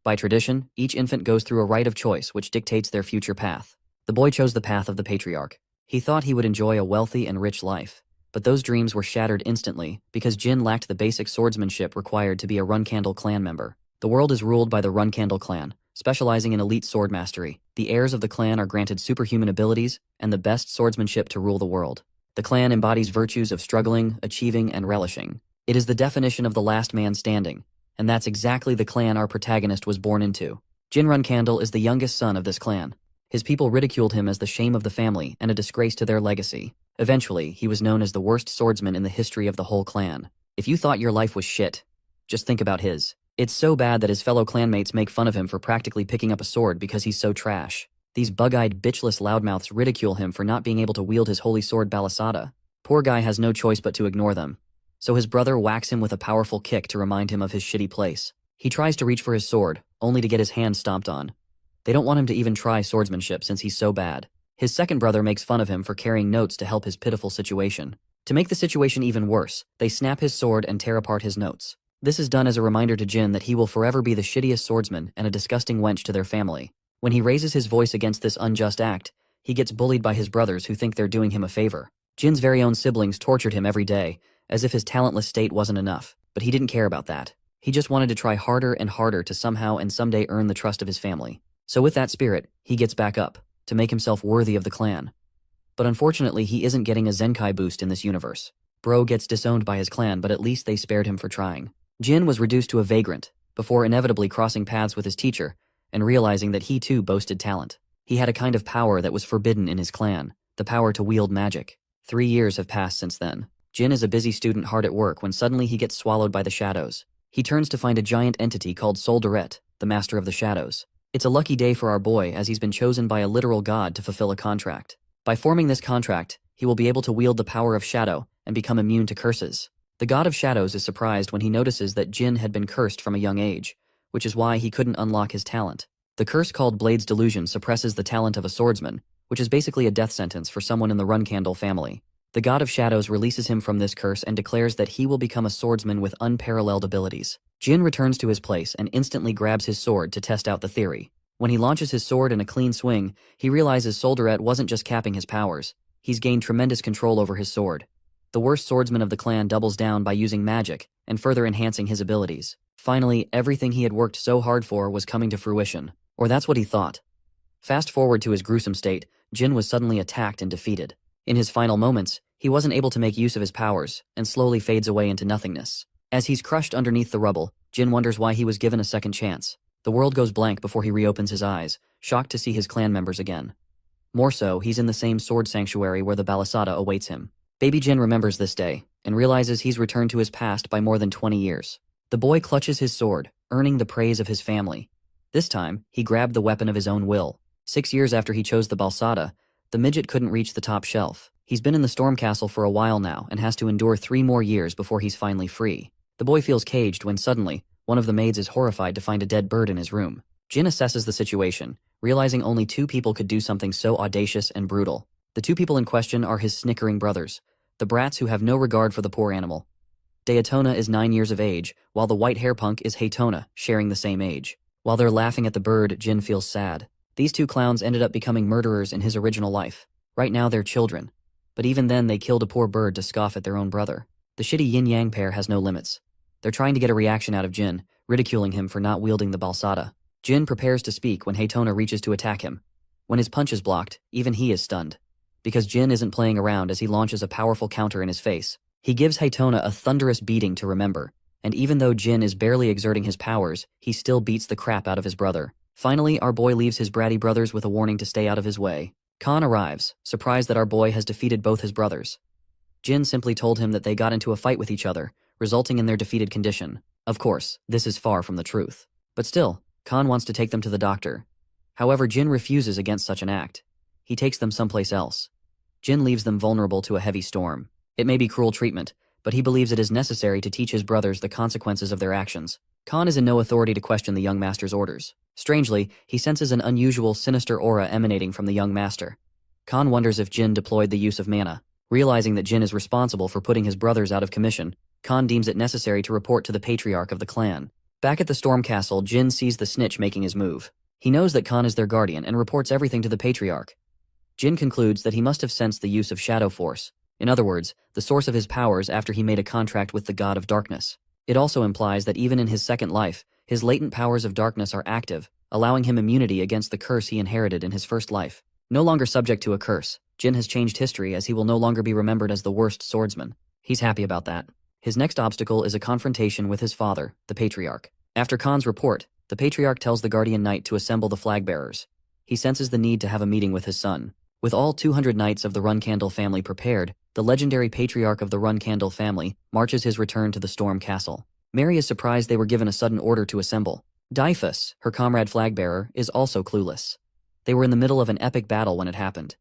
By tradition, each infant goes through a rite of choice which dictates their future path. The boy chose the path of the patriarch. He thought he would enjoy a wealthy and rich life. But those dreams were shattered instantly because Jin lacked the basic swordsmanship required to be a Runcandel clan member. The world is ruled by the Runcandel clan, specializing in elite sword mastery. The heirs of the clan are granted superhuman abilities and the best swordsmanship to rule the world. The clan embodies virtues of struggling, achieving, and relishing. It is the definition of the last man standing, and that's exactly the clan our protagonist was born into. Jin Runcandel is the youngest son of this clan. His people ridiculed him as the shame of the family and a disgrace to their legacy. Eventually, he was known as the worst swordsman in the history of the whole clan. If you thought your life was shit, just think about his. It's so bad that his fellow clanmates make fun of him for practically picking up a sword because he's so trash. These bug-eyed, bitchless loudmouths ridicule him for not being able to wield his holy sword Balasada. Poor guy has no choice but to ignore them. So his brother whacks him with a powerful kick to remind him of his shitty place. He tries to reach for his sword, only to get his hand stomped on. They don't want him to even try swordsmanship since he's so bad. His second brother makes fun of him for carrying notes to help his pitiful situation. To make the situation even worse, they snap his sword and tear apart his notes. This is done as a reminder to Jin that he will forever be the shittiest swordsman and a disgusting wench to their family. When he raises his voice against this unjust act, he gets bullied by his brothers who think they're doing him a favor. Jin's very own siblings tortured him every day, as if his talentless state wasn't enough, but he didn't care about that. He just wanted to try harder and harder to somehow and someday earn the trust of his family. So with that spirit, he gets back up, to make himself worthy of the clan. But unfortunately, he isn't getting a Zenkai boost in this universe. Bro gets disowned by his clan, but at least they spared him for trying. Jin was reduced to a vagrant, before inevitably crossing paths with his teacher, and realizing that he too boasted talent. He had a kind of power that was forbidden in his clan, the power to wield magic. 3 years have passed since then. Jin is a busy student hard at work when suddenly he gets swallowed by the shadows. He turns to find a giant entity called Soldaret, the master of the shadows. It's a lucky day for our boy as he's been chosen by a literal god to fulfill a contract. By forming this contract, he will be able to wield the power of shadow and become immune to curses. The god of shadows is surprised when he notices that Jin had been cursed from a young age, which is why he couldn't unlock his talent. The curse called Blade's Delusion suppresses the talent of a swordsman, which is basically a death sentence for someone in the Runcandel family. The god of shadows releases him from this curse and declares that he will become a swordsman with unparalleled abilities. Jin returns to his place and instantly grabs his sword to test out the theory. When he launches his sword in a clean swing, he realizes Soldaret wasn't just capping his powers. He's gained tremendous control over his sword. The worst swordsman of the clan doubles down by using magic and further enhancing his abilities. Finally, everything he had worked so hard for was coming to fruition. Or that's what he thought. Fast forward to his gruesome state, Jin was suddenly attacked and defeated. In his final moments, he wasn't able to make use of his powers and slowly fades away into nothingness. As he's crushed underneath the rubble, Jin wonders why he was given a second chance. The world goes blank before he reopens his eyes, shocked to see his clan members again. More so, he's in the same sword sanctuary where the Balasada awaits him. Baby Jin remembers this day, and realizes he's returned to his past by more than 20 years. The boy clutches his sword, earning the praise of his family. This time, he grabbed the weapon of his own will. 6 years after he chose the Balsada, the midget couldn't reach the top shelf. He's been in the Storm Castle for a while now and has to endure 3 more years before he's finally free. The boy feels caged when suddenly, one of the maids is horrified to find a dead bird in his room. Jin assesses the situation, realizing only 2 people could do something so audacious and brutal. The 2 people in question are his snickering brothers, the brats who have no regard for the poor animal. Daytona is 9 years of age, while the white hair punk is Haytona, sharing the same age. While they're laughing at the bird, Jin feels sad. These 2 clowns ended up becoming murderers in his original life. Right now they're children. But even then they killed a poor bird to scoff at their own brother. The shitty yin-yang pair has no limits. They're trying to get a reaction out of Jin, ridiculing him for not wielding the Balsada. Jin prepares to speak when Haytona reaches to attack him. When his punch is blocked, even he is stunned. Because Jin isn't playing around as he launches a powerful counter in his face. He gives Haytona a thunderous beating to remember, and even though Jin is barely exerting his powers, he still beats the crap out of his brother. Finally, our boy leaves his bratty brothers with a warning to stay out of his way. Khan arrives, surprised that our boy has defeated both his brothers. Jin simply told him that they got into a fight with each other, resulting in their defeated condition. Of course, this is far from the truth. But still, Khan wants to take them to the doctor. However, Jin refuses against such an act. He takes them someplace else. Jin leaves them vulnerable to a heavy storm. It may be cruel treatment, but he believes it is necessary to teach his brothers the consequences of their actions. Khan is in no authority to question the young master's orders. Strangely, he senses an unusual, sinister aura emanating from the young master. Khan wonders if Jin deployed the use of mana. Realizing that Jin is responsible for putting his brothers out of commission, Khan deems it necessary to report to the patriarch of the clan. Back at the Storm Castle, Jin sees the snitch making his move. He knows that Khan is their guardian and reports everything to the Patriarch. Jin concludes that he must have sensed the use of Shadow Force. In other words, the source of his powers after he made a contract with the God of Darkness. It also implies that even in his second life, his latent powers of darkness are active, allowing him immunity against the curse he inherited in his first life. No longer subject to a curse, Jin has changed history as he will no longer be remembered as the worst swordsman. He's happy about that. His next obstacle is a confrontation with his father, the Patriarch. After Khan's report, the Patriarch tells the Guardian Knight to assemble the flag bearers. He senses the need to have a meeting with his son. With all 200 knights of the Runcandel family prepared, the legendary Patriarch of the Runcandel family marches his return to the Storm Castle. Mary is surprised they were given a sudden order to assemble. Dyphus, her comrade flag-bearer, is also clueless. They were in the middle of an epic battle when it happened.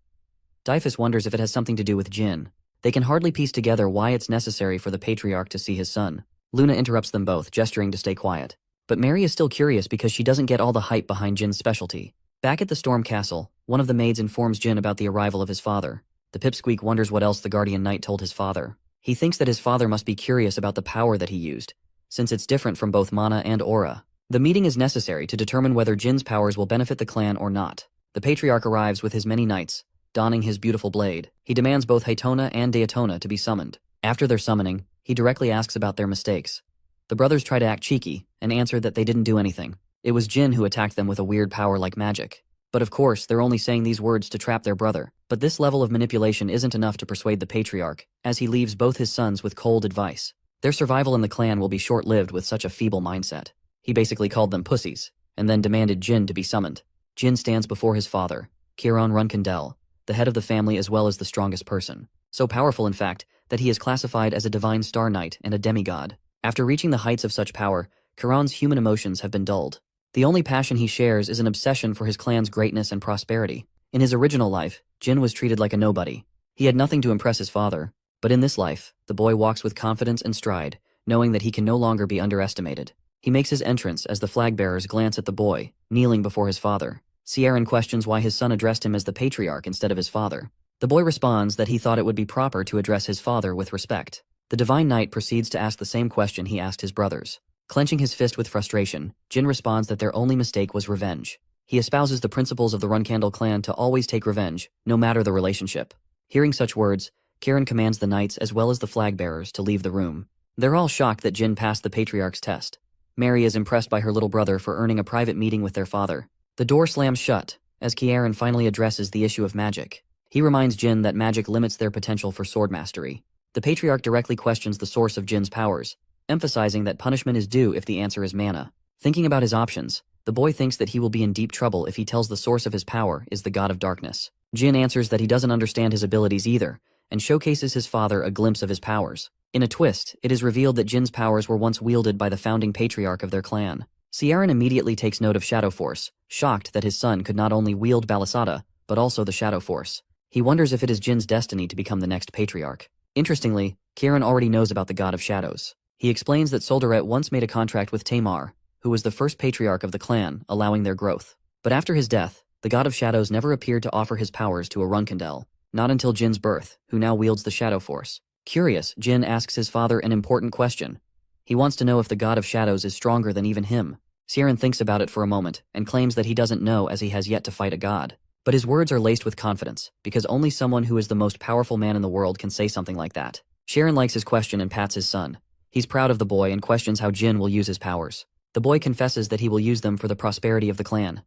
Dyphus wonders if it has something to do with Jin. They can hardly piece together why it's necessary for the Patriarch to see his son. Luna interrupts them both, gesturing to stay quiet. But Mary is still curious because she doesn't get all the hype behind Jin's specialty. Back at the Storm Castle, one of the maids informs Jin about the arrival of his father. The pipsqueak wonders what else the Guardian Knight told his father. He thinks that his father must be curious about the power that he used, since it's different from both mana and aura. The meeting is necessary to determine whether Jin's powers will benefit the clan or not. The Patriarch arrives with his many knights, donning his beautiful blade. He demands both Haytona and Daytona to be summoned. After their summoning, he directly asks about their mistakes. The brothers try to act cheeky and answer that they didn't do anything. It was Jin who attacked them with a weird power like magic. But of course, they're only saying these words to trap their brother. But this level of manipulation isn't enough to persuade the Patriarch, as he leaves both his sons with cold advice. Their survival in the clan will be short-lived with such a feeble mindset. He basically called them pussies, and then demanded Jin to be summoned. Jin stands before his father, Jin Runcandel, the head of the family as well as the strongest person. So powerful, in fact, that he is classified as a divine star knight and a demigod. After reaching the heights of such power, Kiran's human emotions have been dulled. The only passion he shares is an obsession for his clan's greatness and prosperity. In his original life, Jin was treated like a nobody. He had nothing to impress his father. But in this life, the boy walks with confidence and stride, knowing that he can no longer be underestimated. He makes his entrance as the flag-bearers glance at the boy, kneeling before his father. Ciaran questions why his son addressed him as the Patriarch instead of his father. The boy responds that he thought it would be proper to address his father with respect. The Divine Knight proceeds to ask the same question he asked his brothers. Clenching his fist with frustration, Jin responds that their only mistake was revenge. He espouses the principles of the Runcandel clan to always take revenge, no matter the relationship. Hearing such words, Kiran commands the knights as well as the flag-bearers to leave the room. They're all shocked that Jin passed the Patriarch's test. Mary is impressed by her little brother for earning a private meeting with their father. The door slams shut, as Kiran finally addresses the issue of magic. He reminds Jin that magic limits their potential for sword mastery. The Patriarch directly questions the source of Jin's powers, emphasizing that punishment is due if the answer is mana. Thinking about his options, the boy thinks that he will be in deep trouble if he tells the source of his power is the God of Darkness. Jin answers that he doesn't understand his abilities either, and showcases his father a glimpse of his powers. In a twist, it is revealed that Jin's powers were once wielded by the founding patriarch of their clan. Ciaran immediately takes note of Shadow Force, shocked that his son could not only wield Balisada, but also the Shadow Force. He wonders if it is Jin's destiny to become the next patriarch. Interestingly, Kiran already knows about the God of Shadows. He explains that Soldaret once made a contract with Tamar, who was the first patriarch of the clan, allowing their growth. But after his death, the God of Shadows never appeared to offer his powers to a Runcandel, not until Jin's birth, who now wields the Shadow Force. Curious, Jin asks his father an important question. He wants to know if the God of Shadows is stronger than even him. Ciaran thinks about it for a moment, and claims that he doesn't know as he has yet to fight a god. But his words are laced with confidence, because only someone who is the most powerful man in the world can say something like that. Ciaran likes his question and pats his son. He's proud of the boy and questions how Jin will use his powers. The boy confesses that he will use them for the prosperity of the clan.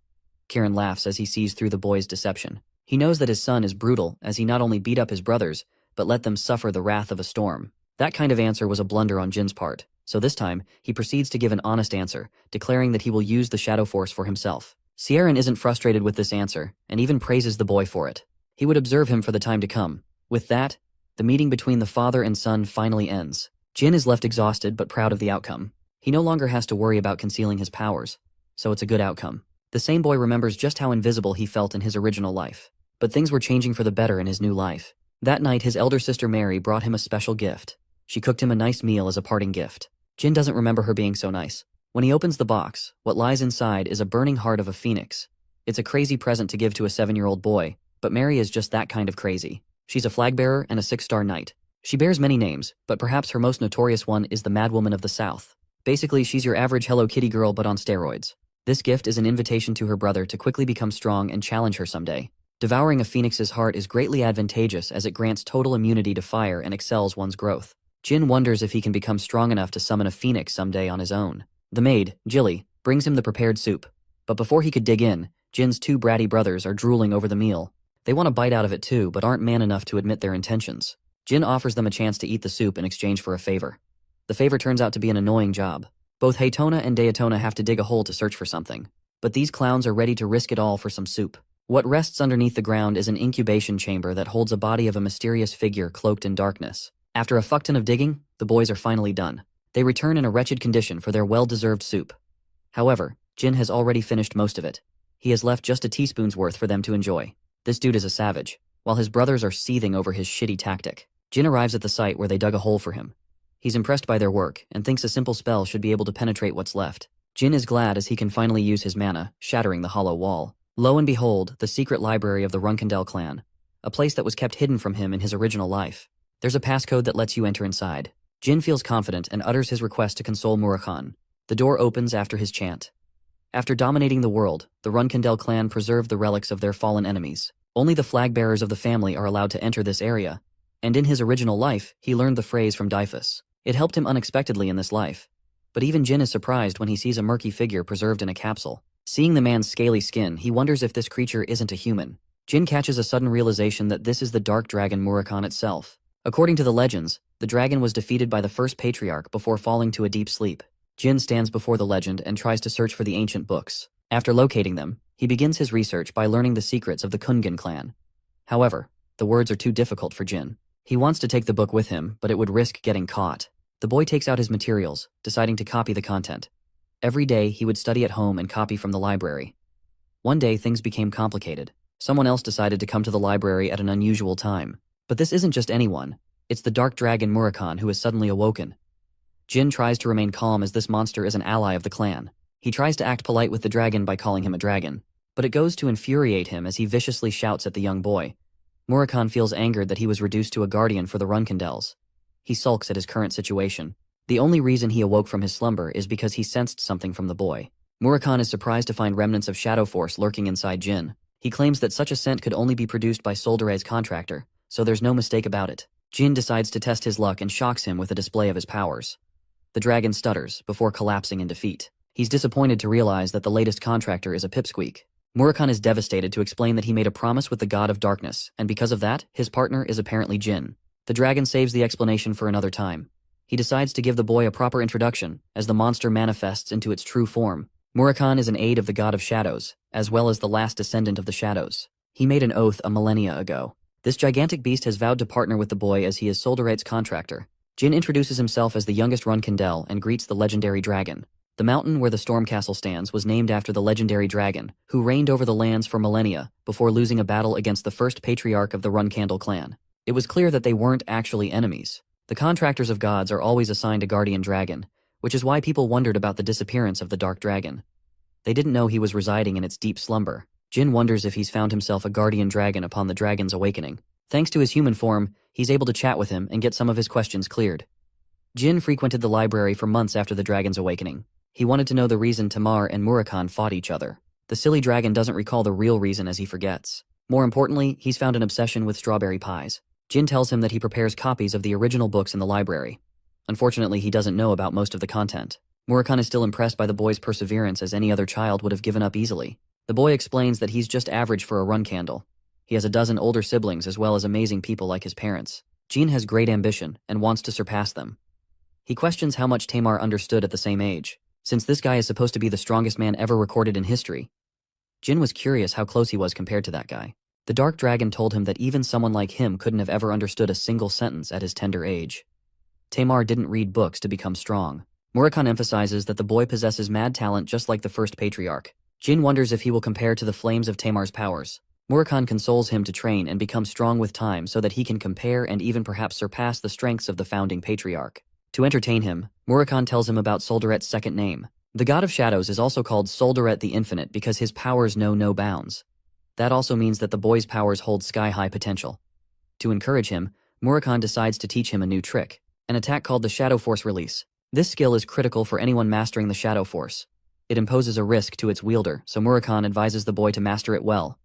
Kiran laughs as he sees through the boy's deception. He knows that his son is brutal, as he not only beat up his brothers, but let them suffer the wrath of a storm. That kind of answer was a blunder on Jin's part, so this time, he proceeds to give an honest answer, declaring that he will use the Shadow Force for himself. Ciaran isn't frustrated with this answer, and even praises the boy for it. He would observe him for the time to come. With that, the meeting between the father and son finally ends. Jin is left exhausted but proud of the outcome. He no longer has to worry about concealing his powers, so it's a good outcome. The same boy remembers just how invisible he felt in his original life. But things were changing for the better in his new life. That night, his elder sister Mary brought him a special gift. She cooked him a nice meal as a parting gift. Jin doesn't remember her being so nice. When he opens the box, what lies inside is a burning heart of a phoenix. It's a crazy present to give to a 7-year-old boy, but Mary is just that kind of crazy. She's a flag bearer and a 6-star knight. She bears many names, but perhaps her most notorious one is the Madwoman of the South. Basically, she's your average Hello Kitty girl but on steroids. This gift is an invitation to her brother to quickly become strong and challenge her someday. Devouring a phoenix's heart is greatly advantageous as it grants total immunity to fire and excels one's growth. Jin wonders if he can become strong enough to summon a phoenix someday on his own. The maid, Jilly, brings him the prepared soup. But before he could dig in, Jin's two bratty brothers are drooling over the meal. They want a bite out of it too, but aren't man enough to admit their intentions. Jin offers them a chance to eat the soup in exchange for a favor. The favor turns out to be an annoying job. Both Haytona and Daytona have to dig a hole to search for something. But these clowns are ready to risk it all for some soup. What rests underneath the ground is an incubation chamber that holds a body of a mysterious figure cloaked in darkness. After a fuckton of digging, the boys are finally done. They return in a wretched condition for their well-deserved soup. However, Jin has already finished most of it. He has left just a teaspoon's worth for them to enjoy. This dude is a savage, while his brothers are seething over his shitty tactic. Jin arrives at the site where they dug a hole for him. He's impressed by their work and thinks a simple spell should be able to penetrate what's left. Jin is glad as he can finally use his mana, shattering the hollow wall. Lo and behold, the secret library of the Runcandel clan, a place that was kept hidden from him in his original life. There's a passcode that lets you enter inside. Jin feels confident and utters his request to console Murakan. The door opens after his chant. After dominating the world, the Runcandel clan preserved the relics of their fallen enemies. Only the flag bearers of the family are allowed to enter this area. And in his original life, he learned the phrase from Dyphus. It helped him unexpectedly in this life. But even Jin is surprised when he sees a murky figure preserved in a capsule. Seeing the man's scaly skin, he wonders if this creature isn't a human. Jin catches a sudden realization that this is the dark dragon Murakan itself. According to the legends, the dragon was defeated by the first patriarch before falling to a deep sleep. Jin stands before the legend and tries to search for the ancient books. After locating them, he begins his research by learning the secrets of the Kungan clan. However, the words are too difficult for Jin. He wants to take the book with him, but it would risk getting caught. The boy takes out his materials, deciding to copy the content. Every day, he would study at home and copy from the library. One day, things became complicated. Someone else decided to come to the library at an unusual time. But this isn't just anyone. It's the dark dragon Murakan who has suddenly awoken. Jin tries to remain calm as this monster is an ally of the clan. He tries to act polite with the dragon by calling him a dragon. But it goes to infuriate him as he viciously shouts at the young boy. Murakan feels angered that he was reduced to a guardian for the Runcandels. He sulks at his current situation. The only reason he awoke from his slumber is because he sensed something from the boy. Murakan is surprised to find remnants of Shadow Force lurking inside Jin. He claims that such a scent could only be produced by Soldere's contractor, so there's no mistake about it. Jin decides to test his luck and shocks him with a display of his powers. The dragon stutters, before collapsing in defeat. He's disappointed to realize that the latest contractor is a pipsqueak. Murakan is devastated to explain that he made a promise with the god of darkness, and because of that, his partner is apparently Jin. The dragon saves the explanation for another time. He decides to give the boy a proper introduction, as the monster manifests into its true form. Murakan is an aide of the god of shadows, as well as the last descendant of the shadows. He made an oath a millennia ago. This gigantic beast has vowed to partner with the boy as he is Soldere's contractor. Jin introduces himself as the youngest Runcandel and greets the legendary dragon. The mountain where the storm castle stands was named after the legendary dragon, who reigned over the lands for millennia before losing a battle against the first patriarch of the Runcandel clan. It was clear that they weren't actually enemies. The contractors of gods are always assigned a guardian dragon, which is why people wondered about the disappearance of the dark dragon. They didn't know he was residing in its deep slumber. Jin wonders if he's found himself a guardian dragon upon the dragon's awakening. Thanks to his human form, he's able to chat with him and get some of his questions cleared. Jin frequented the library for months after the dragon's awakening. He wanted to know the reason Tamar and Murakan fought each other. The silly dragon doesn't recall the real reason as he forgets. More importantly, he's found an obsession with strawberry pies. Jin tells him that he prepares copies of the original books in the library. Unfortunately, he doesn't know about most of the content. Murakan is still impressed by the boy's perseverance as any other child would have given up easily. The boy explains that he's just average for a Runcandel. He has a dozen older siblings as well as amazing people like his parents. Jin has great ambition and wants to surpass them. He questions how much Tamar understood at the same age. Since this guy is supposed to be the strongest man ever recorded in history, Jin was curious how close he was compared to that guy. The dark dragon told him that even someone like him couldn't have ever understood a single sentence at his tender age. Tamar didn't read books to become strong. Murakan emphasizes that the boy possesses mad talent just like the first patriarch. Jin wonders if he will compare to the flames of Tamar's powers. Murakan consoles him to train and become strong with time so that he can compare and even perhaps surpass the strengths of the founding patriarch. To entertain him, Murakan tells him about Solderet's second name. The god of shadows is also called Solderet the Infinite because his powers know no bounds. That also means that the boy's powers hold sky-high potential. To encourage him, Murakan decides to teach him a new trick, an attack called the Shadow Force Release. This skill is critical for anyone mastering the Shadow Force. It imposes a risk to its wielder, so Murakan advises the boy to master it well.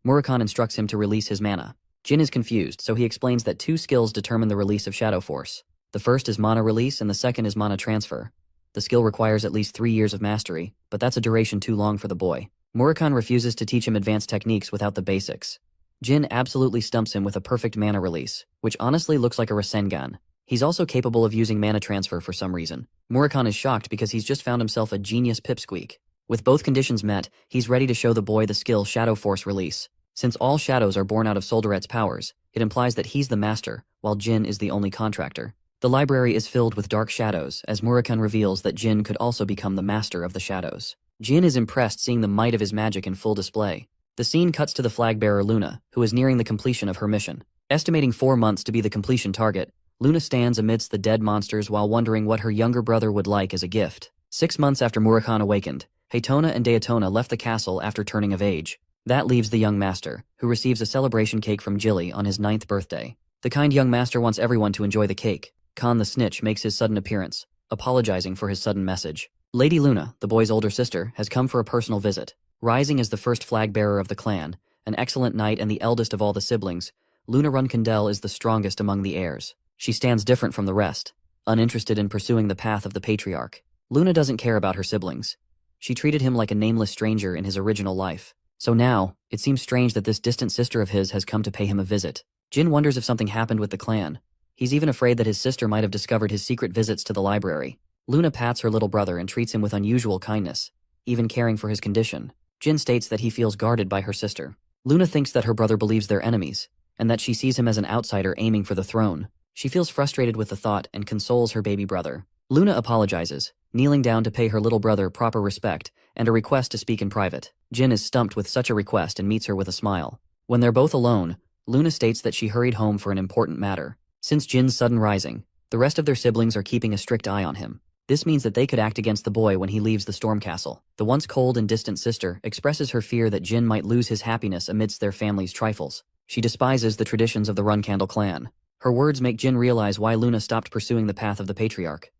Murakan instructs him to release his mana. Jin is confused, so he explains that 2 skills determine the release of Shadow Force. The first is mana release and the second is mana transfer. The skill requires at least 3 years of mastery, but that's a duration too long for the boy. Murakan refuses to teach him advanced techniques without the basics. Jin absolutely stumps him with a perfect mana release, which honestly looks like a Rasengan. He's also capable of using mana transfer for some reason. Murakan is shocked because he's just found himself a genius pipsqueak. With both conditions met, he's ready to show the boy the skill Shadow Force Release. Since all shadows are born out of Solderet's powers, it implies that he's the master, while Jin is the only contractor. The library is filled with dark shadows, as Murakan reveals that Jin could also become the master of the shadows. Jin is impressed seeing the might of his magic in full display. The scene cuts to the flag-bearer Luna, who is nearing the completion of her mission. Estimating 4 months to be the completion target, Luna stands amidst the dead monsters while wondering what her younger brother would like as a gift. 6 months after Murakan awakened, Haytona and Daytona left the castle after turning of age. That leaves the young master, who receives a celebration cake from Jilly on his 9th birthday. The kind young master wants everyone to enjoy the cake. Khan the Snitch makes his sudden appearance, apologizing for his sudden message. Lady Luna, the boy's older sister, has come for a personal visit. Rising as the first flag-bearer of the clan, an excellent knight and the eldest of all the siblings, Jin Runcandel is the strongest among the heirs. She stands different from the rest, uninterested in pursuing the path of the patriarch. Luna doesn't care about her siblings. She treated him like a nameless stranger in his original life. So now, it seems strange that this distant sister of his has come to pay him a visit. Jin wonders if something happened with the clan. He's even afraid that his sister might have discovered his secret visits to the library. Luna pats her little brother and treats him with unusual kindness, even caring for his condition. Jin states that he feels guarded by her sister. Luna thinks that her brother believes they're enemies, and that she sees him as an outsider aiming for the throne. She feels frustrated with the thought and consoles her baby brother. Luna apologizes, kneeling down to pay her little brother proper respect and a request to speak in private. Jin is stumped with such a request and meets her with a smile. When they're both alone, Luna states that she hurried home for an important matter. Since Jin's sudden rising, the rest of their siblings are keeping a strict eye on him. This means that they could act against the boy when he leaves the storm castle. The once cold and distant sister expresses her fear that Jin might lose his happiness amidst their family's trifles. She despises the traditions of the Runcandel clan. Her words make Jin realize why Luna stopped pursuing the path of the patriarch.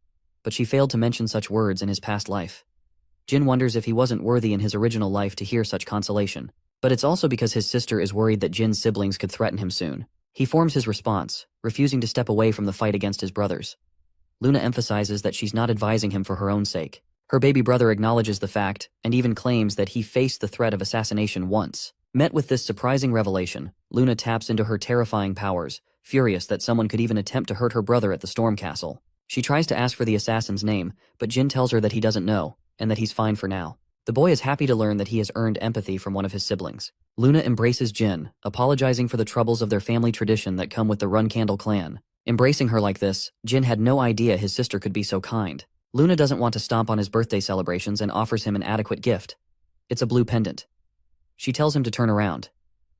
But she failed to mention such words in his past life. Jin wonders if he wasn't worthy in his original life to hear such consolation. But it's also because his sister is worried that Jin's siblings could threaten him soon. He forms his response, refusing to step away from the fight against his brothers. Luna emphasizes that she's not advising him for her own sake. Her baby brother acknowledges the fact, and even claims that he faced the threat of assassination once. Met with this surprising revelation, Luna taps into her terrifying powers, furious that someone could even attempt to hurt her brother at the Storm Castle. She tries to ask for the assassin's name, but Jin tells her that he doesn't know, and that he's fine for now. The boy is happy to learn that he has earned empathy from one of his siblings. Luna embraces Jin, apologizing for the troubles of their family tradition that come with the Runcandel clan. Embracing her like this, Jin had no idea his sister could be so kind. Luna doesn't want to stomp on his birthday celebrations and offers him an adequate gift. It's a blue pendant. She tells him to turn around.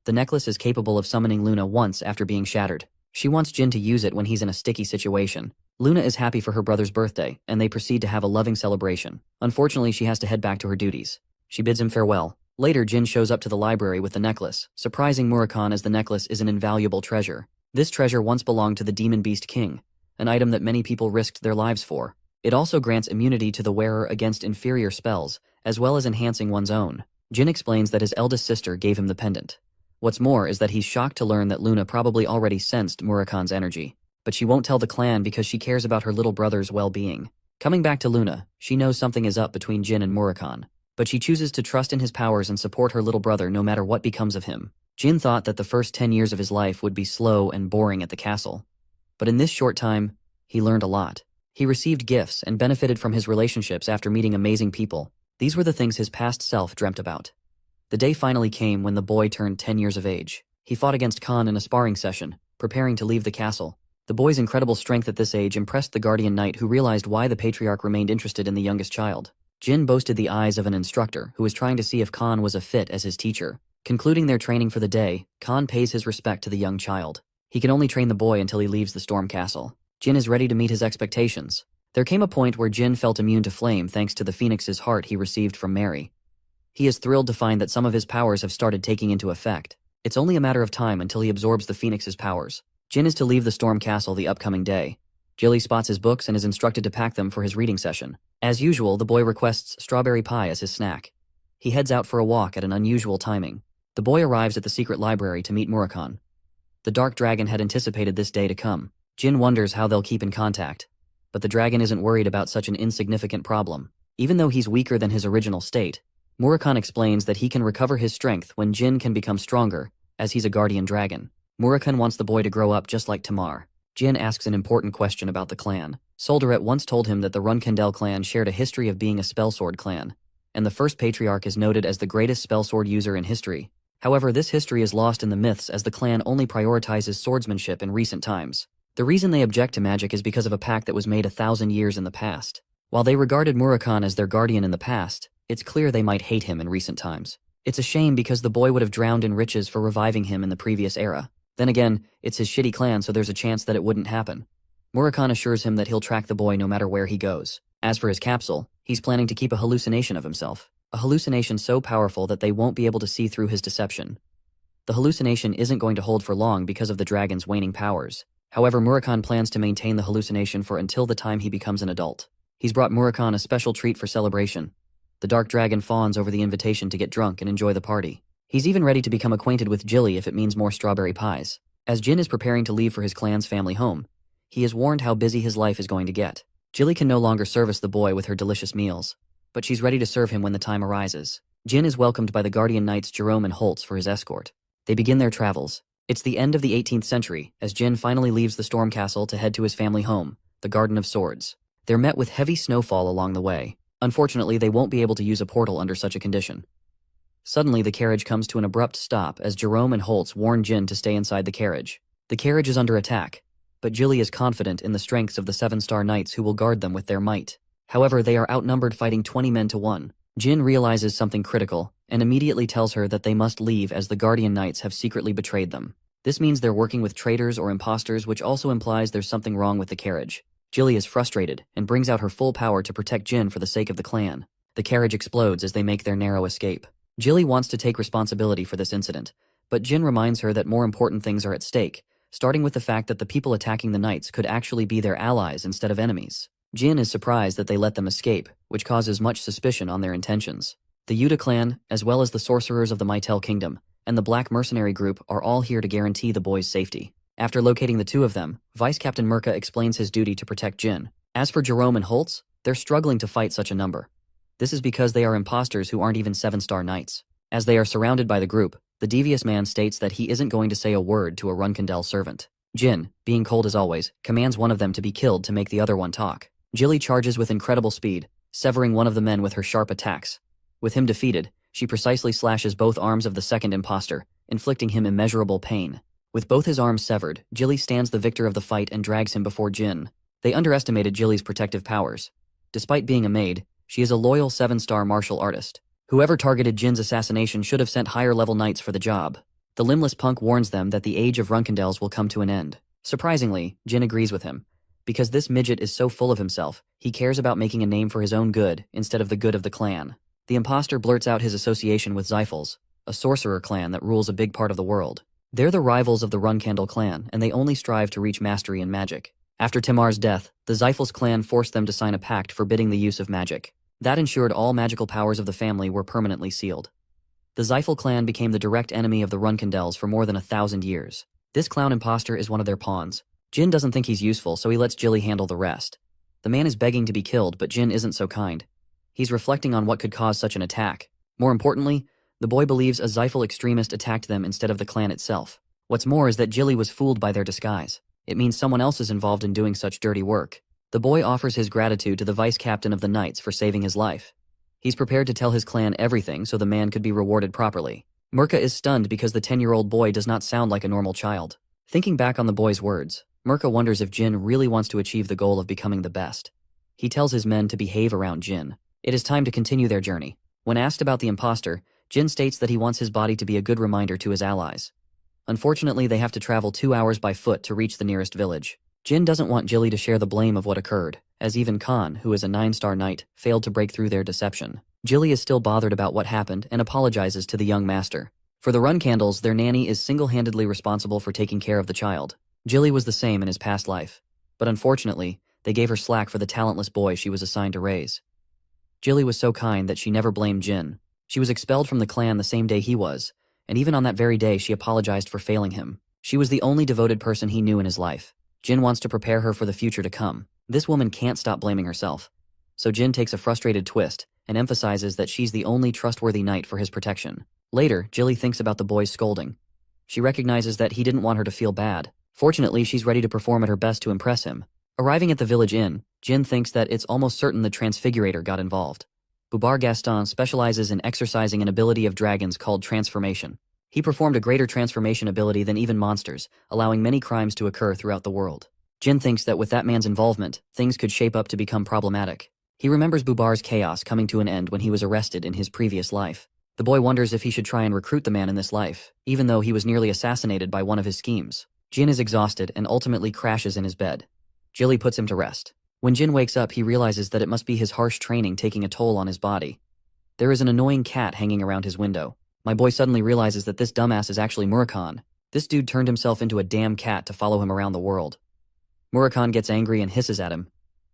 The necklace is capable of summoning Luna once after being shattered. She wants Jin to use it when he's in a sticky situation. Luna is happy for her brother's birthday, and they proceed to have a loving celebration. Unfortunately, she has to head back to her duties. She bids him farewell. Later, Jin shows up to the library with the necklace, surprising Murakan as the necklace is an invaluable treasure. This treasure once belonged to the Demon Beast King, an item that many people risked their lives for. It also grants immunity to the wearer against inferior spells, as well as enhancing one's own. Jin explains that his eldest sister gave him the pendant. What's more is that he's shocked to learn that Luna probably already sensed Murakan's energy. But she won't tell the clan because she cares about her little brother's well-being. Coming back to Luna, she knows something is up between Jin and Murakan. But she chooses to trust in his powers and support her little brother no matter what becomes of him. Jin thought that the first 10 years of his life would be slow and boring at the castle. But in this short time, he learned a lot. He received gifts and benefited from his relationships after meeting amazing people. These were the things his past self dreamt about. The day finally came when the boy turned 10 years of age. He fought against Khan in a sparring session, preparing to leave the castle. The boy's incredible strength at this age impressed the guardian knight who realized why the patriarch remained interested in the youngest child. Jin boasted the eyes of an instructor who was trying to see if Khan was a fit as his teacher. Concluding their training for the day, Khan pays his respect to the young child. He can only train the boy until he leaves the Storm Castle. Jin is ready to meet his expectations. There came a point where Jin felt immune to flame thanks to the phoenix's heart he received from Mary. He is thrilled to find that some of his powers have started taking into effect. It's only a matter of time until he absorbs the phoenix's powers. Jin is to leave the Storm Castle the upcoming day. Jilly spots his books and is instructed to pack them for his reading session. As usual, the boy requests strawberry pie as his snack. He heads out for a walk at an unusual timing. The boy arrives at the secret library to meet Murakan. The dark dragon had anticipated this day to come. Jin wonders how they'll keep in contact. But the dragon isn't worried about such an insignificant problem. Even though he's weaker than his original state, Murakan explains that he can recover his strength when Jin can become stronger, as he's a guardian dragon. Murakan wants the boy to grow up just like Tamar. Jin asks an important question about the clan. Soldaret once told him that the Runcandel clan shared a history of being a spellsword clan, and the first patriarch is noted as the greatest spellsword user in history. However, this history is lost in the myths as the clan only prioritizes swordsmanship in recent times. The reason they object to magic is because of a pact that was made 1,000 years in the past. While they regarded Murakan as their guardian in the past, it's clear they might hate him in recent times. It's a shame because the boy would have drowned in riches for reviving him in the previous era. Then again, it's his shitty clan, so there's a chance that it wouldn't happen. Murakan assures him that he'll track the boy no matter where he goes. As for his capsule, he's planning to keep a hallucination of himself. A hallucination so powerful that they won't be able to see through his deception. The hallucination isn't going to hold for long because of the dragon's waning powers. However, Murakan plans to maintain the hallucination for until the time he becomes an adult. He's brought Murakan a special treat for celebration. The dark dragon fawns over the invitation to get drunk and enjoy the party. He's even ready to become acquainted with Jilly if it means more strawberry pies. As Jin is preparing to leave for his clan's family home, he is warned how busy his life is going to get. Jilly can no longer service the boy with her delicious meals, but she's ready to serve him when the time arises. Jin is welcomed by the guardian knights Jerome and Holtz for his escort. They begin their travels. It's the end of the 18th century, as Jin finally leaves the Storm Castle to head to his family home, the Garden of Swords. They're met with heavy snowfall along the way. Unfortunately, they won't be able to use a portal under such a condition. Suddenly, the carriage comes to an abrupt stop as Jerome and Holtz warn Jin to stay inside the carriage. The carriage is under attack, but Jilly is confident in the strengths of the 7-star knights who will guard them with their might. However, they are outnumbered, fighting 20 men to 1. Jin realizes something critical and immediately tells her that they must leave as the guardian knights have secretly betrayed them. This means they're working with traitors or imposters, which also implies there's something wrong with the carriage. Jilly is frustrated and brings out her full power to protect Jin for the sake of the clan. The carriage explodes as they make their narrow escape. Jilly wants to take responsibility for this incident, but Jin reminds her that more important things are at stake, starting with the fact that the people attacking the knights could actually be their allies instead of enemies. Jin is surprised that they let them escape, which causes much suspicion on their intentions. The Yuta clan, as well as the sorcerers of the Mytel Kingdom, and the Black Mercenary Group are all here to guarantee the boy's safety. After locating the two of them, Vice Captain Murka explains his duty to protect Jin. As for Jerome and Holtz, they're struggling to fight such a number. This is because they are imposters who aren't even 7-star knights. As they are surrounded by the group, the devious man states that he isn't going to say a word to a Runcandel servant. Jin, being cold as always, commands one of them to be killed to make the other one talk. Jilly charges with incredible speed, severing one of the men with her sharp attacks. With him defeated, she precisely slashes both arms of the second imposter, inflicting him immeasurable pain. With both his arms severed, Jilly stands the victor of the fight and drags him before Jin. They underestimated Jilly's protective powers. Despite being a maid, she is a loyal 7-star martial artist. Whoever targeted Jin's assassination should have sent higher-level knights for the job. The limbless punk warns them that the age of Runcandels will come to an end. Surprisingly, Jin agrees with him. Because this midget is so full of himself, he cares about making a name for his own good instead of the good of the clan. The imposter blurts out his association with Zyphals, a sorcerer clan that rules a big part of the world. They're the rivals of the Runcandel clan, and they only strive to reach mastery in magic. After Tamar's death, the Zyphals clan forced them to sign a pact forbidding the use of magic. That ensured all magical powers of the family were permanently sealed. The Zyphal clan became the direct enemy of the Runcandels for more than 1,000 years. This clown imposter is one of their pawns. Jin doesn't think he's useful, so he lets Jilly handle the rest. The man is begging to be killed, but Jin isn't so kind. He's reflecting on what could cause such an attack. More importantly, the boy believes a Zyphal extremist attacked them instead of the clan itself. What's more is that Jilly was fooled by their disguise. It means someone else is involved in doing such dirty work. The boy offers his gratitude to the vice captain of the knights for saving his life. He's prepared to tell his clan everything so the man could be rewarded properly. Murka is stunned because the 10-year-old boy does not sound like a normal child. Thinking back on the boy's words, Murka wonders if Jin really wants to achieve the goal of becoming the best. He tells his men to behave around Jin. It is time to continue their journey. When asked about the imposter, Jin states that he wants his body to be a good reminder to his allies. Unfortunately, they have to travel 2 hours by foot to reach the nearest village. Jin doesn't want Jilly to share the blame of what occurred, as even Khan, who is a 9-star knight, failed to break through their deception. Jilly is still bothered about what happened and apologizes to the young master. For the Runcandels, their nanny is single-handedly responsible for taking care of the child. Jilly was the same in his past life. but unfortunately, they gave her slack for the talentless boy she was assigned to raise. Jilly was so kind that she never blamed Jin. She was expelled from the clan the same day he was, and even on that very day she apologized for failing him. She was the only devoted person he knew in his life. Jin wants to prepare her for the future to come. This woman can't stop blaming herself. So Jin takes a frustrated twist and emphasizes that she's the only trustworthy knight for his protection. Later, Jilly thinks about the boy's scolding. She recognizes that he didn't want her to feel bad. Fortunately, she's ready to perform at her best to impress him. Arriving at the village inn, Jin thinks that it's almost certain the Transfigurator got involved. Bubar Gaston specializes in exercising an ability of dragons called transformation. He performed a greater transformation ability than even monsters, allowing many crimes to occur throughout the world. Jin thinks that with that man's involvement, things could shape up to become problematic. He remembers Bubar's chaos coming to an end when he was arrested in his previous life. The boy wonders if he should try and recruit the man in this life, even though he was nearly assassinated by one of his schemes. Jin is exhausted and ultimately crashes in his bed. Jilly puts him to rest. When Jin wakes up, he realizes that it must be his harsh training taking a toll on his body. There is an annoying cat hanging around his window. My boy suddenly realizes that this dumbass is actually Murakan. This dude turned himself into a damn cat to follow him around the world. Murakan gets angry and hisses at him.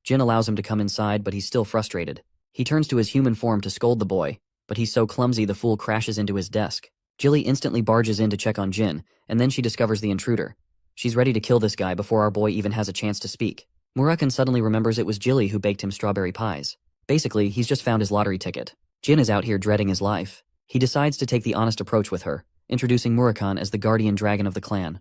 Jin allows him to come inside, but he's still frustrated. He turns to his human form to scold the boy, but he's so clumsy the fool crashes into his desk. Jilly instantly barges in to check on Jin, and then she discovers the intruder. She's ready to kill this guy before our boy even has a chance to speak. Murakan suddenly remembers it was Jilly who baked him strawberry pies. Basically, he's just found his lottery ticket. Jin is out here dreading his life. He decides to take the honest approach with her, introducing Murakan as the guardian dragon of the clan.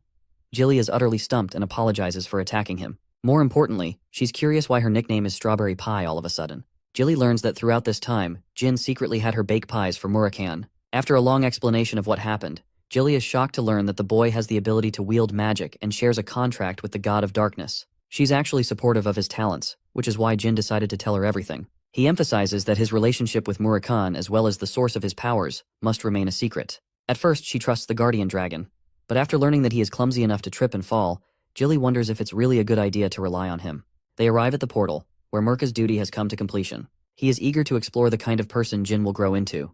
Jilly is utterly stumped and apologizes for attacking him. More importantly, she's curious why her nickname is Strawberry Pie all of a sudden. Jilly learns that throughout this time, Jin secretly had her bake pies for Murakan. After a long explanation of what happened, Jilly is shocked to learn that the boy has the ability to wield magic and shares a contract with the god of darkness. She's actually supportive of his talents, which is why Jin decided to tell her everything. He emphasizes that his relationship with Murakan, as well as the source of his powers, must remain a secret. At first, she trusts the guardian dragon, but after learning that he is clumsy enough to trip and fall, Jilly wonders if it's really a good idea to rely on him. They arrive at the portal, where Mirka's duty has come to completion. He is eager to explore the kind of person Jin will grow into.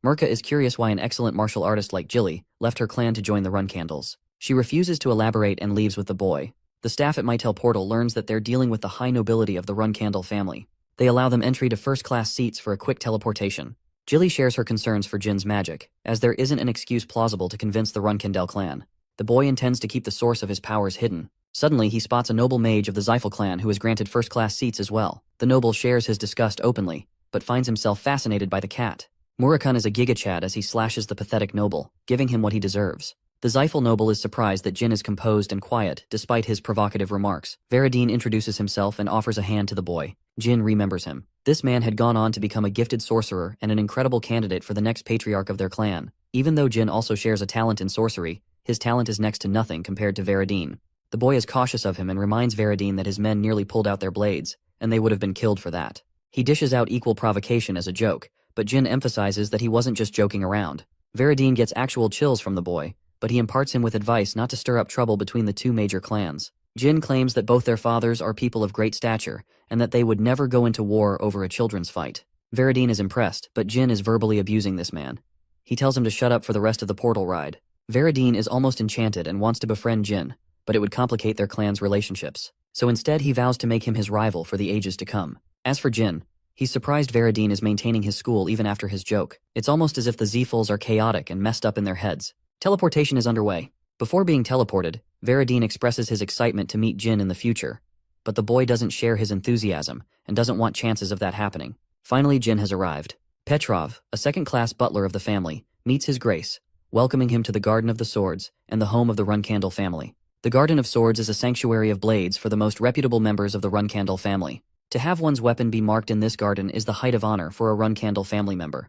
Mirka is curious why an excellent martial artist like Jilly left her clan to join the Runcandels. She refuses to elaborate and leaves with the boy. The staff at Mytel Portal learns that they're dealing with the high nobility of the Runcandel family. They allow them entry to first-class seats for a quick teleportation. Jilly shares her concerns for Jin's magic, as there isn't an excuse plausible to convince the Runcandel clan. The boy intends to keep the source of his powers hidden. Suddenly, he spots a noble mage of the Zyphel clan who is granted first-class seats as well. The noble shares his disgust openly, but finds himself fascinated by the cat. Murakan is a giga-chad as he slashes the pathetic noble, giving him what he deserves. The Zyphel noble is surprised that Jin is composed and quiet, despite his provocative remarks. Veradine introduces himself and offers a hand to the boy. Jin remembers him. This man had gone on to become a gifted sorcerer and an incredible candidate for the next patriarch of their clan. Even though Jin also shares a talent in sorcery, his talent is next to nothing compared to Veradine. The boy is cautious of him and reminds Veradine that his men nearly pulled out their blades, and they would have been killed for that. He dishes out equal provocation as a joke, but Jin emphasizes that he wasn't just joking around. Veradine gets actual chills from the boy, but he imparts him with advice not to stir up trouble between the two major clans. Jin claims that both their fathers are people of great stature, and that they would never go into war over a children's fight. Veradine is impressed, but Jin is verbally abusing this man. He tells him to shut up for the rest of the portal ride. Veradine is almost enchanted and wants to befriend Jin, but it would complicate their clan's relationships. So instead he vows to make him his rival for the ages to come. As for Jin, he's surprised Veradine is maintaining his school even after his joke. It's almost as if the Zyphels are chaotic and messed up in their heads. Teleportation is underway. Before being teleported, Veradine expresses his excitement to meet Jin in the future, but the boy doesn't share his enthusiasm and doesn't want chances of that happening. Finally, Jin has arrived. Petrov, a second-class butler of the family, meets his grace, welcoming him to the Garden of the Swords and the home of the Runcandel family. The Garden of Swords is a sanctuary of blades for the most reputable members of the Runcandel family. To have one's weapon be marked in this garden is the height of honor for a Runcandel family member.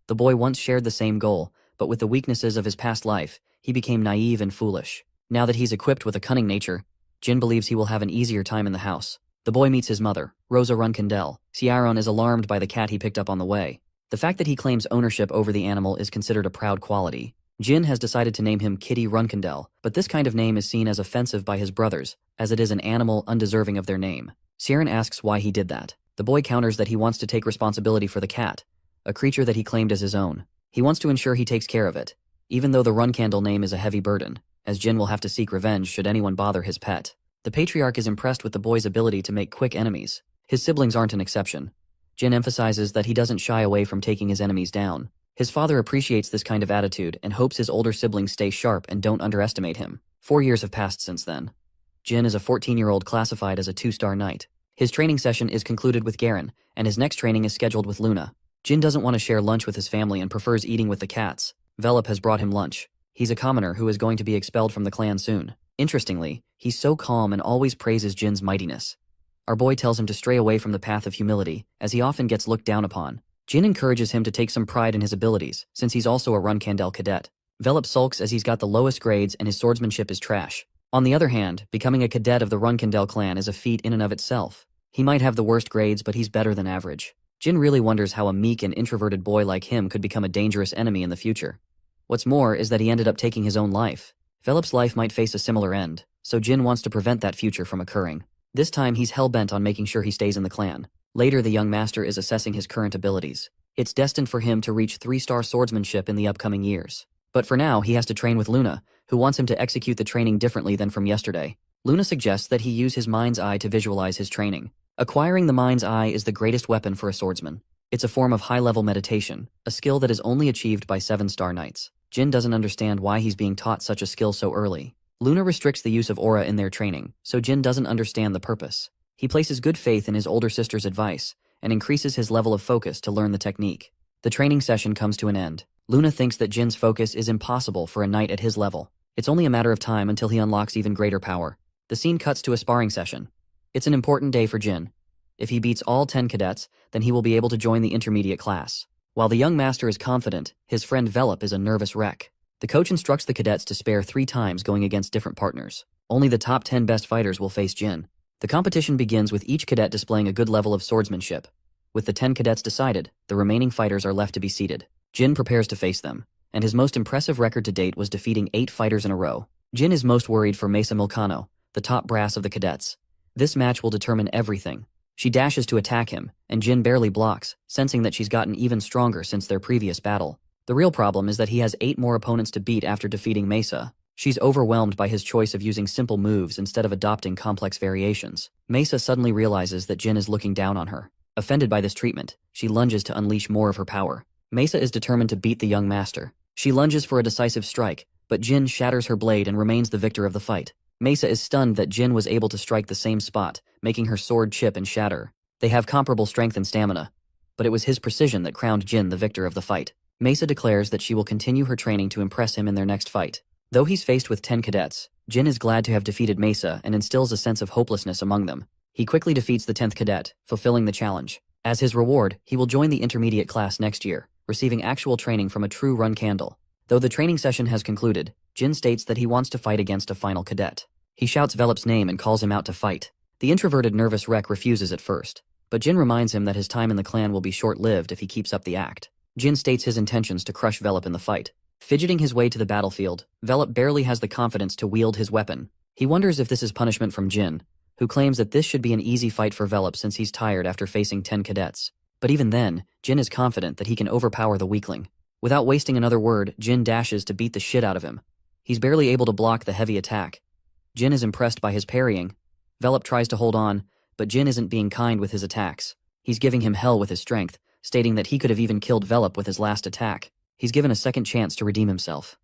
The boy once shared the same goal, but with the weaknesses of his past life, he became naive and foolish. Now that he's equipped with a cunning nature, Jin believes he will have an easier time in the house. The boy meets his mother, Rosa Runcandel. Ciaron is alarmed by the cat he picked up on the way. The fact that he claims ownership over the animal is considered a proud quality. Jin has decided to name him Kitty Runcandel, but this kind of name is seen as offensive by his brothers, as it is an animal undeserving of their name. Ciaron asks why he did that. The boy counters that he wants to take responsibility for the cat, a creature that he claimed as his own. He wants to ensure he takes care of it, even though the Runcandel name is a heavy burden, as Jin will have to seek revenge should anyone bother his pet. The patriarch is impressed with the boy's ability to make quick enemies. His siblings aren't an exception. Jin emphasizes that he doesn't shy away from taking his enemies down. His father appreciates this kind of attitude and hopes his older siblings stay sharp and don't underestimate him. 4 years have passed since then. Jin is a 14-year-old classified as a 2-star knight. His training session is concluded with Garen, and his next training is scheduled with Luna. Jin doesn't want to share lunch with his family and prefers eating with the cats. Velop has brought him lunch. He's a commoner who is going to be expelled from the clan soon. Interestingly, he's so calm and always praises Jin's mightiness. Our boy tells him to stray away from the path of humility, as he often gets looked down upon. Jin encourages him to take some pride in his abilities, since he's also a Runcandel cadet. Velop sulks as he's got the lowest grades and his swordsmanship is trash. On the other hand, becoming a cadet of the Runcandel clan is a feat in and of itself. He might have the worst grades, but he's better than average. Jin really wonders how a meek and introverted boy like him could become a dangerous enemy in the future. What's more is that he ended up taking his own life. Velop's life might face a similar end, so Jin wants to prevent that future from occurring. This time he's hell-bent on making sure he stays in the clan. Later, the young master is assessing his current abilities. It's destined for him to reach 3-star swordsmanship in the upcoming years. But for now, he has to train with Luna, who wants him to execute the training differently than from yesterday. Luna suggests that he use his mind's eye to visualize his training. Acquiring the mind's eye is the greatest weapon for a swordsman. It's a form of high-level meditation, a skill that is only achieved by 7-star knights. Jin doesn't understand why he's being taught such a skill so early. Luna restricts the use of aura in their training, so Jin doesn't understand the purpose. He places good faith in his older sister's advice, and increases his level of focus to learn the technique. The training session comes to an end. Luna thinks that Jin's focus is impossible for a knight at his level. It's only a matter of time until he unlocks even greater power. The scene cuts to a sparring session. It's an important day for Jin. If he beats all 10 cadets, then he will be able to join the intermediate class. While the young master is confident, his friend Velop is a nervous wreck. The coach instructs the cadets to spare 3 times going against different partners. Only the top 10 best fighters will face Jin. The competition begins with each cadet displaying a good level of swordsmanship. With the 10 cadets decided, the remaining fighters are left to be seated. Jin prepares to face them, and his most impressive record to date was defeating 8 fighters in a row. Jin is most worried for Mesa Milcano, the top brass of the cadets. This match will determine everything. She dashes to attack him, and Jin barely blocks, sensing that she's gotten even stronger since their previous battle. The real problem is that he has 8 more opponents to beat after defeating Mesa. She's overwhelmed by his choice of using simple moves instead of adopting complex variations. Mesa suddenly realizes that Jin is looking down on her. Offended by this treatment, she lunges to unleash more of her power. Mesa is determined to beat the young master. She lunges for a decisive strike, but Jin shatters her blade and remains the victor of the fight. Mesa is stunned that Jin was able to strike the same spot, making her sword chip and shatter. They have comparable strength and stamina, but it was his precision that crowned Jin the victor of the fight. Mesa declares that she will continue her training to impress him in their next fight. Though he's faced with 10 cadets, Jin is glad to have defeated Mesa and instills a sense of hopelessness among them. He quickly defeats the 10th cadet, fulfilling the challenge. As his reward, he will join the intermediate class next year, receiving actual training from a true Runcandel. Though the training session has concluded, Jin states that he wants to fight against a final cadet. He shouts Velop's name and calls him out to fight. The introverted nervous wreck refuses at first, but Jin reminds him that his time in the clan will be short-lived if he keeps up the act. Jin states his intentions to crush Velop in the fight. Fidgeting his way to the battlefield, Velop barely has the confidence to wield his weapon. He wonders if this is punishment from Jin, who claims that this should be an easy fight for Velop since he's tired after facing 10 cadets. But even then, Jin is confident that he can overpower the weakling. Without wasting another word, Jin dashes to beat the shit out of him. He's barely able to block the heavy attack. Jin is impressed by his parrying. Velop tries to hold on, but Jin isn't being kind with his attacks. He's giving him hell with his strength, stating that he could have even killed Velop with his last attack. He's given a second chance to redeem himself.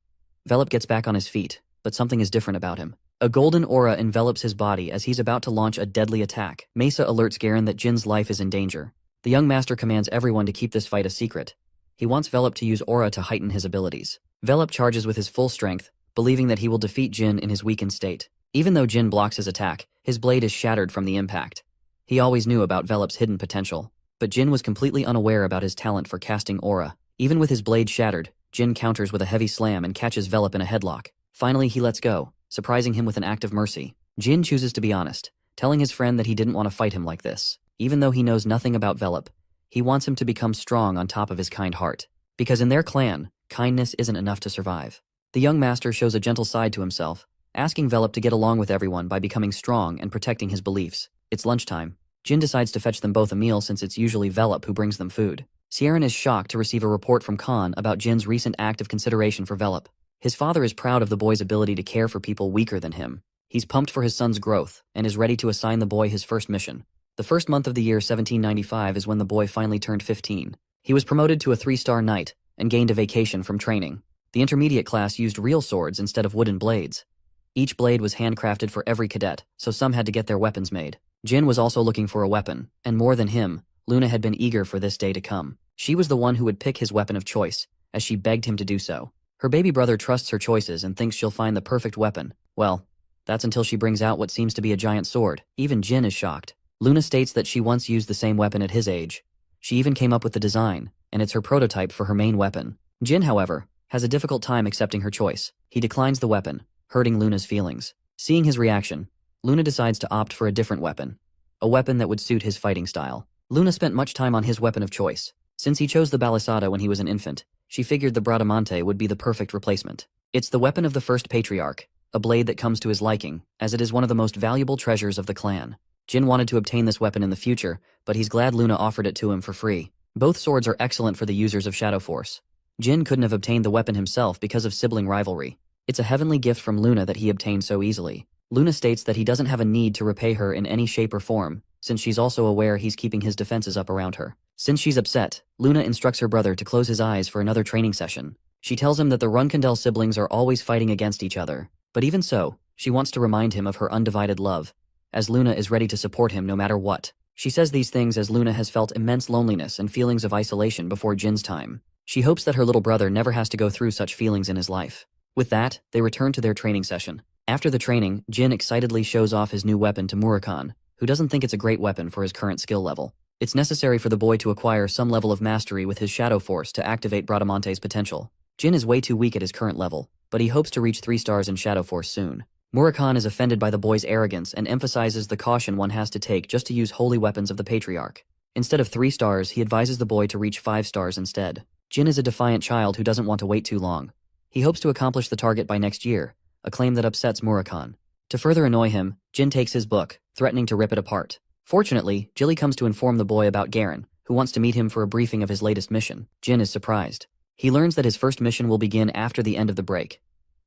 Velop gets back on his feet, but something is different about him. A golden aura envelops his body as he's about to launch a deadly attack. Mesa alerts Garen that Jin's life is in danger. The young master commands everyone to keep this fight a secret. He wants Velop to use aura to heighten his abilities. Velop charges with his full strength, believing that he will defeat Jin in his weakened state. Even though Jin blocks his attack, his blade is shattered from the impact. He always knew about Velop's hidden potential, but Jin was completely unaware about his talent for casting aura. Even with his blade shattered, Jin counters with a heavy slam and catches Velop in a headlock. Finally, he lets go, surprising him with an act of mercy. Jin chooses to be honest, telling his friend that he didn't want to fight him like this. Even though he knows nothing about Velop, he wants him to become strong on top of his kind heart. Because in their clan, kindness isn't enough to survive. The young master shows a gentle side to himself, asking Velop to get along with everyone by becoming strong and protecting his beliefs. It's lunchtime. Jin decides to fetch them both a meal since it's usually Velop who brings them food. Sieran is shocked to receive a report from Khan about Jin's recent act of consideration for Velop. His father is proud of the boy's ability to care for people weaker than him. He's pumped for his son's growth and is ready to assign the boy his first mission. The first month of the year 1795 is when the boy finally turned 15. He was promoted to a 3-star knight and gained a vacation from training. The intermediate class used real swords instead of wooden blades. Each blade was handcrafted for every cadet, so some had to get their weapons made. Jin was also looking for a weapon, and more than him, Luna had been eager for this day to come. She was the one who would pick his weapon of choice, as she begged him to do so. Her baby brother trusts her choices and thinks she'll find the perfect weapon. Well, that's until she brings out what seems to be a giant sword. Even Jin is shocked. Luna states that she once used the same weapon at his age. She even came up with the design, and it's her prototype for her main weapon. Jin, however, has a difficult time accepting her choice. He declines the weapon, hurting Luna's feelings. Seeing his reaction, Luna decides to opt for a different weapon. A weapon that would suit his fighting style. Luna spent much time on his weapon of choice. Since he chose the balisada when he was an infant, she figured the bradamante would be the perfect replacement. It's the weapon of the first patriarch, a blade that comes to his liking, as it is one of the most valuable treasures of the clan. Jin wanted to obtain this weapon in the future, but he's glad Luna offered it to him for free. Both swords are excellent for the users of Shadow Force. Jin couldn't have obtained the weapon himself because of sibling rivalry. It's a heavenly gift from Luna that he obtained so easily. Luna states that he doesn't have a need to repay her in any shape or form, since she's also aware he's keeping his defenses up around her. Since she's upset, Luna instructs her brother to close his eyes for another training session. She tells him that the Runcandel siblings are always fighting against each other, but even so, she wants to remind him of her undivided love, as Luna is ready to support him no matter what. She says these things as Luna has felt immense loneliness and feelings of isolation before Jin's time. She hopes that her little brother never has to go through such feelings in his life. With that, they return to their training session. After the training, Jin excitedly shows off his new weapon to Murakan, who doesn't think it's a great weapon for his current skill level. It's necessary for the boy to acquire some level of mastery with his Shadow Force to activate Bradamante's potential. Jin is way too weak at his current level, but he hopes to reach 3 stars in Shadow Force soon. Murakan is offended by the boy's arrogance and emphasizes the caution one has to take just to use holy weapons of the Patriarch. Instead of 3 stars, he advises the boy to reach 5 stars instead. Jin is a defiant child who doesn't want to wait too long. He hopes to accomplish the target by next year, a claim that upsets Murakan. To further annoy him, Jin takes his book, threatening to rip it apart. Fortunately, Jilly comes to inform the boy about Garen, who wants to meet him for a briefing of his latest mission. Jin is surprised. He learns that his first mission will begin after the end of the break.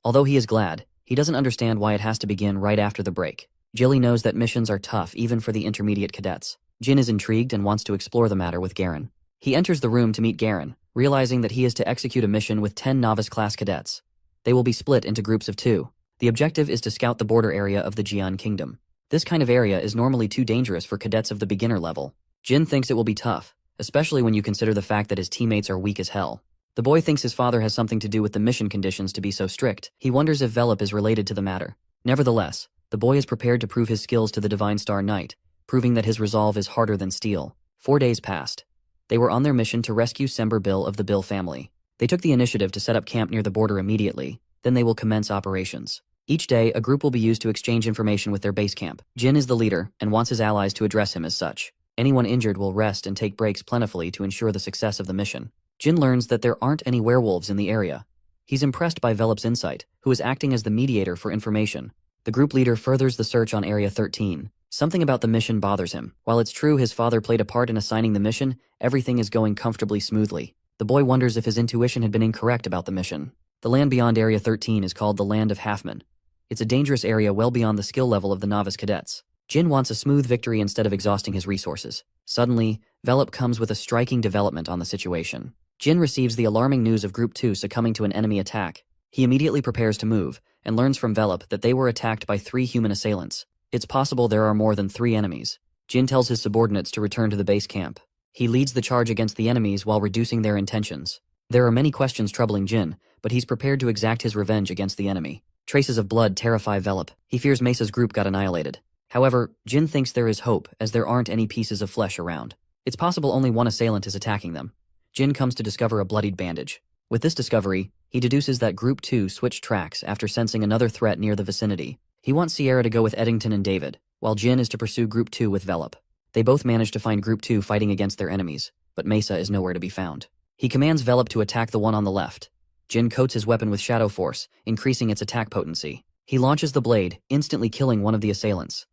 Although he is glad, he doesn't understand why it has to begin right after the break. Jilly knows that missions are tough even for the intermediate cadets. Jin is intrigued and wants to explore the matter with Garen. He enters the room to meet Garen, realizing that he is to execute a mission with 10 novice class cadets. They will be split into groups of 2. The objective is to scout the border area of the Jian Kingdom. This kind of area is normally too dangerous for cadets of the beginner level. Jin thinks it will be tough, especially when you consider the fact that his teammates are weak as hell. The boy thinks his father has something to do with the mission conditions to be so strict. He wonders if Velop is related to the matter. Nevertheless, the boy is prepared to prove his skills to the Divine Star Knight, proving that his resolve is harder than steel. 4 days passed. They were on their mission to rescue Sember Bill of the Bill family. They took the initiative to set up camp near the border immediately, then they will commence operations. Each day, a group will be used to exchange information with their base camp. Jin is the leader and wants his allies to address him as such. Anyone injured will rest and take breaks plentifully to ensure the success of the mission. Jin learns that there aren't any werewolves in the area. He's impressed by Velop's insight, who is acting as the mediator for information. The group leader furthers the search on Area 13. Something about the mission bothers him. While it's true his father played a part in assigning the mission, everything is going comfortably smoothly. The boy wonders if his intuition had been incorrect about the mission. The land beyond Area 13 is called the Land of Halfmen. It's a dangerous area well beyond the skill level of the novice cadets. Jin wants a smooth victory instead of exhausting his resources. Suddenly, Velop comes with a striking development on the situation. Jin receives the alarming news of Group 2 succumbing to an enemy attack. He immediately prepares to move, and learns from Velop that they were attacked by 3 human assailants. It's possible there are more than 3 enemies. Jin tells his subordinates to return to the base camp. He leads the charge against the enemies while reducing their intentions. There are many questions troubling Jin, but he's prepared to exact his revenge against the enemy. Traces of blood terrify Velop. He fears Mesa's group got annihilated. However, Jin thinks there is hope, as there aren't any pieces of flesh around. It's possible only one assailant is attacking them. Jin comes to discover a bloodied bandage. With this discovery, he deduces that Group 2 switched tracks after sensing another threat near the vicinity. He wants Sierra to go with Eddington and David, while Jin is to pursue Group 2 with Velop. They both manage to find Group 2 fighting against their enemies, but Mesa is nowhere to be found. He commands Velop to attack the one on the left. Jin coats his weapon with Shadow Force, increasing its attack potency. He launches the blade, instantly killing one of the assailants.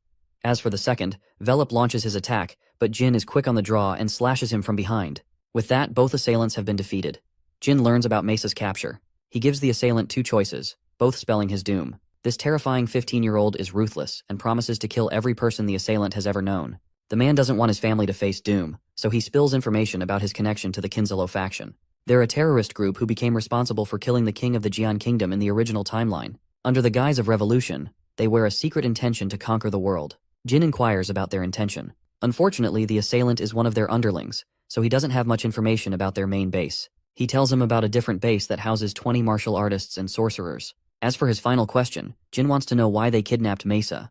As for the second, Velop launches his attack, but Jin is quick on the draw and slashes him from behind. With that, both assailants have been defeated. Jin learns about Mesa's capture. He gives the assailant 2 choices, both spelling his doom. This terrifying 15-year-old is ruthless and promises to kill every person the assailant has ever known. The man doesn't want his family to face doom, so he spills information about his connection to the Kinzalo faction. They're a terrorist group who became responsible for killing the king of the Jian Kingdom in the original timeline. Under the guise of revolution, they wear a secret intention to conquer the world. Jin inquires about their intention. Unfortunately, the assailant is one of their underlings, so he doesn't have much information about their main base. He tells him about a different base that houses 20 martial artists and sorcerers. As for his final question, Jin wants to know why they kidnapped Mesa.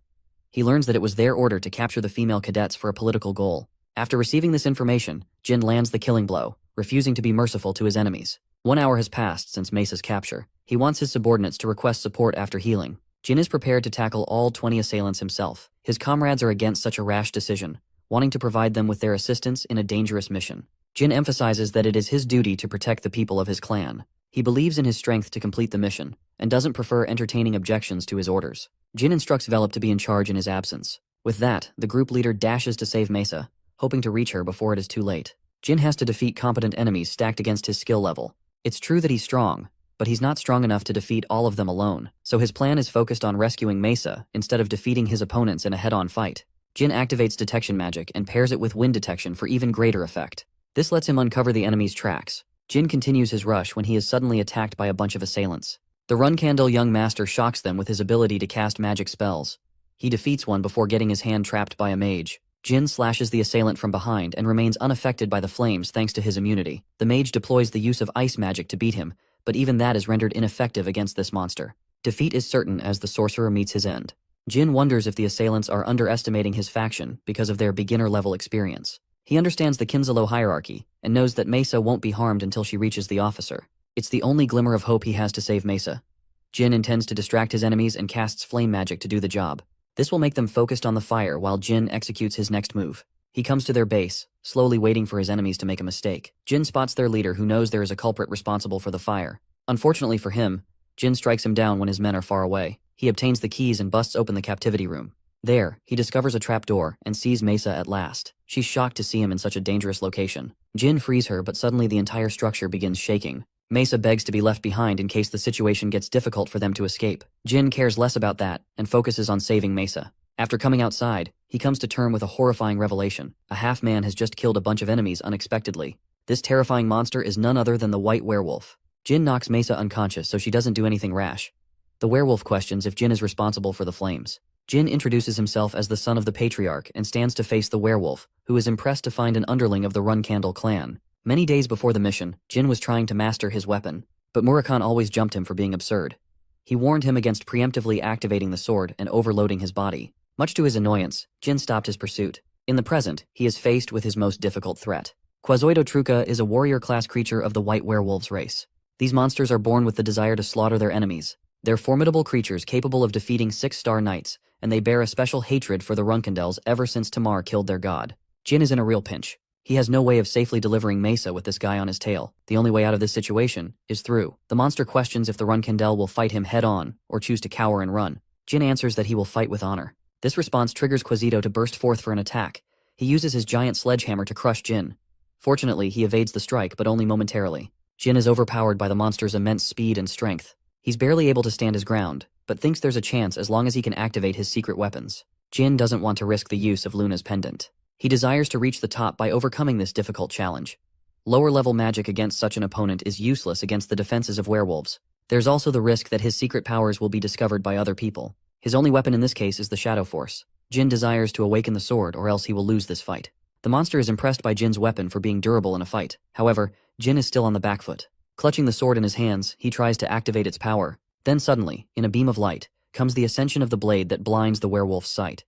He learns that it was their order to capture the female cadets for a political goal. After receiving this information, Jin lands the killing blow, refusing to be merciful to his enemies. 1 hour has passed since Mesa's capture. He wants his subordinates to request support after healing. Jin is prepared to tackle all 20 assailants himself. His comrades are against such a rash decision, wanting to provide them with their assistance in a dangerous mission. Jin emphasizes that it is his duty to protect the people of his clan. He believes in his strength to complete the mission, and doesn't prefer entertaining objections to his orders. Jin instructs Velop to be in charge in his absence. With that, the group leader dashes to save Mesa, hoping to reach her before it is too late. Jin has to defeat competent enemies stacked against his skill level. It's true that he's strong, but he's not strong enough to defeat all of them alone, so his plan is focused on rescuing Mesa instead of defeating his opponents in a head-on fight. Jin activates detection magic and pairs it with wind detection for even greater effect. This lets him uncover the enemy's tracks. Jin continues his rush when he is suddenly attacked by a bunch of assailants. The Runcandel young master shocks them with his ability to cast magic spells. He defeats one before getting his hand trapped by a mage. Jin slashes the assailant from behind and remains unaffected by the flames thanks to his immunity. The mage deploys the use of ice magic to beat him, but even that is rendered ineffective against this monster. Defeat is certain as the sorcerer meets his end. Jin wonders if the assailants are underestimating his faction because of their beginner-level experience. He understands the Kinzalo hierarchy and knows that Mesa won't be harmed until she reaches the officer. It's the only glimmer of hope he has to save Mesa. Jin intends to distract his enemies and casts flame magic to do the job. This will make them focused on the fire while Jin executes his next move. He comes to their base, slowly waiting for his enemies to make a mistake. Jin spots their leader who knows there is a culprit responsible for the fire. Unfortunately for him, Jin strikes him down when his men are far away. He obtains the keys and busts open the captivity room. There, he discovers a trapdoor and sees Mesa at last. She's shocked to see him in such a dangerous location. Jin frees her, but suddenly the entire structure begins shaking. Mesa begs to be left behind in case the situation gets difficult for them to escape. Jin cares less about that and focuses on saving Mesa. After coming outside, he comes to terms with a horrifying revelation. A half-man has just killed a bunch of enemies unexpectedly. This terrifying monster is none other than the white werewolf. Jin knocks Mesa unconscious so she doesn't do anything rash. The werewolf questions if Jin is responsible for the flames. Jin introduces himself as the son of the patriarch and stands to face the werewolf, who is impressed to find an underling of the Runcandel clan. Many days before the mission, Jin was trying to master his weapon, but Murakan always jumped him for being absurd. He warned him against preemptively activating the sword and overloading his body. Much to his annoyance, Jin stopped his pursuit. In the present, he is faced with his most difficult threat. Quazoidotruca is a warrior-class creature of the white werewolves race. These monsters are born with the desire to slaughter their enemies. They're formidable creatures capable of defeating 6-star knights, and they bear a special hatred for the Runcandels ever since Tamar killed their god. Jin is in a real pinch. He has no way of safely delivering Mesa with this guy on his tail. The only way out of this situation is through. The monster questions if the Runcandel will fight him head-on or choose to cower and run. Jin answers that he will fight with honor. This response triggers Quasito to burst forth for an attack. He uses his giant sledgehammer to crush Jin. Fortunately, he evades the strike, but only momentarily. Jin is overpowered by the monster's immense speed and strength. He's barely able to stand his ground, but thinks there's a chance as long as he can activate his secret weapons. Jin doesn't want to risk the use of Luna's pendant. He desires to reach the top by overcoming this difficult challenge. Lower-level magic against such an opponent is useless against the defenses of werewolves. There's also the risk that his secret powers will be discovered by other people. His only weapon in this case is the Shadow Force. Jin desires to awaken the sword or else he will lose this fight. The monster is impressed by Jin's weapon for being durable in a fight. However, Jin is still on the back foot. Clutching the sword in his hands, he tries to activate its power. Then suddenly, in a beam of light, comes the ascension of the blade that blinds the werewolf's sight.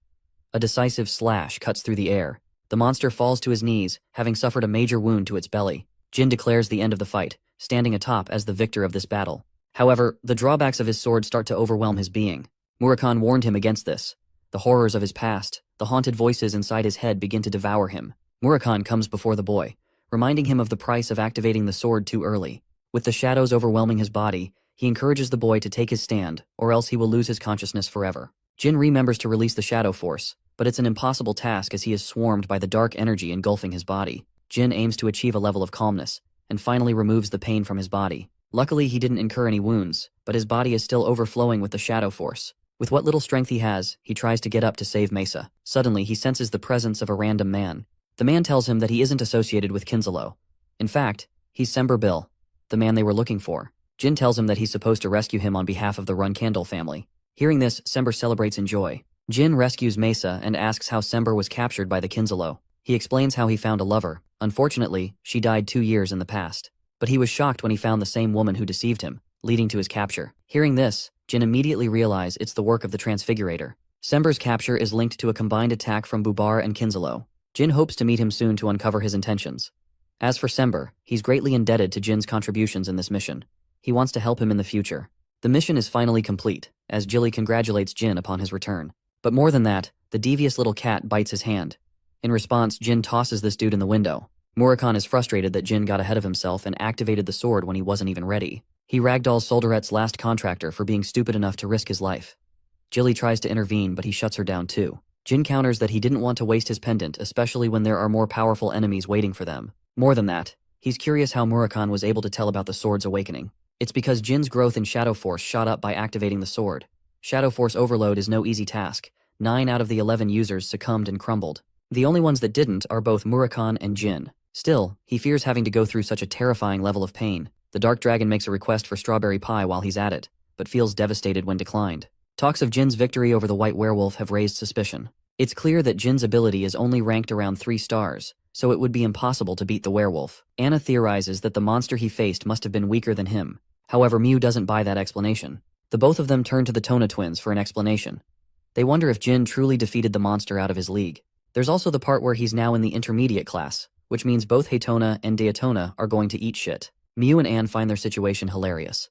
A decisive slash cuts through the air. The monster falls to his knees, having suffered a major wound to its belly. Jin declares the end of the fight, standing atop as the victor of this battle. However, the drawbacks of his sword start to overwhelm his being. Murakan warned him against this. The horrors of his past, the haunted voices inside his head begin to devour him. Murakan comes before the boy, reminding him of the price of activating the sword too early. With the shadows overwhelming his body, he encourages the boy to take his stand, or else he will lose his consciousness forever. Jin remembers to release the Shadow Force, but it's an impossible task as he is swarmed by the dark energy engulfing his body. Jin aims to achieve a level of calmness, and finally removes the pain from his body. Luckily, he didn't incur any wounds, but his body is still overflowing with the shadow force. With what little strength he has, he tries to get up to save Mesa. Suddenly, he senses the presence of a random man. The man tells him that he isn't associated with Kinsalo. In fact, he's Sember Bill, the man they were looking for. Jin tells him that he's supposed to rescue him on behalf of the Runcandel family. Hearing this, Sember celebrates in joy. Jin rescues Mesa and asks how Sember was captured by the Kinsalo. He explains how he found a lover. Unfortunately, she died 2 years in the past. But he was shocked when he found the same woman who deceived him, leading to his capture. Hearing this, Jin immediately realizes it's the work of the Transfigurator. Sember's capture is linked to a combined attack from Bubar and Kinsalo. Jin hopes to meet him soon to uncover his intentions. As for Sember, he's greatly indebted to Jin's contributions in this mission. He wants to help him in the future. The mission is finally complete, as Jilly congratulates Jin upon his return. But more than that, the devious little cat bites his hand. In response, Jin tosses this dude in the window. Murakan is frustrated that Jin got ahead of himself and activated the sword when he wasn't even ready. He ragdolls Solderet's last contractor for being stupid enough to risk his life. Jilly tries to intervene, but he shuts her down too. Jin counters that he didn't want to waste his pendant, especially when there are more powerful enemies waiting for them. More than that, he's curious how Murakan was able to tell about the sword's awakening. It's because Jin's growth in Shadow Force shot up by activating the sword. Shadow Force overload is no easy task. 9 out of the 11 users succumbed and crumbled. The only ones that didn't are both Murakan and Jin. Still, he fears having to go through such a terrifying level of pain. The Dark Dragon makes a request for strawberry pie while he's at it, but feels devastated when declined. Talks of Jin's victory over the White Werewolf have raised suspicion. It's clear that Jin's ability is only ranked around 3 stars, so it would be impossible to beat the werewolf. Anna theorizes that the monster he faced must have been weaker than him. However, Miu doesn't buy that explanation. The both of them turn to the Tona twins for an explanation. They wonder if Jin truly defeated the monster out of his league. There's also the part where he's now in the intermediate class, which means both Haytona and Daytona are going to eat shit. Miu and Anne find their situation hilarious.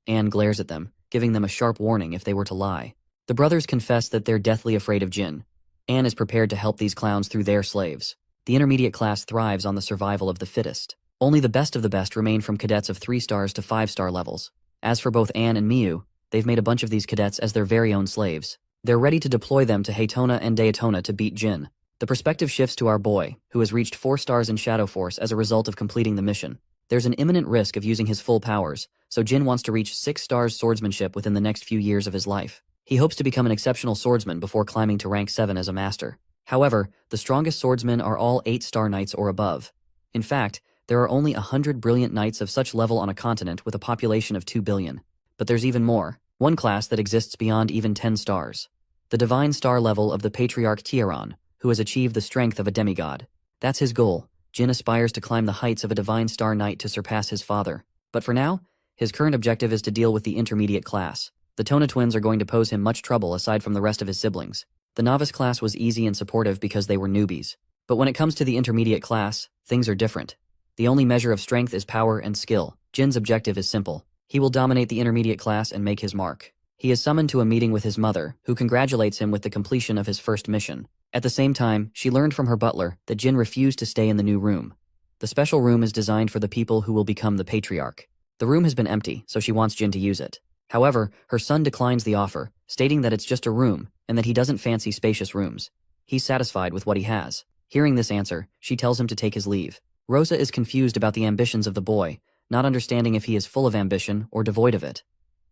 Anne glares at them, giving them a sharp warning if they were to lie. The brothers confess that they're deathly afraid of Jin. Anne is prepared to help these clowns through their slaves. The intermediate class thrives on the survival of the fittest. Only the best of the best remain from cadets of 3 stars to 5-star levels. As for both Anne and Miu, they've made a bunch of these cadets as their very own slaves. They're ready to deploy them to Haytona and Daytona to beat Jin. The perspective shifts to our boy, who has reached 4 stars in Shadow Force as a result of completing the mission. There's an imminent risk of using his full powers, so Jin wants to reach 6 stars swordsmanship within the next few years of his life. He hopes to become an exceptional swordsman before climbing to rank 7 as a master. However, the strongest swordsmen are all 8-star knights or above. In fact, there are only 100 brilliant knights of such level on a continent with a population of 2 billion. But there's even more. One class that exists beyond even 10 stars. The divine star level of the Patriarch Tieron, who has achieved the strength of a demigod. That's his goal. Jin aspires to climb the heights of a divine star knight to surpass his father. But for now, his current objective is to deal with the intermediate class. The Tona twins are going to pose him much trouble aside from the rest of his siblings. The novice class was easy and supportive because they were newbies. But when it comes to the intermediate class, things are different. The only measure of strength is power and skill. Jin's objective is simple. He will dominate the intermediate class and make his mark. He is summoned to a meeting with his mother, who congratulates him with the completion of his first mission. At the same time, she learned from her butler that Jin refused to stay in the new room. The special room is designed for the people who will become the Patriarch. The room has been empty, so she wants Jin to use it. However, her son declines the offer, stating that it's just a room and that he doesn't fancy spacious rooms. He's satisfied with what he has. Hearing this answer, she tells him to take his leave. Rosa is confused about the ambitions of the boy, not understanding if he is full of ambition or devoid of it.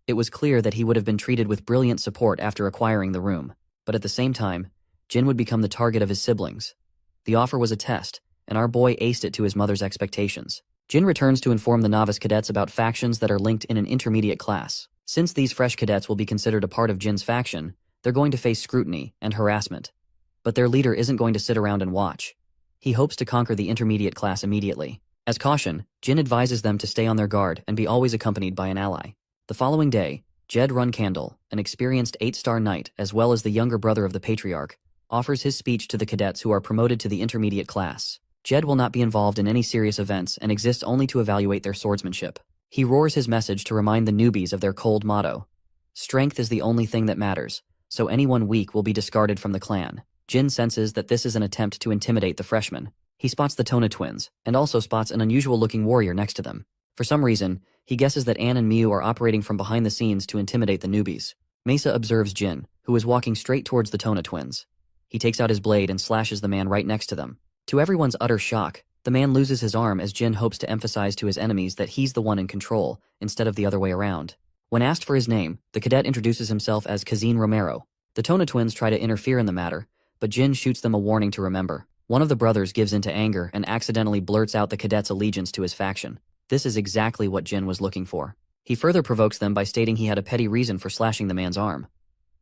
It was clear that he would have been treated with brilliant support after acquiring the room, but at the same time, Jin would become the target of his siblings. The offer was a test, and our boy aced it to his mother's expectations. Jin returns to inform the novice cadets about factions that are linked in an intermediate class. Since these fresh cadets will be considered a part of Jin's faction, they're going to face scrutiny and harassment. But their leader isn't going to sit around and watch. He hopes to conquer the intermediate class immediately. As caution, Jin advises them to stay on their guard and be always accompanied by an ally. The following day, Jin Runcandel, an experienced 8-star knight as well as the younger brother of the Patriarch, offers his speech to the cadets who are promoted to the intermediate class. Jed will not be involved in any serious events and exists only to evaluate their swordsmanship. He roars his message to remind the newbies of their cold motto. Strength is the only thing that matters, so anyone weak will be discarded from the clan. Jin senses that this is an attempt to intimidate the freshmen. He spots the Tona twins, and also spots an unusual-looking warrior next to them. For some reason, he guesses that Anne and Miu are operating from behind the scenes to intimidate the newbies. Mesa observes Jin, who is walking straight towards the Tona twins. He takes out his blade and slashes the man right next to them. To everyone's utter shock, The man loses his arm as Jin hopes to emphasize to his enemies that he's the one in control, instead of the other way around. When asked for his name, the cadet introduces himself as Kazin Romero. The Tona twins try to interfere in the matter, but Jin shoots them a warning to remember. One of the brothers gives in to anger and accidentally blurts out the cadet's allegiance to his faction. This is exactly what Jin was looking for. He further provokes them by stating he had a petty reason for slashing the man's arm.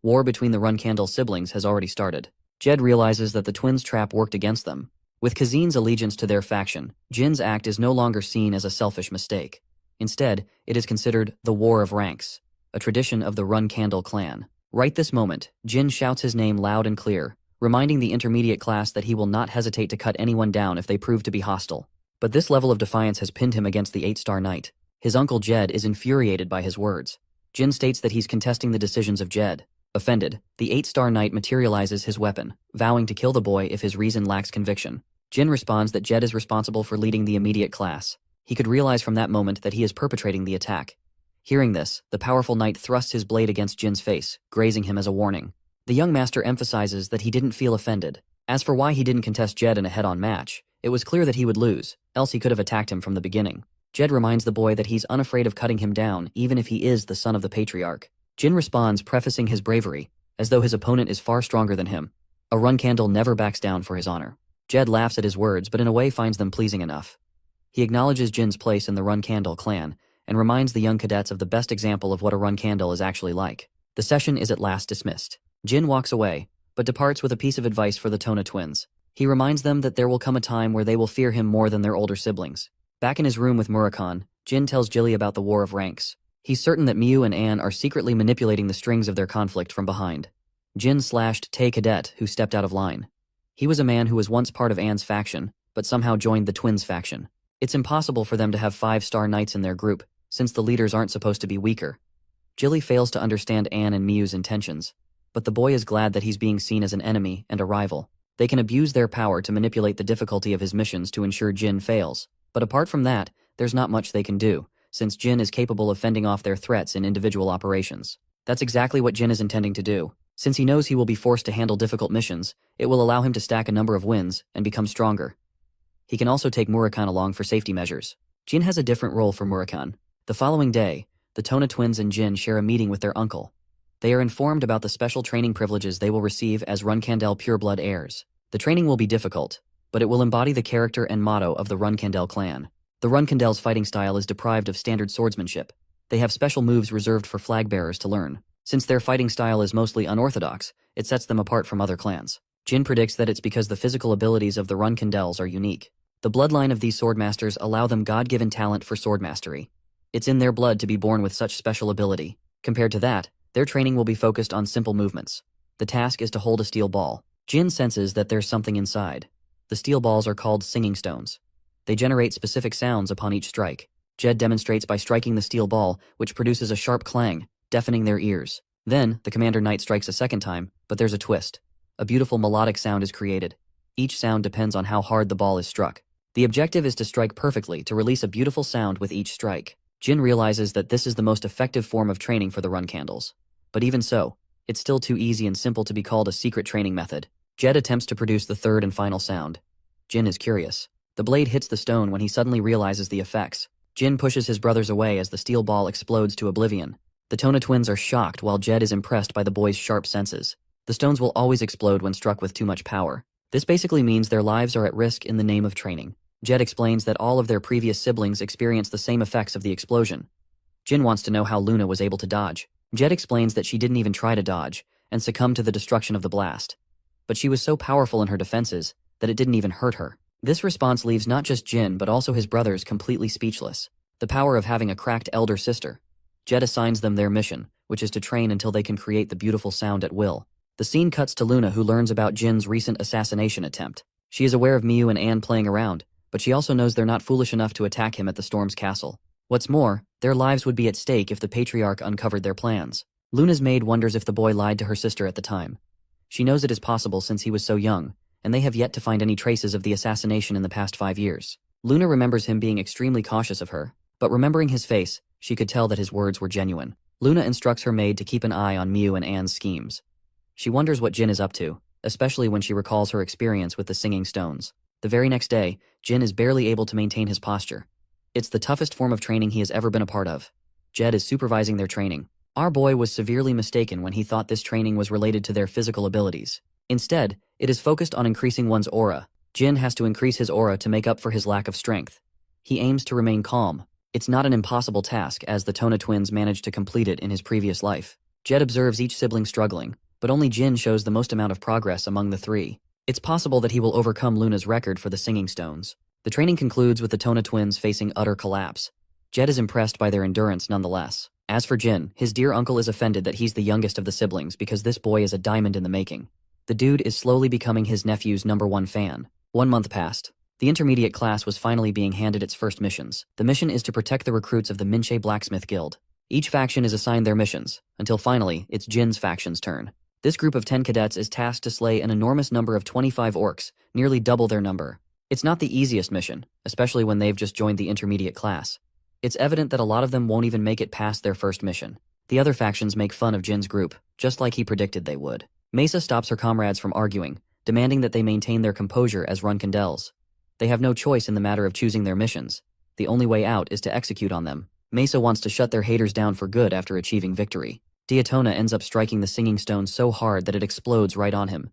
War between the Runcandel siblings has already started. Jed realizes that the twins' trap worked against them. With Kazin's allegiance to their faction, Jin's act is no longer seen as a selfish mistake. Instead, it is considered the War of Ranks, a tradition of the Runcandel clan. Right this moment, Jin shouts his name loud and clear, reminding the intermediate class that he will not hesitate to cut anyone down if they prove to be hostile. But this level of defiance has pinned him against the 8-star knight. His uncle Jed is infuriated by his words. Jin states that he's contesting the decisions of Jed. Offended, the 8-star knight materializes his weapon, vowing to kill the boy if his reason lacks conviction. Jin responds that Jed is responsible for leading the immediate class. He could realize from that moment that he is perpetrating the attack. Hearing this, the powerful knight thrusts his blade against Jin's face, grazing him as a warning. The young master emphasizes that he didn't feel offended. As for why he didn't contest Jed in a head-on match, it was clear that he would lose, else he could have attacked him from the beginning. Jed reminds the boy that he's unafraid of cutting him down, even if he is the son of the patriarch. Jin responds, prefacing his bravery, as though his opponent is far stronger than him. A Runcandel never backs down for his honor. Jed laughs at his words, but in a way finds them pleasing enough. He acknowledges Jin's place in the Runcandel clan, and reminds the young cadets of the best example of what a Runcandel is actually like. The session is at last dismissed. Jin walks away, but departs with a piece of advice for the Tona twins. He reminds them that there will come a time where they will fear him more than their older siblings. Back in his room with Murakan, Jin tells Jilly about the War of Ranks. He's certain that Miu and Anne are secretly manipulating the strings of their conflict from behind. Jin slashed Tae Cadet, who stepped out of line. He was a man who was once part of Anne's faction, but somehow joined the twins' faction. It's impossible for them to have 5-star knights in their group, since the leaders aren't supposed to be weaker. Jilly fails to understand Anne and Miu's intentions, but the boy is glad that he's being seen as an enemy and a rival. They can abuse their power to manipulate the difficulty of his missions to ensure Jin fails, but apart from that, there's not much they can do, since Jin is capable of fending off their threats in individual operations. That's exactly what Jin is intending to do. Since he knows he will be forced to handle difficult missions, it will allow him to stack a number of wins and become stronger. He can also take Murakan along for safety measures. Jin has a different role for Murakan. The following day, the Tona twins and Jin share a meeting with their uncle. They are informed about the special training privileges they will receive as Runcandel pureblood heirs. The training will be difficult, but it will embody the character and motto of the Runcandel clan. The Runcandel's fighting style is deprived of standard swordsmanship. They have special moves reserved for flag bearers to learn. Since their fighting style is mostly unorthodox, it sets them apart from other clans. Jin predicts that it's because the physical abilities of the Runcandels are unique. The bloodline of these swordmasters allow them God-given talent for sword mastery. It's in their blood to be born with such special ability. Compared to that, their training will be focused on simple movements. The task is to hold a steel ball. Jin senses that there's something inside. The steel balls are called singing stones. They generate specific sounds upon each strike. Jed demonstrates by striking the steel ball, which produces a sharp clang, deafening their ears. Then, the Commander Knight strikes a second time, but there's a twist. A beautiful melodic sound is created. Each sound depends on how hard the ball is struck. The objective is to strike perfectly to release a beautiful sound with each strike. Jin realizes that this is the most effective form of training for the Runcandels. But even so, it's still too easy and simple to be called a secret training method. Jed attempts to produce the third and final sound. Jin is curious. The blade hits the stone when he suddenly realizes the effects. Jin pushes his brothers away as the steel ball explodes to oblivion. The Tona twins are shocked while Jed is impressed by the boy's sharp senses. The stones will always explode when struck with too much power. This basically means their lives are at risk in the name of training. Jed explains that all of their previous siblings experienced the same effects of the explosion. Jin wants to know how Luna was able to dodge. Jed explains that she didn't even try to dodge, and succumbed to the destruction of the blast. But she was so powerful in her defenses that it didn't even hurt her. This response leaves not just Jin but also his brothers completely speechless. The power of having a cracked elder sister. Jed assigns them their mission, which is to train until they can create the beautiful sound at will. The scene cuts to Luna, who learns about Jin's recent assassination attempt. She is aware of Miu and Anne playing around, but she also knows they're not foolish enough to attack him at the Storm's castle. What's more, their lives would be at stake if the Patriarch uncovered their plans. Luna's maid wonders if the boy lied to her sister at the time. She knows it is possible since he was so young, and they have yet to find any traces of the assassination in the past 5 years. Luna remembers him being extremely cautious of her, but remembering his face, she could tell that his words were genuine. Luna instructs her maid to keep an eye on Miu and Anne's schemes. She wonders what Jin is up to, especially when she recalls her experience with the singing stones. The very next day, Jin is barely able to maintain his posture. It's the toughest form of training he has ever been a part of. Jed is supervising their training. Our boy was severely mistaken when he thought this training was related to their physical abilities. Instead, it is focused on increasing one's aura. Jin has to increase his aura to make up for his lack of strength. He aims to remain calm. It's not an impossible task, as the Tona twins managed to complete it in his previous life. Jed observes each sibling struggling, but only Jin shows the most amount of progress among the three. It's possible that he will overcome Luna's record for the singing stones. The training concludes with the Tona twins facing utter collapse. Jed is impressed by their endurance nonetheless. As for Jin, his dear uncle is offended that he's the youngest of the siblings because this boy is a diamond in the making. The dude is slowly becoming his nephew's #1 fan. 1 month passed. The intermediate class was finally being handed its first missions. The mission is to protect the recruits of the Minche Blacksmith Guild. Each faction is assigned their missions, until finally, it's Jin's faction's turn. This group of 10 cadets is tasked to slay an enormous number of 25 orcs, nearly double their number. It's not the easiest mission, especially when they've just joined the intermediate class. It's evident that a lot of them won't even make it past their first mission. The other factions make fun of Jin's group, just like he predicted they would. Mesa stops her comrades from arguing, demanding that they maintain their composure as Runcandels. They have no choice in the matter of choosing their missions. The only way out is to execute on them. Mesa wants to shut their haters down for good after achieving victory. Diatona ends up striking the singing stone so hard that it explodes right on him.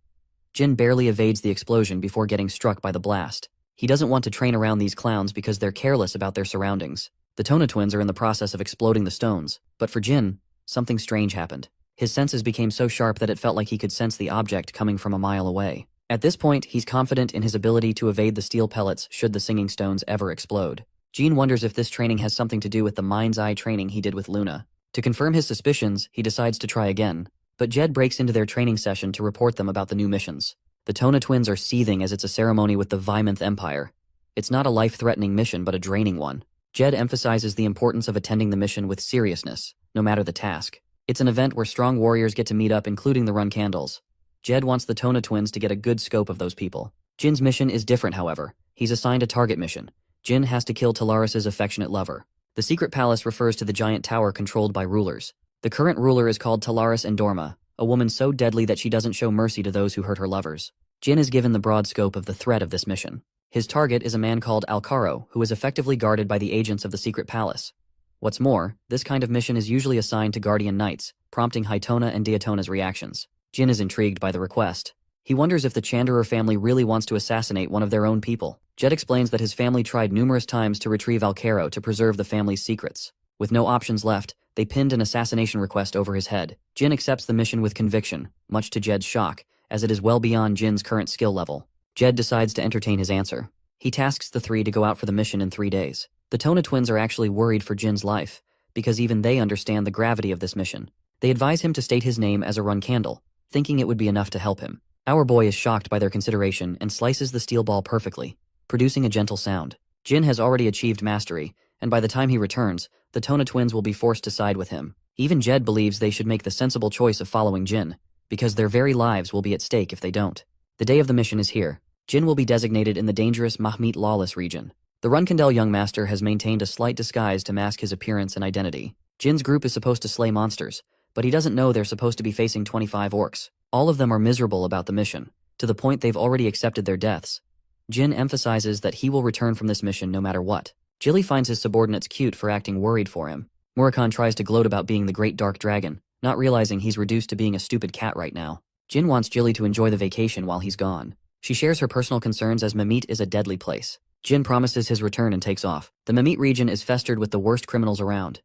Jin barely evades the explosion before getting struck by the blast. He doesn't want to train around these clowns because they're careless about their surroundings. The Tona twins are in the process of exploding the stones, but for Jin, something strange happened. His senses became so sharp that it felt like he could sense the object coming from a mile away. At this point, he's confident in his ability to evade the steel pellets should the singing stones ever explode. Jin wonders if this training has something to do with the mind's eye training he did with Luna. To confirm his suspicions, he decides to try again, but Jed breaks into their training session to report them about the new missions. The Tona twins are seething as it's a ceremony with the Vymonth Empire. It's not a life-threatening mission, but a draining one. Jed emphasizes the importance of attending the mission with seriousness, no matter the task. It's an event where strong warriors get to meet up, including the Runcandels. Jed wants the Tona twins to get a good scope of those people. Jin's mission is different, however. He's assigned a target mission. Jin has to kill Talaris's affectionate lover. The secret palace refers to the giant tower controlled by rulers. The current ruler is called Talaris Endorma, a woman so deadly that she doesn't show mercy to those who hurt her lovers. Jin is given the broad scope of the threat of this mission. His target is a man called Alcaro, who is effectively guarded by the agents of the secret palace. What's more, this kind of mission is usually assigned to guardian knights, prompting Haitona and Diatona's reactions. Jin is intrigued by the request. He wonders if the Chanderer family really wants to assassinate one of their own people. Jed explains that his family tried numerous times to retrieve Alcaro to preserve the family's secrets. With no options left, they pinned an assassination request over his head. Jin accepts the mission with conviction, much to Jed's shock, as it is well beyond Jin's current skill level. Jed decides to entertain his answer. He tasks the three to go out for the mission in 3 days. The Tona twins are actually worried for Jin's life, because even they understand the gravity of this mission. They advise him to state his name as a Runcandel, thinking it would be enough to help him. Our boy is shocked by their consideration and slices the steel ball perfectly, producing a gentle sound. Jin has already achieved mastery, and by the time he returns, the Tona twins will be forced to side with him. Even Jed believes they should make the sensible choice of following Jin, because their very lives will be at stake if they don't. The day of the mission is here. Jin will be designated in the dangerous Mahmit Lawless region. The Runcandel young master has maintained a slight disguise to mask his appearance and identity. Jin's group is supposed to slay monsters, but he doesn't know they're supposed to be facing 25 orcs. All of them are miserable about the mission, to the point they've already accepted their deaths. Jin emphasizes that he will return from this mission no matter what. Jilly finds his subordinates cute for acting worried for him. Murakan tries to gloat about being the great dark dragon, not realizing he's reduced to being a stupid cat right now. Jin wants Jilly to enjoy the vacation while he's gone. She shares her personal concerns as Mamit is a deadly place. Jin promises his return and takes off. The Mamit region is festered with the worst criminals around.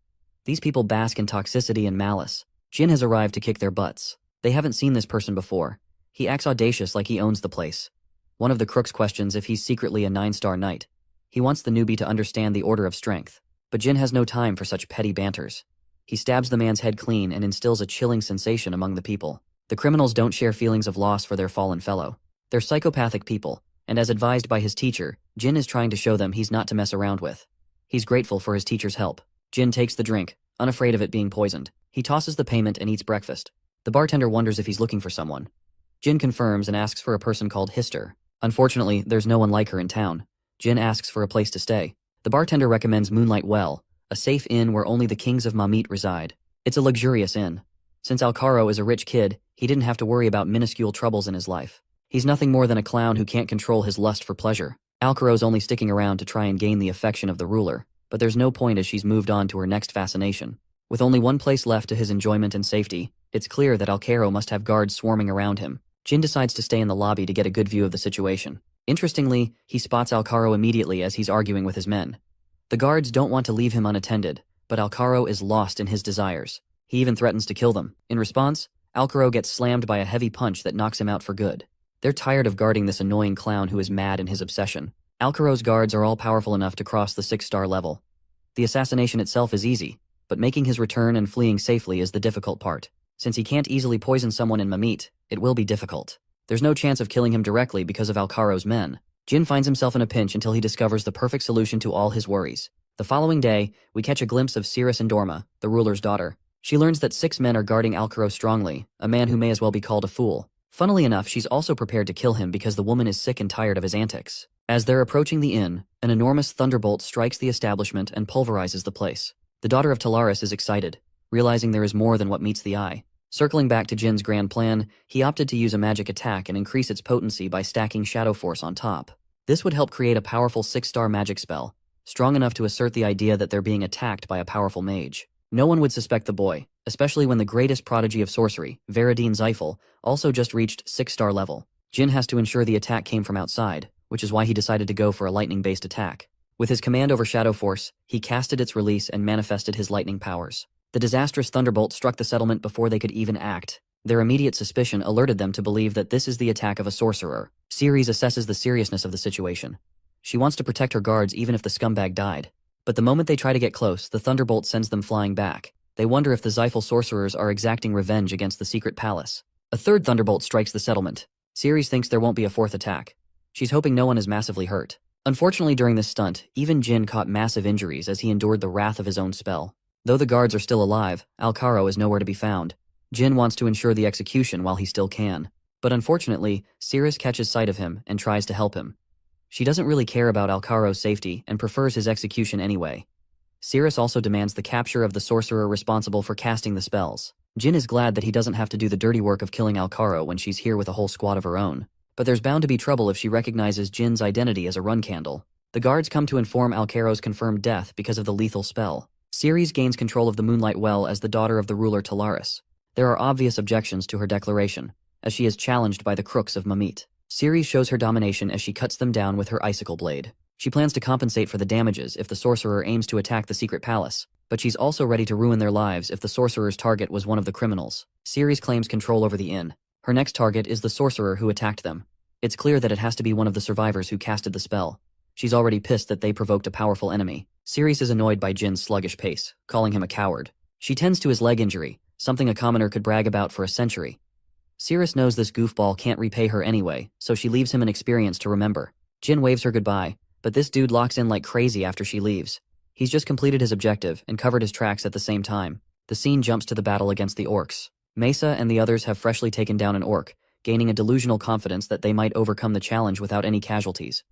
These people bask in toxicity and malice. Jin has arrived to kick their butts. They haven't seen this person before. He acts audacious like he owns the place. One of the crooks questions if he's secretly a 9-star knight. He wants the newbie to understand the order of strength. But Jin has no time for such petty banters. He stabs the man's head clean and instills a chilling sensation among the people. The criminals don't share feelings of loss for their fallen fellow. They're psychopathic people, and as advised by his teacher, Jin is trying to show them he's not to mess around with. He's grateful for his teacher's help. Jin takes the drink, unafraid of it being poisoned. He tosses the payment and eats breakfast. The bartender wonders if he's looking for someone. Jin confirms and asks for a person called Hister. Unfortunately, there's no one like her in town. Jin asks for a place to stay. The bartender recommends Moonlight Well, a safe inn where only the kings of Mamit reside. It's a luxurious inn. Since Alcaro is a rich kid, he didn't have to worry about minuscule troubles in his life. He's nothing more than a clown who can't control his lust for pleasure. Alcaro's only sticking around to try and gain the affection of the ruler, but there's no point as she's moved on to her next fascination. With only one place left to his enjoyment and safety, it's clear that Alcaro must have guards swarming around him. Jin decides to stay in the lobby to get a good view of the situation. Interestingly, he spots Alcaro immediately as he's arguing with his men. The guards don't want to leave him unattended, but Alcaro is lost in his desires. He even threatens to kill them. In response, Alcaro gets slammed by a heavy punch that knocks him out for good. They're tired of guarding this annoying clown who is mad in his obsession. Alcaro's guards are all powerful enough to cross the 6-star level. The assassination itself is easy, but making his return and fleeing safely is the difficult part. Since he can't easily poison someone in Mamit, it will be difficult. There's no chance of killing him directly because of Alcaro's men. Jin finds himself in a pinch until he discovers the perfect solution to all his worries. The following day, we catch a glimpse of Cirrus and Dorma, the ruler's daughter. She learns that 6 men are guarding Alcaro strongly, a man who may as well be called a fool. Funnily enough, she's also prepared to kill him because the woman is sick and tired of his antics. As they're approaching the inn, an enormous thunderbolt strikes the establishment and pulverizes the place. The daughter of Talaris is excited, realizing there is more than what meets the eye. Circling back to Jin's grand plan, he opted to use a magic attack and increase its potency by stacking Shadow Force on top. This would help create a powerful 6-star magic spell, strong enough to assert the idea that they're being attacked by a powerful mage. No one would suspect the boy, especially when the greatest prodigy of sorcery, Veradine Zyphel, also just reached 6-star level. Jin has to ensure the attack came from outside, which is why he decided to go for a lightning-based attack. With his command over Shadow Force, he casted its release and manifested his lightning powers. The disastrous thunderbolt struck the settlement before they could even act. Their immediate suspicion alerted them to believe that this is the attack of a sorcerer. Ceres assesses the seriousness of the situation. She wants to protect her guards even if the scumbag died. But the moment they try to get close, the thunderbolt sends them flying back. They wonder if the Zyphel sorcerers are exacting revenge against the secret palace. A third thunderbolt strikes the settlement. Ceres thinks there won't be a fourth attack. She's hoping no one is massively hurt. Unfortunately, during this stunt, even Jin caught massive injuries as he endured the wrath of his own spell. Though the guards are still alive, Alcaro is nowhere to be found. Jin wants to ensure the execution while he still can. But unfortunately, Cirrus catches sight of him and tries to help him. She doesn't really care about Alcaro's safety and prefers his execution anyway. Cirrus also demands the capture of the sorcerer responsible for casting the spells. Jin is glad that he doesn't have to do the dirty work of killing Alcaro when she's here with a whole squad of her own. But there's bound to be trouble if she recognizes Jin's identity as a Runcandel. The guards come to inform Alcaro's confirmed death because of the lethal spell. Ceres gains control of the Moonlight Well as the daughter of the ruler Talaris. There are obvious objections to her declaration, as she is challenged by the crooks of Mamit. Ceres shows her domination as she cuts them down with her icicle blade. She plans to compensate for the damages if the sorcerer aims to attack the secret palace, but she's also ready to ruin their lives if the sorcerer's target was one of the criminals. Ceres claims control over the inn. Her next target is the sorcerer who attacked them. It's clear that it has to be one of the survivors who casted the spell. She's already pissed that they provoked a powerful enemy. Ceres is annoyed by Jin's sluggish pace, calling him a coward. She tends to his leg injury, something a commoner could brag about for a century. Ceres knows this goofball can't repay her anyway, so she leaves him an experience to remember. Jin waves her goodbye, but this dude locks in like crazy after she leaves. He's just completed his objective and covered his tracks at the same time. The scene jumps to the battle against the orcs. Mesa and the others have freshly taken down an orc, gaining a delusional confidence that they might overcome the challenge without any casualties.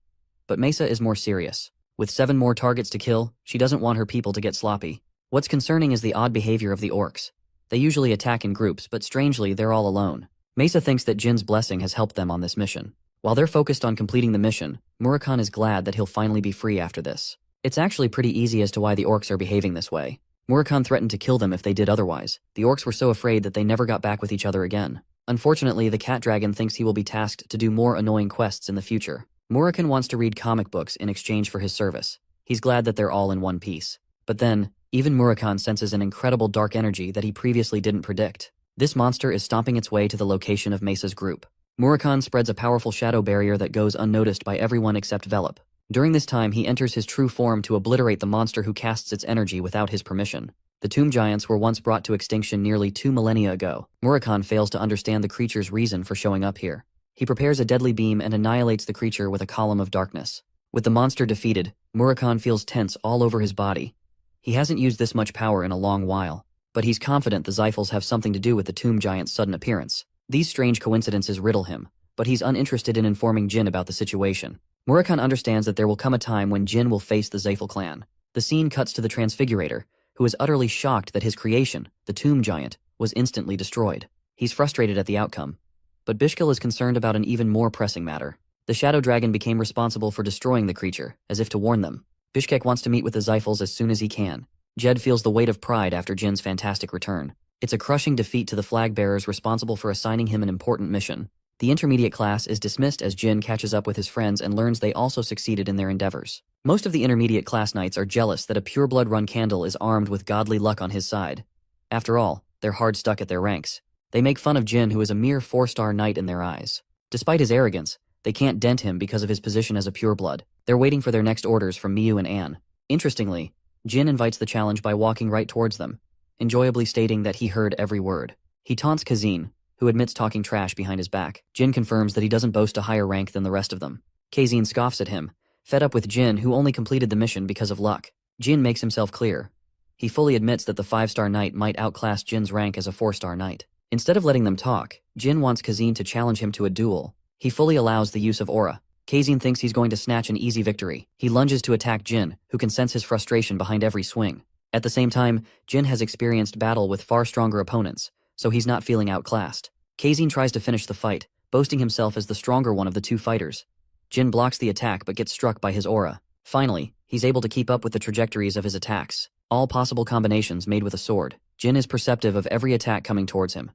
But Mesa is more serious. With 7 more targets to kill, she doesn't want her people to get sloppy. What's concerning is the odd behavior of the orcs. They usually attack in groups, but strangely, they're all alone. Mesa thinks that Jin's blessing has helped them on this mission. While they're focused on completing the mission, Murakan is glad that he'll finally be free after this. It's actually pretty easy as to why the orcs are behaving this way. Murakan threatened to kill them if they did otherwise. The orcs were so afraid that they never got back with each other again. Unfortunately, the cat dragon thinks he will be tasked to do more annoying quests in the future. Murakan wants to read comic books in exchange for his service. He's glad that they're all in one piece. But then, even Murakan senses an incredible dark energy that he previously didn't predict. This monster is stomping its way to the location of Mesa's group. Murakan spreads a powerful shadow barrier that goes unnoticed by everyone except Velop. During this time, he enters his true form to obliterate the monster who casts its energy without his permission. The tomb giants were once brought to extinction nearly 2 millennia ago. Murakan fails to understand the creature's reason for showing up here. He prepares a deadly beam and annihilates the creature with a column of darkness. With the monster defeated, Murakan feels tense all over his body. He hasn't used this much power in a long while, but he's confident the Zyphels have something to do with the tomb giant's sudden appearance. These strange coincidences riddle him, but he's uninterested in informing Jin about the situation. Murakan understands that there will come a time when Jin will face the Zyphel clan. The scene cuts to the Transfigurator, who is utterly shocked that his creation, the tomb giant, was instantly destroyed. He's frustrated at the outcome. But Bishkil is concerned about an even more pressing matter. The shadow dragon became responsible for destroying the creature, as if to warn them. Bishkek wants to meet with the Zyphals as soon as he can. Jed feels the weight of pride after Jin's fantastic return. It's a crushing defeat to the flag bearers responsible for assigning him an important mission. The intermediate class is dismissed as Jin catches up with his friends and learns they also succeeded in their endeavors. Most of the intermediate class knights are jealous that a pureblood Runcandel is armed with godly luck on his side. After all, they're hard stuck at their ranks. They make fun of Jin, who is a mere 4-star knight in their eyes. Despite his arrogance, they can't dent him because of his position as a pureblood. They're waiting for their next orders from Miyu and Anne. Interestingly, Jin invites the challenge by walking right towards them, enjoyably stating that he heard every word. He taunts Kazin, who admits talking trash behind his back. Jin confirms that he doesn't boast a higher rank than the rest of them. Kazin scoffs at him, fed up with Jin, who only completed the mission because of luck. Jin makes himself clear. He fully admits that the 5-star knight might outclass Jin's rank as a 4-star knight. Instead of letting them talk, Jin wants Kazin to challenge him to a duel. He fully allows the use of aura. Kazin thinks he's going to snatch an easy victory. He lunges to attack Jin, who can sense his frustration behind every swing. At the same time, Jin has experienced battle with far stronger opponents, so he's not feeling outclassed. Kazin tries to finish the fight, boasting himself as the stronger one of the two fighters. Jin blocks the attack but gets struck by his aura. Finally, he's able to keep up with the trajectories of his attacks, all possible combinations made with a sword. Jin is perceptive of every attack coming towards him.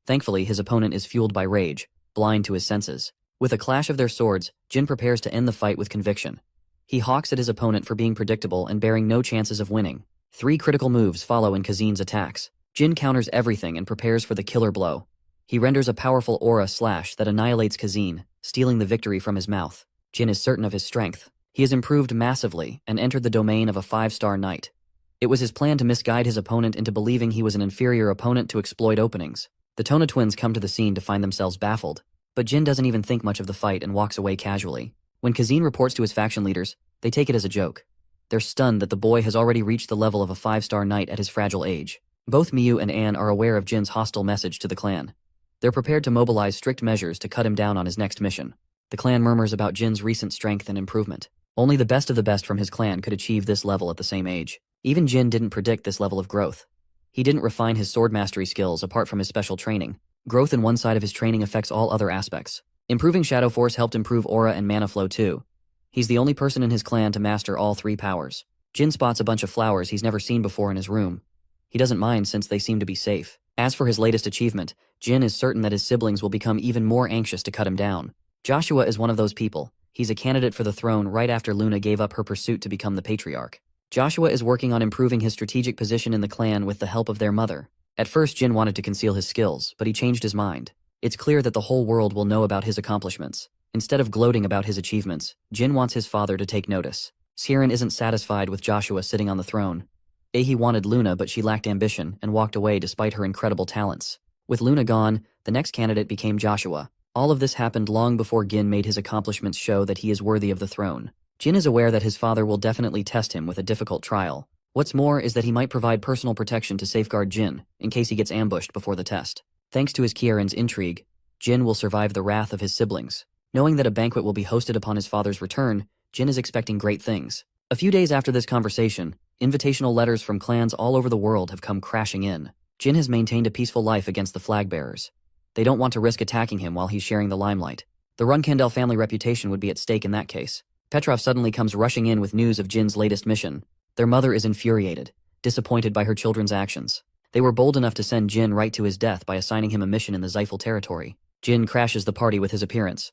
Thankfully, his opponent is fueled by rage, blind to his senses. With a clash of their swords, Jin prepares to end the fight with conviction. He hawks at his opponent for being predictable and bearing no chances of winning. 3 critical moves follow in Kazin's attacks. Jin counters everything and prepares for the killer blow. He renders a powerful aura slash that annihilates Kazin, stealing the victory from his mouth. Jin is certain of his strength. He has improved massively and entered the domain of a 5-star knight. It was his plan to misguide his opponent into believing he was an inferior opponent to exploit openings. The Tona twins come to the scene to find themselves baffled, but Jin doesn't even think much of the fight and walks away casually. When Kazin reports to his faction leaders, they take it as a joke. They're stunned that the boy has already reached the level of a 5-star knight at his fragile age. Both Miyu and Anne are aware of Jin's hostile message to the clan. They're prepared to mobilize strict measures to cut him down on his next mission. The clan murmurs about Jin's recent strength and improvement. Only the best of the best from his clan could achieve this level at the same age. Even Jin didn't predict this level of growth. He didn't refine his sword mastery skills apart from his special training. Growth in one side of his training affects all other aspects. Improving Shadow Force helped improve aura and mana flow too. He's the only person in his clan to master all 3 powers. Jin spots a bunch of flowers he's never seen before in his room. He doesn't mind since they seem to be safe. As for his latest achievement, Jin is certain that his siblings will become even more anxious to cut him down. Joshua is one of those people. He's a candidate for the throne right after Luna gave up her pursuit to become the patriarch. Joshua is working on improving his strategic position in the clan with the help of their mother. At first, Jin wanted to conceal his skills, but he changed his mind. It's clear that the whole world will know about his accomplishments. Instead of gloating about his achievements, Jin wants his father to take notice. Siren isn't satisfied with Joshua sitting on the throne. He wanted Luna, but she lacked ambition and walked away despite her incredible talents. With Luna gone, the next candidate became Joshua. All of this happened long before Gin made his accomplishments show that he is worthy of the throne. Jin is aware that his father will definitely test him with a difficult trial. What's more is that he might provide personal protection to safeguard Jin, in case he gets ambushed before the test. Thanks to his Kieran's intrigue, Jin will survive the wrath of his siblings. Knowing that a banquet will be hosted upon his father's return, Jin is expecting great things. A few days after this conversation, invitational letters from clans all over the world have come crashing in. Jin has maintained a peaceful life against the flag bearers. They don't want to risk attacking him while he's sharing the limelight. The Runcandel family reputation would be at stake in that case. Petrov suddenly comes rushing in with news of Jin's latest mission. Their mother is infuriated, disappointed by her children's actions. They were bold enough to send Jin right to his death by assigning him a mission in the Zyphal territory. Jin crashes the party with his appearance.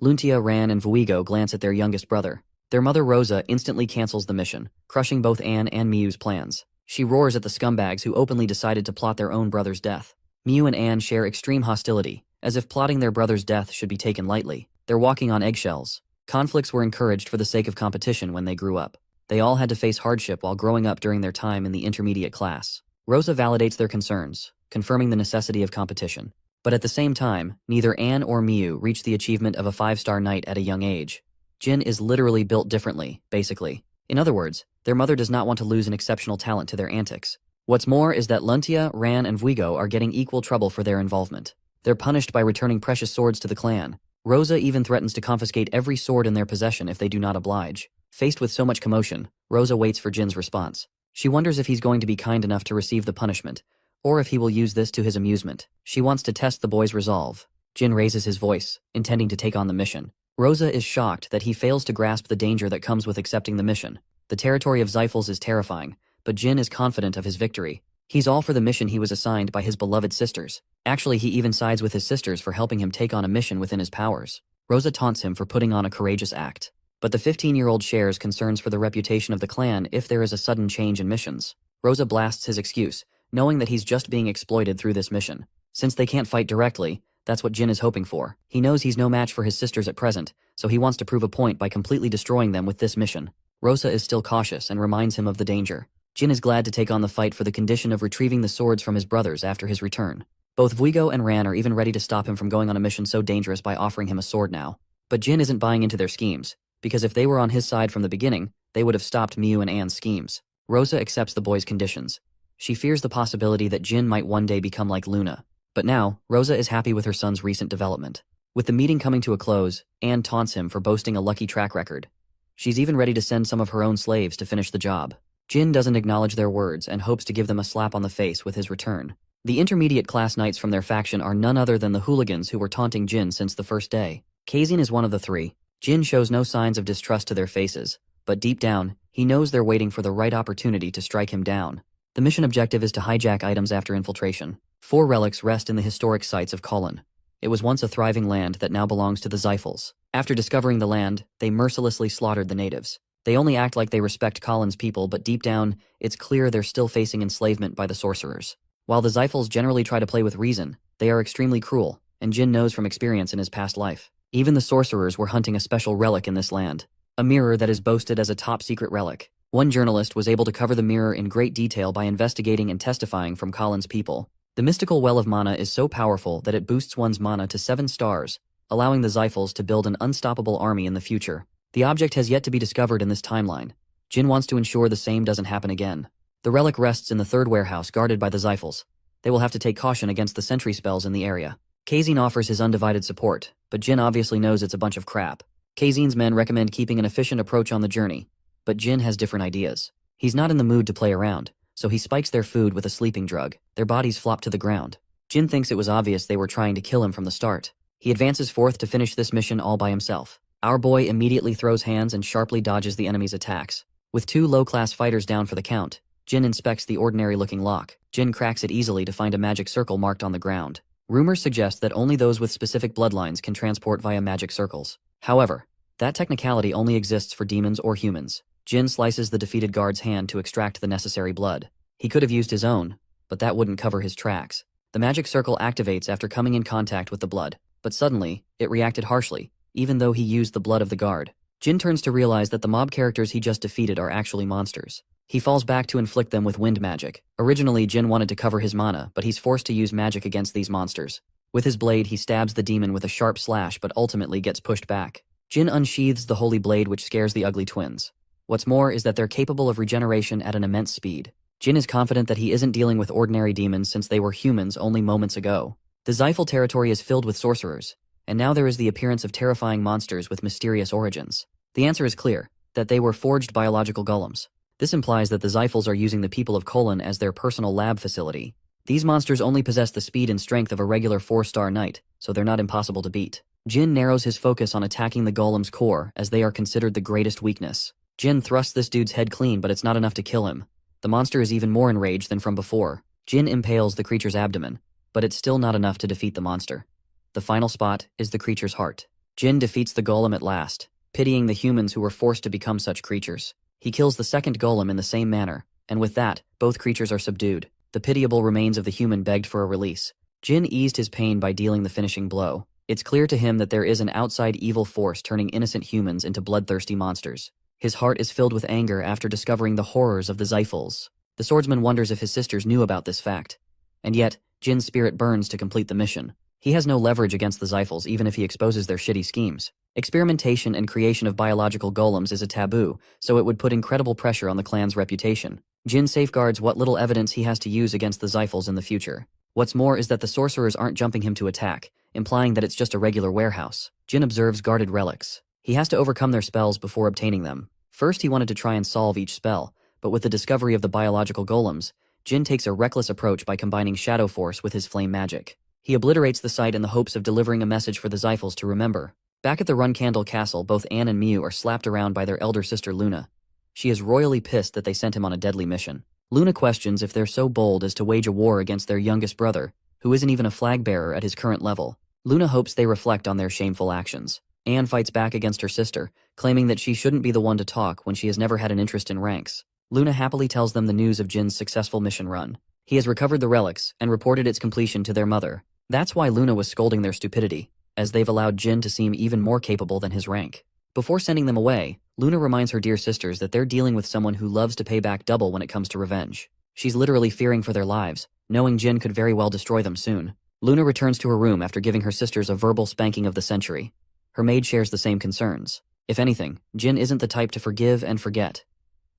Luntia, Ran, and Vuigo glance at their youngest brother. Their mother Rosa instantly cancels the mission, crushing both Anne and Miyu's plans. She roars at the scumbags who openly decided to plot their own brother's death. Miyu and Anne share extreme hostility, as if plotting their brother's death should be taken lightly. They're walking on eggshells. Conflicts were encouraged for the sake of competition when they grew up. They all had to face hardship while growing up during their time in the intermediate class. Rosa validates their concerns, confirming the necessity of competition. But at the same time, neither Anne or Miyu reached the achievement of a 5-star knight at a young age. Jin is literally built differently, basically. In other words, their mother does not want to lose an exceptional talent to their antics. What's more is that Luntia, Ran, and Vuigo are getting equal trouble for their involvement. They're punished by returning precious swords to the clan. Rosa even threatens to confiscate every sword in their possession if they do not oblige. Faced with so much commotion, Rosa waits for Jin's response. She wonders if he's going to be kind enough to receive the punishment, or if he will use this to his amusement. She wants to test the boy's resolve. Jin raises his voice, intending to take on the mission. Rosa is shocked that he fails to grasp the danger that comes with accepting the mission. The territory of Xiphals is terrifying, but Jin is confident of his victory. He's all for the mission he was assigned by his beloved sisters. Actually, he even sides with his sisters for helping him take on a mission within his powers. Rosa taunts him for putting on a courageous act. But the 15-year-old shares concerns for the reputation of the clan if there is a sudden change in missions. Rosa blasts his excuse, knowing that he's just being exploited through this mission. Since they can't fight directly, that's what Jin is hoping for. He knows he's no match for his sisters at present, so he wants to prove a point by completely destroying them with this mission. Rosa is still cautious and reminds him of the danger. Jin is glad to take on the fight for the condition of retrieving the swords from his brothers after his return. Both Vuigo and Ran are even ready to stop him from going on a mission so dangerous by offering him a sword now. But Jin isn't buying into their schemes, because if they were on his side from the beginning, they would have stopped Miu and Anne's schemes. Rosa accepts the boy's conditions. She fears the possibility that Jin might one day become like Luna. But now, Rosa is happy with her son's recent development. With the meeting coming to a close, Anne taunts him for boasting a lucky track record. She's even ready to send some of her own slaves to finish the job. Jin doesn't acknowledge their words and hopes to give them a slap on the face with his return. The intermediate class knights from their faction are none other than the hooligans who were taunting Jin since the first day. Kazin is one of the three. Jin shows no signs of distrust to their faces, but deep down, he knows they're waiting for the right opportunity to strike him down. The mission objective is to hijack items after infiltration. 4 relics rest in the historic sites of Colin. It was once a thriving land that now belongs to the Xiphals. After discovering the land, they mercilessly slaughtered the natives. They only act like they respect Colin's people, but deep down, it's clear they're still facing enslavement by the sorcerers. While the Xiphals generally try to play with reason, they are extremely cruel, and Jin knows from experience in his past life. Even the sorcerers were hunting a special relic in this land, a mirror that is boasted as a top-secret relic. One journalist was able to cover the mirror in great detail by investigating and testifying from Colin's people. The mystical well of mana is so powerful that it boosts one's mana to 7 stars, allowing the Xiphals to build an unstoppable army in the future. The object has yet to be discovered in this timeline. Jin wants to ensure the same doesn't happen again. The relic rests in the 3rd warehouse guarded by the Xiphals. They will have to take caution against the sentry spells in the area. Kazin offers his undivided support, but Jin obviously knows it's a bunch of crap. Kazin's men recommend keeping an efficient approach on the journey, but Jin has different ideas. He's not in the mood to play around, so he spikes their food with a sleeping drug. Their bodies flop to the ground. Jin thinks it was obvious they were trying to kill him from the start. He advances forth to finish this mission all by himself. Our boy immediately throws hands and sharply dodges the enemy's attacks. With 2 low-class fighters down for the count, Jin inspects the ordinary-looking lock. Jin cracks it easily to find a magic circle marked on the ground. Rumors suggest that only those with specific bloodlines can transport via magic circles. However, that technicality only exists for demons or humans. Jin slices the defeated guard's hand to extract the necessary blood. He could have used his own, but that wouldn't cover his tracks. The magic circle activates after coming in contact with the blood, but suddenly, it reacted harshly, even though he used the blood of the guard. Jin turns to realize that the mob characters he just defeated are actually monsters. He falls back to inflict them with wind magic. Originally, Jin wanted to cover his mana, but he's forced to use magic against these monsters. With his blade, he stabs the demon with a sharp slash but ultimately gets pushed back. Jin unsheathes the holy blade, which scares the ugly twins. What's more is that they're capable of regeneration at an immense speed. Jin is confident that he isn't dealing with ordinary demons since they were humans only moments ago. The Xiphal territory is filled with sorcerers, and now there is the appearance of terrifying monsters with mysterious origins. The answer is clear, that they were forged biological golems. This implies that the Xiphals are using the people of Colin as their personal lab facility. These monsters only possess the speed and strength of a regular 4-star knight, so they're not impossible to beat. Jin narrows his focus on attacking the golem's core as they are considered the greatest weakness. Jin thrusts this dude's head clean, but it's not enough to kill him. The monster is even more enraged than from before. Jin impales the creature's abdomen, but it's still not enough to defeat the monster. The final spot is the creature's heart. Jin defeats the golem at last, pitying the humans who were forced to become such creatures. He kills the second golem in the same manner, and with that, both creatures are subdued. The pitiable remains of the human begged for a release. Jin eased his pain by dealing the finishing blow. It's clear to him that there is an outside evil force turning innocent humans into bloodthirsty monsters. His heart is filled with anger after discovering the horrors of the Xiphals. The swordsman wonders if his sisters knew about this fact. And yet, Jin's spirit burns to complete the mission. He has no leverage against the Xiphals even if he exposes their shitty schemes. Experimentation and creation of biological golems is a taboo, so it would put incredible pressure on the clan's reputation. Jin safeguards what little evidence he has to use against the Xiphals in the future. What's more is that the sorcerers aren't jumping him to attack, implying that it's just a regular warehouse. Jin observes guarded relics. He has to overcome their spells before obtaining them. First, he wanted to try and solve each spell, but with the discovery of the biological golems, Jin takes a reckless approach by combining Shadow Force with his flame magic. He obliterates the site in the hopes of delivering a message for the Xiphals to remember. Back at the Runcandel castle, both Anne and Miu are slapped around by their elder sister Luna. She is royally pissed that they sent him on a deadly mission. Luna questions if they're so bold as to wage a war against their youngest brother, who isn't even a flag bearer at his current level. Luna hopes they reflect on their shameful actions. Anne fights back against her sister, claiming that she shouldn't be the one to talk when she has never had an interest in ranks. Luna happily tells them the news of Jin's successful mission run. He has recovered the relics and reported its completion to their mother. That's why Luna was scolding their stupidity, as they've allowed Jin to seem even more capable than his rank. Before sending them away, Luna reminds her dear sisters that they're dealing with someone who loves to pay back double when it comes to revenge. She's literally fearing for their lives, knowing Jin could very well destroy them soon. Luna returns to her room after giving her sisters a verbal spanking of the century. Her maid shares the same concerns. If anything, Jin isn't the type to forgive and forget.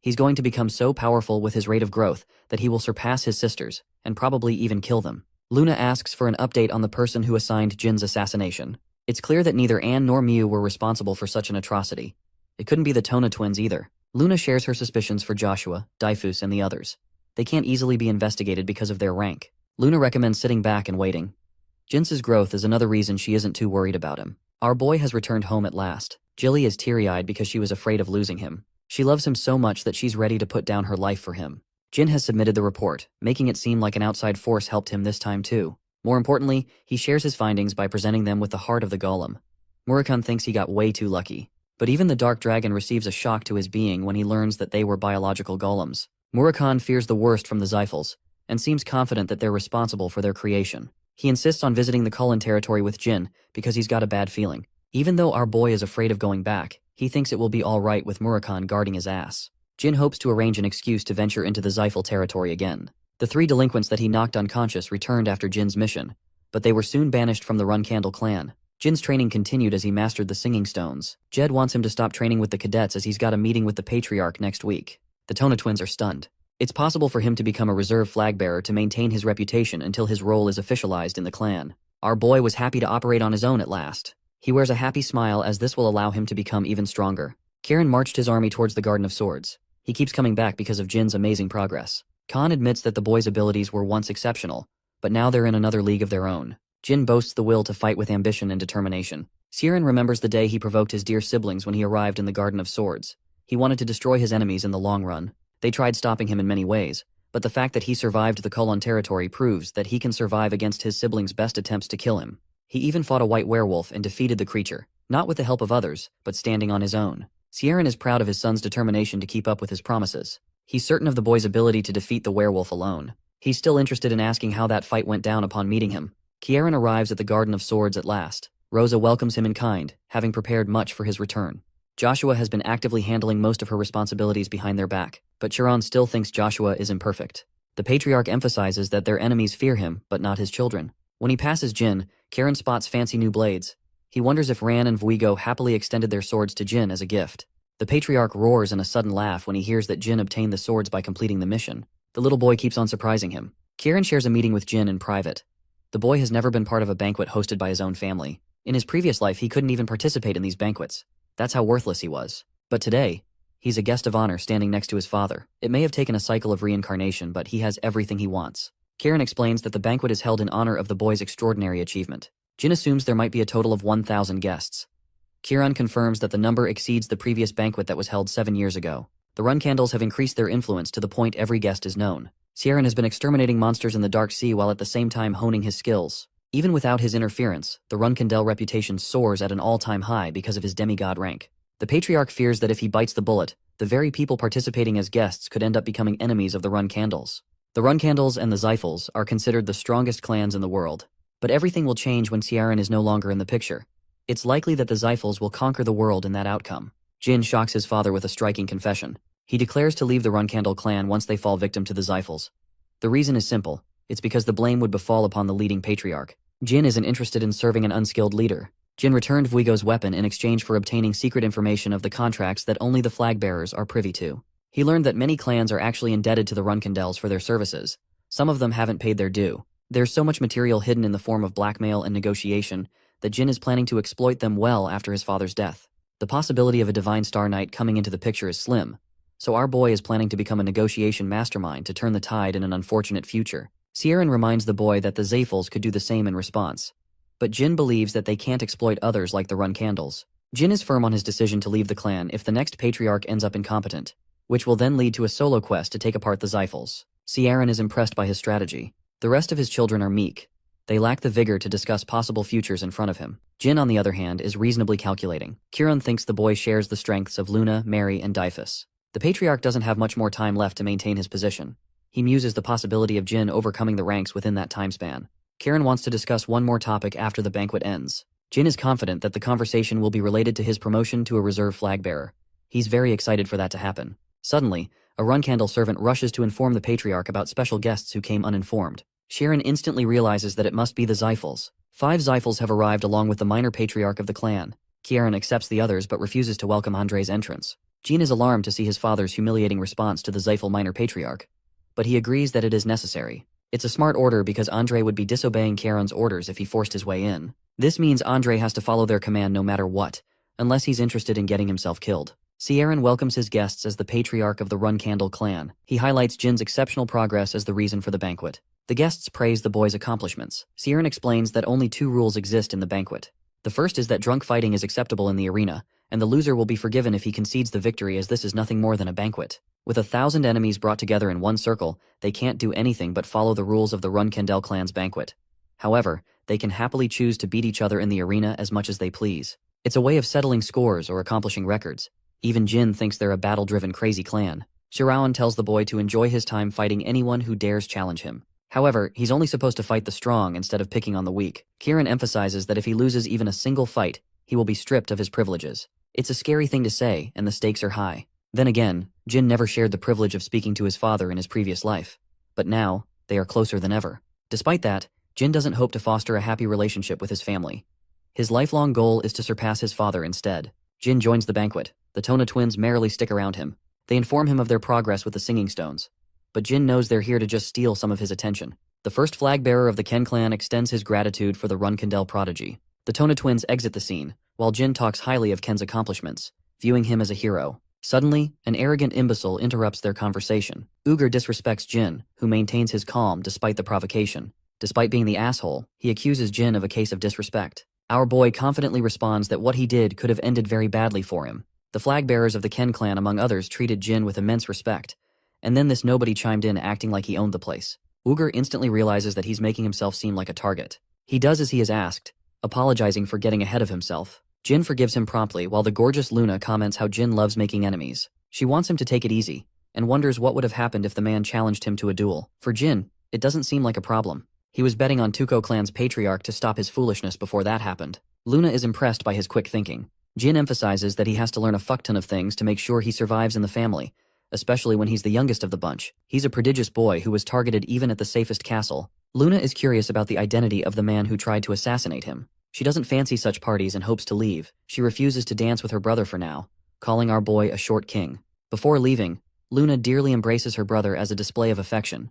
He's going to become so powerful with his rate of growth that he will surpass his sisters, and probably even kill them. Luna asks for an update on the person who assigned Jin's assassination. It's clear that neither Anne nor Miu were responsible for such an atrocity. It couldn't be the Tona twins either. Luna shares her suspicions for Joshua, Daifus, and the others. They can't easily be investigated because of their rank. Luna recommends sitting back and waiting. Jin's growth is another reason she isn't too worried about him. Our boy has returned home at last. Jilly is teary-eyed because she was afraid of losing him. She loves him so much that she's ready to put down her life for him. Jin has submitted the report, making it seem like an outside force helped him this time too. More importantly, he shares his findings by presenting them with the heart of the golem. Murakan thinks he got way too lucky. But even the Dark Dragon receives a shock to his being when he learns that they were biological golems. Murakan fears the worst from the Zyphals, and seems confident that they're responsible for their creation. He insists on visiting the Kulin territory with Jin because he's got a bad feeling. Even though our boy is afraid of going back, he thinks it will be alright with Murakan guarding his ass. Jin hopes to arrange an excuse to venture into the Zyphal territory again. The 3 delinquents that he knocked unconscious returned after Jin's mission, but they were soon banished from the Runcandel clan. Jin's training continued as he mastered the singing stones. Jed wants him to stop training with the cadets as he's got a meeting with the Patriarch next week. The Tona twins are stunned. It's possible for him to become a reserve flag bearer to maintain his reputation until his role is officialized in the clan. Our boy was happy to operate on his own at last. He wears a happy smile as this will allow him to become even stronger. Kieran marched his army towards the Garden of Swords. He keeps coming back because of Jin's amazing progress. Khan admits that the boy's abilities were once exceptional, but now they're in another league of their own. Jin boasts the will to fight with ambition and determination. Siren remembers the day he provoked his dear siblings when he arrived in the Garden of Swords. He wanted to destroy his enemies in the long run. They tried stopping him in many ways, but the fact that he survived the Kulon territory proves that he can survive against his siblings' best attempts to kill him. He even fought a white werewolf and defeated the creature, not with the help of others, but standing on his own. Siren is proud of his son's determination to keep up with his promises. He's certain of the boy's ability to defeat the werewolf alone. He's still interested in asking how that fight went down upon meeting him. Kieran arrives at the Garden of Swords at last. Rosa welcomes him in kind, having prepared much for his return. Joshua has been actively handling most of her responsibilities behind their back, but Chiron still thinks Joshua is imperfect. The Patriarch emphasizes that their enemies fear him, but not his children. When he passes Jin, Kieran spots fancy new blades. He wonders if Ran and Vuigo happily extended their swords to Jin as a gift. The Patriarch roars in a sudden laugh when he hears that Jin obtained the swords by completing the mission. The little boy keeps on surprising him. Kieran shares a meeting with Jin in private. The boy has never been part of a banquet hosted by his own family. In his previous life, he couldn't even participate in these banquets. That's how worthless he was. But today, he's a guest of honor standing next to his father. It may have taken a cycle of reincarnation, but he has everything he wants. Kieran explains that the banquet is held in honor of the boy's extraordinary achievement. Jin assumes there might be a total of 1,000 guests. Kieran confirms that the number exceeds the previous banquet that was held 7 years ago. The Runcandels have increased their influence to the point every guest is known. Siren has been exterminating monsters in the Dark Sea while at the same time honing his skills. Even without his interference, the Runcandel reputation soars at an all-time high because of his demigod rank. The Patriarch fears that if he bites the bullet, the very people participating as guests could end up becoming enemies of the Runcandels. The Runcandels and the Zyphals are considered the strongest clans in the world. But everything will change when Siren is no longer in the picture. It's likely that the Zyphals will conquer the world in that outcome. Jin shocks his father with a striking confession. He declares to leave the Runcandel clan once they fall victim to the Zyphals. The reason is simple. It's because the blame would befall upon the leading Patriarch. Jin isn't interested in serving an unskilled leader. Jin returned Vuigo's weapon in exchange for obtaining secret information of the contracts that only the flag bearers are privy to. He learned that many clans are actually indebted to the Runcandels for their services. Some of them haven't paid their due. There's so much material hidden in the form of blackmail and negotiation that Jin is planning to exploit them well after his father's death. The possibility of a Divine Star Knight coming into the picture is slim, so our boy is planning to become a negotiation mastermind to turn the tide in an unfortunate future. Siren reminds the boy that the Zyphals could do the same in response. but Jin believes that they can't exploit others like the Runcandels. Jin is firm on his decision to leave the clan if the next patriarch ends up incompetent, which will then lead to a solo quest to take apart the Zyphals. Ciaran is impressed by his strategy. The rest of his children are meek. They lack the vigor to discuss possible futures in front of him. Jin, on the other hand, is reasonably calculating. Kieran thinks the boy shares the strengths of Luna, Mary, and Dyphus. The patriarch doesn't have much more time left to maintain his position. He muses the possibility of Jin overcoming the ranks within that time span. Kieran wants to discuss one more topic after the banquet ends. Jin is confident that the conversation will be related to his promotion to a reserve flag bearer. He's very excited for that to happen. Suddenly, a Runcandel servant rushes to inform the patriarch about special guests who came uninformed. Sharon instantly realizes that it must be the Zyphals. 5 Zyphals have arrived along with the minor patriarch of the clan. Kieran accepts the others but refuses to welcome Andre's entrance. Jin is alarmed to see his father's humiliating response to the Zyphal minor patriarch, but he agrees that it is necessary. It's a smart order because Andre would be disobeying Kieran's orders if he forced his way in. This means Andre has to follow their command no matter what, unless he's interested in getting himself killed. Ciaran welcomes his guests as the patriarch of the Runcandel clan. He highlights Jin's exceptional progress as the reason for the banquet. The guests praise the boy's accomplishments. Ciaran explains that only 2 rules exist in the banquet. The first is that drunk fighting is acceptable in the arena, and the loser will be forgiven if he concedes the victory, as this is nothing more than a banquet. With 1,000 enemies brought together in one circle, they can't do anything but follow the rules of the Runcandel clan's banquet. However, they can happily choose to beat each other in the arena as much as they please. It's a way of settling scores or accomplishing records. Even Jin thinks they're a battle-driven crazy clan. Shirawan tells the boy to enjoy his time fighting anyone who dares challenge him. However, he's only supposed to fight the strong instead of picking on the weak. Kieran emphasizes that if he loses even a single fight, he will be stripped of his privileges. It's a scary thing to say, and the stakes are high. Then again, Jin never shared the privilege of speaking to his father in his previous life. But now, they are closer than ever. Despite that, Jin doesn't hope to foster a happy relationship with his family. His lifelong goal is to surpass his father instead. Jin joins the banquet. The Tona twins merrily stick around him. They inform him of their progress with the singing stones. But Jin knows they're here to just steal some of his attention. The first flag bearer of the Ken clan extends his gratitude for the Runcandel prodigy. The Tona twins exit the scene, while Jin talks highly of Ken's accomplishments, viewing him as a hero. Suddenly, an arrogant imbecile interrupts their conversation. Ugur disrespects Jin, who maintains his calm despite the provocation. Despite being the asshole, he accuses Jin of a case of disrespect. Our boy confidently responds that what he did could have ended very badly for him. The flag bearers of the Ken clan, among others, treated Jin with immense respect. And then this nobody chimed in, acting like he owned the place. Ugur instantly realizes that he's making himself seem like a target. He does as he is asked, apologizing for getting ahead of himself. Jin forgives him promptly, while the gorgeous Luna comments how Jin loves making enemies. She wants him to take it easy, and wonders what would have happened if the man challenged him to a duel. For Jin, it doesn't seem like a problem. He was betting on Tuco clan's patriarch to stop his foolishness before that happened. Luna is impressed by his quick thinking. Jin emphasizes that he has to learn a fuckton of things to make sure he survives in the family, especially when he's the youngest of the bunch. He's a prodigious boy who was targeted even at the safest castle. Luna is curious about the identity of the man who tried to assassinate him. She doesn't fancy such parties and hopes to leave. She refuses to dance with her brother for now, calling our boy a short king. Before leaving, Luna dearly embraces her brother as a display of affection.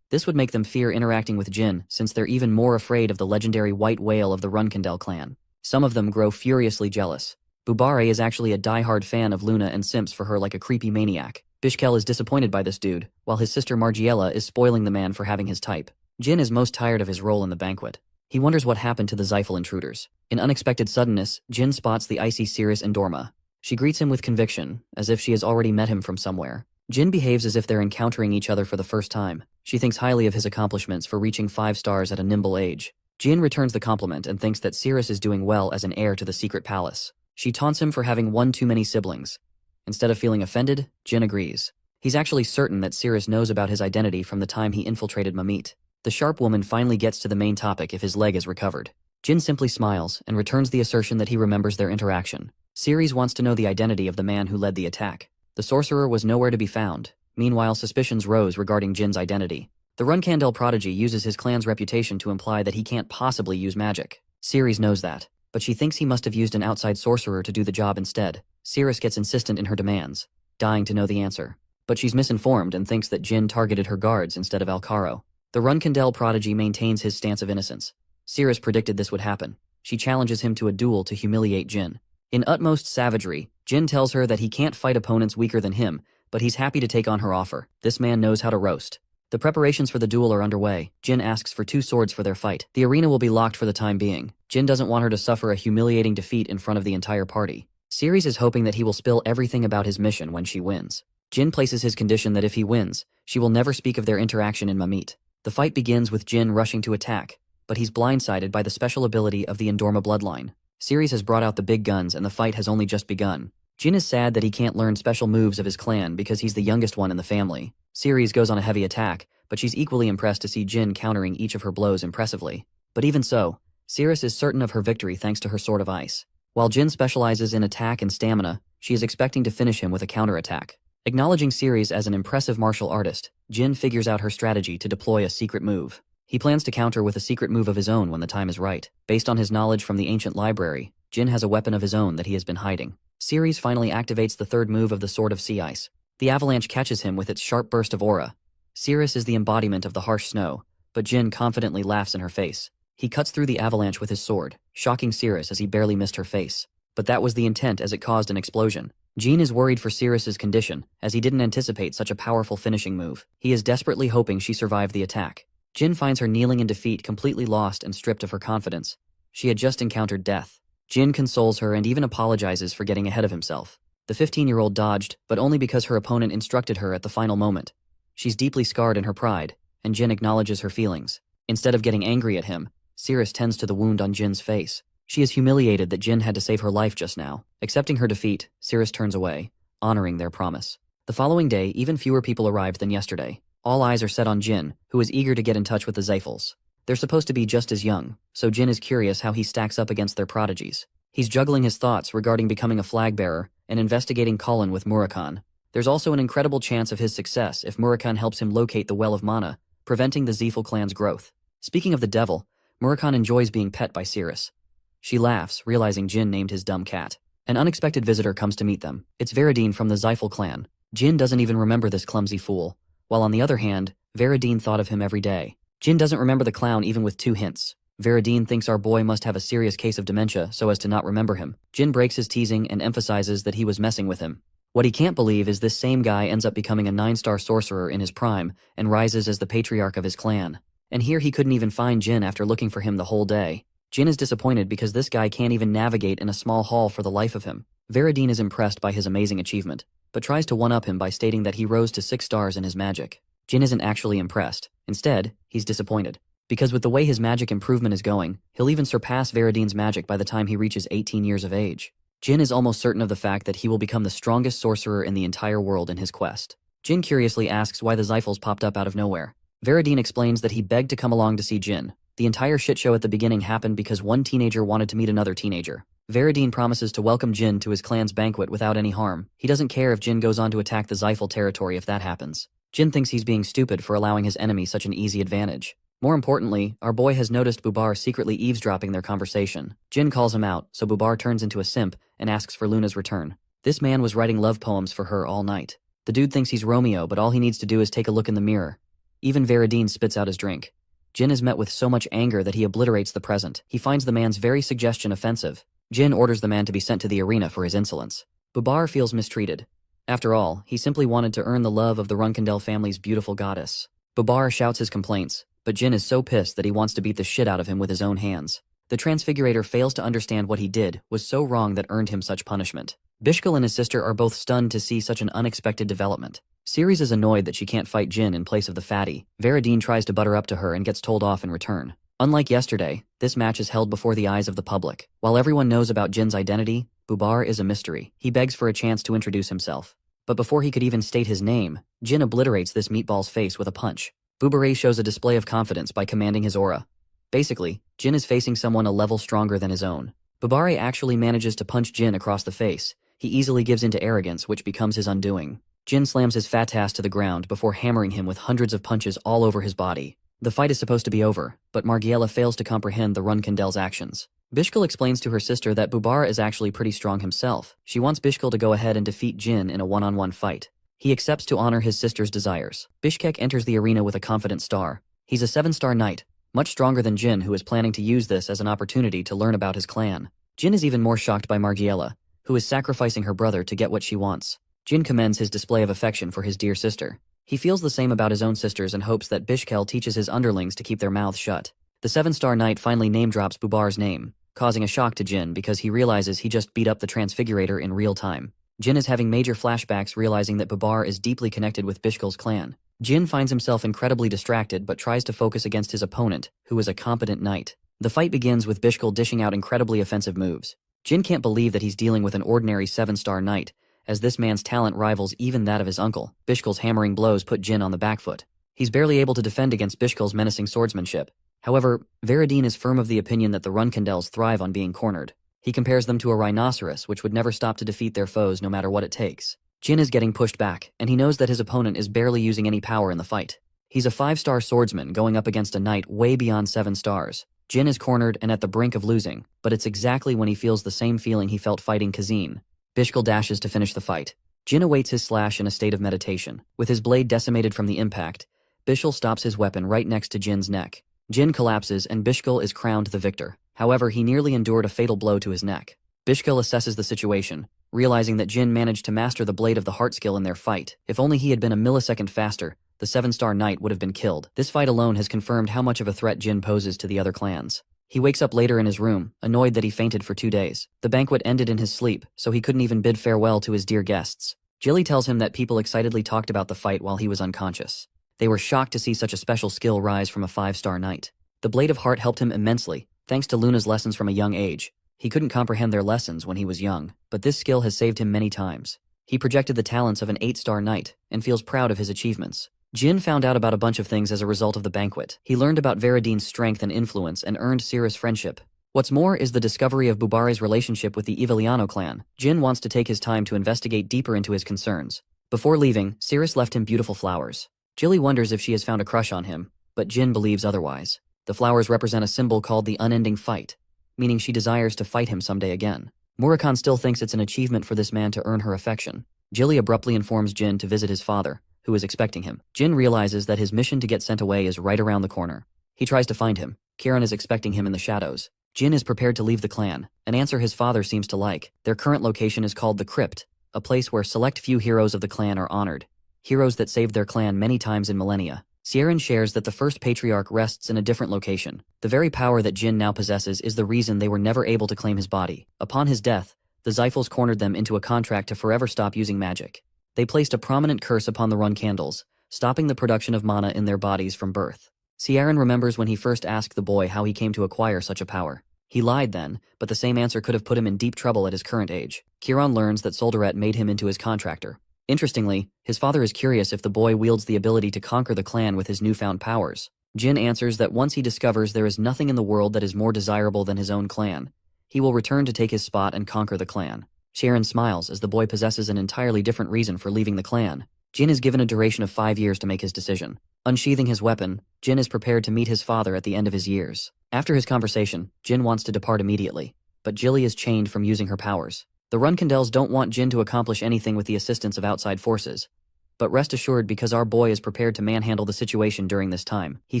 This would make them fear interacting with Jin, since they're even more afraid of the legendary white whale of the Runcandel clan. Some of them grow furiously jealous. Bubare is actually a die-hard fan of Luna and simps for her like a creepy maniac. Bishkel is disappointed by this dude, while his sister Margiela is spoiling the man for having his type. Jin is most tired of his role in the banquet. He wonders what happened to the Zyphal intruders. In unexpected suddenness, Jin spots the icy Cirrus and Dorma. She greets him with conviction, as if she has already met him from somewhere. Jin behaves as if they're encountering each other for the first time. She thinks highly of his accomplishments for reaching 5 stars at a nimble age. Jin returns the compliment and thinks that Cirrus is doing well as an heir to the secret palace. She taunts him for having one too many siblings. Instead of feeling offended, Jin agrees. He's actually certain that Cirrus knows about his identity from the time he infiltrated Mamit. The sharp woman finally gets to the main topic if his leg is recovered. Jin simply smiles and returns the assertion that he remembers their interaction. Ceres wants to know the identity of the man who led the attack. The sorcerer was nowhere to be found. Meanwhile, suspicions rose regarding Jin's identity. The Runcandel prodigy uses his clan's reputation to imply that he can't possibly use magic. Ceres knows that, but she thinks he must have used an outside sorcerer to do the job instead. Ceres gets insistent in her demands, dying to know the answer. But she's misinformed and thinks that Jin targeted her guards instead of Alcaro. The Runcandel prodigy maintains his stance of innocence. Ceres predicted this would happen. She challenges him to a duel to humiliate Jin. In utmost savagery, Jin tells her that he can't fight opponents weaker than him, but he's happy to take on her offer. This man knows how to roast. The preparations for the duel are underway. Jin asks for 2 swords for their fight. The arena will be locked for the time being. Jin doesn't want her to suffer a humiliating defeat in front of the entire party. Ceres is hoping that he will spill everything about his mission when she wins. Jin places his condition that if he wins, she will never speak of their interaction in Mamit. The fight begins with Jin rushing to attack, but he's blindsided by the special ability of the Endorma bloodline. Ceres has brought out the big guns and the fight has only just begun. Jin is sad that he can't learn special moves of his clan because he's the youngest one in the family. Ceres goes on a heavy attack, but she's equally impressed to see Jin countering each of her blows impressively. But even so, Ceres is certain of her victory thanks to her Sword of Ice. While Jin specializes in attack and stamina, she is expecting to finish him with a counterattack. Acknowledging Ceres as an impressive martial artist, Jin figures out her strategy to deploy a secret move. He plans to counter with a secret move of his own when the time is right. Based on his knowledge from the ancient library, Jin has a weapon of his own that he has been hiding. Ceres finally activates the 3rd move of the Sword of Sea Ice. The avalanche catches him with its sharp burst of aura. Ceres is the embodiment of the harsh snow, but Jin confidently laughs in her face. He cuts through the avalanche with his sword, shocking Ceres as he barely missed her face. But that was the intent as it caused an explosion. Jin is worried for Ceres's condition, as he didn't anticipate such a powerful finishing move. He is desperately hoping she survived the attack. Jin finds her kneeling in defeat, completely lost and stripped of her confidence. She had just encountered death. Jin consoles her and even apologizes for getting ahead of himself. The 15-year-old dodged, but only because her opponent instructed her at the final moment. She's deeply scarred in her pride, and Jin acknowledges her feelings. Instead of getting angry at him, Ceres tends to the wound on Jin's face. She is humiliated that Jin had to save her life just now. Accepting her defeat, Ceres turns away, honoring their promise. The following day, even fewer people arrived than yesterday. All eyes are set on Jin, who is eager to get in touch with the Zeifels. They're supposed to be just as young, so Jin is curious how he stacks up against their prodigies. He's juggling his thoughts regarding becoming a flag bearer and investigating Colin with Murakan. There's also an incredible chance of his success if Murakan helps him locate the Well of Mana, preventing the Zeifel clan's growth. Speaking of the devil, Murakan enjoys being pet by Ceres. She laughs, realizing Jin named his dumb cat. An unexpected visitor comes to meet them. It's Veridine from the Zeifel clan. Jin doesn't even remember this clumsy fool, while on the other hand, Veridine thought of him every day. Jin doesn't remember the clown even with 2 hints. Veridine thinks our boy must have a serious case of dementia so as to not remember him. Jin breaks his teasing and emphasizes that he was messing with him. What he can't believe is this same guy ends up becoming a 9-star sorcerer in his prime and rises as the patriarch of his clan. And here he couldn't even find Jin after looking for him the whole day. Jin is disappointed because this guy can't even navigate in a small hall for the life of him. Veridine is impressed by his amazing achievement, but tries to one-up him by stating that he rose to 6 stars in his magic. Jin isn't actually impressed. Instead, he's disappointed. Because with the way his magic improvement is going, he'll even surpass Veridine's magic by the time he reaches 18 years of age. Jin is almost certain of the fact that he will become the strongest sorcerer in the entire world in his quest. Jin curiously asks why the Zeifels popped up out of nowhere. Veridine explains that he begged to come along to see Jin. The entire shit show at the beginning happened because one teenager wanted to meet another teenager. Veridine promises to welcome Jin to his clan's banquet without any harm. He doesn't care if Jin goes on to attack the Zeifel territory if that happens. Jin thinks he's being stupid for allowing his enemy such an easy advantage. More importantly, our boy has noticed Bubar secretly eavesdropping their conversation. Jin calls him out, so Bubar turns into a simp and asks for Luna's return. This man was writing love poems for her all night. The dude thinks he's Romeo, but all he needs to do is take a look in the mirror. Even Veridine spits out his drink. Jin is met with so much anger that he obliterates the present. He finds the man's very suggestion offensive. Jin orders the man to be sent to the arena for his insolence. Bubar feels mistreated. After all, he simply wanted to earn the love of the Runcandel family's beautiful goddess. Bubar shouts his complaints, but Jin is so pissed that he wants to beat the shit out of him with his own hands. The Transfigurator fails to understand what he did was so wrong that earned him such punishment. Bishkal and his sister are both stunned to see such an unexpected development. Ceres is annoyed that she can't fight Jin in place of the fatty. Veridine tries to butter up to her and gets told off in return. Unlike yesterday, this match is held before the eyes of the public. While everyone knows about Jin's identity, Bubar is a mystery. He begs for a chance to introduce himself. But before he could even state his name, Jin obliterates this meatball's face with a punch. Bubar shows a display of confidence by commanding his aura. Basically, Jin is facing someone a level stronger than his own. Bubar actually manages to punch Jin across the face. He easily gives in to arrogance, which becomes his undoing. Jin slams his fat ass to the ground before hammering him with hundreds of punches all over his body. The fight is supposed to be over, but Margiela fails to comprehend the Runcandel's actions. Bishkal explains to her sister that Bubar is actually pretty strong himself. She wants Bishkal to go ahead and defeat Jin in a one-on-one fight. He accepts to honor his sister's desires. Bishkek enters the arena with a confident star. He's a 7-star knight, much stronger than Jin, who is planning to use this as an opportunity to learn about his clan. Jin is even more shocked by Margiela, who is sacrificing her brother to get what she wants. Jin commends his display of affection for his dear sister. He feels the same about his own sisters and hopes that Bishkel teaches his underlings to keep their mouths shut. The 7-star knight finally name-drops Bubar's name, causing a shock to Jin because he realizes he just beat up the Transfigurator in real time. Jin is having major flashbacks, realizing that Bubar is deeply connected with Bishkel's clan. Jin finds himself incredibly distracted but tries to focus against his opponent, who is a competent knight. The fight begins with Bishkel dishing out incredibly offensive moves. Jin can't believe that he's dealing with an ordinary 7-star knight, as this man's talent rivals even that of his uncle. Bishkel's hammering blows put Jin on the back foot. He's barely able to defend against Bishkel's menacing swordsmanship. However, Veradine is firm of the opinion that the Runcandels thrive on being cornered. He compares them to a rhinoceros which would never stop to defeat their foes no matter what it takes. Jin is getting pushed back, and he knows that his opponent is barely using any power in the fight. He's a 5-star swordsman going up against a knight way beyond 7 stars. Jin is cornered and at the brink of losing, but it's exactly when he feels the same feeling he felt fighting Kazin. Bishkel dashes to finish the fight. Jin awaits his slash in a state of meditation. With his blade decimated from the impact, Bishkel stops his weapon right next to Jin's neck. Jin collapses and Bishkel is crowned the victor. However, he nearly endured a fatal blow to his neck. Bishkel assesses the situation, realizing that Jin managed to master the Blade of the Heart skill in their fight. If only he had been a millisecond faster, the 7-star knight would have been killed. This fight alone has confirmed how much of a threat Jin poses to the other clans. He wakes up later in his room, annoyed that he fainted for 2 days. The banquet ended in his sleep, so he couldn't even bid farewell to his dear guests. Jilly tells him that people excitedly talked about the fight while he was unconscious. They were shocked to see such a special skill rise from a 5-star knight. The Blade of Heart helped him immensely, thanks to Luna's lessons from a young age. He couldn't comprehend their lessons when he was young, but this skill has saved him many times. He projected the talents of an 8-star knight, and feels proud of his achievements. Jin found out about a bunch of things as a result of the banquet. He learned about Veradine's strength and influence and earned Cirrus' friendship. What's more is the discovery of Bubare's relationship with the Eviliano clan. Jin wants to take his time to investigate deeper into his concerns. Before leaving, Cirrus left him beautiful flowers. Jilly wonders if she has found a crush on him, but Jin believes otherwise. The flowers represent a symbol called the unending fight, meaning she desires to fight him someday again. Murakan still thinks it's an achievement for this man to earn her affection. Jilly abruptly informs Jin to visit his father, who is expecting him. Jin realizes that his mission to get sent away is right around the corner. He tries to find him. Kieran is expecting him in the shadows. Jin is prepared to leave the clan, an answer his father seems to like. Their current location is called the Crypt, a place where select few heroes of the clan are honored. Heroes that saved their clan many times in millennia. Sieran shares that the first patriarch rests in a different location. The very power that Jin now possesses is the reason they were never able to claim his body. Upon his death, the Zyphals cornered them into a contract to forever stop using magic. They placed a prominent curse upon the Runcandels, stopping the production of mana in their bodies from birth. Sieran remembers when he first asked the boy how he came to acquire such a power. He lied then, but the same answer could have put him in deep trouble at his current age. Kieran learns that Soldaret made him into his contractor. Interestingly, his father is curious if the boy wields the ability to conquer the clan with his newfound powers. Jin answers that once he discovers there is nothing in the world that is more desirable than his own clan, he will return to take his spot and conquer the clan. Sharon smiles as the boy possesses an entirely different reason for leaving the clan. Jin is given a duration of 5 years to make his decision. Unsheathing his weapon, Jin is prepared to meet his father at the end of his years. After his conversation, Jin wants to depart immediately, but Jilly is chained from using her powers. The Runcandels don't want Jin to accomplish anything with the assistance of outside forces. But rest assured, because our boy is prepared to manhandle the situation during this time, he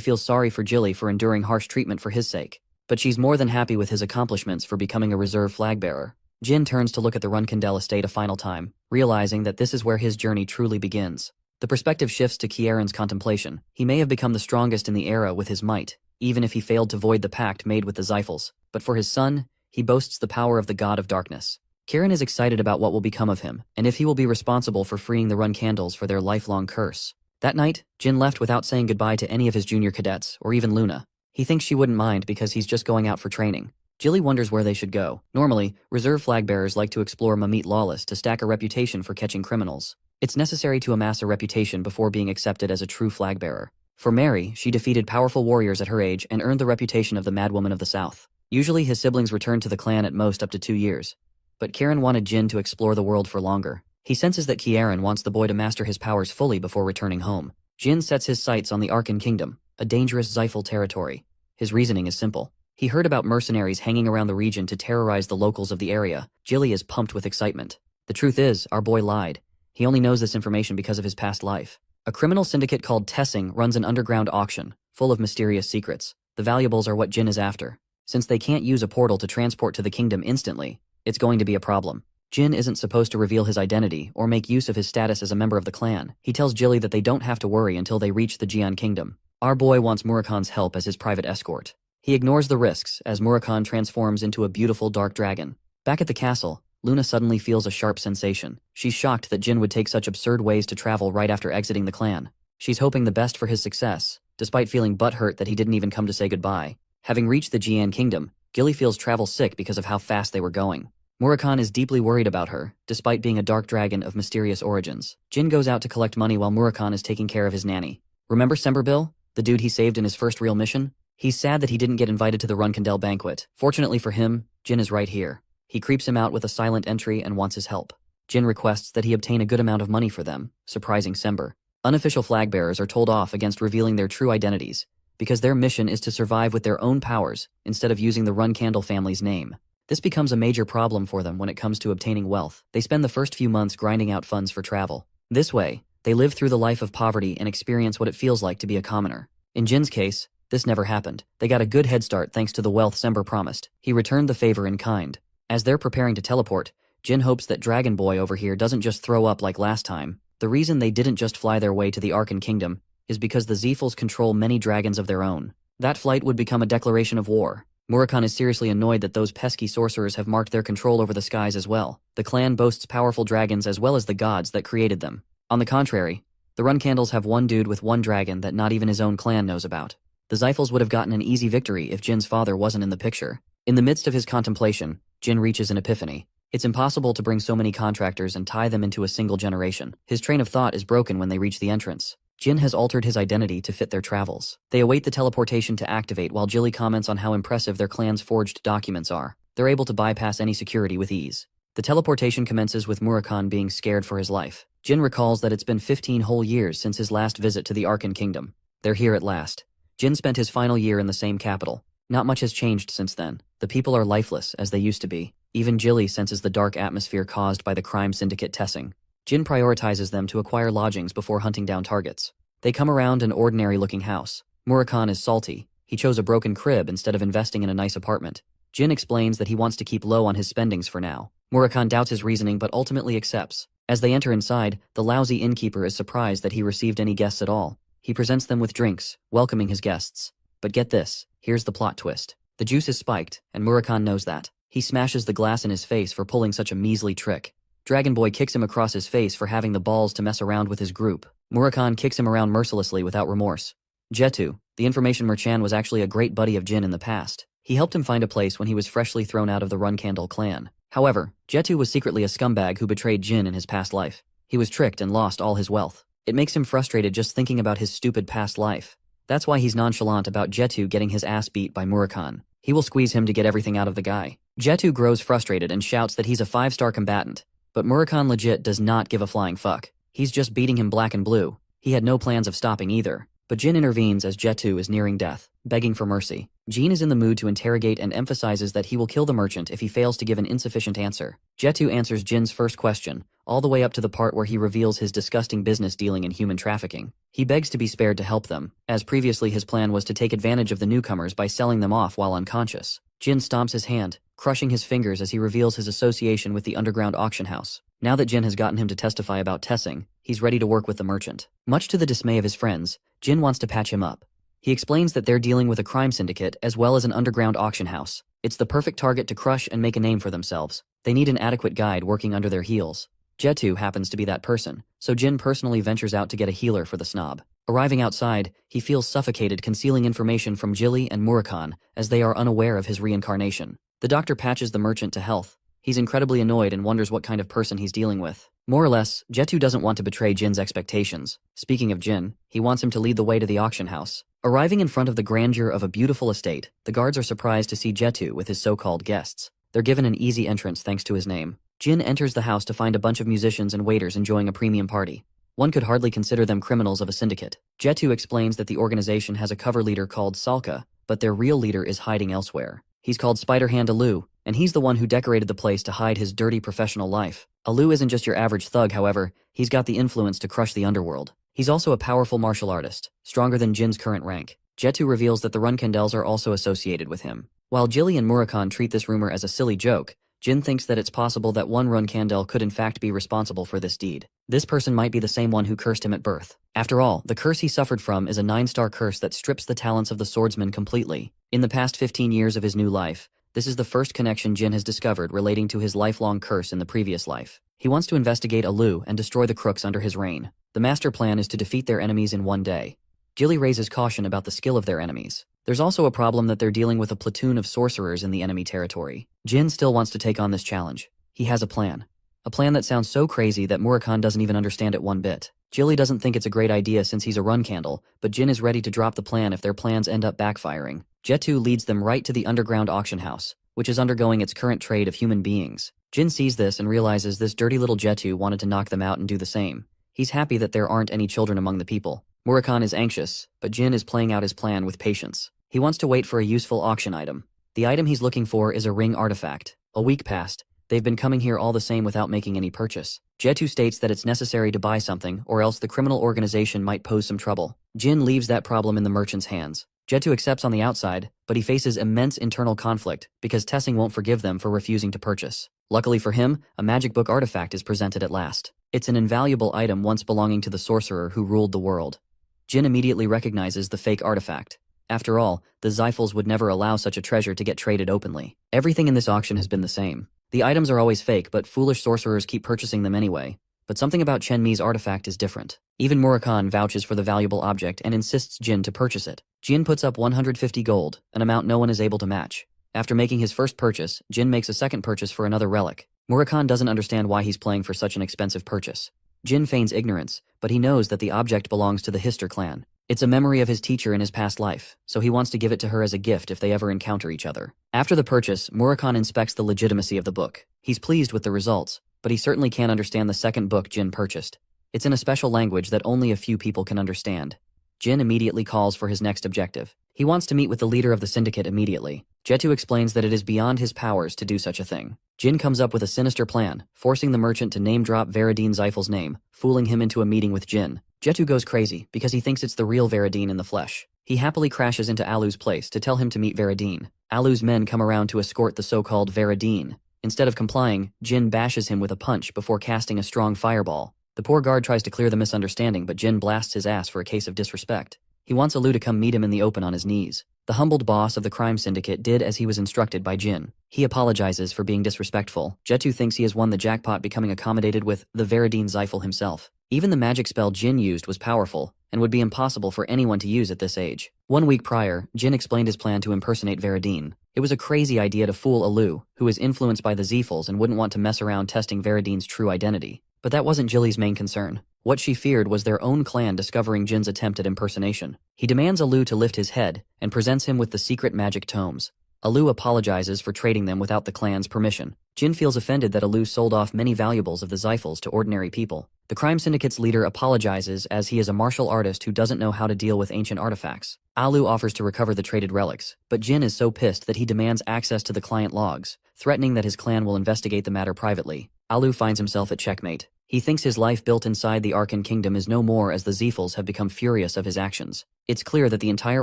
feels sorry for Jilly for enduring harsh treatment for his sake. But she's more than happy with his accomplishments for becoming a reserve flag bearer. Jin turns to look at the Runcandel estate a final time, realizing that this is where his journey truly begins. The perspective shifts to Kieran's contemplation. He may have become the strongest in the era with his might, even if he failed to void the pact made with the Zyphals. But for his son, he boasts the power of the God of Darkness. Kieran is excited about what will become of him, and if he will be responsible for freeing the Runcandels for their lifelong curse. That night, Jin left without saying goodbye to any of his junior cadets, or even Luna. He thinks she wouldn't mind because he's just going out for training. Jilly wonders where they should go. Normally, reserve flag bearers like to explore Mamit Lawless to stack a reputation for catching criminals. It's necessary to amass a reputation before being accepted as a true flag bearer. For Mary, she defeated powerful warriors at her age and earned the reputation of the Madwoman of the South. Usually his siblings return to the clan at most up to 2 years. But Kieran wanted Jin to explore the world for longer. He senses that Kieran wants the boy to master his powers fully before returning home. Jin sets his sights on the Arkan Kingdom, a dangerous Zyphal territory. His reasoning is simple. He heard about mercenaries hanging around the region to terrorize the locals of the area. Jilly is pumped with excitement. The truth is, our boy lied. He only knows this information because of his past life. A criminal syndicate called Tessing runs an underground auction, full of mysterious secrets. The valuables are what Jin is after. Since they can't use a portal to transport to the kingdom instantly, it's going to be a problem. Jin isn't supposed to reveal his identity or make use of his status as a member of the clan. He tells Jilly that they don't have to worry until they reach the Jian Kingdom. Our boy wants Murakan's help as his private escort. He ignores the risks as Murakan transforms into a beautiful dark dragon. Back at the castle, Luna suddenly feels a sharp sensation. She's shocked that Jin would take such absurd ways to travel right after exiting the clan. She's hoping the best for his success, despite feeling butthurt that he didn't even come to say goodbye. Having reached the Jian Kingdom, Gilly feels travel sick because of how fast they were going. Murakan is deeply worried about her, despite being a dark dragon of mysterious origins. Jin goes out to collect money while Murakan is taking care of his nanny. Remember Semberbil, the dude he saved in his first real mission? He's sad that he didn't get invited to the Runcandel banquet. Fortunately for him, Jin is right here. He creeps him out with a silent entry and wants his help. Jin requests that he obtain a good amount of money for them, surprising Sember. Unofficial flag bearers are told off against revealing their true identities, because their mission is to survive with their own powers instead of using the Runcandel family's name. This becomes a major problem for them when it comes to obtaining wealth. They spend the first few months grinding out funds for travel. This way, they live through the life of poverty and experience what it feels like to be a commoner. In Jin's case, this never happened. They got a good head start thanks to the wealth Sember promised. He returned the favor in kind. As they're preparing to teleport, Jin hopes that Dragon Boy over here doesn't just throw up like last time. The reason they didn't just fly their way to the Arkan Kingdom is because the Zephals control many dragons of their own. That flight would become a declaration of war. Murakan is seriously annoyed that those pesky sorcerers have marked their control over the skies as well. The clan boasts powerful dragons as well as the gods that created them. On the contrary, the Runcandels have one dude with one dragon that not even his own clan knows about. The Zephals would have gotten an easy victory if Jin's father wasn't in the picture. In the midst of his contemplation, Jin reaches an epiphany. It's impossible to bring so many contractors and tie them into a single generation. His train of thought is broken when they reach the entrance. Jin has altered his identity to fit their travels. They await the teleportation to activate while Jilly comments on how impressive their clan's forged documents are. They're able to bypass any security with ease. The teleportation commences with Murakan being scared for his life. Jin recalls that it's been 15 whole years since his last visit to the Arkan Kingdom. They're here at last. Jin spent his final year in the same capital. Not much has changed since then. The people are lifeless as they used to be. Even Jilly senses the dark atmosphere caused by the crime syndicate Tessing. Jin prioritizes them to acquire lodgings before hunting down targets. They come around an ordinary-looking house. Murakan is salty. He chose a broken crib instead of investing in a nice apartment. Jin explains that he wants to keep low on his spendings for now. Murakan doubts his reasoning but ultimately accepts. As they enter inside, the lousy innkeeper is surprised that he received any guests at all. He presents them with drinks, welcoming his guests. But get this, here's the plot twist. The juice is spiked, and Murakan knows that. He smashes the glass in his face for pulling such a measly trick. Dragon Boy kicks him across his face for having the balls to mess around with his group. Murakan kicks him around mercilessly without remorse. Jetu, the information merchant, was actually a great buddy of Jin in the past. He helped him find a place when he was freshly thrown out of the Runcandel clan. However, Jetu was secretly a scumbag who betrayed Jin in his past life. He was tricked and lost all his wealth. It makes him frustrated just thinking about his stupid past life. That's why he's nonchalant about Jetu getting his ass beat by Murakan. He will squeeze him to get everything out of the guy. Jetu grows frustrated and shouts that he's a 5-star combatant. But Murakan legit does not give a flying fuck. He's just beating him black and blue. He had no plans of stopping either. But Jin intervenes as Jetu is nearing death, begging for mercy. Jin is in the mood to interrogate and emphasizes that he will kill the merchant if he fails to give an insufficient answer. Jetu answers Jin's first question, all the way up to the part where he reveals his disgusting business dealing in human trafficking. He begs to be spared to help them, as previously his plan was to take advantage of the newcomers by selling them off while unconscious. Jin stomps his hand, crushing his fingers as he reveals his association with the underground auction house. Now that Jin has gotten him to testify about Tessing, he's ready to work with the merchant. Much to the dismay of his friends, Jin wants to patch him up. He explains that they're dealing with a crime syndicate as well as an underground auction house. It's the perfect target to crush and make a name for themselves. They need an adequate guide working under their heels. Jetu happens to be that person, so Jin personally ventures out to get a healer for the snob. Arriving outside, he feels suffocated concealing information from Jilly and Murakan as they are unaware of his reincarnation. The doctor patches the merchant to health. He's incredibly annoyed and wonders what kind of person he's dealing with. More or less, Jetu doesn't want to betray Jin's expectations. Speaking of Jin, he wants him to lead the way to the auction house. Arriving in front of the grandeur of a beautiful estate, the guards are surprised to see Jetu with his so-called guests. They're given an easy entrance thanks to his name. Jin enters the house to find a bunch of musicians and waiters enjoying a premium party. One could hardly consider them criminals of a syndicate. Jetu explains that the organization has a cover leader called Salka, but their real leader is hiding elsewhere. He's called Spider-Hand Alu, and he's the one who decorated the place to hide his dirty professional life. Alu isn't just your average thug, however, he's got the influence to crush the underworld. He's also a powerful martial artist, stronger than Jin's current rank. Jetu reveals that the Runcandels are also associated with him. While Jilly and Murakan treat this rumor as a silly joke, Jin thinks that it's possible that one Runcandel could in fact be responsible for this deed. This person might be the same one who cursed him at birth. After all, the curse he suffered from is a 9-star curse that strips the talents of the swordsman completely. In the past 15 years of his new life, this is the first connection Jin has discovered relating to his lifelong curse in the previous life. He wants to investigate Alu and destroy the crooks under his reign. The master plan is to defeat their enemies in one day. Gilly raises caution about the skill of their enemies. There's also a problem that they're dealing with a platoon of sorcerers in the enemy territory. Jin still wants to take on this challenge. He has a plan. A plan that sounds so crazy that Murakan doesn't even understand it one bit. Gilly doesn't think it's a great idea since he's a Runcandel, but Jin is ready to drop the plan if their plans end up backfiring. Jetu leads them right to the underground auction house, which is undergoing its current trade of human beings. Jin sees this and realizes this dirty little Jetu wanted to knock them out and do the same. He's happy that there aren't any children among the people. Murakan is anxious, but Jin is playing out his plan with patience. He wants to wait for a useful auction item. The item he's looking for is a ring artifact. A week passed. They've been coming here all the same without making any purchase. Jetu states that it's necessary to buy something, or else the criminal organization might pose some trouble. Jin leaves that problem in the merchant's hands. Jetu accepts on the outside, but he faces immense internal conflict because Tessing won't forgive them for refusing to purchase. Luckily for him, a magic book artifact is presented at last. It's an invaluable item once belonging to the sorcerer who ruled the world. Jin immediately recognizes the fake artifact. After all, the Xiphals would never allow such a treasure to get traded openly. Everything in this auction has been the same. The items are always fake, but foolish sorcerers keep purchasing them anyway. But something about Chenmi's artifact is different. Even Murakan vouches for the valuable object and insists Jin to purchase it. Jin puts up 150 gold, an amount no one is able to match. After making his first purchase, Jin makes a second purchase for another relic. Murakan doesn't understand why he's playing for such an expensive purchase. Jin feigns ignorance, but he knows that the object belongs to the Hister clan. It's a memory of his teacher in his past life, so he wants to give it to her as a gift if they ever encounter each other. After the purchase, Murakan inspects the legitimacy of the book. He's pleased with the results, but he certainly can't understand the second book Jin purchased. It's in a special language that only a few people can understand. Jin immediately calls for his next objective. He wants to meet with the leader of the syndicate immediately. Jetu explains that it is beyond his powers to do such a thing. Jin comes up with a sinister plan, forcing the merchant to name-drop Veradine Xiphals' name, fooling him into a meeting with Jin. Jetu goes crazy because he thinks it's the real Veradine in the flesh. He happily crashes into Alu's place to tell him to meet Veradine. Alu's men come around to escort the so-called Veradine. Instead of complying, Jin bashes him with a punch before casting a strong fireball. The poor guard tries to clear the misunderstanding, but Jin blasts his ass for a case of disrespect. He wants Alu to come meet him in the open on his knees. The humbled boss of the crime syndicate did as he was instructed by Jin. He apologizes for being disrespectful. Jetu thinks he has won the jackpot, becoming accommodated with the Veradine Xiphal himself. Even the magic spell Jin used was powerful, and would be impossible for anyone to use at this age. 1 week prior, Jin explained his plan to impersonate Veradine. It was a crazy idea to fool Alu, who is influenced by the Xiphals and wouldn't want to mess around testing Veradine's true identity. But that wasn't Jilly's main concern. What she feared was their own clan discovering Jin's attempt at impersonation. He demands Alu to lift his head and presents him with the secret magic tomes. Alu apologizes for trading them without the clan's permission. Jin feels offended that Alu sold off many valuables of the Xiphals to ordinary people. The crime syndicate's leader apologizes as he is a martial artist who doesn't know how to deal with ancient artifacts. Alu offers to recover the traded relics, but Jin is so pissed that he demands access to the client logs, threatening that his clan will investigate the matter privately. Alu finds himself at checkmate. He thinks his life built inside the Arkan Kingdom is no more as the Xiphals have become furious of his actions. It's clear that the entire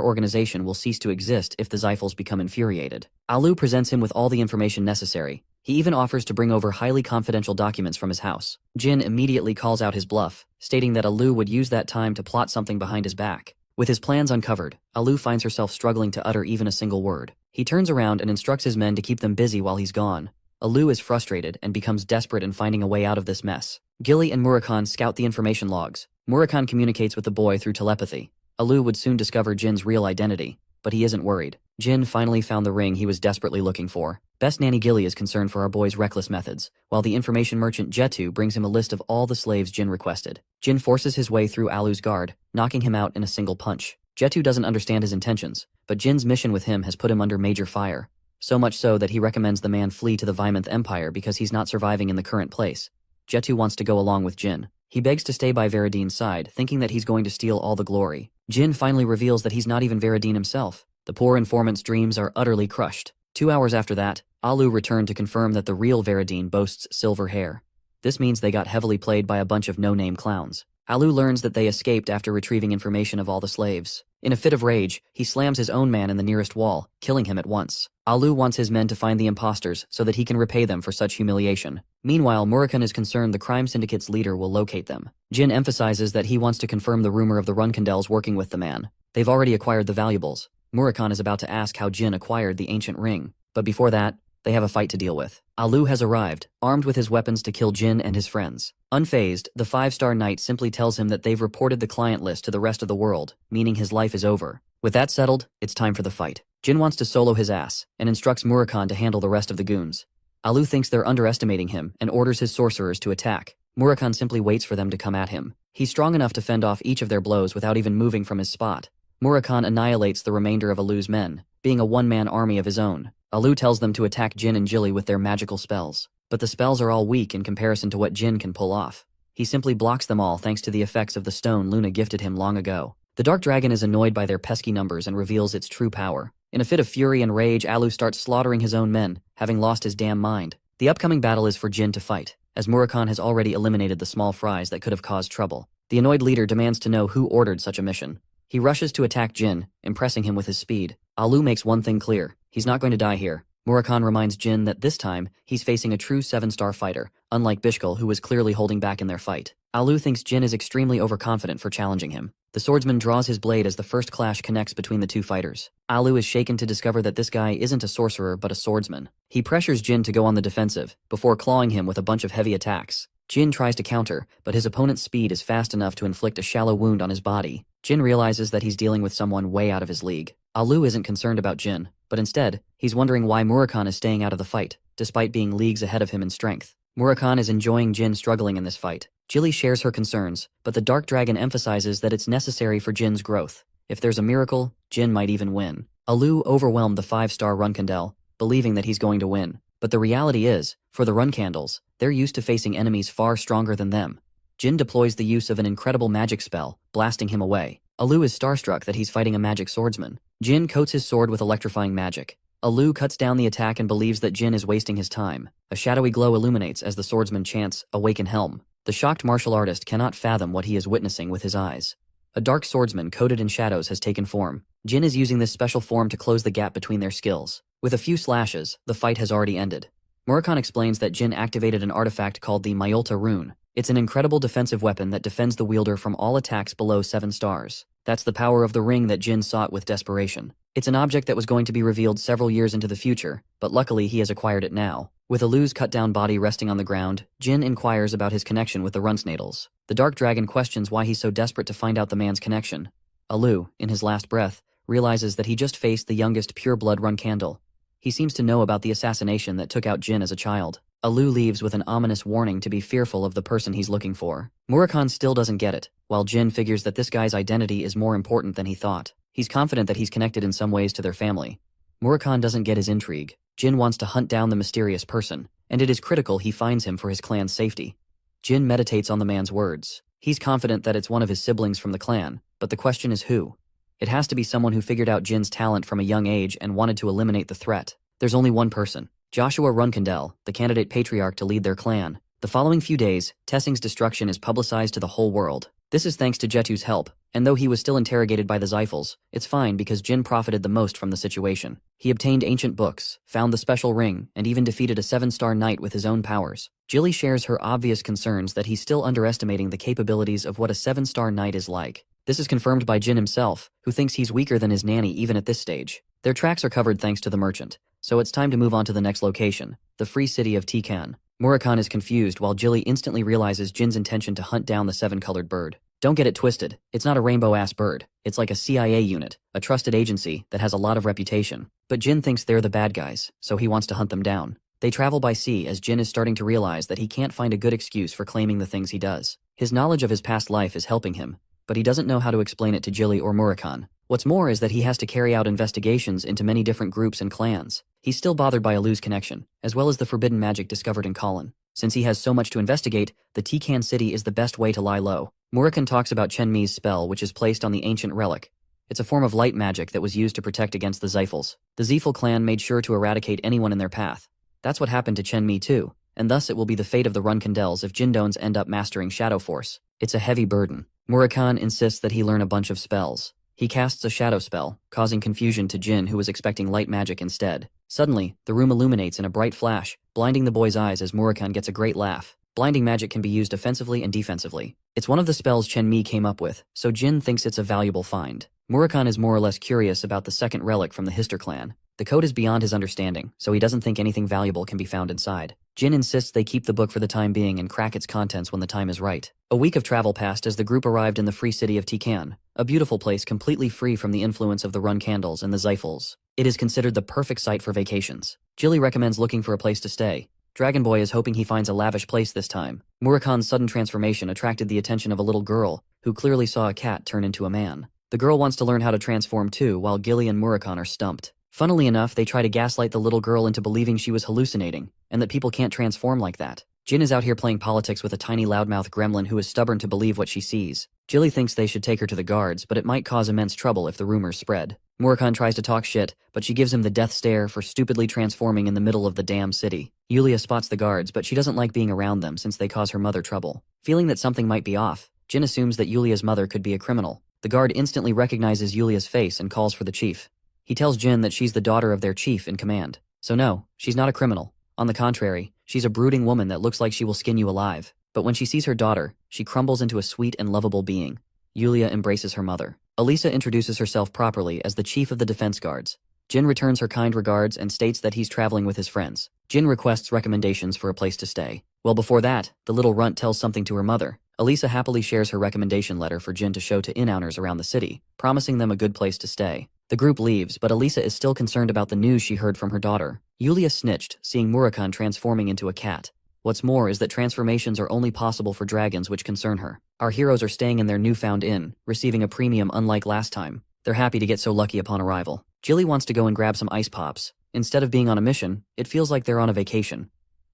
organization will cease to exist if the Xiphals become infuriated. Alu presents him with all the information necessary. He even offers to bring over highly confidential documents from his house. Jin immediately calls out his bluff, stating that Alu would use that time to plot something behind his back. With his plans uncovered, Alu finds herself struggling to utter even a single word. He turns around and instructs his men to keep them busy while he's gone. Alu is frustrated and becomes desperate in finding a way out of this mess. Gilly and Murakan scout the information logs. Murakan communicates with the boy through telepathy. Alu would soon discover Jin's real identity, but he isn't worried. Jin finally found the ring he was desperately looking for. Best Nanny Gilly is concerned for our boy's reckless methods, while the information merchant Jetu brings him a list of all the slaves Jin requested. Jin forces his way through Alu's guard, knocking him out in a single punch. Jetu doesn't understand his intentions, but Jin's mission with him has put him under major fire. So much so that he recommends the man flee to the Vymonth Empire because he's not surviving in the current place. Jetu wants to go along with Jin. He begs to stay by Veradine's side, thinking that he's going to steal all the glory. Jin finally reveals that he's not even Veradine himself. The poor informant's dreams are utterly crushed. 2 hours after that, Alu returned to confirm that the real Veradine boasts silver hair. This means they got heavily played by a bunch of no-name clowns. Alu learns that they escaped after retrieving information of all the slaves. In a fit of rage, he slams his own man in the nearest wall, killing him at once. Alu wants his men to find the imposters so that he can repay them for such humiliation. Meanwhile, Murakan is concerned the crime syndicate's leader will locate them. Jin emphasizes that he wants to confirm the rumor of the Runcandels working with the man. They've already acquired the valuables. Murakan is about to ask how Jin acquired the ancient ring, but before that, they have a fight to deal with. Alu has arrived, armed with his weapons to kill Jin and his friends. Unfazed, the 5-star knight simply tells him that they've reported the client list to the rest of the world, meaning his life is over. With that settled, it's time for the fight. Jin wants to solo his ass, and instructs Murakan to handle the rest of the goons. Alu thinks they're underestimating him and orders his sorcerers to attack. Murakan simply waits for them to come at him. He's strong enough to fend off each of their blows without even moving from his spot. Murakan annihilates the remainder of Alu's men, being a one-man army of his own. Alu tells them to attack Jin and Jilly with their magical spells. But the spells are all weak in comparison to what Jin can pull off. He simply blocks them all thanks to the effects of the stone Luna gifted him long ago. The Dark Dragon is annoyed by their pesky numbers and reveals its true power. In a fit of fury and rage, Alu starts slaughtering his own men, having lost his damn mind. The upcoming battle is for Jin to fight, as Murakan has already eliminated the small fries that could have caused trouble. The annoyed leader demands to know who ordered such a mission. He rushes to attack Jin, impressing him with his speed. Alu makes one thing clear: he's not going to die here. Murakan reminds Jin that this time, he's facing a true 7-star fighter, unlike Bishkal, who was clearly holding back in their fight. Alu thinks Jin is extremely overconfident for challenging him. The swordsman draws his blade as the first clash connects between the two fighters. Alu is shaken to discover that this guy isn't a sorcerer but a swordsman. He pressures Jin to go on the defensive, before clawing him with a bunch of heavy attacks. Jin tries to counter, but his opponent's speed is fast enough to inflict a shallow wound on his body. Jin realizes that he's dealing with someone way out of his league. Alu isn't concerned about Jin, but instead, he's wondering why Murakan is staying out of the fight, despite being leagues ahead of him in strength. Murakan is enjoying Jin struggling in this fight. Jilly shares her concerns, but the Dark Dragon emphasizes that it's necessary for Jin's growth. If there's a miracle, Jin might even win. Alu overwhelmed the 5-star Runcandel, believing that he's going to win. But the reality is, for the Runcandels, they're used to facing enemies far stronger than them. Jin deploys the use of an incredible magic spell, blasting him away. Alu is starstruck that he's fighting a magic swordsman. Jin coats his sword with electrifying magic. Alu cuts down the attack and believes that Jin is wasting his time. A shadowy glow illuminates as the swordsman chants, "Awaken Helm." The shocked martial artist cannot fathom what he is witnessing with his eyes. A dark swordsman coated in shadows has taken form. Jin is using this special form to close the gap between their skills. With a few slashes, the fight has already ended. Murakan explains that Jin activated an artifact called the Myolta Rune. It's an incredible defensive weapon that defends the wielder from all attacks below 7 stars. That's the power of the ring that Jin sought with desperation. It's an object that was going to be revealed several years into the future, but luckily he has acquired it now. With Alu's cut-down body resting on the ground, Jin inquires about his connection with the Runcandels. The Dark Dragon questions why he's so desperate to find out the man's connection. Alu, in his last breath, realizes that he just faced the youngest pure-blood Runcandel. He seems to know about the assassination that took out Jin as a child. Alu leaves with an ominous warning to be fearful of the person he's looking for. Murakan still doesn't get it, while Jin figures that this guy's identity is more important than he thought. He's confident that he's connected in some ways to their family. Murakan doesn't get his intrigue. Jin wants to hunt down the mysterious person, and it is critical he finds him for his clan's safety. Jin meditates on the man's words. He's confident that it's one of his siblings from the clan, but the question is who? It has to be someone who figured out Jin's talent from a young age and wanted to eliminate the threat. There's only one person: Joshua Runcandel, the candidate patriarch to lead their clan. The following few days, Tessing's destruction is publicized to the whole world. This is thanks to Jetu's help, and though he was still interrogated by the Xiphals, it's fine because Jin profited the most from the situation. He obtained ancient books, found the special ring, and even defeated a 7-star knight with his own powers. Jilly shares her obvious concerns that he's still underestimating the capabilities of what a 7-star knight is like. This is confirmed by Jin himself, who thinks he's weaker than his nanny even at this stage. Their tracks are covered thanks to the merchant, so it's time to move on to the next location, the free city of Tikan. Murakan is confused while Jilly instantly realizes Jin's intention to hunt down the 7-colored bird. Don't get it twisted, it's not a rainbow-ass bird. It's like a CIA unit, a trusted agency that has a lot of reputation. But Jin thinks they're the bad guys, so he wants to hunt them down. They travel by sea as Jin is starting to realize that he can't find a good excuse for claiming the things he does. His knowledge of his past life is helping him, but he doesn't know how to explain it to Jilly or Murakan. What's more is that he has to carry out investigations into many different groups and clans. He's still bothered by Alu's connection, as well as the forbidden magic discovered in Colin. Since he has so much to investigate, the Tikan city is the best way to lie low. Murakan talks about Chenmi's spell, which is placed on the ancient relic. It's a form of light magic that was used to protect against the Xiphals. The Xiphal clan made sure to eradicate anyone in their path. That's what happened to Chenmi too, and thus it will be the fate of the Runcandels if Jindones end up mastering Shadow Force. It's a heavy burden. Murakan insists that he learn a bunch of spells. He casts a shadow spell, causing confusion to Jin, who was expecting light magic instead. Suddenly, the room illuminates in a bright flash, blinding the boy's eyes as Murakan gets a great laugh. Blinding magic can be used offensively and defensively. It's one of the spells Chen Mi came up with, so Jin thinks it's a valuable find. Murakan is more or less curious about the second relic from the Hister clan. The code is beyond his understanding, so he doesn't think anything valuable can be found inside. Jin insists they keep the book for the time being and crack its contents when the time is right. A week of travel passed as the group arrived in the free city of Tikan, a beautiful place completely free from the influence of the Runcandels and the Zyphals. It is considered the perfect site for vacations. Jilly recommends looking for a place to stay. Dragon Boy is hoping he finds a lavish place this time. Murakan's sudden transformation attracted the attention of a little girl, who clearly saw a cat turn into a man. The girl wants to learn how to transform too, while Gilly and Murakan are stumped. Funnily enough, they try to gaslight the little girl into believing she was hallucinating, and that people can't transform like that. Jin is out here playing politics with a tiny loudmouth gremlin who is stubborn to believe what she sees. Jilly thinks they should take her to the guards, but it might cause immense trouble if the rumors spread. Murakan tries to talk shit, but she gives him the death stare for stupidly transforming in the middle of the damn city. Yulia spots the guards, but she doesn't like being around them since they cause her mother trouble. Feeling that something might be off, Jin assumes that Yulia's mother could be a criminal. The guard instantly recognizes Yulia's face and calls for the chief. He tells Jin that she's the daughter of their chief in command. So no, she's not a criminal. On the contrary, she's a brooding woman that looks like she will skin you alive. But when she sees her daughter, she crumbles into a sweet and lovable being. Yulia embraces her mother. Elisa introduces herself properly as the chief of the defense guards. Jin returns her kind regards and states that he's traveling with his friends. Jin requests recommendations for a place to stay. Well, before that, the little runt tells something to her mother. Elisa happily shares her recommendation letter for Jin to show to inn-owners around the city, promising them a good place to stay. The group leaves, but Elisa is still concerned about the news she heard from her daughter. Yulia snitched, seeing Murakan transforming into a cat. What's more is that transformations are only possible for dragons which concern her. Our heroes are staying in their newfound inn, receiving a premium unlike last time. They're happy to get so lucky upon arrival. Jilly wants to go and grab some ice pops. Instead of being on a mission, it feels like they're on a vacation.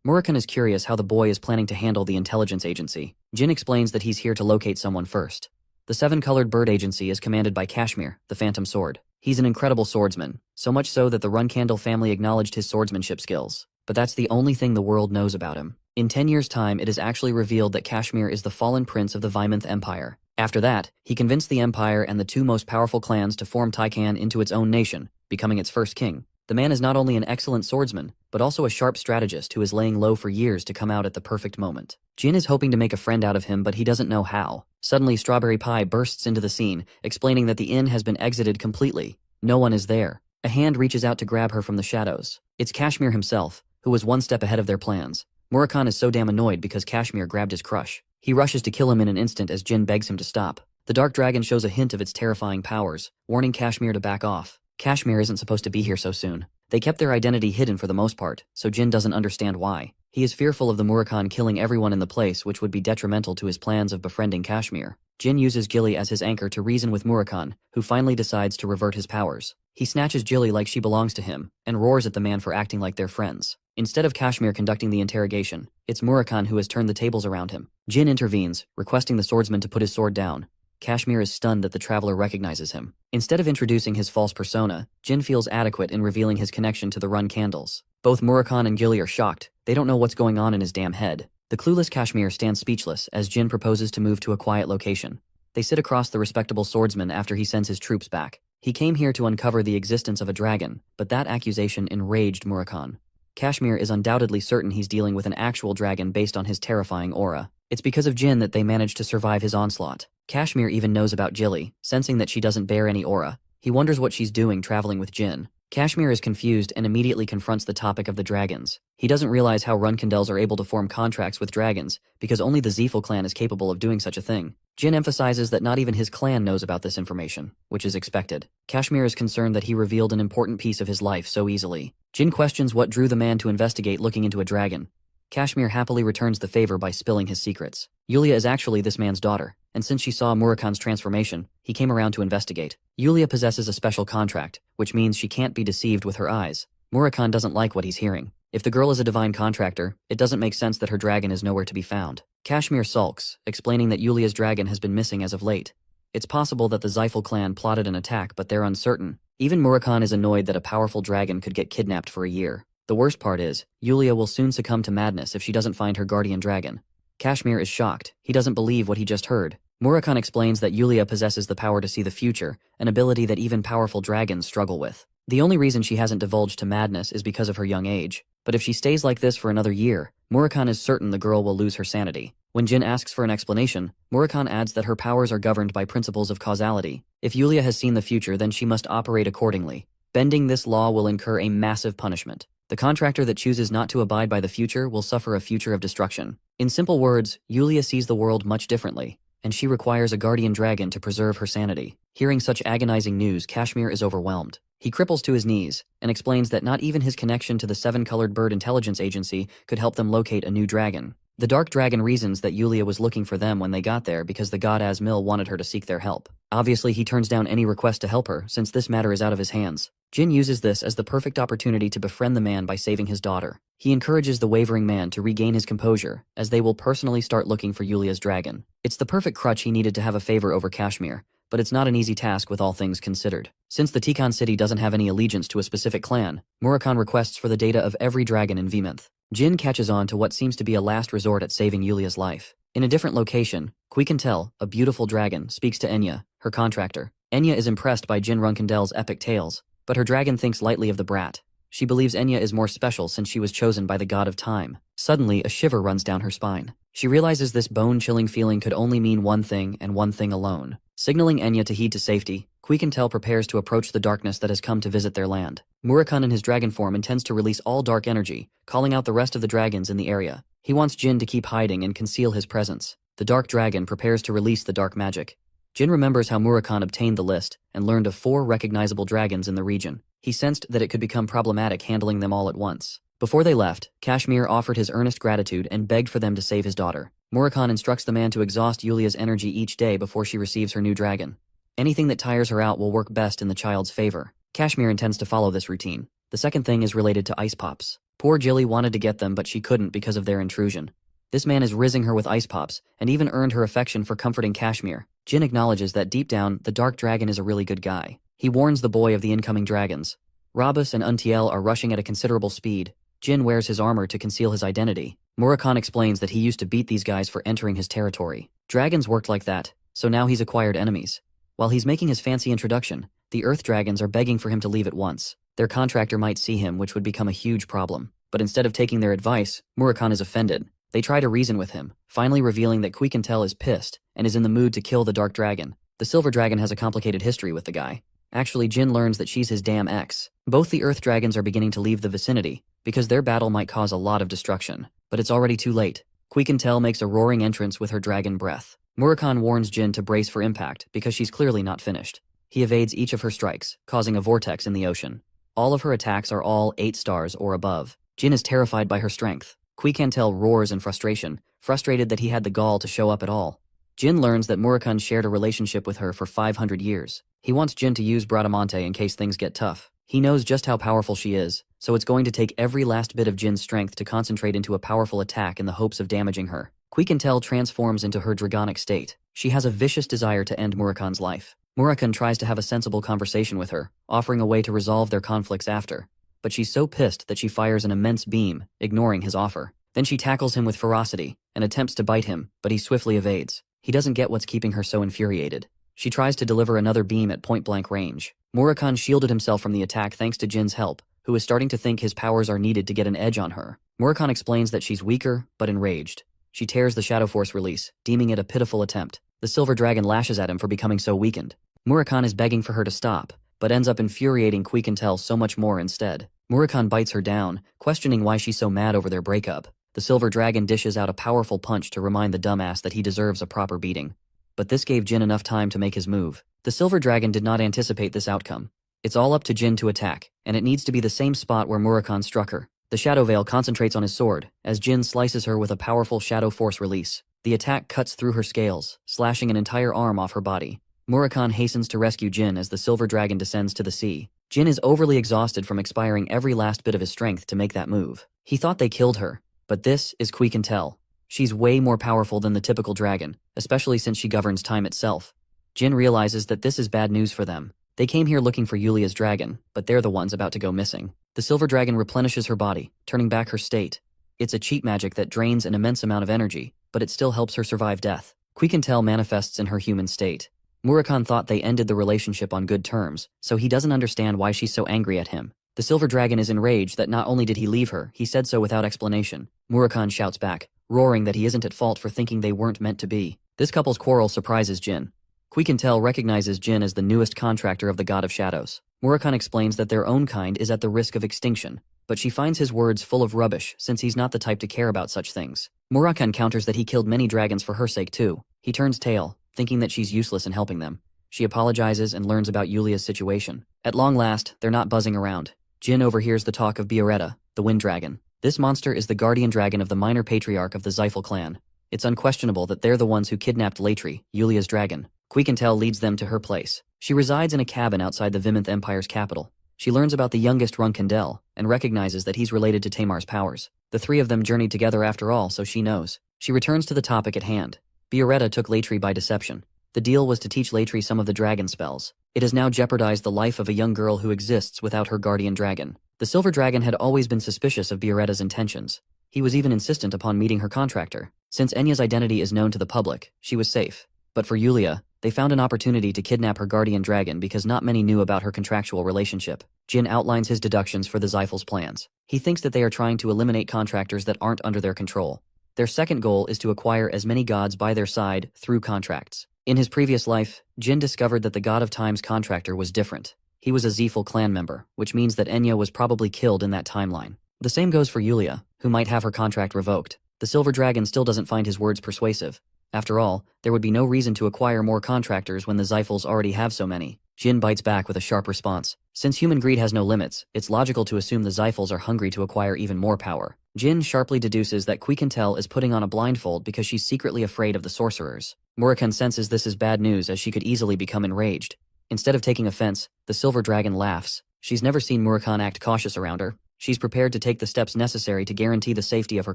Murakan is curious how the boy is planning to handle the intelligence agency. Jin explains that he's here to locate someone first. The seven-colored bird agency is commanded by Kashmir, the Phantom Sword. He's an incredible swordsman, so much so that the Runcandel family acknowledged his swordsmanship skills. But that's the only thing the world knows about him. In 10 years' time, it is actually revealed that Kashmir is the fallen prince of the Vymonth Empire. After that, he convinced the empire and the two most powerful clans to form Tikan into its own nation, becoming its first king. The man is not only an excellent swordsman, but also a sharp strategist who is laying low for years to come out at the perfect moment. Jin is hoping to make a friend out of him, but he doesn't know how. Suddenly, Strawberry Pie bursts into the scene, explaining that the inn has been exited completely. No one is there. A hand reaches out to grab her from the shadows. It's Kashmir himself, who was one step ahead of their plans. Murakan is so damn annoyed because Kashmir grabbed his crush. He rushes to kill him in an instant as Jin begs him to stop. The Dark Dragon shows a hint of its terrifying powers, warning Kashmir to back off. Kashmir isn't supposed to be here so soon. They kept their identity hidden for the most part, so Jin doesn't understand why. He is fearful of the Murakan killing everyone in the place, which would be detrimental to his plans of befriending Kashmir. Jin uses Gilly as his anchor to reason with Murakan, who finally decides to revert his powers. He snatches Gilly like she belongs to him, and roars at the man for acting like they're friends. Instead of Kashmir conducting the interrogation, it's Murakan who has turned the tables around him. Jin intervenes, requesting the swordsman to put his sword down. Kashmir is stunned that the traveler recognizes him. Instead of introducing his false persona, Jin feels adequate in revealing his connection to the Runcandels. Both Murakan and Gilly are shocked. They don't know what's going on in his damn head. The clueless Kashmir stands speechless as Jin proposes to move to a quiet location. They sit across the respectable swordsman after he sends his troops back. He came here to uncover the existence of a dragon, but that accusation enraged Murakan. Kashmir is undoubtedly certain he's dealing with an actual dragon based on his terrifying aura. It's because of Jin that they managed to survive his onslaught. Kashmir even knows about Gilly, sensing that she doesn't bear any aura. He wonders what she's doing traveling with Jin. Kashmir is confused and immediately confronts the topic of the dragons. He doesn't realize how Runcandels are able to form contracts with dragons, because only the Zyphal clan is capable of doing such a thing. Jin emphasizes that not even his clan knows about this information, which is expected. Kashmir is concerned that he revealed an important piece of his life so easily. Jin questions what drew the man to investigate looking into a dragon. Kashmir happily returns the favor by spilling his secrets. Yulia is actually this man's daughter, and since she saw Murakan's transformation, he came around to investigate. Yulia possesses a special contract, which means she can't be deceived with her eyes. Murakan doesn't like what he's hearing. If the girl is a divine contractor, it doesn't make sense that her dragon is nowhere to be found. Kashmir sulks, explaining that Yulia's dragon has been missing as of late. It's possible that the Zyphal clan plotted an attack, but they're uncertain. Even Murakan is annoyed that a powerful dragon could get kidnapped for a year. The worst part is, Yulia will soon succumb to madness if she doesn't find her guardian dragon. Kashmir is shocked. He doesn't believe what he just heard. Murakan explains that Yulia possesses the power to see the future, an ability that even powerful dragons struggle with. The only reason she hasn't divulged to madness is because of her young age. But if she stays like this for another year, Murakan is certain the girl will lose her sanity. When Jin asks for an explanation, Murakan adds that her powers are governed by principles of causality. If Yulia has seen the future, then she must operate accordingly. Bending this law will incur a massive punishment. The contractor that chooses not to abide by the future will suffer a future of destruction. In simple words, Yulia sees the world much differently, and she requires a guardian dragon to preserve her sanity. Hearing such agonizing news, Kashmir is overwhelmed. He cripples to his knees and explains that not even his connection to the seven-colored bird intelligence agency could help them locate a new dragon. The dark dragon reasons that Yulia was looking for them when they got there because the god Asmil wanted her to seek their help. Obviously, he turns down any request to help her since this matter is out of his hands. Jin uses this as the perfect opportunity to befriend the man by saving his daughter. He encourages the wavering man to regain his composure, as they will personally start looking for Yulia's dragon. It's the perfect crutch he needed to have a favor over Kashmir, but it's not an easy task with all things considered. Since the Tikhon city doesn't have any allegiance to a specific clan, Murakan requests for the data of every dragon in Vimonth. Jin catches on to what seems to be a last resort at saving Yulia's life. In a different location, Reincarnation, a beautiful dragon, speaks to Enya, her contractor. Enya is impressed by Jin Runcandel's epic tales, but her dragon thinks lightly of the brat. She believes Enya is more special since she was chosen by the god of time. Suddenly, a shiver runs down her spine. She realizes this bone-chilling feeling could only mean one thing and one thing alone. Signaling Enya to heed to safety, Reincarnation prepares to approach the darkness that has come to visit their land. Murakan in his dragon form intends to release all dark energy, calling out the rest of the dragons in the area. He wants Jin to keep hiding and conceal his presence. The dark dragon prepares to release the dark magic. Jin remembers how Murakan obtained the list and learned of 4 recognizable dragons in the region. He sensed that it could become problematic handling them all at once. Before they left, Kashmir offered his earnest gratitude and begged for them to save his daughter. Murakan instructs the man to exhaust Yulia's energy each day before she receives her new dragon. Anything that tires her out will work best in the child's favor. Kashmir intends to follow this routine. The second thing is related to ice pops. Poor Jilly wanted to get them, but she couldn't because of their intrusion. This man is rizzing her with ice pops, and even earned her affection for comforting Kashmir. Jin acknowledges that deep down, the dark dragon is a really good guy. He warns the boy of the incoming dragons. Rabus and Untiel are rushing at a considerable speed. Jin wears his armor to conceal his identity. Murakan explains that he used to beat these guys for entering his territory. Dragons worked like that, so now he's acquired enemies. While he's making his fancy introduction, the Earth Dragons are begging for him to leave at once. Their contractor might see him, which would become a huge problem. But instead of taking their advice, Murakan is offended. They try to reason with him, finally revealing that Reincarnation is pissed and is in the mood to kill the Dark Dragon. The Silver Dragon has a complicated history with the guy. Actually, Jin learns that she's his damn ex. Both the Earth Dragons are beginning to leave the vicinity, because their battle might cause a lot of destruction. But it's already too late. Reincarnation makes a roaring entrance with her dragon breath. Murakan warns Jin to brace for impact because she's clearly not finished. He evades each of her strikes, causing a vortex in the ocean. All of her attacks are all 8 stars or above. Jin is terrified by her strength. Reincarnation roars in frustration, frustrated that he had the gall to show up at all. Jin learns that Murakan shared a relationship with her for 500 years. He wants Jin to use Bradamante in case things get tough. He knows just how powerful she is, so it's going to take every last bit of Jin's strength to concentrate into a powerful attack in the hopes of damaging her. Reincarnation transforms into her dragonic state. She has a vicious desire to end Murakan's life. Murakan tries to have a sensible conversation with her, offering a way to resolve their conflicts after. But she's so pissed that she fires an immense beam, ignoring his offer. Then she tackles him with ferocity and attempts to bite him, but he swiftly evades. He doesn't get what's keeping her so infuriated. She tries to deliver another beam at point-blank range. Murakan shielded himself from the attack thanks to Jin's help, who is starting to think his powers are needed to get an edge on her. Murakan explains that she's weaker, but enraged. She tears the Shadow Force release, deeming it a pitiful attempt. The Silver Dragon lashes at him for becoming so weakened. Murakan is begging for her to stop, but ends up infuriating Reincarnation so much more instead. Murakan bites her down, questioning why she's so mad over their breakup. The Silver Dragon dishes out a powerful punch to remind the dumbass that he deserves a proper beating. But this gave Jin enough time to make his move. The Silver Dragon did not anticipate this outcome. It's all up to Jin to attack, and it needs to be the same spot where Murakan struck her. The Shadow Veil concentrates on his sword, as Jin slices her with a powerful Shadow Force release. The attack cuts through her scales, slashing an entire arm off her body. Murakan hastens to rescue Jin as the Silver Dragon descends to the sea. Jin is overly exhausted from expiring every last bit of his strength to make that move. He thought they killed her, but this is Reincarnation. She's way more powerful than the typical dragon, especially since she governs time itself. Jin realizes that this is bad news for them. They came here looking for Yulia's dragon, but they're the ones about to go missing. The silver dragon replenishes her body, turning back her state. It's a cheat magic that drains an immense amount of energy, but it still helps her survive death. Reincarnation manifests in her human state. Murakan thought they ended the relationship on good terms, so he doesn't understand why she's so angry at him. The silver dragon is enraged that not only did he leave her, he said so without explanation. Murakan shouts back, roaring that he isn't at fault for thinking they weren't meant to be. This couple's quarrel surprises Jin. Reincarnation recognizes Jin as the newest contractor of the God of Shadows. Murakan explains that their own kind is at the risk of extinction, but she finds his words full of rubbish since he's not the type to care about such things. Murakan counters that he killed many dragons for her sake too. He turns tail, thinking that she's useless in helping them. She apologizes and learns about Yulia's situation. At long last, they're not buzzing around. Jin overhears the talk of Bioretta, the wind dragon. This monster is the guardian dragon of the minor patriarch of the Zyphel clan. It's unquestionable that they're the ones who kidnapped Latri, Yulia's dragon. Reincarnation leads them to her place. She resides in a cabin outside the Viminth Empire's capital. She learns about the youngest Runcandel and recognizes that he's related to Tamar's powers. The three of them journeyed together after all, so she knows. She returns to the topic at hand. Bioretta took Latri by deception. The deal was to teach Latri some of the dragon spells. It has now jeopardized the life of a young girl who exists without her guardian dragon. The silver dragon had always been suspicious of Bioretta's intentions. He was even insistent upon meeting her contractor. Since Enya's identity is known to the public, she was safe. But for Yulia, they found an opportunity to kidnap her guardian dragon because not many knew about her contractual relationship. Jin outlines his deductions for the Zyphel's plans. He thinks that they are trying to eliminate contractors that aren't under their control. Their second goal is to acquire as many gods by their side through contracts. In his previous life, Jin discovered that the God of Time's contractor was different. He was a Zyphel clan member, which means that Enya was probably killed in that timeline. The same goes for Yulia, who might have her contract revoked. The silver dragon still doesn't find his words persuasive. After all, there would be no reason to acquire more contractors when the Zyphels already have so many. Jin bites back with a sharp response. Since human greed has no limits, it's logical to assume the Zyphels are hungry to acquire even more power. Jin sharply deduces that Reincarnation is putting on a blindfold because she's secretly afraid of the sorcerers. Murakan senses this is bad news as she could easily become enraged. Instead of taking offense, the silver dragon laughs. She's never seen Murakan act cautious around her. She's prepared to take the steps necessary to guarantee the safety of her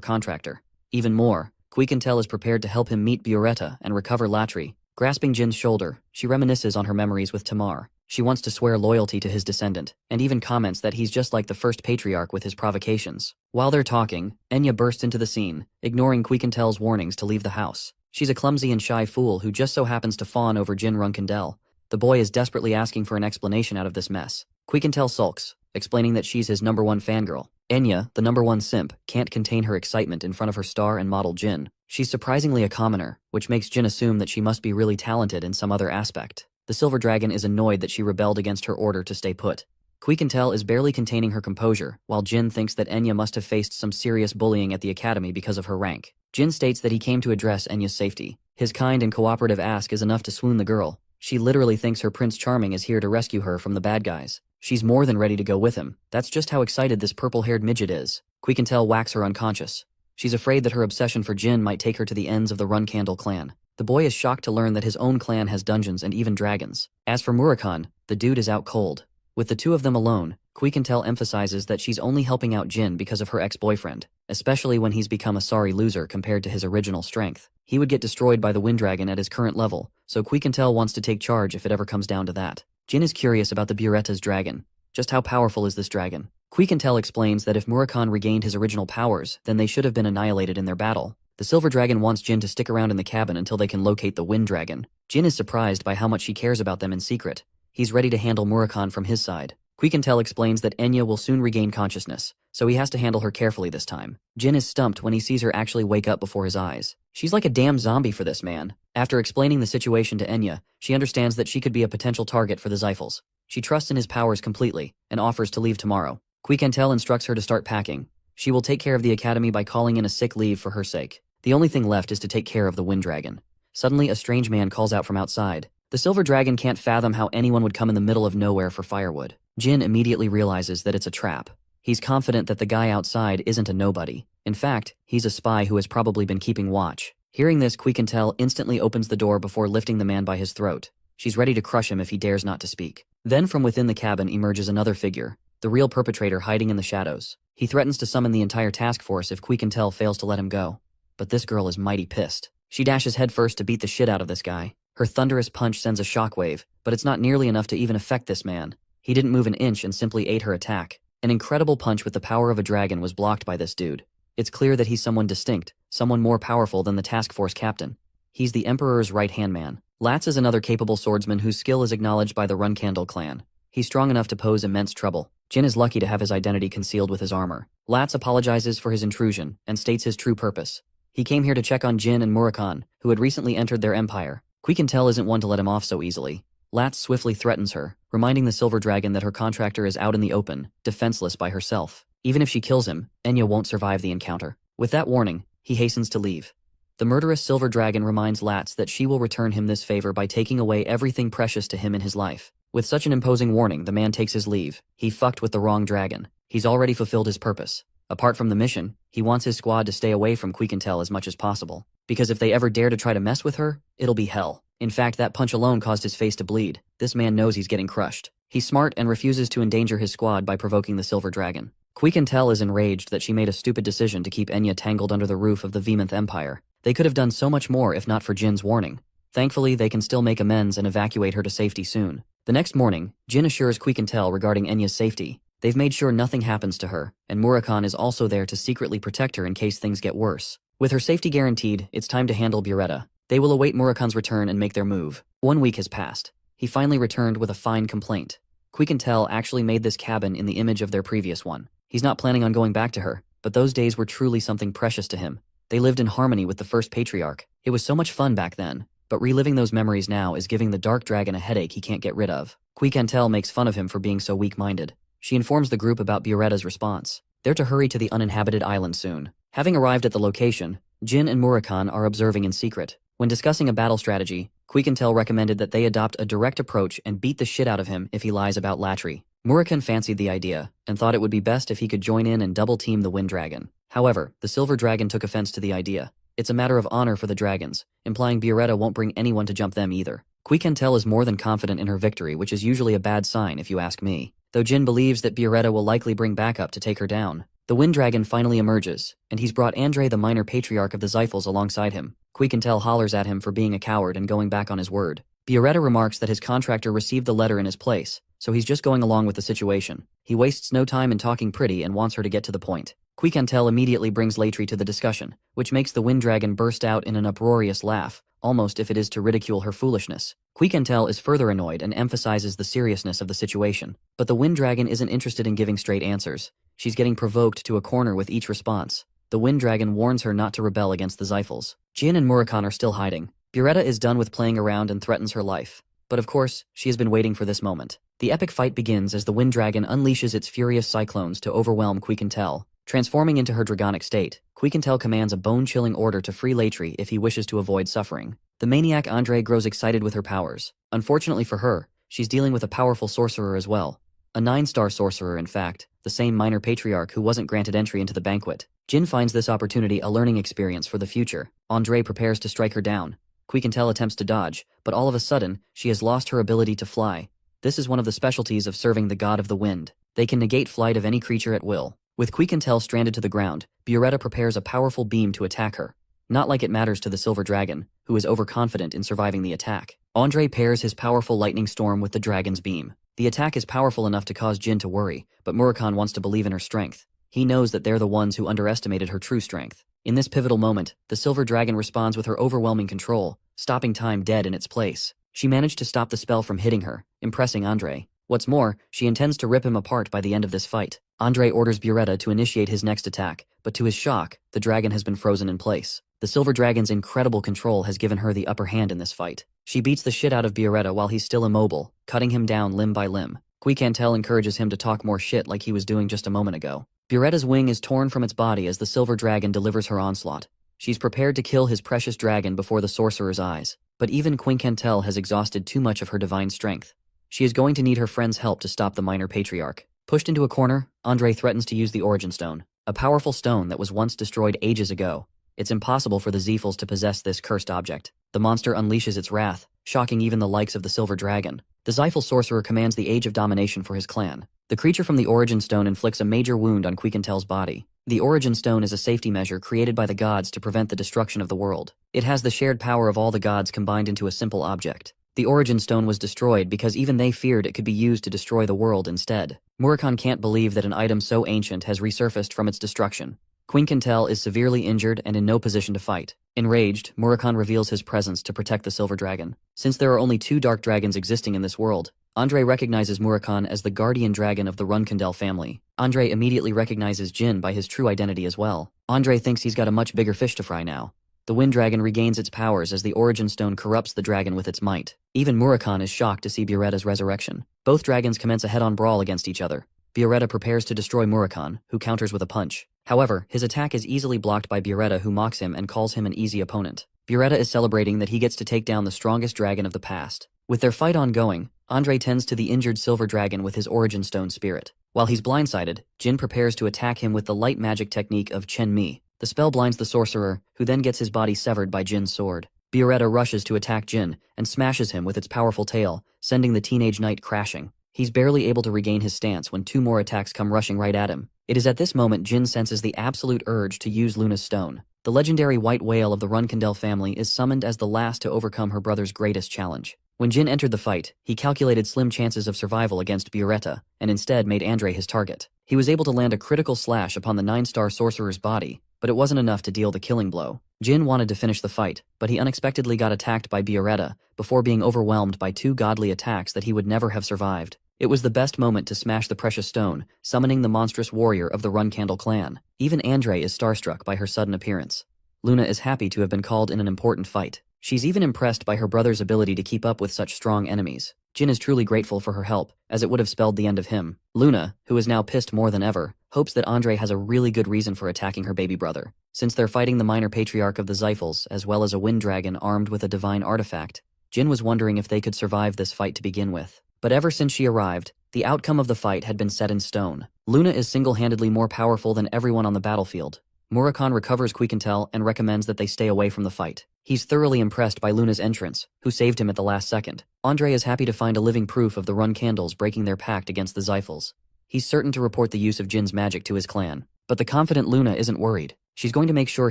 contractor. Even more, Reincarnation is prepared to help him meet Bioretta and recover Latri. Grasping Jin's shoulder, she reminisces on her memories with Tamar. She wants to swear loyalty to his descendant, and even comments that he's just like the first patriarch with his provocations. While they're talking, Enya bursts into the scene, ignoring Reincarnation's warnings to leave the house. She's a clumsy and shy fool who just so happens to fawn over Jin Runcandel. The boy is desperately asking for an explanation out of this mess. Reincarnation sulks, explaining that she's his #1 fangirl. Enya, the #1 simp, can't contain her excitement in front of her star and model Jin. She's surprisingly a commoner, which makes Jin assume that she must be really talented in some other aspect. The silver dragon is annoyed that she rebelled against her order to stay put. Reincarnation is barely containing her composure, while Jin thinks that Enya must have faced some serious bullying at the academy because of her rank. Jin states that he came to address Enya's safety. His kind and cooperative ask is enough to swoon the girl. She literally thinks her Prince Charming is here to rescue her from the bad guys. She's more than ready to go with him. That's just how excited this purple-haired midget is. Reincarnation whacks her unconscious. She's afraid that her obsession for Jin might take her to the ends of the Runcandel clan. The boy is shocked to learn that his own clan has dungeons and even dragons. As for Murakan, the dude is out cold. With the two of them alone, Reincarnation emphasizes that she's only helping out Jin because of her ex-boyfriend, especially when he's become a sorry loser compared to his original strength. He would get destroyed by the wind dragon at his current level, so Reincarnation wants to take charge if it ever comes down to that. Jin is curious about the Bioretta's dragon. Just how powerful is this dragon? Reincarnation explains that if Murakan regained his original powers, then they should have been annihilated in their battle. The silver dragon wants Jin to stick around in the cabin until they can locate the wind dragon. Jin is surprised by how much she cares about them in secret. He's ready to handle Murakan from his side. Reincarnation explains that Enya will soon regain consciousness, so he has to handle her carefully this time. Jin is stumped when he sees her actually wake up before his eyes. She's like a damn zombie for this man. After explaining the situation to Enya, she understands that she could be a potential target for the Zyphels. She trusts in his powers completely, and offers to leave tomorrow. Reincarnation instructs her to start packing. She will take care of the academy by calling in a sick leave for her sake. The only thing left is to take care of the wind dragon. Suddenly, a strange man calls out from outside. The silver dragon can't fathom how anyone would come in the middle of nowhere for firewood. Jin immediately realizes that it's a trap. He's confident that the guy outside isn't a nobody. In fact, he's a spy who has probably been keeping watch. Hearing this, Reincarnation instantly opens the door before lifting the man by his throat. She's ready to crush him if he dares not to speak. Then from within the cabin emerges another figure, the real perpetrator hiding in the shadows. He threatens to summon the entire task force if Reincarnation fails to let him go. But this girl is mighty pissed. She dashes headfirst to beat the shit out of this guy. Her thunderous punch sends a shockwave, but it's not nearly enough to even affect this man. He didn't move an inch and simply ate her attack. An incredible punch with the power of a dragon was blocked by this dude. It's clear that he's someone distinct, someone more powerful than the task force captain. He's the Emperor's right-hand man. Latz is another capable swordsman whose skill is acknowledged by the Runcandel clan. He's strong enough to pose immense trouble. Jin is lucky to have his identity concealed with his armor. Latz apologizes for his intrusion and states his true purpose. He came here to check on Jin and Murakan, who had recently entered their empire. Quincantel isn't one to let him off so easily. Latz swiftly threatens her, reminding the Silver Dragon that her contractor is out in the open, defenseless by herself. Even if she kills him, Enya won't survive the encounter. With that warning, he hastens to leave. The murderous Silver Dragon reminds Latz that she will return him this favor by taking away everything precious to him in his life. With such an imposing warning, the man takes his leave. He fucked with the wrong dragon. He's already fulfilled his purpose. Apart from the mission, he wants his squad to stay away from Quincantel as much as possible. Because if they ever dare to try to mess with her, it'll be hell. In fact, that punch alone caused his face to bleed. This man knows he's getting crushed. He's smart and refuses to endanger his squad by provoking the Silver Dragon. Quincantel is enraged that she made a stupid decision to keep Enya tangled under the roof of the Vemonth Empire. They could have done so much more if not for Jin's warning. Thankfully, they can still make amends and evacuate her to safety soon. The next morning, Jin assures Quincantel regarding Enya's safety. They've made sure nothing happens to her, and Murakan is also there to secretly protect her in case things get worse. With her safety guaranteed, it's time to handle Buretta. They will await Murakan's return and make their move. 1 week has passed. He finally returned with a fine complaint. Quincantel actually made this cabin in the image of their previous one. He's not planning on going back to her, but those days were truly something precious to him. They lived in harmony with the first patriarch. It was so much fun back then, but reliving those memories now is giving the Dark Dragon a headache he can't get rid of. Quincantel makes fun of him for being so weak-minded. She informs the group about Buretta's response. They're to hurry to the uninhabited island soon. Having arrived at the location, Jin and Murakan are observing in secret. When discussing a battle strategy, Quincantel recommended that they adopt a direct approach and beat the shit out of him if he lies about Latri. Murakan fancied the idea, and thought it would be best if he could join in and double-team the Wind Dragon. However, the Silver Dragon took offense to the idea. It's a matter of honor for the dragons, implying Buretta won't bring anyone to jump them either. Quincantel is more than confident in her victory, which is usually a bad sign if you ask me. Though Jin believes that Buretta will likely bring backup to take her down. The Wind Dragon finally emerges, and he's brought Andre the minor patriarch of the Zyphals alongside him. Quincantel hollers at him for being a coward and going back on his word. Buretta remarks that his contractor received the letter in his place, so he's just going along with the situation. He wastes no time in talking pretty and wants her to get to the point. Quincantel immediately brings Latri to the discussion, which makes the Wind Dragon burst out in an uproarious laugh, almost if it is to ridicule her foolishness. Quincantel is further annoyed and emphasizes the seriousness of the situation. But the Wind Dragon isn't interested in giving straight answers. She's getting provoked to a corner with each response. The Wind Dragon warns her not to rebel against the Zyphals. Jin and Murakan are still hiding. Buretta is done with playing around and threatens her life. But of course, she has been waiting for this moment. The epic fight begins as the Wind Dragon unleashes its furious cyclones to overwhelm Quincantel. Transforming into her dragonic state, Quincantel commands a bone-chilling order to free Latri if he wishes to avoid suffering. The maniac Andre grows excited with her powers. Unfortunately for her, she's dealing with a powerful sorcerer as well. A 9-star sorcerer, in fact, the same minor patriarch who wasn't granted entry into the banquet. Jin finds this opportunity a learning experience for the future. Andre prepares to strike her down. Quincantel attempts to dodge, but all of a sudden, she has lost her ability to fly. This is one of the specialties of serving the god of the wind. They can negate flight of any creature at will. With Quincantel stranded to the ground, Buretta prepares a powerful beam to attack her. Not like it matters to the Silver Dragon, who is overconfident in surviving the attack. Andre pairs his powerful lightning storm with the dragon's beam. The attack is powerful enough to cause Jin to worry, but Murakan wants to believe in her strength. He knows that they're the ones who underestimated her true strength. In this pivotal moment, the Silver Dragon responds with her overwhelming control, stopping time dead in its place. She managed to stop the spell from hitting her, impressing Andre. What's more, she intends to rip him apart by the end of this fight. Andre orders Buretta to initiate his next attack, but to his shock, the dragon has been frozen in place. The Silver Dragon's incredible control has given her the upper hand in this fight. She beats the shit out of Buretta while he's still immobile, cutting him down limb by limb. Quincantel encourages him to talk more shit like he was doing just a moment ago. Buretta's wing is torn from its body as the Silver Dragon delivers her onslaught. She's prepared to kill his precious dragon before the sorcerer's eyes, but even Quincantel has exhausted too much of her divine strength. She is going to need her friend's help to stop the minor patriarch. Pushed into a corner, Andre threatens to use the Origin Stone, a powerful stone that was once destroyed ages ago. It's impossible for the Zyphals to possess this cursed object. The monster unleashes its wrath, shocking even the likes of the Silver Dragon. The Zyphal sorcerer commands the Age of Domination for his clan. The creature from the Origin Stone inflicts a major wound on Quiekentel's body. The Origin Stone is a safety measure created by the gods to prevent the destruction of the world. It has the shared power of all the gods combined into a simple object. The Origin Stone was destroyed because even they feared it could be used to destroy the world instead. Murakan can't believe that an item so ancient has resurfaced from its destruction. Quiekentel is severely injured and in no position to fight. Enraged, Murakan reveals his presence to protect the Silver Dragon. Since there are only 2 dark dragons existing in this world, Andre recognizes Murakan as the guardian dragon of the Runcandel family. Andre immediately recognizes Jin by his true identity as well. Andre thinks he's got a much bigger fish to fry now. The Wind Dragon regains its powers as the Origin Stone corrupts the dragon with its might. Even Murakan is shocked to see Byaretta's resurrection. Both dragons commence a head-on brawl against each other. Byaretta prepares to destroy Murakan, who counters with a punch. However, his attack is easily blocked by Byaretta, who mocks him and calls him an easy opponent. Byaretta is celebrating that he gets to take down the strongest dragon of the past. With their fight ongoing, Andre tends to the injured Silver Dragon with his Origin Stone spirit. While he's blindsided, Jin prepares to attack him with the light magic technique of Chen Mi. The spell blinds the sorcerer, who then gets his body severed by Jin's sword. Byaretta rushes to attack Jin and smashes him with its powerful tail, sending the teenage knight crashing. He's barely able to regain his stance when 2 more attacks come rushing right at him. It is at this moment Jin senses the absolute urge to use Luna's stone. The legendary white whale of the Runcandel family is summoned as the last to overcome her brother's greatest challenge. When Jin entered the fight, he calculated slim chances of survival against Byaretta, and instead made Andre his target. He was able to land a critical slash upon the 9-star sorcerer's body, but it wasn't enough to deal the killing blow. Jin wanted to finish the fight, but he unexpectedly got attacked by Byaretta before being overwhelmed by 2 godly attacks that he would never have survived. It was the best moment to smash the precious stone, summoning the monstrous warrior of the Runcandel clan. Even Andre is starstruck by her sudden appearance. Luna is happy to have been called in an important fight. She's even impressed by her brother's ability to keep up with such strong enemies. Jin is truly grateful for her help, as it would have spelled the end of him. Luna, who is now pissed more than ever, hopes that Andre has a really good reason for attacking her baby brother. Since they're fighting the minor patriarch of the Zyphals, as well as a wind dragon armed with a divine artifact, Jin was wondering if they could survive this fight to begin with. But ever since she arrived, the outcome of the fight had been set in stone. Luna is single-handedly more powerful than everyone on the battlefield. Murakan recovers Quiekentel and recommends that they stay away from the fight. He's thoroughly impressed by Luna's entrance, who saved him at the last second. Andre is happy to find a living proof of the Runcandels breaking their pact against the Zyphals. He's certain to report the use of Jin's magic to his clan. But the confident Luna isn't worried. She's going to make sure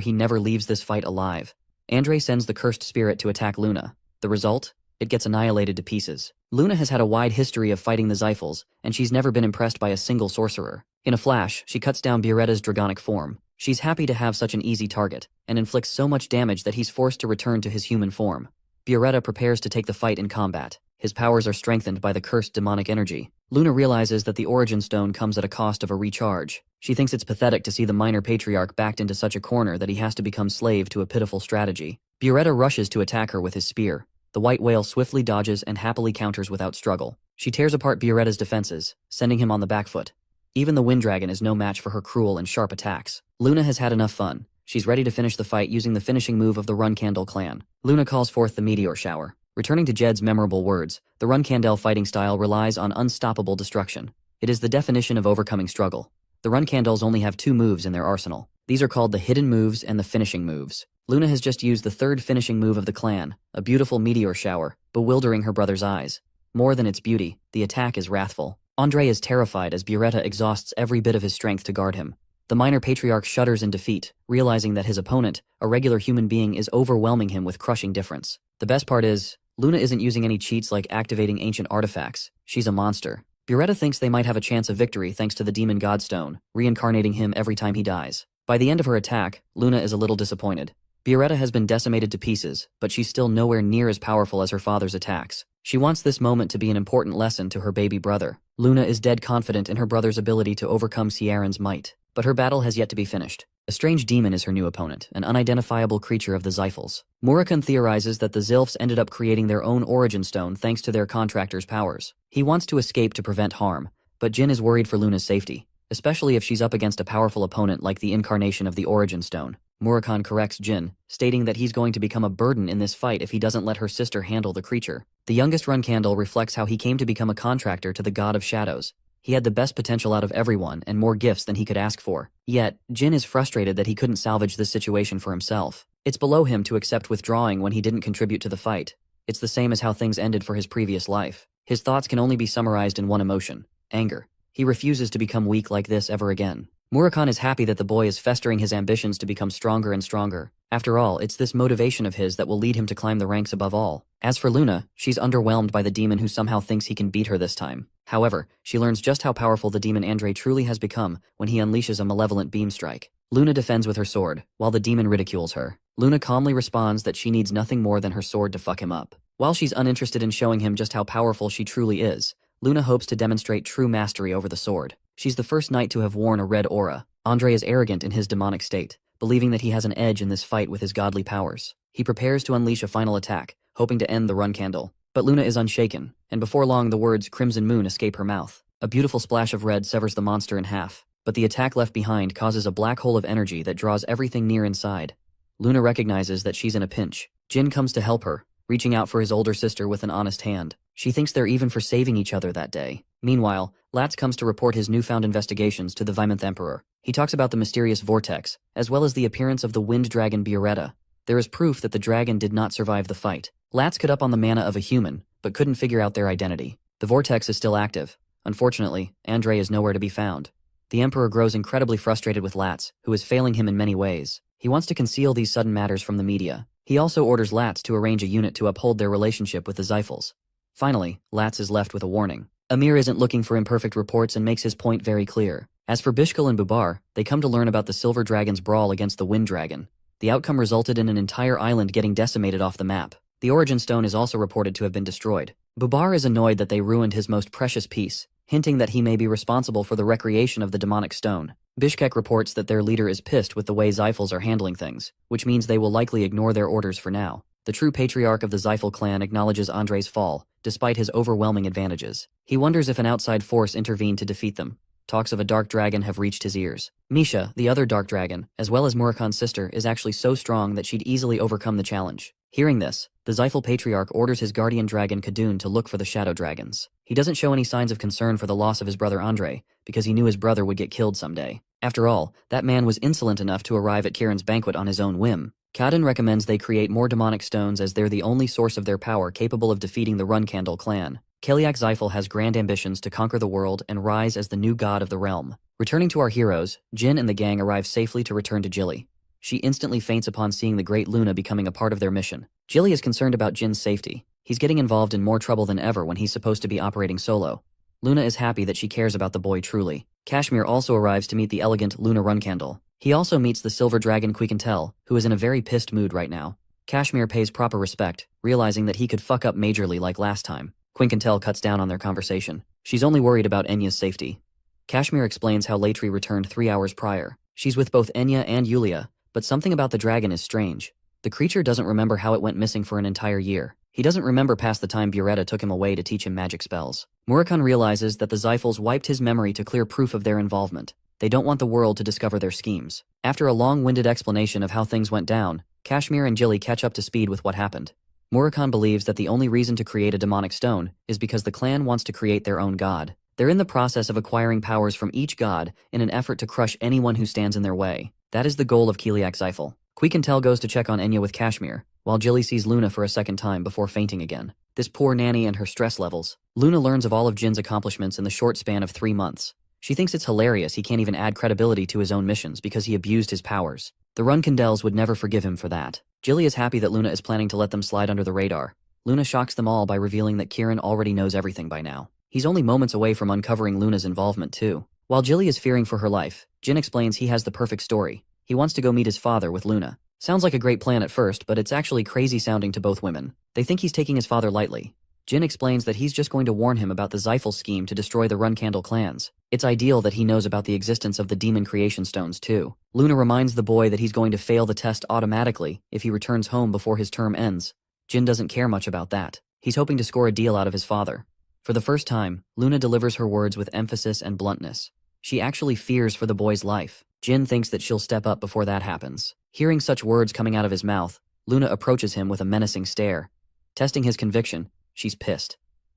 he never leaves this fight alive. Andre sends the cursed spirit to attack Luna. The result? It gets annihilated to pieces. Luna has had a wide history of fighting the Zyphals, and she's never been impressed by a single sorcerer. In a flash, she cuts down Byaretta's dragonic form. She's happy to have such an easy target, and inflicts so much damage that he's forced to return to his human form. Byaretta prepares to take the fight in combat. His powers are strengthened by the cursed demonic energy. Luna realizes that the Origin Stone comes at a cost of a recharge. She thinks it's pathetic to see the minor patriarch backed into such a corner that he has to become slave to a pitiful strategy. Byaretta rushes to attack her with his spear. The white whale swiftly dodges and happily counters without struggle. She tears apart Byaretta's defenses, sending him on the back foot. Even the Wind Dragon is no match for her cruel and sharp attacks. Luna has had enough fun. She's ready to finish the fight using the finishing move of the Runcandel clan. Luna calls forth the meteor shower. Returning to Jed's memorable words, the Runcandel fighting style relies on unstoppable destruction. It is the definition of overcoming struggle. The Runcandels only have 2 moves in their arsenal. These are called the hidden moves and the finishing moves. Luna has just used the 3rd finishing move of the clan, a beautiful meteor shower, bewildering her brother's eyes. More than its beauty, the attack is wrathful. Andre is terrified as Byaretta exhausts every bit of his strength to guard him. The minor patriarch shudders in defeat, realizing that his opponent, a regular human being, is overwhelming him with crushing difference. The best part is, Luna isn't using any cheats like activating ancient artifacts. She's a monster. Byaretta thinks they might have a chance of victory thanks to the demon godstone, reincarnating him every time he dies. By the end of her attack, Luna is a little disappointed. Byaretta has been decimated to pieces, but she's still nowhere near as powerful as her father's attacks. She wants this moment to be an important lesson to her baby brother. Luna is dead confident in her brother's ability to overcome Sierran's might, but her battle has yet to be finished. A strange demon is her new opponent, an unidentifiable creature of the Zyphals. Murakan theorizes that the Zylphs ended up creating their own Origin Stone thanks to their contractor's powers. He wants to escape to prevent harm, but Jin is worried for Luna's safety, especially if she's up against a powerful opponent like the incarnation of the Origin Stone. Murakan corrects Jin, stating that he's going to become a burden in this fight if he doesn't let her sister handle the creature. The youngest Runcandel reflects how he came to become a contractor to the God of Shadows. He had the best potential out of everyone and more gifts than he could ask for. Yet, Jin is frustrated that he couldn't salvage this situation for himself. It's below him to accept withdrawing when he didn't contribute to the fight. It's the same as how things ended for his previous life. His thoughts can only be summarized in one emotion: anger. He refuses to become weak like this ever again. Murakan is happy that the boy is festering his ambitions to become stronger and stronger. After all, it's this motivation of his that will lead him to climb the ranks above all. As for Luna, she's underwhelmed by the demon who somehow thinks he can beat her this time. However, she learns just how powerful the demon Andre truly has become when he unleashes a malevolent beam strike. Luna defends with her sword, while the demon ridicules her. Luna calmly responds that she needs nothing more than her sword to fuck him up. While she's uninterested in showing him just how powerful she truly is, Luna hopes to demonstrate true mastery over the sword. She's the first knight to have worn a red aura. Andre is arrogant in his demonic state, believing that he has an edge in this fight with his godly powers. He prepares to unleash a final attack, hoping to end the Runcandel. But Luna is unshaken, and before long the words Crimson Moon escape her mouth. A beautiful splash of red severs the monster in half, but the attack left behind causes a black hole of energy that draws everything near inside. Luna recognizes that she's in a pinch. Jin comes to help her, reaching out for his older sister with an honest hand. She thinks they're even for saving each other that day. Meanwhile, Latz comes to report his newfound investigations to the Vimonth Emperor. He talks about the mysterious vortex, as well as the appearance of the wind dragon Bioretta. There is proof that the dragon did not survive the fight. Latz could up on the mana of a human, but couldn't figure out their identity. The vortex is still active. Unfortunately, Andre is nowhere to be found. The Emperor grows incredibly frustrated with Latz, who is failing him in many ways. He wants to conceal these sudden matters from the media. He also orders Latz to arrange a unit to uphold their relationship with the Zyphals. Finally, Latz is left with a warning. Amir isn't looking for imperfect reports and makes his point very clear. As for Bishkal and Bubar, they come to learn about the Silver Dragon's brawl against the Wind Dragon. The outcome resulted in an entire island getting decimated off the map. The Origin Stone is also reported to have been destroyed. Bubar is annoyed that they ruined his most precious piece, hinting that he may be responsible for the recreation of the demonic stone. Bishkek reports that their leader is pissed with the way Zyphals are handling things, which means they will likely ignore their orders for now. The true patriarch of the Zyphal clan acknowledges Andre's fall, despite his overwhelming advantages. He wonders if an outside force intervened to defeat them. Talks of a dark dragon have reached his ears. Misha, the other dark dragon, as well as Murakan's sister, is actually so strong that she'd easily overcome the challenge. Hearing this, the Zyphal patriarch orders his guardian dragon Kadun to look for the shadow dragons. He doesn't show any signs of concern for the loss of his brother Andre, because he knew his brother would get killed someday. After all, that man was insolent enough to arrive at Kiran's banquet on his own whim. Kadun recommends they create more demonic stones as they're the only source of their power capable of defeating the Runcandel clan. Keliak Zyphal has grand ambitions to conquer the world and rise as the new god of the realm. Returning to our heroes, Jin and the gang arrive safely to return to Jilly. She instantly faints upon seeing the great Luna becoming a part of their mission. Jilly is concerned about Jin's safety. He's getting involved in more trouble than ever when he's supposed to be operating solo. Luna is happy that she cares about the boy truly. Kashmir also arrives to meet the elegant Luna Runcandel. He also meets the silver dragon Quiquentel, who is in a very pissed mood right now. Kashmir pays proper respect, realizing that he could fuck up majorly like last time. Quiquentel cuts down on their conversation. She's only worried about Enya's safety. Kashmir explains how Latri returned 3 hours prior. She's with both Enya and Yulia, but something about the dragon is strange. The creature doesn't remember how it went missing for an entire year. He doesn't remember past the time Bioretta took him away to teach him magic spells. Murakan realizes that the Zyphals wiped his memory to clear proof of their involvement. They don't want the world to discover their schemes. After a long-winded explanation of how things went down, Kashmir and Jilly catch up to speed with what happened. Murakan believes that the only reason to create a demonic stone is because the clan wants to create their own god. They're in the process of acquiring powers from each god in an effort to crush anyone who stands in their way. That is the goal of Keliak Zyphal. Quiquentel goes to check on Enya with Kashmir, while Jilly sees Luna for a second time before fainting again. This poor nanny and her stress levels. Luna learns of all of Jin's accomplishments in the short span of 3 months. She thinks it's hilarious he can't even add credibility to his own missions because he abused his powers. The Runcandels would never forgive him for that. Jilly is happy that Luna is planning to let them slide under the radar. Luna shocks them all by revealing that Kiran already knows everything by now. He's only moments away from uncovering Luna's involvement too. While Jilly is fearing for her life, Jin explains he has the perfect story. He wants to go meet his father with Luna. Sounds like a great plan at first, but it's actually crazy sounding to both women. They think he's taking his father lightly. Jin explains that he's just going to warn him about the Zyphal scheme to destroy the Runcandel clans. It's ideal that he knows about the existence of the demon creation stones too. Luna reminds the boy that he's going to fail the test automatically if he returns home before his term ends. Jin doesn't care much about that. He's hoping to score a deal out of his father. For the first time, Luna delivers her words with emphasis and bluntness. She actually fears for the boy's life. Jin thinks that she'll step up before that happens. Hearing such words coming out of his mouth, Luna approaches him with a menacing stare. Testing his conviction, she's pissed.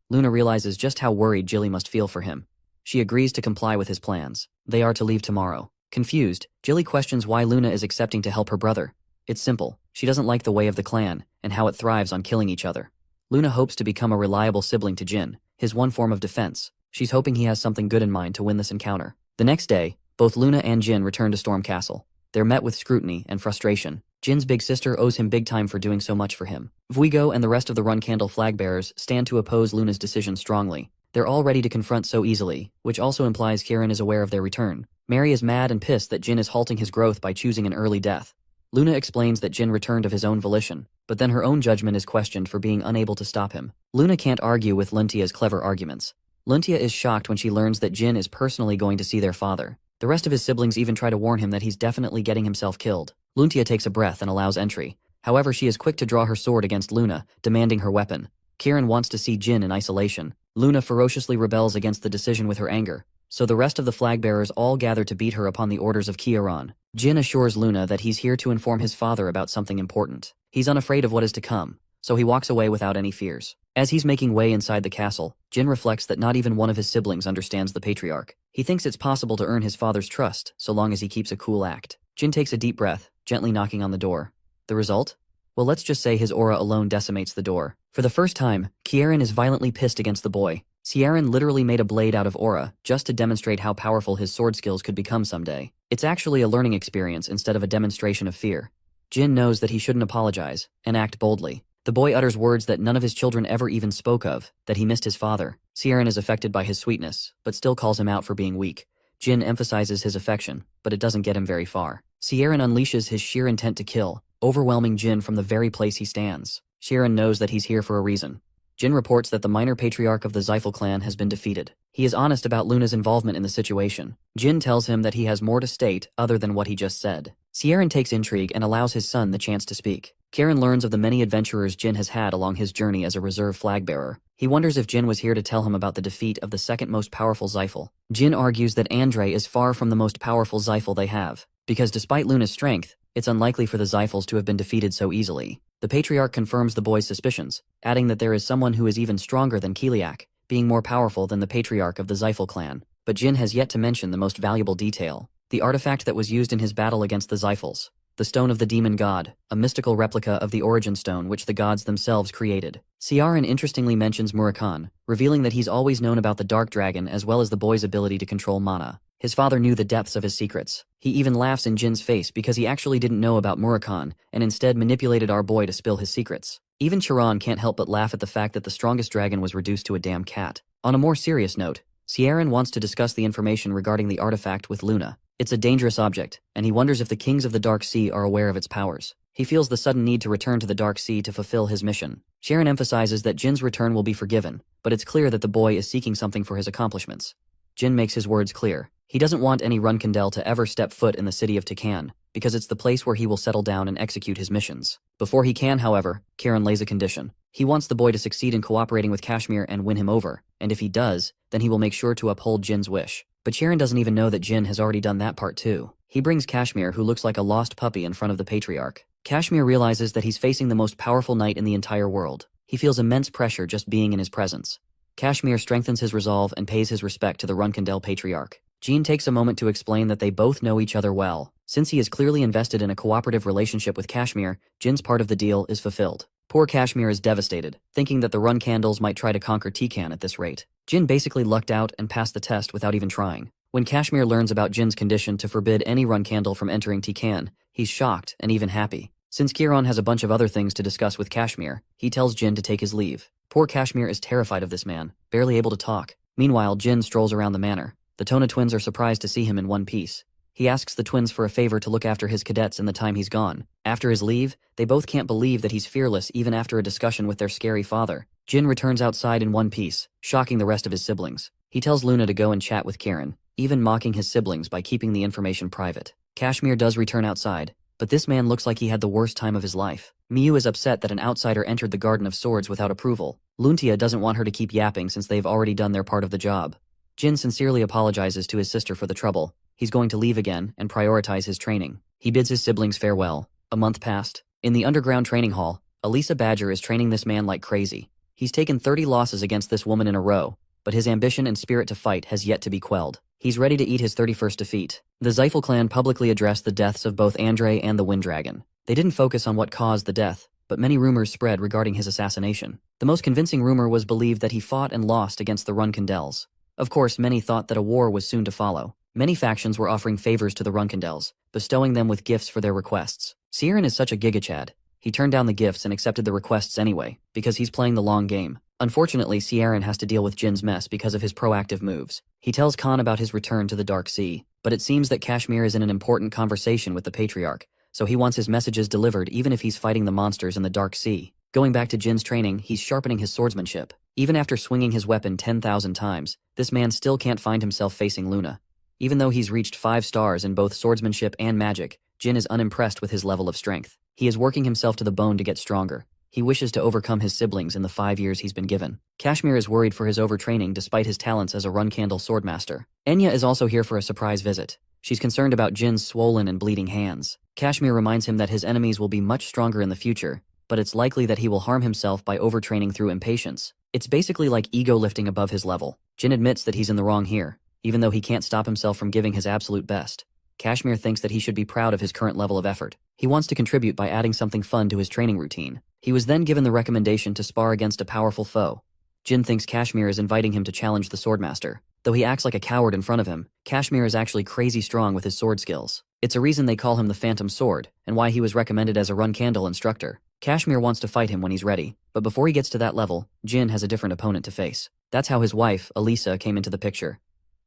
Luna realizes just how worried Jilly must feel for him. She agrees to comply with his plans. They are to leave tomorrow. Confused, Jilly questions why Luna is accepting to help her brother. It's simple. She doesn't like the way of the clan and how it thrives on killing each other. Luna hopes to become a reliable sibling to Jin, his one form of defense. She's hoping he has something good in mind to win this encounter. The next day, both Luna and Jin return to Storm Castle. They're met with scrutiny and frustration. Jin's big sister owes him big time for doing so much for him. Vuigo and the rest of the Runcandel flag bearers stand to oppose Luna's decision strongly. They're all ready to confront so easily, which also implies Kieran is aware of their return. Mary is mad and pissed that Jin is halting his growth by choosing an early death. Luna explains that Jin returned of his own volition, but then her own judgment is questioned for being unable to stop him. Luna can't argue with Luntia's clever arguments. Luntia is shocked when she learns that Jin is personally going to see their father. The rest of his siblings even try to warn him that he's definitely getting himself killed. Luntia takes a breath and allows entry. However, she is quick to draw her sword against Luna, demanding her weapon. Kieran wants to see Jin in isolation. Luna ferociously rebels against the decision with her anger, so the rest of the flag bearers all gather to beat her upon the orders of Kieran. Jin assures Luna that he's here to inform his father about something important. He's unafraid of what is to come, so he walks away without any fears. As he's making way inside the castle, Jin reflects that not even one of his siblings understands the patriarch. He thinks it's possible to earn his father's trust, so long as he keeps a cool act. Jin takes a deep breath, gently knocking on the door. The result? Well, let's just say his aura alone decimates the door. For the first time, Kieran is violently pissed against the boy. Ciaran literally made a blade out of aura, just to demonstrate how powerful his sword skills could become someday. It's actually a learning experience instead of a demonstration of fear. Jin knows that he shouldn't apologize, and act boldly. The boy utters words that none of his children ever even spoke of, that he missed his father. Ciaran is affected by his sweetness, but still calls him out for being weak. Jin emphasizes his affection, but it doesn't get him very far. Ciaran unleashes his sheer intent to kill, overwhelming Jin from the very place he stands. Ciaran knows that he's here for a reason. Jin reports that the minor patriarch of the Xiphal clan has been defeated. He is honest about Luna's involvement in the situation. Jin tells him that he has more to state other than what he just said. Ciaran takes intrigue and allows his son the chance to speak. Kieran learns of the many adventurers Jin has had along his journey as a reserve flag bearer. He wonders if Jin was here to tell him about the defeat of the second most powerful Xiphal. Jin argues that Andre is far from the most powerful Xiphal they have, because despite Luna's strength, it's unlikely for the Xiphals to have been defeated so easily. The patriarch confirms the boy's suspicions, adding that there is someone who is even stronger than Kiliak, being more powerful than the patriarch of the Xiphal clan. But Jin has yet to mention the most valuable detail, the artifact that was used in his battle against the Xiphals. The Stone of the Demon God, a mystical replica of the Origin Stone which the gods themselves created. Ciaran interestingly mentions Murakan, revealing that he's always known about the Dark Dragon as well as the boy's ability to control mana. His father knew the depths of his secrets. He even laughs in Jin's face because he actually didn't know about Murakan and instead manipulated our boy to spill his secrets. Even Chiron can't help but laugh at the fact that the strongest dragon was reduced to a damn cat. On a more serious note, Ciaran wants to discuss the information regarding the artifact with Luna. It's a dangerous object, and he wonders if the kings of the Dark Sea are aware of its powers. He feels the sudden need to return to the Dark Sea to fulfill his mission. Ciaran emphasizes that Jin's return will be forgiven, but it's clear that the boy is seeking something for his accomplishments. Jin makes his words clear. He doesn't want any Runcandel to ever step foot in the city of Tikan, because it's the place where he will settle down and execute his missions. Before he can, however, Kieran lays a condition. He wants the boy to succeed in cooperating with Kashmir and win him over, and if he does, then he will make sure to uphold Jin's wish. But Kieran doesn't even know that Jin has already done that part too. He brings Kashmir, who looks like a lost puppy, in front of the patriarch. Kashmir realizes that he's facing the most powerful knight in the entire world. He feels immense pressure just being in his presence. Kashmir strengthens his resolve and pays his respect to the Runcandel patriarch. Jin takes a moment to explain that they both know each other well. Since he is clearly invested in a cooperative relationship with Kashmir, Jin's part of the deal is fulfilled. Poor Kashmir is devastated, thinking that the Runcandels might try to conquer Tikan at this rate. Jin basically lucked out and passed the test without even trying. When Kashmir learns about Jin's condition to forbid any Runcandel from entering Tikan, he's shocked and even happy. Since Kieran has a bunch of other things to discuss with Kashmir, he tells Jin to take his leave. Poor Kashmir is terrified of this man, barely able to talk. Meanwhile, Jin strolls around the manor. The Tona twins are surprised to see him in one piece. He asks the twins for a favor to look after his cadets in the time he's gone. After his leave, they both can't believe that he's fearless even after a discussion with their scary father. Jin returns outside in one piece, shocking the rest of his siblings. He tells Luna to go and chat with Kieran, even mocking his siblings by keeping the information private. Kashmir does return outside, but this man looks like he had the worst time of his life. Miyu is upset that an outsider entered the Garden of Swords without approval. Luntia doesn't want her to keep yapping since they've already done their part of the job. Jin sincerely apologizes to his sister for the trouble. He's going to leave again and prioritize his training. He bids his siblings farewell. A month passed. In the underground training hall, Elisa Badger is training this man like crazy. He's taken 30 losses against this woman in a row, but his ambition and spirit to fight has yet to be quelled. He's ready to eat his 31st defeat. The Xiphal clan publicly addressed the deaths of both Andre and the Wind Dragon. They didn't focus on what caused the death, but many rumors spread regarding his assassination. The most convincing rumor was believed that he fought and lost against the Runcandels. Of course, many thought that a war was soon to follow. Many factions were offering favors to the Runcandels, bestowing them with gifts for their requests. Sieran is such a gigachad. He turned down the gifts and accepted the requests anyway, because he's playing the long game. Unfortunately, Sieran has to deal with Jin's mess because of his proactive moves. He tells Khan about his return to the Dark Sea, but it seems that Kashmir is in an important conversation with the Patriarch, so he wants his messages delivered even if he's fighting the monsters in the Dark Sea. Going back to Jin's training, he's sharpening his swordsmanship. Even after swinging his weapon 10,000 times, this man still can't find himself facing Luna. Even though he's reached 5 stars in both swordsmanship and magic, Jin is unimpressed with his level of strength. He is working himself to the bone to get stronger. He wishes to overcome his siblings in the 5 years he's been given. Kashmir is worried for his overtraining despite his talents as a Runcandel swordmaster. Enya is also here for a surprise visit. She's concerned about Jin's swollen and bleeding hands. Kashmir reminds him that his enemies will be much stronger in the future, but it's likely that he will harm himself by overtraining through impatience. It's basically like ego lifting above his level. Jin admits that he's in the wrong here, even though he can't stop himself from giving his absolute best. Kashmir thinks that he should be proud of his current level of effort. He wants to contribute by adding something fun to his training routine. He was then given the recommendation to spar against a powerful foe. Jin thinks Kashmir is inviting him to challenge the swordmaster. Though he acts like a coward in front of him, Kashmir is actually crazy strong with his sword skills. It's a reason they call him the Phantom Sword, and why he was recommended as a Runcandel instructor. Kashmir wants to fight him when he's ready, but before he gets to that level, Jin has a different opponent to face. That's how his wife, Elisa, came into the picture.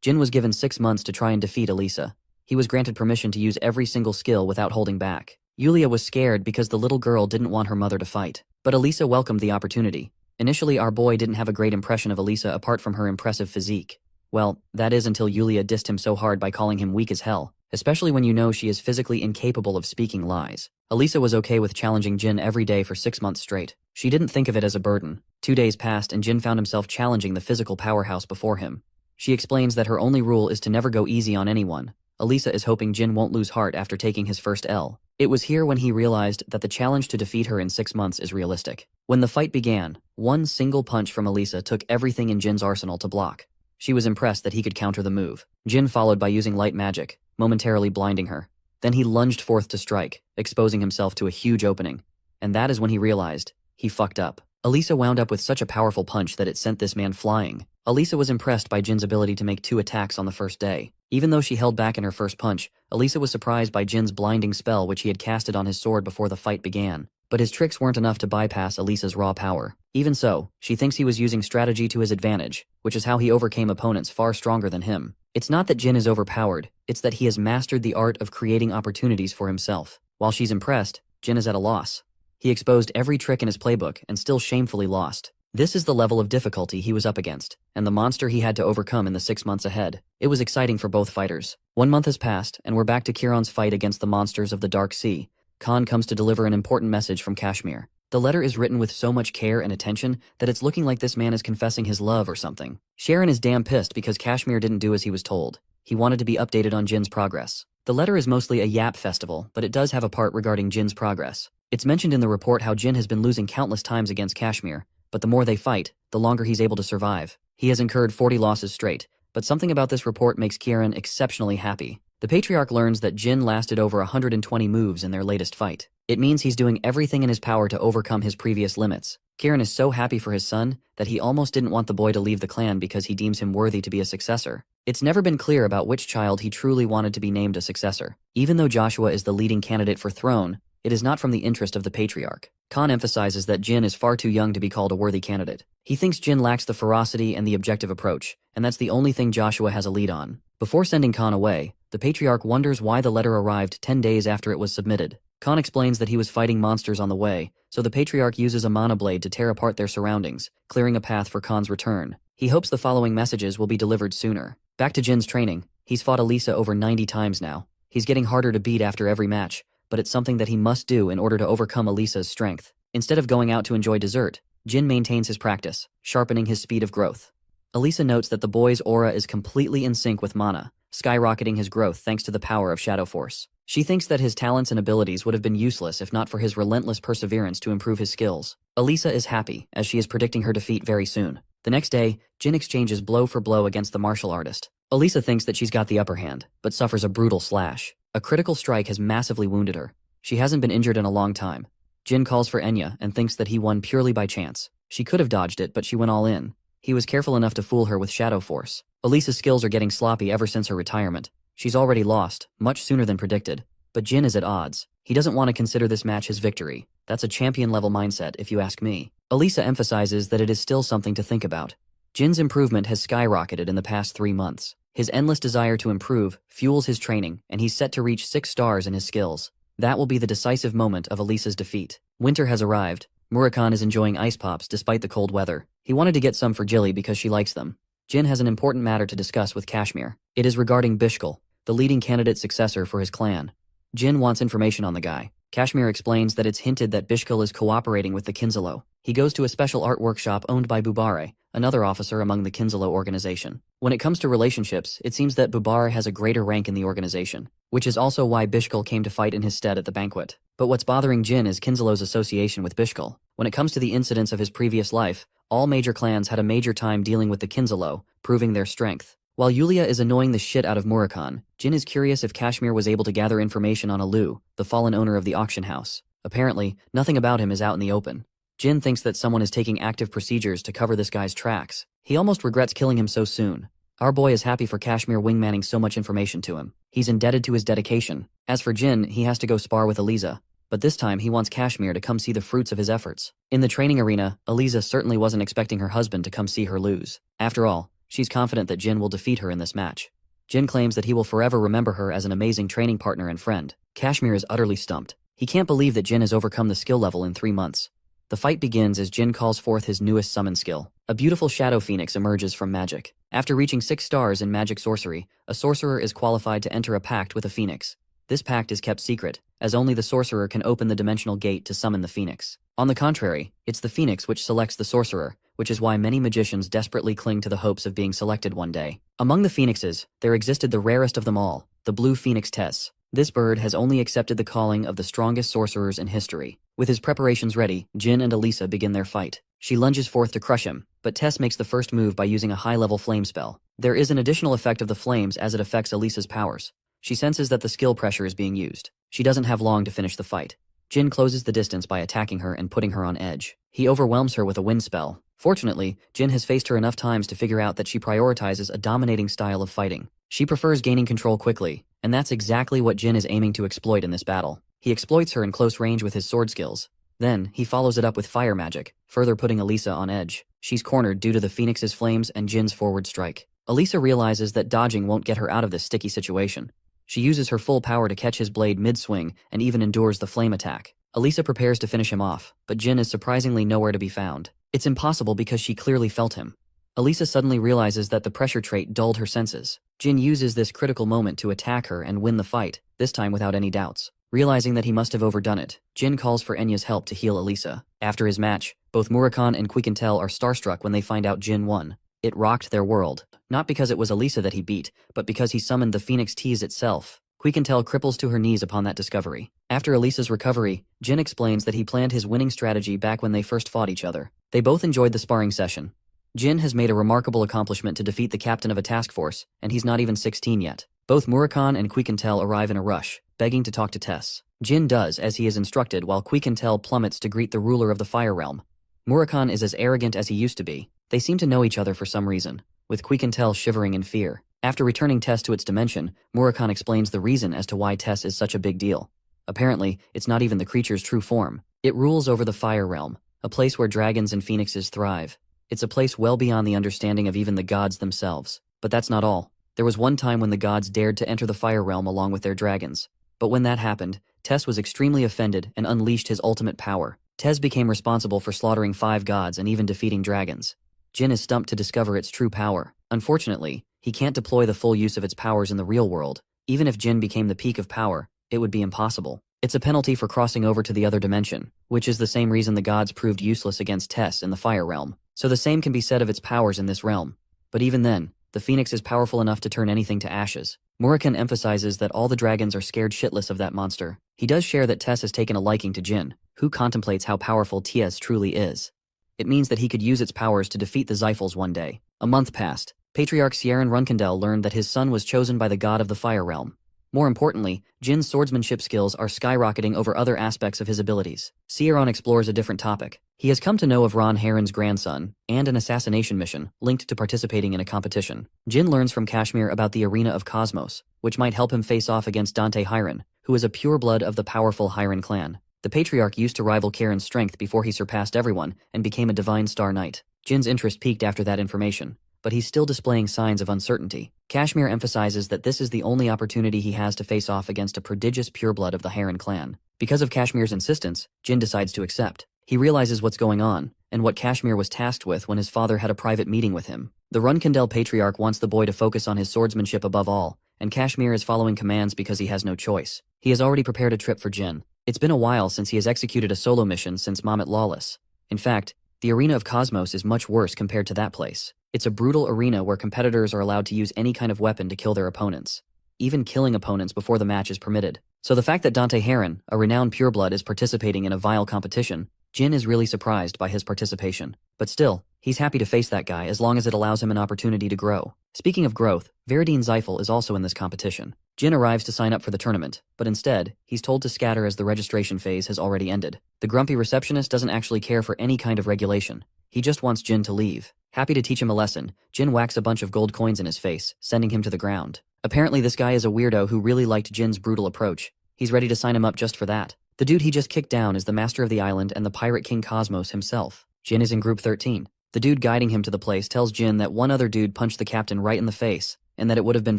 Jin was given 6 months to try and defeat Elisa. He was granted permission to use every single skill without holding back. Yulia was scared because the little girl didn't want her mother to fight, but Elisa welcomed the opportunity. Initially, our boy didn't have a great impression of Elisa apart from her impressive physique. Well, that is until Yulia dissed him so hard by calling him weak as hell, especially when you know she is physically incapable of speaking lies. Elisa was okay with challenging Jin every day for 6 months straight. She didn't think of it as a burden. 2 days passed and Jin found himself challenging the physical powerhouse before him. She explains that her only rule is to never go easy on anyone. Elisa is hoping Jin won't lose heart after taking his first L. It was here when he realized that the challenge to defeat her in 6 months is realistic. When the fight began, one single punch from Elisa took everything in Jin's arsenal to block. She was impressed that he could counter the move. Jin followed by using light magic, momentarily blinding her. Then he lunged forth to strike, exposing himself to a huge opening. And that is when he realized he fucked up. Elisa wound up with such a powerful punch that it sent this man flying. Elisa was impressed by Jin's ability to make 2 attacks on the first day. Even though she held back in her first punch, Elisa was surprised by Jin's blinding spell which he had casted on his sword before the fight began. But his tricks weren't enough to bypass Elisa's raw power. Even so, she thinks he was using strategy to his advantage, which is how he overcame opponents far stronger than him. It's not that Jin is overpowered, it's that he has mastered the art of creating opportunities for himself. While she's impressed, Jin is at a loss. He exposed every trick in his playbook and still shamefully lost. This is the level of difficulty he was up against, and the monster he had to overcome in the 6 months ahead. It was exciting for both fighters. 1 month has passed, and we're back to Kiron's fight against the monsters of the Dark Sea. Khan comes to deliver an important message from Kashmir. The letter is written with so much care and attention that it's looking like this man is confessing his love or something. Sharon is damn pissed because Kashmir didn't do as he was told. He wanted to be updated on Jin's progress. The letter is mostly a yap festival, but it does have a part regarding Jin's progress. It's mentioned in the report how Jin has been losing countless times against Kashmir, but the more they fight, the longer he's able to survive. He has incurred 40 losses straight, but something about this report makes Kieran exceptionally happy. The Patriarch learns that Jin lasted over 120 moves in their latest fight. It means he's doing everything in his power to overcome his previous limits. Kieran is so happy for his son that he almost didn't want the boy to leave the clan because he deems him worthy to be a successor. It's never been clear about which child he truly wanted to be named a successor. Even though Joshua is the leading candidate for throne, it is not from the interest of the Patriarch. Khan emphasizes that Jin is far too young to be called a worthy candidate. He thinks Jin lacks the ferocity and the objective approach, and that's the only thing Joshua has a lead on. Before sending Khan away, the Patriarch wonders why the letter arrived 10 days after it was submitted. Khan explains that he was fighting monsters on the way, so the Patriarch uses a mana blade to tear apart their surroundings, clearing a path for Khan's return. He hopes the following messages will be delivered sooner. Back to Jin's training. He's fought Elisa over 90 times now. He's getting harder to beat after every match, but it's something that he must do in order to overcome Elisa's strength. Instead of going out to enjoy dessert, Jin maintains his practice, sharpening his speed of growth. Elisa notes that the boy's aura is completely in sync with mana, skyrocketing his growth thanks to the power of Shadow Force. She thinks that his talents and abilities would have been useless if not for his relentless perseverance to improve his skills. Elisa is happy, as she is predicting her defeat very soon. The next day, Jin exchanges blow for blow against the martial artist. Elisa thinks that she's got the upper hand, but suffers a brutal slash. A critical strike has massively wounded her. She hasn't been injured in a long time. Jin calls for Enya and thinks that he won purely by chance. She could have dodged it, but she went all in. He was careful enough to fool her with Shadow Force. Elisa's skills are getting sloppy ever since her retirement. She's already lost, much sooner than predicted. But Jin is at odds. He doesn't want to consider this match his victory. That's a champion-level mindset, if you ask me. Elisa emphasizes that it is still something to think about. Jin's improvement has skyrocketed in the past 3 months. His endless desire to improve fuels his training, and he's set to reach 6 stars in his skills. That will be the decisive moment of Elisa's defeat. Winter has arrived. Murakan is enjoying ice pops despite the cold weather. He wanted to get some for Jilly because she likes them. Jin has an important matter to discuss with Kashmir. It is regarding Bishkal, the leading candidate successor for his clan. Jin wants information on the guy. Kashmir explains that it's hinted that Bishkal is cooperating with the Kinzalo. He goes to a special art workshop owned by Bubare, another officer among the Kinzalo organization. When it comes to relationships, it seems that Bubare has a greater rank in the organization, which is also why Bishkal came to fight in his stead at the banquet. But what's bothering Jin is Kinzalo's association with Bishkal. When it comes to the incidents of his previous life, all major clans had a major time dealing with the Kinzalo, proving their strength. While Yulia is annoying the shit out of Murakan, Jin is curious if Kashmir was able to gather information on Alu, the fallen owner of the auction house. Apparently, nothing about him is out in the open. Jin thinks that someone is taking active procedures to cover this guy's tracks. He almost regrets killing him so soon. Our boy is happy for Kashmir wingmanning so much information to him. He's indebted to his dedication. As for Jin, he has to go spar with Eliza. But this time he wants Kashmir to come see the fruits of his efforts. In the training arena, Eliza certainly wasn't expecting her husband to come see her lose. After all, she's confident that Jin will defeat her in this match. Jin claims that he will forever remember her as an amazing training partner and friend. Kashmir is utterly stumped. He can't believe that Jin has overcome the skill level in 3 months. The fight begins as Jin calls forth his newest summon skill. A beautiful shadow phoenix emerges from magic. After reaching 6 stars in magic sorcery, a sorcerer is qualified to enter a pact with a phoenix. This pact is kept secret, as only the sorcerer can open the dimensional gate to summon the phoenix. On the contrary, it's the phoenix which selects the sorcerer, which is why many magicians desperately cling to the hopes of being selected one day. Among the phoenixes, there existed the rarest of them all, the blue phoenix Tess. This bird has only accepted the calling of the strongest sorcerers in history. With his preparations ready, Jin and Elisa begin their fight. She lunges forth to crush him, but Tess makes the first move by using a high-level flame spell. There is an additional effect of the flames as it affects Elisa's powers. She senses that the skill pressure is being used. She doesn't have long to finish the fight. Jin closes the distance by attacking her and putting her on edge. He overwhelms her with a wind spell. Fortunately, Jin has faced her enough times to figure out that she prioritizes a dominating style of fighting. She prefers gaining control quickly, and that's exactly what Jin is aiming to exploit in this battle. He exploits her in close range with his sword skills. Then, he follows it up with fire magic, further putting Elisa on edge. She's cornered due to the Phoenix's flames and Jin's forward strike. Elisa realizes that dodging won't get her out of this sticky situation. She uses her full power to catch his blade mid-swing and even endures the flame attack. Elisa prepares to finish him off, but Jin is surprisingly nowhere to be found. It's impossible because she clearly felt him. Elisa suddenly realizes that the pressure trait dulled her senses. Jin uses this critical moment to attack her and win the fight, this time without any doubts. Realizing that he must have overdone it, Jin calls for Enya's help to heal Elisa. After his match, both Murakan and Quicantel are starstruck when they find out Jin won. It rocked their world. Not because it was Elisa that he beat, but because he summoned the Phoenix Tease itself. Quicantel cripples to her knees upon that discovery. After Elisa's recovery, Jin explains that he planned his winning strategy back when they first fought each other. They both enjoyed the sparring session. Jin has made a remarkable accomplishment to defeat the captain of a task force, and he's not even 16 yet. Both Murakan and Quicantel arrive in a rush, begging to talk to Tess. Jin does as he is instructed while Quicantel plummets to greet the ruler of the Fire Realm. Murakan is as arrogant as he used to be. They seem to know each other for some reason, with Quicantel shivering in fear. After returning Tess to its dimension, Murakan explains the reason as to why Tess is such a big deal. Apparently, it's not even the creature's true form. It rules over the Fire Realm, a place where dragons and phoenixes thrive. It's a place well beyond the understanding of even the gods themselves. But that's not all. There was one time when the gods dared to enter the Fire Realm along with their dragons. But when that happened, Tess was extremely offended and unleashed his ultimate power. Tess became responsible for slaughtering 5 gods and even defeating dragons. Jin is stumped to discover its true power. Unfortunately, he can't deploy the full use of its powers in the real world. Even if Jin became the peak of power, it would be impossible. It's a penalty for crossing over to the other dimension, which is the same reason the gods proved useless against Tess in the Fire Realm. So the same can be said of its powers in this realm. But even then, the Phoenix is powerful enough to turn anything to ashes. Murakan emphasizes that all the dragons are scared shitless of that monster. He does share that Tess has taken a liking to Jin, who contemplates how powerful Tess truly is. It means that he could use its powers to defeat the Zyphals one day. A month passed. Patriarch Jin Runcandel learned that his son was chosen by the god of the Fire Realm. More importantly, Jin's swordsmanship skills are skyrocketing over other aspects of his abilities. Sieron explores a different topic. He has come to know of Ron Heron's grandson, and an assassination mission linked to participating in a competition. Jin learns from Kashmir about the Arena of Cosmos, which might help him face off against Dante Hiron, who is a pureblood of the powerful Hiron clan. The Patriarch used to rival Karen's strength before he surpassed everyone and became a Divine Star Knight. Jin's interest peaked after that information, but he's still displaying signs of uncertainty. Kashmir emphasizes that this is the only opportunity he has to face off against a prodigious pureblood of the Heron clan. Because of Kashmir's insistence, Jin decides to accept. He realizes what's going on, and what Kashmir was tasked with when his father had a private meeting with him. The Runcandel Patriarch wants the boy to focus on his swordsmanship above all, and Kashmir is following commands because he has no choice. He has already prepared a trip for Jin. It's been a while since he has executed a solo mission since Mamet Lawless. In fact, the Arena of Cosmos is much worse compared to that place. It's a brutal arena where competitors are allowed to use any kind of weapon to kill their opponents. Even killing opponents before the match is permitted. So the fact that Dante Heron, a renowned pureblood, is participating in a vile competition, Jin is really surprised by his participation. But still, he's happy to face that guy as long as it allows him an opportunity to grow. Speaking of growth, Veridine Zeifel is also in this competition. Jin arrives to sign up for the tournament, but instead, he's told to scatter as the registration phase has already ended. The grumpy receptionist doesn't actually care for any kind of regulation. He just wants Jin to leave. Happy to teach him a lesson, Jin whacks a bunch of gold coins in his face, sending him to the ground. Apparently this guy is a weirdo who really liked Jin's brutal approach. He's ready to sign him up just for that. The dude he just kicked down is the master of the island and the pirate king Cosmos himself. Jin is in group 13. The dude guiding him to the place tells Jin that one other dude punched the captain right in the face, and that it would have been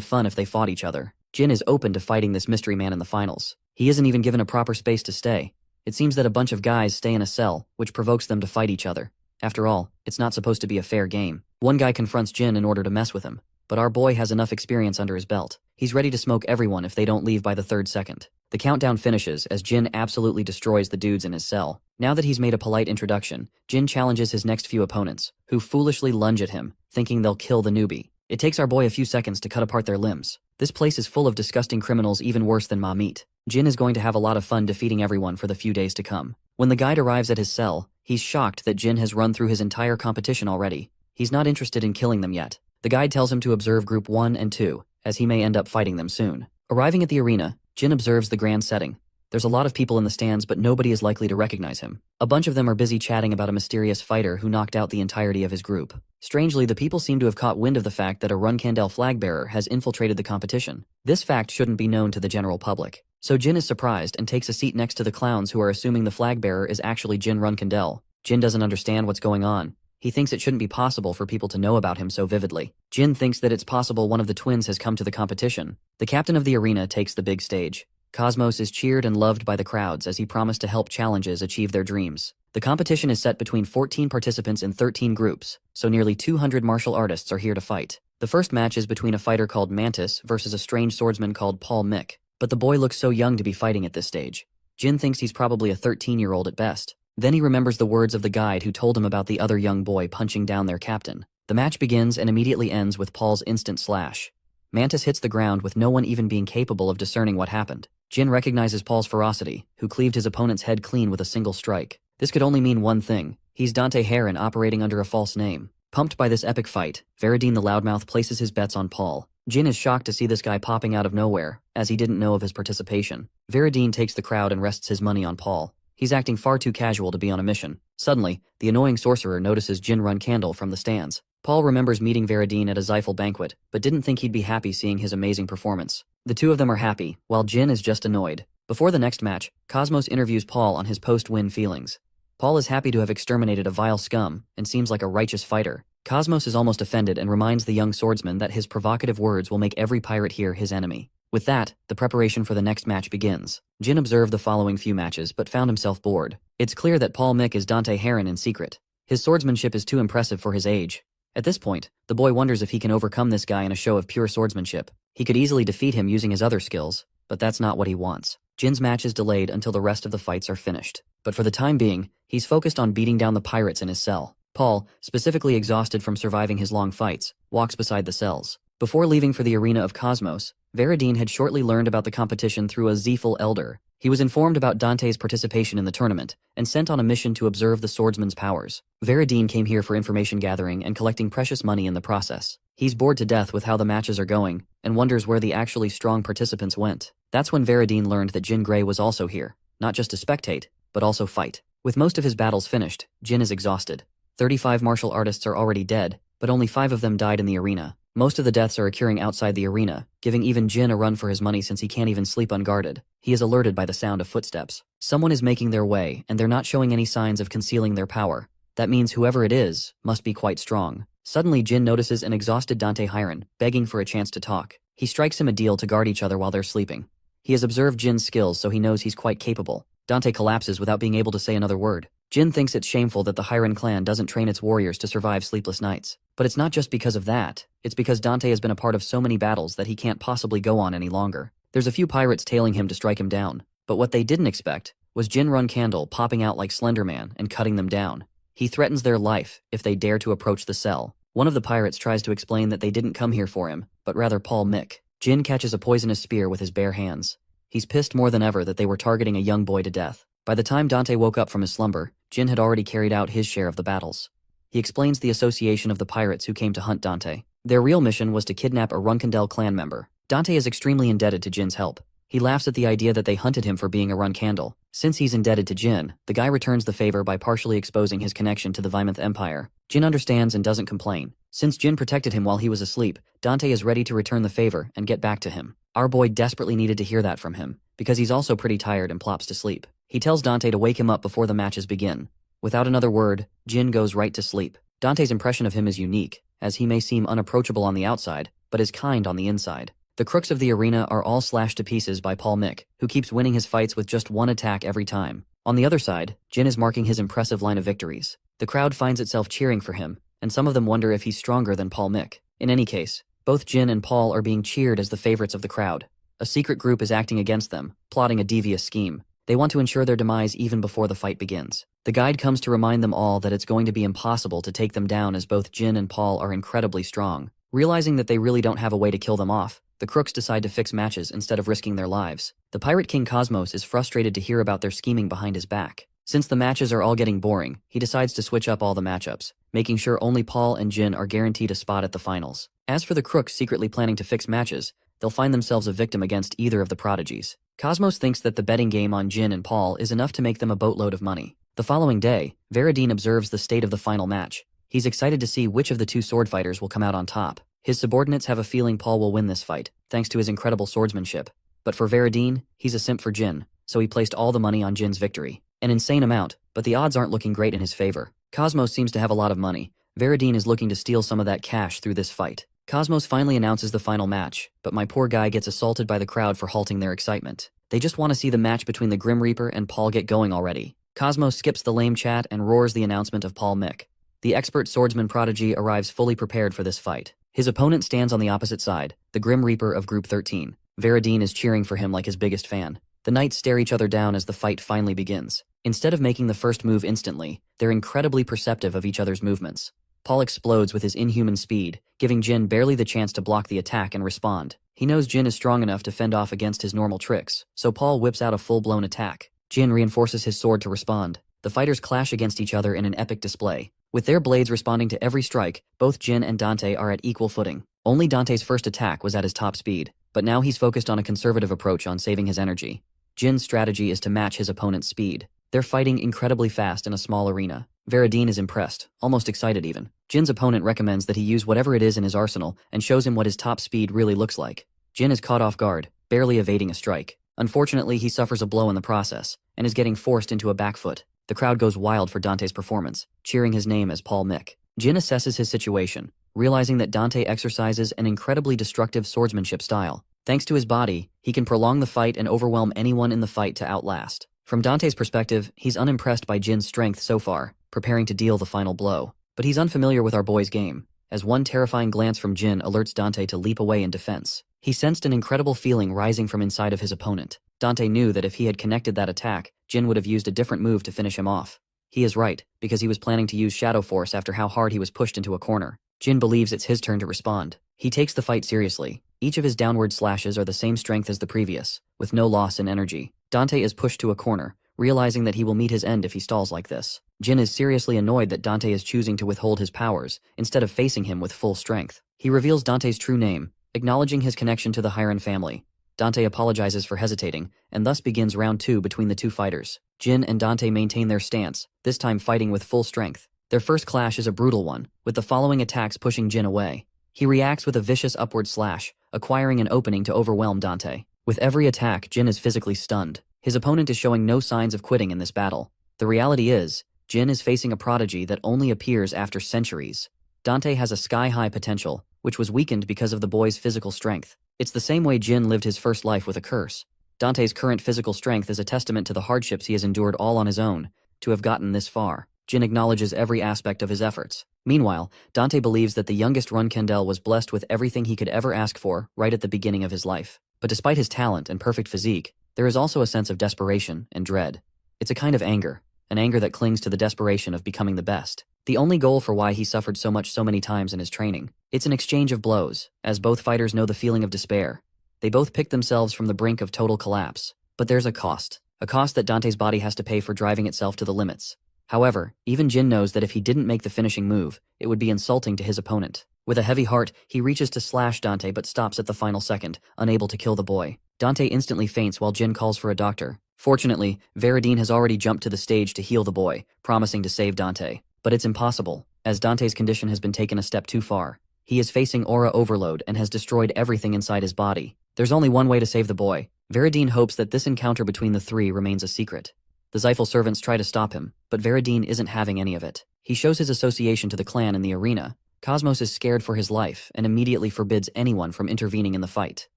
fun if they fought each other. Jin is open to fighting this mystery man in the finals. He isn't even given a proper space to stay. It seems that a bunch of guys stay in a cell, which provokes them to fight each other. After all, it's not supposed to be a fair game. One guy confronts Jin in order to mess with him, but our boy has enough experience under his belt. He's ready to smoke everyone if they don't leave by the 3rd second. The countdown finishes as Jin absolutely destroys the dudes in his cell. Now that he's made a polite introduction, Jin challenges his next few opponents, who foolishly lunge at him, thinking they'll kill the newbie. It takes our boy a few seconds to cut apart their limbs. This place is full of disgusting criminals even worse than Mamit. Jin is going to have a lot of fun defeating everyone for the few days to come. When the guide arrives at his cell, he's shocked that Jin has run through his entire competition already. He's not interested in killing them yet. The guide tells him to observe Group 1 and 2, as he may end up fighting them soon. Arriving at the arena, Jin observes the grand setting. There's a lot of people in the stands, but nobody is likely to recognize him. A bunch of them are busy chatting about a mysterious fighter who knocked out the entirety of his group. Strangely, the people seem to have caught wind of the fact that a Runcandel flag bearer has infiltrated the competition. This fact shouldn't be known to the general public. So Jin is surprised and takes a seat next to the clowns who are assuming the flag bearer is actually Jin Runcandel. Jin doesn't understand what's going on. He thinks it shouldn't be possible for people to know about him so vividly. Jin thinks that it's possible one of the twins has come to the competition. The captain of the arena takes the big stage. Cosmos is cheered and loved by the crowds as he promised to help challenges achieve their dreams. The competition is set between 14 participants in 13 groups, so nearly 200 martial artists are here to fight. The first match is between a fighter called Mantis versus a strange swordsman called Paul Mick, but the boy looks so young to be fighting at this stage. Jin thinks he's probably a 13-year-old at best. Then he remembers the words of the guide who told him about the other young boy punching down their captain. The match begins and immediately ends with Paul's instant slash. Mantis hits the ground with no one even being capable of discerning what happened. Jin recognizes Paul's ferocity, who cleaved his opponent's head clean with a single strike. This could only mean one thing. He's Dante Heron operating under a false name. Pumped by this epic fight, Veridine the Loudmouth places his bets on Paul. Jin is shocked to see this guy popping out of nowhere, as he didn't know of his participation. Veridine takes the crowd and rests his money on Paul. He's acting far too casual to be on a mission. Suddenly, the annoying sorcerer notices Jin Runcandel from the stands. Paul remembers meeting Veridine at a Zeifel banquet, but didn't think he'd be happy seeing his amazing performance. The two of them are happy, while Jin is just annoyed. Before the next match, Cosmos interviews Paul on his post-win feelings. Paul is happy to have exterminated a vile scum, and seems like a righteous fighter. Cosmos is almost offended and reminds the young swordsman that his provocative words will make every pirate here his enemy. With that, the preparation for the next match begins. Jin observed the following few matches, but found himself bored. It's clear that Paul Mick is Dante Heron in secret. His swordsmanship is too impressive for his age. At this point, the boy wonders if he can overcome this guy in a show of pure swordsmanship. He could easily defeat him using his other skills, but that's not what he wants. Jin's match is delayed until the rest of the fights are finished. But for the time being, he's focused on beating down the pirates in his cell. Paul, specifically exhausted from surviving his long fights, walks beside the cells. Before leaving for the Arena of Cosmos, Veradine had shortly learned about the competition through a Zephyl elder. He was informed about Dante's participation in the tournament, and sent on a mission to observe the swordsman's powers. Veradine came here for information gathering and collecting precious money in the process. He's bored to death with how the matches are going, and wonders where the actually strong participants went. That's when Veradine learned that Jin Grey was also here, not just to spectate, but also fight. With most of his battles finished, Jin is exhausted. 35 martial artists are already dead, but only 5 of them died in the arena. Most of the deaths are occurring outside the arena, giving even Jin a run for his money since he can't even sleep unguarded. He is alerted by the sound of footsteps. Someone is making their way, and they're not showing any signs of concealing their power. That means whoever it is must be quite strong. Suddenly Jin notices an exhausted Dante Hiron, begging for a chance to talk. He strikes him a deal to guard each other while they're sleeping. He has observed Jin's skills, so he knows he's quite capable. Dante collapses without being able to say another word. Jin thinks it's shameful that the Hiron clan doesn't train its warriors to survive sleepless nights. But it's not just because of that, it's because Dante has been a part of so many battles that he can't possibly go on any longer. There's a few pirates tailing him to strike him down, but what they didn't expect was Jin Runcandel popping out like Slender Man and cutting them down. He threatens their life if they dare to approach the cell. One of the pirates tries to explain that they didn't come here for him, but rather Paul Mick. Jin catches a poisonous spear with his bare hands. He's pissed more than ever that they were targeting a young boy to death. By the time Dante woke up from his slumber, Jin had already carried out his share of the battles. He explains the association of the pirates who came to hunt Dante. Their real mission was to kidnap a Runcandel clan member. Dante is extremely indebted to Jin's help. He laughs at the idea that they hunted him for being a Runcandel. Since he's indebted to Jin, the guy returns the favor by partially exposing his connection to the Vymonth Empire. Jin understands and doesn't complain. Since Jin protected him while he was asleep, Dante is ready to return the favor and get back to him. Our boy desperately needed to hear that from him, because he's also pretty tired and plops to sleep. He tells Dante to wake him up before the matches begin. Without another word, Jin goes right to sleep. Dante's impression of him is unique, as he may seem unapproachable on the outside, but is kind on the inside. The crooks of the arena are all slashed to pieces by Paul Mick, who keeps winning his fights with just one attack every time. On the other side, Jin is marking his impressive line of victories. The crowd finds itself cheering for him, and some of them wonder if he's stronger than Paul Mick. In any case, both Jin and Paul are being cheered as the favorites of the crowd. A secret group is acting against them, plotting a devious scheme. They want to ensure their demise even before the fight begins. The guide comes to remind them all that it's going to be impossible to take them down as both Jin and Paul are incredibly strong. Realizing that they really don't have a way to kill them off, the crooks decide to fix matches instead of risking their lives. The Pirate King Cosmos is frustrated to hear about their scheming behind his back. Since the matches are all getting boring, he decides to switch up all the matchups, making sure only Paul and Jin are guaranteed a spot at the finals. As for the crooks secretly planning to fix matches, they'll find themselves a victim against either of the prodigies. Cosmos thinks that the betting game on Jin and Paul is enough to make them a boatload of money. The following day, Veradine observes the state of the final match. He's excited to see which of the two sword fighters will come out on top. His subordinates have a feeling Paul will win this fight, thanks to his incredible swordsmanship. But for Veradine, he's a simp for Jin, so he placed all the money on Jin's victory. An insane amount, but the odds aren't looking great in his favor. Cosmos seems to have a lot of money. Veradine is looking to steal some of that cash through this fight. Cosmos finally announces the final match, but my poor guy gets assaulted by the crowd for halting their excitement. They just want to see the match between the Grim Reaper and Paul get going already. Cosmos skips the lame chat and roars the announcement of Paul Mick. The expert swordsman Prodigy arrives fully prepared for this fight. His opponent stands on the opposite side, the Grim Reaper of Group 13. Veradine is cheering for him like his biggest fan. The knights stare each other down as the fight finally begins. Instead of making the first move instantly, they're incredibly perceptive of each other's movements. Paul explodes with his inhuman speed, giving Jin barely the chance to block the attack and respond. He knows Jin is strong enough to fend off against his normal tricks, so Paul whips out a full-blown attack. Jin reinforces his sword to respond. The fighters clash against each other in an epic display. With their blades responding to every strike, both Jin and Dante are at equal footing. Only Dante's first attack was at his top speed, but now he's focused on a conservative approach on saving his energy. Jin's strategy is to match his opponent's speed. They're fighting incredibly fast in a small arena. Veradine is impressed, almost excited even. Jin's opponent recommends that he use whatever it is in his arsenal and shows him what his top speed really looks like. Jin is caught off guard, barely evading a strike. Unfortunately, he suffers a blow in the process, and is getting forced into a back foot. The crowd goes wild for Dante's performance, cheering his name as Paul Mick. Jin assesses his situation, realizing that Dante exercises an incredibly destructive swordsmanship style. Thanks to his body, he can prolong the fight and overwhelm anyone in the fight to outlast. From Dante's perspective, he's unimpressed by Jin's strength so far, preparing to deal the final blow. But he's unfamiliar with our boy's game, as one terrifying glance from Jin alerts Dante to leap away in defense. He sensed an incredible feeling rising from inside of his opponent. Dante knew that if he had connected that attack, Jin would have used a different move to finish him off. He is right, because he was planning to use Shadow Force after how hard he was pushed into a corner. Jin believes it's his turn to respond. He takes the fight seriously, Each of his downward slashes are the same strength as the previous, with no loss in energy. Dante is pushed to a corner, realizing that he will meet his end if he stalls like this. Jin is seriously annoyed that Dante is choosing to withhold his powers, instead of facing him with full strength. He reveals Dante's true name, acknowledging his connection to the Hiran family. Dante apologizes for hesitating, and thus begins round 2 between the two fighters. Jin and Dante maintain their stance, this time fighting with full strength. Their first clash is a brutal one, with the following attacks pushing Jin away. He reacts with a vicious upward slash, acquiring an opening to overwhelm Dante. With every attack, Jin is physically stunned. His opponent is showing no signs of quitting in this battle. The reality is, Jin is facing a prodigy that only appears after centuries. Dante has a sky-high potential, which was weakened because of the boy's physical strength. It's the same way Jin lived his first life with a curse. Dante's current physical strength is a testament to the hardships he has endured all on his own, to have gotten this far. Jin acknowledges every aspect of his efforts. Meanwhile, Dante believes that the youngest Runcandel was blessed with everything he could ever ask for right at the beginning of his life. But despite his talent and perfect physique, there is also a sense of desperation and dread. It's a kind of anger, an anger that clings to the desperation of becoming the best. The only goal for why he suffered so much so many times in his training. It's an exchange of blows, as both fighters know the feeling of despair. They both pick themselves from the brink of total collapse. But there's a cost that Dante's body has to pay for driving itself to the limits. However, even Jin knows that if he didn't make the finishing move, it would be insulting to his opponent. With a heavy heart, he reaches to slash Dante but stops at the final second, unable to kill the boy. Dante instantly faints while Jin calls for a doctor. Fortunately, Veridine has already jumped to the stage to heal the boy, promising to save Dante. But it's impossible, as Dante's condition has been taken a step too far. He is facing aura overload and has destroyed everything inside his body. There's only one way to save the boy. Veridine hopes that this encounter between the three remains a secret. The Zyphal servants try to stop him, but Veridine isn't having any of it. He shows his association to the clan in the arena. Cosmos is scared for his life and immediately forbids anyone from intervening in the fight.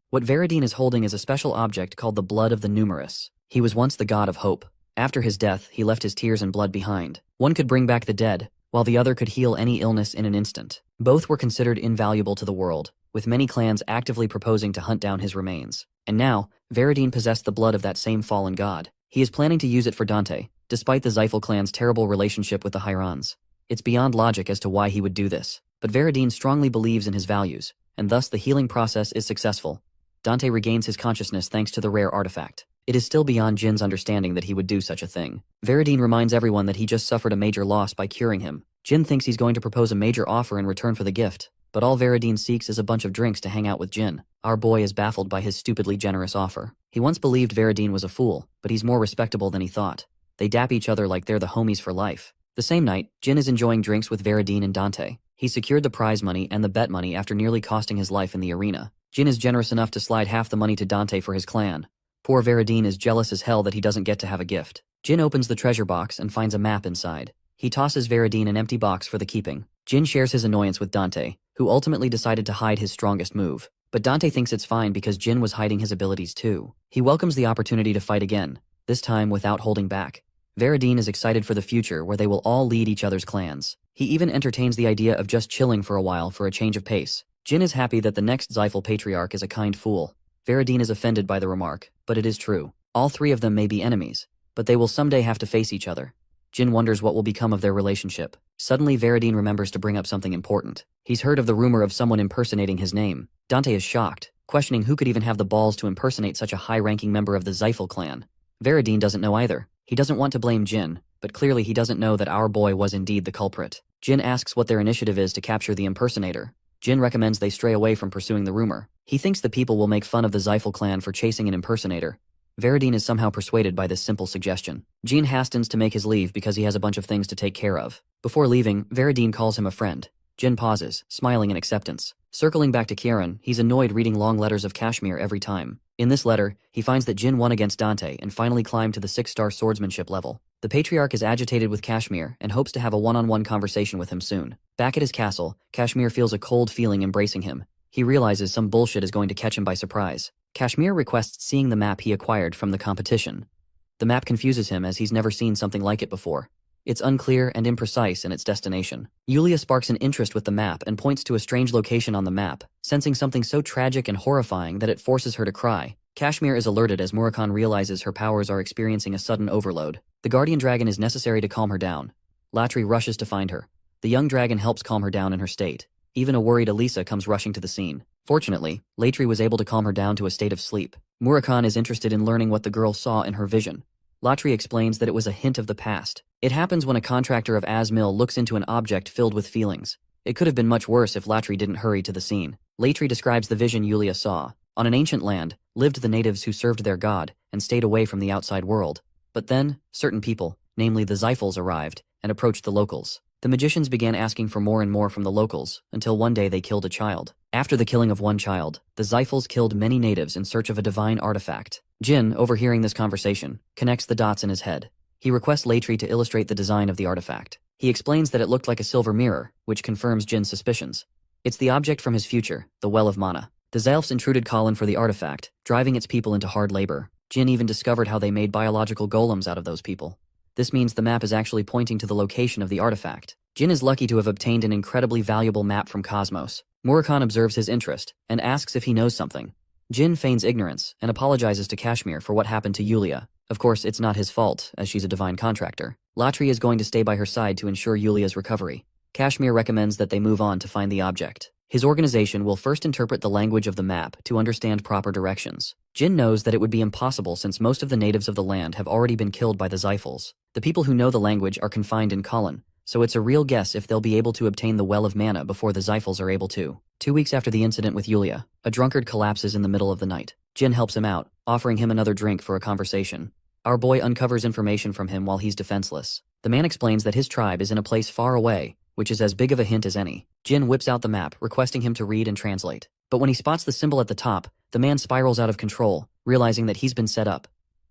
What Veridine is holding is a special object called the blood of the numerous. He was once the god of hope. After his death, he left his tears and blood behind. One could bring back the dead, while the other could heal any illness in an instant. Both were considered invaluable to the world, with many clans actively proposing to hunt down his remains. And now, Veridine possessed the blood of that same fallen god. He is planning to use it for Dante, despite the Zyphal clan's terrible relationship with the Hirans. It's beyond logic as to why he would do this, but Veridine strongly believes in his values, and thus the healing process is successful. Dante regains his consciousness thanks to the rare artifact. It is still beyond Jin's understanding that he would do such a thing. Veridine reminds everyone that he just suffered a major loss by curing him. Jin thinks he's going to propose a major offer in return for the gift, but all Veridine seeks is a bunch of drinks to hang out with Jin. Our boy is baffled by his stupidly generous offer. He once believed Veridine was a fool, but he's more respectable than he thought. They dap each other like they're the homies for life. The same night, Jin is enjoying drinks with Veridine and Dante. He secured the prize money and the bet money after nearly costing his life in the arena. Jin is generous enough to slide half the money to Dante for his clan. Poor Veridine is jealous as hell that he doesn't get to have a gift. Jin opens the treasure box and finds a map inside. He tosses Veridine an empty box for the keeping. Jin shares his annoyance with Dante, who ultimately decided to hide his strongest move. But Dante thinks it's fine because Jin was hiding his abilities too. He welcomes the opportunity to fight again, this time without holding back. Veridine is excited for the future where they will all lead each other's clans. He even entertains the idea of just chilling for a while for a change of pace. Jin is happy that the next Zyphal patriarch is a kind fool. Veridine is offended by the remark, but it is true. All three of them may be enemies, but they will someday have to face each other. Jin wonders what will become of their relationship. Suddenly Veridine remembers to bring up something important. He's heard of the rumor of someone impersonating his name. Dante is shocked, questioning who could even have the balls to impersonate such a high-ranking member of the Zyphal clan. Veridine doesn't know either. He doesn't want to blame Jin, but clearly he doesn't know that our boy was indeed the culprit. Jin asks what their initiative is to capture the impersonator. Jin recommends they stray away from pursuing the rumor. He thinks the people will make fun of the Zyphal clan for chasing an impersonator. Veridine is somehow persuaded by this simple suggestion. Jin hastens to make his leave because he has a bunch of things to take care of. Before leaving, Veridine calls him a friend. Jin pauses, smiling in acceptance. Circling back to Kieran, he's annoyed reading long letters of Kashmir every time. In this letter, he finds that Jin won against Dante and finally climbed to the 6-star swordsmanship level. The patriarch is agitated with Kashmir and hopes to have a one-on-one conversation with him soon. Back at his castle, Kashmir feels a cold feeling embracing him. He realizes some bullshit is going to catch him by surprise. Kashmir requests seeing the map he acquired from the competition. The map confuses him as he's never seen something like it before. It's unclear and imprecise in its destination. Yulia sparks an interest with the map and points to a strange location on the map, sensing something so tragic and horrifying that it forces her to cry. Kashmir is alerted as Murakan realizes her powers are experiencing a sudden overload. The guardian dragon is necessary to calm her down. Latri rushes to find her. The young dragon helps calm her down in her state. Even a worried Elisa comes rushing to the scene. Fortunately, Latri was able to calm her down to a state of sleep. Murakan is interested in learning what the girl saw in her vision. Latri explains that it was a hint of the past. It happens when a contractor of Asmil looks into an object filled with feelings. It could have been much worse if Latri didn't hurry to the scene. Latri describes the vision Yulia saw. On an ancient land, lived the natives who served their god and stayed away from the outside world. But then, certain people, namely the Zyphals, arrived and approached the locals. The magicians began asking for more and more from the locals, until one day they killed a child. After the killing of one child, the Zyphals killed many natives in search of a divine artifact. Jin, overhearing this conversation, connects the dots in his head. He requests Latri to illustrate the design of the artifact. He explains that it looked like a silver mirror, which confirms Jin's suspicions. It's the object from his future, the Well of Mana. The Zylphs intruded Colin for the artifact, driving its people into hard labor. Jin even discovered how they made biological golems out of those people. This means the map is actually pointing to the location of the artifact. Jin is lucky to have obtained an incredibly valuable map from Cosmos. Murakan observes his interest and asks if he knows something. Jin feigns ignorance and apologizes to Kashmir for what happened to Yulia. Of course, it's not his fault, as she's a divine contractor. Latri is going to stay by her side to ensure Yulia's recovery. Kashmir recommends that they move on to find the object. His organization will first interpret the language of the map to understand proper directions. Jin knows that it would be impossible since most of the natives of the land have already been killed by the Zyphals. The people who know the language are confined in Colin, so it's a real guess if they'll be able to obtain the Well of Mana before the Zyphals are able to. 2 weeks after the incident with Yulia, a drunkard collapses in the middle of the night. Jin helps him out, offering him another drink for a conversation. Our boy uncovers information from him while he's defenseless. The man explains that his tribe is in a place far away, which is as big of a hint as any. Jin whips out the map, requesting him to read and translate. But when he spots the symbol at the top, the man spirals out of control, realizing that he's been set up.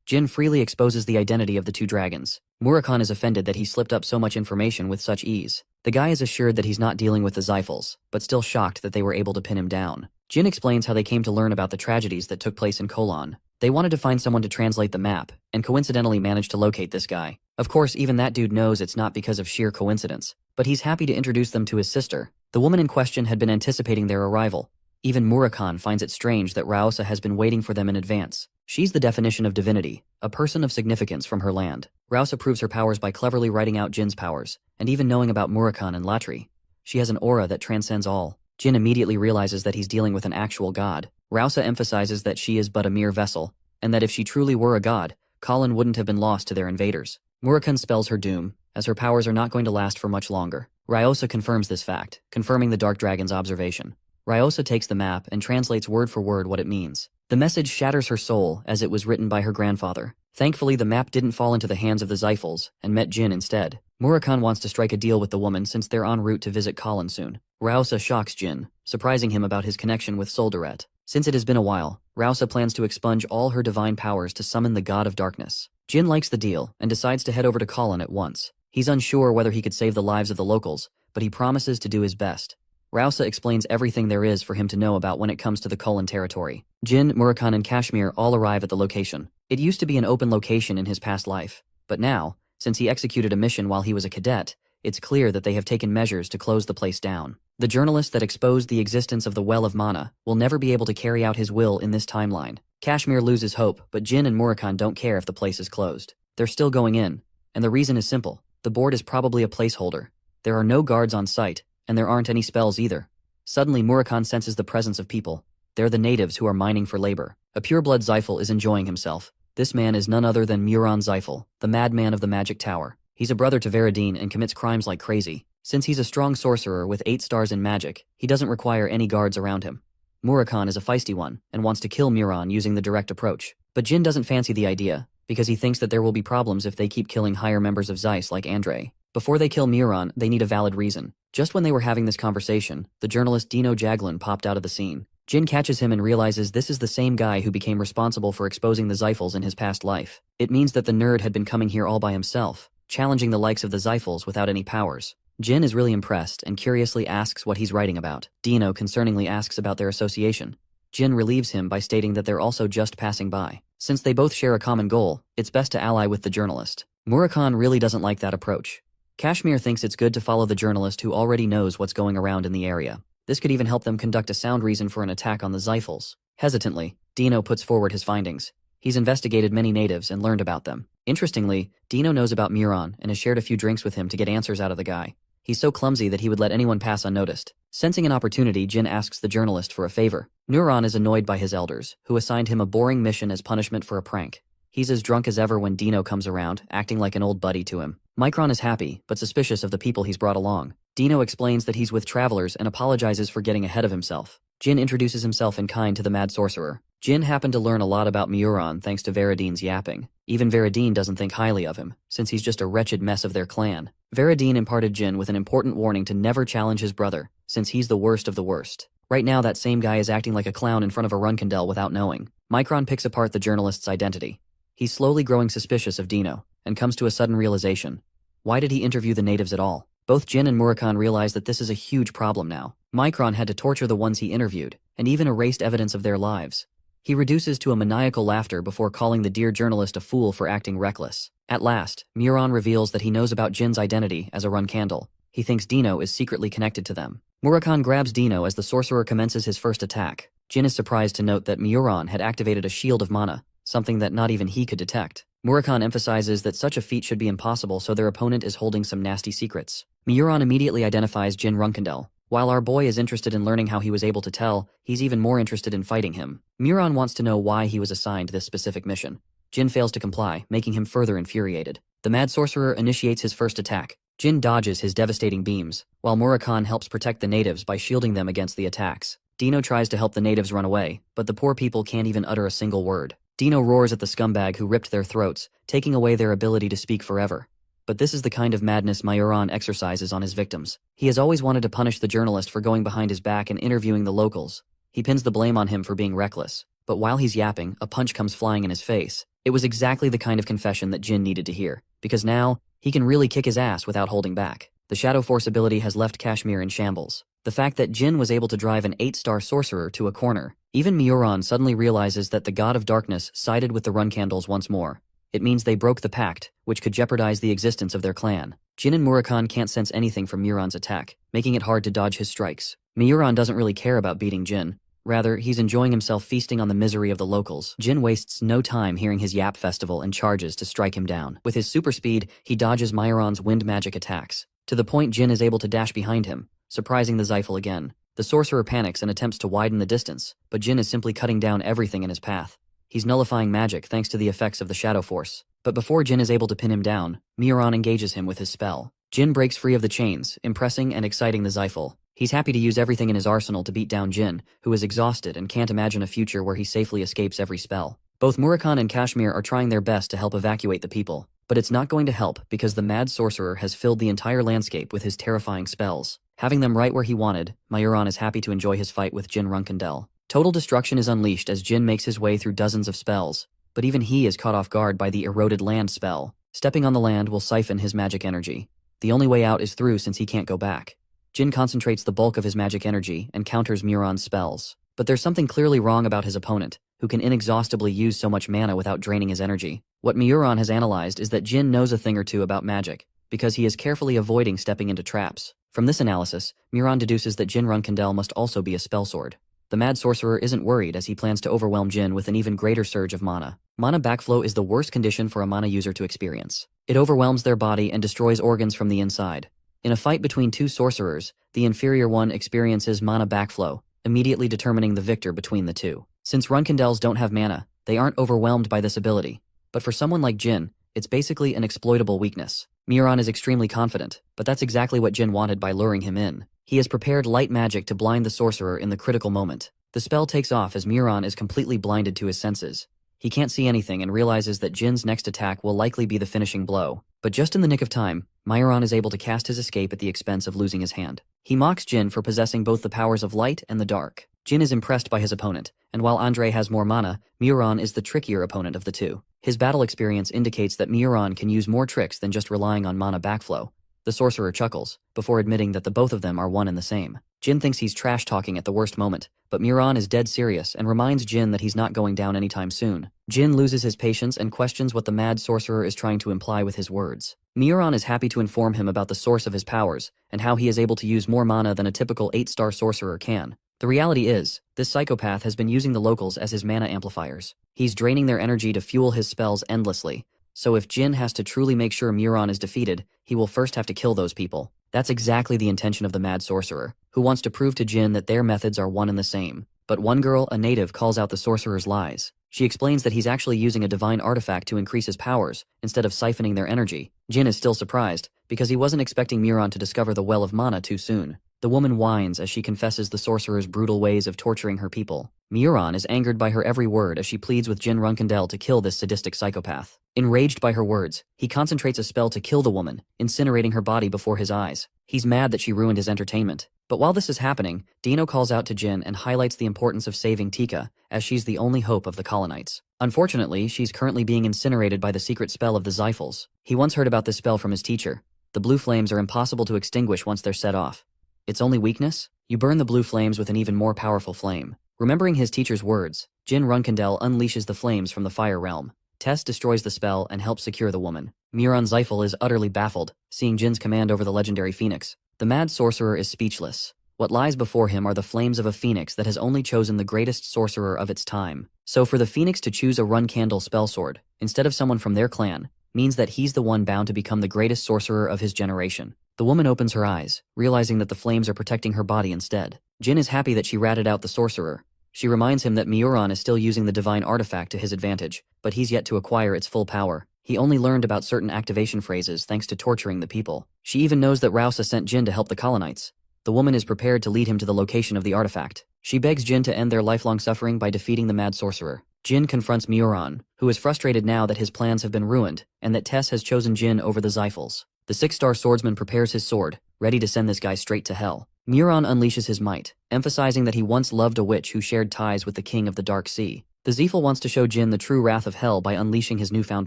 Jin freely exposes the identity of the two dragons. Murakan is offended that he slipped up so much information with such ease. The guy is assured that he's not dealing with the Zyphals, but still shocked that they were able to pin him down. Jin explains how they came to learn about the tragedies that took place in Kolon. They wanted to find someone to translate the map, and coincidentally managed to locate this guy. Of course, even that dude knows it's not because of sheer coincidence, but he's happy to introduce them to his sister. The woman in question had been anticipating their arrival. Even Murakan finds it strange that Raosa has been waiting for them in advance. She's the definition of divinity, a person of significance from her land. Raosa proves her powers by cleverly writing out Jin's powers, and even knowing about Murakan and Latri. She has an aura that transcends all. Jin immediately realizes that he's dealing with an actual god. Raosa emphasizes that she is but a mere vessel, and that if she truly were a god, Colin wouldn't have been lost to their invaders. Murakan spells her doom, as her powers are not going to last for much longer. Raosa confirms this fact, confirming the Dark Dragon's observation. Raosa takes the map and translates word for word what it means. The message shatters her soul as it was written by her grandfather. Thankfully, the map didn't fall into the hands of the Zyphals and met Jin instead. Murakan wants to strike a deal with the woman since they're en route to visit Colin soon. Raosa shocks Jin, surprising him about his connection with Soldaret. Since it has been a while, Raosa plans to expunge all her divine powers to summon the God of Darkness. Jin likes the deal and decides to head over to Colin at once. He's unsure whether he could save the lives of the locals, but he promises to do his best. Raosa explains everything there is for him to know about when it comes to the Colin territory. Jin, Murakan, and Kashmir all arrive at the location. It used to be an open location in his past life, but now, since he executed a mission while he was a cadet, it's clear that they have taken measures to close the place down. The journalist that exposed the existence of the Well of Mana will never be able to carry out his will in this timeline. Kashmir loses hope, but Jin and Murakan don't care if the place is closed. They're still going in, and the reason is simple. The board is probably a placeholder. There are no guards on site, and there aren't any spells either. Suddenly, Murakan senses the presence of people. They're the natives who are mining for labor. A pureblood Zyphal is enjoying himself. This man is none other than Muran Zyphal, the madman of the Magic Tower. He's a brother to Veradine and commits crimes like crazy. Since he's a strong sorcerer with 8 stars in magic, he doesn't require any guards around him. Murakan is a feisty one, and wants to kill Muran using the direct approach. But Jin doesn't fancy the idea, because he thinks that there will be problems if they keep killing higher members of Zeiss like Andre. Before they kill Muran, they need a valid reason. Just when they were having this conversation, the journalist Dino Jaglin popped out of the scene. Jin catches him and realizes this is the same guy who became responsible for exposing the Zyphals in his past life. It means that the nerd had been coming here all by himself, challenging the likes of the Zyphals without any powers. Jin is really impressed and curiously asks what he's writing about. Dino concerningly asks about their association. Jin relieves him by stating that they're also just passing by. Since they both share a common goal, it's best to ally with the journalist. Murakan really doesn't like that approach. Kashmir thinks it's good to follow the journalist who already knows what's going around in the area. This could even help them conduct a sound reason for an attack on the Zyphals. Hesitantly, Dino puts forward his findings. He's investigated many natives and learned about them. Interestingly, Dino knows about Muran and has shared a few drinks with him to get answers out of the guy. He's so clumsy that he would let anyone pass unnoticed. Sensing an opportunity, Jin asks the journalist for a favor. Murakan is annoyed by his elders, who assigned him a boring mission as punishment for a prank. He's as drunk as ever when Dino comes around, acting like an old buddy to him. Murakan is happy, but suspicious of the people he's brought along. Dino explains that he's with travelers and apologizes for getting ahead of himself. Jin introduces himself in kind to the mad sorcerer. Jin happened to learn a lot about Murakan thanks to Veridin's yapping. Even Veridin doesn't think highly of him, since he's just a wretched mess of their clan. Veridin imparted Jin with an important warning to never challenge his brother, since he's the worst of the worst. Right now that same guy is acting like a clown in front of a Runcandel without knowing. Murakan picks apart the journalist's identity. He's slowly growing suspicious of Dino, and comes to a sudden realization. Why did he interview the natives at all? Both Jin and Murakan realize that this is a huge problem now. Murakan had to torture the ones he interviewed, and even erased evidence of their lives. He reduces to a maniacal laughter before calling the dear journalist a fool for acting reckless. At last, Murakan reveals that he knows about Jin's identity as a Runcandel. He thinks Dino is secretly connected to them. Murakan grabs Dino as the sorcerer commences his first attack. Jin is surprised to note that Murakan had activated a shield of mana, something that not even he could detect. Murakan emphasizes that such a feat should be impossible, so their opponent is holding some nasty secrets. Murakan immediately identifies Jin Runcandel. While our boy is interested in learning how he was able to tell, he's even more interested in fighting him. Murakan wants to know why he was assigned this specific mission. Jin fails to comply, making him further infuriated. The mad sorcerer initiates his first attack. Jin dodges his devastating beams, while Murakan helps protect the natives by shielding them against the attacks. Dino tries to help the natives run away, but the poor people can't even utter a single word. Dino roars at the scumbag who ripped their throats, taking away their ability to speak forever. But this is the kind of madness Murakan exercises on his victims. He has always wanted to punish the journalist for going behind his back and interviewing the locals. He pins the blame on him for being reckless. But while he's yapping, a punch comes flying in his face. It was exactly the kind of confession that Jin needed to hear, because now, he can really kick his ass without holding back. The Shadow Force ability has left Kashmir in shambles. The fact that Jin was able to drive an 8-star sorcerer to a corner. Even Murakan suddenly realizes that the God of Darkness sided with the Runcandels once more. It means they broke the pact, which could jeopardize the existence of their clan. Jin and Murakan can't sense anything from Murakan's attack, making it hard to dodge his strikes. Murakan doesn't really care about beating Jin. Rather, he's enjoying himself feasting on the misery of the locals. Jin wastes no time hearing his yap festival and charges to strike him down. With his super speed, he dodges Murakan's wind magic attacks. To the point Jin is able to dash behind him, surprising the Zyphal again. The sorcerer panics and attempts to widen the distance, but Jin is simply cutting down everything in his path. He's nullifying magic thanks to the effects of the Shadow Force. But before Jin is able to pin him down, Murakan engages him with his spell. Jin breaks free of the chains, impressing and exciting the Zyphal. He's happy to use everything in his arsenal to beat down Jin, who is exhausted and can't imagine a future where he safely escapes every spell. Both Murakan and Kashmir are trying their best to help evacuate the people, but it's not going to help because the mad sorcerer has filled the entire landscape with his terrifying spells. Having them right where he wanted, Murakan is happy to enjoy his fight with Jin Runcandel. Total destruction is unleashed as Jin makes his way through dozens of spells, but even he is caught off guard by the eroded land spell. Stepping on the land will siphon his magic energy. The only way out is through since he can't go back. Jin concentrates the bulk of his magic energy and counters Murakan's spells. But there's something clearly wrong about his opponent, who can inexhaustibly use so much mana without draining his energy. What Murakan has analyzed is that Jin knows a thing or two about magic, because he is carefully avoiding stepping into traps. From this analysis, Murakan deduces that Jin Runcandel must also be a spellsword. The mad sorcerer isn't worried as he plans to overwhelm Jin with an even greater surge of mana. Mana backflow is the worst condition for a mana user to experience. It overwhelms their body and destroys organs from the inside. In a fight between two sorcerers, the inferior one experiences mana backflow, immediately determining the victor between the two. Since Runcandels don't have mana, they aren't overwhelmed by this ability. But for someone like Jin, it's basically an exploitable weakness. Murakan is extremely confident, but that's exactly what Jin wanted by luring him in. He has prepared light magic to blind the sorcerer in the critical moment. The spell takes off as Murakan is completely blinded to his senses. He can't see anything and realizes that Jin's next attack will likely be the finishing blow. But just in the nick of time, Murakan is able to cast his escape at the expense of losing his hand. He mocks Jin for possessing both the powers of light and the dark. Jin is impressed by his opponent, and while Andre has more mana, Murakan is the trickier opponent of the two. His battle experience indicates that Murakan can use more tricks than just relying on mana backflow. The sorcerer chuckles, before admitting that the both of them are one and the same. Jin thinks he's trash-talking at the worst moment, but Murakan is dead serious and reminds Jin that he's not going down anytime soon. Jin loses his patience and questions what the mad sorcerer is trying to imply with his words. Murakan is happy to inform him about the source of his powers, and how he is able to use more mana than a typical 8-star sorcerer can. The reality is, this psychopath has been using the locals as his mana amplifiers. He's draining their energy to fuel his spells endlessly, So if Jin has to truly make sure Muran is defeated, he will first have to kill those people. That's exactly the intention of the mad sorcerer, who wants to prove to Jin that their methods are one and the same. But one girl, a native, calls out the sorcerer's lies. She explains that he's actually using a divine artifact to increase his powers, instead of siphoning their energy. Jin is still surprised, because he wasn't expecting Muran to discover the well of mana too soon. The woman whines as she confesses the sorcerer's brutal ways of torturing her people. Muran is angered by her every word as she pleads with Jin Runcandel to kill this sadistic psychopath. Enraged by her words, he concentrates a spell to kill the woman, incinerating her body before his eyes. He's mad that she ruined his entertainment. But while this is happening, Dino calls out to Jin and highlights the importance of saving Tika, as she's the only hope of the colonites. Unfortunately, she's currently being incinerated by the secret spell of the Zyphals. He once heard about this spell from his teacher. The blue flames are impossible to extinguish once they're set off. Its only weakness? You burn the blue flames with an even more powerful flame. Remembering his teacher's words, Jin Runcandel unleashes the flames from the fire realm. Tess destroys the spell and helps secure the woman. Muran Zyphal is utterly baffled, seeing Jin's command over the legendary phoenix. The mad sorcerer is speechless. What lies before him are the flames of a phoenix that has only chosen the greatest sorcerer of its time. So for the phoenix to choose a Runcandel spellsword, instead of someone from their clan, means that he's the one bound to become the greatest sorcerer of his generation. The woman opens her eyes, realizing that the flames are protecting her body instead. Jin is happy that she ratted out the sorcerer. She reminds him that Muran is still using the divine artifact to his advantage, but he's yet to acquire its full power. He only learned about certain activation phrases thanks to torturing the people. She even knows that Rausa sent Jin to help the colonites. The woman is prepared to lead him to the location of the artifact. She begs Jin to end their lifelong suffering by defeating the mad sorcerer. Jin confronts Muran, who is frustrated now that his plans have been ruined, and that Tess has chosen Jin over the Zyphals. The six-star swordsman prepares his sword, ready to send this guy straight to hell. Muran unleashes his might, emphasizing that he once loved a witch who shared ties with the king of the Dark Sea. The Zyphal wants to show Jin the true wrath of hell by unleashing his newfound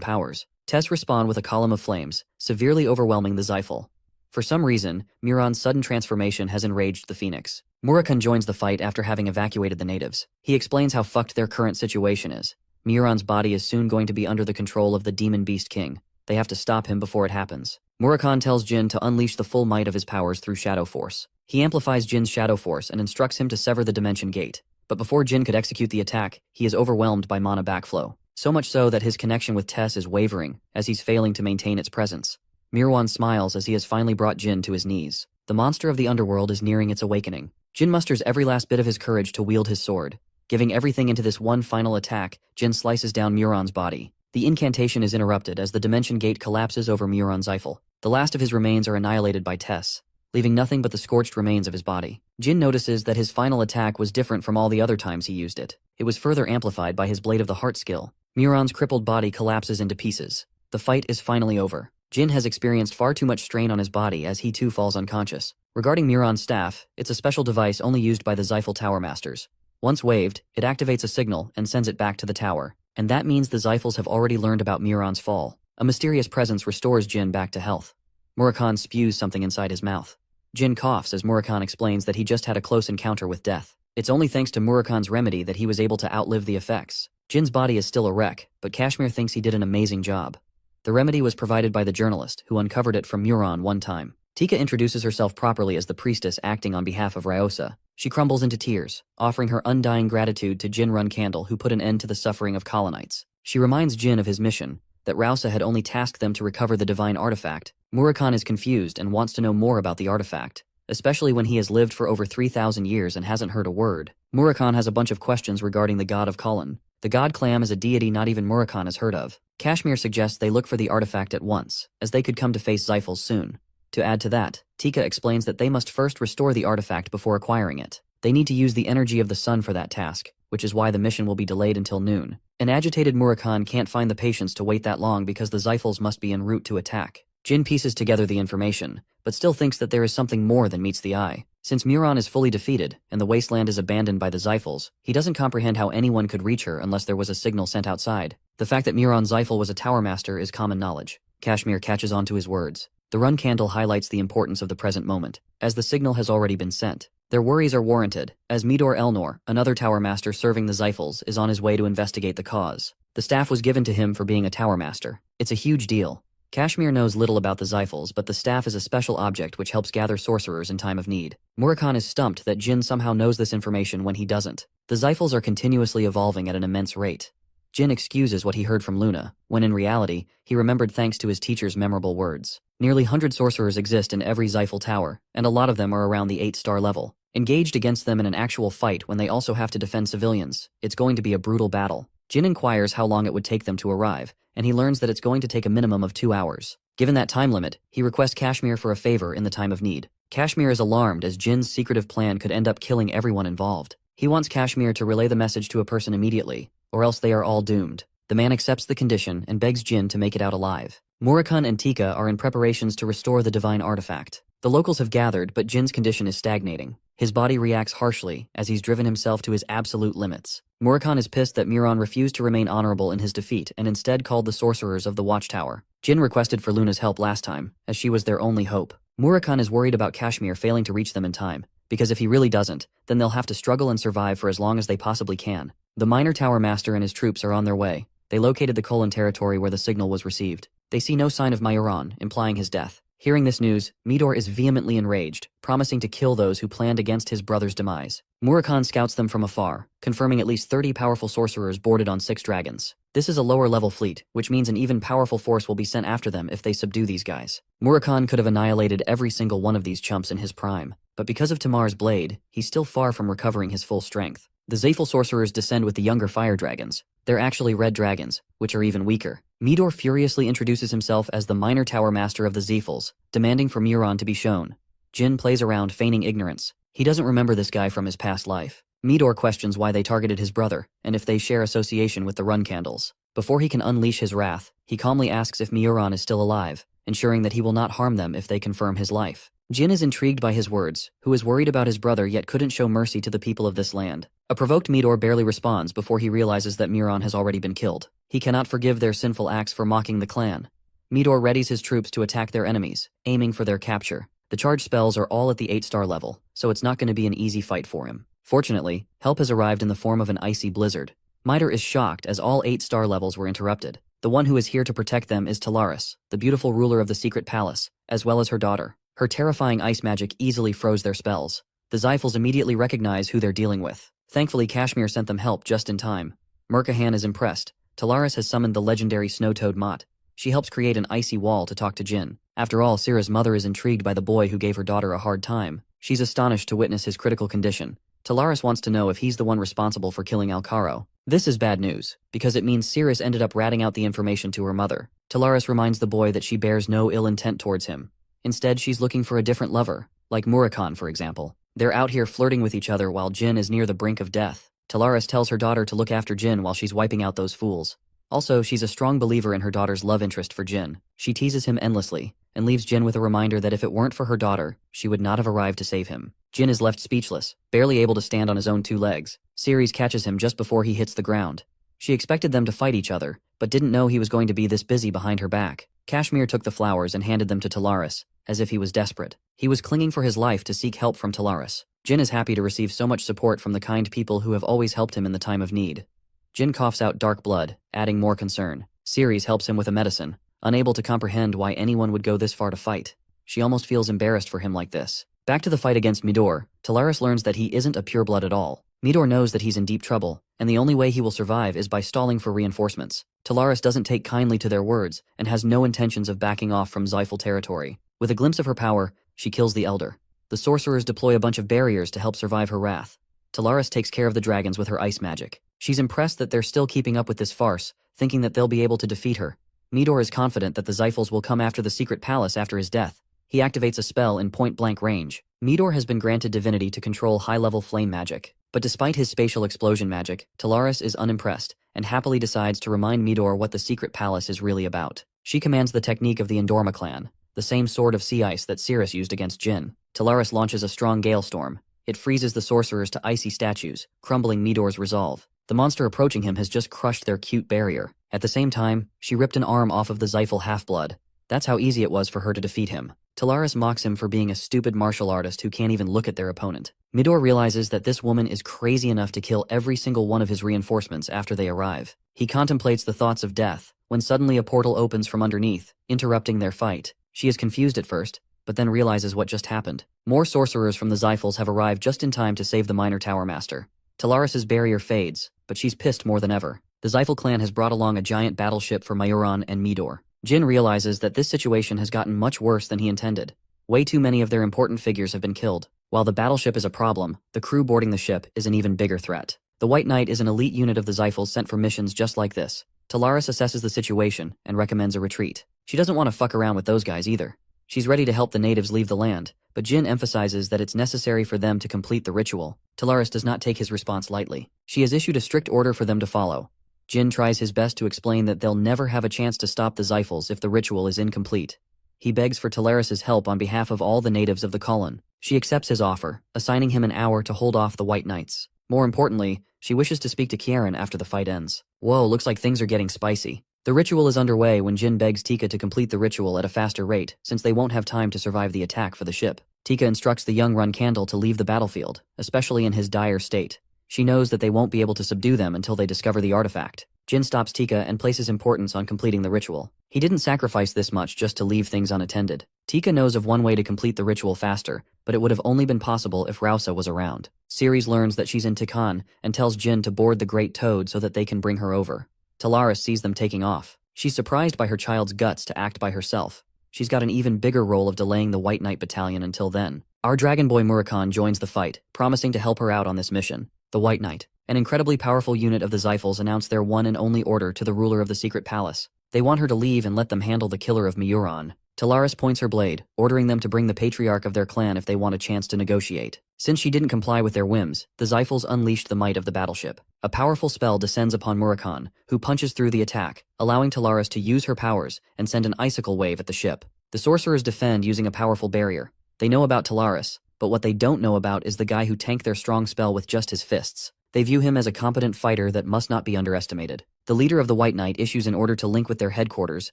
powers. Tess responds with a column of flames, severely overwhelming the Zyphal. For some reason, Muran's sudden transformation has enraged the phoenix. Murakan joins the fight after having evacuated the natives. He explains how fucked their current situation is. Muran's body is soon going to be under the control of the demon beast king. They have to stop him before it happens. Murakan tells Jin to unleash the full might of his powers through Shadow Force. He amplifies Jin's Shadow Force and instructs him to sever the Dimension Gate. But before Jin could execute the attack, he is overwhelmed by mana backflow. So much so that his connection with Tess is wavering, as he's failing to maintain its presence. Mirwan smiles as he has finally brought Jin to his knees. The monster of the underworld is nearing its awakening. Jin musters every last bit of his courage to wield his sword. Giving everything into this one final attack, Jin slices down Muran's body. The incantation is interrupted as the Dimension Gate collapses over Muran Zyphal. The last of his remains are annihilated by Tess, leaving nothing but the scorched remains of his body. Jin notices that his final attack was different from all the other times he used it. It was further amplified by his Blade of the Heart skill. Muran's crippled body collapses into pieces. The fight is finally over. Jin has experienced far too much strain on his body as he too falls unconscious. Regarding Muran's staff, it's a special device only used by the Zyphal Tower Masters. Once waved, it activates a signal and sends it back to the tower. And that means the Zyphals have already learned about Muran's fall. A mysterious presence restores Jin back to health. Murakan spews something inside his mouth. Jin coughs as Murakan explains that he just had a close encounter with death. It's only thanks to Murakan's remedy that he was able to outlive the effects. Jin's body is still a wreck, but Kashmir thinks he did an amazing job. The remedy was provided by the journalist, who uncovered it from Muran one time. Tika introduces herself properly as the priestess acting on behalf of Ryosa. She crumbles into tears, offering her undying gratitude to Jin Runcandel, who put an end to the suffering of colonites. She reminds Jin of his mission, that Rausa had only tasked them to recover the divine artifact. Murakan is confused and wants to know more about the artifact, especially when he has lived for over 3,000 years and hasn't heard a word. Murakan has a bunch of questions regarding the god of Kulin. The god Clam is a deity not even Murakan has heard of. Kashmir suggests they look for the artifact at once, as they could come to face Zyphals soon. To add to that, Tika explains that they must first restore the artifact before acquiring it. They need to use the energy of the sun for that task, which is why the mission will be delayed until noon. An agitated Murakan can't find the patience to wait that long because the Zyphals must be en route to attack. Jin pieces together the information, but still thinks that there is something more than meets the eye. Since Muran is fully defeated, and the wasteland is abandoned by the Zyphals, he doesn't comprehend how anyone could reach her unless there was a signal sent outside. The fact that Muran Zyphal was a tower master is common knowledge. Kashmir catches on to his words. The Runcandel highlights the importance of the present moment, as the signal has already been sent. Their worries are warranted, as Midor Elnor, another tower master serving the Zyphals, is on his way to investigate the cause. The staff was given to him for being a tower master. It's a huge deal. Kashmir knows little about the Zyphals, but the staff is a special object which helps gather sorcerers in time of need. Murakan is stumped that Jin somehow knows this information when he doesn't. The Zyphals are continuously evolving at an immense rate. Jin excuses what he heard from Luna, when in reality, he remembered thanks to his teacher's memorable words. Nearly 100 sorcerers exist in every Xiphal tower, and a lot of them are around the 8-star level. Engaged against them in an actual fight when they also have to defend civilians, it's going to be a brutal battle. Jin inquires how long it would take them to arrive, and he learns that it's going to take a minimum of 2 hours. Given that time limit, he requests Kashmir for a favor in the time of need. Kashmir is alarmed as Jin's secretive plan could end up killing everyone involved. He wants Kashmir to relay the message to a person immediately, or else they are all doomed. The man accepts the condition and begs Jin to make it out alive. Murakan and Tika are in preparations to restore the divine artifact. The locals have gathered, but Jin's condition is stagnating. His body reacts harshly as he's driven himself to his absolute limits. Murakan is pissed that Muran refused to remain honorable in his defeat and instead called the sorcerers of the watchtower. Jin requested for Luna's help last time, as she was their only hope. Murakan is worried about Kashmir failing to reach them in time, because if he really doesn't, then they'll have to struggle and survive for as long as they possibly can. The minor tower master and his troops are on their way. They located the Kolan territory where the signal was received. They see no sign of Muran, implying his death. Hearing this news, Midor is vehemently enraged, promising to kill those who planned against his brother's demise. Murakan scouts them from afar, confirming at least 30 powerful sorcerers boarded on 6 dragons. This is a lower-level fleet, which means an even powerful force will be sent after them if they subdue these guys. Murakan could have annihilated every single one of these chumps in his prime, but because of Tamar's blade, he's still far from recovering his full strength. The Xiphal sorcerers descend with the younger fire dragons. They're actually red dragons, which are even weaker. Midor furiously introduces himself as the minor tower master of the Xiphals, demanding for Muran to be shown. Jin plays around, feigning ignorance. He doesn't remember this guy from his past life. Midor questions why they targeted his brother, and if they share association with the Runcandels. Before he can unleash his wrath, he calmly asks if Muran is still alive, ensuring that he will not harm them if they confirm his life. Jin is intrigued by his words, who is worried about his brother yet couldn't show mercy to the people of this land. A provoked Midor barely responds before he realizes that Muran has already been killed. He cannot forgive their sinful acts for mocking the clan. Midor readies his troops to attack their enemies, aiming for their capture. The charge spells are all at the 8-star level, so it's not going to be an easy fight for him. Fortunately, help has arrived in the form of an icy blizzard. Midor is shocked as all 8-star levels were interrupted. The one who is here to protect them is Talaris, the beautiful ruler of the secret palace, as well as her daughter. Her terrifying ice magic easily froze their spells. The Xiphals immediately recognize who they're dealing with. Thankfully, Kashmir sent them help just in time. Murkahan is impressed. Talaris has summoned the legendary snow-toad Mott. She helps create an icy wall to talk to Jin. After all, Sira's mother is intrigued by the boy who gave her daughter a hard time. She's astonished to witness his critical condition. Talaris wants to know if he's the one responsible for killing Alcaro. This is bad news, because it means Cirrus ended up ratting out the information to her mother. Talaris reminds the boy that she bears no ill intent towards him. Instead, she's looking for a different lover, like Murakan, for example. They're out here flirting with each other while Jin is near the brink of death. Talaris tells her daughter to look after Jin while she's wiping out those fools. Also, she's a strong believer in her daughter's love interest for Jin. She teases him endlessly, and leaves Jin with a reminder that if it weren't for her daughter, she would not have arrived to save him. Jin is left speechless, barely able to stand on his own 2 legs. Ceres catches him just before he hits the ground. She expected them to fight each other, but didn't know he was going to be this busy behind her back. Kashmir took the flowers and handed them to Talaris, as if he was desperate. He was clinging for his life to seek help from Talaris. Jin is happy to receive so much support from the kind people who have always helped him in the time of need. Jin coughs out dark blood, adding more concern. Ceres helps him with a medicine, unable to comprehend why anyone would go this far to fight. She almost feels embarrassed for him like this. Back to the fight against Midor, Talaris learns that he isn't a pureblood at all. Midor knows that he's in deep trouble, and the only way he will survive is by stalling for reinforcements. Talaris doesn't take kindly to their words, and has no intentions of backing off from Xiphal territory. With a glimpse of her power, she kills the Elder. The sorcerers deploy a bunch of barriers to help survive her wrath. Talaris takes care of the dragons with her ice magic. She's impressed that they're still keeping up with this farce, thinking that they'll be able to defeat her. Midor is confident that the Xiphals will come after the secret palace after his death. He activates a spell in point-blank range. Midor has been granted divinity to control high-level flame magic. But despite his spatial explosion magic, Talaris is unimpressed, and happily decides to remind Midor what the secret palace is really about. She commands the technique of the Endorma clan, the same sword of sea ice that Cirrus used against Jin. Talaris launches a strong gale storm. It freezes the sorcerers to icy statues, crumbling Midor's resolve. The monster approaching him has just crushed their cute barrier. At the same time, she ripped an arm off of the Xiphal half-blood. That's how easy it was for her to defeat him. Talaris mocks him for being a stupid martial artist who can't even look at their opponent. Midor realizes that this woman is crazy enough to kill every single one of his reinforcements after they arrive. He contemplates the thoughts of death, when suddenly a portal opens from underneath, interrupting their fight. She is confused at first, but then realizes what just happened. More sorcerers from the Xiphals have arrived just in time to save the minor tower master. Talaris's barrier fades, but she's pissed more than ever. The Zyphal clan has brought along a giant battleship for Murakan and Midor. Jin realizes that this situation has gotten much worse than he intended. Way too many of their important figures have been killed. While the battleship is a problem, the crew boarding the ship is an even bigger threat. The White Knight is an elite unit of the Zyphals sent for missions just like this. Talaris assesses the situation and recommends a retreat. She doesn't want to fuck around with those guys either. She's ready to help the natives leave the land, but Jin emphasizes that it's necessary for them to complete the ritual. Talaris does not take his response lightly. She has issued a strict order for them to follow. Jin tries his best to explain that they'll never have a chance to stop the Zyphals if the ritual is incomplete. He begs for Talaris's help on behalf of all the natives of the colon. She accepts his offer, assigning him an hour to hold off the White Knights. More importantly, she wishes to speak to Kieran after the fight ends. Whoa, looks like things are getting spicy. The ritual is underway when Jin begs Tika to complete the ritual at a faster rate, since they won't have time to survive the attack for the ship. Tika instructs the young Runcandel to leave the battlefield, especially in his dire state. She knows that they won't be able to subdue them until they discover the artifact. Jin stops Tika and places importance on completing the ritual. He didn't sacrifice this much just to leave things unattended. Tika knows of one way to complete the ritual faster, but it would have only been possible if Rausa was around. Ceres learns that she's in Tikan and tells Jin to board the Great Toad so that they can bring her over. Talaris sees them taking off. She's surprised by her child's guts to act by herself. She's got an even bigger role of delaying the White Knight Battalion until then. Our dragon boy Murakan joins the fight, promising to help her out on this mission. The White Knight, an incredibly powerful unit of the Zyphals, announce their one and only order to the ruler of the secret palace. They want her to leave and let them handle the killer of Murakan. Talaris points her blade, ordering them to bring the patriarch of their clan if they want a chance to negotiate. Since she didn't comply with their whims, the Zyphals unleashed the might of the battleship. A powerful spell descends upon Murakan, who punches through the attack, allowing Talaris to use her powers and send an icicle wave at the ship. The sorcerers defend using a powerful barrier. They know about Talaris, but what they don't know about is the guy who tanked their strong spell with just his fists. They view him as a competent fighter that must not be underestimated. The leader of the White Knight issues an order to link with their headquarters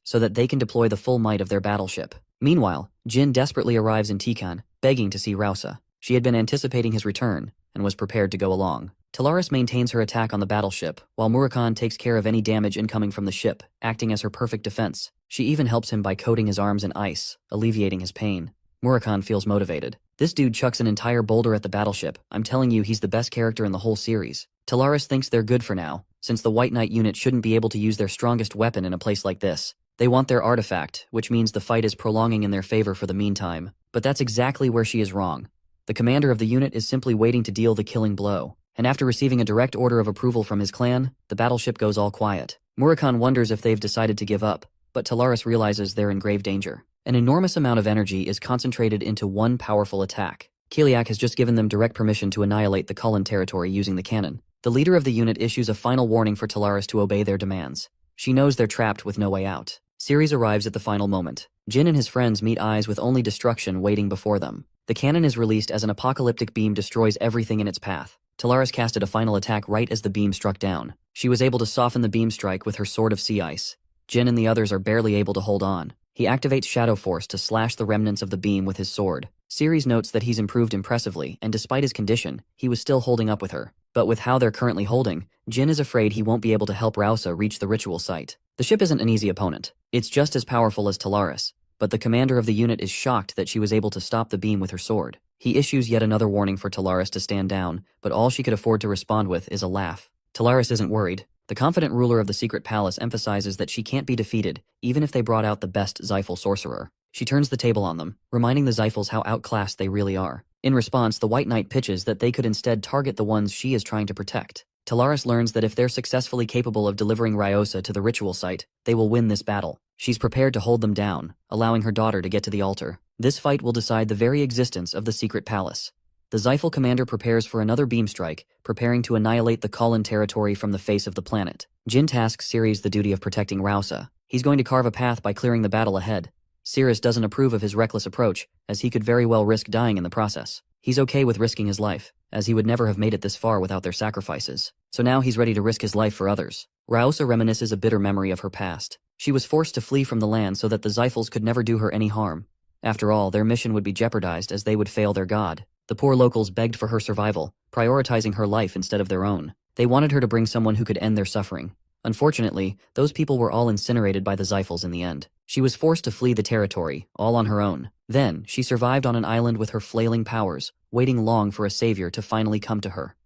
so that they can deploy the full might of their battleship. Meanwhile, Jin desperately arrives in Tikan, begging to see Rausa. She had been anticipating his return and was prepared to go along. Talaris maintains her attack on the battleship, while Murakan takes care of any damage incoming from the ship, acting as her perfect defense. She even helps him by coating his arms in ice, alleviating his pain. Murakan feels motivated. This dude chucks an entire boulder at the battleship. I'm telling you, he's the best character in the whole series. Talaris thinks they're good for now, since the White Knight unit shouldn't be able to use their strongest weapon in a place like this. They want their artifact, which means the fight is prolonging in their favor for the meantime. But that's exactly where she is wrong. The commander of the unit is simply waiting to deal the killing blow. And after receiving a direct order of approval from his clan, the battleship goes all quiet. Murakan wonders if they've decided to give up, but Talaris realizes they're in grave danger. An enormous amount of energy is concentrated into one powerful attack. Kiliak has just given them direct permission to annihilate the Kulin territory using the cannon. The leader of the unit issues a final warning for Talaris to obey their demands. She knows they're trapped with no way out. Ceres arrives at the final moment. Jin and his friends meet eyes with only destruction waiting before them. The cannon is released as an apocalyptic beam destroys everything in its path. Talaris casted a final attack right as the beam struck down. She was able to soften the beam strike with her sword of sea ice. Jin and the others are barely able to hold on. He activates Shadow Force to slash the remnants of the beam with his sword. Ceres notes that he's improved impressively, and despite his condition, he was still holding up with her. But with how they're currently holding, Jin is afraid he won't be able to help Rausa reach the ritual site. The ship isn't an easy opponent. It's just as powerful as Talaris, but the commander of the unit is shocked that she was able to stop the beam with her sword. He issues yet another warning for Talaris to stand down, but all she could afford to respond with is a laugh. Talaris isn't worried. The confident ruler of the secret palace emphasizes that she can't be defeated, even if they brought out the best Zyphal sorcerer. She turns the table on them, reminding the Zyphals how outclassed they really are. In response, the White Knight pitches that they could instead target the ones she is trying to protect. Talaris learns that if they're successfully capable of delivering Ryosa to the ritual site, they will win this battle. She's prepared to hold them down, allowing her daughter to get to the altar. This fight will decide the very existence of the secret palace. The Zyphal commander prepares for another beam strike, preparing to annihilate the Kulin territory from the face of the planet. Jin tasks Ceres the duty of protecting Rausa. He's going to carve a path by clearing the battle ahead. Ceres doesn't approve of his reckless approach, as he could very well risk dying in the process. He's okay with risking his life, as he would never have made it this far without their sacrifices. So now he's ready to risk his life for others. Rausa reminisces a bitter memory of her past. She was forced to flee from the land so that the Zyphals could never do her any harm. After all, their mission would be jeopardized as they would fail their god. The poor locals begged for her survival, prioritizing her life instead of their own. They wanted her to bring someone who could end their suffering. Unfortunately, those people were all incinerated by the Zyphals in the end. She was forced to flee the territory, all on her own. Then, she survived on an island with her flailing powers, waiting long for a savior to finally come to her.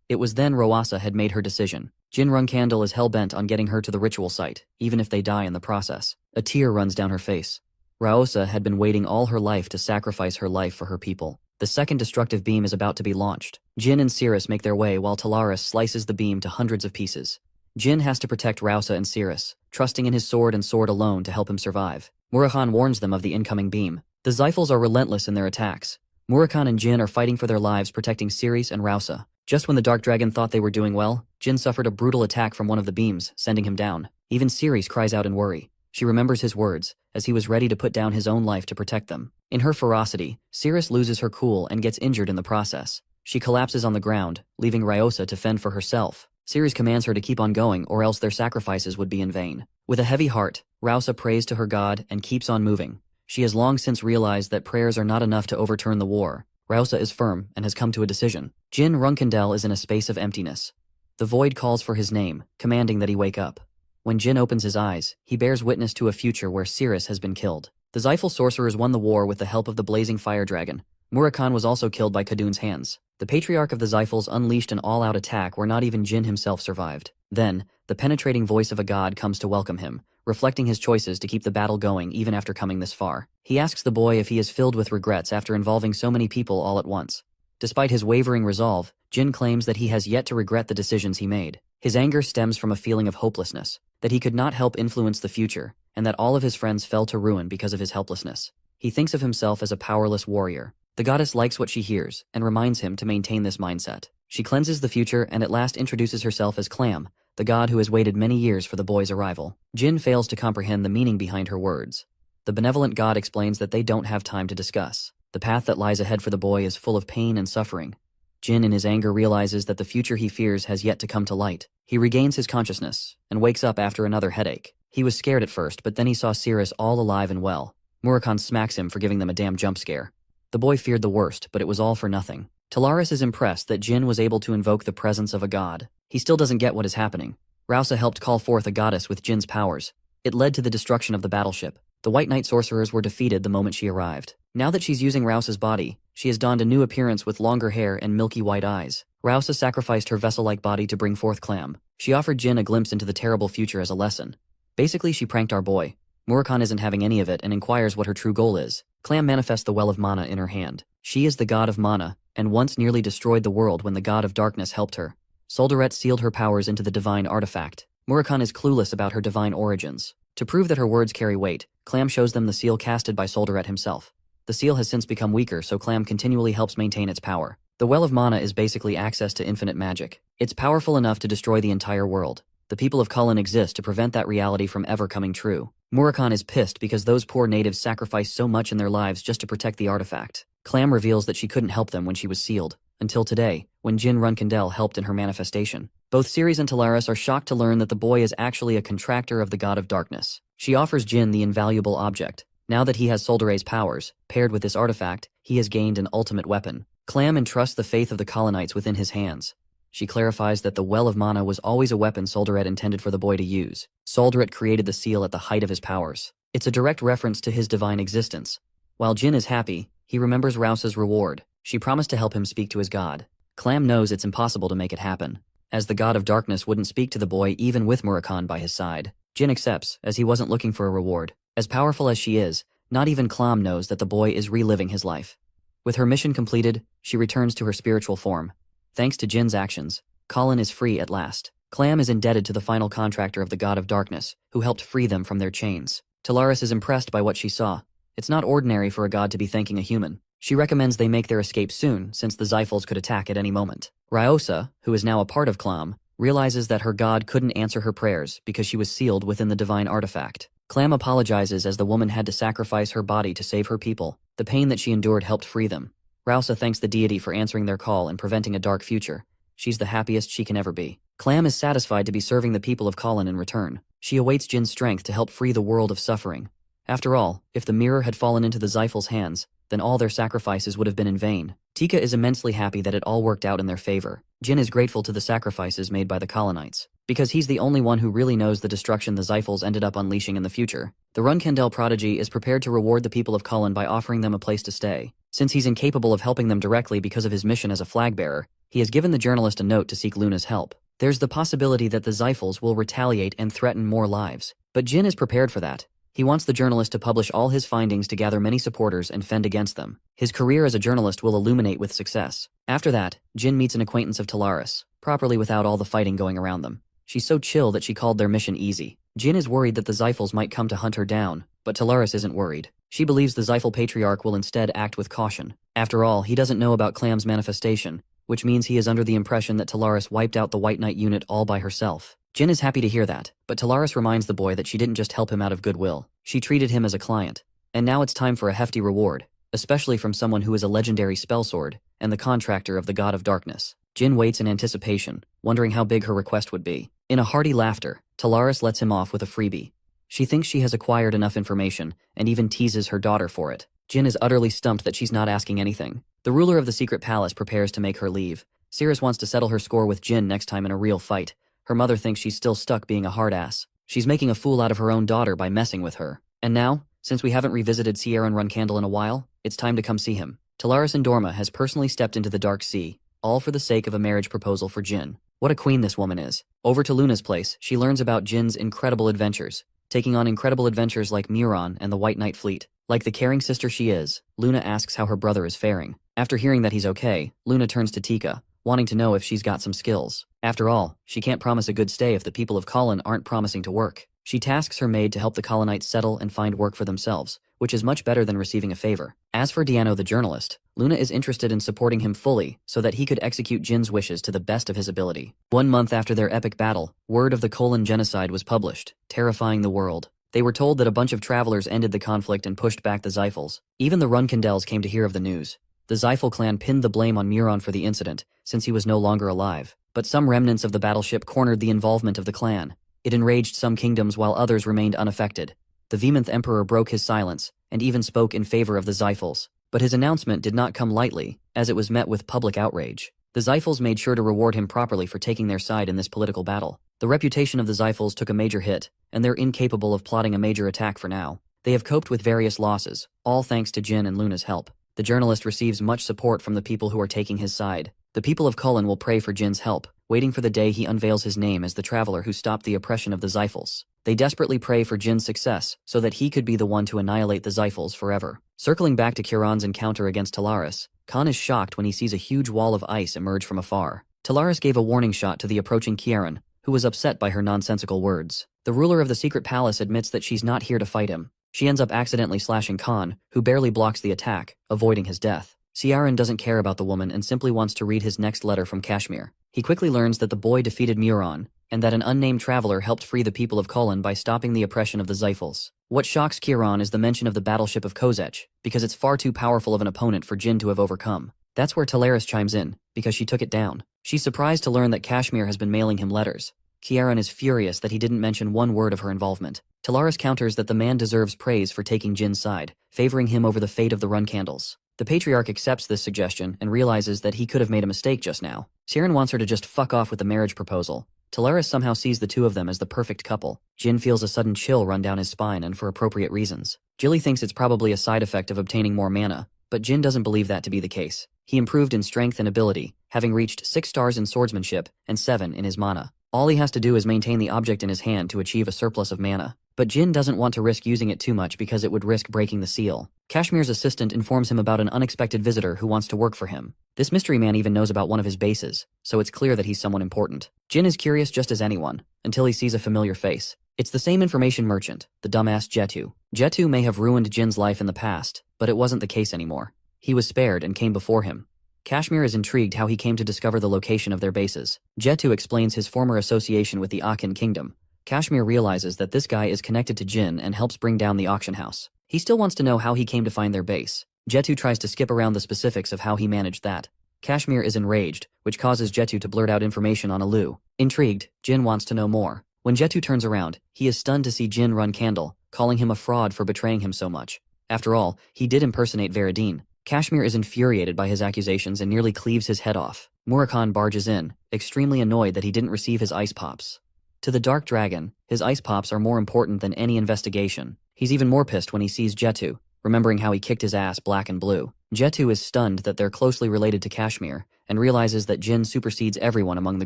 It was then Rausa had made her decision. Jin Runcandel is hell-bent on getting her to the ritual site, even if they die in the process. A tear runs down her face. Raosa had been waiting all her life to sacrifice her life for her people. The second destructive beam is about to be launched. Jin and Cirrus make their way while Talaris slices the beam to hundreds of pieces. Jin has to protect Raosa and Cirrus, trusting in his sword and sword alone to help him survive. Murakan warns them of the incoming beam. The Zyphals are relentless in their attacks. Murakan and Jin are fighting for their lives protecting Cirrus and Raosa. Just when the Dark Dragon thought they were doing well, Jin suffered a brutal attack from one of the beams, sending him down. Even Cirrus cries out in worry. She remembers his words, as he was ready to put down his own life to protect them. In her ferocity, Cirrus loses her cool and gets injured in the process. She collapses on the ground, leaving Raosa to fend for herself. Cirrus commands her to keep on going or else their sacrifices would be in vain. With a heavy heart, Raosa prays to her god and keeps on moving. She has long since realized that prayers are not enough to overturn the war. Raosa is firm and has come to a decision. Jin Runcandel is in a space of emptiness. The void calls for his name, commanding that he wake up. When Jin opens his eyes, he bears witness to a future where Cirrus has been killed. The Zyphal sorcerers won the war with the help of the blazing fire dragon. Murakan was also killed by Khadun's hands. The patriarch of the Zyphals unleashed an all-out attack where not even Jin himself survived. Then, the penetrating voice of a god comes to welcome him, reflecting his choices to keep the battle going even after coming this far. He asks the boy if he is filled with regrets after involving so many people all at once. Despite his wavering resolve, Jin claims that he has yet to regret the decisions he made. His anger stems from a feeling of hopelessness, that he could not help influence the future, and that all of his friends fell to ruin because of his helplessness. He thinks of himself as a powerless warrior. The goddess likes what she hears, and reminds him to maintain this mindset. She cleanses the future and at last introduces herself as Clam, the god who has waited many years for the boy's arrival. Jin fails to comprehend the meaning behind her words. The benevolent god explains that they don't have time to discuss. The path that lies ahead for the boy is full of pain and suffering. Jin in his anger realizes that the future he fears has yet to come to light. He regains his consciousness, and wakes up after another headache. He was scared at first, but then he saw Cirrus all alive and well. Murakan smacks him for giving them a damn jump scare. The boy feared the worst, but it was all for nothing. Talaris is impressed that Jin was able to invoke the presence of a god. He still doesn't get what is happening. Raosa helped call forth a goddess with Jin's powers. It led to the destruction of the battleship. The White Knight sorcerers were defeated the moment she arrived. Now that she's using Raosa's body, she has donned a new appearance with longer hair and milky white eyes. Raosa sacrificed her vessel-like body to bring forth Clam. She offered Jin a glimpse into the terrible future as a lesson. Basically, she pranked our boy. Murakan isn't having any of it and inquires what her true goal is. Clam manifests the well of mana in her hand. She is the god of mana, and once nearly destroyed the world when the god of darkness helped her. Soldaret sealed her powers into the divine artifact. Murakan is clueless about her divine origins. To prove that her words carry weight, Clam shows them the seal casted by Soldaret himself. The seal has since become weaker, so Clam continually helps maintain its power. The well of mana is basically access to infinite magic. It's powerful enough to destroy the entire world. The people of Cullen exist to prevent that reality from ever coming true. Murakan is pissed because those poor natives sacrificed so much in their lives just to protect the artifact. Clam reveals that she couldn't help them when she was sealed, until today, when Jin Runcandel helped in her manifestation. Both Cirrus and Talaris are shocked to learn that the boy is actually a contractor of the god of darkness. She offers Jin the invaluable object. Now that he has Soldaret's powers, paired with this artifact, he has gained an ultimate weapon. Clam entrusts the faith of the colonites within his hands. She clarifies that the well of mana was always a weapon Soldaret intended for the boy to use. Soldaret created the seal at the height of his powers. It's a direct reference to his divine existence. While Jin is happy, he remembers Raosa's reward. She promised to help him speak to his god. Clam knows it's impossible to make it happen, as the god of darkness wouldn't speak to the boy even with Murakan by his side. Jin accepts, as he wasn't looking for a reward. As powerful as she is, not even Clam knows that the boy is reliving his life. With her mission completed, she returns to her spiritual form. Thanks to Jin's actions, Colin is free at last. Clam is indebted to the final contractor of the god of darkness, who helped free them from their chains. Talaris is impressed by what she saw. It's not ordinary for a god to be thanking a human. She recommends they make their escape soon, since the Zyphals could attack at any moment. Raosa, who is now a part of Clam, realizes that her god couldn't answer her prayers because she was sealed within the divine artifact. Clam apologizes as the woman had to sacrifice her body to save her people. The pain that she endured helped free them. Raosa thanks the deity for answering their call and preventing a dark future. She's the happiest she can ever be. Clam is satisfied to be serving the people of Colin in return. She awaits Jin's strength to help free the world of suffering. After all, if the mirror had fallen into the Zyphals' hands, then all their sacrifices would have been in vain. Tika is immensely happy that it all worked out in their favor. Jin is grateful to the sacrifices made by the colonites, because he's the only one who really knows the destruction the Zyphals ended up unleashing in the future. The Runcandel prodigy is prepared to reward the people of Cullen by offering them a place to stay. Since he's incapable of helping them directly because of his mission as a flag bearer, he has given the journalist a note to seek Luna's help. There's the possibility that the Xiphals will retaliate and threaten more lives. But Jin is prepared for that. He wants the journalist to publish all his findings to gather many supporters and fend against them. His career as a journalist will illuminate with success. After that, Jin meets an acquaintance of Talaris, properly without all the fighting going around them. She's so chill that she called their mission easy. Jin is worried that the Xiphals might come to hunt her down, but Talaris isn't worried. She believes the Xiphal Patriarch will instead act with caution. After all, he doesn't know about Clam's manifestation, which means he is under the impression that Talaris wiped out the White Knight unit all by herself. Jin is happy to hear that, but Talaris reminds the boy that she didn't just help him out of goodwill. She treated him as a client. And now it's time for a hefty reward, especially from someone who is a legendary spellsword and the contractor of the God of Darkness. Jin waits in anticipation, wondering how big her request would be. In a hearty laughter, Talaris lets him off with a freebie. She thinks she has acquired enough information, and even teases her daughter for it. Jin is utterly stumped that she's not asking anything. The ruler of the secret palace prepares to make her leave. Cirrus wants to settle her score with Jin next time in a real fight. Her mother thinks she's still stuck being a hard ass. She's making a fool out of her own daughter by messing with her. And now, since we haven't revisited Jin Runcandel in a while, it's time to come see him. Talaris Indorma has personally stepped into the Dark Sea, all for the sake of a marriage proposal for Jin. What a queen this woman is. Over to Luna's place, she learns about Jin's incredible adventures, taking on incredible adventures like Murakan and the White Knight fleet. Like the caring sister she is, Luna asks how her brother is faring. After hearing that he's okay, Luna turns to Tika, wanting to know if she's got some skills. After all, she can't promise a good stay if the people of Colin aren't promising to work. She tasks her maid to help the Colonites settle and find work for themselves, which is much better than receiving a favor. As for Diano the journalist, Luna is interested in supporting him fully so that he could execute Jin's wishes to the best of his ability. 1 month after their epic battle, word of the Colon genocide was published, terrifying the world. They were told that a bunch of travelers ended the conflict and pushed back the Xiphals. Even the Runcandels came to hear of the news. The Xiphal clan pinned the blame on Murakan for the incident, since he was no longer alive. But some remnants of the battleship cornered the involvement of the clan. It enraged some kingdoms while others remained unaffected. The Vemonth Emperor broke his silence, and even spoke in favor of the Xiphals. But his announcement did not come lightly, as it was met with public outrage. The Xiphals made sure to reward him properly for taking their side in this political battle. The reputation of the Xiphals took a major hit, and they're incapable of plotting a major attack for now. They have coped with various losses, all thanks to Jin and Luna's help. The journalist receives much support from the people who are taking his side. The people of Cullen will pray for Jin's help, waiting for the day he unveils his name as the traveler who stopped the oppression of the Xiphals. They desperately pray for Jin's success, so that he could be the one to annihilate the Xiphals forever. Circling back to Kiran's encounter against Talaris, Khan is shocked when he sees a huge wall of ice emerge from afar. Talaris gave a warning shot to the approaching Kiran, who was upset by her nonsensical words. The ruler of the secret palace admits that she's not here to fight him. She ends up accidentally slashing Khan, who barely blocks the attack, avoiding his death. Ciaran doesn't care about the woman and simply wants to read his next letter from Kashmir. He quickly learns that the boy defeated Murakan, and that an unnamed traveler helped free the people of Cullen by stopping the oppression of the Xiphals. What shocks Kiran is the mention of the battleship of Kozech, because it's far too powerful of an opponent for Jin to have overcome. That's where Talaris chimes in, because she took it down. She's surprised to learn that Kashmir has been mailing him letters. Kiran is furious that he didn't mention one word of her involvement. Talaris counters that the man deserves praise for taking Jin's side, favoring him over the fate of the Runcandels. The Patriarch accepts this suggestion and realizes that he could have made a mistake just now. Siren wants her to just fuck off with the marriage proposal. Talaris somehow sees the two of them as the perfect couple. Jin feels a sudden chill run down his spine, and for appropriate reasons. Jilly thinks it's probably a side effect of obtaining more mana, but Jin doesn't believe that to be the case. He improved in strength and ability, having reached 6 stars in swordsmanship and 7 in his mana. All he has to do is maintain the object in his hand to achieve a surplus of mana. But Jin doesn't want to risk using it too much because it would risk breaking the seal. Kashmir's assistant informs him about an unexpected visitor who wants to work for him. This mystery man even knows about one of his bases, so it's clear that he's someone important. Jin is curious just as anyone, until he sees a familiar face. It's the same information merchant, the dumbass Jetu. Jetu may have ruined Jin's life in the past, but it wasn't the case anymore. He was spared and came before him. Kashmir is intrigued how he came to discover the location of their bases. Jetu explains his former association with the Akin kingdom. Kashmir realizes that this guy is connected to Jin and helps bring down the auction house. He still wants to know how he came to find their base. Jetu tries to skip around the specifics of how he managed that. Kashmir is enraged, which causes Jetu to blurt out information on Alu. Intrigued, Jin wants to know more. When Jetu turns around, he is stunned to see Jin Runcandel, calling him a fraud for betraying him so much. After all, he did impersonate Veridine. Kashmir is infuriated by his accusations and nearly cleaves his head off. Murakan barges in, extremely annoyed that he didn't receive his ice pops. To the Dark Dragon, his ice pops are more important than any investigation. He's even more pissed when he sees Jetu, remembering how he kicked his ass black and blue. Jetu is stunned that they're closely related to Kashmir, and realizes that Jin supersedes everyone among the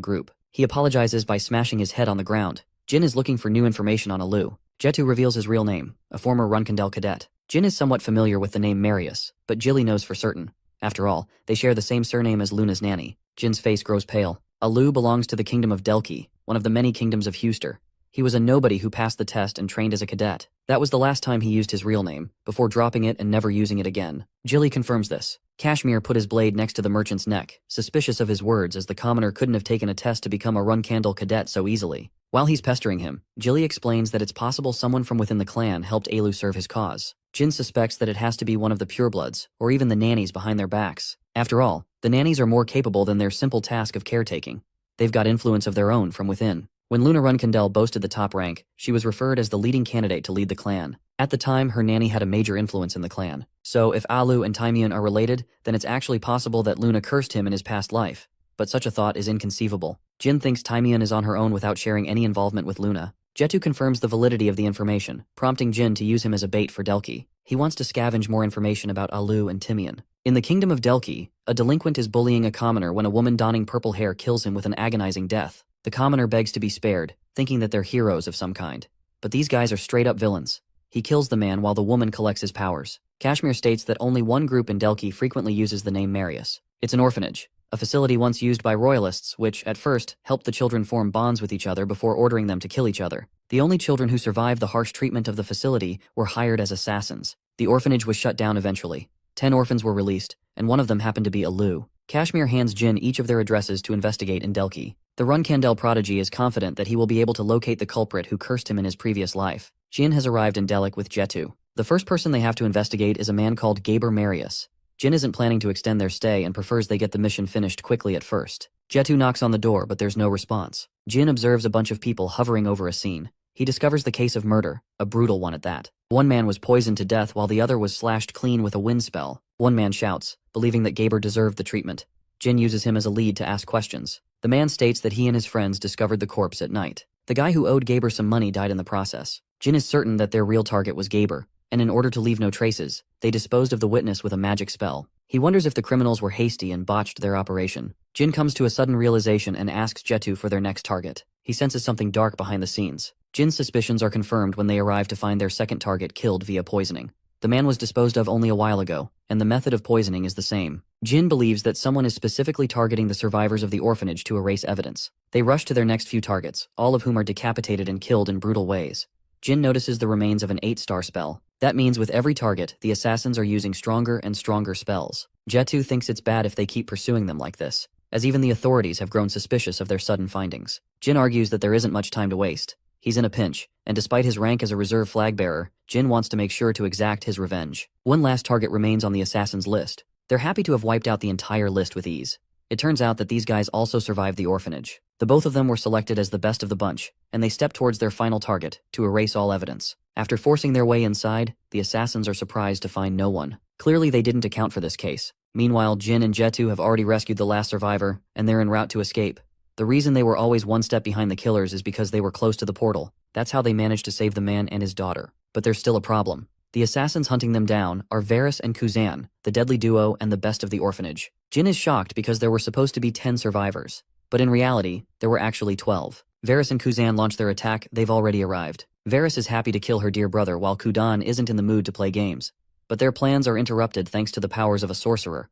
group. He apologizes by smashing his head on the ground. Jin is looking for new information on Alu. Jetu reveals his real name, a former Runcandel cadet. Jin is somewhat familiar with the name Marius, but Jilly knows for certain. After all, they share the same surname as Luna's nanny. Jin's face grows pale. Alu belongs to the kingdom of Delki, one of the many kingdoms of Huster. He was a nobody who passed the test and trained as a cadet. That was the last time he used his real name, before dropping it and never using it again. Jilly confirms this. Kashmir put his blade next to the merchant's neck, suspicious of his words as the commoner couldn't have taken a test to become a Runcandel cadet so easily. While he's pestering him, Jilly explains that it's possible someone from within the clan helped Alu serve his cause. Jin suspects that it has to be one of the purebloods, or even the nannies behind their backs. After all, the nannies are more capable than their simple task of caretaking. They've got influence of their own from within. When Luna Runcandel boasted the top rank, she was referred as the leading candidate to lead the clan. At the time, her nanny had a major influence in the clan. So if Alu and Taimyun are related, then it's actually possible that Luna cursed him in his past life. But such a thought is inconceivable. Jin thinks Taimyun is on her own without sharing any involvement with Luna. Jetu confirms the validity of the information, prompting Jin to use him as a bait for Delki. He wants to scavenge more information about Alu and Timian. In the kingdom of Delki, a delinquent is bullying a commoner when a woman donning purple hair kills him with an agonizing death. The commoner begs to be spared, thinking that they're heroes of some kind. But these guys are straight-up villains. He kills the man while the woman collects his powers. Kashmir states that only one group in Delki frequently uses the name Marius. It's an orphanage, a facility once used by royalists which, at first, helped the children form bonds with each other before ordering them to kill each other. The only children who survived the harsh treatment of the facility were hired as assassins. The orphanage was shut down eventually. 10 orphans were released, and one of them happened to be Alu. Kashmir hands Jin each of their addresses to investigate in Delki. The Runcandel Prodigy is confident that he will be able to locate the culprit who cursed him in his previous life. Jin has arrived in Delek with Jetu. The first person they have to investigate is a man called Gaber Marius. Jin isn't planning to extend their stay and prefers they get the mission finished quickly at first. Jetu knocks on the door, but there's no response. Jin observes a bunch of people hovering over a scene. He discovers the case of murder, a brutal one at that. One man was poisoned to death while the other was slashed clean with a wind spell. One man shouts, believing that Gaber deserved the treatment. Jin uses him as a lead to ask questions. The man states that he and his friends discovered the corpse at night. The guy who owed Gaber some money died in the process. Jin is certain that their real target was Gaber, and in order to leave no traces, they disposed of the witness with a magic spell. He wonders if the criminals were hasty and botched their operation. Jin comes to a sudden realization and asks Jetu for their next target. He senses something dark behind the scenes. Jin's suspicions are confirmed when they arrive to find their second target killed via poisoning. The man was disposed of only a while ago, and the method of poisoning is the same. Jin believes that someone is specifically targeting the survivors of the orphanage to erase evidence. They rush to their next few targets, all of whom are decapitated and killed in brutal ways. Jin notices the remains of an 8-star spell. That means with every target, the assassins are using stronger and stronger spells. Jetu thinks it's bad if they keep pursuing them like this, as even the authorities have grown suspicious of their sudden findings. Jin argues that there isn't much time to waste. He's in a pinch, and despite his rank as a reserve flag bearer, Jin wants to make sure to exact his revenge. One last target remains on the assassins' list. They're happy to have wiped out the entire list with ease. It turns out that these guys also survived the orphanage. The both of them were selected as the best of the bunch, and they step towards their final target, to erase all evidence. After forcing their way inside, the assassins are surprised to find no one. Clearly they didn't account for this case. Meanwhile, Jin and Jetu have already rescued the last survivor, and they're en route to escape. The reason they were always one step behind the killers is because they were close to the portal. That's how they managed to save the man and his daughter. But there's still a problem. The assassins hunting them down are Varys and Kuzan, the deadly duo and the best of the orphanage. Jin is shocked because there were supposed to be 10 survivors. But in reality, there were actually 12. Varys and Kuzan launch their attack, they've already arrived. Varys is happy to kill her dear brother while Kudan isn't in the mood to play games. But their plans are interrupted thanks to the powers of a sorcerer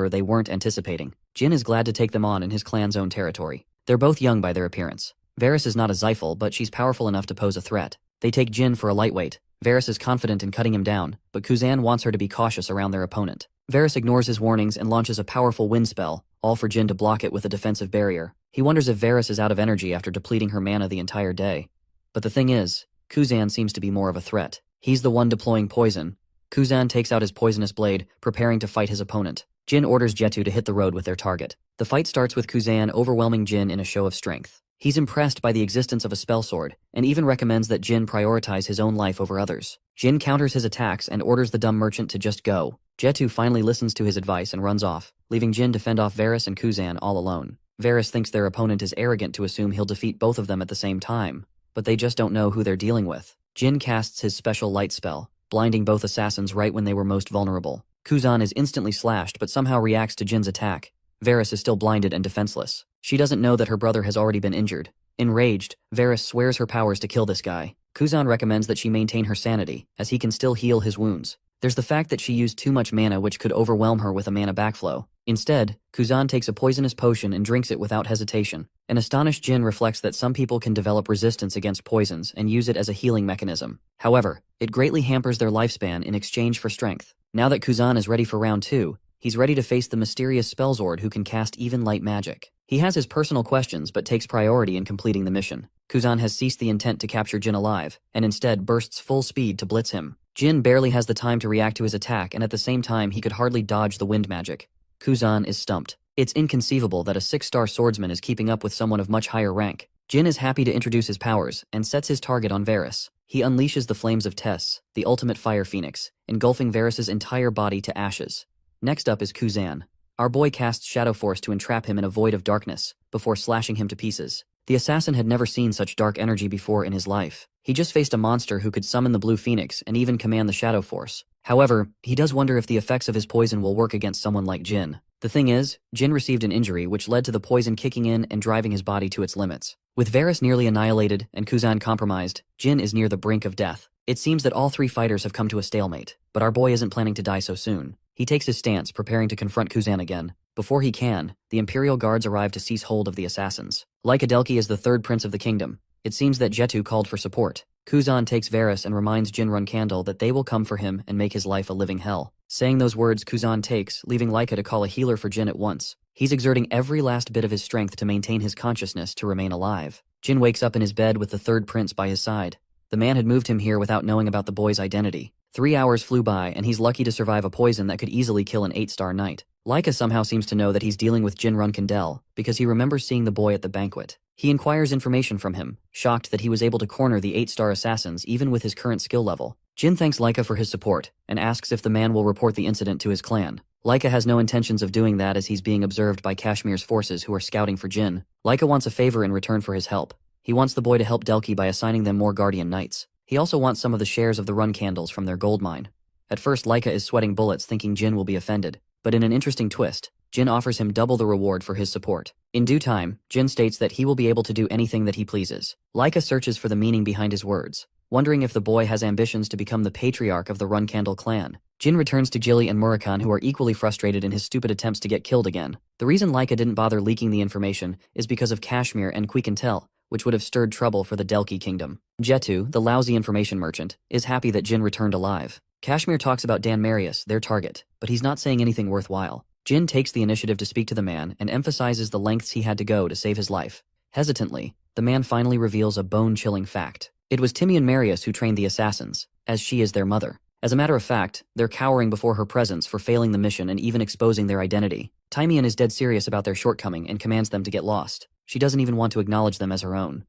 they weren't anticipating. Jin is glad to take them on in his clan's own territory. They're both young by their appearance. Varys is not a Zyphal, but she's powerful enough to pose a threat. They take Jin for a lightweight. Varys is confident in cutting him down, but Kuzan wants her to be cautious around their opponent. Varys ignores his warnings and launches a powerful wind spell, all for Jin to block it with a defensive barrier. He wonders if Varys is out of energy after depleting her mana the entire day. But the thing is, Kuzan seems to be more of a threat. He's the one deploying poison. Kuzan takes out his poisonous blade, preparing to fight his opponent. Jin orders Jetu to hit the road with their target. The fight starts with Kuzan overwhelming Jin in a show of strength. He's impressed by the existence of a spell sword, and even recommends that Jin prioritize his own life over others. Jin counters his attacks and orders the dumb merchant to just go. Jetu finally listens to his advice and runs off, leaving Jin to fend off Varys and Kuzan all alone. Varys thinks their opponent is arrogant to assume he'll defeat both of them at the same time, but they just don't know who they're dealing with. Jin casts his special light spell, blinding both assassins right when they were most vulnerable. Kuzan is instantly slashed but somehow reacts to Jin's attack. Varys is still blinded and defenseless. She doesn't know that her brother has already been injured. Enraged, Varys swears her powers to kill this guy. Kuzan recommends that she maintain her sanity, as he can still heal his wounds. There's the fact that she used too much mana, which could overwhelm her with a mana backflow. Instead, Kuzan takes a poisonous potion and drinks it without hesitation. An astonished Jin reflects that some people can develop resistance against poisons and use it as a healing mechanism. However, it greatly hampers their lifespan in exchange for strength. Now that Kuzan is ready for round 2, he's ready to face the mysterious Spellzord who can cast even light magic. He has his personal questions but takes priority in completing the mission. Kuzan has ceased the intent to capture Jin alive, and instead bursts full speed to blitz him. Jin barely has the time to react to his attack, and at the same time he could hardly dodge the wind magic. Kuzan is stumped. It's inconceivable that a 6-star swordsman is keeping up with someone of much higher rank. Jin is happy to introduce his powers, and sets his target on Varys. He unleashes the flames of Tess, the ultimate fire phoenix, engulfing Varys' entire body to ashes. Next up is Kuzan. Our boy casts Shadow Force to entrap him in a void of darkness, before slashing him to pieces. The assassin had never seen such dark energy before in his life. He just faced a monster who could summon the Blue Phoenix and even command the Shadow Force. However, he does wonder if the effects of his poison will work against someone like Jin. The thing is, Jin received an injury which led to the poison kicking in and driving his body to its limits. With Varys nearly annihilated and Kuzan compromised, Jin is near the brink of death. It seems that all 3 fighters have come to a stalemate, but our boy isn't planning to die so soon. He takes his stance, preparing to confront Kuzan again. Before he can, the Imperial Guards arrive to seize hold of the assassins. Like Adelki is the 3rd prince of the kingdom, it seems that Jetu called for support. Kuzan takes Varys and reminds Jin Runcandel that they will come for him and make his life a living hell. Saying those words, Kuzan takes, leaving Laika to call a healer for Jin at once. He's exerting every last bit of his strength to maintain his consciousness to remain alive. Jin wakes up in his bed with the 3rd prince by his side. The man had moved him here without knowing about the boy's identity. 3 hours flew by and he's lucky to survive a poison that could easily kill an 8-star knight. Laika somehow seems to know that he's dealing with Jin Runcandel, because he remembers seeing the boy at the banquet. He inquires information from him, shocked that he was able to corner the 8-star assassins even with his current skill level. Jin thanks Laika for his support, and asks if the man will report the incident to his clan. Laika has no intentions of doing that as he's being observed by Kashmir's forces who are scouting for Jin. Laika wants a favor in return for his help. He wants the boy to help Delki by assigning them more guardian knights. He also wants some of the shares of the Runcandels from their gold mine. At first, Laika is sweating bullets thinking Jin will be offended, but in an interesting twist, Jin offers him double the reward for his support. In due time, Jin states that he will be able to do anything that he pleases. Laika searches for the meaning behind his words, wondering if the boy has ambitions to become the patriarch of the Runcandel clan. Jin returns to Jilly and Murakan, who are equally frustrated in his stupid attempts to get killed again. The reason Laika didn't bother leaking the information is because of Kashmir and Quicantel, which would have stirred trouble for the Delki kingdom. Jetu, the lousy information merchant, is happy that Jin returned alive. Kashmir talks about Dan Marius, their target, but he's not saying anything worthwhile. Jin takes the initiative to speak to the man and emphasizes the lengths he had to go to save his life. Hesitantly, the man finally reveals a bone-chilling fact. It was Timian Marius who trained the assassins, as she is their mother. As a matter of fact, they're cowering before her presence for failing the mission and even exposing their identity. Timian is dead serious about their shortcoming and commands them to get lost. She doesn't even want to acknowledge them as her own.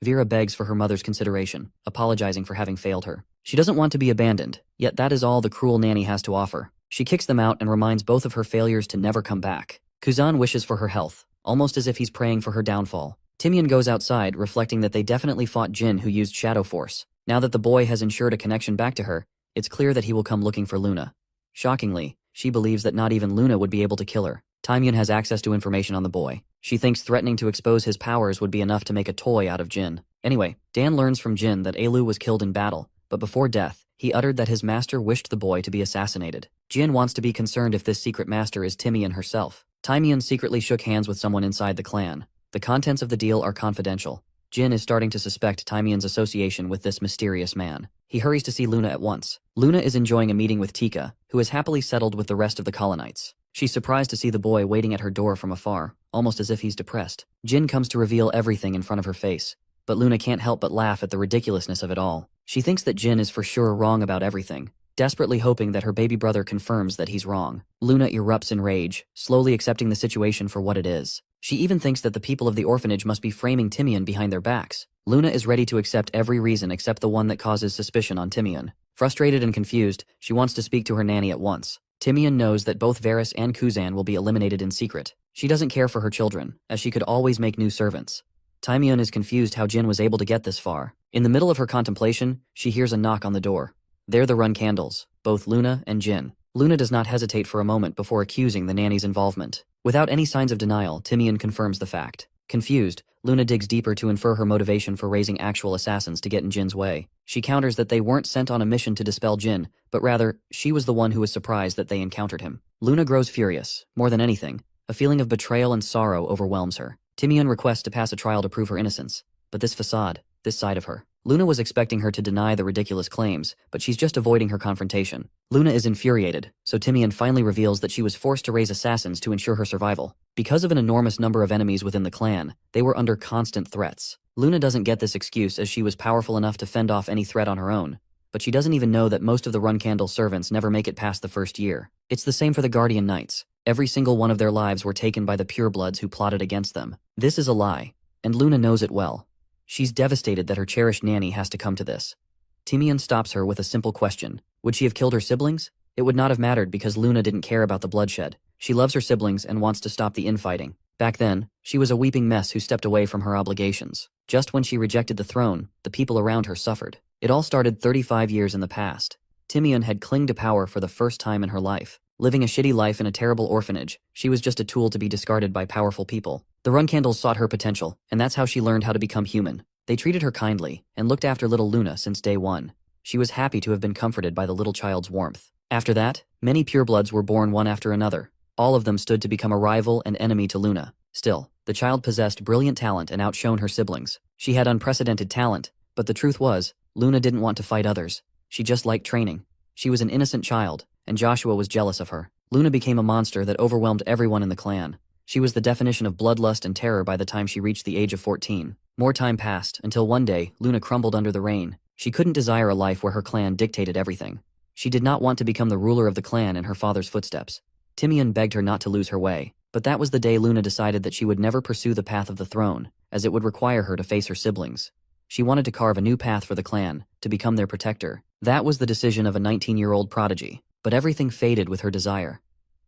Vera begs for her mother's consideration, apologizing for having failed her. She doesn't want to be abandoned, yet that is all the cruel nanny has to offer. She kicks them out and reminds both of her failures to never come back. Kuzan wishes for her health, almost as if he's praying for her downfall. Timian goes outside, reflecting that they definitely fought Jin, who used Shadow Force. Now that the boy has ensured a connection back to her, it's clear that he will come looking for Luna. Shockingly, she believes that not even Luna would be able to kill her. Timian has access to information on the boy. She thinks threatening to expose his powers would be enough to make a toy out of Jin. Anyway, Dan learns from Jin that Elu was killed in battle, but before death, he uttered that his master wished the boy to be assassinated. Jin wants to be concerned if this secret master is Timian herself. Timian secretly shook hands with someone inside the clan. The contents of the deal are confidential. Jin is starting to suspect Timian's association with this mysterious man. He hurries to see Luna at once. Luna is enjoying a meeting with Tika, who is happily settled with the rest of the colonites. She's surprised to see the boy waiting at her door from afar, almost as if he's depressed. Jin comes to reveal everything in front of her face, but Luna can't help but laugh at the ridiculousness of it all. She thinks that Jin is for sure wrong about everything, desperately hoping that her baby brother confirms that he's wrong. Luna erupts in rage, slowly accepting the situation for what it is. She even thinks that the people of the orphanage must be framing Timian behind their backs. Luna is ready to accept every reason except the one that causes suspicion on Timian. Frustrated and confused, she wants to speak to her nanny at once. Timian knows that both Varys and Kuzan will be eliminated in secret. She doesn't care for her children, as she could always make new servants. Timian is confused how Jin was able to get this far. In the middle of her contemplation, she hears a knock on the door. They're the Runcandels, both Luna and Jin. Luna does not hesitate for a moment before accusing the nanny's involvement. Without any signs of denial, Timian confirms the fact. Confused, Luna digs deeper to infer her motivation for raising actual assassins to get in Jin's way. She counters that they weren't sent on a mission to dispel Jin, but rather, she was the one who was surprised that they encountered him. Luna grows furious. More than anything, a feeling of betrayal and sorrow overwhelms her. Timian requests to pass a trial to prove her innocence. But this facade, this side of her. Luna was expecting her to deny the ridiculous claims, but she's just avoiding her confrontation. Luna is infuriated, so Timian finally reveals that she was forced to raise assassins to ensure her survival. Because of an enormous number of enemies within the clan, they were under constant threats. Luna doesn't get this excuse as she was powerful enough to fend off any threat on her own, but she doesn't even know that most of the Runcandel servants never make it past the first year. It's the same for the Guardian Knights. Every single one of their lives were taken by the purebloods who plotted against them. This is a lie, and Luna knows it well. She's devastated that her cherished nanny has to come to this. Timian stops her with a simple question. Would she have killed her siblings? It would not have mattered because Luna didn't care about the bloodshed. She loves her siblings and wants to stop the infighting. Back then, she was a weeping mess who stepped away from her obligations. Just when she rejected the throne, the people around her suffered. It all started 35 years in the past. Timian had clung to power for the first time in her life. Living a shitty life in a terrible orphanage, she was just a tool to be discarded by powerful people. The Runcandels sought her potential, and that's how she learned how to become human. They treated her kindly, and looked after little Luna since day one. She was happy to have been comforted by the little child's warmth. After that, many purebloods were born one after another. All of them stood to become a rival and enemy to Luna. Still, the child possessed brilliant talent and outshone her siblings. She had unprecedented talent, but the truth was, Luna didn't want to fight others. She just liked training. She was an innocent child, and Joshua was jealous of her. Luna became a monster that overwhelmed everyone in the clan. She was the definition of bloodlust and terror by the time she reached the age of 14. More time passed, until one day, Luna crumbled under the rain. She couldn't desire a life where her clan dictated everything. She did not want to become the ruler of the clan in her father's footsteps. Timian begged her not to lose her way, but that was the day Luna decided that she would never pursue the path of the throne, as it would require her to face her siblings. She wanted to carve a new path for the clan, to become their protector. That was the decision of a 19-year-old prodigy, but everything faded with her desire.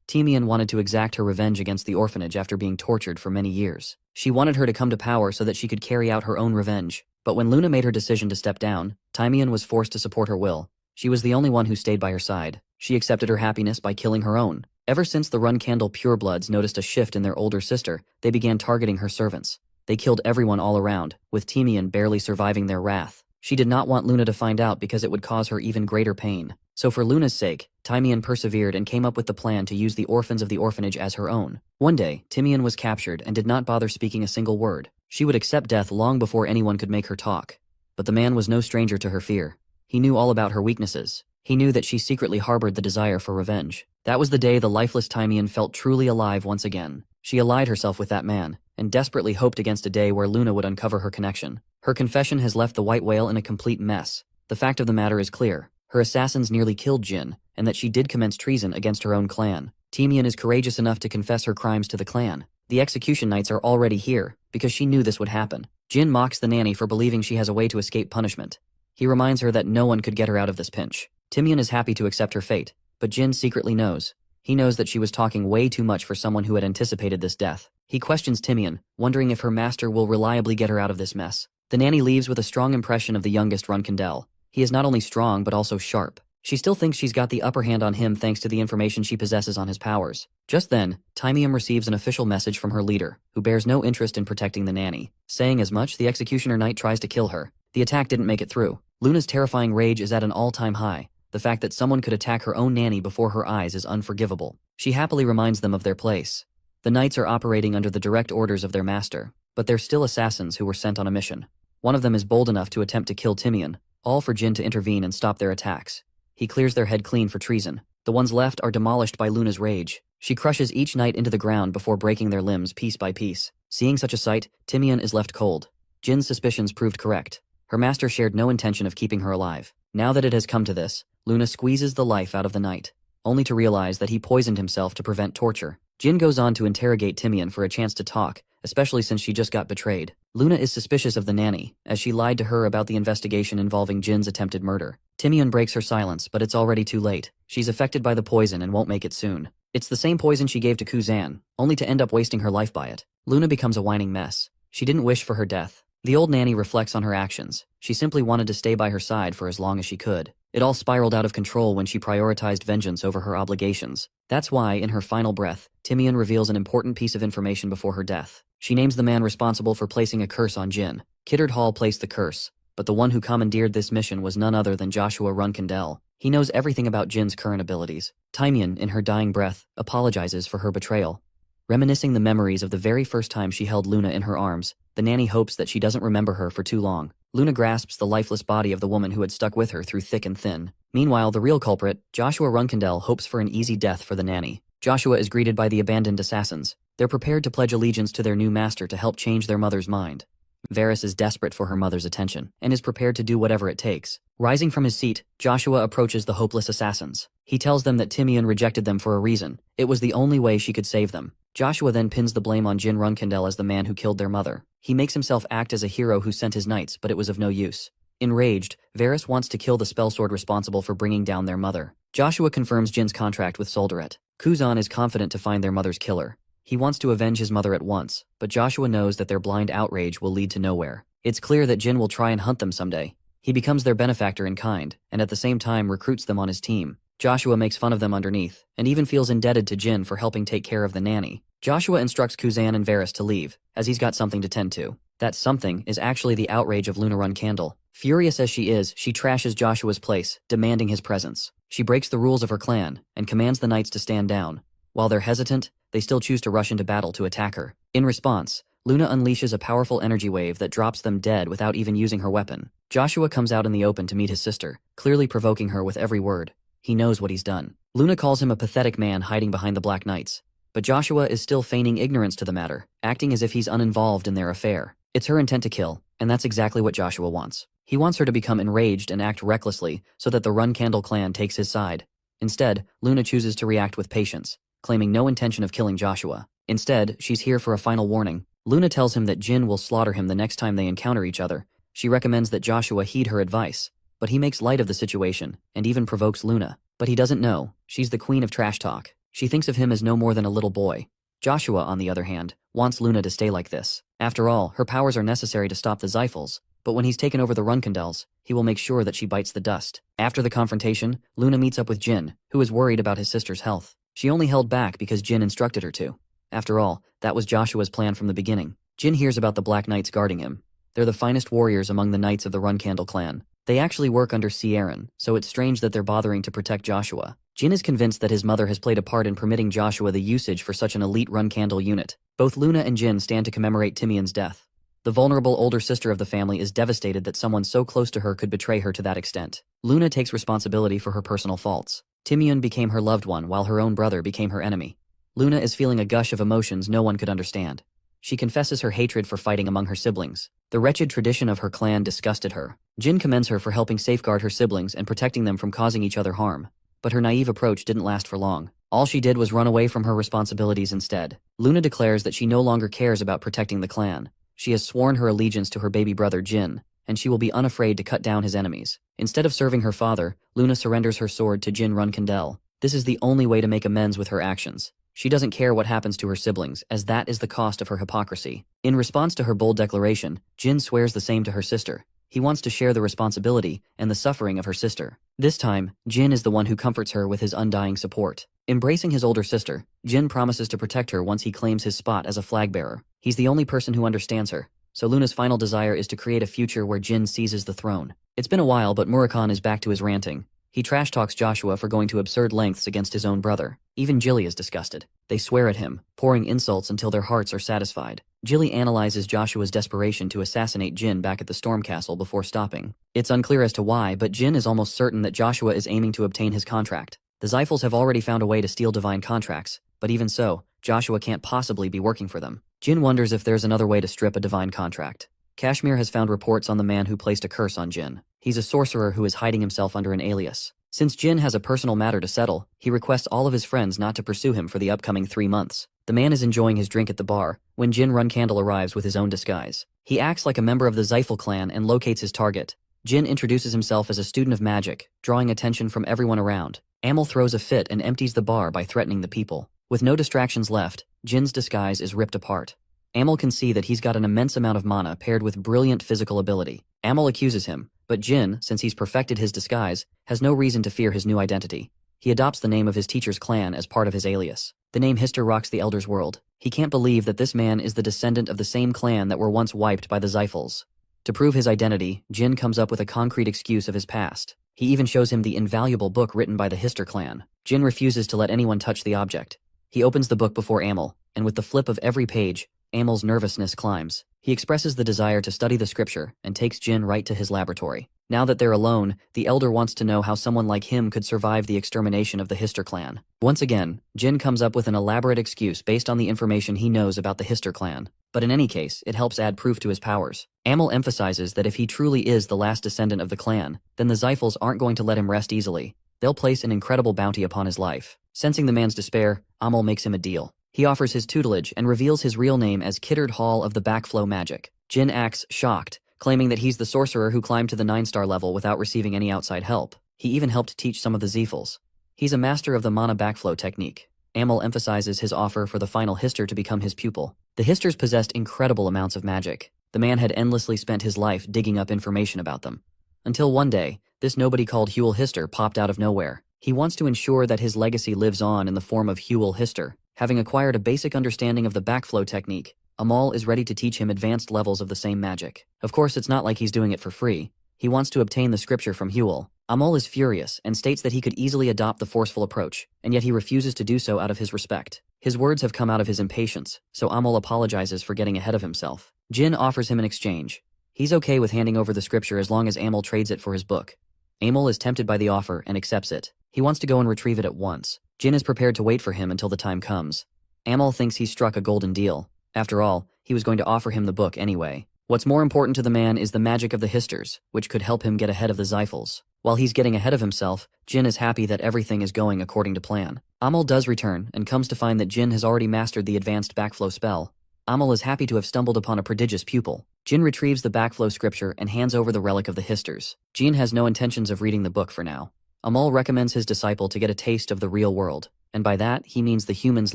Timian wanted to exact her revenge against the orphanage after being tortured for many years. She wanted her to come to power so that she could carry out her own revenge. But when Luna made her decision to step down, Timian was forced to support her will. She was the only one who stayed by her side. She accepted her happiness by killing her own. Ever since the Runcandel purebloods noticed a shift in their older sister, they began targeting her servants. They killed everyone all around, with Timian barely surviving their wrath. She did not want Luna to find out because it would cause her even greater pain. So for Luna's sake, Timian persevered and came up with the plan to use the orphans of the orphanage as her own. One day, Timian was captured and did not bother speaking a single word. She would accept death long before anyone could make her talk. But the man was no stranger to her fear. He knew all about her weaknesses. He knew that she secretly harbored the desire for revenge. That was the day the lifeless Timian felt truly alive once again. She allied herself with that man, and desperately hoped against a day where Luna would uncover her connection. Her confession has left the White Whale in a complete mess. The fact of the matter is clear. Her assassins nearly killed Jin, and that she did commence treason against her own clan. Timian is courageous enough to confess her crimes to the clan. The execution knights are already here, because she knew this would happen. Jin mocks the nanny for believing she has a way to escape punishment. He reminds her that no one could get her out of this pinch. Timian is happy to accept her fate, but Jin secretly knows. He knows that she was talking way too much for someone who had anticipated this death. He questions Timian, wondering if her master will reliably get her out of this mess. The nanny leaves with a strong impression of the youngest Runcandel. He is not only strong but also sharp. She still thinks she's got the upper hand on him thanks to the information she possesses on his powers. Just then, Timian receives an official message from her leader, who bears no interest in protecting the nanny. Saying as much, the executioner knight tries to kill her. The attack didn't make it through. Luna's terrifying rage is at an all-time high. The fact that someone could attack her own nanny before her eyes is unforgivable. She happily reminds them of their place. The knights are operating under the direct orders of their master, but they're still assassins who were sent on a mission. One of them is bold enough to attempt to kill Timian, all for Jin to intervene and stop their attacks. He clears their head clean for treason. The ones left are demolished by Luna's rage. She crushes each knight into the ground before breaking their limbs piece by piece. Seeing such a sight, Timian is left cold. Jin's suspicions proved correct. Her master shared no intention of keeping her alive. Now that it has come to this, Luna squeezes the life out of the knight, only to realize that he poisoned himself to prevent torture. Jin goes on to interrogate Timian for a chance to talk, especially since she just got betrayed. Luna is suspicious of the nanny, as she lied to her about the investigation involving Jin's attempted murder. Timian breaks her silence, but it's already too late. She's affected by the poison and won't make it soon. It's the same poison she gave to Kuzan, only to end up wasting her life by it. Luna becomes a whining mess. She didn't wish for her death. The old nanny reflects on her actions. She simply wanted to stay by her side for as long as she could. It all spiraled out of control when she prioritized vengeance over her obligations. That's why, in her final breath, Timian reveals an important piece of information before her death. She names the man responsible for placing a curse on Jin. Kiddard Hall placed the curse, but the one who commandeered this mission was none other than Joshua Runcandel. He knows everything about Jin's current abilities. Timian, in her dying breath, apologizes for her betrayal. Reminiscing the memories of the very first time she held Luna in her arms, the nanny hopes that she doesn't remember her for too long. Luna grasps the lifeless body of the woman who had stuck with her through thick and thin. Meanwhile, the real culprit, Joshua Runcandel, hopes for an easy death for the nanny. Joshua is greeted by the abandoned assassins. They're prepared to pledge allegiance to their new master to help change their mother's mind. Varys is desperate for her mother's attention, and is prepared to do whatever it takes. Rising from his seat, Joshua approaches the hopeless assassins. He tells them that Timian rejected them for a reason. It was the only way she could save them. Joshua then pins the blame on Jin Runcandel as the man who killed their mother. He makes himself act as a hero who sent his knights, but it was of no use. Enraged, Varys wants to kill the spellsword responsible for bringing down their mother. Joshua confirms Jin's contract with Soldaret. Kuzan is confident to find their mother's killer. He wants to avenge his mother at once, but Joshua knows that their blind outrage will lead to nowhere. It's clear that Jin will try and hunt them someday. He becomes their benefactor in kind, and at the same time recruits them on his team. Joshua makes fun of them underneath, and even feels indebted to Jin for helping take care of the nanny. Joshua instructs Kuzan and Varys to leave, as he's got something to tend to. That something is actually the outrage of Luna Runcandel. Furious as she is, she trashes Joshua's place, demanding his presence. She breaks the rules of her clan, and commands the knights to stand down. While they're hesitant, they still choose to rush into battle to attack her. In response, Luna unleashes a powerful energy wave that drops them dead without even using her weapon. Joshua comes out in the open to meet his sister, clearly provoking her with every word. He knows what he's done. Luna calls him a pathetic man hiding behind the Black Knights. But Joshua is still feigning ignorance to the matter, acting as if he's uninvolved in their affair. It's her intent to kill, and that's exactly what Joshua wants. He wants her to become enraged and act recklessly so that the Runcandel clan takes his side. Instead, Luna chooses to react with patience, claiming no intention of killing Joshua. Instead, she's here for a final warning. Luna tells him that Jin will slaughter him the next time they encounter each other. She recommends that Joshua heed her advice, but he makes light of the situation and even provokes Luna. But he doesn't know, she's the queen of trash talk. She thinks of him as no more than a little boy. Joshua, on the other hand, wants Luna to stay like this. After all, her powers are necessary to stop the Zyphals, but when he's taken over the Runcandels, he will make sure that she bites the dust. After the confrontation, Luna meets up with Jin, who is worried about his sister's health. She only held back because Jin instructed her to. After all, that was Joshua's plan from the beginning. Jin hears about the Black Knights guarding him. They're the finest warriors among the knights of the Runcandel clan. They actually work under Sieran, so it's strange that they're bothering to protect Joshua. Jin is convinced that his mother has played a part in permitting Joshua the usage for such an elite Runcandel unit. Both Luna and Jin stand to commemorate Timian's death. The vulnerable older sister of the family is devastated that someone so close to her could betray her to that extent. Luna takes responsibility for her personal faults. Timian became her loved one while her own brother became her enemy. Luna is feeling a gush of emotions no one could understand. She confesses her hatred for fighting among her siblings. The wretched tradition of her clan disgusted her. Jin commends her for helping safeguard her siblings and protecting them from causing each other harm. But her naive approach didn't last for long. All she did was run away from her responsibilities instead. Luna declares that she no longer cares about protecting the clan. She has sworn her allegiance to her baby brother Jin, and she will be unafraid to cut down his enemies. Instead of serving her father, Luna surrenders her sword to Jin Runcandel. This is the only way to make amends with her actions. She doesn't care what happens to her siblings, as that is the cost of her hypocrisy. In response to her bold declaration, Jin swears the same to her sister. He wants to share the responsibility and the suffering of her sister. This time, Jin is the one who comforts her with his undying support. Embracing his older sister, Jin promises to protect her once he claims his spot as a flag bearer. He's the only person who understands her, so Luna's final desire is to create a future where Jin seizes the throne. It's been a while, but Murakan is back to his ranting. He trash talks Joshua for going to absurd lengths against his own brother. Even Jilly is disgusted. They swear at him, pouring insults until their hearts are satisfied. Jilly analyzes Joshua's desperation to assassinate Jin back at the Storm Castle before stopping. It's unclear as to why, but Jin is almost certain that Joshua is aiming to obtain his contract. The Zyphals have already found a way to steal divine contracts, but even so, Joshua can't possibly be working for them. Jin wonders if there's another way to strip a divine contract. Kashmir has found reports on the man who placed a curse on Jin. He's a sorcerer who is hiding himself under an alias. Since Jin has a personal matter to settle, he requests all of his friends not to pursue him for the upcoming 3 months. The man is enjoying his drink at the bar when Jin Runcandel arrives with his own disguise. He acts like a member of the Zyphal clan and locates his target. Jin introduces himself as a student of magic, drawing attention from everyone around. Amel throws a fit and empties the bar by threatening the people. With no distractions left, Jin's disguise is ripped apart. Amel can see that he's got an immense amount of mana paired with brilliant physical ability. Amel accuses him, but Jin, since he's perfected his disguise, has no reason to fear his new identity. He adopts the name of his teacher's clan as part of his alias. The name Hister rocks the Elder's world. He can't believe that this man is the descendant of the same clan that were once wiped by the Zyphals. To prove his identity, Jin comes up with a concrete excuse of his past. He even shows him the invaluable book written by the Hister clan. Jin refuses to let anyone touch the object. He opens the book before Amel, and with the flip of every page, Amel's nervousness climbs. He expresses the desire to study the scripture and takes Jin right to his laboratory. Now that they're alone, the Elder wants to know how someone like him could survive the extermination of the Hister clan. Once again, Jin comes up with an elaborate excuse based on the information he knows about the Hister clan. But in any case, it helps add proof to his powers. Amel emphasizes that if he truly is the last descendant of the clan, then the Zyphals aren't going to let him rest easily. They'll place an incredible bounty upon his life. Sensing the man's despair, Amel makes him a deal. He offers his tutelage and reveals his real name as Kiddard Hall of the Backflow Magic. Jin acts shocked, claiming that he's the sorcerer who climbed to the 9-star level without receiving any outside help. He even helped teach some of the Zyphals. He's a master of the mana backflow technique. Amel emphasizes his offer for the final Hister to become his pupil. The Histers possessed incredible amounts of magic. The man had endlessly spent his life digging up information about them. Until one day, this nobody called Huel Hister popped out of nowhere. He wants to ensure that his legacy lives on in the form of Huel Hister. Having acquired a basic understanding of the backflow technique, Amel is ready to teach him advanced levels of the same magic. Of course, it's not like he's doing it for free. He wants to obtain the scripture from Huel. Amel is furious and states that he could easily adopt the forceful approach, and yet he refuses to do so out of his respect. His words have come out of his impatience, so Amel apologizes for getting ahead of himself. Jin offers him an exchange. He's okay with handing over the scripture as long as Amel trades it for his book. Amel is tempted by the offer and accepts it. He wants to go and retrieve it at once. Jin is prepared to wait for him until the time comes. Amel thinks he's struck a golden deal. After all, he was going to offer him the book anyway. What's more important to the man is the magic of the Histers, which could help him get ahead of the Zyphals. While he's getting ahead of himself, Jin is happy that everything is going according to plan. Amel does return and comes to find that Jin has already mastered the advanced backflow spell. Amel is happy to have stumbled upon a prodigious pupil. Jin retrieves the backflow scripture and hands over the relic of the Histers. Jin has no intentions of reading the book for now. Amel recommends his disciple to get a taste of the real world, and by that he means the humans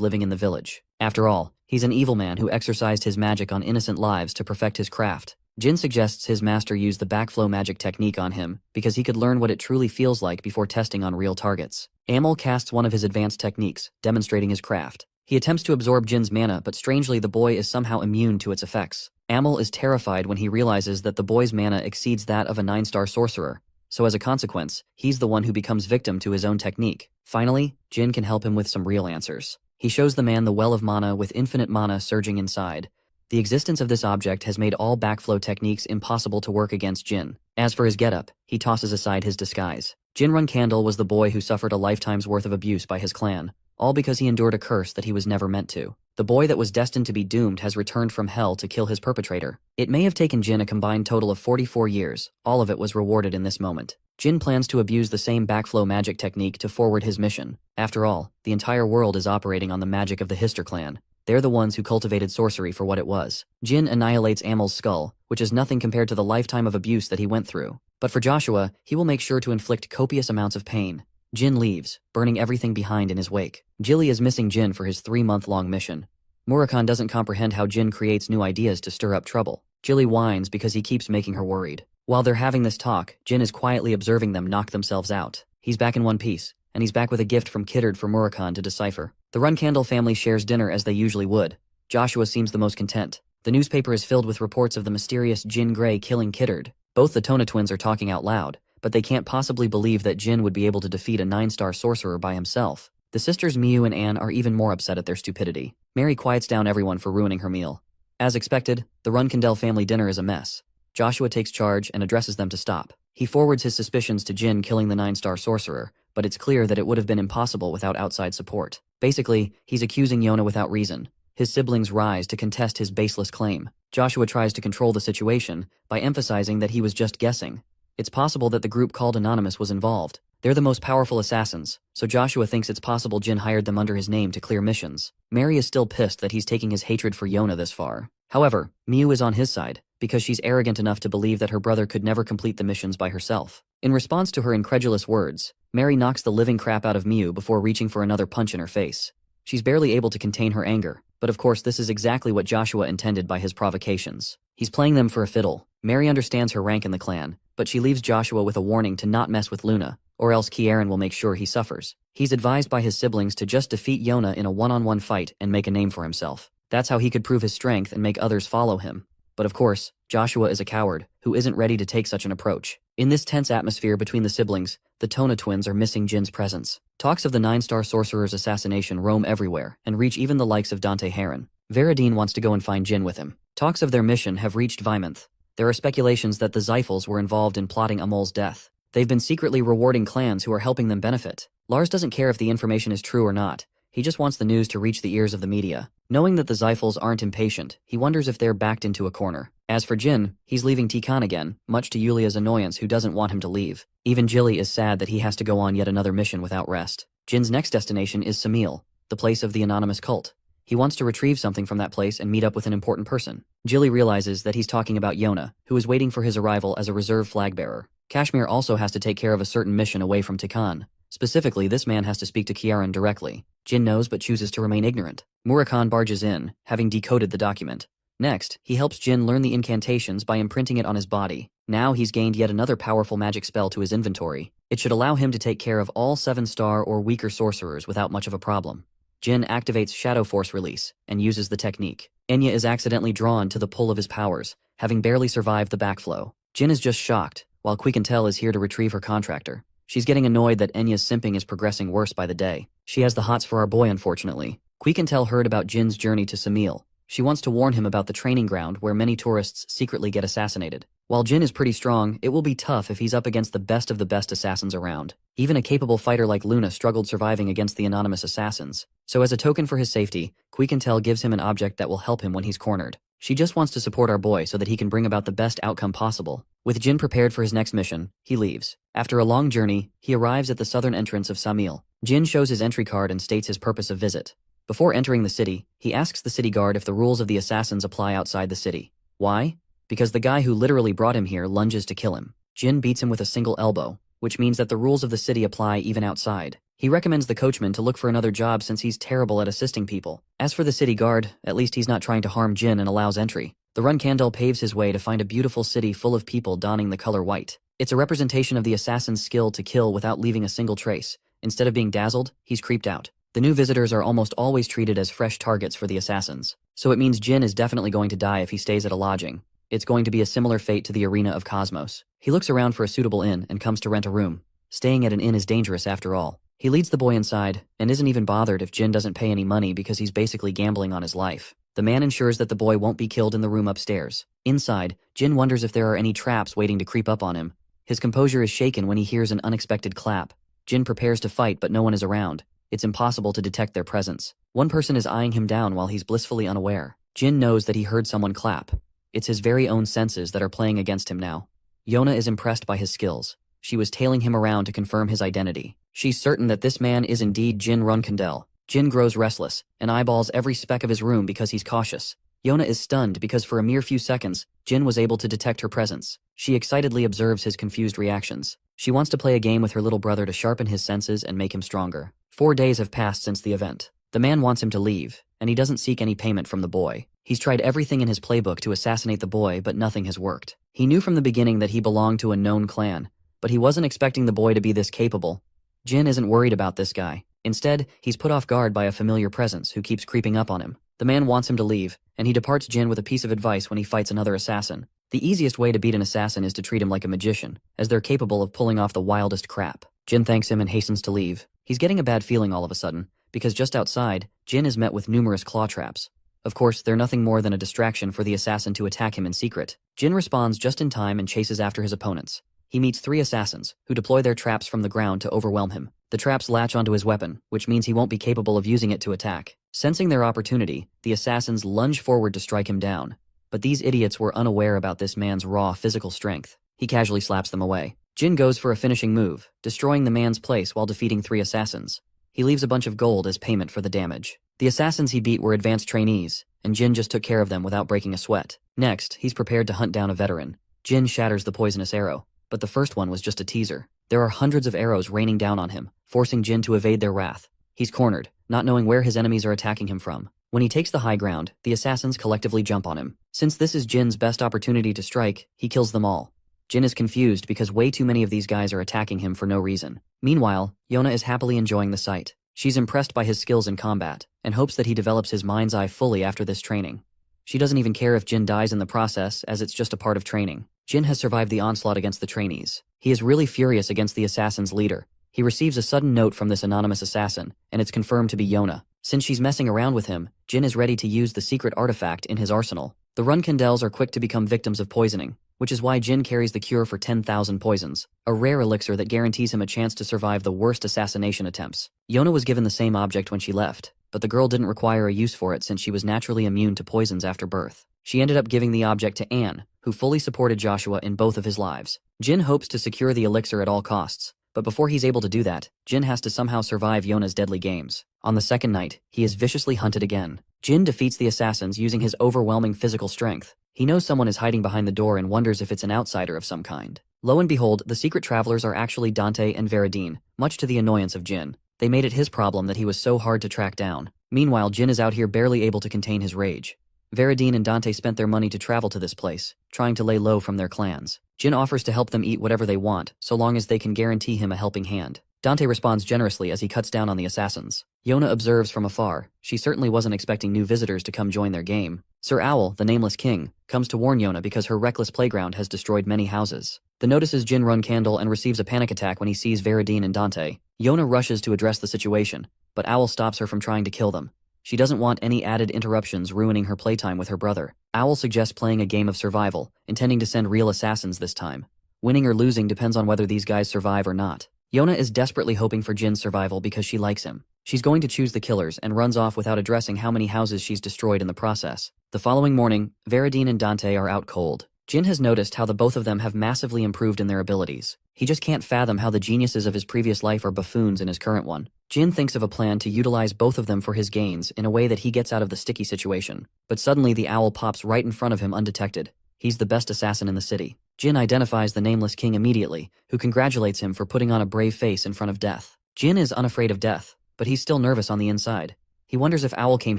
living in the village. After all, he's an evil man who exercised his magic on innocent lives to perfect his craft. Jin suggests his master use the backflow magic technique on him because he could learn what it truly feels like before testing on real targets. Amel casts one of his advanced techniques, demonstrating his craft. He attempts to absorb Jin's mana, but strangely the boy is somehow immune to its effects. Amel is terrified when he realizes that the boy's mana exceeds that of a 9-star sorcerer. So as a consequence, he's the one who becomes victim to his own technique. Finally, Jin can help him with some real answers. He shows the man the well of mana with infinite mana surging inside. The existence of this object has made all backflow techniques impossible to work against Jin. As for his getup, he tosses aside his disguise. Jin Runcandel was the boy who suffered a lifetime's worth of abuse by his clan, all because he endured a curse that he was never meant to. The boy that was destined to be doomed has returned from hell to kill his perpetrator. It may have taken Jin a combined total of 44 years, all of it was rewarded in this moment. Jin plans to abuse the same backflow magic technique to forward his mission. After all, the entire world is operating on the magic of the Hister clan. They're the ones who cultivated sorcery for what it was. Jin annihilates Amel's skull, which is nothing compared to the lifetime of abuse that he went through. But for Joshua, he will make sure to inflict copious amounts of pain. Jin leaves, burning everything behind in his wake. Jilly is missing Jin for his 3-month-long mission. Murakan doesn't comprehend how Jin creates new ideas to stir up trouble. Jilly whines because he keeps making her worried. While they're having this talk, Jin is quietly observing them knock themselves out. He's back in one piece, and he's back with a gift from Kiddard for Murakan to decipher. The Runcandel family shares dinner as they usually would. Joshua seems the most content. The newspaper is filled with reports of the mysterious Jin Grey killing Kiddard. Both the Tona twins are talking out loud, but they can't possibly believe that Jin would be able to defeat a 9-star sorcerer by himself. The sisters Miu and Anne are even more upset at their stupidity. Mary quiets down everyone for ruining her meal. As expected, the Runcandel family dinner is a mess. Joshua takes charge and addresses them to stop. He forwards his suspicions to Jin killing the 9-star sorcerer, but it's clear that it would have been impossible without outside support. Basically, he's accusing Yona without reason. His siblings rise to contest his baseless claim. Joshua tries to control the situation by emphasizing that he was just guessing. It's possible that the group called Anonymous was involved. They're the most powerful assassins, so Joshua thinks it's possible Jin hired them under his name to clear missions. Mary is still pissed that he's taking his hatred for Yona this far. However, Miu is on his side, because she's arrogant enough to believe that her brother could never complete the missions by herself. In response to her incredulous words, Mary knocks the living crap out of Miu before reaching for another punch in her face. She's barely able to contain her anger. But of course this is exactly what Joshua intended by his provocations. He's playing them for a fiddle. Mary understands her rank in the clan, but she leaves Joshua with a warning to not mess with Luna, or else Kieran will make sure he suffers. He's advised by his siblings to just defeat Yona in a one-on-one fight and make a name for himself. That's how he could prove his strength and make others follow him. But of course, Joshua is a coward who isn't ready to take such an approach. In this tense atmosphere between the siblings, the Tona twins are missing Jin's presence. Talks of the 9-star sorcerer's assassination roam everywhere and reach even the likes of Dante Heron. Veradine wants to go and find Jin with him. Talks of their mission have reached Vymonth. There are speculations that the Zyphals were involved in plotting Amol's death. They've been secretly rewarding clans who are helping them benefit. Lars doesn't care if the information is true or not. He just wants the news to reach the ears of the media. Knowing that the Zyphals aren't impatient, he wonders if they're backed into a corner. As for Jin, he's leaving Tikan again, much to Yulia's annoyance, who doesn't want him to leave. Even Jilly is sad that he has to go on yet another mission without rest. Jin's next destination is Samil, the place of the anonymous cult. He wants to retrieve something from that place and meet up with an important person. Jilly realizes that he's talking about Yona, who is waiting for his arrival as a reserve flag bearer. Kashmir also has to take care of a certain mission away from Tikan. Specifically, this man has to speak to Kieran directly. Jin knows but chooses to remain ignorant. Murakan barges in, having decoded the document. Next, he helps Jin learn the incantations by imprinting it on his body. Now he's gained yet another powerful magic spell to his inventory. It should allow him to take care of all 7-star or weaker sorcerers without much of a problem. Jin activates Shadow Force Release and uses the technique. Enya is accidentally drawn to the pull of his powers, having barely survived the backflow. Jin is just shocked, while Queequentel is here to retrieve her contractor. She's getting annoyed that Enya's simping is progressing worse by the day. She has the hots for our boy, unfortunately. Queequentel heard about Jin's journey to Samil. She wants to warn him about the training ground where many tourists secretly get assassinated. While Jin is pretty strong, it will be tough if he's up against the best of the best assassins around. Even a capable fighter like Luna struggled surviving against the anonymous assassins. So as a token for his safety, Queequentel gives him an object that will help him when he's cornered. She just wants to support our boy so that he can bring about the best outcome possible. With Jin prepared for his next mission, he leaves. After a long journey, he arrives at the southern entrance of Samil. Jin shows his entry card and states his purpose of visit. Before entering the city, he asks the city guard if the rules of the assassins apply outside the city. Why? Because the guy who literally brought him here lunges to kill him. Jin beats him with a single elbow, which means that the rules of the city apply even outside. He recommends the coachman to look for another job since he's terrible at assisting people. As for the city guard, at least he's not trying to harm Jin and allows entry. The Runcandel paves his way to find a beautiful city full of people donning the color white. It's a representation of the assassin's skill to kill without leaving a single trace. Instead of being dazzled, he's creeped out. The new visitors are almost always treated as fresh targets for the assassins. So it means Jin is definitely going to die if he stays at a lodging. It's going to be a similar fate to the arena of Cosmos. He looks around for a suitable inn and comes to rent a room. Staying at an inn is dangerous after all. He leads the boy inside and isn't even bothered if Jin doesn't pay any money because he's basically gambling on his life. The man ensures that the boy won't be killed in the room upstairs. Inside, Jin wonders if there are any traps waiting to creep up on him. His composure is shaken when he hears an unexpected clap. Jin prepares to fight, but no one is around. It's impossible to detect their presence. One person is eyeing him down while he's blissfully unaware. Jin knows that he heard someone clap. It's his very own senses that are playing against him now. Yona is impressed by his skills. She was tailing him around to confirm his identity. She's certain that this man is indeed Jin Runcandel. Jin grows restless and eyeballs every speck of his room because he's cautious. Yona is stunned because for a mere few seconds, Jin was able to detect her presence. She excitedly observes his confused reactions. She wants to play a game with her little brother to sharpen his senses and make him stronger. 4 days have passed since the event. The man wants him to leave, and he doesn't seek any payment from the boy. He's tried everything in his playbook to assassinate the boy, but nothing has worked. He knew from the beginning that he belonged to a known clan, but he wasn't expecting the boy to be this capable. Jin isn't worried about this guy. Instead, he's put off guard by a familiar presence who keeps creeping up on him. The man wants him to leave, and he departs Jin with a piece of advice when he fights another assassin. The easiest way to beat an assassin is to treat him like a magician, as they're capable of pulling off the wildest crap. Jin thanks him and hastens to leave. He's getting a bad feeling all of a sudden, because just outside, Jin is met with numerous claw traps. Of course, they're nothing more than a distraction for the assassin to attack him in secret. Jin responds just in time and chases after his opponents. He meets 3 assassins, who deploy their traps from the ground to overwhelm him. The traps latch onto his weapon, which means he won't be capable of using it to attack. Sensing their opportunity, the assassins lunge forward to strike him down. But these idiots were unaware about this man's raw physical strength. He casually slaps them away. Jin goes for a finishing move, destroying the man's place while defeating 3 assassins. He leaves a bunch of gold as payment for the damage. The assassins he beat were advanced trainees, and Jin just took care of them without breaking a sweat. Next, he's prepared to hunt down a veteran. Jin shatters the poisonous arrow, but the first one was just a teaser. There are hundreds of arrows raining down on him, forcing Jin to evade their wrath. He's cornered, not knowing where his enemies are attacking him from. When he takes the high ground, the assassins collectively jump on him. Since this is Jin's best opportunity to strike, he kills them all. Jin is confused because way too many of these guys are attacking him for no reason. Meanwhile, Yona is happily enjoying the sight. She's impressed by his skills in combat, and hopes that he develops his mind's eye fully after this training. She doesn't even care if Jin dies in the process, as it's just a part of training. Jin has survived the onslaught against the trainees. He is really furious against the assassin's leader. He receives a sudden note from this anonymous assassin, and it's confirmed to be Yona. Since she's messing around with him, Jin is ready to use the secret artifact in his arsenal. The Runcandels are quick to become victims of poisoning, which is why Jin carries the cure for 10,000 poisons, a rare elixir that guarantees him a chance to survive the worst assassination attempts. Yona was given the same object when she left, but the girl didn't require a use for it since she was naturally immune to poisons after birth. She ended up giving the object to Anne, who fully supported Joshua in both of his lives. Jin hopes to secure the elixir at all costs, but before he's able to do that, Jin has to somehow survive Yona's deadly games. On the second night, he is viciously hunted again. Jin defeats the assassins using his overwhelming physical strength. He knows someone is hiding behind the door and wonders if it's an outsider of some kind. Lo and behold, the secret travelers are actually Dante and Veradine, much to the annoyance of Jin. They made it his problem that he was so hard to track down. Meanwhile, Jin is out here barely able to contain his rage. Veradine and Dante spent their money to travel to this place, trying to lay low from their clans. Jin offers to help them eat whatever they want, so long as they can guarantee him a helping hand. Dante responds generously as he cuts down on the assassins. Yona observes from afar. She certainly wasn't expecting new visitors to come join their game. Sir Owl, the nameless king, comes to warn Yona because her reckless playground has destroyed many houses. The notices Jin Runcandel and receives a panic attack when he sees Veradine and Dante. Yona rushes to address the situation, but Owl stops her from trying to kill them. She doesn't want any added interruptions ruining her playtime with her brother. Owl suggests playing a game of survival, intending to send real assassins this time. Winning or losing depends on whether these guys survive or not. Yona is desperately hoping for Jin's survival because she likes him. She's going to choose the killers and runs off without addressing how many houses she's destroyed in the process. The following morning, Veradine and Dante are out cold. Jin has noticed how the both of them have massively improved in their abilities. He just can't fathom how the geniuses of his previous life are buffoons in his current one. Jin thinks of a plan to utilize both of them for his gains in a way that he gets out of the sticky situation. But suddenly the owl pops right in front of him undetected. He's the best assassin in the city. Jin identifies the nameless king immediately, who congratulates him for putting on a brave face in front of death. Jin is unafraid of death, but he's still nervous on the inside. He wonders if Owl came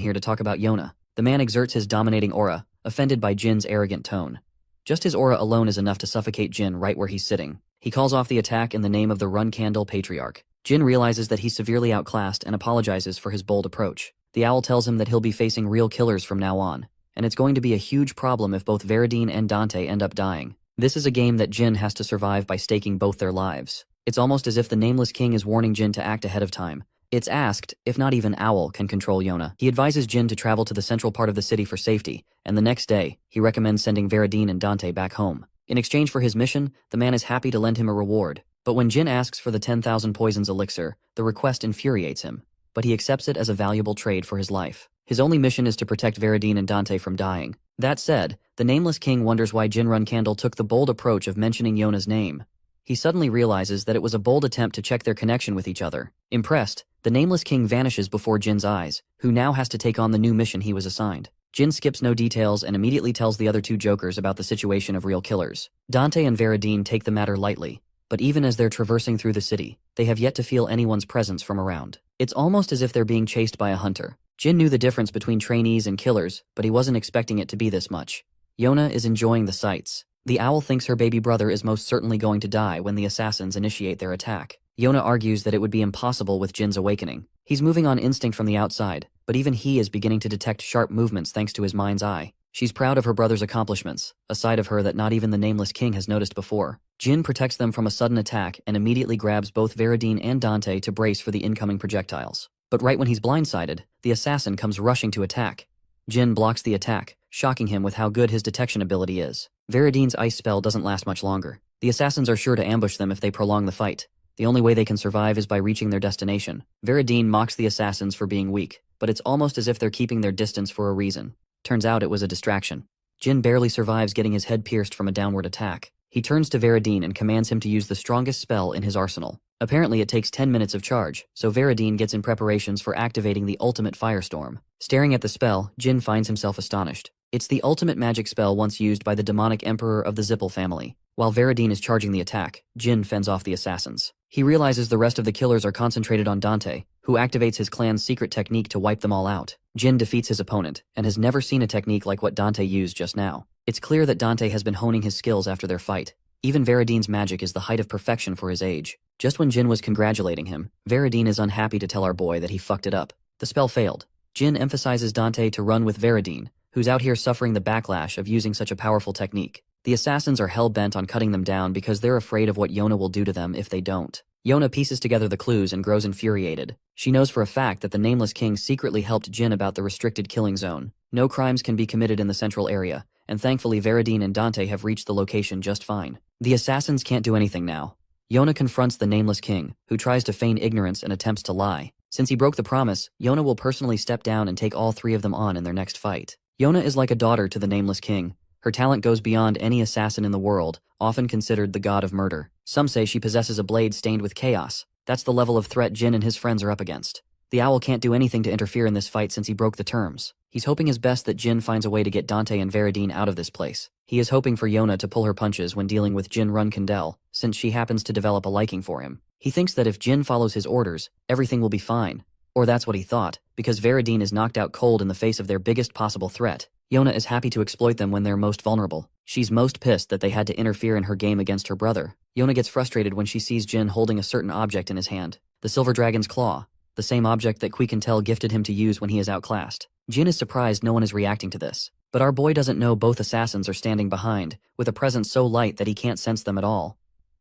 here to talk about Yona. The man exerts his dominating aura, offended by Jin's arrogant tone. Just his aura alone is enough to suffocate Jin right where he's sitting. He calls off the attack in the name of the Runcandel Patriarch. Jin realizes that he's severely outclassed and apologizes for his bold approach. The owl tells him that he'll be facing real killers from now on, and it's going to be a huge problem if both Veradine and Dante end up dying. This is a game that Jin has to survive by staking both their lives. It's almost as if the nameless king is warning Jin to act ahead of time. It's asked if not even Owl can control Yona. He advises Jin to travel to the central part of the city for safety, and the next day, he recommends sending Veradine and Dante back home. In exchange for his mission, the man is happy to lend him a reward. But when Jin asks for the 10,000 poisons elixir, the request infuriates him. But he accepts it as a valuable trade for his life. His only mission is to protect Veradine and Dante from dying. That said, the nameless king wonders why Jin Runcandel took the bold approach of mentioning Yona's name. He suddenly realizes that it was a bold attempt to check their connection with each other. Impressed, the nameless king vanishes before Jin's eyes, who now has to take on the new mission he was assigned. Jin skips no details and immediately tells the other two jokers about the situation of real killers. Dante and Veradine take the matter lightly, but even as they're traversing through the city, they have yet to feel anyone's presence from around. It's almost as if they're being chased by a hunter. Jin knew the difference between trainees and killers, but he wasn't expecting it to be this much. Yona is enjoying the sights. The owl thinks her baby brother is most certainly going to die when the assassins initiate their attack. Yona argues that it would be impossible with Jin's awakening. He's moving on instinct from the outside, but even he is beginning to detect sharp movements thanks to his mind's eye. She's proud of her brother's accomplishments, a side of her that not even the nameless king has noticed before. Jin protects them from a sudden attack and immediately grabs both Veradine and Dante to brace for the incoming projectiles. But right when he's blindsided, the assassin comes rushing to attack. Jin blocks the attack, shocking him with how good his detection ability is. Veradine's ice spell doesn't last much longer. The assassins are sure to ambush them if they prolong the fight. The only way they can survive is by reaching their destination. Veradine mocks the assassins for being weak, but it's almost as if they're keeping their distance for a reason. Turns out it was a distraction. Jin barely survives getting his head pierced from a downward attack. He turns to Veradine and commands him to use the strongest spell in his arsenal. Apparently it takes 10 minutes of charge, so Veradine gets in preparations for activating the ultimate firestorm. Staring at the spell, Jin finds himself astonished. It's the ultimate magic spell once used by the demonic emperor of the Zippel family. While Veridine is charging the attack, Jin fends off the assassins. He realizes the rest of the killers are concentrated on Dante, who activates his clan's secret technique to wipe them all out. Jin defeats his opponent, and has never seen a technique like what Dante used just now. It's clear that Dante has been honing his skills after their fight. Even Veridine's magic is the height of perfection for his age. Just when Jin was congratulating him, Veridine is unhappy to tell our boy that he fucked it up. The spell failed. Jin emphasizes Dante to run with Veridine, who's out here suffering the backlash of using such a powerful technique. The assassins are hell-bent on cutting them down because they're afraid of what Yona will do to them if they don't. Yona pieces together the clues and grows infuriated. She knows for a fact that the Nameless King secretly helped Jin about the restricted killing zone. No crimes can be committed in the central area, and thankfully Veridine and Dante have reached the location just fine. The assassins can't do anything now. Yona confronts the Nameless King, who tries to feign ignorance and attempts to lie. Since he broke the promise, Yona will personally step down and take all three of them on in their next fight. Yona is like a daughter to the Nameless King. Her talent goes beyond any assassin in the world, often considered the god of murder. Some say she possesses a blade stained with chaos. That's the level of threat Jin and his friends are up against. The owl can't do anything to interfere in this fight since he broke the terms. He's hoping his best that Jin finds a way to get Dante and Veridine out of this place. He is hoping for Yona to pull her punches when dealing with Jin Runcandel, since she happens to develop a liking for him. He thinks that if Jin follows his orders, everything will be fine. Or that's what he thought, because Veridine is knocked out cold in the face of their biggest possible threat. Yona is happy to exploit them when they're most vulnerable. She's most pissed that they had to interfere in her game against her brother. Yona gets frustrated when she sees Jin holding a certain object in his hand. The Silver Dragon's Claw, the same object that Reincarnation gifted him to use when he is outclassed. Jin is surprised no one is reacting to this. But our boy doesn't know both assassins are standing behind, with a presence so light that he can't sense them at all.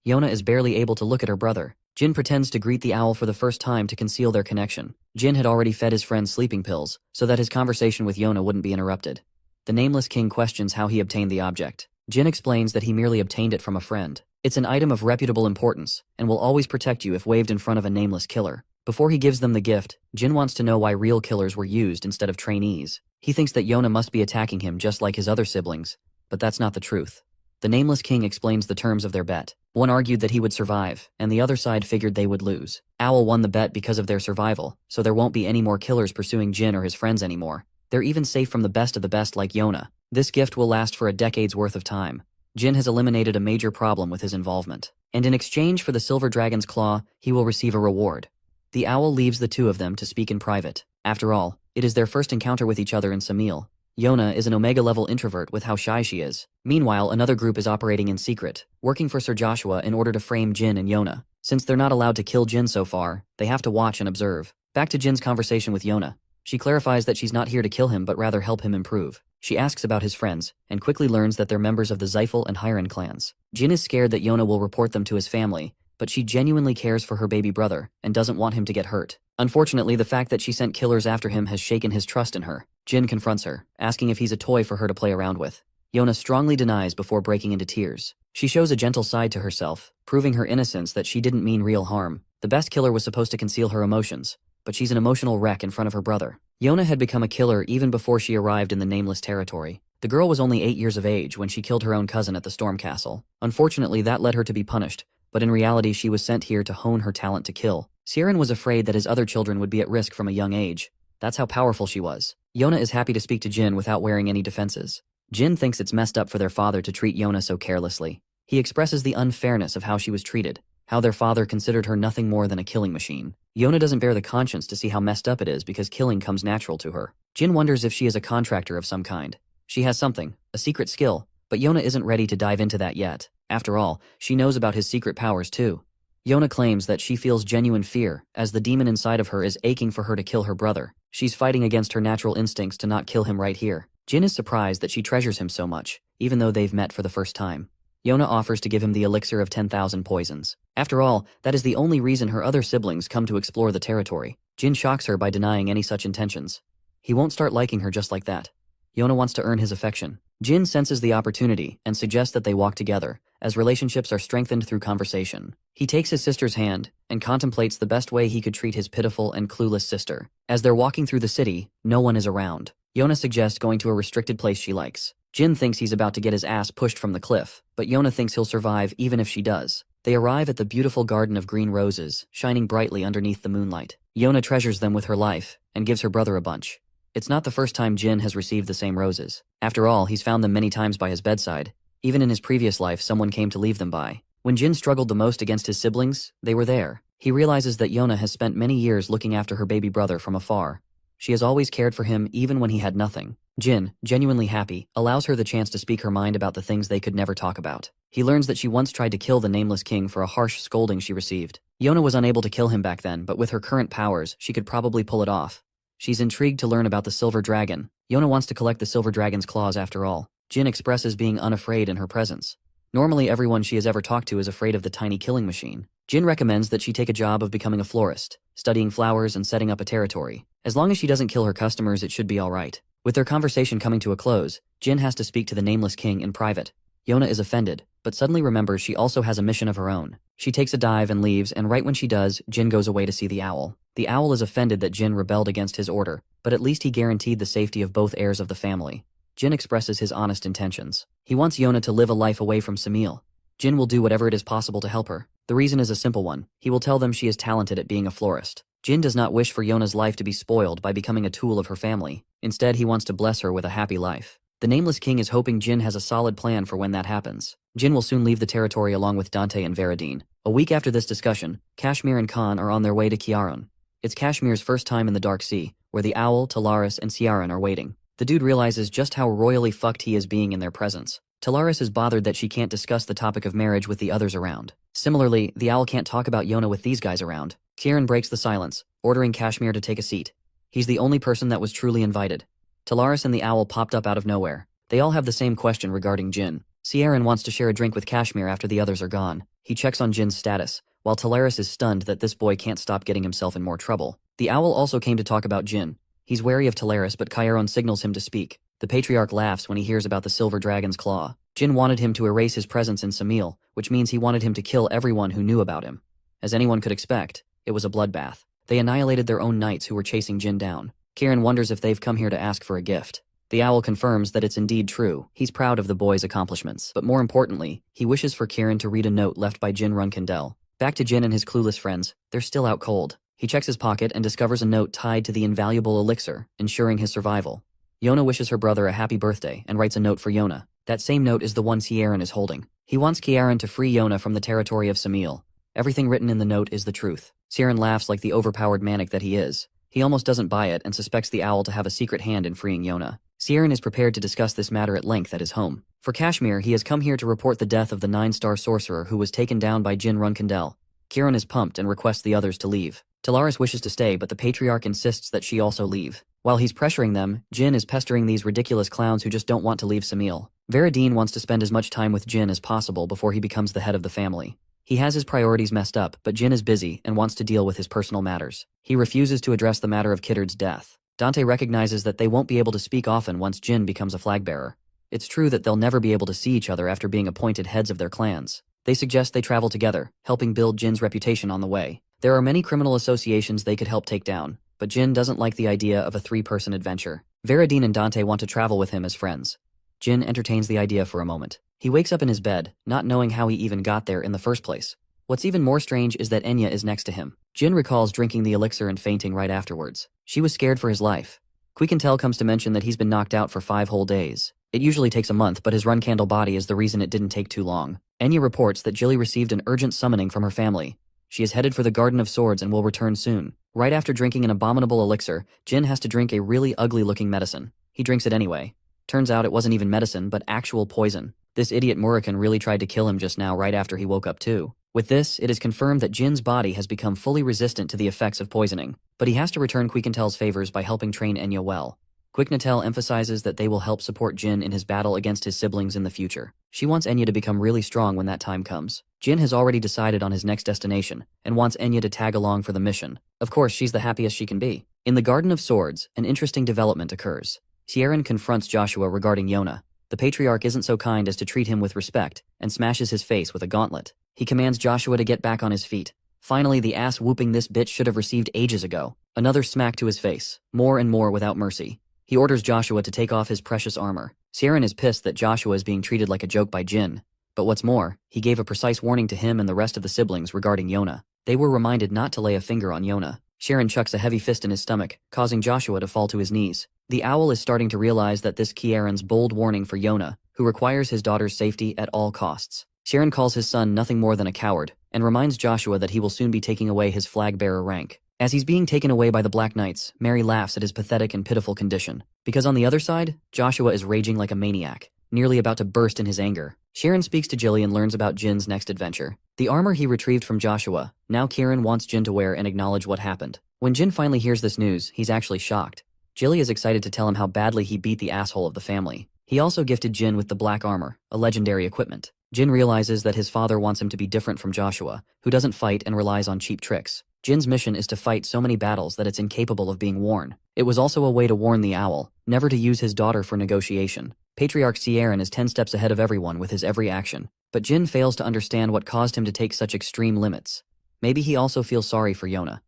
Yona is barely able to look at her brother. Jin pretends to greet the owl for the first time to conceal their connection. Jin had already fed his friend sleeping pills, so that his conversation with Yona wouldn't be interrupted. The Nameless King questions how he obtained the object. Jin explains that he merely obtained it from a friend. It's an item of reputable importance, and will always protect you if waved in front of a nameless killer. Before he gives them the gift, Jin wants to know why real killers were used instead of trainees. He thinks that Yona must be attacking him just like his other siblings, but that's not the truth. The Nameless King explains the terms of their bet. One argued that he would survive, and the other side figured they would lose. Owl won the bet because of their survival, so there won't be any more killers pursuing Jin or his friends anymore. They're even safe from the best of the best like Yona. This gift will last for a decade's worth of time. Jin has eliminated a major problem with his involvement. And in exchange for the Silver Dragon's Claw, he will receive a reward. The owl leaves the two of them to speak in private. After all, it is their first encounter with each other in Samil. Yona is an Omega-level introvert with how shy she is. Meanwhile, another group is operating in secret, working for Sir Joshua in order to frame Jin and Yona. Since they're not allowed to kill Jin so far, they have to watch and observe. Back to Jin's conversation with Yona. She clarifies that she's not here to kill him but rather help him improve. She asks about his friends, and quickly learns that they're members of the Zyphel and Hiren clans. Jin is scared that Yona will report them to his family, but she genuinely cares for her baby brother, and doesn't want him to get hurt. Unfortunately, the fact that she sent killers after him has shaken his trust in her. Jin confronts her, asking if he's a toy for her to play around with. Yona strongly denies before breaking into tears. She shows a gentle side to herself, proving her innocence that she didn't mean real harm. The best killer was supposed to conceal her emotions, but she's an emotional wreck in front of her brother. Yona had become a killer even before she arrived in the Nameless territory. The girl was only 8 years of age when she killed her own cousin at the Storm Castle. Unfortunately, that led her to be punished, but in reality she was sent here to hone her talent to kill. Siren was afraid that his other children would be at risk from a young age. That's how powerful she was. Yona is happy to speak to Jin without wearing any defenses. Jin thinks it's messed up for their father to treat Yona so carelessly. He expresses the unfairness of how she was treated, how their father considered her nothing more than a killing machine. Yona doesn't bear the conscience to see how messed up it is because killing comes natural to her. Jin wonders if she is a contractor of some kind. She has something, a secret skill, but Yona isn't ready to dive into that yet. After all, she knows about his secret powers too. Yona claims that she feels genuine fear, as the demon inside of her is aching for her to kill her brother. She's fighting against her natural instincts to not kill him right here. Jin is surprised that she treasures him so much, even though they've met for the first time. Yona offers to give him the elixir of 10,000 poisons. After all, that is the only reason her other siblings come to explore the territory. Jin shocks her by denying any such intentions. He won't start liking her just like that. Yona wants to earn his affection. Jin senses the opportunity and suggests that they walk together, as relationships are strengthened through conversation. He takes his sister's hand and contemplates the best way he could treat his pitiful and clueless sister. As they're walking through the city, no one is around. Yona suggests going to a restricted place she likes. Jin thinks he's about to get his ass pushed from the cliff, but Yona thinks he'll survive even if she does. They arrive at the beautiful garden of green roses, shining brightly underneath the moonlight. Yona treasures them with her life, and gives her brother a bunch. It's not the first time Jin has received the same roses. After all, he's found them many times by his bedside. Even in his previous life, someone came to leave them by. When Jin struggled the most against his siblings, they were there. He realizes that Yona has spent many years looking after her baby brother from afar. She has always cared for him even when he had nothing. Jin, genuinely happy, allows her the chance to speak her mind about the things they could never talk about. He learns that she once tried to kill the nameless king for a harsh scolding she received. Yona was unable to kill him back then, but with her current powers, she could probably pull it off. She's intrigued to learn about the silver dragon. Yona wants to collect the silver dragon's claws after all. Jin expresses being unafraid in her presence. Normally everyone she has ever talked to is afraid of the tiny killing machine. Jin recommends that she take a job of becoming a florist, studying flowers and setting up a territory. As long as she doesn't kill her customers, it should be alright. With their conversation coming to a close, Jin has to speak to the nameless king in private. Yona is offended, but suddenly remembers she also has a mission of her own. She takes a dive and leaves, and right when she does, Jin goes away to see the owl. The owl is offended that Jin rebelled against his order, but at least he guaranteed the safety of both heirs of the family. Jin expresses his honest intentions. He wants Yona to live a life away from Samil. Jin will do whatever it is possible to help her. The reason is a simple one. He will tell them she is talented at being a florist. Jin does not wish for Yona's life to be spoiled by becoming a tool of her family. Instead, he wants to bless her with a happy life. The nameless king is hoping Jin has a solid plan for when that happens. Jin will soon leave the territory along with Dante and Veradine. A week after this discussion, Kashmir and Khan are on their way to Kiaran. It's Kashmir's first time in the Dark Sea, where the owl, Talaris, and Ciaran are waiting. The dude realizes just how royally fucked he is being in their presence. Talaris is bothered that she can't discuss the topic of marriage with the others around. Similarly, the owl can't talk about Yona with these guys around. Ciaran breaks the silence, ordering Kashmir to take a seat. He's the only person that was truly invited. Talaris and the owl popped up out of nowhere. They all have the same question regarding Jin. Ciaran wants to share a drink with Kashmir after the others are gone. He checks on Jin's status, while Talaris is stunned that this boy can't stop getting himself in more trouble. The owl also came to talk about Jin. He's wary of Talaris, but Chiron signals him to speak. The patriarch laughs when he hears about the silver dragon's claw. Jin wanted him to erase his presence in Samil, which means he wanted him to kill everyone who knew about him. As anyone could expect, it was a bloodbath. They annihilated their own knights who were chasing Jin down. Kieran wonders if they've come here to ask for a gift. The owl confirms that it's indeed true. He's proud of the boy's accomplishments, but more importantly, he wishes for Kieran to read a note left by Jin Runcandel. Back to Jin and his clueless friends, they're still out cold. He checks his pocket and discovers a note tied to the invaluable elixir, ensuring his survival. Yona wishes her brother a happy birthday and writes a note for Yona. That same note is the one Ciaran is holding. He wants Ciaran to free Yona from the territory of Samil. Everything written in the note is the truth. Ciaran laughs like the overpowered manic that he is. He almost doesn't buy it and suspects the owl to have a secret hand in freeing Yona. Ciaran is prepared to discuss this matter at length at his home. For Kashmir, he has come here to report the death of the 9-star sorcerer who was taken down by Jin Runcandel. Kieran is pumped and requests the others to leave. Talaris wishes to stay, but the patriarch insists that she also leave. While he's pressuring them, Jin is pestering these ridiculous clowns who just don't want to leave Samil. Veradine wants to spend as much time with Jin as possible before he becomes the head of the family. He has his priorities messed up, but Jin is busy and wants to deal with his personal matters. He refuses to address the matter of Kiddard's death. Dante recognizes that they won't be able to speak often once Jin becomes a flag bearer. It's true that they'll never be able to see each other after being appointed heads of their clans. They suggest they travel together, helping build Jin's reputation on the way. There are many criminal associations they could help take down, but Jin doesn't like the idea of a 3-person adventure. Veradine and Dante want to travel with him as friends. Jin entertains the idea for a moment. He wakes up in his bed, not knowing how he even got there in the first place. What's even more strange is that Enya is next to him. Jin recalls drinking the elixir and fainting right afterwards. She was scared for his life. Quicantel comes to mention that he's been knocked out for 5 whole days. It usually takes a month, but his Runcandel body is the reason it didn't take too long. Enya reports that Jilly received an urgent summoning from her family. She is headed for the Garden of Swords and will return soon. Right after drinking an abominable elixir, Jin has to drink a really ugly-looking medicine. He drinks it anyway. Turns out it wasn't even medicine, but actual poison. This idiot Murakan really tried to kill him just now right after he woke up too. With this, it is confirmed that Jin's body has become fully resistant to the effects of poisoning, but he has to return Quicantel's favors by helping train Enya well. Quicknatel emphasizes that they will help support Jin in his battle against his siblings in the future. She wants Enya to become really strong when that time comes. Jin has already decided on his next destination, and wants Enya to tag along for the mission. Of course, she's the happiest she can be. In the Garden of Swords, an interesting development occurs. Ciaran confronts Joshua regarding Yona. The patriarch isn't so kind as to treat him with respect, and smashes his face with a gauntlet. He commands Joshua to get back on his feet. Finally, the ass whooping this bitch should have received ages ago. Another smack to his face, more and more without mercy. He orders Joshua to take off his precious armor. Ciaran is pissed that Joshua is being treated like a joke by Jin. But what's more, he gave a precise warning to him and the rest of the siblings regarding Yona. They were reminded not to lay a finger on Yona. Sharon chucks a heavy fist in his stomach, causing Joshua to fall to his knees. The owl is starting to realize that this Kieran's bold warning for Yona, who requires his daughter's safety at all costs. Sharon calls his son nothing more than a coward, and reminds Joshua that he will soon be taking away his flag-bearer rank. As he's being taken away by the Black Knights, Mary laughs at his pathetic and pitiful condition. Because on the other side, Joshua is raging like a maniac, nearly about to burst in his anger. Sharon speaks to Jilly and learns about Jin's next adventure. The armor he retrieved from Joshua, now Kieran wants Jin to wear and acknowledge what happened. When Jin finally hears this news, he's actually shocked. Jilly is excited to tell him how badly he beat the asshole of the family. He also gifted Jin with the black armor, a legendary equipment. Jin realizes that his father wants him to be different from Joshua, who doesn't fight and relies on cheap tricks. Jin's mission is to fight so many battles that it's incapable of being worn. It was also a way to warn the owl, never to use his daughter for negotiation. Patriarch Kieran is 10 steps ahead of everyone with his every action. But Jin fails to understand what caused him to take such extreme limits. Maybe he also feels sorry for Yona.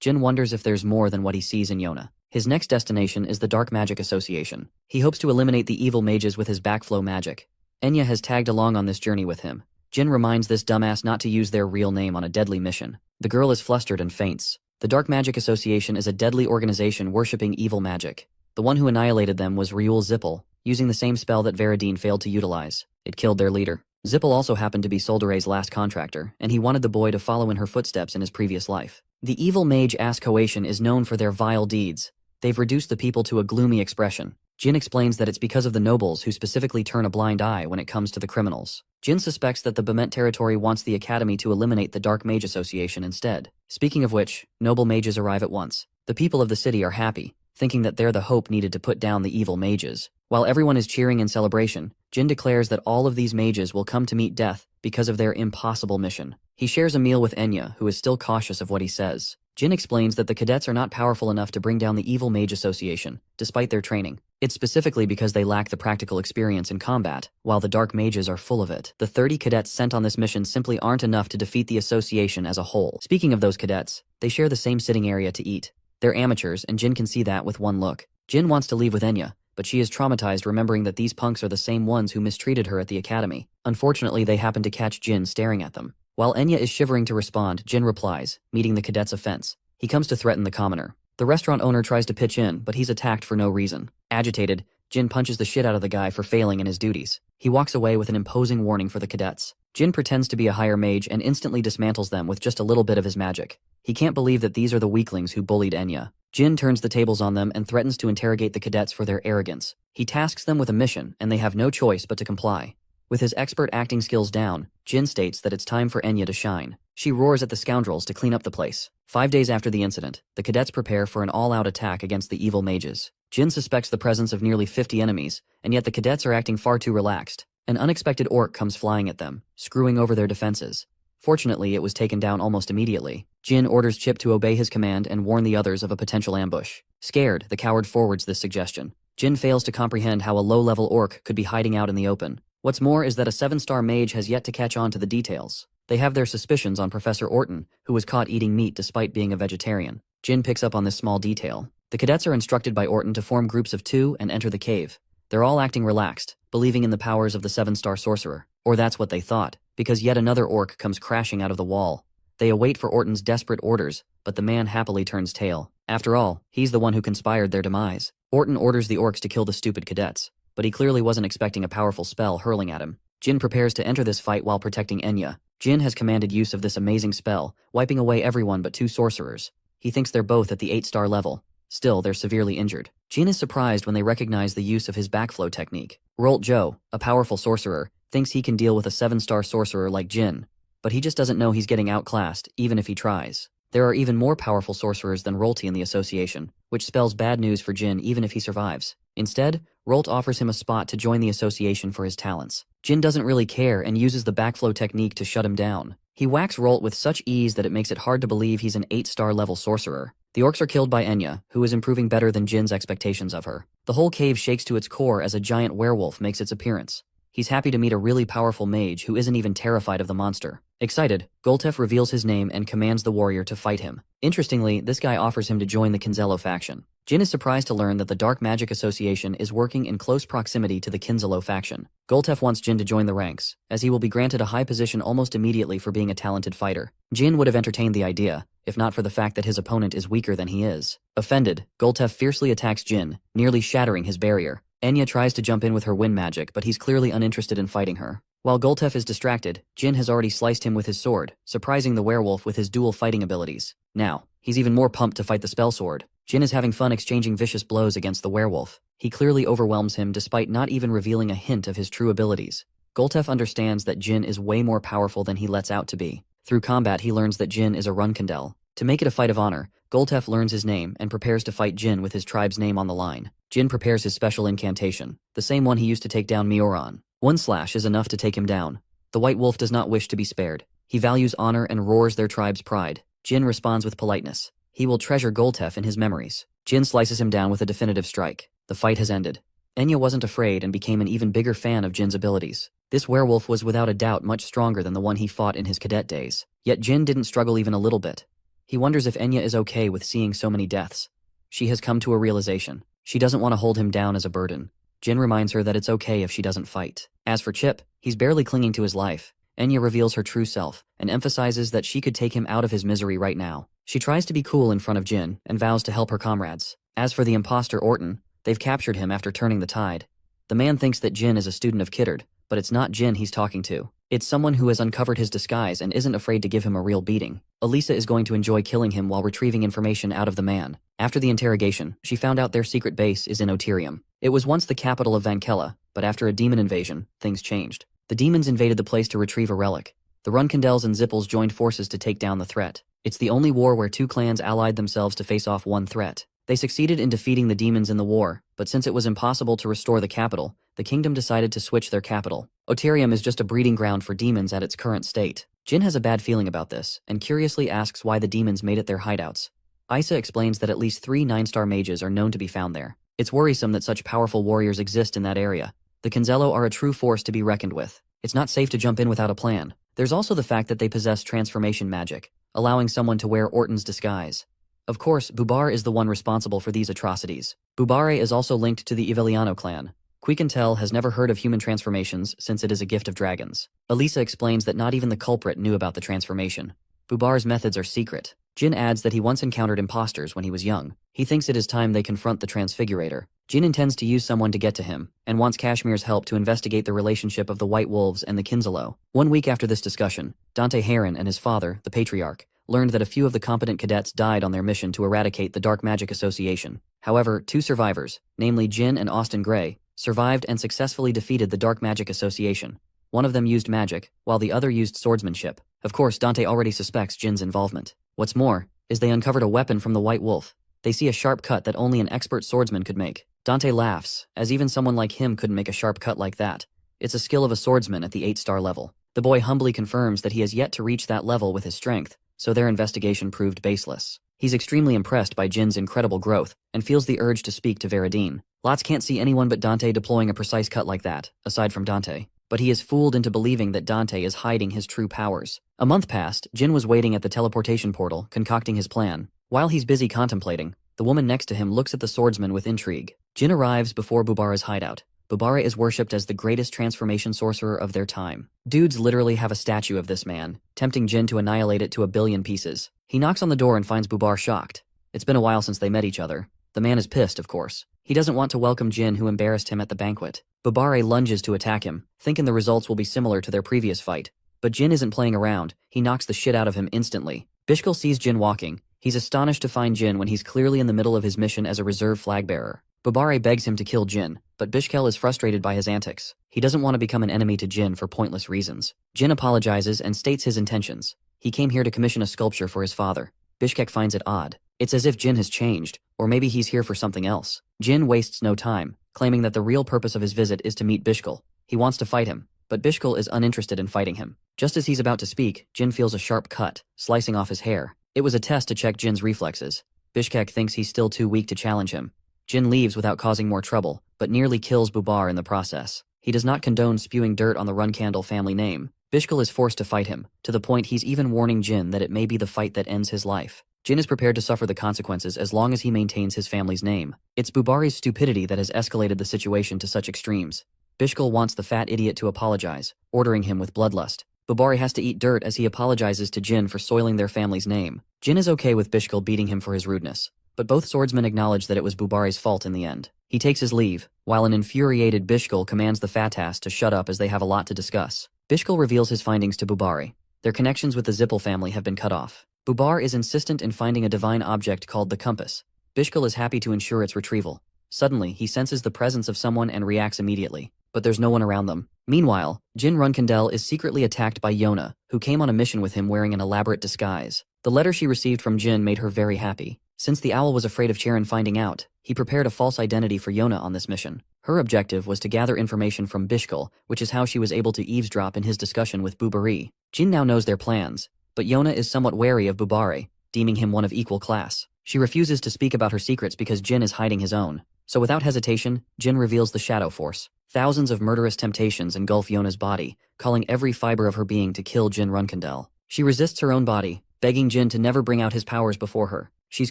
Jin wonders if there's more than what he sees in Yona. His next destination is the Dark Magic Association. He hopes to eliminate the evil mages with his backflow magic. Enya has tagged along on this journey with him. Jin reminds this dumbass not to use their real name on a deadly mission. The girl is flustered and faints. The Dark Magic Association is a deadly organization worshipping evil magic. The one who annihilated them was Ryul Zippel, using the same spell that Veradine failed to utilize. It killed their leader. Zippel also happened to be Soldere's last contractor, and he wanted the boy to follow in her footsteps in his previous life. The evil mage Ascoation is known for their vile deeds. They've reduced the people to a gloomy expression. Jin explains that it's because of the nobles who specifically turn a blind eye when it comes to the criminals. Jin suspects that the Bement territory wants the academy to eliminate the Dark Mage Association instead. Speaking of which, noble mages arrive at once. The people of the city are happy, thinking that they're the hope needed to put down the evil mages. While everyone is cheering in celebration, Jin declares that all of these mages will come to meet death because of their impossible mission. He shares a meal with Enya, who is still cautious of what he says. Jin explains that the cadets are not powerful enough to bring down the Evil Mage Association, despite their training. It's specifically because they lack the practical experience in combat, while the Dark Mages are full of it. The 30 cadets sent on this mission simply aren't enough to defeat the association as a whole. Speaking of those cadets, they share the same sitting area to eat. They're amateurs, and Jin can see that with one look. Jin wants to leave with Enya, but she is traumatized remembering that these punks are the same ones who mistreated her at the academy. Unfortunately, they happen to catch Jin staring at them. While Enya is shivering to respond, Jin replies, meeting the cadet's offense. He comes to threaten the commoner. The restaurant owner tries to pitch in, but he's attacked for no reason. Agitated, Jin punches the shit out of the guy for failing in his duties. He walks away with an imposing warning for the cadets. Jin pretends to be a higher mage and instantly dismantles them with just a little bit of his magic. He can't believe that these are the weaklings who bullied Enya. Jin turns the tables on them and threatens to interrogate the cadets for their arrogance. He tasks them with a mission, and they have no choice but to comply. With his expert acting skills down, Jin states that it's time for Enya to shine. She roars at the scoundrels to clean up the place. 5 days after the incident, the cadets prepare for an all-out attack against the evil mages. Jin suspects the presence of nearly 50 enemies, and yet the cadets are acting far too relaxed. An unexpected orc comes flying at them, screwing over their defenses. Fortunately, it was taken down almost immediately. Jin orders Chip to obey his command and warn the others of a potential ambush. Scared, the coward forwards this suggestion. Jin fails to comprehend how a low-level orc could be hiding out in the open. What's more is that a 7-star mage has yet to catch on to the details. They have their suspicions on Professor Orton, who was caught eating meat despite being a vegetarian. Jin picks up on this small detail. The cadets are instructed by Orton to form groups of 2 and enter the cave. They're all acting relaxed, believing in the powers of the 7-star sorcerer. Or that's what they thought, because yet another orc comes crashing out of the wall. They await for Orton's desperate orders, but the man happily turns tail. After all, he's the one who conspired their demise. Orton orders the orcs to kill the stupid cadets, but he clearly wasn't expecting a powerful spell hurling at him. Jin prepares to enter this fight while protecting Enya. Jin has commanded use of this amazing spell, wiping away everyone but 2 sorcerers. He thinks they're both at the 8-star level. Still, they're severely injured. Jin is surprised when they recognize the use of his backflow technique. Rolt Joe, a powerful sorcerer, thinks he can deal with a 7-star sorcerer like Jin, but he just doesn't know he's getting outclassed, even if he tries. There are even more powerful sorcerers than Rolty in the association, which spells bad news for Jin even if he survives. Instead, Rolt offers him a spot to join the association for his talents. Jin doesn't really care and uses the backflow technique to shut him down. He whacks Rolt with such ease that it makes it hard to believe he's an 8-star level sorcerer. The orcs are killed by Enya, who is improving better than Jin's expectations of her. The whole cave shakes to its core as a giant werewolf makes its appearance. He's happy to meet a really powerful mage who isn't even terrified of the monster. Excited, Goltef reveals his name and commands the warrior to fight him. Interestingly, this guy offers him to join the Kinzello faction. Jin is surprised to learn that the Dark Magic Association is working in close proximity to the Kinzello faction. Goltef wants Jin to join the ranks, as he will be granted a high position almost immediately for being a talented fighter. Jin would have entertained the idea, if not for the fact that his opponent is weaker than he is. Offended, Goltef fiercely attacks Jin, nearly shattering his barrier. Enya tries to jump in with her wind magic, but he's clearly uninterested in fighting her. While Goltef is distracted, Jin has already sliced him with his sword, surprising the werewolf with his dual fighting abilities. Now, he's even more pumped to fight the spell sword. Jin is having fun exchanging vicious blows against the werewolf. He clearly overwhelms him despite not even revealing a hint of his true abilities. Goltef understands that Jin is way more powerful than he lets out to be. Through combat he learns that Jin is a Runcandel. To make it a fight of honor, Goltef learns his name and prepares to fight Jin with his tribe's name on the line. Jin prepares his special incantation, the same one he used to take down Murakan. One slash is enough to take him down. The White Wolf does not wish to be spared. He values honor and roars their tribe's pride. Jin responds with politeness. He will treasure Goltef in his memories. Jin slices him down with a definitive strike. The fight has ended. Enya wasn't afraid and became an even bigger fan of Jin's abilities. This werewolf was without a doubt much stronger than the one he fought in his cadet days. Yet Jin didn't struggle even a little bit. He wonders if Enya is okay with seeing so many deaths. She has come to a realization. She doesn't want to hold him down as a burden. Jin reminds her that it's okay if she doesn't fight. As for Chip, he's barely clinging to his life. Enya reveals her true self and emphasizes that she could take him out of his misery right now. She tries to be cool in front of Jin and vows to help her comrades. As for the imposter Orton, they've captured him after turning the tide. The man thinks that Jin is a student of Kiddard, but it's not Jin he's talking to. It's someone who has uncovered his disguise and isn't afraid to give him a real beating. Elisa is going to enjoy killing him while retrieving information out of the man. After the interrogation, she found out their secret base is in Oterium. It was once the capital of Vankella, but after a demon invasion, things changed. The demons invaded the place to retrieve a relic. The Runcandels and Zippels joined forces to take down the threat. It's the only war where two clans allied themselves to face off one threat. They succeeded in defeating the demons in the war, but since it was impossible to restore the capital, the kingdom decided to switch their capital. Oterium is just a breeding ground for demons at its current state. Jin has a bad feeling about this, and curiously asks why the demons made it their hideouts. Isa explains that at least 3 9-star mages are known to be found there. It's worrisome that such powerful warriors exist in that area. The Kinzello are a true force to be reckoned with. It's not safe to jump in without a plan. There's also the fact that they possess transformation magic, allowing someone to wear Orton's disguise. Of course, Bubar is the one responsible for these atrocities. Bubare is also linked to the Iveliano clan. Quicantel has never heard of human transformations since it is a gift of dragons. Elisa explains that not even the culprit knew about the transformation. Bubar's methods are secret. Jin adds that he once encountered imposters when he was young. He thinks it is time they confront the Transfigurator. Jin intends to use someone to get to him, and wants Kashmir's help to investigate the relationship of the White Wolves and the Kinzello. 1 week after this discussion, Dante Heron and his father, the Patriarch, learned that a few of the competent cadets died on their mission to eradicate the Dark Magic Association. However, 2 survivors, namely Jin and Austin Gray, survived and successfully defeated the Dark Magic Association. One of them used magic, while the other used swordsmanship. Of course, Dante already suspects Jin's involvement. What's more, is they uncovered a weapon from the White Wolf. They see a sharp cut that only an expert swordsman could make. Dante laughs, as even someone like him couldn't make a sharp cut like that. It's a skill of a swordsman at the 8-star level. The boy humbly confirms that he has yet to reach that level with his strength, so their investigation proved baseless. He's extremely impressed by Jin's incredible growth, and feels the urge to speak to Veradine. Lots can't see anyone but Dante deploying a precise cut like that, aside from Dante. But he is fooled into believing that Dante is hiding his true powers. A month passed, Jin was waiting at the teleportation portal, concocting his plan. While he's busy contemplating, the woman next to him looks at the swordsman with intrigue. Jin arrives before Bubara's hideout. Bubara is worshipped as the greatest transformation sorcerer of their time. Dudes literally have a statue of this man, tempting Jin to annihilate it to 1 billion pieces. He knocks on the door and finds Bubar shocked. It's been a while since they met each other. The man is pissed, of course. He doesn't want to welcome Jin, who embarrassed him at the banquet. Bubare lunges to attack him, thinking the results will be similar to their previous fight. But Jin isn't playing around. He knocks the shit out of him instantly. Bishkel sees Jin walking. He's astonished to find Jin when he's clearly in the middle of his mission as a reserve flag bearer. Bubare begs him to kill Jin, but Bishkel is frustrated by his antics. He doesn't want to become an enemy to Jin for pointless reasons. Jin apologizes and states his intentions. He came here to commission a sculpture for his father. Bishkek finds it odd. It's as if Jin has changed, or maybe he's here for something else. Jin wastes no time, claiming that the real purpose of his visit is to meet Bishkel. He wants to fight him, but Bishkel is uninterested in fighting him. Just as he's about to speak, Jin feels a sharp cut, slicing off his hair. It was a test to check Jin's reflexes. Bishkek thinks he's still too weak to challenge him. Jin leaves without causing more trouble, but nearly kills Bubar in the process. He does not condone spewing dirt on the Runcandel family name. Bishkal is forced to fight him, to the point he's even warning Jin that it may be the fight that ends his life. Jin is prepared to suffer the consequences as long as he maintains his family's name. It's Bubari's stupidity that has escalated the situation to such extremes. Bishkal wants the fat idiot to apologize, ordering him with bloodlust. Bubari has to eat dirt as he apologizes to Jin for soiling their family's name. Jin is okay with Bishkal beating him for his rudeness, but both swordsmen acknowledge that it was Bubari's fault in the end. He takes his leave, while an infuriated Bishkal commands the Fatas to shut up as they have a lot to discuss. Bishkal reveals his findings to Bubari. Their connections with the Zippel family have been cut off. Bubar is insistent in finding a divine object called the compass. Bishkal is happy to ensure its retrieval. Suddenly, he senses the presence of someone and reacts immediately, but there's no one around them. Meanwhile, Jin Runcandel is secretly attacked by Yona, who came on a mission with him wearing an elaborate disguise. The letter she received from Jin made her very happy. Since the owl was afraid of Charon finding out, he prepared a false identity for Yona on this mission. Her objective was to gather information from Bishkal, which is how she was able to eavesdrop in his discussion with Bubari. Jin now knows their plans, but Yona is somewhat wary of Bubari, deeming him one of equal class. She refuses to speak about her secrets because Jin is hiding his own. So without hesitation, Jin reveals the Shadow Force. Thousands of murderous temptations engulf Yona's body, calling every fiber of her being to kill Jin Runcandel. She resists her own body, begging Jin to never bring out his powers before her. She's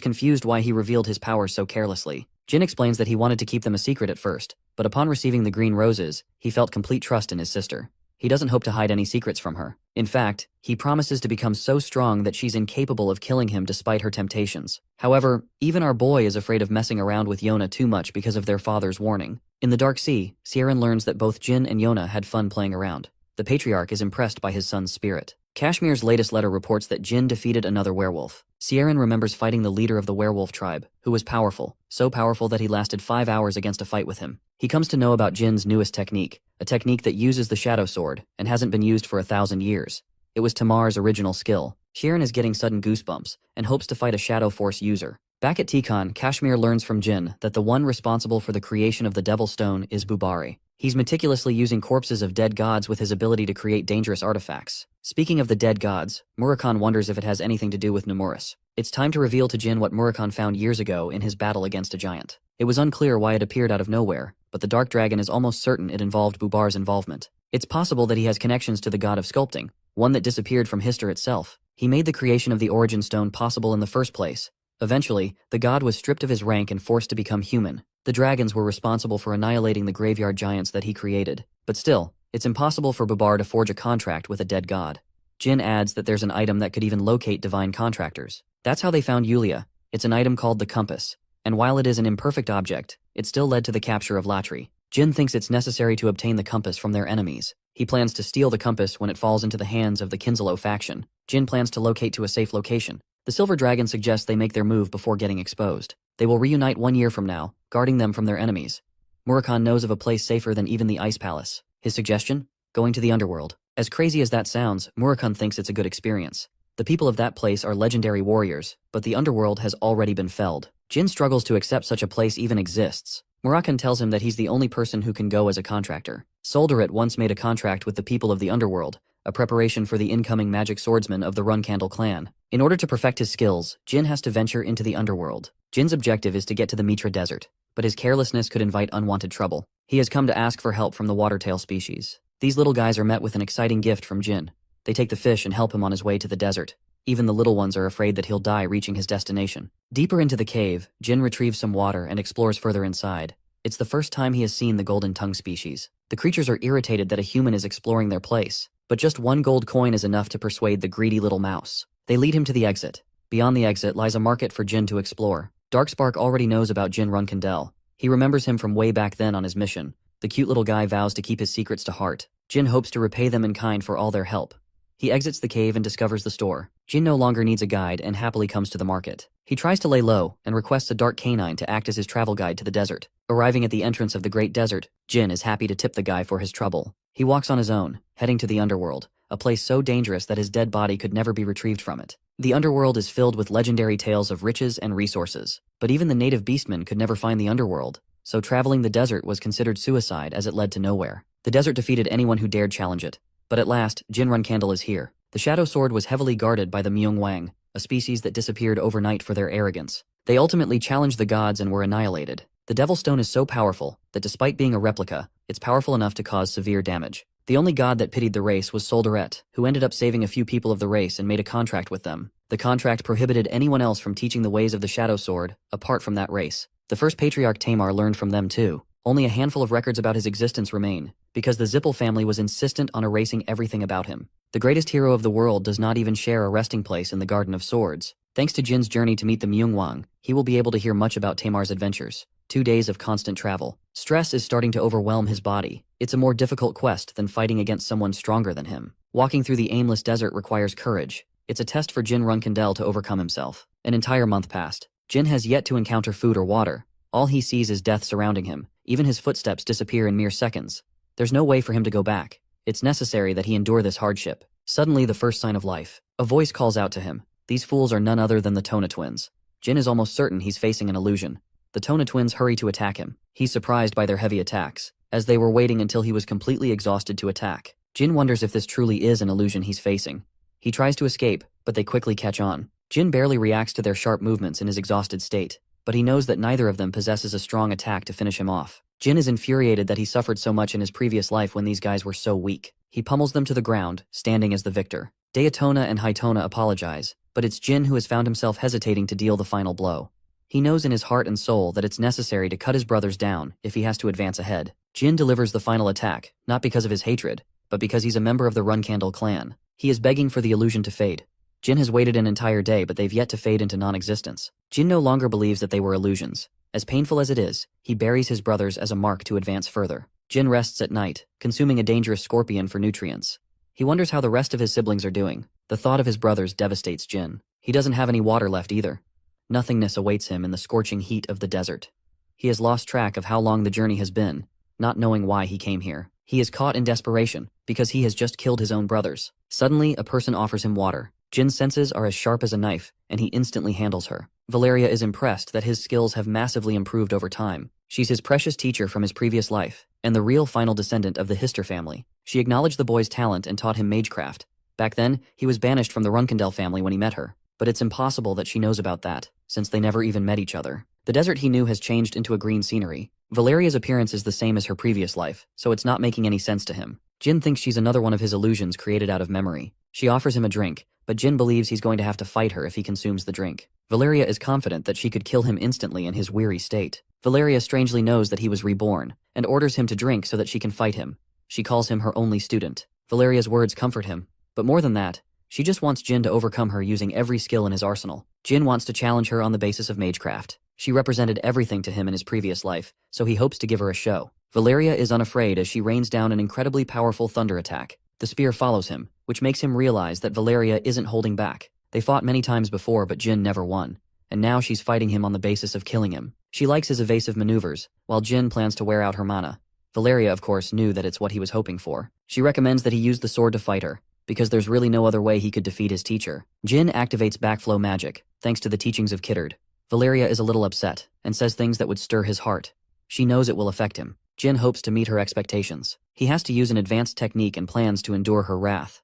confused why he revealed his powers so carelessly. Jin explains that he wanted to keep them a secret at first, but upon receiving the green roses, he felt complete trust in his sister. He doesn't hope to hide any secrets from her. In fact, he promises to become so strong that she's incapable of killing him despite her temptations. However, even our boy is afraid of messing around with Yona too much because of their father's warning. In the Dark Sea, Sieran learns that both Jin and Yona had fun playing around. The patriarch is impressed by his son's spirit. Kashmir's latest letter reports that Jin defeated another werewolf. Sieran remembers fighting the leader of the werewolf tribe, who was powerful, so powerful that he lasted 5 hours against a fight with him. He comes to know about Jin's newest technique, a technique that uses the shadow sword and hasn't been used for 1,000 years. It was Tamar's original skill. Sieran is getting sudden goosebumps and hopes to fight a shadow force user. Back at Tikon, Kashmir learns from Jin that the one responsible for the creation of the Devil Stone is Bubari. He's meticulously using corpses of dead gods with his ability to create dangerous artifacts. Speaking of the dead gods, Murakan wonders if it has anything to do with Nemoris. It's time to reveal to Jin what Murakan found years ago in his battle against a giant. It was unclear why it appeared out of nowhere, but the Dark Dragon is almost certain it involved Bubar's involvement. It's possible that he has connections to the god of sculpting, one that disappeared from Histor itself. He made the creation of the Origin Stone possible in the first place. Eventually, the god was stripped of his rank and forced to become human. The dragons were responsible for annihilating the graveyard giants that he created. But still, it's impossible for Bubar to forge a contract with a dead god. Jin adds that there's an item that could even locate divine contractors. That's how they found Yulia. It's an item called the compass. And while it is an imperfect object, it still led to the capture of Latri. Jin thinks it's necessary to obtain the compass from their enemies. He plans to steal the compass when it falls into the hands of the Kinzalo faction. Jin plans to locate to a safe location. The Silver Dragon suggests they make their move before getting exposed. They will reunite 1 year from now, guarding them from their enemies. Murakan knows of a place safer than even the Ice Palace. His suggestion? Going to the underworld. As crazy as that sounds, Murakan thinks it's a good experience. The people of that place are legendary warriors, but the underworld has already been felled. Jin struggles to accept such a place even exists. Murakan tells him that he's the only person who can go as a contractor. Solderit once made a contract with the people of the underworld, a preparation for the incoming magic swordsman of the Runcandel clan. In order to perfect his skills, Jin has to venture into the underworld. Jin's objective is to get to the Mitra Desert, but his carelessness could invite unwanted trouble. He has come to ask for help from the watertail species. These little guys are met with an exciting gift from Jin. They take the fish and help him on his way to the desert. Even the little ones are afraid that he'll die reaching his destination. Deeper into the cave, Jin retrieves some water and explores further inside. It's the first time he has seen the golden tongue species. The creatures are irritated that a human is exploring their place, but just 1 gold coin is enough to persuade the greedy little mouse. They lead him to the exit. Beyond the exit lies a market for Jin to explore. Darkspark already knows about Jin Runcandel. He remembers him from way back then on his mission. The cute little guy vows to keep his secrets to heart. Jin hopes to repay them in kind for all their help. He exits the cave and discovers the store. Jin no longer needs a guide and happily comes to the market. He tries to lay low and requests a dark canine to act as his travel guide to the desert. Arriving at the entrance of the Great Desert, Jin is happy to tip the guy for his trouble. He walks on his own, heading to the underworld, a place so dangerous that his dead body could never be retrieved from it. The underworld is filled with legendary tales of riches and resources, but even the native beastmen could never find the underworld, so traveling the desert was considered suicide as it led to nowhere. The desert defeated anyone who dared challenge it. But at last, Jin Runcandel is here. The Shadow Sword was heavily guarded by the Myungwang, a species that disappeared overnight for their arrogance. They ultimately challenged the gods and were annihilated. The Devil Stone is so powerful that despite being a replica, It's powerful enough to cause severe damage. The only god that pitied the race was Soldaret, who ended up saving a few people of the race and made a contract with them. The contract prohibited anyone else from teaching the ways of the Shadow Sword, apart from that race. The first patriarch Tamar learned from them too. Only a handful of records about his existence remain, because the Zippel family was insistent on erasing everything about him. The greatest hero of the world does not even share a resting place in the Garden of Swords. Thanks to Jin's journey to meet the Myungwang, he will be able to hear much about Tamar's adventures. 2 days of constant travel. Stress is starting to overwhelm his body. It's a more difficult quest than fighting against someone stronger than him. Walking through the aimless desert requires courage. It's a test for Jin Runcandel to overcome himself. An entire month passed. Jin has yet to encounter food or water. All he sees is death surrounding him. Even his footsteps disappear in mere seconds. There's no way for him to go back. It's necessary that he endure this hardship. Suddenly, the first sign of life. A voice calls out to him. These fools are none other than the Tona twins. Jin is almost certain he's facing an illusion. The Tona twins hurry to attack him. He's surprised by their heavy attacks, as they were waiting until he was completely exhausted to attack. Jin wonders if this truly is an illusion he's facing. He tries to escape, but they quickly catch on. Jin barely reacts to their sharp movements in his exhausted state, but he knows that neither of them possesses a strong attack to finish him off. Jin is infuriated that he suffered so much in his previous life when these guys were so weak. He pummels them to the ground, standing as the victor. Daytona and Hitona apologize, but it's Jin who has found himself hesitating to deal the final blow. He knows in his heart and soul that it's necessary to cut his brothers down if he has to advance ahead. Jin delivers the final attack, not because of his hatred, but because he's a member of the Runcandel clan. He is begging for the illusion to fade. Jin has waited an entire day, but they've yet to fade into non-existence. Jin no longer believes that they were illusions. As painful as it is, he buries his brothers as a mark to advance further. Jin rests at night, consuming a dangerous scorpion for nutrients. He wonders how the rest of his siblings are doing. The thought of his brothers devastates Jin. He doesn't have any water left either. Nothingness awaits him in the scorching heat of the desert. He has lost track of how long the journey has been, not knowing why he came here. He is caught in desperation, because he has just killed his own brothers. Suddenly, a person offers him water. Jin's senses are as sharp as a knife, and he instantly handles her. Valeria is impressed that his skills have massively improved over time. She's his precious teacher from his previous life, and the real final descendant of the Hister family. She acknowledged the boy's talent and taught him magecraft. Back then, he was banished from the Runcandel family when he met her, but it's impossible that she knows about that, since they never even met each other. The desert he knew has changed into a green scenery. Valeria's appearance is the same as her previous life, so it's not making any sense to him. Jin thinks she's another one of his illusions created out of memory. She offers him a drink, but Jin believes he's going to have to fight her if he consumes the drink. Valeria is confident that she could kill him instantly in his weary state. Valeria strangely knows that he was reborn, and orders him to drink so that she can fight him. She calls him her only student. Valeria's words comfort him, but more than that, she just wants Jin to overcome her using every skill in his arsenal. Jin wants to challenge her on the basis of magecraft. She represented everything to him in his previous life, so he hopes to give her a show. Valeria is unafraid as she rains down an incredibly powerful thunder attack. The spear follows him, which makes him realize that Valeria isn't holding back. They fought many times before, but Jin never won, and now she's fighting him on the basis of killing him. She likes his evasive maneuvers, while Jin plans to wear out her mana. Valeria, of course, knew that it's what he was hoping for. She recommends that he use the sword to fight her, because there's really no other way he could defeat his teacher. Jin activates backflow magic, thanks to the teachings of Kittard. Valeria is a little upset, and says things that would stir his heart. She knows it will affect him. Jin hopes to meet her expectations. He has to use an advanced technique and plans to endure her wrath.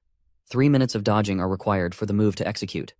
3 minutes of dodging are required for the move to execute.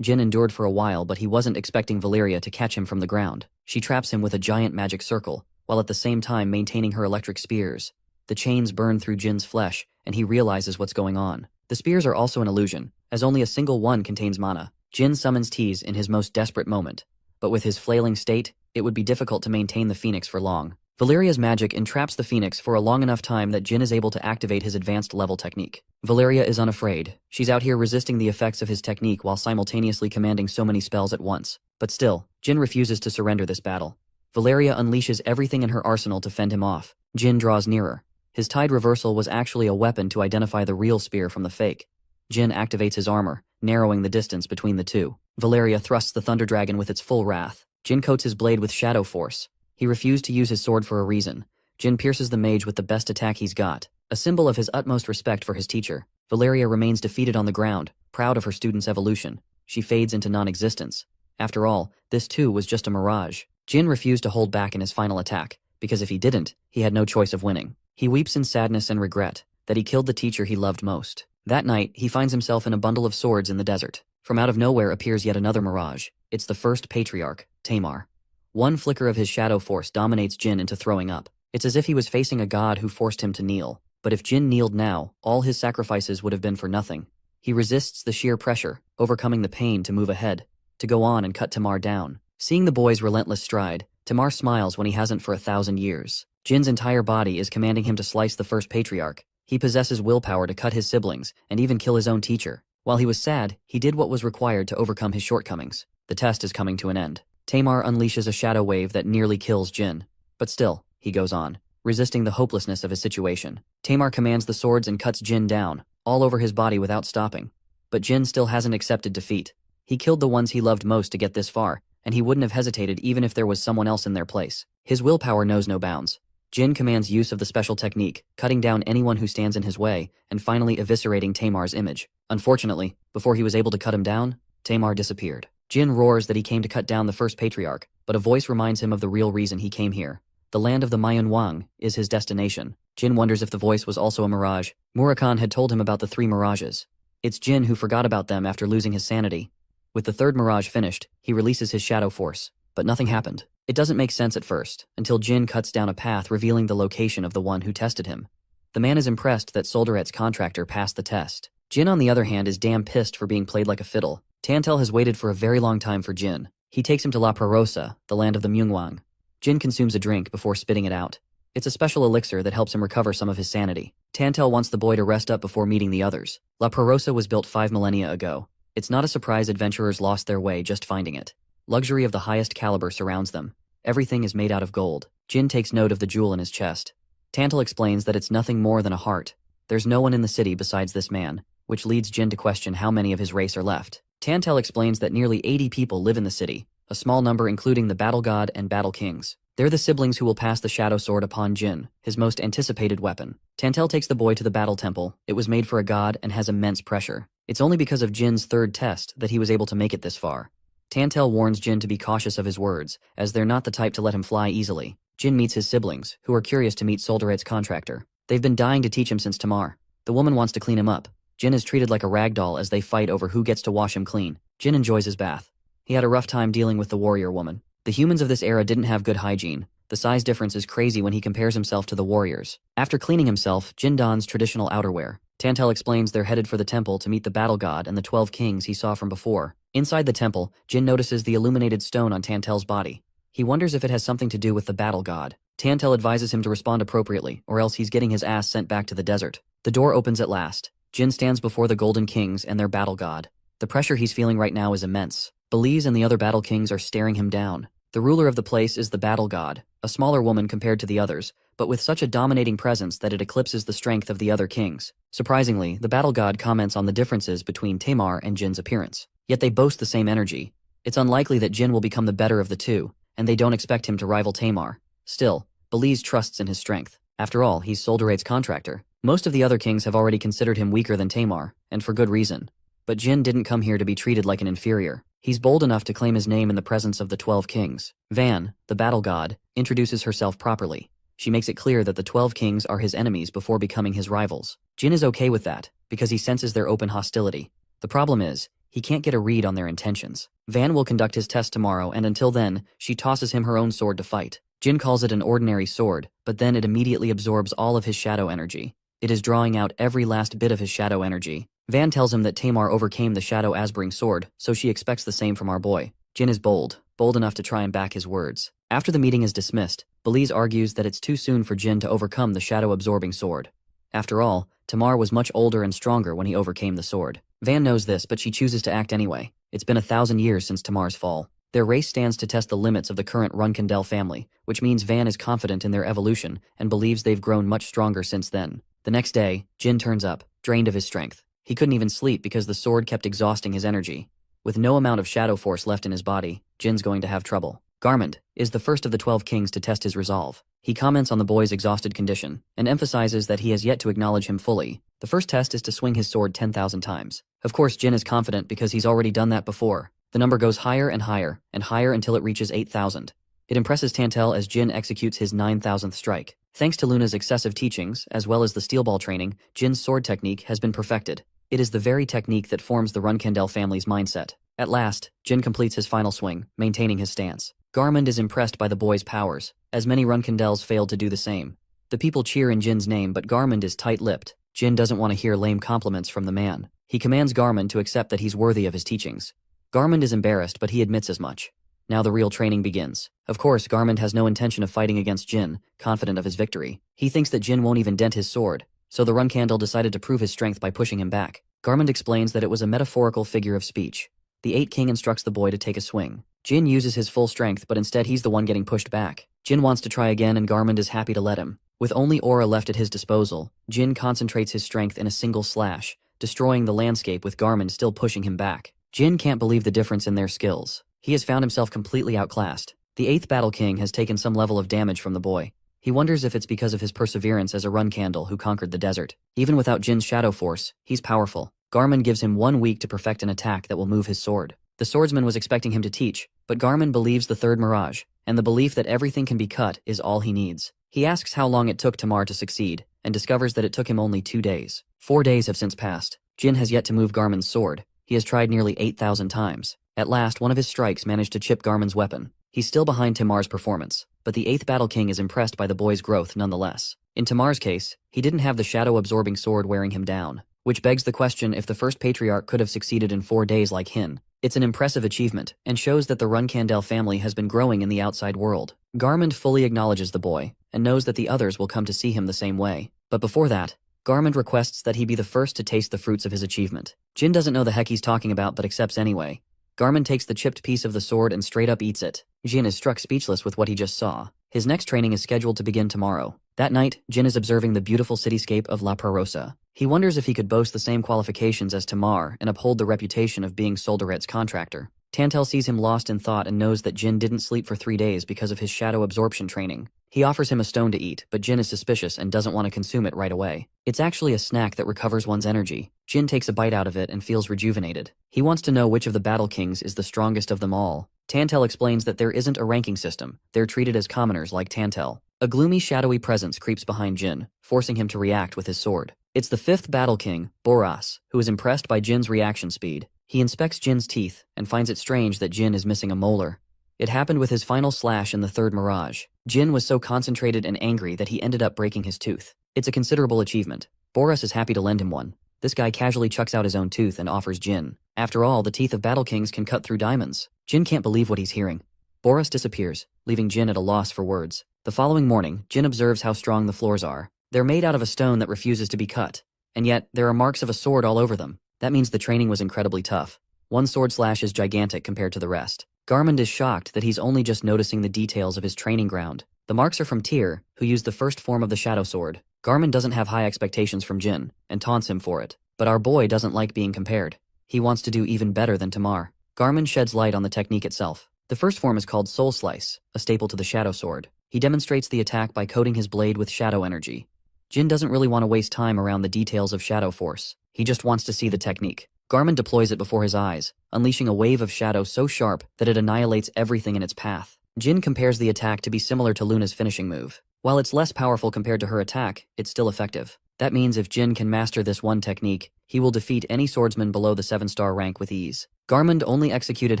Jin endured for a while, but he wasn't expecting Valeria to catch him from the ground. She traps him with a giant magic circle, while at the same time maintaining her electric spears. The chains burn through Jin's flesh, and he realizes what's going on. The spears are also an illusion, as only a single one contains mana. Jin summons Tease in his most desperate moment, but with his flailing state, it would be difficult to maintain the Phoenix for long. Valeria's magic entraps the Phoenix for a long enough time that Jin is able to activate his advanced level technique. Valeria is unafraid. She's out here resisting the effects of his technique while simultaneously commanding so many spells at once. But still, Jin refuses to surrender this battle. Valeria unleashes everything in her arsenal to fend him off. Jin draws nearer. His tide reversal was actually a weapon to identify the real spear from the fake. Jin activates his armor, narrowing the distance between the two. Valeria thrusts the Thunder Dragon with its full wrath. Jin coats his blade with shadow force. He refused to use his sword for a reason. Jin pierces the mage with the best attack he's got, a symbol of his utmost respect for his teacher. Valeria remains defeated on the ground, proud of her student's evolution. She fades into non-existence. After all, this too was just a mirage. Jin refused to hold back in his final attack, because if he didn't, he had no choice of winning. He weeps in sadness and regret that he killed the teacher he loved most. That night, he finds himself in a bundle of swords in the desert. From out of nowhere appears yet another mirage. It's the first patriarch, Tamar. One flicker of his shadow force dominates Jin into throwing up. It's as if he was facing a god who forced him to kneel. But if Jin kneeled now, all his sacrifices would have been for nothing. He resists the sheer pressure, overcoming the pain to move ahead, to go on and cut Tamar down. Seeing the boy's relentless stride, Tamar smiles when he hasn't for 1,000 years. Jin's entire body is commanding him to slice the first patriarch. He possesses willpower to cut his siblings, and even kill his own teacher. While he was sad, he did what was required to overcome his shortcomings. The test is coming to an end. Tamar unleashes a shadow wave that nearly kills Jin. But still, he goes on, resisting the hopelessness of his situation. Tamar commands the swords and cuts Jin down, all over his body without stopping. But Jin still hasn't accepted defeat. He killed the ones he loved most to get this far, and he wouldn't have hesitated even if there was someone else in their place. His willpower knows no bounds. Jin commands use of the special technique, cutting down anyone who stands in his way, and finally eviscerating Tamar's image. Unfortunately, before he was able to cut him down, Tamar disappeared. Jin roars that he came to cut down the first patriarch, but a voice reminds him of the real reason he came here. The land of the Manhwa is his destination. Jin wonders if the voice was also a mirage. Murakan had told him about the 3 mirages. It's Jin who forgot about them after losing his sanity. With the 3rd mirage finished, he releases his shadow force, but nothing happened. It doesn't make sense at first, until Jin cuts down a path revealing the location of the one who tested him. The man is impressed that Solderet's contractor passed the test. Jin, on the other hand, is damn pissed for being played like a fiddle. Tantel has waited for a very long time for Jin. He takes him to La Prarosa, the land of the Myungwang. Jin consumes a drink before spitting it out. It's a special elixir that helps him recover some of his sanity. Tantel wants the boy to rest up before meeting the others. La Prarosa was built 5 millennia ago. It's not a surprise adventurers lost their way just finding it. Luxury of the highest caliber surrounds them. Everything is made out of gold. Jin takes note of the jewel in his chest. Tantel explains that it's nothing more than a heart. There's no one in the city besides this man, which leads Jin to question how many of his race are left. Tantel explains that nearly 80 people live in the city, a small number including the battle god and battle kings. They're the siblings who will pass the shadow sword upon Jin, his most anticipated weapon. Tantel takes the boy to the battle temple. It was made for a god and has immense pressure. It's only because of Jin's 3rd test that he was able to make it this far. Tantel warns Jin to be cautious of his words, as they're not the type to let him fly easily. Jin meets his siblings, who are curious to meet Solderet's contractor. They've been dying to teach him since Tamar. The woman wants to clean him up. Jin is treated like a rag doll as they fight over who gets to wash him clean. Jin enjoys his bath. He had a rough time dealing with the warrior woman. The humans of this era didn't have good hygiene. The size difference is crazy when he compares himself to the warriors. After cleaning himself, Jin dons traditional outerwear. Tantel explains they're headed for the temple to meet the battle god and the 12 kings he saw from before. Inside the temple, Jin notices the illuminated stone on Tantel's body. He wonders if it has something to do with the battle god. Tantel advises him to respond appropriately, or else he's getting his ass sent back to the desert. The door opens at last. Jin stands before the Golden Kings and their battle god. The pressure he's feeling right now is immense. Belize and the other battle kings are staring him down. The ruler of the place is the battle god, a smaller woman compared to the others, but with such a dominating presence that it eclipses the strength of the other kings. Surprisingly, the battle god comments on the differences between Tamar and Jin's appearance. Yet they boast the same energy. It's unlikely that Jin will become the better of the two, and they don't expect him to rival Tamar. Still, Belize trusts in his strength. After all, he's Solderet's contractor. Most of the other kings have already considered him weaker than Tamar, and for good reason. But Jin didn't come here to be treated like an inferior. He's bold enough to claim his name in the presence of the 12 kings. Van, the battle god, introduces herself properly. She makes it clear that the 12 kings are his enemies before becoming his rivals. Jin is okay with that, because he senses their open hostility. The problem is, he can't get a read on their intentions. Van will conduct his test tomorrow, and until then, she tosses him her own sword to fight. Jin calls it an ordinary sword, but then it immediately absorbs all of his shadow energy. It is drawing out every last bit of his shadow energy. Van tells him that Tamar overcame the shadow Asbring sword, so she expects the same from our boy. Jin is bold enough to try and back his words. After the meeting is dismissed, Belize argues that it's too soon for Jin to overcome the shadow-absorbing sword. After all, Tamar was much older and stronger when he overcame the sword. Van knows this, but she chooses to act anyway. It's been 1,000 years since Tamar's fall. Their race stands to test the limits of the current Runcandel family, which means Van is confident in their evolution and believes they've grown much stronger since then. The next day, Jin turns up, drained of his strength. He couldn't even sleep because the sword kept exhausting his energy. With no amount of shadow force left in his body, Jin's going to have trouble. Garmund is the first of the 12 kings to test his resolve. He comments on the boy's exhausted condition, and emphasizes that he has yet to acknowledge him fully. The first test is to swing his sword 10,000 times. Of course, Jin is confident because he's already done that before. The number goes higher and higher, and higher until it reaches 8,000. It impresses Tantel as Jin executes his 9,000th strike. Thanks to Luna's excessive teachings, as well as the steel ball training, Jin's sword technique has been perfected. It is the very technique that forms the Runcandel family's mindset. At last, Jin completes his final swing, maintaining his stance. Garmund is impressed by the boy's powers, as many Runcandels failed to do the same. The people cheer in Jin's name, but Garmund is tight-lipped. Jin doesn't want to hear lame compliments from the man. He commands Garmund to accept that he's worthy of his teachings. Garmund is embarrassed, but he admits as much. Now the real training begins. Of course, Garmund has no intention of fighting against Jin, confident of his victory. He thinks that Jin won't even dent his sword, so the Runcandel decided to prove his strength by pushing him back. Garmund explains that it was a metaphorical figure of speech. The 8 King instructs the boy to take a swing. Jin uses his full strength, but instead he's the one getting pushed back. Jin wants to try again, and Garmund is happy to let him. With only aura left at his disposal, Jin concentrates his strength in a single slash, destroying the landscape with Garmund still pushing him back. Jin can't believe the difference in their skills. He has found himself completely outclassed. The 8th Battle King has taken some level of damage from the boy. He wonders if it's because of his perseverance as a Runcandel who conquered the desert. Even without Jin's shadow force, he's powerful. Garmund gives him 1 week to perfect an attack that will move his sword. The swordsman was expecting him to teach, but Garmund believes the third mirage, and the belief that everything can be cut is all he needs. He asks how long it took Tamar to succeed, and discovers that it took him only 2 days. 4 days have since passed. Jin has yet to move Garmund's sword. He has tried nearly 8,000 times. At last, one of his strikes managed to chip Garmund's weapon. He's still behind Tamar's performance, but the 8th Battle King is impressed by the boy's growth nonetheless. In Tamar's case, he didn't have the shadow-absorbing sword wearing him down, which begs the question if the first patriarch could have succeeded in 4 days like Hin. It's an impressive achievement, and shows that the Runcandel family has been growing in the outside world. Garmund fully acknowledges the boy, and knows that the others will come to see him the same way. But before that, Garmund requests that he be the first to taste the fruits of his achievement. Jin doesn't know the heck he's talking about but accepts anyway. Garmund takes the chipped piece of the sword and straight up eats it. Jin is struck speechless with what he just saw. His next training is scheduled to begin tomorrow. That night, Jin is observing the beautiful cityscape of La Prarosa. He wonders if he could boast the same qualifications as Tamar and uphold the reputation of being Soldaret's contractor. Tantel sees him lost in thought and knows that Jin didn't sleep for 3 days because of his shadow absorption training. He offers him a stone to eat, but Jin is suspicious and doesn't want to consume it right away. It's actually a snack that recovers one's energy. Jin takes a bite out of it and feels rejuvenated. He wants to know which of the Battle Kings is the strongest of them all. Tantel explains that there isn't a ranking system. They're treated as commoners like Tantel. A gloomy, shadowy presence creeps behind Jin, forcing him to react with his sword. It's the 5th Battle King, Boras, who is impressed by Jin's reaction speed. He inspects Jin's teeth and finds it strange that Jin is missing a molar. It happened with his final slash in the third mirage. Jin was so concentrated and angry that he ended up breaking his tooth. It's a considerable achievement. Boras is happy to lend him one. This guy casually chucks out his own tooth and offers Jin. After all, the teeth of Battle Kings can cut through diamonds. Jin can't believe what he's hearing. Boras disappears, leaving Jin at a loss for words. The following morning, Jin observes how strong the floors are. They're made out of a stone that refuses to be cut, and yet there are marks of a sword all over them. That means the training was incredibly tough. One sword slash is gigantic compared to the rest. Garmund is shocked that he's only just noticing the details of his training ground. The marks are from Tyr, who used the first form of the Shadow Sword. Garmund doesn't have high expectations from Jin, and taunts him for it. But our boy doesn't like being compared. He wants to do even better than Tamar. Garmund sheds light on the technique itself. The first form is called Soul Slice, a staple to the Shadow Sword. He demonstrates the attack by coating his blade with shadow energy. Jin doesn't really want to waste time around the details of Shadow Force. He just wants to see the technique. Garmund deploys it before his eyes, unleashing a wave of shadow so sharp that it annihilates everything in its path. Jin compares the attack to be similar to Luna's finishing move. While it's less powerful compared to her attack, it's still effective. That means if Jin can master this one technique, he will defeat any swordsman below the 7-star rank with ease. Garmund only executed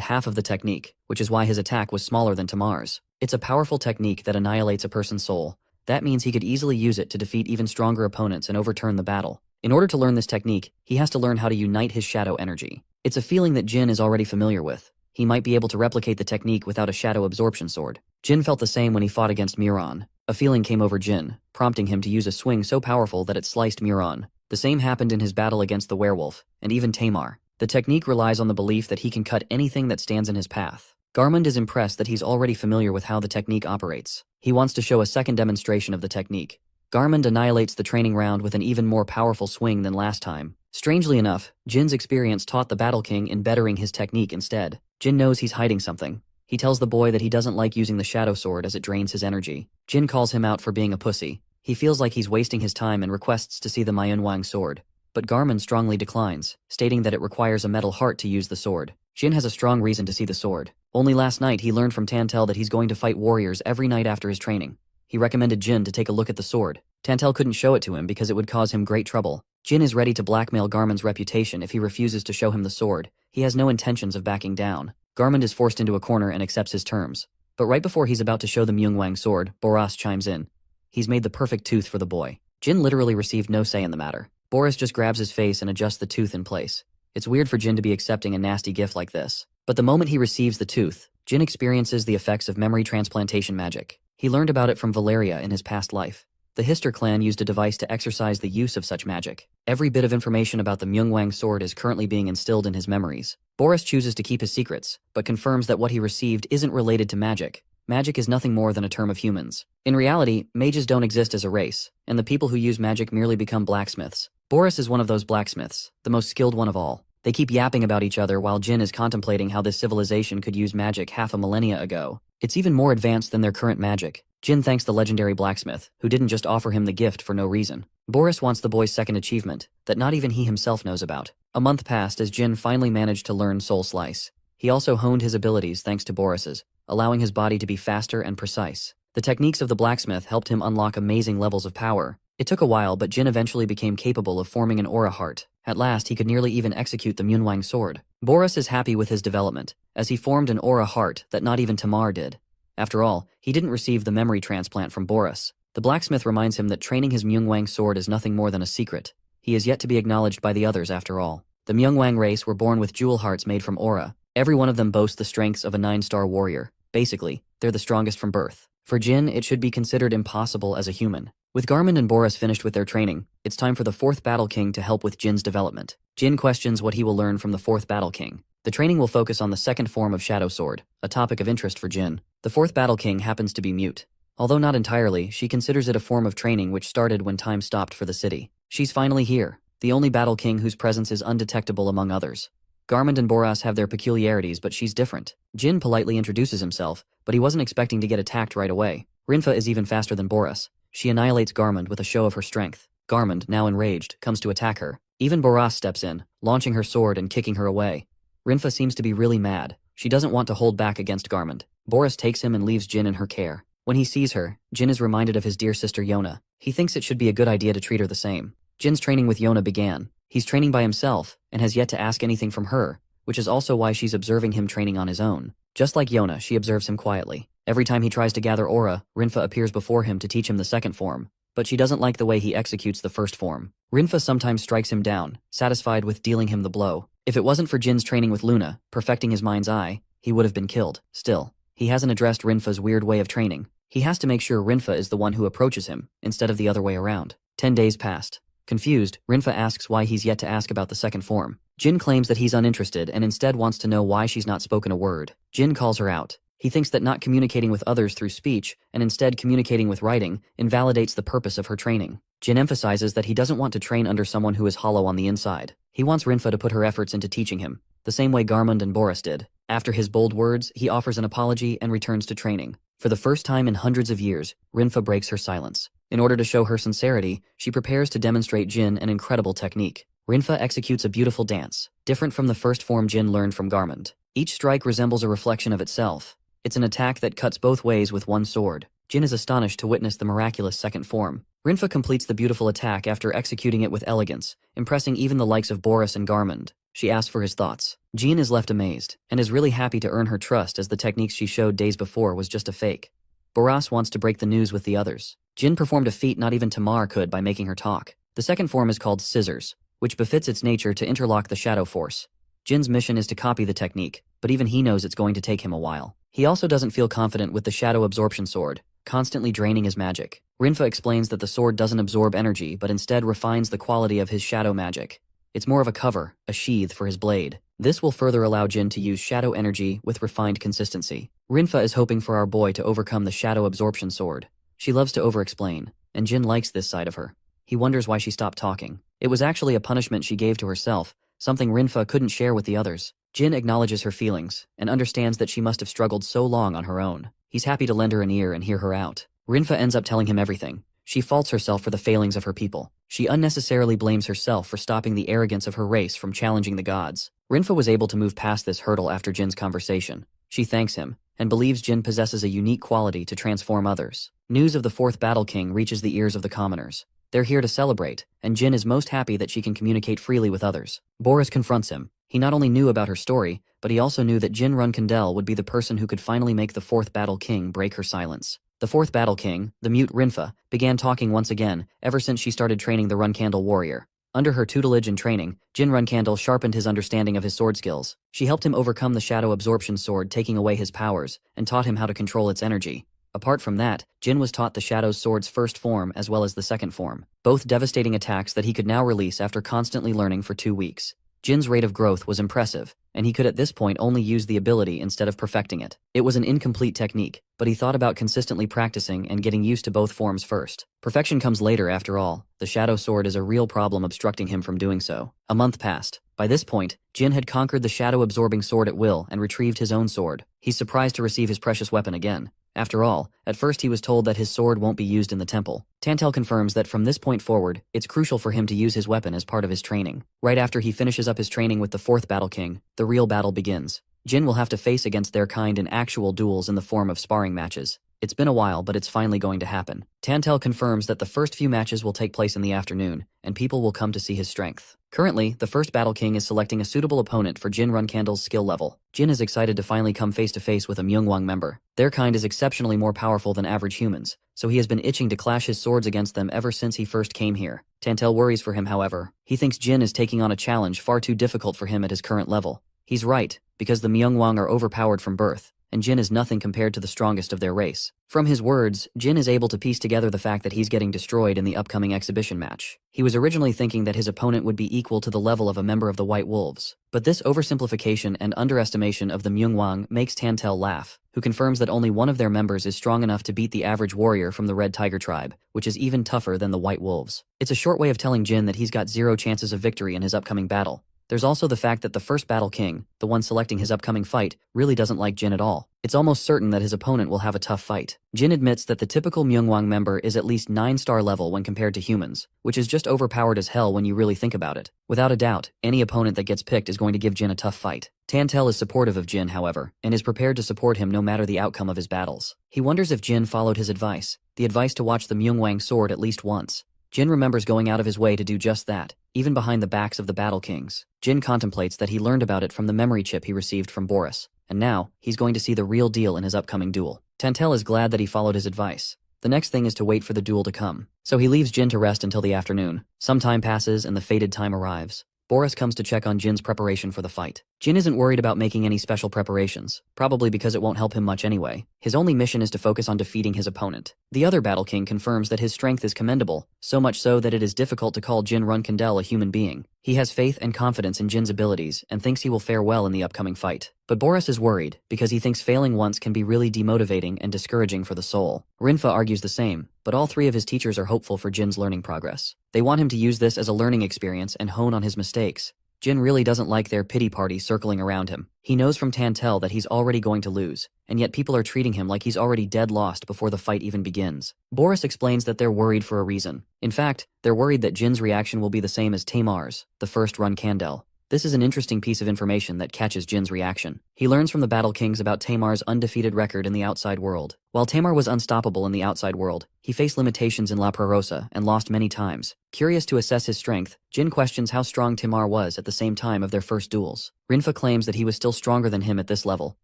half of the technique, which is why his attack was smaller than Tamar's. It's a powerful technique that annihilates a person's soul. That means he could easily use it to defeat even stronger opponents and overturn the battle. In order to learn this technique, he has to learn how to unite his shadow energy. It's a feeling that Jin is already familiar with. He might be able to replicate the technique without a shadow absorption sword. Jin felt the same when he fought against Murakan. A feeling came over Jin, prompting him to use a swing so powerful that it sliced Murakan. The same happened in his battle against the werewolf, and even Tamar. The technique relies on the belief that he can cut anything that stands in his path. Garmund is impressed that he's already familiar with how the technique operates. He wants to show a second demonstration of the technique. Garmund annihilates the training round with an even more powerful swing than last time. Strangely enough, Jin's experience taught the Battle King in bettering his technique instead. Jin knows he's hiding something. He tells the boy that he doesn't like using the Shadow Sword as it drains his energy. Jin calls him out for being a pussy. He feels like he's wasting his time and requests to see the Manhwa sword. But Garmund strongly declines, stating that it requires a metal heart to use the sword. Jin has a strong reason to see the sword. Only last night he learned from Tantel that he's going to fight warriors every night after his training. He recommended Jin to take a look at the sword. Tantel couldn't show it to him because it would cause him great trouble. Jin is ready to blackmail Garmund's reputation if he refuses to show him the sword. He has no intentions of backing down. Garmund is forced into a corner and accepts his terms. But right before he's about to show the Myungwang sword, Boras chimes in. He's made the perfect tooth for the boy. Jin literally received no say in the matter. Boris just grabs his face and adjusts the tooth in place. It's weird for Jin to be accepting a nasty gift like this. But the moment he receives the tooth, Jin experiences the effects of memory transplantation magic. He learned about it from Valeria in his past life. The Hister clan used a device to exercise the use of such magic. Every bit of information about the Myungwang sword is currently being instilled in his memories. Boris chooses to keep his secrets, but confirms that what he received isn't related to magic. Magic is nothing more than a term of humans. In reality, mages don't exist as a race, and the people who use magic merely become blacksmiths. Boris is one of those blacksmiths, the most skilled one of all. They keep yapping about each other while Jin is contemplating how this civilization could use magic half a millennia ago. It's even more advanced than their current magic. Jin thanks the legendary blacksmith, who didn't just offer him the gift for no reason. Boris wants the boy's second achievement, that not even he himself knows about. A month passed as Jin finally managed to learn Soul Slice. He also honed his abilities thanks to Boris's, allowing his body to be faster and precise. The techniques of the blacksmith helped him unlock amazing levels of power. It took a while, but Jin eventually became capable of forming an aura heart. At last, he could nearly even execute the Myungwang sword. Boris is happy with his development, as he formed an aura heart that not even Tamar did. After all, he didn't receive the memory transplant from Boris. The blacksmith reminds him that training his Myungwang sword is nothing more than a secret. He is yet to be acknowledged by the others after all. The Myungwang race were born with jewel hearts made from aura. Every one of them boasts the strengths of a 9-star warrior. Basically, they're the strongest from birth. For Jin, it should be considered impossible as a human. With Garmund and Boris finished with their training, it's time for the 4th Battle King to help with Jin's development. Jin questions what he will learn from the 4th Battle King. The training will focus on the 2nd form of Shadow Sword, a topic of interest for Jin. The 4th Battle King happens to be mute. Although not entirely, she considers it a form of training which started when time stopped for the city. She's finally here, the only Battle King whose presence is undetectable among others. Garmund and Boras have their peculiarities, but she's different. Jin politely introduces himself, but he wasn't expecting to get attacked right away. Rinfa is even faster than Boras. She annihilates Garmund with a show of her strength. Garmund, now enraged, comes to attack her. Even Boras steps in, launching her sword and kicking her away. Rinfa seems to be really mad. She doesn't want to hold back against Garmund. Boris takes him and leaves Jin in her care. When he sees her, Jin is reminded of his dear sister Yona. He thinks it should be a good idea to treat her the same. Jin's training with Yona began. He's training by himself, and has yet to ask anything from her, which is also why she's observing him training on his own. Just like Yona, she observes him quietly. Every time he tries to gather aura, Rinfa appears before him to teach him the 2nd form, but she doesn't like the way he executes the 1st form. Rinfa sometimes strikes him down, satisfied with dealing him the blow. If it wasn't for Jin's training with Luna, perfecting his mind's eye, he would have been killed. Still, he hasn't addressed Rinfa's weird way of training. He has to make sure Rinfa is the one who approaches him, instead of the other way around. 10 days passed. Confused, Rinfa asks why he's yet to ask about the 2nd form. Jin claims that he's uninterested and instead wants to know why she's not spoken a word. Jin calls her out. He thinks that not communicating with others through speech, and instead communicating with writing, invalidates the purpose of her training. Jin emphasizes that he doesn't want to train under someone who is hollow on the inside. He wants Rinfa to put her efforts into teaching him, the same way Garmund and Boris did. After his bold words, he offers an apology and returns to training. For the first time in hundreds of years, Rinfa breaks her silence. In order to show her sincerity, she prepares to demonstrate Jin an incredible technique. Rinfa executes a beautiful dance, different from the 1st form Jin learned from Garmund. Each strike resembles a reflection of itself. It's an attack that cuts both ways with one sword. Jin is astonished to witness the miraculous 2nd form. Rinfa completes the beautiful attack after executing it with elegance, impressing even the likes of Boris and Garmund. She asks for his thoughts. Jin is left amazed, and is really happy to earn her trust as the techniques she showed days before was just a fake. Boras wants to break the news with the others. Jin performed a feat not even Tamar could by making her talk. The 2nd form is called Scissors, which befits its nature to interlock the shadow force. Jin's mission is to copy the technique, but even he knows it's going to take him a while. He also doesn't feel confident with the shadow absorption sword, constantly draining his magic. Rinfa explains that the sword doesn't absorb energy but instead refines the quality of his shadow magic. It's more of a cover, a sheath for his blade. This will further allow Jin to use shadow energy with refined consistency. Rinfa is hoping for our boy to overcome the shadow absorption sword. She loves to over-explain, and Jin likes this side of her. He wonders why she stopped talking. It was actually a punishment she gave to herself, something Rinfa couldn't share with the others. Jin acknowledges her feelings, and understands that she must have struggled so long on her own. He's happy to lend her an ear and hear her out. Rinfa ends up telling him everything. She faults herself for the failings of her people. She unnecessarily blames herself for stopping the arrogance of her race from challenging the gods. Rinfa was able to move past this hurdle after Jin's conversation. She thanks him, and believes Jin possesses a unique quality to transform others. News of the 4th Battle King reaches the ears of the commoners. They're here to celebrate, and Jin is most happy that she can communicate freely with others. Boris confronts him. He not only knew about her story, but he also knew that Jin Runcandel would be the person who could finally make the fourth Battle King break her silence. The fourth Battle King, the mute Rinfa, began talking once again ever since she started training the Runcandel warrior. Under her tutelage and training, Jin Runcandel sharpened his understanding of his sword skills. She helped him overcome the Shadow Absorption Sword, taking away his powers, and taught him how to control its energy. Apart from that, Jin was taught the Shadow's sword's first form as well as the second form, both devastating attacks that he could now release after constantly learning for 2 weeks. Jin's rate of growth was impressive, and he could at this point only use the ability instead of perfecting it. It was an incomplete technique, but he thought about consistently practicing and getting used to both forms first. Perfection comes later after all. The Shadow Sword is a real problem obstructing him from doing so. A month passed. By this point, Jin had conquered the shadow-absorbing sword at will and retrieved his own sword. He's surprised to receive his precious weapon again. After all, at first he was told that his sword won't be used in the temple. Tantel confirms that from this point forward, it's crucial for him to use his weapon as part of his training. Right after he finishes up his training with the fourth Battle King, the real battle begins. Jin will have to face against their kind in actual duels in the form of sparring matches. It's been a while, but it's finally going to happen. Tantel confirms that the first few matches will take place in the afternoon, and people will come to see his strength. Currently, the first Battle King is selecting a suitable opponent for Jin Runcandel's skill level. Jin is excited to finally come face to face with a Myungwang member. Their kind is exceptionally more powerful than average humans, so he has been itching to clash his swords against them ever since he first came here. Tantel worries for him, however. He thinks Jin is taking on a challenge far too difficult for him at his current level. He's right, because the Myungwang are overpowered from birth, and Jin is nothing compared to the strongest of their race. From his words, Jin is able to piece together the fact that he's getting destroyed in the upcoming exhibition match. He was originally thinking that his opponent would be equal to the level of a member of the White Wolves. But this oversimplification and underestimation of the Myungwang makes Tantel laugh, who confirms that only one of their members is strong enough to beat the average warrior from the Red Tiger tribe, which is even tougher than the White Wolves. It's a short way of telling Jin that he's got 0 chances of victory in his upcoming battle. There's also the fact that the first Battle King, the one selecting his upcoming fight, really doesn't like Jin at all. It's almost certain that his opponent will have a tough fight. Jin admits that the typical Myungwang member is at least 9-star level when compared to humans, which is just overpowered as hell when you really think about it. Without a doubt, any opponent that gets picked is going to give Jin a tough fight. Tantel is supportive of Jin, however, and is prepared to support him no matter the outcome of his battles. He wonders if Jin followed his advice, the advice to watch the Myungwang sword at least once. Jin remembers going out of his way to do just that, even behind the backs of the Battle Kings. Jin contemplates that he learned about it from the memory chip he received from Boris, and now, he's going to see the real deal in his upcoming duel. Tantel is glad that he followed his advice. The next thing is to wait for the duel to come. So he leaves Jin to rest until the afternoon. Some time passes and the fated time arrives. Boris comes to check on Jin's preparation for the fight. Jin isn't worried about making any special preparations, probably because it won't help him much anyway. His only mission is to focus on defeating his opponent. The other Battle King confirms that his strength is commendable, so much so that it is difficult to call Jin Runcandel a human being. He has faith and confidence in Jin's abilities and thinks he will fare well in the upcoming fight. But Boris is worried, because he thinks failing once can be really demotivating and discouraging for the soul. Rinfa argues the same, but all 3 of his teachers are hopeful for Jin's learning progress. They want him to use this as a learning experience and hone on his mistakes. Jin really doesn't like their pity party circling around him. He knows from Tantel that he's already going to lose, and yet people are treating him like he's already dead lost before the fight even begins. Boris explains that they're worried for a reason. In fact, they're worried that Jin's reaction will be the same as Tamar's, the first Runcandel. This is an interesting piece of information that catches Jin's reaction. He learns from the Battle Kings about Tamar's undefeated record in the outside world. While Tamar was unstoppable in the outside world, he faced limitations in La Prarosa and lost many times. Curious to assess his strength, Jin questions how strong Tamar was at the same time of their first duels. Rinfa claims that he was still stronger than him at this level,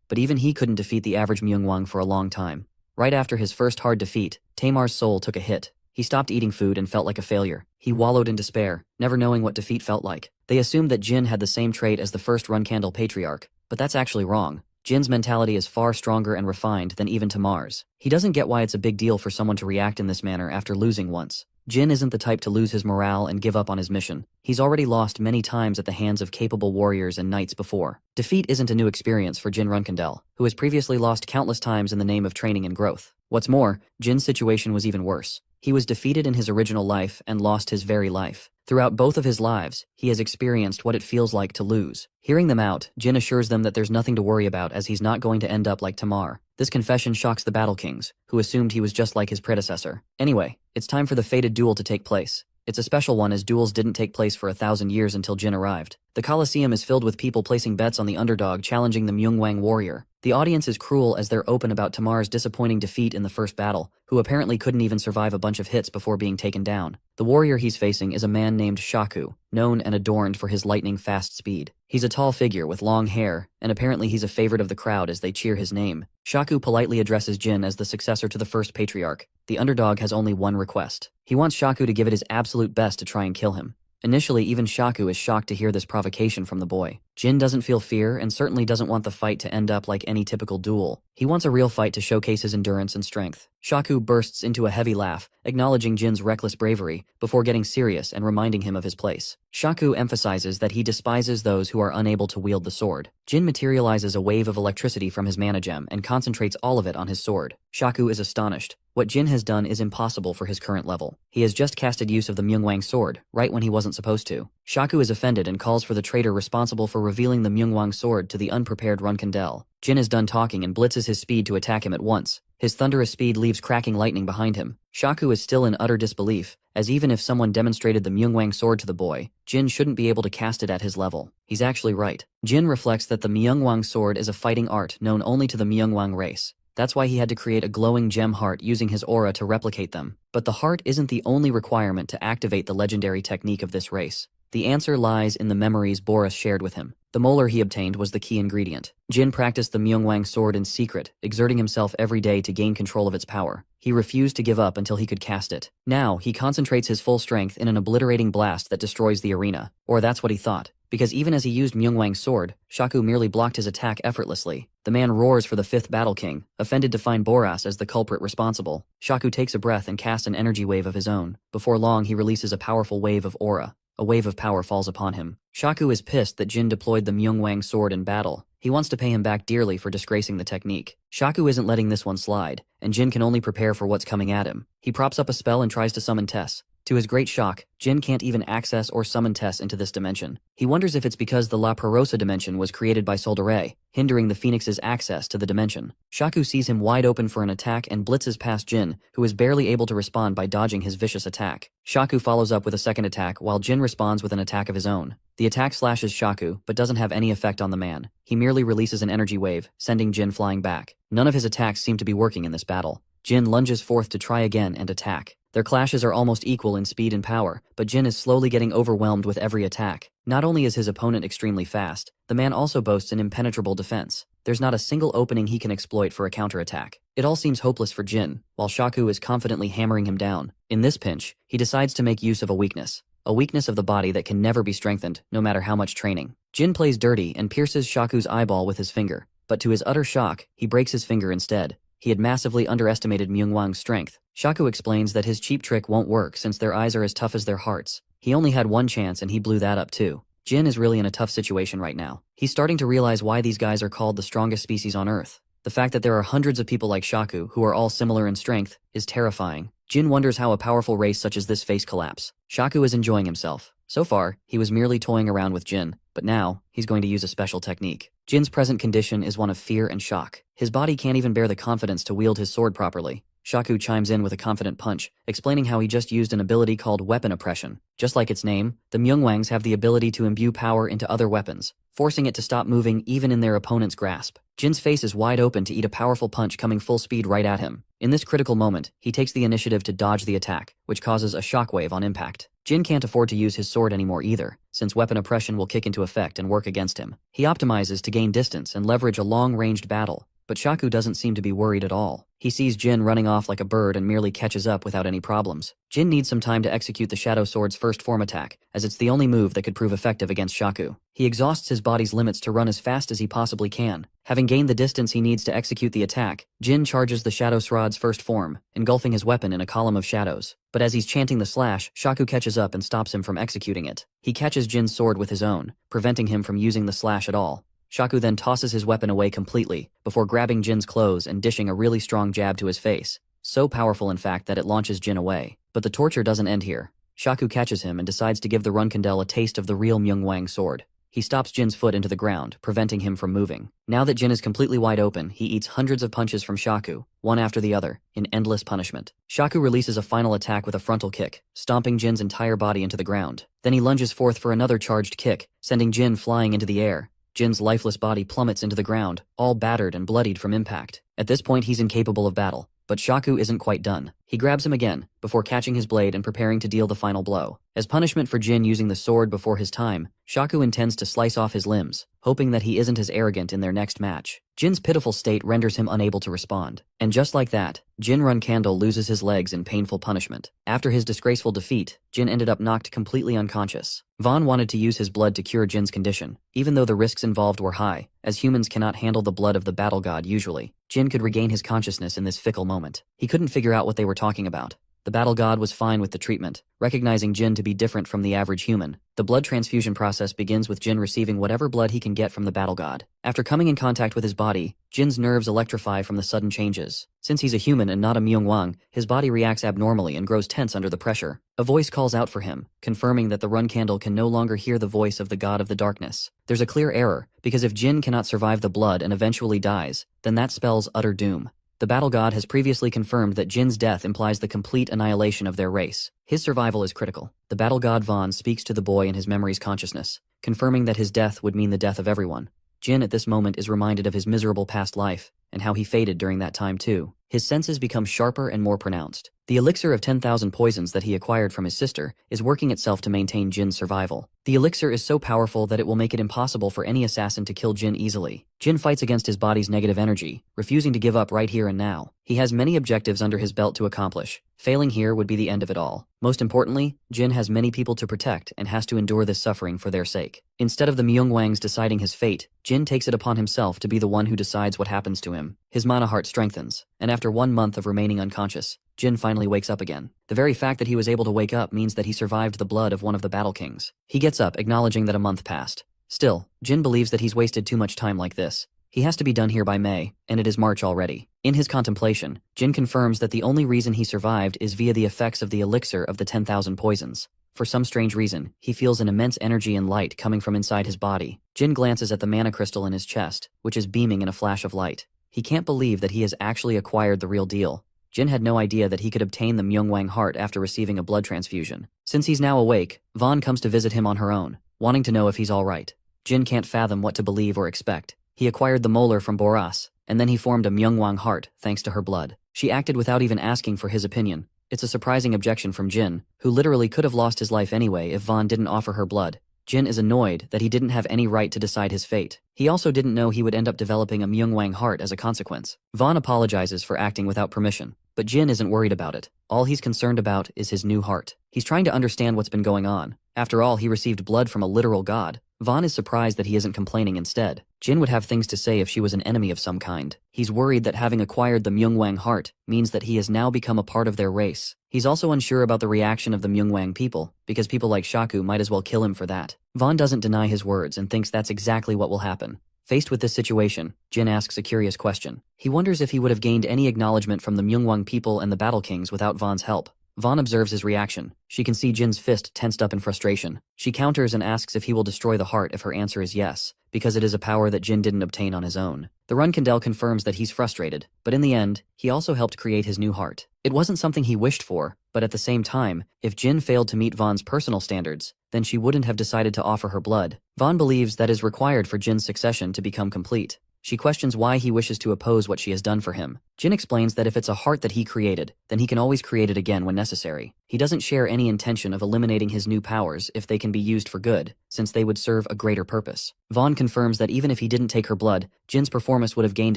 but even he couldn't defeat the average Myungwang for a long time. Right after his first hard defeat, Tamar's soul took a hit. He stopped eating food and felt like a failure. He wallowed in despair, never knowing what defeat felt like. They assumed that Jin had the same trait as the first Runcandel patriarch, but that's actually wrong. Jin's mentality is far stronger and refined than even Tamar's. He doesn't get why it's a big deal for someone to react in this manner after losing once. Jin isn't the type to lose his morale and give up on his mission. He's already lost many times at the hands of capable warriors and knights before. Defeat isn't a new experience for Jin Runcandel, who has previously lost countless times in the name of training and growth. What's more, Jin's situation was even worse. He was defeated in his original life and lost his very life. Throughout both of his lives, he has experienced what it feels like to lose. Hearing them out, Jin assures them that there's nothing to worry about as he's not going to end up like Tamar. This confession shocks the Battle Kings, who assumed he was just like his predecessor. Anyway, it's time for the fated duel to take place. It's a special one as duels didn't take place for 1,000 years until Jin arrived. The Colosseum is filled with people placing bets on the underdog challenging the Myungwang warrior. The audience is cruel as they're open about Tamar's disappointing defeat in the first battle, who apparently couldn't even survive a bunch of hits before being taken down. The warrior he's facing is a man named Shaku, known and adorned for his lightning-fast speed. He's a tall figure with long hair, and apparently he's a favorite of the crowd as they cheer his name. Shaku politely addresses Jin as the successor to the first patriarch. The underdog has only one request. He wants Shaku to give it his absolute best to try and kill him. Initially, even Shaku is shocked to hear this provocation from the boy. Jin doesn't feel fear and certainly doesn't want the fight to end up like any typical duel. He wants a real fight to showcase his endurance and strength. Shaku bursts into a heavy laugh, acknowledging Jin's reckless bravery, before getting serious and reminding him of his place. Shaku emphasizes that he despises those who are unable to wield the sword. Jin materializes a wave of electricity from his mana gem and concentrates all of it on his sword. Shaku is astonished. What Jin has done is impossible for his current level. He has just casted use of the Myungwang sword, right when he wasn't supposed to. Shaku is offended and calls for the traitor responsible for revealing the Myungwang sword to the unprepared Runcandel. Jin is done talking and blitzes his speed to attack him at once. His thunderous speed leaves cracking lightning behind him. Shaku is still in utter disbelief, as even if someone demonstrated the Myungwang sword to the boy, Jin shouldn't be able to cast it at his level. He's actually right. Jin reflects that the Myungwang sword is a fighting art known only to the Myungwang race. That's why he had to create a glowing gem heart using his aura to replicate them. But the heart isn't the only requirement to activate the legendary technique of this race. The answer lies in the memories Boris shared with him. The molar he obtained was the key ingredient. Jin practiced the Myungwang sword in secret, exerting himself every day to gain control of its power. He refused to give up until he could cast it. Now, he concentrates his full strength in an obliterating blast that destroys the arena. Or that's what he thought. Because even as he used Myungwang's sword, Shaku merely blocked his attack effortlessly. The man roars for the fifth Battle King, offended to find Boras as the culprit responsible. Shaku takes a breath and casts an energy wave of his own. Before long, he releases a powerful wave of aura. A wave of power falls upon him. Shaku is pissed that Jin deployed the Myungwang sword in battle. He wants to pay him back dearly for disgracing the technique. Shaku isn't letting this one slide, and Jin can only prepare for what's coming at him. He props up a spell and tries to summon Tess. To his great shock, Jin can't even access or summon Tess into this dimension. He wonders if it's because the La Perosa dimension was created by Soldare, hindering the Phoenix's access to the dimension. Shaku sees him wide open for an attack and blitzes past Jin, who is barely able to respond by dodging his vicious attack. Shaku follows up with a second attack while Jin responds with an attack of his own. The attack slashes Shaku, but doesn't have any effect on the man. He merely releases an energy wave, sending Jin flying back. None of his attacks seem to be working in this battle. Jin lunges forth to try again and attack. Their clashes are almost equal in speed and power, but Jin is slowly getting overwhelmed with every attack. Not only is his opponent extremely fast, the man also boasts an impenetrable defense. There's not a single opening he can exploit for a counterattack. It all seems hopeless for Jin, while Shaku is confidently hammering him down. In this pinch, he decides to make use of a weakness of the body that can never be strengthened, no matter how much training. Jin plays dirty and pierces Shaku's eyeball with his finger, but to his utter shock, he breaks his finger instead. He had massively underestimated Myungwang's strength. Shaku explains that his cheap trick won't work since their eyes are as tough as their hearts. He only had one chance and he blew that up too. Jin is really in a tough situation right now. He's starting to realize why these guys are called the strongest species on Earth. The fact that there are hundreds of people like Shaku who are all similar in strength is terrifying. Jin wonders how a powerful race such as this face collapse. Shaku is enjoying himself. So far, he was merely toying around with Jin, but now, he's going to use a special technique. Jin's present condition is one of fear and shock. His body can't even bear the confidence to wield his sword properly. Shaku chimes in with a confident punch, explaining how he just used an ability called weapon oppression. Just like its name, the Myungwangs have the ability to imbue power into other weapons, forcing it to stop moving even in their opponent's grasp. Jin's face is wide open to eat a powerful punch coming full speed right at him. In this critical moment, he takes the initiative to dodge the attack, which causes a shockwave on impact. Jin can't afford to use his sword anymore either, since weapon oppression will kick into effect and work against him. He optimizes to gain distance and leverage a long-ranged battle, but Shaku doesn't seem to be worried at all. He sees Jin running off like a bird and merely catches up without any problems. Jin needs some time to execute the Shadow Sword's first form attack, as it's the only move that could prove effective against Shaku. He exhausts his body's limits to run as fast as he possibly can. Having gained the distance he needs to execute the attack, Jin charges the Shadow Sword's first form, engulfing his weapon in a column of shadows. But as he's chanting the slash, Shaku catches up and stops him from executing it. He catches Jin's sword with his own, preventing him from using the slash at all. Shaku then tosses his weapon away completely, before grabbing Jin's clothes and dishing a really strong jab to his face. So powerful in fact that it launches Jin away. But the torture doesn't end here. Shaku catches him and decides to give the Runcandel a taste of the real Myungwang sword. He stops Jin's foot into the ground, preventing him from moving. Now that Jin is completely wide open, he eats hundreds of punches from Shaku, one after the other, in endless punishment. Shaku releases a final attack with a frontal kick, stomping Jin's entire body into the ground. Then he lunges forth for another charged kick, sending Jin flying into the air. Jin's lifeless body plummets into the ground, all battered and bloodied from impact. At this point he's incapable of battle. But Shaku isn't quite done. He grabs him again, before catching his blade and preparing to deal the final blow. As punishment for Jin using the sword before his time, Shaku intends to slice off his limbs, hoping that he isn't as arrogant in their next match. Jin's pitiful state renders him unable to respond. And just like that, Jin Runcandel loses his legs in painful punishment. After his disgraceful defeat, Jin ended up knocked completely unconscious. Vaughn wanted to use his blood to cure Jin's condition, even though the risks involved were high, as humans cannot handle the blood of the battle god usually. Jin could regain his consciousness in this fickle moment. He couldn't figure out what they were talking about. The battle god was fine with the treatment, recognizing Jin to be different from the average human. The blood transfusion process begins with Jin receiving whatever blood he can get from the battle god. After coming in contact with his body, Jin's nerves electrify from the sudden changes. Since he's a human and not a Myungwang, his body reacts abnormally and grows tense under the pressure. A voice calls out for him, confirming that the Runcandel can no longer hear the voice of the god of the darkness. There's a clear error, because if Jin cannot survive the blood and eventually dies, then that spells utter doom. The battle god has previously confirmed that Jin's death implies the complete annihilation of their race. His survival is critical. The battle god Vaughn speaks to the boy in his memory's consciousness, confirming that his death would mean the death of everyone. Jin at this moment is reminded of his miserable past life, and how he faded during that time too. His senses become sharper and more pronounced. The elixir of 10,000 poisons that he acquired from his sister is working itself to maintain Jin's survival. The elixir is so powerful that it will make it impossible for any assassin to kill Jin easily. Jin fights against his body's negative energy, refusing to give up right here and now. He has many objectives under his belt to accomplish. Failing here would be the end of it all. Most importantly, Jin has many people to protect and has to endure this suffering for their sake. Instead of the Myungwangs deciding his fate, Jin takes it upon himself to be the one who decides what happens to him. His mana heart strengthens, and after 1 month of remaining unconscious, Jin finally wakes up again. The very fact that he was able to wake up means that he survived the blood of one of the battle kings. He gets up, acknowledging that a month passed. Still, Jin believes that he's wasted too much time like this. He has to be done here by May, and it is March already. In his contemplation, Jin confirms that the only reason he survived is via the effects of the elixir of the 10,000 poisons. For some strange reason, he feels an immense energy and light coming from inside his body. Jin glances at the mana crystal in his chest, which is beaming in a flash of light. He can't believe that he has actually acquired the real deal. Jin had no idea that he could obtain the Myungwang heart after receiving a blood transfusion. Since he's now awake, Vaughn comes to visit him on her own, wanting to know if he's alright. Jin can't fathom what to believe or expect. He acquired the molar from Boras, and then he formed a Myungwang heart thanks to her blood. She acted without even asking for his opinion. It's a surprising objection from Jin, who literally could have lost his life anyway if Vaughn didn't offer her blood. Jin is annoyed that he didn't have any right to decide his fate. He also didn't know he would end up developing a Myungwang heart as a consequence. Vaughn apologizes for acting without permission, but Jin isn't worried about it. All he's concerned about is his new heart. He's trying to understand what's been going on. After all, he received blood from a literal god. Vaughn is surprised that he isn't complaining instead. Jin would have things to say if she was an enemy of some kind. He's worried that having acquired the Myungwang heart means that he has now become a part of their race. He's also unsure about the reaction of the Myungwang people, because people like Shaku might as well kill him for that. Vaughn doesn't deny his words and thinks that's exactly what will happen. Faced with this situation, Jin asks a curious question. He wonders if he would have gained any acknowledgement from the Myungwang people and the Battle Kings without Vaughn's help. Vaughn observes his reaction. She can see Jin's fist tensed up in frustration. She counters and asks if he will destroy the heart if her answer is yes, because it is a power that Jin didn't obtain on his own. The Runcandel confirms that he's frustrated, but in the end, he also helped create his new heart. It wasn't something he wished for, but at the same time, if Jin failed to meet Vaughn's personal standards, then she wouldn't have decided to offer her blood. Vaughn believes that is required for Jin's succession to become complete. She questions why he wishes to oppose what she has done for him. Jin explains that if it's a heart that he created, then he can always create it again when necessary. He doesn't share any intention of eliminating his new powers if they can be used for good, since they would serve a greater purpose. Vaughn confirms that even if he didn't take her blood, Jin's performance would have gained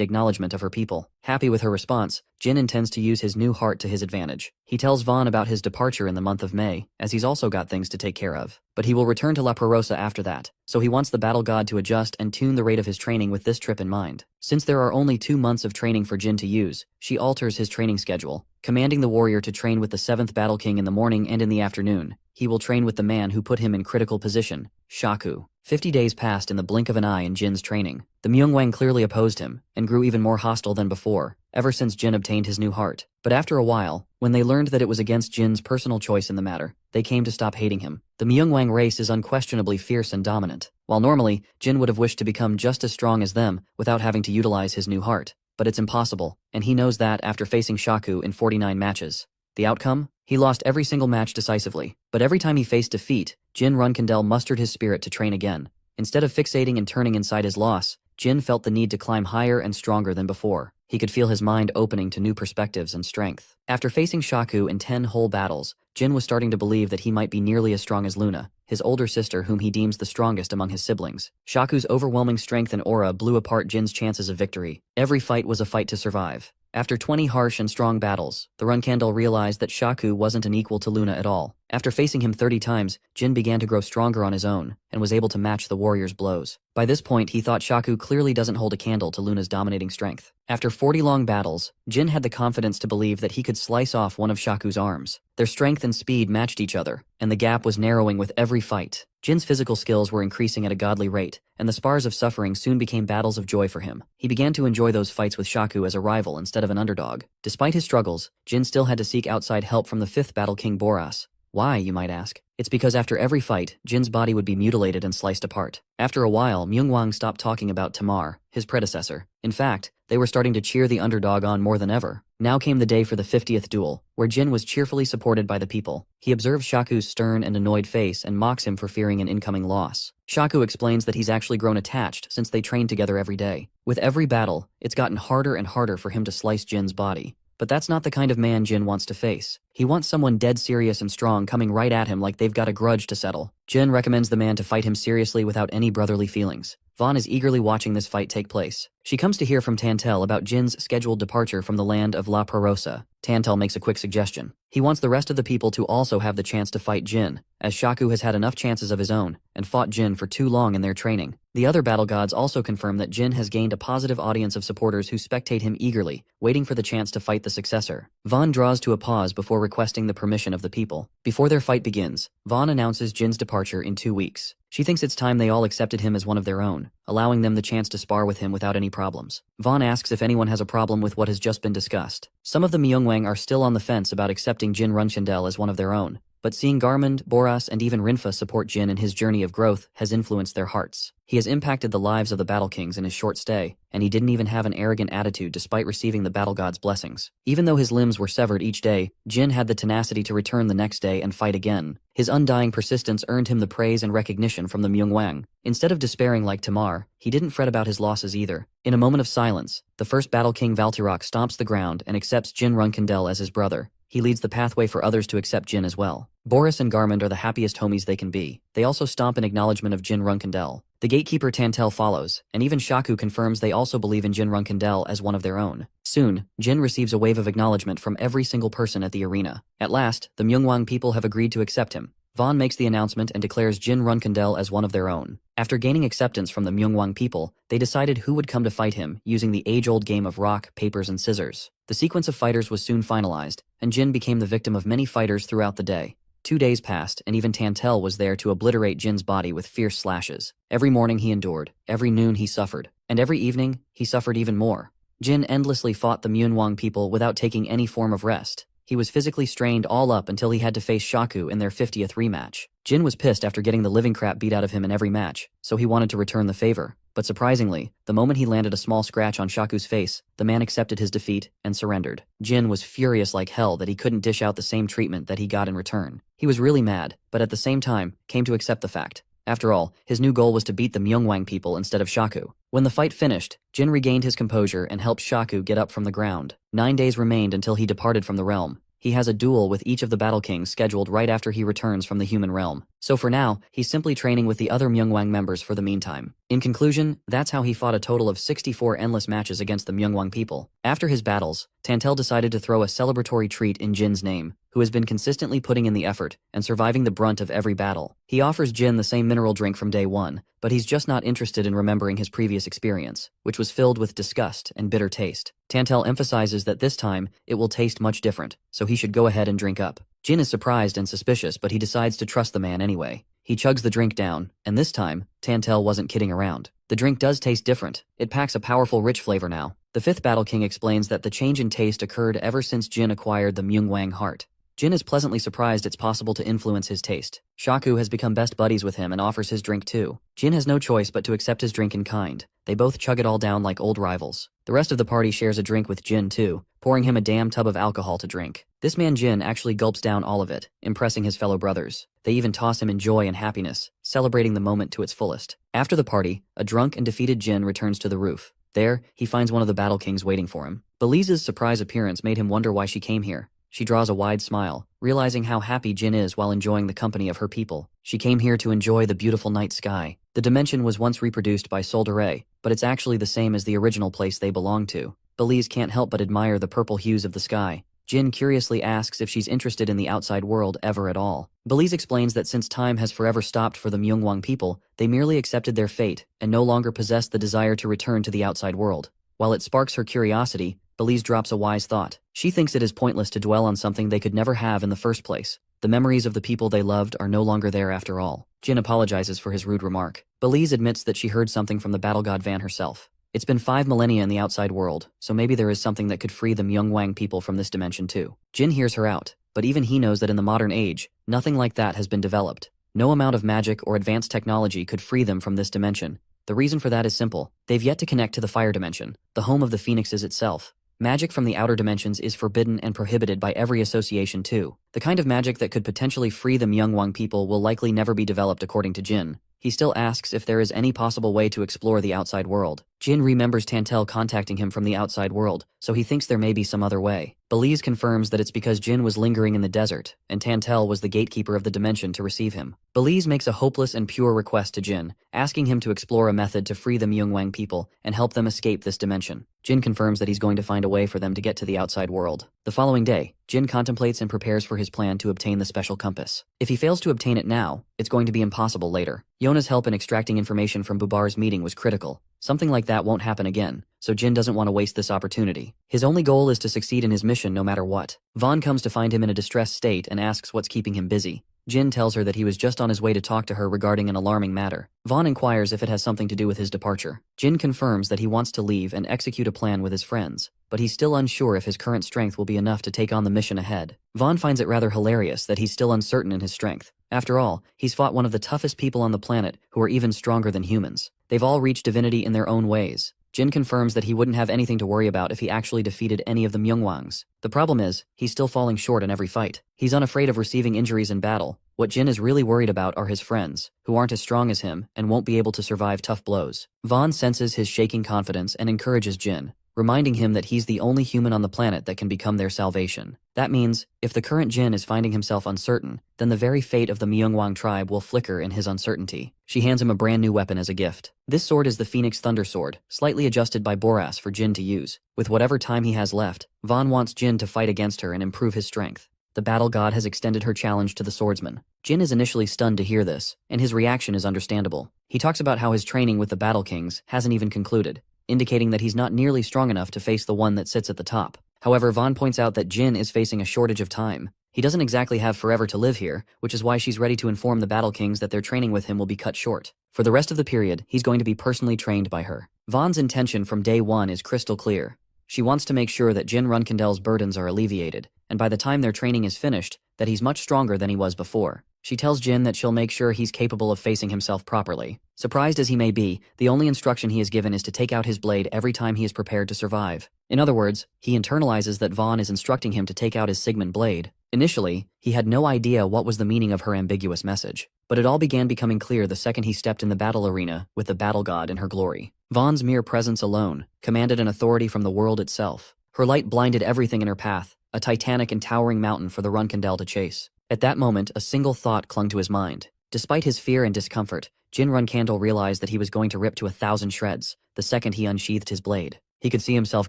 acknowledgement of her people. Happy with her response, Jin intends to use his new heart to his advantage. He tells Vaughn about his departure in the month of May, as he's also got things to take care of. But he will return to La Perosa after that, so he wants the battle god to adjust and tune the rate of his training with this trip in mind. Since there are only 2 months of training for Jin to use, she alters his training schedule, commanding the warrior to train with the 7th Battle King in the morning and in the afternoon. He will train with the man who put him in critical position, Shaku. 50 days passed in the blink of an eye in Jin's training. The Myungwang clearly opposed him, and grew even more hostile than before, ever since Jin obtained his new heart. But after a while, when they learned that it was against Jin's personal choice in the matter, they came to stop hating him. The Myungwang race is unquestionably fierce and dominant. While normally, Jin would have wished to become just as strong as them without having to utilize his new heart. But it's impossible, and he knows that after facing Shaku in 49 matches. The outcome? He lost every single match decisively, but every time he faced defeat, Jin Runcandel mustered his spirit to train again. Instead of fixating and turning inside his loss, Jin felt the need to climb higher and stronger than before. He could feel his mind opening to new perspectives and strength. After facing Shaku in 10 whole battles, Jin was starting to believe that he might be nearly as strong as Luna, his older sister whom he deems the strongest among his siblings. Shaku's overwhelming strength and aura blew apart Jin's chances of victory. Every fight was a fight to survive. After 20 harsh and strong battles, the Runcandel realized that Shaku wasn't an equal to Luna at all. After facing him 30 times, Jin began to grow stronger on his own, and was able to match the warrior's blows. By this point, he thought Shaku clearly doesn't hold a candle to Luna's dominating strength. After 40 long battles, Jin had the confidence to believe that he could slice off one of Shaku's arms. Their strength and speed matched each other, and the gap was narrowing with every fight. Jin's physical skills were increasing at a godly rate, and the spars of suffering soon became battles of joy for him. He began to enjoy those fights with Shaku as a rival instead of an underdog. Despite his struggles, Jin still had to seek outside help from the 5th Battle King Boras. Why, you might ask? It's because after every fight, Jin's body would be mutilated and sliced apart. After a while, Myungwang stopped talking about Tamar, his predecessor. In fact, they were starting to cheer the underdog on more than ever. Now came the day for the 50th duel, where Jin was cheerfully supported by the people. He observes Shaku's stern and annoyed face and mocks him for fearing an incoming loss. Shaku explains that he's actually grown attached since they trained together every day. With every battle, it's gotten harder and harder for him to slice Jin's body. But that's not the kind of man Jin wants to face. He wants someone dead serious and strong coming right at him like they've got a grudge to settle. Jin recommends the man to fight him seriously without any brotherly feelings. Vaughn is eagerly watching this fight take place. She comes to hear from Tantel about Jin's scheduled departure from the land of La Perosa. Tantel makes a quick suggestion. He wants the rest of the people to also have the chance to fight Jin, as Shaku has had enough chances of his own, and fought Jin for too long in their training. The other battle gods also confirm that Jin has gained a positive audience of supporters who spectate him eagerly, waiting for the chance to fight the successor. Vaughn draws to a pause before requesting the permission of the people. Before their fight begins, Vaughn announces Jin's departure in 2 weeks. She thinks it's time they all accepted him as one of their own, allowing them the chance to spar with him without any problems. Vaughn asks if anyone has a problem with what has just been discussed. Some of the Myungwang are still on the fence about accepting Jin Runcandel as one of their own, but seeing Garmund, Boras, and even Rinfa support Jin in his journey of growth has influenced their hearts. He has impacted the lives of the Battle Kings in his short stay, and he didn't even have an arrogant attitude despite receiving the Battle God's blessings. Even though his limbs were severed each day, Jin had the tenacity to return the next day and fight again. His undying persistence earned him the praise and recognition from the Myungwang. Instead of despairing like Tamar, he didn't fret about his losses either. In a moment of silence, the first Battle King Valtirok stomps the ground and accepts Jin Runcandel as his brother. He leads the pathway for others to accept Jin as well. Boris and Garmund are the happiest homies they can be. They also stomp in acknowledgement of Jin Runcandel. The gatekeeper Tantel follows, and even Shaku confirms they also believe in Jin Runcandel as one of their own. Soon, Jin receives a wave of acknowledgement from every single person at the arena. At last, the Myungwang people have agreed to accept him. Vaughn makes the announcement and declares Jin Runcandel as one of their own. After gaining acceptance from the Myungwang people, they decided who would come to fight him using the age-old game of rock, papers, and scissors. The sequence of fighters was soon finalized, and Jin became the victim of many fighters throughout the day. 2 days passed, and even Tantel was there to obliterate Jin's body with fierce slashes. Every morning he endured, every noon he suffered, and every evening he suffered even more. Jin endlessly fought the Myungwang people without taking any form of rest. He was physically strained all up until he had to face Shaku in their 50th rematch. Jin was pissed after getting the living crap beat out of him in every match, so he wanted to return the favor. But surprisingly, the moment he landed a small scratch on Shaku's face, the man accepted his defeat and surrendered. Jin was furious like hell that he couldn't dish out the same treatment that he got in return. He was really mad, but at the same time, came to accept the fact. After all, his new goal was to beat the Myungwang people instead of Shaku. When the fight finished, Jin regained his composure and helped Shaku get up from the ground. 9 days remained until he departed from the realm. He has a duel with each of the Battle Kings scheduled right after he returns from the human realm. So for now, he's simply training with the other Myungwang members for the meantime. In conclusion, that's how he fought a total of 64 endless matches against the Myungwang people. After his battles, Tantel decided to throw a celebratory treat in Jin's name, who has been consistently putting in the effort and surviving the brunt of every battle. He offers Jin the same mineral drink from day one, but he's just not interested in remembering his previous experience, which was filled with disgust and bitter taste. Tantel emphasizes that this time, it will taste much different, so he should go ahead and drink up. Jin is surprised and suspicious, but he decides to trust the man anyway. He chugs the drink down, and this time, Tantel wasn't kidding around. The drink does taste different. It packs a powerful, rich flavor now. The 5th Battle King explains that the change in taste occurred ever since Jin acquired the Myungwang heart. Jin is pleasantly surprised it's possible to influence his taste. Shaku has become best buddies with him and offers his drink too. Jin has no choice but to accept his drink in kind. They both chug it all down like old rivals. The rest of the party shares a drink with Jin too, pouring him a damn tub of alcohol to drink. This man Jin actually gulps down all of it, impressing his fellow brothers. They even toss him in joy and happiness, celebrating the moment to its fullest. After the party, a drunk and defeated Jin returns to the roof. There, he finds one of the battle kings waiting for him. Belize's surprise appearance made him wonder why she came here. She draws a wide smile, realizing how happy Jin is while enjoying the company of her people. She came here to enjoy the beautiful night sky. The dimension was once reproduced by Solderay, but it's actually the same as the original place they belong to. Belize can't help but admire the purple hues of the sky. Jin curiously asks if she's interested in the outside world ever at all. Belize explains that since time has forever stopped for the Myungwang people, they merely accepted their fate and no longer possess the desire to return to the outside world. While it sparks her curiosity, Belize drops a wise thought. She thinks it is pointless to dwell on something they could never have in the first place. The memories of the people they loved are no longer there after all. Jin apologizes for his rude remark. Belize admits that she heard something from the battle god Van herself. It's been 5 millennia in the outside world, so maybe there is something that could free the Myungwang people from this dimension too. Jin hears her out, but even he knows that in the modern age, nothing like that has been developed. No amount of magic or advanced technology could free them from this dimension. The reason for that is simple. They've yet to connect to the fire dimension, the home of the phoenixes itself. Magic from the outer dimensions is forbidden and prohibited by every association too. The kind of magic that could potentially free the Myungwang people will likely never be developed according to Jin. He still asks if there is any possible way to explore the outside world. Jin remembers Tantel contacting him from the outside world, so he thinks there may be some other way. Belize confirms that it's because Jin was lingering in the desert, and Tantel was the gatekeeper of the dimension to receive him. Belize makes a hopeless and pure request to Jin, asking him to explore a method to free the Myungwang people and help them escape this dimension. Jin confirms that he's going to find a way for them to get to the outside world. The following day, Jin contemplates and prepares for his plan to obtain the special compass. If he fails to obtain it now, it's going to be impossible later. Yona's help in extracting information from Bubar's meeting was critical. Something like that won't happen again, so Jin doesn't want to waste this opportunity. His only goal is to succeed in his mission no matter what. Vaughn comes to find him in a distressed state and asks what's keeping him busy. Jin tells her that he was just on his way to talk to her regarding an alarming matter. Vaughn inquires if it has something to do with his departure. Jin confirms that he wants to leave and execute a plan with his friends, but he's still unsure if his current strength will be enough to take on the mission ahead. Vaughn finds it rather hilarious that he's still uncertain in his strength. After all, he's fought one of the toughest people on the planet who are even stronger than humans. They've all reached divinity in their own ways. Jin confirms that he wouldn't have anything to worry about if he actually defeated any of the Myungwangs. The problem is, he's still falling short in every fight. He's unafraid of receiving injuries in battle. What Jin is really worried about are his friends, who aren't as strong as him and won't be able to survive tough blows. Vaughn senses his shaking confidence and encourages Jin, reminding him that he's the only human on the planet that can become their salvation. That means, if the current Jin is finding himself uncertain, then the very fate of the Myungwang tribe will flicker in his uncertainty. She hands him a brand new weapon as a gift. This sword is the Phoenix Thunder Sword, slightly adjusted by Boras for Jin to use. With whatever time he has left, Vaughn wants Jin to fight against her and improve his strength. The battle god has extended her challenge to the swordsman. Jin is initially stunned to hear this, and his reaction is understandable. He talks about how his training with the battle kings hasn't even concluded, indicating that he's not nearly strong enough to face the one that sits at the top. However, Vaughn points out that Jin is facing a shortage of time. He doesn't exactly have forever to live here, which is why she's ready to inform the battle kings that their training with him will be cut short. For the rest of the period, he's going to be personally trained by her. Vaughn's intention from day one is crystal clear. She wants to make sure that Jin Runcandel's burdens are alleviated, and by the time their training is finished, that he's much stronger than he was before. She tells Jin that she'll make sure he's capable of facing himself properly. Surprised as he may be, the only instruction he is given is to take out his blade every time he is prepared to survive. In other words, he internalizes that Vaughn is instructing him to take out his Sigmund blade. Initially, he had no idea what was the meaning of her ambiguous message, but it all began becoming clear the second he stepped in the battle arena with the battle god in her glory. Vaughn's mere presence alone commanded an authority from the world itself. Her light blinded everything in her path, a titanic and towering mountain for the Runcandel to chase. At that moment, a single thought clung to his mind. Despite his fear and discomfort, Jin Runcandel realized that he was going to rip to 1,000 shreds the second he unsheathed his blade. He could see himself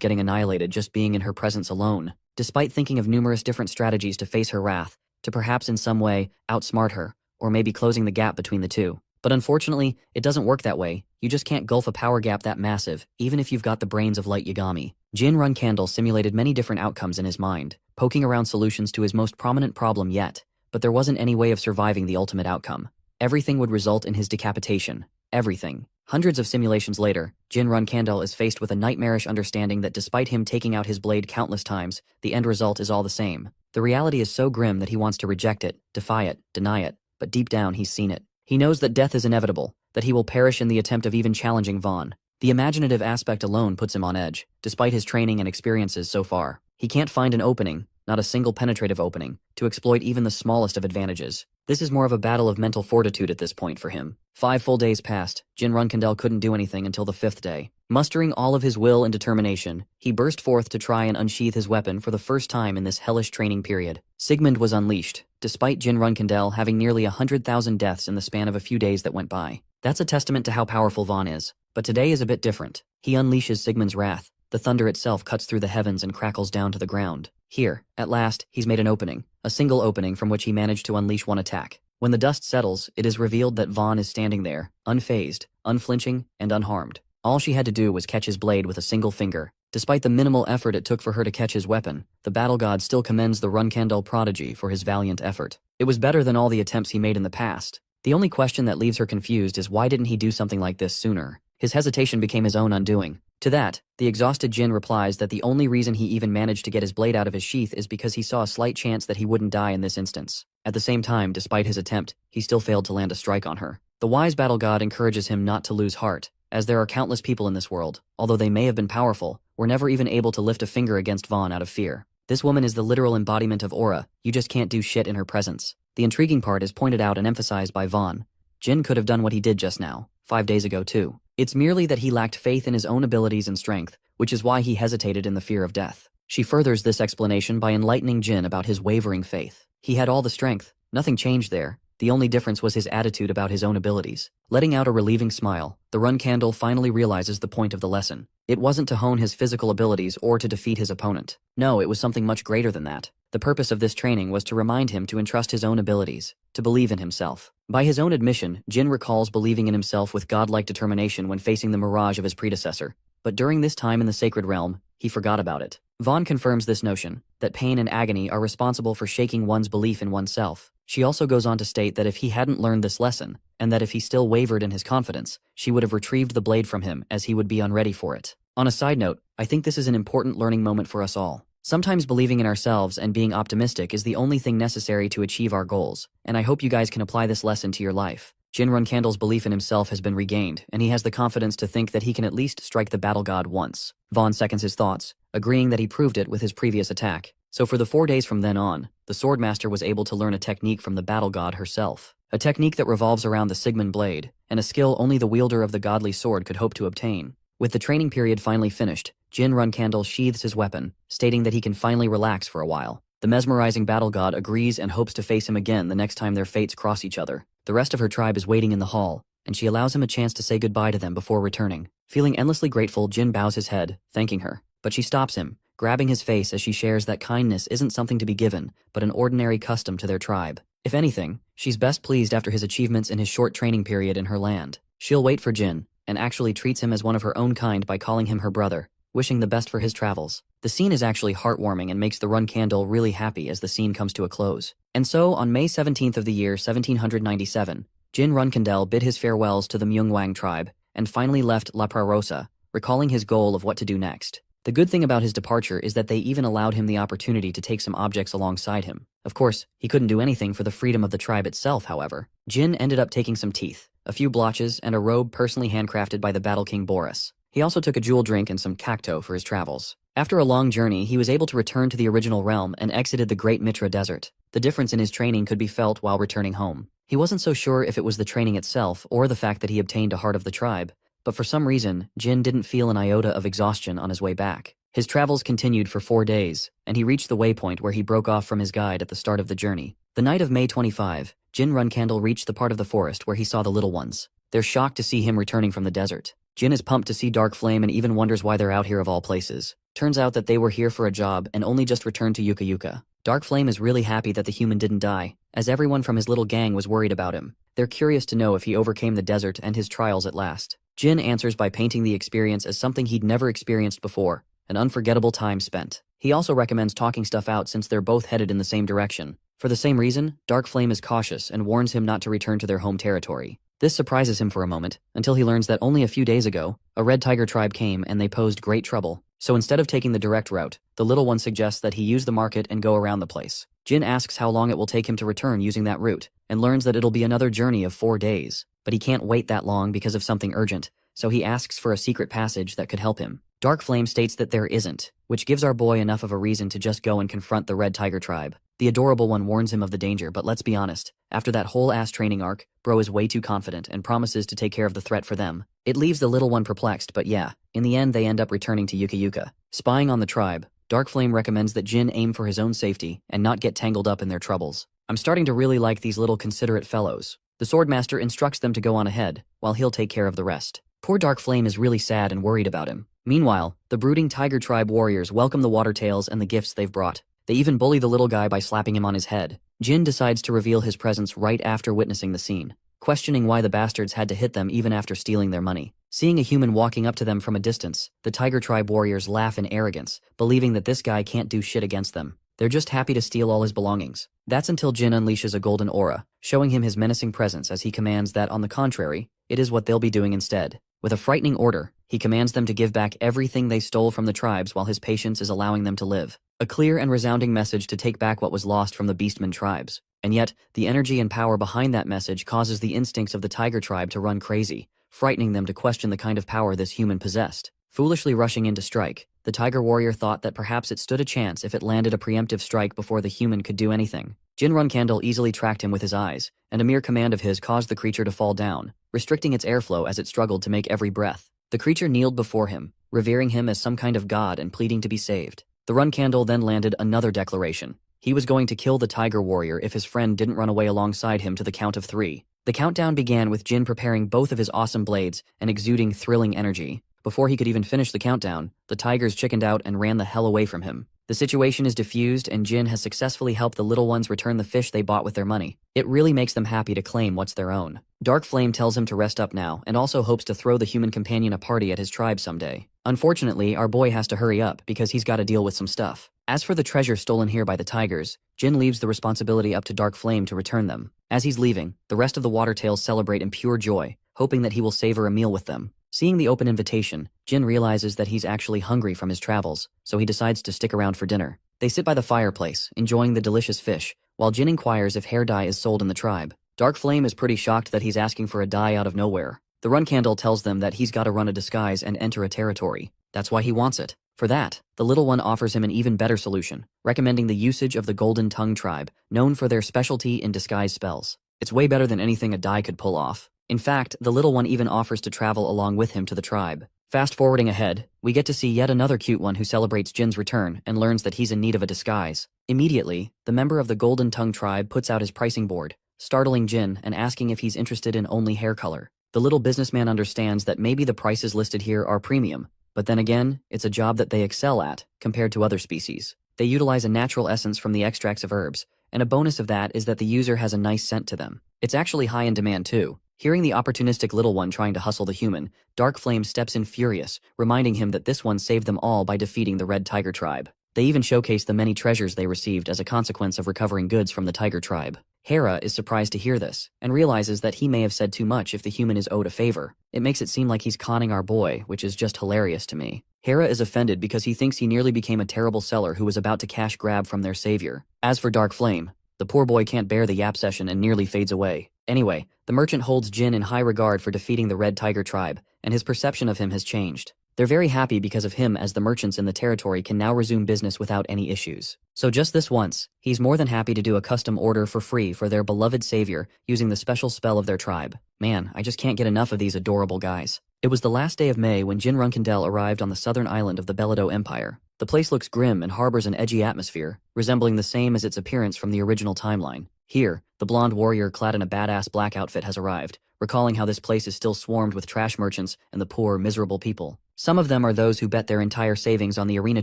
getting annihilated just being in her presence alone. Despite thinking of numerous different strategies to face her wrath, to perhaps in some way outsmart her, or maybe closing the gap between the two. But unfortunately, it doesn't work that way. You just can't gulf a power gap that massive, even if you've got the brains of Light Yagami. Jin Runcandel simulated many different outcomes in his mind, poking around solutions to his most prominent problem yet. But there wasn't any way of surviving the ultimate outcome. Everything would result in his decapitation. Everything. Hundreds of simulations later, Jin Runcandel is faced with a nightmarish understanding that despite him taking out his blade countless times, the end result is all the same. The reality is so grim that he wants to reject it, defy it, deny it, but deep down he's seen it. He knows that death is inevitable, that he will perish in the attempt of even challenging Vaughn. The imaginative aspect alone puts him on edge, despite his training and experiences so far. He can't find an opening, not a single penetrative opening, to exploit even the smallest of advantages. This is more of a battle of mental fortitude at this point for him. 5 full days passed. Jin Runcandel couldn't do anything until the 5th day. Mustering all of his will and determination, he burst forth to try and unsheath his weapon for the first time in this hellish training period. Sigmund was unleashed, despite Jin Runcandel having nearly 100,000 deaths in the span of a few days that went by. That's a testament to how powerful Vaughn is. But today is a bit different. He unleashes Sigmund's wrath. The thunder itself cuts through the heavens and crackles down to the ground. Here, at last, he's made an opening. A single opening from which he managed to unleash one attack. When the dust settles, it is revealed that Vaughn is standing there, unfazed, unflinching, and unharmed. All she had to do was catch his blade with a single finger. Despite the minimal effort it took for her to catch his weapon, the battle god still commends the Runcandel prodigy for his valiant effort. It was better than all the attempts he made in the past. The only question that leaves her confused is why didn't he do something like this sooner? His hesitation became his own undoing. To that, the exhausted Jin replies that the only reason he even managed to get his blade out of his sheath is because he saw a slight chance that he wouldn't die in this instance. At the same time, despite his attempt, he still failed to land a strike on her. The wise battle god encourages him not to lose heart, as there are countless people in this world, although they may have been powerful, were never even able to lift a finger against Vaughn out of fear. This woman is the literal embodiment of aura. You just can't do shit in her presence. The intriguing part is pointed out and emphasized by Vaughn. Jin could have done what he did just now, 5 days ago too. It's merely that he lacked faith in his own abilities and strength, which is why he hesitated in the fear of death. She furthers this explanation by enlightening Jin about his wavering faith. He had all the strength, nothing changed there. The only difference was his attitude about his own abilities. Letting out a relieving smile, the Runcandel finally realizes the point of the lesson. It wasn't to hone his physical abilities or to defeat his opponent. No, it was something much greater than that. The purpose of this training was to remind him to entrust his own abilities, to believe in himself. By his own admission, Jin recalls believing in himself with godlike determination when facing the mirage of his predecessor. But during this time in the sacred realm, he forgot about it. Vaughn confirms this notion, that pain and agony are responsible for shaking one's belief in oneself. She also goes on to state that if he hadn't learned this lesson, and that if he still wavered in his confidence, she would have retrieved the blade from him as he would be unready for it. On a side note, I think this is an important learning moment for us all. Sometimes believing in ourselves and being optimistic is the only thing necessary to achieve our goals, and I hope you guys can apply this lesson to your life. Jin Runcandel's belief in himself has been regained, and he has the confidence to think that he can at least strike the battle god once. Vaughn seconds his thoughts, agreeing that he proved it with his previous attack. So for the 4 days from then on, the Swordmaster was able to learn a technique from the battle god herself. A technique that revolves around the Sigmund blade, and a skill only the wielder of the godly sword could hope to obtain. With the training period finally finished, Jin Runcandel sheathes his weapon, stating that he can finally relax for a while. The mesmerizing battle god agrees and hopes to face him again the next time their fates cross each other. The rest of her tribe is waiting in the hall, and she allows him a chance to say goodbye to them before returning. Feeling endlessly grateful, Jin bows his head, thanking her, but she stops him, grabbing his face as she shares that kindness isn't something to be given, but an ordinary custom to their tribe. If anything, she's best pleased after his achievements in his short training period in her land. She'll wait for Jin, and actually treats him as one of her own kind by calling him her brother, wishing the best for his travels. The scene is actually heartwarming and makes the Runcandel really happy as the scene comes to a close. And so, on May 17th of the year 1797, Jin Runcandel bid his farewells to the Myungwang tribe, and finally left La Prarosa, recalling his goal of what to do next. The good thing about his departure is that they even allowed him the opportunity to take some objects alongside him. Of course, he couldn't do anything for the freedom of the tribe itself, however. Jin ended up taking some teeth, a few blotches, and a robe personally handcrafted by the Battle King Boris. He also took a jewel drink and some cacto for his travels. After a long journey, he was able to return to the original realm and exited the Great Mitra Desert. The difference in his training could be felt while returning home. He wasn't so sure if it was the training itself or the fact that he obtained a heart of the tribe, but for some reason, Jin didn't feel an iota of exhaustion on his way back. His travels continued for 4 days, and he reached the waypoint where he broke off from his guide at the start of the journey. The night of May 25, Jin Runcandel reached the part of the forest where he saw the little ones. They're shocked to see him returning from the desert. Jin is pumped to see Dark Flame and even wonders why they're out here of all places. Turns out that they were here for a job and only just returned to Yuka Yuka. Dark Flame is really happy that the human didn't die, as everyone from his little gang was worried about him. They're curious to know if he overcame the desert and his trials at last. Jin answers by painting the experience as something he'd never experienced before, an unforgettable time spent. He also recommends talking stuff out since they're both headed in the same direction. For the same reason, Dark Flame is cautious and warns him not to return to their home territory. This surprises him for a moment, until he learns that only a few days ago, a red tiger tribe came and they posed great trouble. So instead of taking the direct route, the little one suggests that he use the market and go around the place. Jin asks how long it will take him to return using that route, and learns that it'll be another journey of 4 days. But he can't wait that long because of something urgent, so he asks for a secret passage that could help him. Dark Flame states that there isn't, which gives our boy enough of a reason to just go and confront the red tiger tribe. The adorable one warns him of the danger, but let's be honest, after that whole ass training arc, bro is way too confident and promises to take care of the threat for them. It leaves the little one perplexed, but yeah, in the end they end up returning to Yuka Yuka. Spying on the tribe, Dark Flame recommends that Jin aim for his own safety and not get tangled up in their troubles. I'm starting to really like these little considerate fellows. The Swordmaster instructs them to go on ahead, while he'll take care of the rest. Poor Dark Flame is really sad and worried about him. Meanwhile, the brooding Tiger Tribe warriors welcome the Watertails and the gifts they've brought. They even bully the little guy by slapping him on his head. Jin decides to reveal his presence right after witnessing the scene, questioning why the bastards had to hit them even after stealing their money. Seeing a human walking up to them from a distance, the Tiger Tribe warriors laugh in arrogance, believing that this guy can't do shit against them. They're just happy to steal all his belongings. That's until Jin unleashes a golden aura, showing him his menacing presence as he commands that, on the contrary, it is what they'll be doing instead. With a frightening order, he commands them to give back everything they stole from the tribes while his patience is allowing them to live. A clear and resounding message to take back what was lost from the Beastman tribes. And yet, the energy and power behind that message causes the instincts of the Tiger Tribe to run crazy, frightening them to question the kind of power this human possessed. Foolishly rushing in to strike, the Tiger Warrior thought that perhaps it stood a chance if it landed a preemptive strike before the human could do anything. Jin Runcandel easily tracked him with his eyes, and a mere command of his caused the creature to fall down, restricting its airflow as it struggled to make every breath. The creature kneeled before him, revering him as some kind of god and pleading to be saved. The Runcandel then landed another declaration. He was going to kill the Tiger Warrior if his friend didn't run away alongside him to the count of 3. The countdown began with Jin preparing both of his awesome blades and exuding thrilling energy. Before he could even finish the countdown, the tigers chickened out and ran the hell away from him. The situation is diffused and Jin has successfully helped the little ones return the fish they bought with their money. It really makes them happy to claim what's their own. Dark Flame tells him to rest up now and also hopes to throw the human companion a party at his tribe someday. Unfortunately, our boy has to hurry up because he's got to deal with some stuff. As for the treasure stolen here by the tigers, Jin leaves the responsibility up to Dark Flame to return them. As he's leaving, the rest of the Watertails celebrate in pure joy, hoping that he will savor a meal with them. Seeing the open invitation, Jin realizes that he's actually hungry from his travels, so he decides to stick around for dinner. They sit by the fireplace, enjoying the delicious fish, while Jin inquires if hair dye is sold in the tribe. Dark Flame is pretty shocked that he's asking for a dye out of nowhere. The Runcandel tells them that he's got to run a disguise and enter a territory. That's why he wants it. For that, the little one offers him an even better solution, recommending the usage of the Golden Tongue tribe, known for their specialty in disguise spells. It's way better than anything a dye could pull off. In fact, the little one even offers to travel along with him to the tribe. Fast forwarding ahead, we get to see yet another cute one who celebrates Jin's return and learns that he's in need of a disguise. Immediately, the member of the Golden Tongue tribe puts out his pricing board, startling Jin and asking if he's interested in only hair color. The little businessman understands that maybe the prices listed here are premium, but then again, it's a job that they excel at compared to other species. They utilize a natural essence from the extracts of herbs, and a bonus of that is that the user has a nice scent to them. It's actually high in demand too. Hearing the opportunistic little one trying to hustle the human, Dark Flame steps in furious, reminding him that this one saved them all by defeating the Red Tiger tribe. They even showcase the many treasures they received as a consequence of recovering goods from the Tiger tribe. Hera is surprised to hear this, and realizes that he may have said too much if the human is owed a favor. It makes it seem like he's conning our boy, which is just hilarious to me. Hera is offended because he thinks he nearly became a terrible seller who was about to cash grab from their savior. As for Dark Flame, the poor boy can't bear the yap session and nearly fades away. Anyway, the merchant holds Jin in high regard for defeating the Red Tiger tribe, and his perception of him has changed. They're very happy because of him, as the merchants in the territory can now resume business without any issues. So just this once, he's more than happy to do a custom order for free for their beloved savior using the special spell of their tribe. Man, I just can't get enough of these adorable guys. It was the last day of May when Jin Runcandel arrived on the southern island of the Bellido Empire. The place looks grim and harbors an edgy atmosphere, resembling the same as its appearance from the original timeline. Here, the blonde warrior clad in a badass black outfit has arrived, recalling how this place is still swarmed with trash merchants and the poor, miserable people. Some of them are those who bet their entire savings on the arena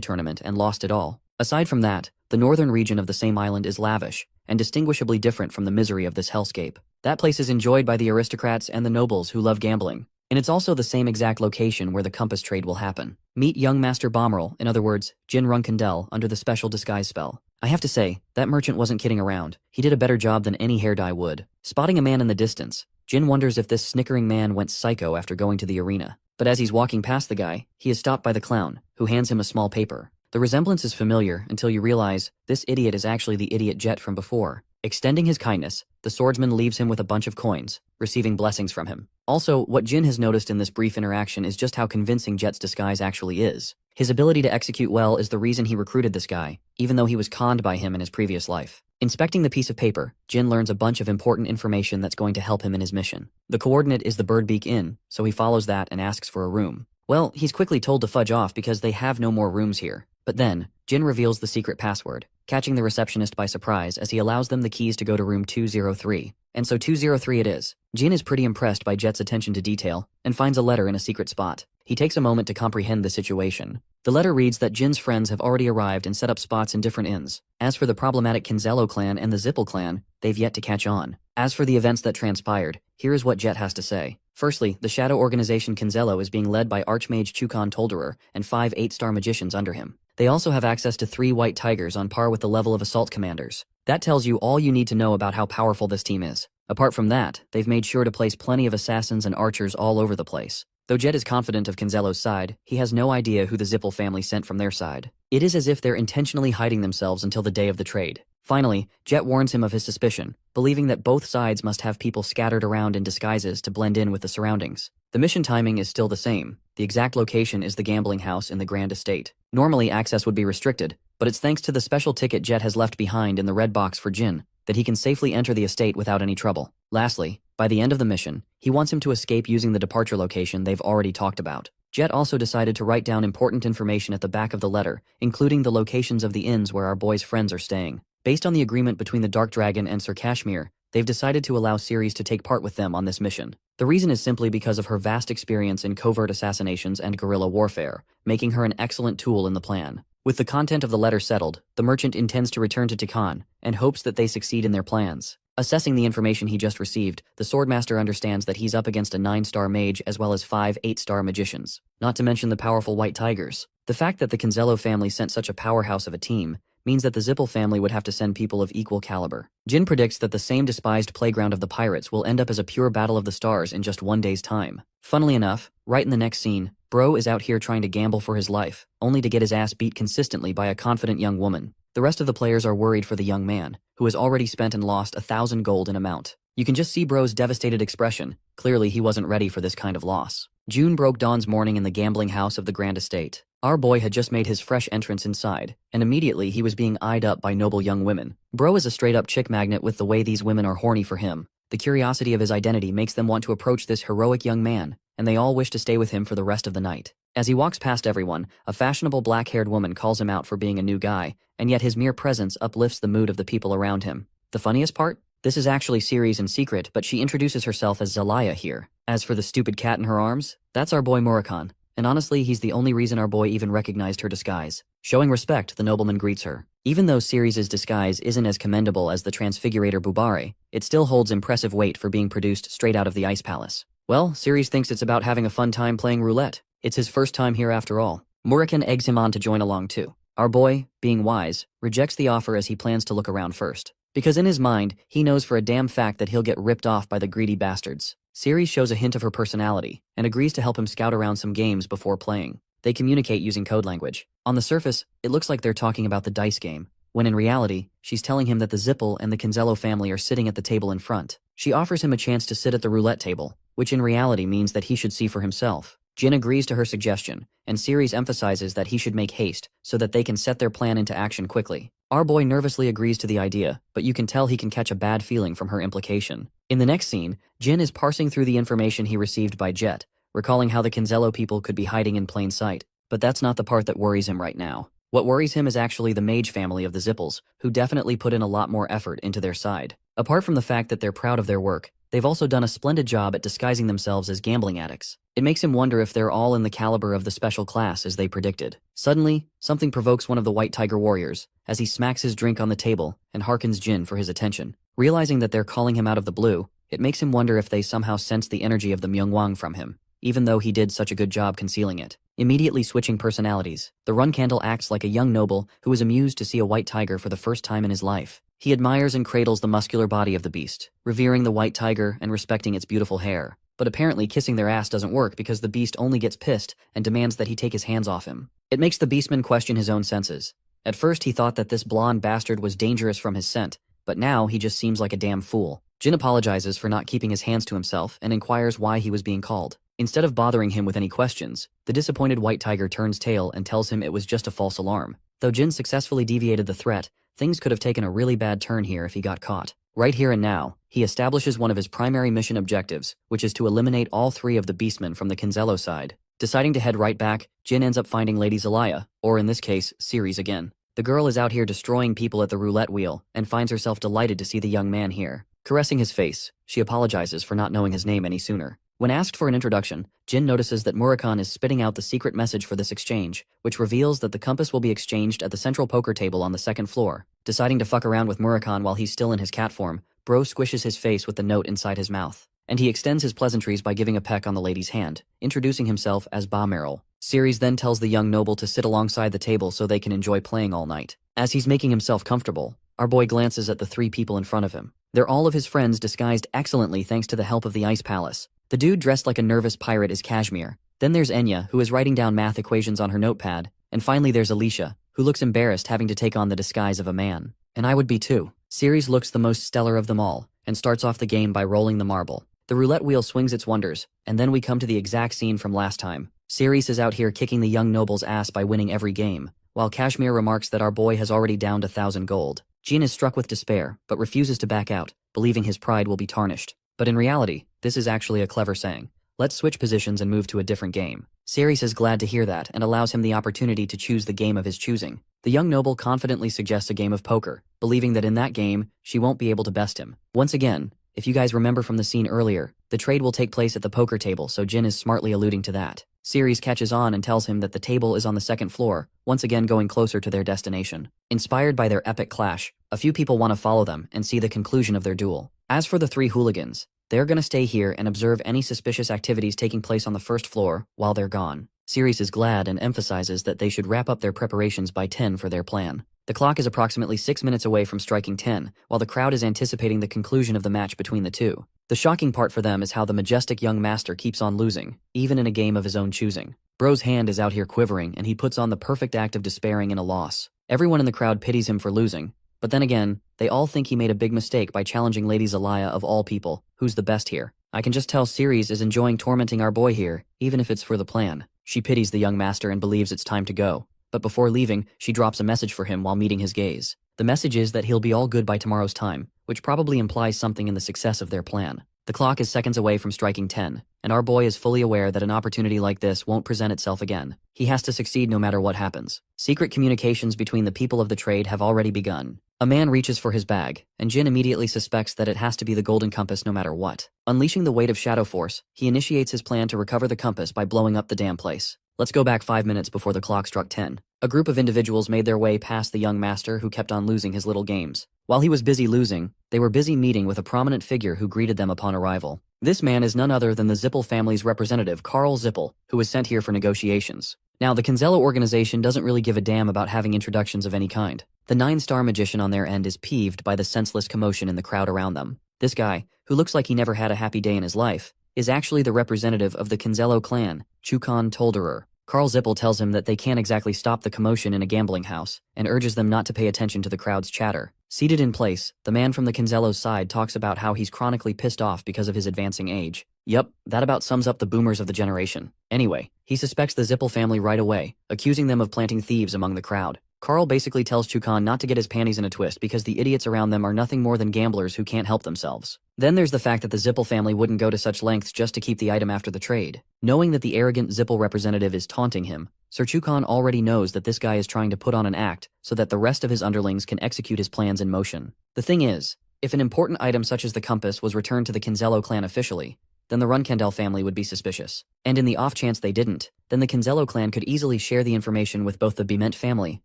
tournament and lost it all. Aside from that, the northern region of the same island is lavish, and distinguishably different from the misery of this hellscape. That place is enjoyed by the aristocrats and the nobles who love gambling, and it's also the same exact location where the compass trade will happen. Meet young Master Bommerl, in other words, Jin Runcandel, under the special disguise spell. I have to say, that merchant wasn't kidding around. He did a better job than any hair dye would. Spotting a man in the distance, Jin wonders if this snickering man went psycho after going to the arena. But as he's walking past the guy, he is stopped by the clown, who hands him a small paper. The resemblance is familiar until you realize this idiot is actually the idiot Jet from before. Extending his kindness, the swordsman leaves him with a bunch of coins, receiving blessings from him. Also, what Jin has noticed in this brief interaction is just how convincing Jet's disguise actually is. His ability to execute well is the reason he recruited this guy, even though he was conned by him in his previous life. Inspecting the piece of paper, Jin learns a bunch of important information that's going to help him in his mission. The coordinate is the Birdbeak Inn, so he follows that and asks for a room. Well, he's quickly told to fudge off because they have no more rooms here. But then, Jin reveals the secret password, catching the receptionist by surprise as he allows them the keys to go to room 203. And so 203 it is. Jin is pretty impressed by Jet's attention to detail and finds a letter in a secret spot. He takes a moment to comprehend the situation. The letter reads that Jin's friends have already arrived and set up spots in different inns. As for the problematic Kinzello clan and the Zippel clan, they've yet to catch on. As for the events that transpired, here is what Jet has to say. Firstly, the shadow organization Kinzello is being led by Archmage Chukon Tolderer and 5 8-star magicians under him. They also have access to 3 white tigers on par with the level of assault commanders. That tells you all you need to know about how powerful this team is. Apart from that, they've made sure to place plenty of assassins and archers all over the place. Though Jet is confident of Kinzello's side, he has no idea who the Zippel family sent from their side. It is as if they're intentionally hiding themselves until the day of the trade. Finally, Jet warns him of his suspicion, believing that both sides must have people scattered around in disguises to blend in with the surroundings. The mission timing is still the same. The exact location is the gambling house in the Grand Estate. Normally access would be restricted, but it's thanks to the special ticket Jet has left behind in the red box for Jin that he can safely enter the estate without any trouble. Lastly, by the end of the mission, he wants him to escape using the departure location they've already talked about. Jet also decided to write down important information at the back of the letter, including the locations of the inns where our boy's friends are staying. Based on the agreement between the Dark Dragon and Sir Kashmir, they've decided to allow Ceres to take part with them on this mission. The reason is simply because of her vast experience in covert assassinations and guerrilla warfare, making her an excellent tool in the plan. With the content of the letter settled, the merchant intends to return to Tikan and hopes that they succeed in their plans. Assessing the information he just received, the Swordmaster understands that he's up against a 9-star mage as well as 5 8-star magicians, not to mention the powerful white tigers. The fact that the Kinzello family sent such a powerhouse of a team means that the Zippel family would have to send people of equal caliber. Jin predicts that the same despised playground of the pirates will end up as a pure battle of the stars in just one day's time. Funnily enough, right in the next scene, Bro is out here trying to gamble for his life, only to get his ass beat consistently by a confident young woman. The rest of the players are worried for the young man, who has already spent and lost 1,000 gold in amount. You can just see Bro's devastated expression. Clearly he wasn't ready for this kind of loss. June broke dawn's morning in the gambling house of the Grand Estate. Our boy had just made his fresh entrance inside, and immediately he was being eyed up by noble young women. Bro is a straight-up chick magnet with the way these women are horny for him. The curiosity of his identity makes them want to approach this heroic young man, and they all wish to stay with him for the rest of the night. As he walks past everyone, a fashionable black-haired woman calls him out for being a new guy, and yet his mere presence uplifts the mood of the people around him. The funniest part? This is actually Ceres in secret, but she introduces herself as Zelaya here. As for the stupid cat in her arms, that's our boy Murakan. And honestly, he's the only reason our boy even recognized her disguise. Showing respect, the nobleman greets her. Even though Ceres' disguise isn't as commendable as the Transfigurator Bubare, it still holds impressive weight for being produced straight out of the Ice Palace. Well, Ceres thinks it's about having a fun time playing roulette. It's his first time here after all. Murakan eggs him on to join along too. Our boy, being wise, rejects the offer as he plans to look around first. Because in his mind, he knows for a damn fact that he'll get ripped off by the greedy bastards. Ceres shows a hint of her personality, and agrees to help him scout around some games before playing. They communicate using code language. On the surface, it looks like they're talking about the dice game, when in reality, she's telling him that the Zippel and the Kinzello family are sitting at the table in front. She offers him a chance to sit at the roulette table, which in reality means that he should see for himself. Jin agrees to her suggestion, and Ceres emphasizes that he should make haste so that they can set their plan into action quickly. Our boy nervously agrees to the idea, but you can tell he can catch a bad feeling from her implication. In the next scene, Jin is parsing through the information he received by Jet, recalling how the Kinzello people could be hiding in plain sight. But that's not the part that worries him right now. What worries him is actually the mage family of the Zippels, who definitely put in a lot more effort into their side. Apart from the fact that they're proud of their work, they've also done a splendid job at disguising themselves as gambling addicts. It makes him wonder if they're all in the caliber of the special class as they predicted. Suddenly, something provokes one of the White Tiger warriors, as he smacks his drink on the table and harkens Jin for his attention. Realizing that they're calling him out of the blue, it makes him wonder if they somehow sense the energy of the Myungwang from him, even though he did such a good job concealing it. Immediately switching personalities, the Runcandel acts like a young noble who is amused to see a white tiger for the first time in his life. He admires and cradles the muscular body of the beast, revering the white tiger and respecting its beautiful hair. But apparently kissing their ass doesn't work because the beast only gets pissed and demands that he take his hands off him. It makes the beastman question his own senses. At first he thought that this blonde bastard was dangerous from his scent, but now he just seems like a damn fool. Jin apologizes for not keeping his hands to himself and inquires why he was being called. Instead of bothering him with any questions, the disappointed white tiger turns tail and tells him it was just a false alarm. Though Jin successfully deviated the threat, things could have taken a really bad turn here if he got caught. Right here and now, he establishes one of his primary mission objectives, which is to eliminate all 3 of the beastmen from the Kinzello side. Deciding to head right back, Jin ends up finding Lady Zelaya, or in this case, Ceres again. The girl is out here destroying people at the roulette wheel and finds herself delighted to see the young man here. Caressing his face, she apologizes for not knowing his name any sooner. When asked for an introduction, Jin notices that Murakan is spitting out the secret message for this exchange, which reveals that the compass will be exchanged at the central poker table on the 2nd floor. Deciding to fuck around with Murakan while he's still in his cat form, Bro squishes his face with the note inside his mouth. And he extends his pleasantries by giving a peck on the lady's hand, introducing himself as Ba Meryl. Ceres then tells the young noble to sit alongside the table so they can enjoy playing all night. As he's making himself comfortable, our boy glances at the 3 people in front of him. They're all of his friends disguised excellently thanks to the help of the Ice Palace. The dude dressed like a nervous pirate is Kashmir. Then there's Enya, who is writing down math equations on her notepad. And finally there's Alicia, who looks embarrassed having to take on the disguise of a man. And I would be too. Ceres looks the most stellar of them all, and starts off the game by rolling the marble. The roulette wheel swings its wonders, and then we come to the exact scene from last time. Ceres is out here kicking the young noble's ass by winning every game, while Kashmir remarks that our boy has already downed 1,000 gold. Jin is struck with despair, but refuses to back out, believing his pride will be tarnished. But in reality, this is actually a clever saying. Let's switch positions and move to a different game. Ceres is glad to hear that and allows him the opportunity to choose the game of his choosing. The young noble confidently suggests a game of poker, believing that in that game, she won't be able to best him. Once again, if you guys remember from the scene earlier, the trade will take place at the poker table, so Jin is smartly alluding to that. Ceres catches on and tells him that the table is on the 2nd floor, once again going closer to their destination. Inspired by their epic clash, a few people want to follow them and see the conclusion of their duel. As for the 3 hooligans, they're gonna stay here and observe any suspicious activities taking place on the 1st floor while they're gone. Ceres is glad and emphasizes that they should wrap up their preparations by 10 for their plan. The clock is approximately 6 minutes away from striking 10, while the crowd is anticipating the conclusion of the match between the 2. The shocking part for them is how the majestic young master keeps on losing, even in a game of his own choosing. Bro's hand is out here quivering, and he puts on the perfect act of despairing in a loss. Everyone in the crowd pities him for losing, but then again, they all think he made a big mistake by challenging Lady Zelaya of all people, who's the best here. I can just tell Ceres is enjoying tormenting our boy here, even if it's for the plan. She pities the young master and believes it's time to go. But before leaving, she drops a message for him while meeting his gaze. The message is that he'll be all good by tomorrow's time, which probably implies something in the success of their plan. The clock is seconds away from striking 10, and our boy is fully aware that an opportunity like this won't present itself again. He has to succeed no matter what happens. Secret communications between the people of the trade have already begun. A man reaches for his bag, and Jin immediately suspects that it has to be the golden compass no matter what. Unleashing the weight of Shadow Force, he initiates his plan to recover the compass by blowing up the damn place. Let's go back 5 minutes before the clock struck 10. A group of individuals made their way past the young master who kept on losing his little games. While he was busy losing, they were busy meeting with a prominent figure who greeted them upon arrival. This man is none other than the Zippel family's representative, Karl Zippel, who was sent here for negotiations. Now, the Kinzello organization doesn't really give a damn about having introductions of any kind. The 9-star magician on their end is peeved by the senseless commotion in the crowd around them. This guy, who looks like he never had a happy day in his life, is actually the representative of the Kinzello clan, Chukan Tolderer. Karl Zippel tells him that they can't exactly stop the commotion in a gambling house, and urges them not to pay attention to the crowd's chatter. Seated in place, the man from the Kinzello's side talks about how he's chronically pissed off because of his advancing age. Yup, that about sums up the boomers of the generation. Anyway, he suspects the Zippel family right away, accusing them of planting thieves among the crowd. Karl basically tells Chukan not to get his panties in a twist because the idiots around them are nothing more than gamblers who can't help themselves. Then there's the fact that the Zippel family wouldn't go to such lengths just to keep the item after the trade. Knowing that the arrogant Zippel representative is taunting him, Sir Chukan already knows that this guy is trying to put on an act so that the rest of his underlings can execute his plans in motion. The thing is, if an important item such as the compass was returned to the Kinzello clan officially, then the Runcandel family would be suspicious. And in the off chance they didn't, then the Kinzello clan could easily share the information with both the Bement family,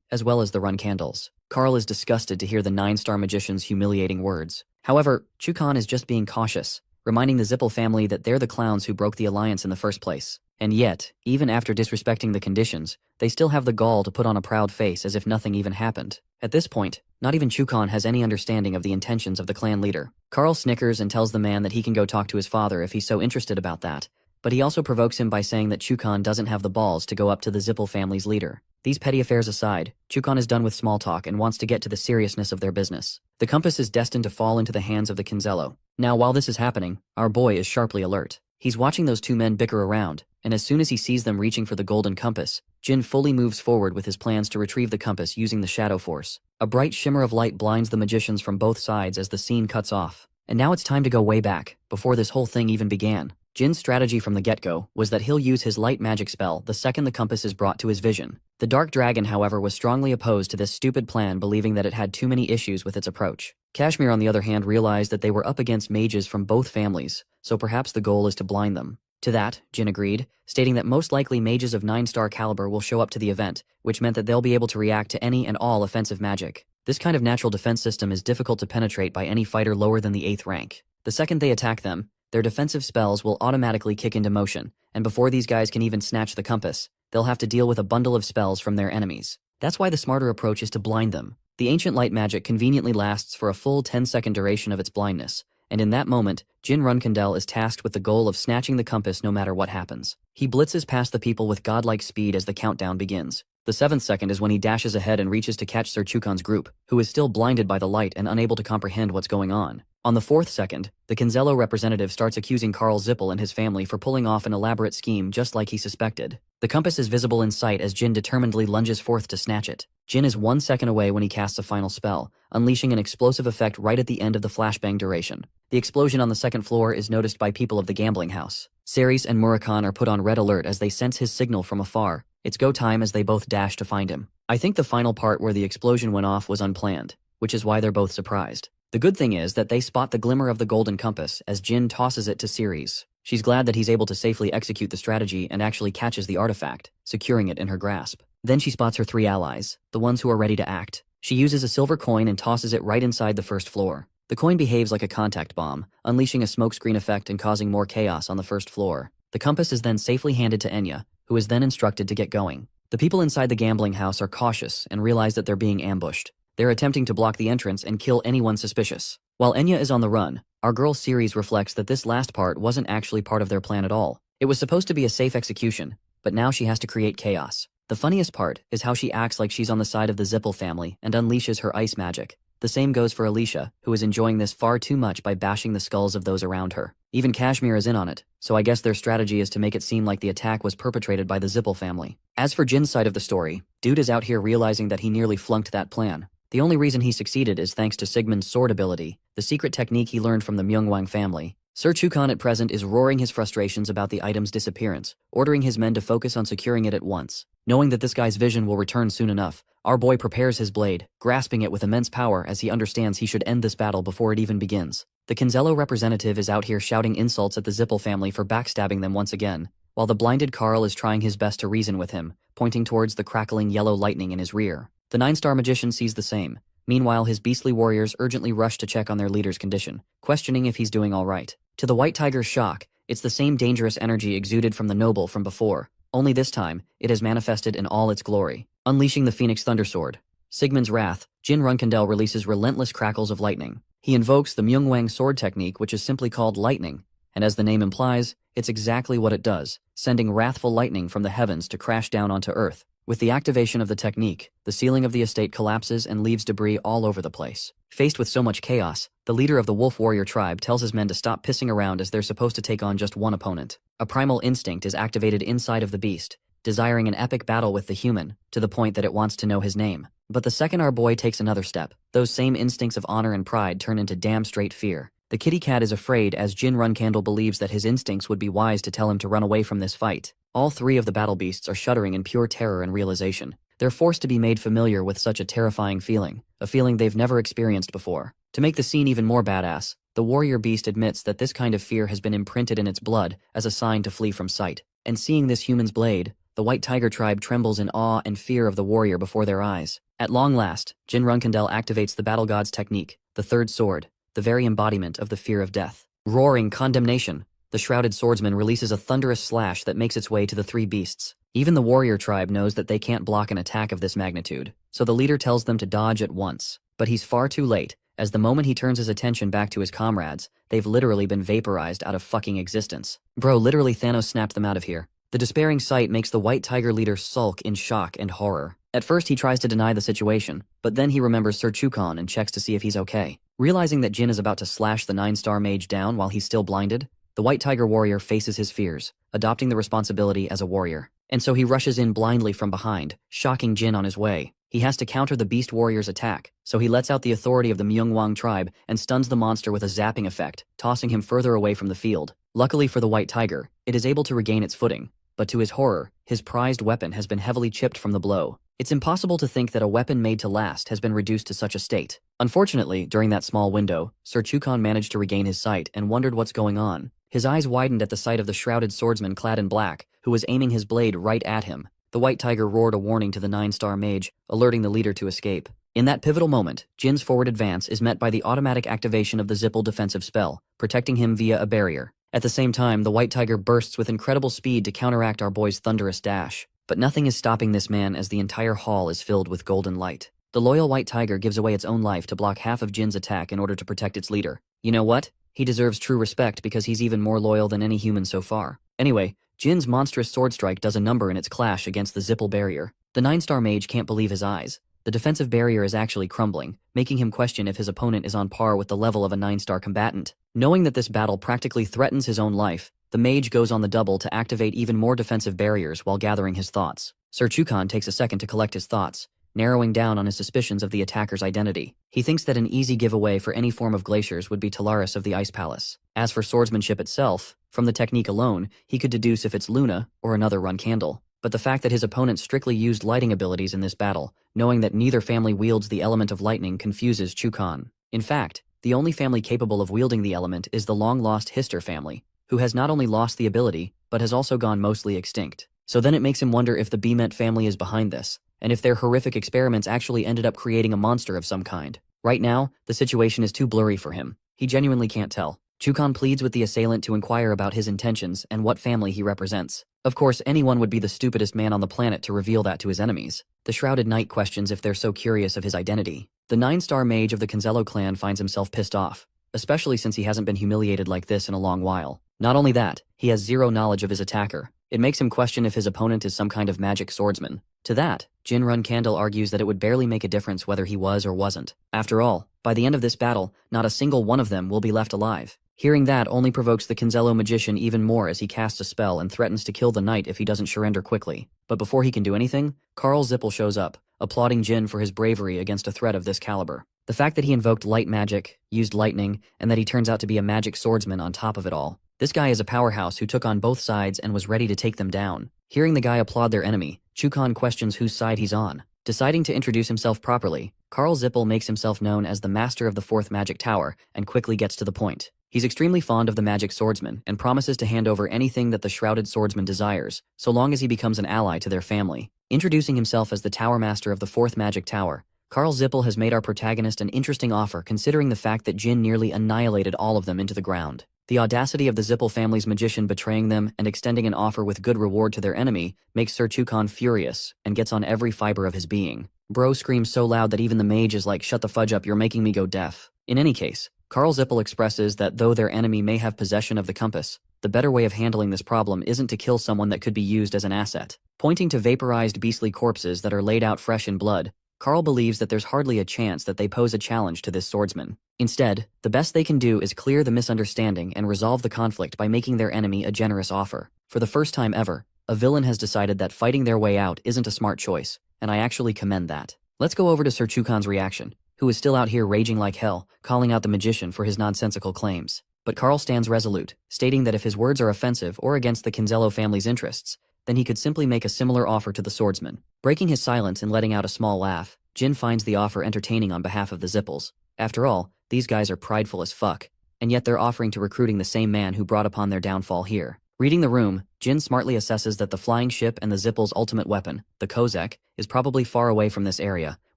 as well as the Runcandels. Karl is disgusted to hear the 9-star magician's humiliating words. However, Chukan is just being cautious, reminding the Zippel family that they're the clowns who broke the alliance in the first place. And yet, even after disrespecting the conditions, they still have the gall to put on a proud face as if nothing even happened. At this point, not even Chukon has any understanding of the intentions of the clan leader. Carl snickers and tells the man that he can go talk to his father if he's so interested about that, but he also provokes him by saying that Chukon doesn't have the balls to go up to the Zippel family's leader. These petty affairs aside, Chukon is done with small talk and wants to get to the seriousness of their business. The compass is destined to fall into the hands of the Kinzello. Now, while this is happening, our boy is sharply alert. He's watching those two men bicker around, and as soon as he sees them reaching for the golden compass, Jin fully moves forward with his plans to retrieve the compass using the shadow force. A bright shimmer of light blinds the magicians from both sides as the scene cuts off. And now it's time to go way back, before this whole thing even began. Jin's strategy from the get-go was that he'll use his light magic spell the second the compass is brought to his vision. The Dark Dragon, however, was strongly opposed to this stupid plan, believing that it had too many issues with its approach. Kashmir, on the other hand, realized that they were up against mages from both families, so perhaps the goal is to blind them. To that, Jin agreed, stating that most likely mages of 9-star caliber will show up to the event, which meant that they'll be able to react to any and all offensive magic. This kind of natural defense system is difficult to penetrate by any fighter lower than the 8th rank. The second they attack them, their defensive spells will automatically kick into motion, and before these guys can even snatch the compass, they'll have to deal with a bundle of spells from their enemies. That's why the smarter approach is to blind them. The ancient light magic conveniently lasts for a full 10-second duration of its blindness, and in that moment, Jin Runcandel is tasked with the goal of snatching the compass no matter what happens. He blitzes past the people with godlike speed as the countdown begins. The 7th second is when he dashes ahead and reaches to catch Sir Chukon's group, who is still blinded by the light and unable to comprehend what's going on. On the 4th second, the Kinzello representative starts accusing Carl Zippel and his family for pulling off an elaborate scheme just like he suspected. The compass is visible in sight as Jin determinedly lunges forth to snatch it. Jin is 1 second away when he casts a final spell, unleashing an explosive effect right at the end of the flashbang duration. The explosion on the 2nd floor is noticed by people of the gambling house. Ceres and Murakan are put on red alert as they sense his signal from afar. It's go time as they both dash to find him. I think the final part where the explosion went off was unplanned, which is why they're both surprised. The good thing is that they spot the glimmer of the golden compass as Jin tosses it to Ceres. She's glad that he's able to safely execute the strategy and actually catches the artifact, securing it in her grasp. Then she spots her 3 allies, the ones who are ready to act. She uses a silver coin and tosses it right inside the 1st floor. The coin behaves like a contact bomb, unleashing a smokescreen effect and causing more chaos on the 1st floor. The compass is then safely handed to Enya, who is then instructed to get going. The people inside the gambling house are cautious and realize that they're being ambushed. They're attempting to block the entrance and kill anyone suspicious. While Enya is on the run, our girl Ceres reflects that this last part wasn't actually part of their plan at all. It was supposed to be a safe execution, but now she has to create chaos. The funniest part is how she acts like she's on the side of the Zippel family and unleashes her ice magic. The same goes for Alicia, who is enjoying this far too much by bashing the skulls of those around her. Even Kashmir is in on it, so I guess their strategy is to make it seem like the attack was perpetrated by the Zippel family. As for Jin's side of the story, dude is out here realizing that he nearly flunked that plan. The only reason he succeeded is thanks to Sigmund's sword ability, the secret technique he learned from the Myungwang family. Sir Chukon at present is roaring his frustrations about the item's disappearance, ordering his men to focus on securing it at once. Knowing that this guy's vision will return soon enough, our boy prepares his blade, grasping it with immense power as he understands he should end this battle before it even begins. The Kinzello representative is out here shouting insults at the Zippel family for backstabbing them once again, while the blinded Carl is trying his best to reason with him, pointing towards the crackling yellow lightning in his rear. The 9-star magician sees the same. Meanwhile, his beastly warriors urgently rush to check on their leader's condition, questioning if he's doing all right. To the White Tiger's shock, it's the same dangerous energy exuded from the noble from before, only this time, it has manifested in all its glory. Unleashing the Phoenix Thundersword. Sigmund's wrath, Jin Runcandel releases relentless crackles of lightning. He invokes the Myungwang sword technique, which is simply called lightning, and as the name implies, it's exactly what it does, sending wrathful lightning from the heavens to crash down onto Earth. With the activation of the technique, the ceiling of the estate collapses and leaves debris all over the place. Faced with so much chaos, the leader of the Wolf Warrior tribe tells his men to stop pissing around as they're supposed to take on just one opponent. A primal instinct is activated inside of the beast, desiring an epic battle with the human, to the point that it wants to know his name. But the second our boy takes another step, those same instincts of honor and pride turn into damn straight fear. The kitty cat is afraid as Jin Runcandel believes that his instincts would be wise to tell him to run away from this fight. All 3 of the battle beasts are shuddering in pure terror and realization. They're forced to be made familiar with such a terrifying feeling, a feeling they've never experienced before. To make the scene even more badass, the warrior beast admits that this kind of fear has been imprinted in its blood as a sign to flee from sight. And seeing this human's blade, the White Tiger tribe trembles in awe and fear of the warrior before their eyes. At long last, Jin Runcandel activates the battle god's technique, the 3rd sword, the very embodiment of the fear of death. Roaring condemnation. The shrouded swordsman releases a thunderous slash that makes its way to the three beasts. Even the warrior tribe knows that they can't block an attack of this magnitude, so the leader tells them to dodge at once. But he's far too late, as the moment he turns his attention back to his comrades, they've literally been vaporized out of fucking existence. Bro, literally Thanos snapped them out of here. The despairing sight makes the White Tiger leader sulk in shock and horror. At first he tries to deny the situation, but then he remembers Sir Chukon and checks to see if he's okay. Realizing that Jin is about to slash the 9-star mage down while he's still blinded, the White Tiger warrior faces his fears, adopting the responsibility as a warrior. And so he rushes in blindly from behind, shocking Jin on his way. He has to counter the beast warrior's attack, so he lets out the authority of the Myungwang tribe and stuns the monster with a zapping effect, tossing him further away from the field. Luckily for the White Tiger, it is able to regain its footing, but to his horror, his prized weapon has been heavily chipped from the blow. It's impossible to think that a weapon made to last has been reduced to such a state. Unfortunately, during that small window, Sir Chukon managed to regain his sight and wondered what's going on. His eyes widened at the sight of the shrouded swordsman clad in black, who was aiming his blade right at him. The White Tiger roared a warning to the 9-star mage, alerting the leader to escape. In that pivotal moment, Jin's forward advance is met by the automatic activation of the Zippel defensive spell, protecting him via a barrier. At the same time, the White Tiger bursts with incredible speed to counteract our boy's thunderous dash. But nothing is stopping this man as the entire hall is filled with golden light. The loyal White Tiger gives away its own life to block half of Jin's attack in order to protect its leader. You know what? He deserves true respect because he's even more loyal than any human so far. Anyway, Jin's monstrous sword strike does a number in its clash against the Zippel barrier. The 9-star mage can't believe his eyes. The defensive barrier is actually crumbling, making him question if his opponent is on par with the level of a 9-star combatant. Knowing that this battle practically threatens his own life, the mage goes on the double to activate even more defensive barriers while gathering his thoughts. Sir Chukon takes a second to collect his thoughts, narrowing down on his suspicions of the attacker's identity. He thinks that an easy giveaway for any form of glaciers would be Talaris of the Ice Palace. As for swordsmanship itself, from the technique alone, he could deduce if it's Luna or another Runcandel. But the fact that his opponent strictly used lighting abilities in this battle, knowing that neither family wields the element of lightning, confuses Chukon. In fact, the only family capable of wielding the element is the long-lost Hister family, who has not only lost the ability, but has also gone mostly extinct. So then it makes him wonder if the Bemet family is behind this, and if their horrific experiments actually ended up creating a monster of some kind. Right now, the situation is too blurry for him. He genuinely can't tell. Chukon pleads with the assailant to inquire about his intentions and what family he represents. Of course, anyone would be the stupidest man on the planet to reveal that to his enemies. The Shrouded Knight questions if they're so curious of his identity. The 9-star mage of the Canzello clan finds himself pissed off, especially since he hasn't been humiliated like this in a long while. Not only that, he has zero knowledge of his attacker. It makes him question if his opponent is some kind of magic swordsman. To that, Jin Runcandel argues that it would barely make a difference whether he was or wasn't. After all, by the end of this battle, not a single one of them will be left alive. Hearing that only provokes the Canzello magician even more as he casts a spell and threatens to kill the knight if he doesn't surrender quickly. But before he can do anything, Karl Zippel shows up, applauding Jin for his bravery against a threat of this caliber. The fact that he invoked light magic, used lightning, and that he turns out to be a magic swordsman on top of it all. This guy is a powerhouse who took on both sides and was ready to take them down. Hearing the guy applaud their enemy, Chukon questions whose side he's on. Deciding to introduce himself properly, Karl Zippel makes himself known as the master of the 4th magic tower and quickly gets to the point. He's extremely fond of the magic swordsman and promises to hand over anything that the shrouded swordsman desires, so long as he becomes an ally to their family. Introducing himself as the tower master of the 4th magic tower, Karl Zippel has made our protagonist an interesting offer considering the fact that Jin nearly annihilated all of them into the ground. The audacity of the Zippel family's magician betraying them and extending an offer with good reward to their enemy makes Sir Chukon furious and gets on every fiber of his being. Bro screams so loud that even the mage is like, "Shut the fudge up, you're making me go deaf." In any case, Karl Zippel expresses that though their enemy may have possession of the compass, the better way of handling this problem isn't to kill someone that could be used as an asset. Pointing to vaporized beastly corpses that are laid out fresh in blood, Karl believes that there's hardly a chance that they pose a challenge to this swordsman. Instead, the best they can do is clear the misunderstanding and resolve the conflict by making their enemy a generous offer. For the first time ever, a villain has decided that fighting their way out isn't a smart choice, and I actually commend that. Let's go over to Sir Chukon's reaction, who is still out here raging like hell, calling out the magician for his nonsensical claims. But Karl stands resolute, stating that if his words are offensive or against the Canzello family's interests, then he could simply make a similar offer to the swordsman. Breaking his silence and letting out a small laugh, Jin finds the offer entertaining on behalf of the Zippels. After all, these guys are prideful as fuck, and yet they're offering to recruiting the same man who brought upon their downfall here. Reading the room, Jin smartly assesses that the flying ship and the Zippels' ultimate weapon, the Kozek, is probably far away from this area,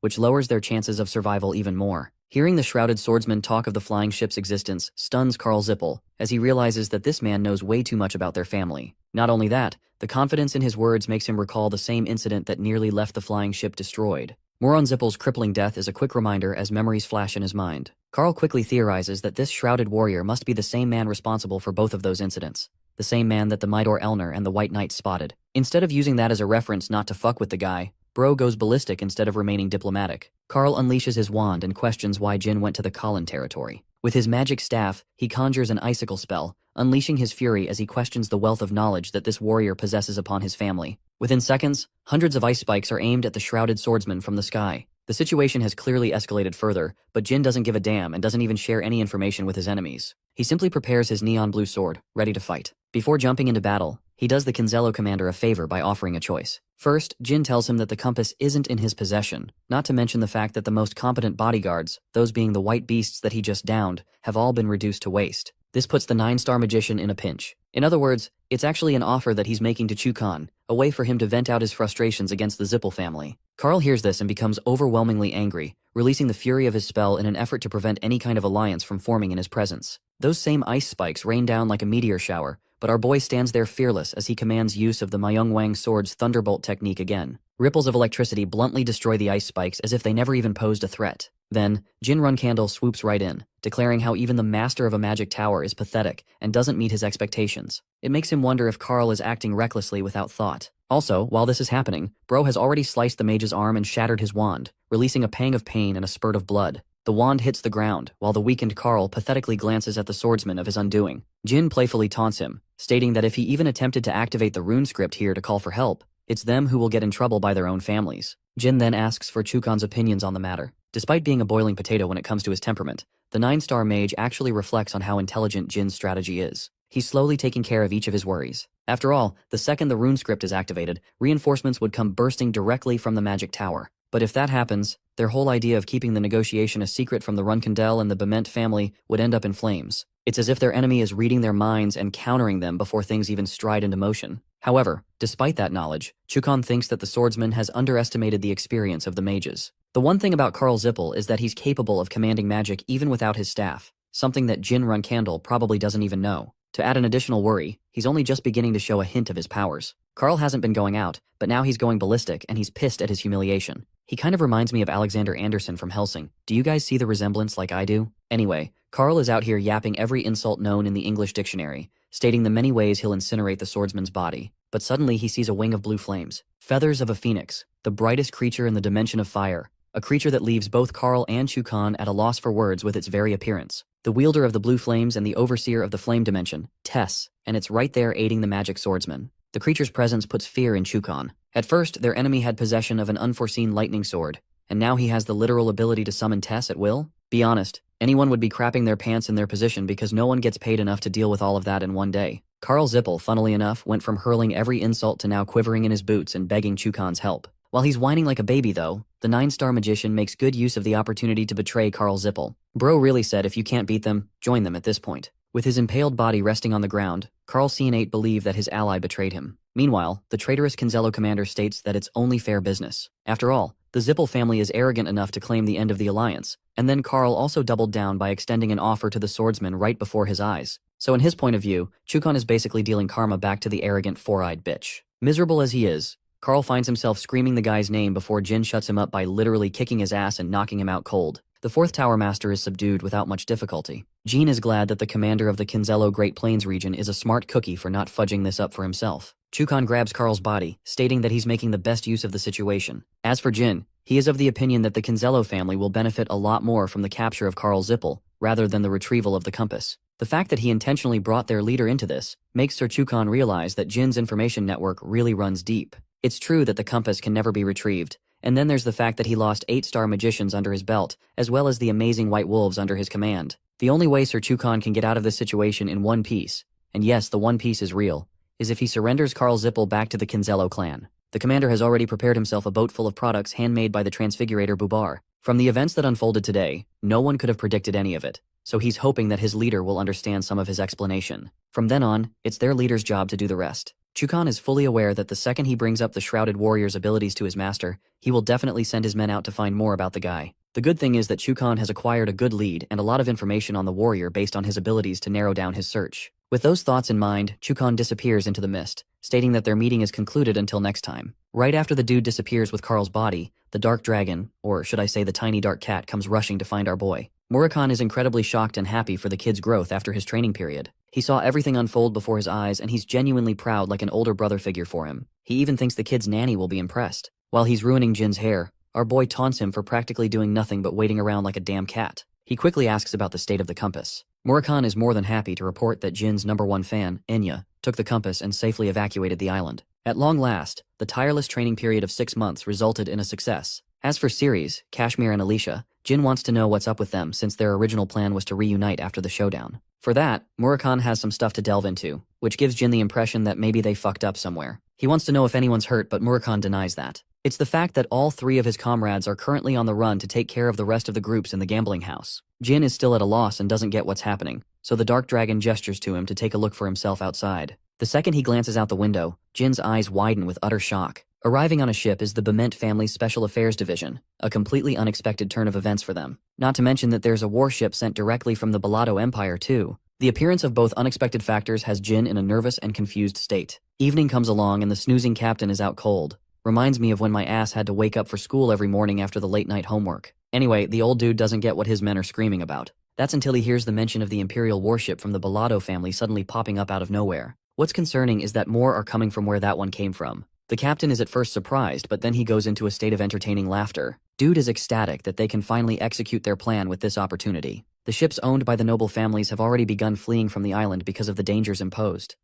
which lowers their chances of survival even more. Hearing the shrouded swordsman talk of the flying ship's existence stuns Karl Zippel, as he realizes that this man knows way too much about their family. Not only that, the confidence in his words makes him recall the same incident that nearly left the flying ship destroyed. Moron Zippel's crippling death is a quick reminder as memories flash in his mind. Karl quickly theorizes that this shrouded warrior must be the same man responsible for both of those incidents. The same man that the Midor Elner and the White Knight spotted. Instead of using that as a reference not to fuck with the guy, Bro goes ballistic instead of remaining diplomatic. Karl unleashes his wand and questions why Jin went to the Kalin territory. With his magic staff, he conjures an icicle spell, unleashing his fury as he questions the wealth of knowledge that this warrior possesses upon his family. Within seconds, hundreds of ice spikes are aimed at the shrouded swordsman from the sky. The situation has clearly escalated further, but Jin doesn't give a damn and doesn't even share any information with his enemies. He simply prepares his neon blue sword, ready to fight. Before jumping into battle, he does the Kinzello commander a favor by offering a choice. First, Jin tells him that the compass isn't in his possession, not to mention the fact that the most competent bodyguards, those being the white beasts that he just downed, have all been reduced to waste. This puts the 9-star magician in a pinch. In other words, it's actually an offer that he's making to Chukan, a way for him to vent out his frustrations against the Zippel family. Karl hears this and becomes overwhelmingly angry, releasing the fury of his spell in an effort to prevent any kind of alliance from forming in his presence. Those same ice spikes rain down like a meteor shower, but our boy stands there fearless as he commands use of the Mayung Wang sword's thunderbolt technique again. Ripples of electricity bluntly destroy the ice spikes as if they never even posed a threat. Then, Jin Runcandel swoops right in, declaring how even the master of a magic tower is pathetic and doesn't meet his expectations. It makes him wonder if Karl is acting recklessly without thought. Also, while this is happening, Bro has already sliced the mage's arm and shattered his wand, releasing a pang of pain and a spurt of blood. The wand hits the ground, while the weakened Karl pathetically glances at the swordsman of his undoing. Jin playfully taunts him, stating that if he even attempted to activate the rune script here to call for help, it's them who will get in trouble by their own families. Jin then asks for Chukan's opinions on the matter. Despite being a boiling potato when it comes to his temperament, the 9-star mage actually reflects on how intelligent Jin's strategy is. He's slowly taking care of each of his worries. After all, the second the rune script is activated, reinforcements would come bursting directly from the magic tower. But if that happens, their whole idea of keeping the negotiation a secret from the Runcandel and the Bement family would end up in flames. It's as if their enemy is reading their minds and countering them before things even stride into motion. However, despite that knowledge, Chukan thinks that the swordsman has underestimated the experience of the mages. The one thing about Karl Zippel is that he's capable of commanding magic even without his staff, something that Jin Runcandel probably doesn't even know. To add an additional worry, he's only just beginning to show a hint of his powers. Karl hasn't been going out, but now he's going ballistic and he's pissed at his humiliation. He kind of reminds me of Alexander Anderson from Helsing. Do you guys see the resemblance like I do? Anyway, Karl is out here yapping every insult known in the English dictionary, stating the many ways he'll incinerate the swordsman's body. But suddenly he sees a wing of blue flames. Feathers of a phoenix, the brightest creature in the dimension of fire. A creature that leaves both Karl and Chukan at a loss for words with its very appearance. The wielder of the blue flames and the overseer of the flame dimension, Tess, and it's right there aiding the magic swordsman. The creature's presence puts fear in Chukan. At first, their enemy had possession of an unforeseen lightning sword, and now he has the literal ability to summon Tess at will? Be honest, anyone would be crapping their pants in their position because no one gets paid enough to deal with all of that in one day. Karl Zippel, funnily enough, went from hurling every insult to now quivering in his boots and begging Chukan's help. While he's whining like a baby though, the 9-star magician makes good use of the opportunity to betray Karl Zippel. Bro really said if you can't beat them, join them at this point. With his impaled body resting on the ground, Karl C8 believed that his ally betrayed him. Meanwhile, the traitorous Kinzello commander states that it's only fair business. After all, the Zippel family is arrogant enough to claim the end of the alliance, and then Karl also doubled down by extending an offer to the swordsman right before his eyes. So in his point of view, Chukan is basically dealing karma back to the arrogant four-eyed bitch. Miserable as he is, Karl finds himself screaming the guy's name before Jin shuts him up by literally kicking his ass and knocking him out cold. The 4th Tower Master is subdued without much difficulty. Jin is glad that the commander of the Kinzello Great Plains region is a smart cookie for not fudging this up for himself. Chukan grabs Karl's body, stating that he's making the best use of the situation. As for Jin, he is of the opinion that the Kinzello family will benefit a lot more from the capture of Karl Zippel, rather than the retrieval of the compass. The fact that he intentionally brought their leader into this makes Sir Chukan realize that Jin's information network really runs deep. It's true that the compass can never be retrieved, and then there's the fact that he lost 8-star magicians under his belt, as well as the amazing white wolves under his command. The only way Sir Chukan can get out of this situation in one piece, and yes, the one piece is real, is if he surrenders Karl Zippel back to the Kinzello clan. The commander has already prepared himself a boat full of products handmade by the Transfigurator Bubar. From the events that unfolded today, no one could have predicted any of it, so he's hoping that his leader will understand some of his explanation. From then on, it's their leader's job to do the rest. Chukan is fully aware that the second he brings up the Shrouded Warrior's abilities to his master, he will definitely send his men out to find more about the guy. The good thing is that Chukan has acquired a good lead and a lot of information on the warrior based on his abilities to narrow down his search. With those thoughts in mind, Chukan disappears into the mist, stating that their meeting is concluded until next time. Right after the dude disappears with Carl's body, the dark dragon, or should I say the tiny dark cat, comes rushing to find our boy. Murakan is incredibly shocked and happy for the kid's growth after his training period. He saw everything unfold before his eyes and he's genuinely proud, like an older brother figure for him. He even thinks the kid's nanny will be impressed. While he's ruining Jin's hair, our boy taunts him for practically doing nothing but waiting around like a damn cat. He quickly asks about the state of the compass. Murakan is more than happy to report that Jin's #1 fan, Enya, took the compass and safely evacuated the island. At long last, the tireless training period of 6 months resulted in a success. As for Ceres, Kashmir and Alicia, Jin wants to know what's up with them since their original plan was to reunite after the showdown. For that, Murakan has some stuff to delve into, which gives Jin the impression that maybe they fucked up somewhere. He wants to know if anyone's hurt, but Murakan denies that. It's the fact that all 3 of his comrades are currently on the run to take care of the rest of the groups in the gambling house. Jin is still at a loss and doesn't get what's happening, so the dark dragon gestures to him to take a look for himself outside. The second he glances out the window, Jin's eyes widen with utter shock. Arriving on a ship is the Bement family's Special Affairs Division, a completely unexpected turn of events for them. Not to mention that there's a warship sent directly from the Balado Empire too. The appearance of both unexpected factors has Jin in a nervous and confused state. Evening comes along and the snoozing captain is out cold. Reminds me of when my ass had to wake up for school every morning after the late-night homework. Anyway, the old dude doesn't get what his men are screaming about. That's until he hears the mention of the Imperial warship from the Balado family suddenly popping up out of nowhere. What's concerning is that more are coming from where that one came from. The captain is at first surprised, but then he goes into a state of entertaining laughter. Dude is ecstatic that they can finally execute their plan with this opportunity. The ships owned by the noble families have already begun fleeing from the island because of the dangers imposed.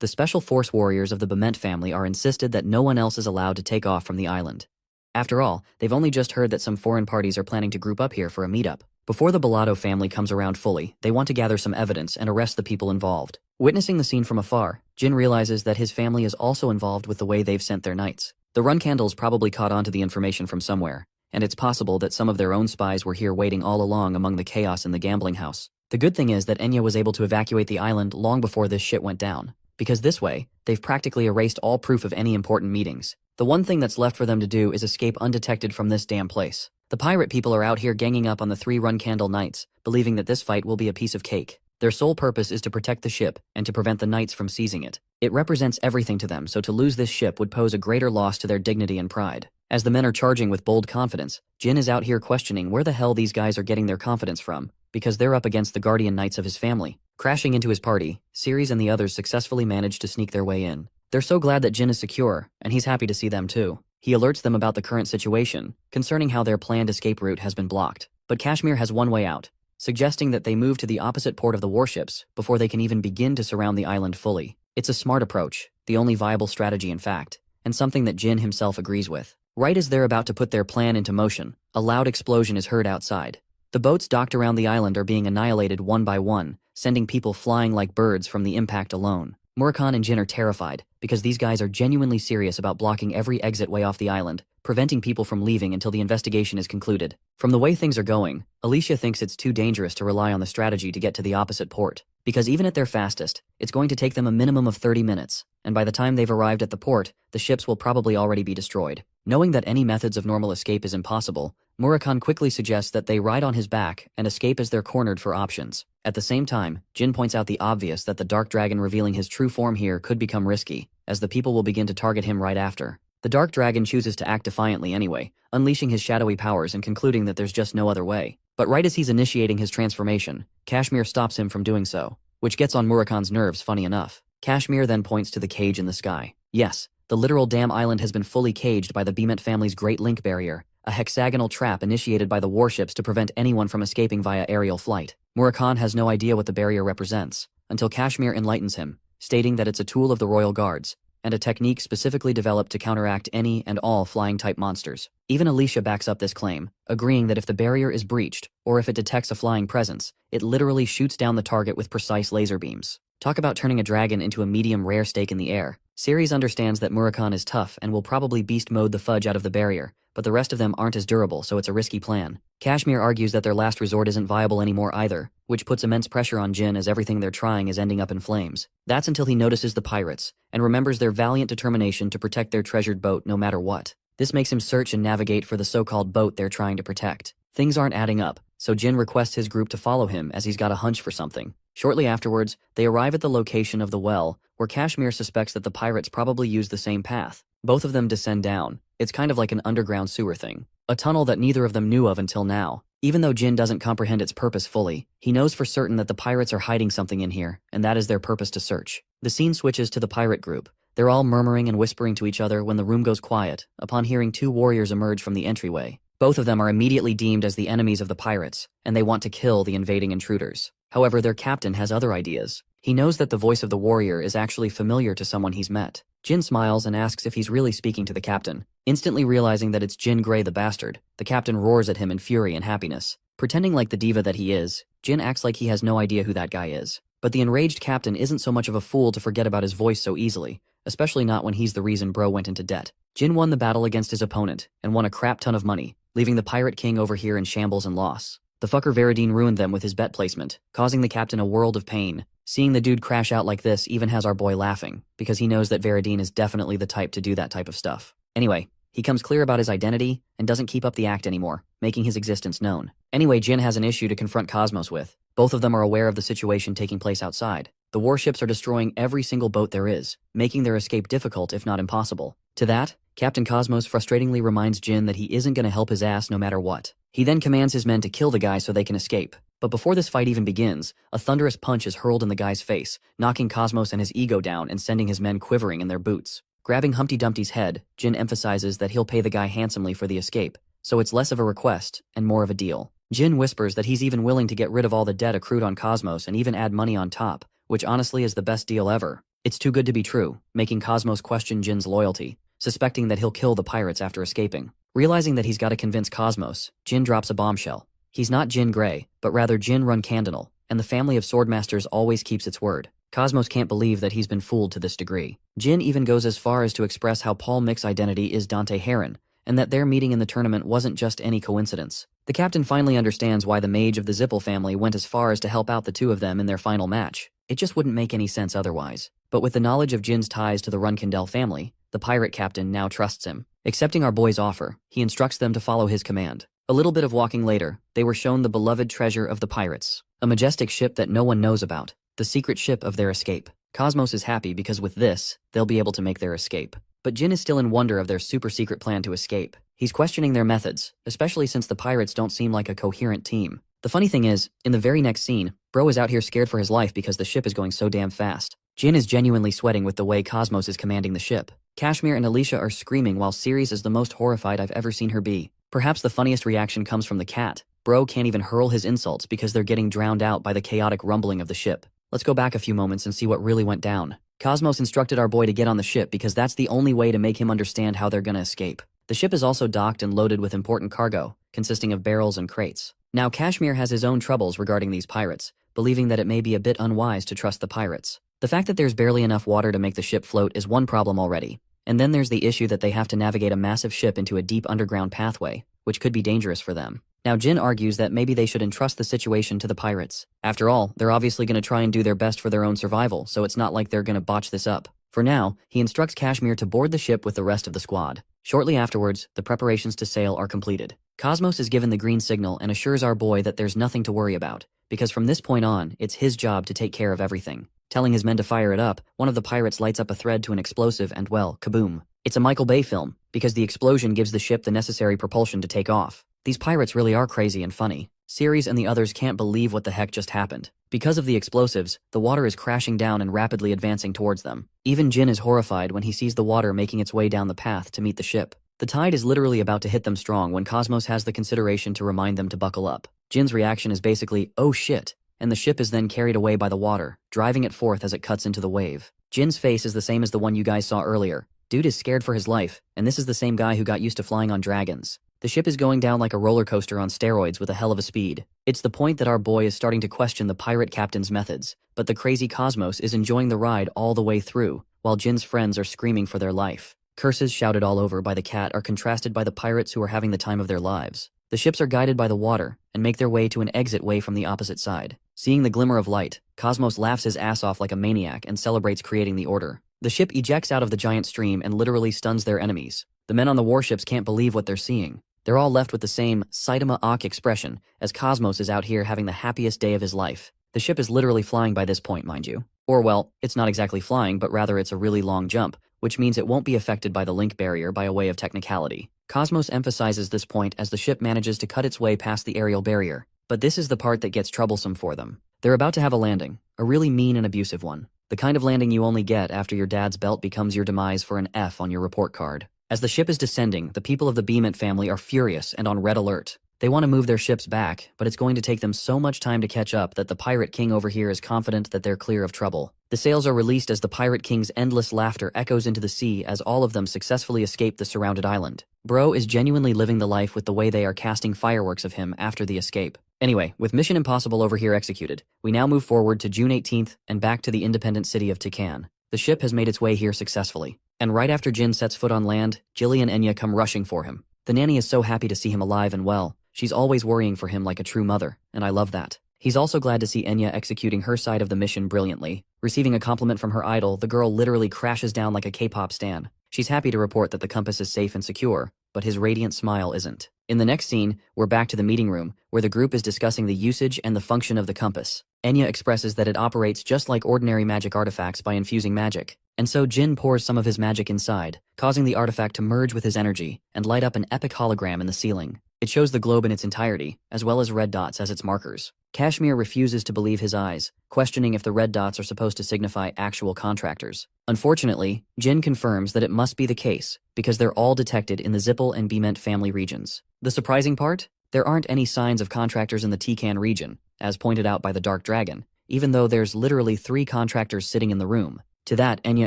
The special force warriors of the Bement family are insisted that no one else is allowed to take off from the island. After all, they've only just heard that some foreign parties are planning to group up here for a meetup. Before the Balado family comes around fully, they want to gather some evidence and arrest the people involved. Witnessing the scene from afar, Jin realizes that his family is also involved with the way they've sent their knights. The Runcandels probably caught on to the information from somewhere, and it's possible that some of their own spies were here waiting all along among the chaos in the gambling house. The good thing is that Enya was able to evacuate the island long before this shit went down, because this way, they've practically erased all proof of any important meetings. The one thing that's left for them to do is escape undetected from this damn place. The pirate people are out here ganging up on the 3 Runcandel knights, believing that this fight will be a piece of cake. Their sole purpose is to protect the ship and to prevent the knights from seizing it. It represents everything to them, so to lose this ship would pose a greater loss to their dignity and pride. As the men are charging with bold confidence, Jin is out here questioning where the hell these guys are getting their confidence from, because they're up against the guardian knights of his family. Crashing into his party, Ceres and the others successfully manage to sneak their way in. They're so glad that Jin is secure, and he's happy to see them too. He alerts them about the current situation, concerning how their planned escape route has been blocked. But Kashmir has one way out, suggesting that they move to the opposite port of the warships before they can even begin to surround the island fully. It's a smart approach, the only viable strategy in fact, and something that Jin himself agrees with. Right as they're about to put their plan into motion, a loud explosion is heard outside. The boats docked around the island are being annihilated one by one, sending people flying like birds from the impact alone. Murakan and Jin are terrified, because these guys are genuinely serious about blocking every exit way off the island, preventing people from leaving until the investigation is concluded. From the way things are going, Alicia thinks it's too dangerous to rely on the strategy to get to the opposite port, because even at their fastest, it's going to take them a minimum of 30 minutes, and by the time they've arrived at the port, the ships will probably already be destroyed. Knowing that any methods of normal escape is impossible, Murakan quickly suggests that they ride on his back and escape as they're cornered for options. At the same time, Jin points out the obvious that the Dark Dragon revealing his true form here could become risky, as the people will begin to target him right after. The Dark Dragon chooses to act defiantly anyway, unleashing his shadowy powers and concluding that there's just no other way. But right as he's initiating his transformation, Kashmir stops him from doing so, which gets on Murakan's nerves funny enough. Kashmir then points to the cage in the sky. Yes, the literal damn island has been fully caged by the Bement family's Great Link Barrier, a hexagonal trap initiated by the warships to prevent anyone from escaping via aerial flight. Murakan has no idea what the barrier represents, until Kashmir enlightens him, stating that it's a tool of the royal guards, and a technique specifically developed to counteract any and all flying-type monsters. Even Alicia backs up this claim, agreeing that if the barrier is breached, or if it detects a flying presence, it literally shoots down the target with precise laser beams. Talk about turning a dragon into a medium rare steak in the air. Ceres understands that Murakan is tough and will probably beast mode the fudge out of the barrier, but the rest of them aren't as durable, so it's a risky plan. Kashmir argues that their last resort isn't viable anymore either, which puts immense pressure on Jin as everything they're trying is ending up in flames. That's until he notices the pirates, and remembers their valiant determination to protect their treasured boat no matter what. This makes him search and navigate for the so-called boat they're trying to protect. Things aren't adding up, so Jin requests his group to follow him as he's got a hunch for something. Shortly afterwards, they arrive at the location of the well, where Kashmir suspects that the pirates probably use the same path. Both of them descend down. It's kind of like an underground sewer thing. A tunnel that neither of them knew of until now. Even though Jin doesn't comprehend its purpose fully, he knows for certain that the pirates are hiding something in here, and that is their purpose to search. The scene switches to the pirate group. They're all murmuring and whispering to each other when the room goes quiet, upon hearing two warriors emerge from the entryway. Both of them are immediately deemed as the enemies of the pirates, and they want to kill the invading intruders. However, their captain has other ideas. He knows that the voice of the warrior is actually familiar to someone he's met. Jin smiles and asks if he's really speaking to the captain. Instantly realizing that it's Jin Grey the bastard, the captain roars at him in fury and happiness. Pretending like the diva that he is, Jin acts like he has no idea who that guy is. But the enraged captain isn't so much of a fool to forget about his voice so easily, especially not when he's the reason bro went into debt. Jin won the battle against his opponent, and won a crap ton of money, leaving the pirate king over here in shambles and loss. The fucker Veridine ruined them with his bet placement, causing the captain a world of pain. Seeing the dude crash out like this even has our boy laughing, because he knows that Veridine is definitely the type to do that type of stuff. Anyway, he comes clear about his identity, and doesn't keep up the act anymore, making his existence known. Anyway, Jin has an issue to confront Cosmos with. Both of them are aware of the situation taking place outside. The warships are destroying every single boat there is, making their escape difficult if not impossible. To that, Captain Cosmos frustratingly reminds Jin that he isn't going to help his ass no matter what. He then commands his men to kill the guy so they can escape. But before this fight even begins, a thunderous punch is hurled in the guy's face, knocking Cosmos and his ego down and sending his men quivering in their boots. Grabbing Humpty Dumpty's head, Jin emphasizes that he'll pay the guy handsomely for the escape, so it's less of a request and more of a deal. Jin whispers that he's even willing to get rid of all the debt accrued on Cosmos and even add money on top, which honestly is the best deal ever. It's too good to be true, making Cosmos question Jin's loyalty, suspecting that he'll kill the pirates after escaping. Realizing that he's got to convince Cosmos, Jin drops a bombshell. He's not Jin Grey, but rather Jin Runcandel, and the family of swordmasters always keeps its word. Cosmos can't believe that he's been fooled to this degree. Jin even goes as far as to express how Paul Mick's identity is Dante Heron, and that their meeting in the tournament wasn't just any coincidence. The captain finally understands why the mage of the Zippel family went as far as to help out the two of them in their final match. It just wouldn't make any sense otherwise. But with the knowledge of Jin's ties to the Runcandel family, the pirate captain now trusts him. Accepting our boy's offer, he instructs them to follow his command. A little bit of walking later, they were shown the beloved treasure of the pirates, a majestic ship that no one knows about, the secret ship of their escape. Cosmos is happy because with this, they'll be able to make their escape. But Jin is still in wonder of their super secret plan to escape. He's questioning their methods, especially since the pirates don't seem like a coherent team. The funny thing is, in the very next scene, bro is out here scared for his life because the ship is going so damn fast. Jin is genuinely sweating with the way Cosmos is commanding the ship. Kashmir and Alicia are screaming while Ceres is the most horrified I've ever seen her be. Perhaps the funniest reaction comes from the cat. Bro can't even hurl his insults because they're getting drowned out by the chaotic rumbling of the ship. Let's go back a few moments and see what really went down. Cosmos instructed our boy to get on the ship because that's the only way to make him understand how they're gonna escape. The ship is also docked and loaded with important cargo, consisting of barrels and crates. Now Kashmir has his own troubles regarding these pirates, believing that it may be a bit unwise to trust the pirates. The fact that there's barely enough water to make the ship float is one problem already. And then there's the issue that they have to navigate a massive ship into a deep underground pathway, which could be dangerous for them. Now Jin argues that maybe they should entrust the situation to the pirates. After all, they're obviously going to try and do their best for their own survival, so it's not like they're going to botch this up. For now, he instructs Kashmir to board the ship with the rest of the squad. Shortly afterwards, the preparations to sail are completed. Cosmos is given the green signal and assures our boy that there's nothing to worry about, because from this point on, it's his job to take care of everything. Telling his men to fire it up, one of the pirates lights up a thread to an explosive and, well, kaboom. It's a Michael Bay film, because the explosion gives the ship the necessary propulsion to take off. These pirates really are crazy and funny. Ceres and the others can't believe what the heck just happened. Because of the explosives, the water is crashing down and rapidly advancing towards them. Even Jin is horrified when he sees the water making its way down the path to meet the ship. The tide is literally about to hit them strong when Cosmos has the consideration to remind them to buckle up. Jin's reaction is basically, oh shit, and the ship is then carried away by the water, driving it forth as it cuts into the wave. Jin's face is the same as the one you guys saw earlier. Dude is scared for his life, and this is the same guy who got used to flying on dragons. The ship is going down like a roller coaster on steroids with a hell of a speed. It's the point that our boy is starting to question the pirate captain's methods, but the crazy Cosmos is enjoying the ride all the way through, while Jin's friends are screaming for their life. Curses shouted all over by the cat are contrasted by the pirates who are having the time of their lives. The ships are guided by the water and make their way to an exit way from the opposite side. Seeing the glimmer of light, Cosmos laughs his ass off like a maniac and celebrates creating the order. The ship ejects out of the giant stream and literally stuns their enemies. The men on the warships can't believe what they're seeing. They're all left with the same Saitama Ak expression, as Cosmos is out here having the happiest day of his life. The ship is literally flying by this point, mind you. Or well, it's not exactly flying, but rather it's a really long jump, which means it won't be affected by the link barrier by a way of technicality. Cosmos emphasizes this point as the ship manages to cut its way past the aerial barrier. But this is the part that gets troublesome for them. They're about to have a landing, a really mean and abusive one. The kind of landing you only get after your dad's belt becomes your demise for an F on your report card. As the ship is descending, the people of the Beament family are furious and on red alert. They want to move their ships back, but it's going to take them so much time to catch up that the Pirate King over here is confident that they're clear of trouble. The sails are released as the Pirate King's endless laughter echoes into the sea as all of them successfully escape the surrounded island. Bro is genuinely living the life with the way they are casting fireworks of him after the escape. Anyway, with Mission Impossible over here executed, we now move forward to June 18th and back to the independent city of Tikan. The ship has made its way here successfully. And right after Jin sets foot on land, Jilly and Enya come rushing for him. The nanny is so happy to see him alive and well. She's always worrying for him like a true mother, and I love that. He's also glad to see Enya executing her side of the mission brilliantly. Receiving a compliment from her idol, the girl literally crashes down like a K-pop stan. She's happy to report that the compass is safe and secure, but his radiant smile isn't. In the next scene, we're back to the meeting room, where the group is discussing the usage and the function of the compass. Enya expresses that it operates just like ordinary magic artifacts by infusing magic. And so Jin pours some of his magic inside, causing the artifact to merge with his energy and light up an epic hologram in the ceiling. It shows the globe in its entirety, as well as red dots as its markers. Kashmir refuses to believe his eyes, questioning if the red dots are supposed to signify actual contractors. Unfortunately, Jin confirms that it must be the case, because they're all detected in the Zippel and Beament family regions. The surprising part? There aren't any signs of contractors in the Tikan region, as pointed out by the Dark Dragon, even though there's literally 3 contractors sitting in the room. To that, Enya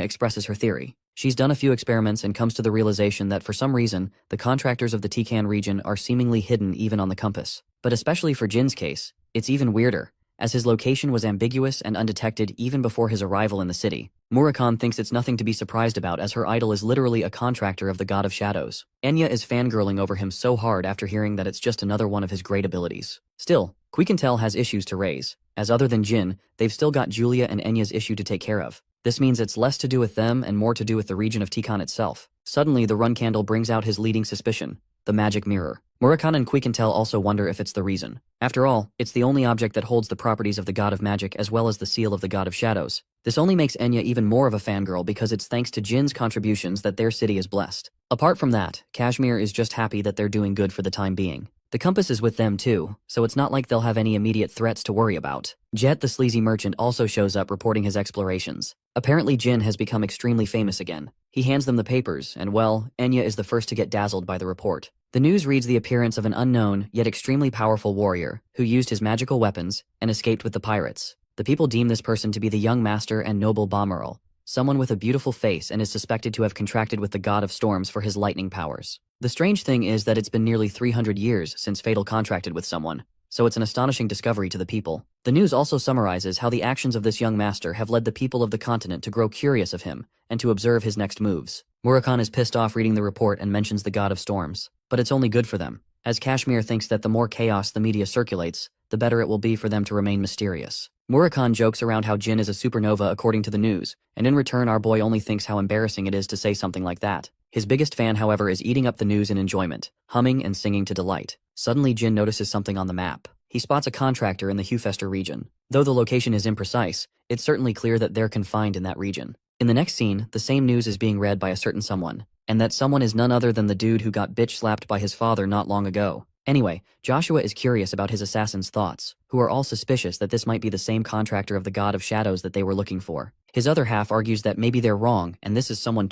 expresses her theory. She's done a few experiments and comes to the realization that for some reason, the contractors of the Tikan region are seemingly hidden even on the compass. But especially for Jin's case, it's even weirder, as his location was ambiguous and undetected even before his arrival in the city. Murakan thinks it's nothing to be surprised about as her idol is literally a contractor of the God of Shadows. Enya is fangirling over him so hard after hearing that it's just another one of his great abilities. Still, Reincarnation has issues to raise, as other than Jin, they've still got Julia and Enya's issue to take care of. This means it's less to do with them and more to do with the region of Tikan itself. Suddenly, the Runcandel brings out his leading suspicion, the magic mirror. Murakan and Reincarnation also wonder if it's the reason. After all, it's the only object that holds the properties of the God of Magic as well as the seal of the God of Shadows. This only makes Enya even more of a fangirl because it's thanks to Jin's contributions that their city is blessed. Apart from that, Kashmir is just happy that they're doing good for the time being. The compass is with them too, so it's not like they'll have any immediate threats to worry about. Jet the sleazy merchant also shows up reporting his explorations. Apparently Jin has become extremely famous again. He hands them the papers, and well, Enya is the first to get dazzled by the report. The news reads the appearance of an unknown, yet extremely powerful warrior, who used his magical weapons and escaped with the pirates. The people deem this person to be the young master and noble Bamaril, someone with a beautiful face and is suspected to have contracted with the God of Storms for his lightning powers. The strange thing is that it's been nearly 300 years since Fatal contracted with someone, so it's an astonishing discovery to the people. The news also summarizes how the actions of this young master have led the people of the continent to grow curious of him and to observe his next moves. Murakan is pissed off reading the report and mentions the God of Storms. But it's only good for them, as Kashmir thinks that the more chaos the media circulates, the better it will be for them to remain mysterious. Murakan jokes around how Jin is a supernova according to the news, and in return our boy only thinks how embarrassing it is to say something like that. His biggest fan, however, is eating up the news in enjoyment, humming and singing to delight. Suddenly Jin notices something on the map. He spots a contractor in the Hufester region. Though the location is imprecise, it's certainly clear that they're confined in that region. In the next scene, the same news is being read by a certain someone, and that someone is none other than the dude who got bitch-slapped by his father not long ago. Anyway, Joshua is curious about his assassin's thoughts, who are all suspicious that this might be the same contractor of the God of Shadows that they were looking for. His other half argues that maybe they're wrong and this is someone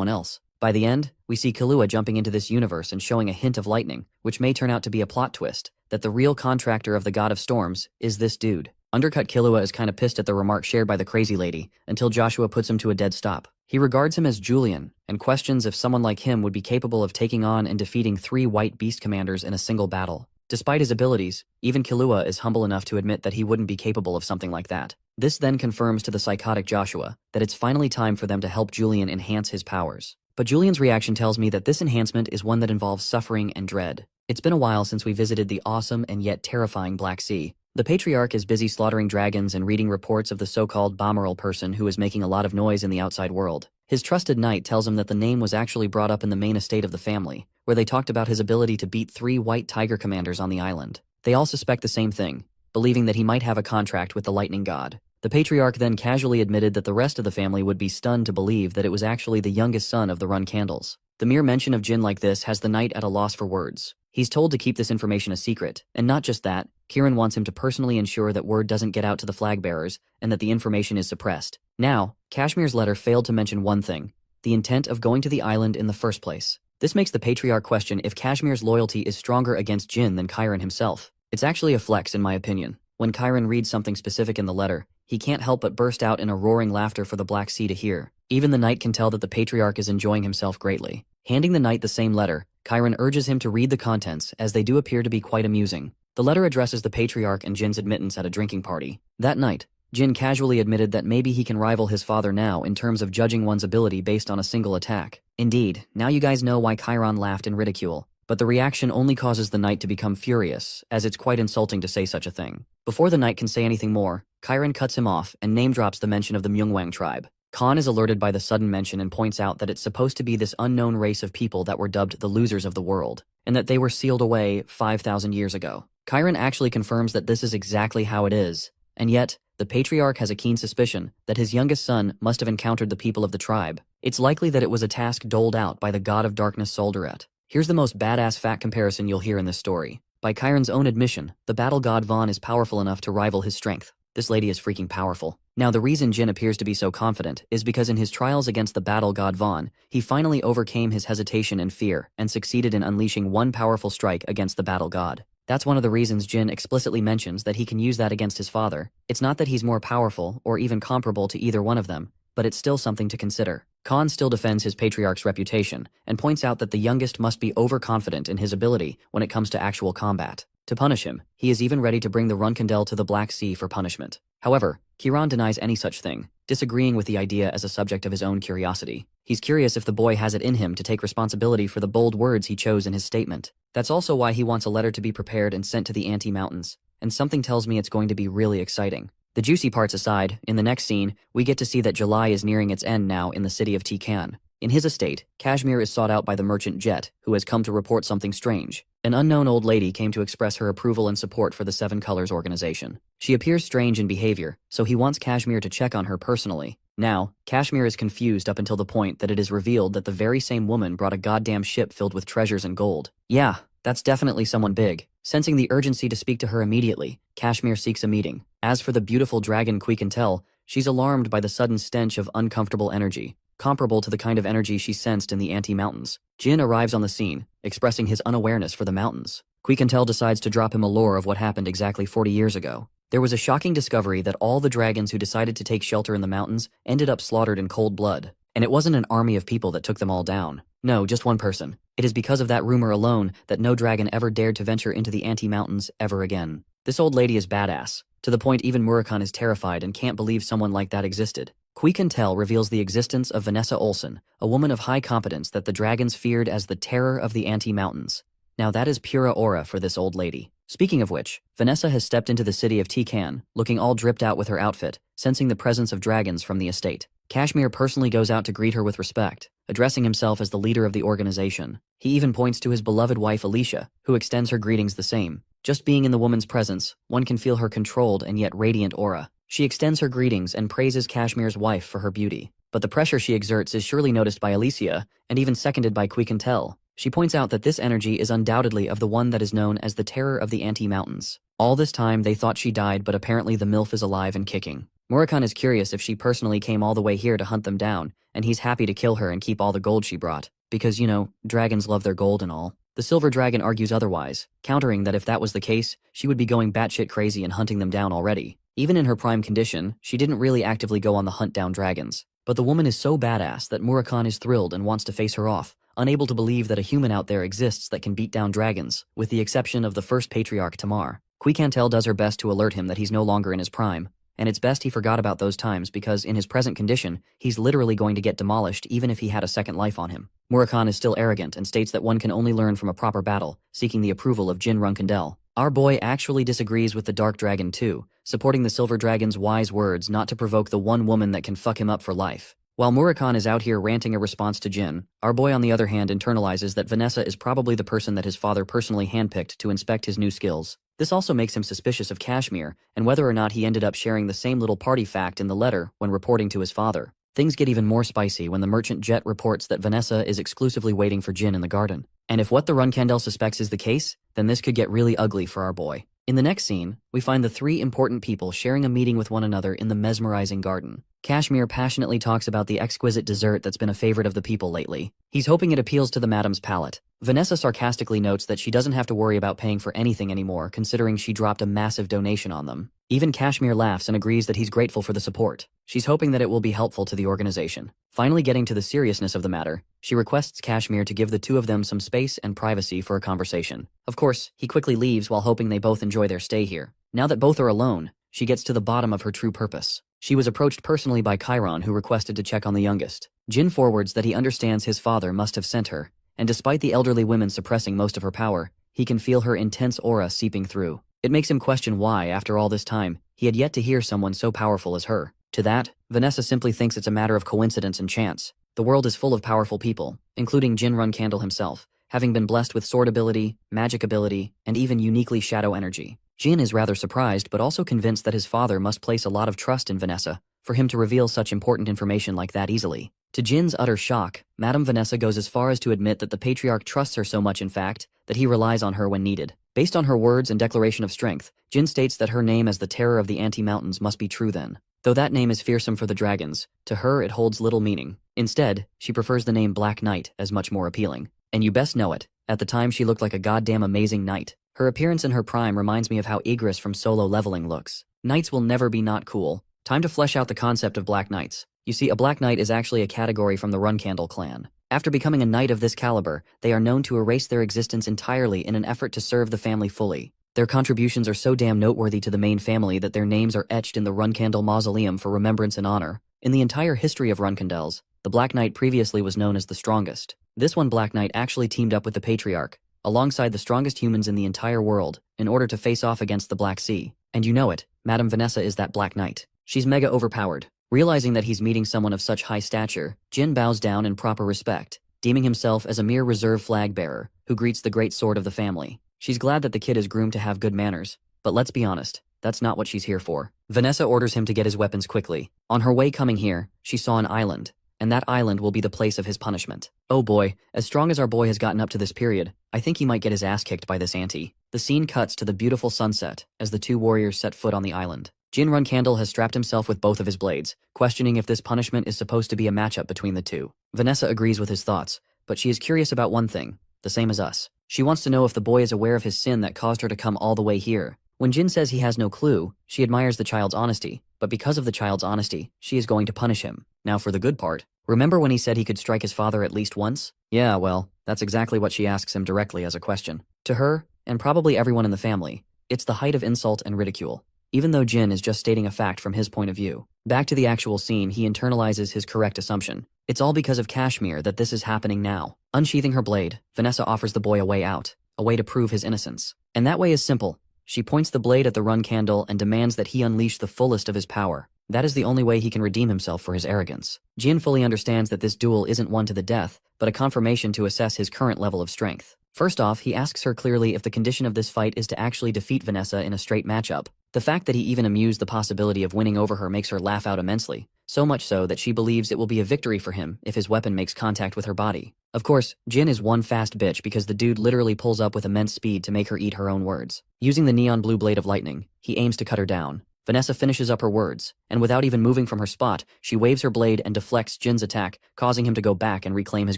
else. By the end, we see Killua jumping into this universe and showing a hint of lightning, which may turn out to be a plot twist, that the real contractor of the God of Storms is this dude. Undercut Killua is kinda pissed at the remark shared by the crazy lady, until Joshua puts him to a dead stop. He regards him as Julian, and questions if someone like him would be capable of taking on and defeating 3 white beast commanders in a single battle. Despite his abilities, even Killua is humble enough to admit that he wouldn't be capable of something like that. This then confirms to the psychotic Joshua that it's finally time for them to help Julian enhance his powers. But Julian's reaction tells me that this enhancement is one that involves suffering and dread. It's been a while since we visited the awesome and yet terrifying Black Sea. The Patriarch is busy slaughtering dragons and reading reports of the so-called Bamaril person who is making a lot of noise in the outside world. His trusted knight tells him that the name was actually brought up in the main estate of the family, where they talked about his ability to beat 3 white tiger commanders on the island. They all suspect the same thing, believing that he might have a contract with the lightning god. The patriarch then casually admitted that the rest of the family would be stunned to believe that it was actually the youngest son of the Runcandels. The mere mention of Jin like this has the knight at a loss for words. He's told to keep this information a secret, and not just that, Kieran wants him to personally ensure that word doesn't get out to the flag bearers and that the information is suppressed. Now, Kashmir's letter failed to mention one thing: the intent of going to the island in the first place. This makes the patriarch question if Kashmir's loyalty is stronger against Jin than Kieran himself. It's actually a flex in my opinion. When Kieran reads something specific in the letter, he can't help but burst out in a roaring laughter for the Black Sea to hear. Even the knight can tell that the patriarch is enjoying himself greatly. Handing the knight the same letter, Kieran urges him to read the contents, as they do appear to be quite amusing. The letter addresses the patriarch and Jin's admittance at a drinking party. That night, Jin casually admitted that maybe he can rival his father now in terms of judging one's ability based on a single attack. Indeed, now you guys know why Kieran laughed in ridicule. But the reaction only causes the knight to become furious, as it's quite insulting to say such a thing. Before the knight can say anything more, Kieran cuts him off and name-drops the mention of the Myungwang tribe. Khan is alerted by the sudden mention and points out that it's supposed to be this unknown race of people that were dubbed the losers of the world, and that they were sealed away 5,000 years ago. Kieran actually confirms that this is exactly how it is, and yet, the patriarch has a keen suspicion that his youngest son must have encountered the people of the tribe. It's likely that it was a task doled out by the god of darkness Soldaret. Here's the most badass fact comparison you'll hear in this story. By Kieran's own admission, the battle god Vaughn is powerful enough to rival his strength. This lady is freaking powerful. Now the reason Jin appears to be so confident is because in his trials against the battle god Vaughn, he finally overcame his hesitation and fear and succeeded in unleashing one powerful strike against the battle god. That's one of the reasons Jin explicitly mentions that he can use that against his father. It's not that he's more powerful or even comparable to either one of them, but it's still something to consider. Khan still defends his patriarch's reputation and points out that the youngest must be overconfident in his ability when it comes to actual combat. To punish him, he is even ready to bring the Runcandel to the Black Sea for punishment. However, Kieran denies any such thing, disagreeing with the idea as a subject of his own curiosity. He's curious if the boy has it in him to take responsibility for the bold words he chose in his statement. That's also why he wants a letter to be prepared and sent to the Anti-Mountains, and something tells me it's going to be really exciting. The juicy parts aside, in the next scene, we get to see that July is nearing its end now in the city of Tikan. In his estate, Kashmir is sought out by the merchant Jet, who has come to report something strange. An unknown old lady came to express her approval and support for the Seven Colors organization. She appears strange in behavior, so he wants Kashmir to check on her personally. Now, Kashmir is confused up until the point that it is revealed that the very same woman brought a goddamn ship filled with treasures and gold. Yeah, that's definitely someone big. Sensing the urgency to speak to her immediately, Kashmir seeks a meeting. As for the beautiful dragon Reincarnation, she's alarmed by the sudden stench of uncomfortable energy, comparable to the kind of energy she sensed in the Anti-Mountains. Jin arrives on the scene, expressing his unawareness for the mountains. Reincarnation decides to drop him a lore of what happened exactly 40 years ago. There was a shocking discovery that all the dragons who decided to take shelter in the mountains ended up slaughtered in cold blood. And it wasn't an army of people that took them all down. No, just one person. It is because of that rumor alone that no dragon ever dared to venture into the Anti-Mountains ever again. This old lady is badass, to the point even Murakan is terrified and can't believe someone like that existed. Reincarnation reveals the existence of Vanessa Olsen, a woman of high competence that the dragons feared as the terror of the Anti-Mountains. Now that is pura aura for this old lady. Speaking of which, Vanessa has stepped into the city of Tikan, looking all dripped out with her outfit, sensing the presence of dragons from the estate. Kashmir personally goes out to greet her with respect, addressing himself as the leader of the organization. He even points to his beloved wife Alicia, who extends her greetings the same. Just being in the woman's presence, one can feel her controlled and yet radiant aura. She extends her greetings and praises Kashmir's wife for her beauty. But the pressure she exerts is surely noticed by Alicia, and even seconded by Reincarnation. She points out that this energy is undoubtedly of the one that is known as the terror of the Anti-Mountains. All this time they thought she died, but apparently the MILF is alive and kicking. Murakan is curious if she personally came all the way here to hunt them down, and he's happy to kill her and keep all the gold she brought. Because, you know, dragons love their gold and all. The silver dragon argues otherwise, countering that if that was the case, she would be going batshit crazy and hunting them down already. Even in her prime condition, she didn't really actively go on the hunt down dragons. But the woman is so badass that Murakan is thrilled and wants to face her off, unable to believe that a human out there exists that can beat down dragons, with the exception of the first patriarch Tamar. Reincarnation does her best to alert him that he's no longer in his prime, and it's best he forgot about those times because in his present condition, he's literally going to get demolished even if he had a second life on him. Murakan is still arrogant and states that one can only learn from a proper battle, seeking the approval of Jin Runcandel. Our boy actually disagrees with the Dark Dragon too, supporting the Silver Dragon's wise words not to provoke the one woman that can fuck him up for life. While Murakan is out here ranting a response to Jin, our boy on the other hand internalizes that Vanessa is probably the person that his father personally handpicked to inspect his new skills. This also makes him suspicious of Kashmir, and whether or not he ended up sharing the same little party fact in the letter when reporting to his father. Things get even more spicy when the merchant jet reports that Vanessa is exclusively waiting for Jin in the garden. And if what the Runcandel suspects is the case, then this could get really ugly for our boy. In the next scene, we find the three important people sharing a meeting with one another in the mesmerizing garden. Kashmir passionately talks about the exquisite dessert that's been a favorite of the people lately. He's hoping it appeals to the madam's palate. Vanessa sarcastically notes that she doesn't have to worry about paying for anything anymore, considering she dropped a massive donation on them. Even Kashmir laughs and agrees that he's grateful for the support. She's hoping that it will be helpful to the organization. Finally getting to the seriousness of the matter, she requests Kashmir to give the two of them some space and privacy for a conversation. Of course, he quickly leaves while hoping they both enjoy their stay here. Now that both are alone, she gets to the bottom of her true purpose. She was approached personally by Chiron, who requested to check on the youngest. Jin forwards that he understands his father must have sent her, and despite the elderly women suppressing most of her power, he can feel her intense aura seeping through. It makes him question why, after all this time, he had yet to hear someone so powerful as her. To that, Vanessa simply thinks it's a matter of coincidence and chance. The world is full of powerful people, including Jin Runcandel himself, having been blessed with sword ability, magic ability, and even uniquely shadow energy. Jin is rather surprised but also convinced that his father must place a lot of trust in Vanessa for him to reveal such important information like that easily. To Jin's utter shock, Madame Vanessa goes as far as to admit that the patriarch trusts her so much in fact that he relies on her when needed. Based on her words and declaration of strength, Jin states that her name as the terror of the anti-mountains must be true then. Though that name is fearsome for the dragons, to her it holds little meaning. Instead, she prefers the name Black Knight as much more appealing. And you best know it, at the time she looked like a goddamn amazing knight. Her appearance in her prime reminds me of how Igris from Solo Leveling looks. Knights will never be not cool. Time to flesh out the concept of Black Knights. You see, a Black Knight is actually a category from the Runcandel clan. After becoming a knight of this caliber, they are known to erase their existence entirely in an effort to serve the family fully. Their contributions are so damn noteworthy to the main family that their names are etched in the Runcandel mausoleum for remembrance and honor. In the entire history of Runcandels, the Black Knight previously was known as the strongest. This one Black Knight actually teamed up with the Patriarch, alongside the strongest humans in the entire world, in order to face off against the Black Sea. And you know it, Madame Vanessa is that Black Knight. She's mega overpowered. Realizing that he's meeting someone of such high stature, Jin bows down in proper respect, deeming himself as a mere reserve flag bearer who greets the great sword of the family. She's glad that the kid is groomed to have good manners, but let's be honest, that's not what she's here for. Vanessa orders him to get his weapons quickly. On her way coming here, she saw an island, and that island will be the place of his punishment. Oh boy, as strong as our boy has gotten up to this period, I think he might get his ass kicked by this auntie. The scene cuts to the beautiful sunset as the two warriors set foot on the island. Jin Runcandel has strapped himself with both of his blades, questioning if this punishment is supposed to be a matchup between the two. Vanessa agrees with his thoughts, but she is curious about one thing, the same as us. She wants to know if the boy is aware of his sin that caused her to come all the way here. When Jin says he has no clue, she admires the child's honesty, but because of the child's honesty, she is going to punish him. Now for the good part. Remember when he said he could strike his father at least once? Yeah, well, that's exactly what she asks him directly as a question. To her, and probably everyone in the family, it's the height of insult and ridicule. Even though Jin is just stating a fact from his point of view. Back to the actual scene, he internalizes his correct assumption. It's all because of Kashmir that this is happening now. Unsheathing her blade, Vanessa offers the boy a way out, a way to prove his innocence. And that way is simple. She points the blade at the Runcandel and demands that he unleash the fullest of his power. That is the only way he can redeem himself for his arrogance. Jin fully understands that this duel isn't one to the death, but a confirmation to assess his current level of strength. First off, he asks her clearly if the condition of this fight is to actually defeat Vanessa in a straight matchup. The fact that he even amused the possibility of winning over her makes her laugh out immensely, so much so that she believes it will be a victory for him if his weapon makes contact with her body. Of course, Jin is one fast bitch because the dude literally pulls up with immense speed to make her eat her own words. Using the neon blue blade of lightning, he aims to cut her down. Vanessa finishes up her words, and without even moving from her spot, she waves her blade and deflects Jin's attack, causing him to go back and reclaim his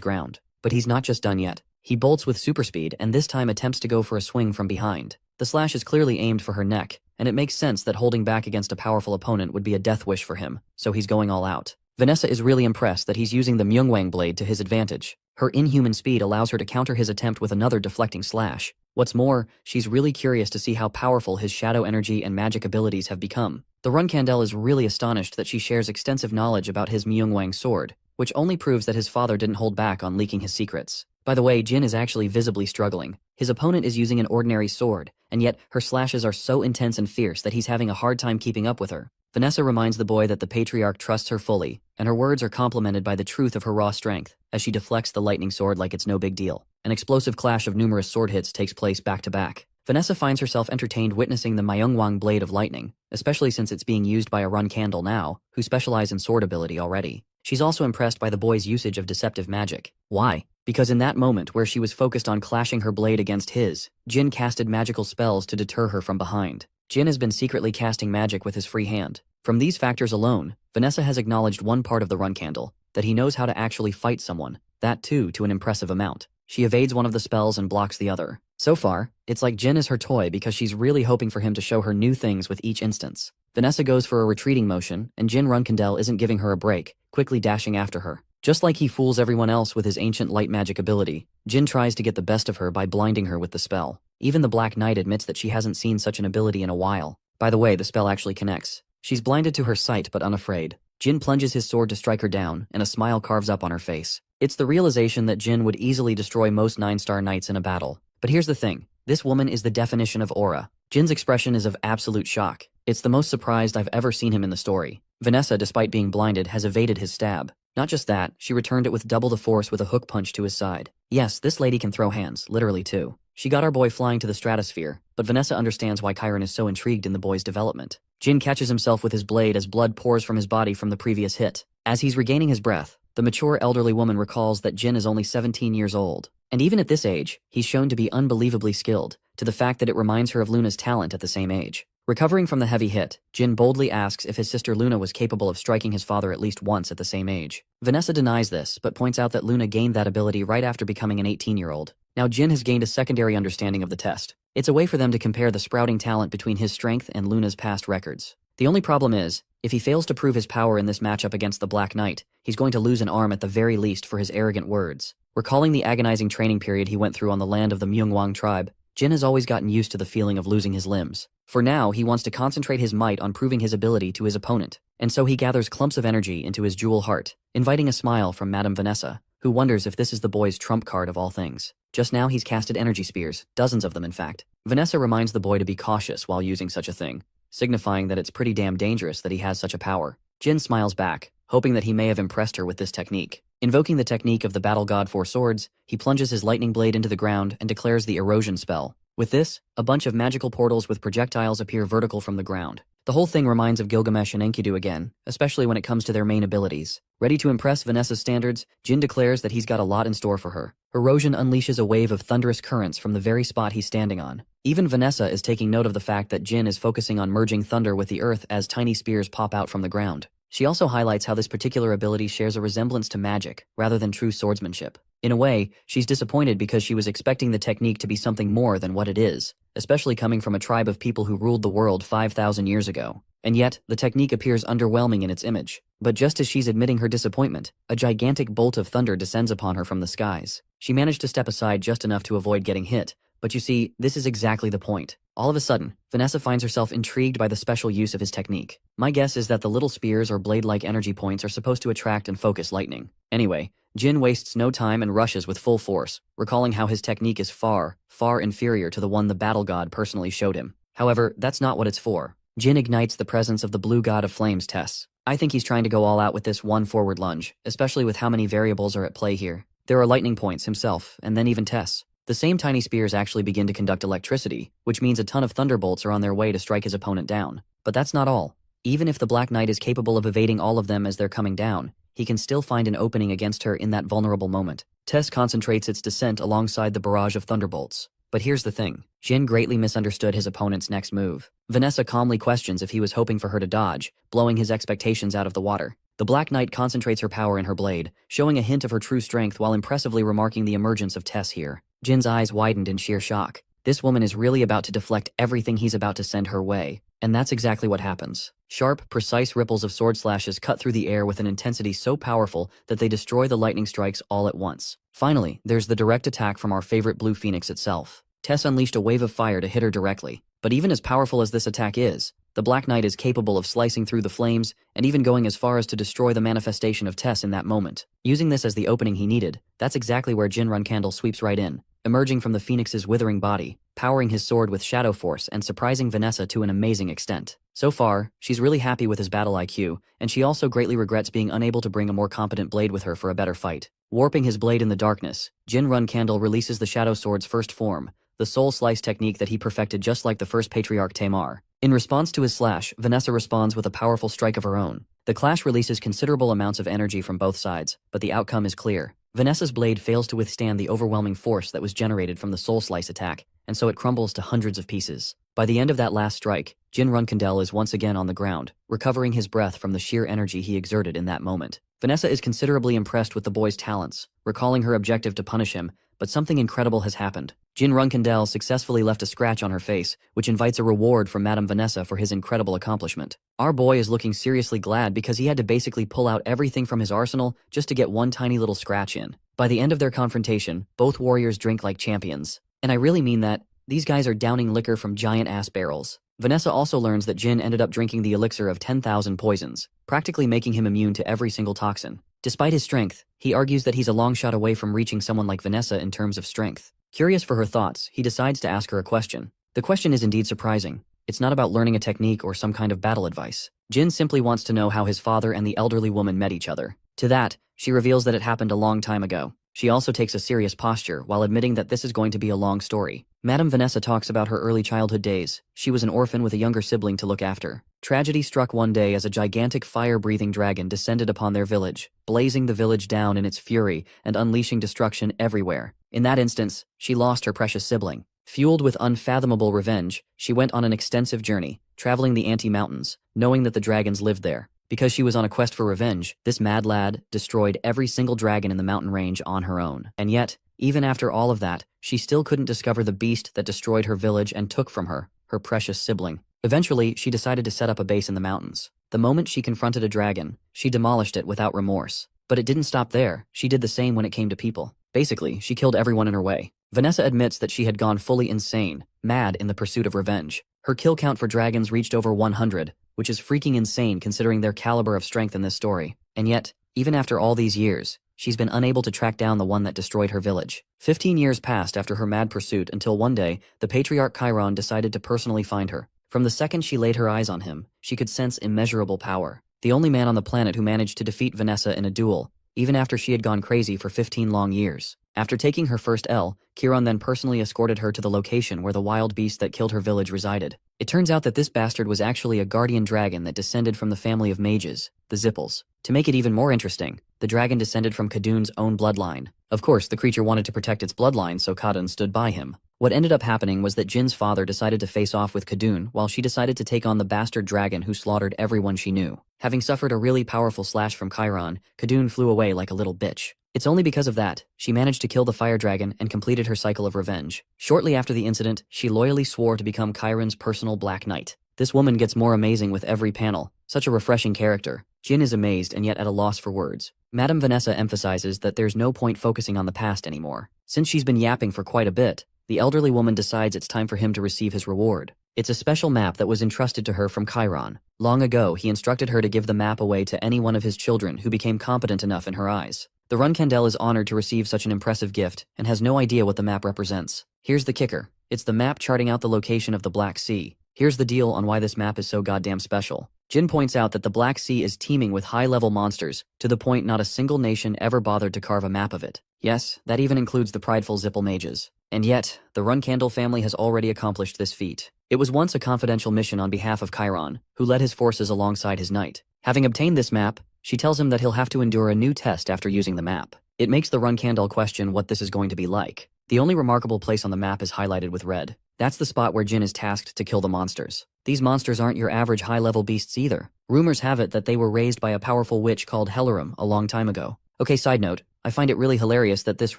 ground. But he's not just done yet. He bolts with super speed and this time attempts to go for a swing from behind. The slash is clearly aimed for her neck, and it makes sense that holding back against a powerful opponent would be a death wish for him, so he's going all out. Vanessa is really impressed that he's using the Myungwang blade to his advantage. Her inhuman speed allows her to counter his attempt with another deflecting slash. What's more, she's really curious to see how powerful his shadow energy and magic abilities have become. The Runcandel is really astonished that she shares extensive knowledge about his Myungwang sword, which only proves that his father didn't hold back on leaking his secrets. By the way, Jin is actually visibly struggling. His opponent is using an ordinary sword, and yet her slashes are so intense and fierce that he's having a hard time keeping up with her. Vanessa reminds the boy that the patriarch trusts her fully, and her words are complemented by the truth of her raw strength, as she deflects the lightning sword like it's no big deal. An explosive clash of numerous sword hits takes place back to back. Vanessa finds herself entertained witnessing the Myungwang blade of lightning, especially since it's being used by a Runcandel now, who specialize in sword ability already. She's also impressed by the boy's usage of deceptive magic. Why? Because in that moment where she was focused on clashing her blade against his, Jin casted magical spells to deter her from behind. Jin has been secretly casting magic with his free hand. From these factors alone, Vanessa has acknowledged one part of the Runcandel, that he knows how to actually fight someone, that too to an impressive amount. She evades one of the spells and blocks the other. So far, it's like Jin is her toy because she's really hoping for him to show her new things with each instance. Vanessa goes for a retreating motion, and Jin Runcandel isn't giving her a break, quickly dashing after her. Just like he fools everyone else with his ancient light magic ability, Jin tries to get the best of her by blinding her with the spell. Even the Black Knight admits that she hasn't seen such an ability in a while. By the way, the spell actually connects. She's blinded to her sight but unafraid. Jin plunges his sword to strike her down, and a smile carves up on her face. It's the realization that Jin would easily destroy most 9-star knights in a battle. But here's the thing. This woman is the definition of aura. Jin's expression is of absolute shock. It's the most surprised I've ever seen him in the story. Vanessa, despite being blinded, has evaded his stab. Not just that, she returned it with double the force with a hook punch to his side. Yes, this lady can throw hands, literally too. She got our boy flying to the stratosphere, but Vanessa understands why Chiron is so intrigued in the boy's development. Jin catches himself with his blade as blood pours from his body from the previous hit. As he's regaining his breath, the mature elderly woman recalls that Jin is only 17 years old. And even at this age, he's shown to be unbelievably skilled, to the fact that it reminds her of Luna's talent at the same age. Recovering from the heavy hit, Jin boldly asks if his sister Luna was capable of striking his father at least once at the same age. Vanessa denies this, but points out that Luna gained that ability right after becoming an 18-year-old. Now Jin has gained a secondary understanding of the test. It's a way for them to compare the sprouting talent between his strength and Luna's past records. The only problem is, if he fails to prove his power in this matchup against the Black Knight, he's going to lose an arm at the very least for his arrogant words. Recalling the agonizing training period he went through on the land of the Myungwang tribe, Jin has always gotten used to the feeling of losing his limbs. For now, he wants to concentrate his might on proving his ability to his opponent, and so he gathers clumps of energy into his jewel heart, inviting a smile from Madame Vanessa, who wonders if this is the boy's trump card of all things. Just now he's casted energy spears, dozens of them in fact. Vanessa reminds the boy to be cautious while using such a thing, signifying that it's pretty damn dangerous that he has such a power. Jin smiles back, hoping that he may have impressed her with this technique. Invoking the technique of the battle god Four Swords, he plunges his lightning blade into the ground and declares the erosion spell. With this, a bunch of magical portals with projectiles appear vertical from the ground. The whole thing reminds of Gilgamesh and Enkidu again, especially when it comes to their main abilities. Ready to impress Vanessa's standards, Jin declares that he's got a lot in store for her. Erosion unleashes a wave of thunderous currents from the very spot he's standing on. Even Vanessa is taking note of the fact that Jin is focusing on merging thunder with the earth as tiny spears pop out from the ground. She also highlights how this particular ability shares a resemblance to magic, rather than true swordsmanship. In a way, she's disappointed because she was expecting the technique to be something more than what it is, especially coming from a tribe of people who ruled the world 5,000 years ago. And yet, the technique appears underwhelming in its image. But just as she's admitting her disappointment, a gigantic bolt of thunder descends upon her from the skies. She managed to step aside just enough to avoid getting hit, but you see, this is exactly the point. All of a sudden, Vanessa finds herself intrigued by the special use of his technique. My guess is that the little spears or blade-like energy points are supposed to attract and focus lightning. Anyway, Jin wastes no time and rushes with full force, recalling how his technique is far, far inferior to the one the battle god personally showed him. However, that's not what it's for. Jin ignites the presence of the blue god of flames Tess. I think he's trying to go all out with this one forward lunge, especially with how many variables are at play here. There are lightning points himself, and then even Tess. The same tiny spears actually begin to conduct electricity, which means a ton of thunderbolts are on their way to strike his opponent down. But that's not all. Even if the Black Knight is capable of evading all of them as they're coming down, he can still find an opening against her in that vulnerable moment. Tess concentrates its descent alongside the barrage of thunderbolts. But here's the thing. Jin greatly misunderstood his opponent's next move. Vanessa calmly questions if he was hoping for her to dodge, blowing his expectations out of the water. The Black Knight concentrates her power in her blade, showing a hint of her true strength while impressively remarking the emergence of Tess here. Jin's eyes widened in sheer shock. This woman is really about to deflect everything he's about to send her way. And that's exactly what happens. Sharp, precise ripples of sword slashes cut through the air with an intensity so powerful that they destroy the lightning strikes all at once. Finally, there's the direct attack from our favorite Blue Phoenix itself. Tess unleashed a wave of fire to hit her directly. But even as powerful as this attack is, the Black Knight is capable of slicing through the flames and even going as far as to destroy the manifestation of Tess in that moment. Using this as the opening he needed, that's exactly where Jin Runcandel sweeps right in. emerging from the phoenix's withering body, powering his sword with shadow force and surprising Vanessa to an amazing extent. So far, she's really happy with his battle IQ, and she also greatly regrets being unable to bring a more competent blade with her for a better fight. Warping his blade in the darkness, Jin Runcandel releases the shadow sword's first form, the soul slice technique that he perfected just like the first patriarch Tamar. In response to his slash, Vanessa responds with a powerful strike of her own. The clash releases considerable amounts of energy from both sides, but the outcome is clear. Vanessa's blade fails to withstand the overwhelming force that was generated from the soul slice attack, and so it crumbles to hundreds of pieces. By the end of that last strike, Jin Runcandel is once again on the ground, recovering his breath from the sheer energy he exerted in that moment. Vanessa is considerably impressed with the boy's talents, recalling her objective to punish him, but something incredible has happened. Jin Runcandel successfully left a scratch on her face, which invites a reward from Madame Vanessa for his incredible accomplishment. Our boy is looking seriously glad because he had to basically pull out everything from his arsenal just to get one tiny little scratch in. By the end of their confrontation, both warriors drink like champions. And I really mean that. These guys are downing liquor from giant-ass barrels. Vanessa also learns that Jin ended up drinking the elixir of 10,000 poisons, practically making him immune to every single toxin. Despite his strength, he argues that he's a long shot away from reaching someone like Vanessa in terms of strength. Curious for her thoughts, he decides to ask her a question. The question is indeed surprising. It's not about learning a technique or some kind of battle advice. Jin simply wants to know how his father and the elderly woman met each other. To that, she reveals that it happened a long time ago. She also takes a serious posture while admitting that this is going to be a long story. Madame Vanessa talks about her early childhood days. She was an orphan with a younger sibling to look after. Tragedy struck one day as a gigantic fire-breathing dragon descended upon their village, blazing the village down in its fury and unleashing destruction everywhere. In that instance, she lost her precious sibling. Fueled with unfathomable revenge, she went on an extensive journey, traveling the Anti-Mountains, knowing that the dragons lived there. Because she was on a quest for revenge, this mad lad destroyed every single dragon in the mountain range on her own. And yet, even after all of that, she still couldn't discover the beast that destroyed her village and took from her, her precious sibling. Eventually, she decided to set up a base in the mountains. The moment she confronted a dragon, she demolished it without remorse. But it didn't stop there. She did the same when it came to people. Basically, she killed everyone in her way. Vanessa admits that she had gone fully insane, mad in the pursuit of revenge. Her kill count for dragons reached over 100, which is freaking insane considering their caliber of strength in this story. And yet, even after all these years, she's been unable to track down the one that destroyed her village. 15 years passed after her mad pursuit until one day, the patriarch Chiron decided to personally find her. From the second she laid her eyes on him, she could sense immeasurable power. The only man on the planet who managed to defeat Vanessa in a duel, even after she had gone crazy for 15 long years. After taking her first L, Chiron then personally escorted her to the location where the wild beast that killed her village resided. It turns out that this bastard was actually a guardian dragon that descended from the family of mages, the Zippels. To make it even more interesting, the dragon descended from Kadun's own bloodline. Of course, the creature wanted to protect its bloodline, so Kadun stood by him. What ended up happening was that Jin's father decided to face off with Kadun while she decided to take on the bastard dragon who slaughtered everyone she knew. Having suffered a really powerful slash from Chiron, Kadun flew away like a little bitch. It's only because of that, she managed to kill the fire dragon and completed her cycle of revenge. Shortly after the incident, she loyally swore to become Chiron's personal Black Knight. This woman gets more amazing with every panel. Such a refreshing character. Jin is amazed and yet at a loss for words. Madame Vanessa emphasizes that there's no point focusing on the past anymore. Since she's been yapping for quite a bit, the elderly woman decides it's time for him to receive his reward. It's a special map that was entrusted to her from Chiron. Long ago, he instructed her to give the map away to any one of his children who became competent enough in her eyes. The Runcandel is honored to receive such an impressive gift and has no idea what the map represents. Here's the kicker. It's the map charting out the location of the Black Sea. Here's the deal on why this map is so goddamn special. Jin points out that the Black Sea is teeming with high-level monsters, to the point not a single nation ever bothered to carve a map of it. Yes, that even includes the prideful Zippel mages. And yet, the Runcandel family has already accomplished this feat. It was once a confidential mission on behalf of Chiron, who led his forces alongside his knight. Having obtained this map, she tells him that he'll have to endure a new test after using the map. It makes the Runcandel question what this is going to be like. The only remarkable place on the map is highlighted with red. That's the spot where Jin is tasked to kill the monsters. These monsters aren't your average high-level beasts either. Rumors have it that they were raised by a powerful witch called Hellerum a long time ago. Okay, side note, I find it really hilarious that this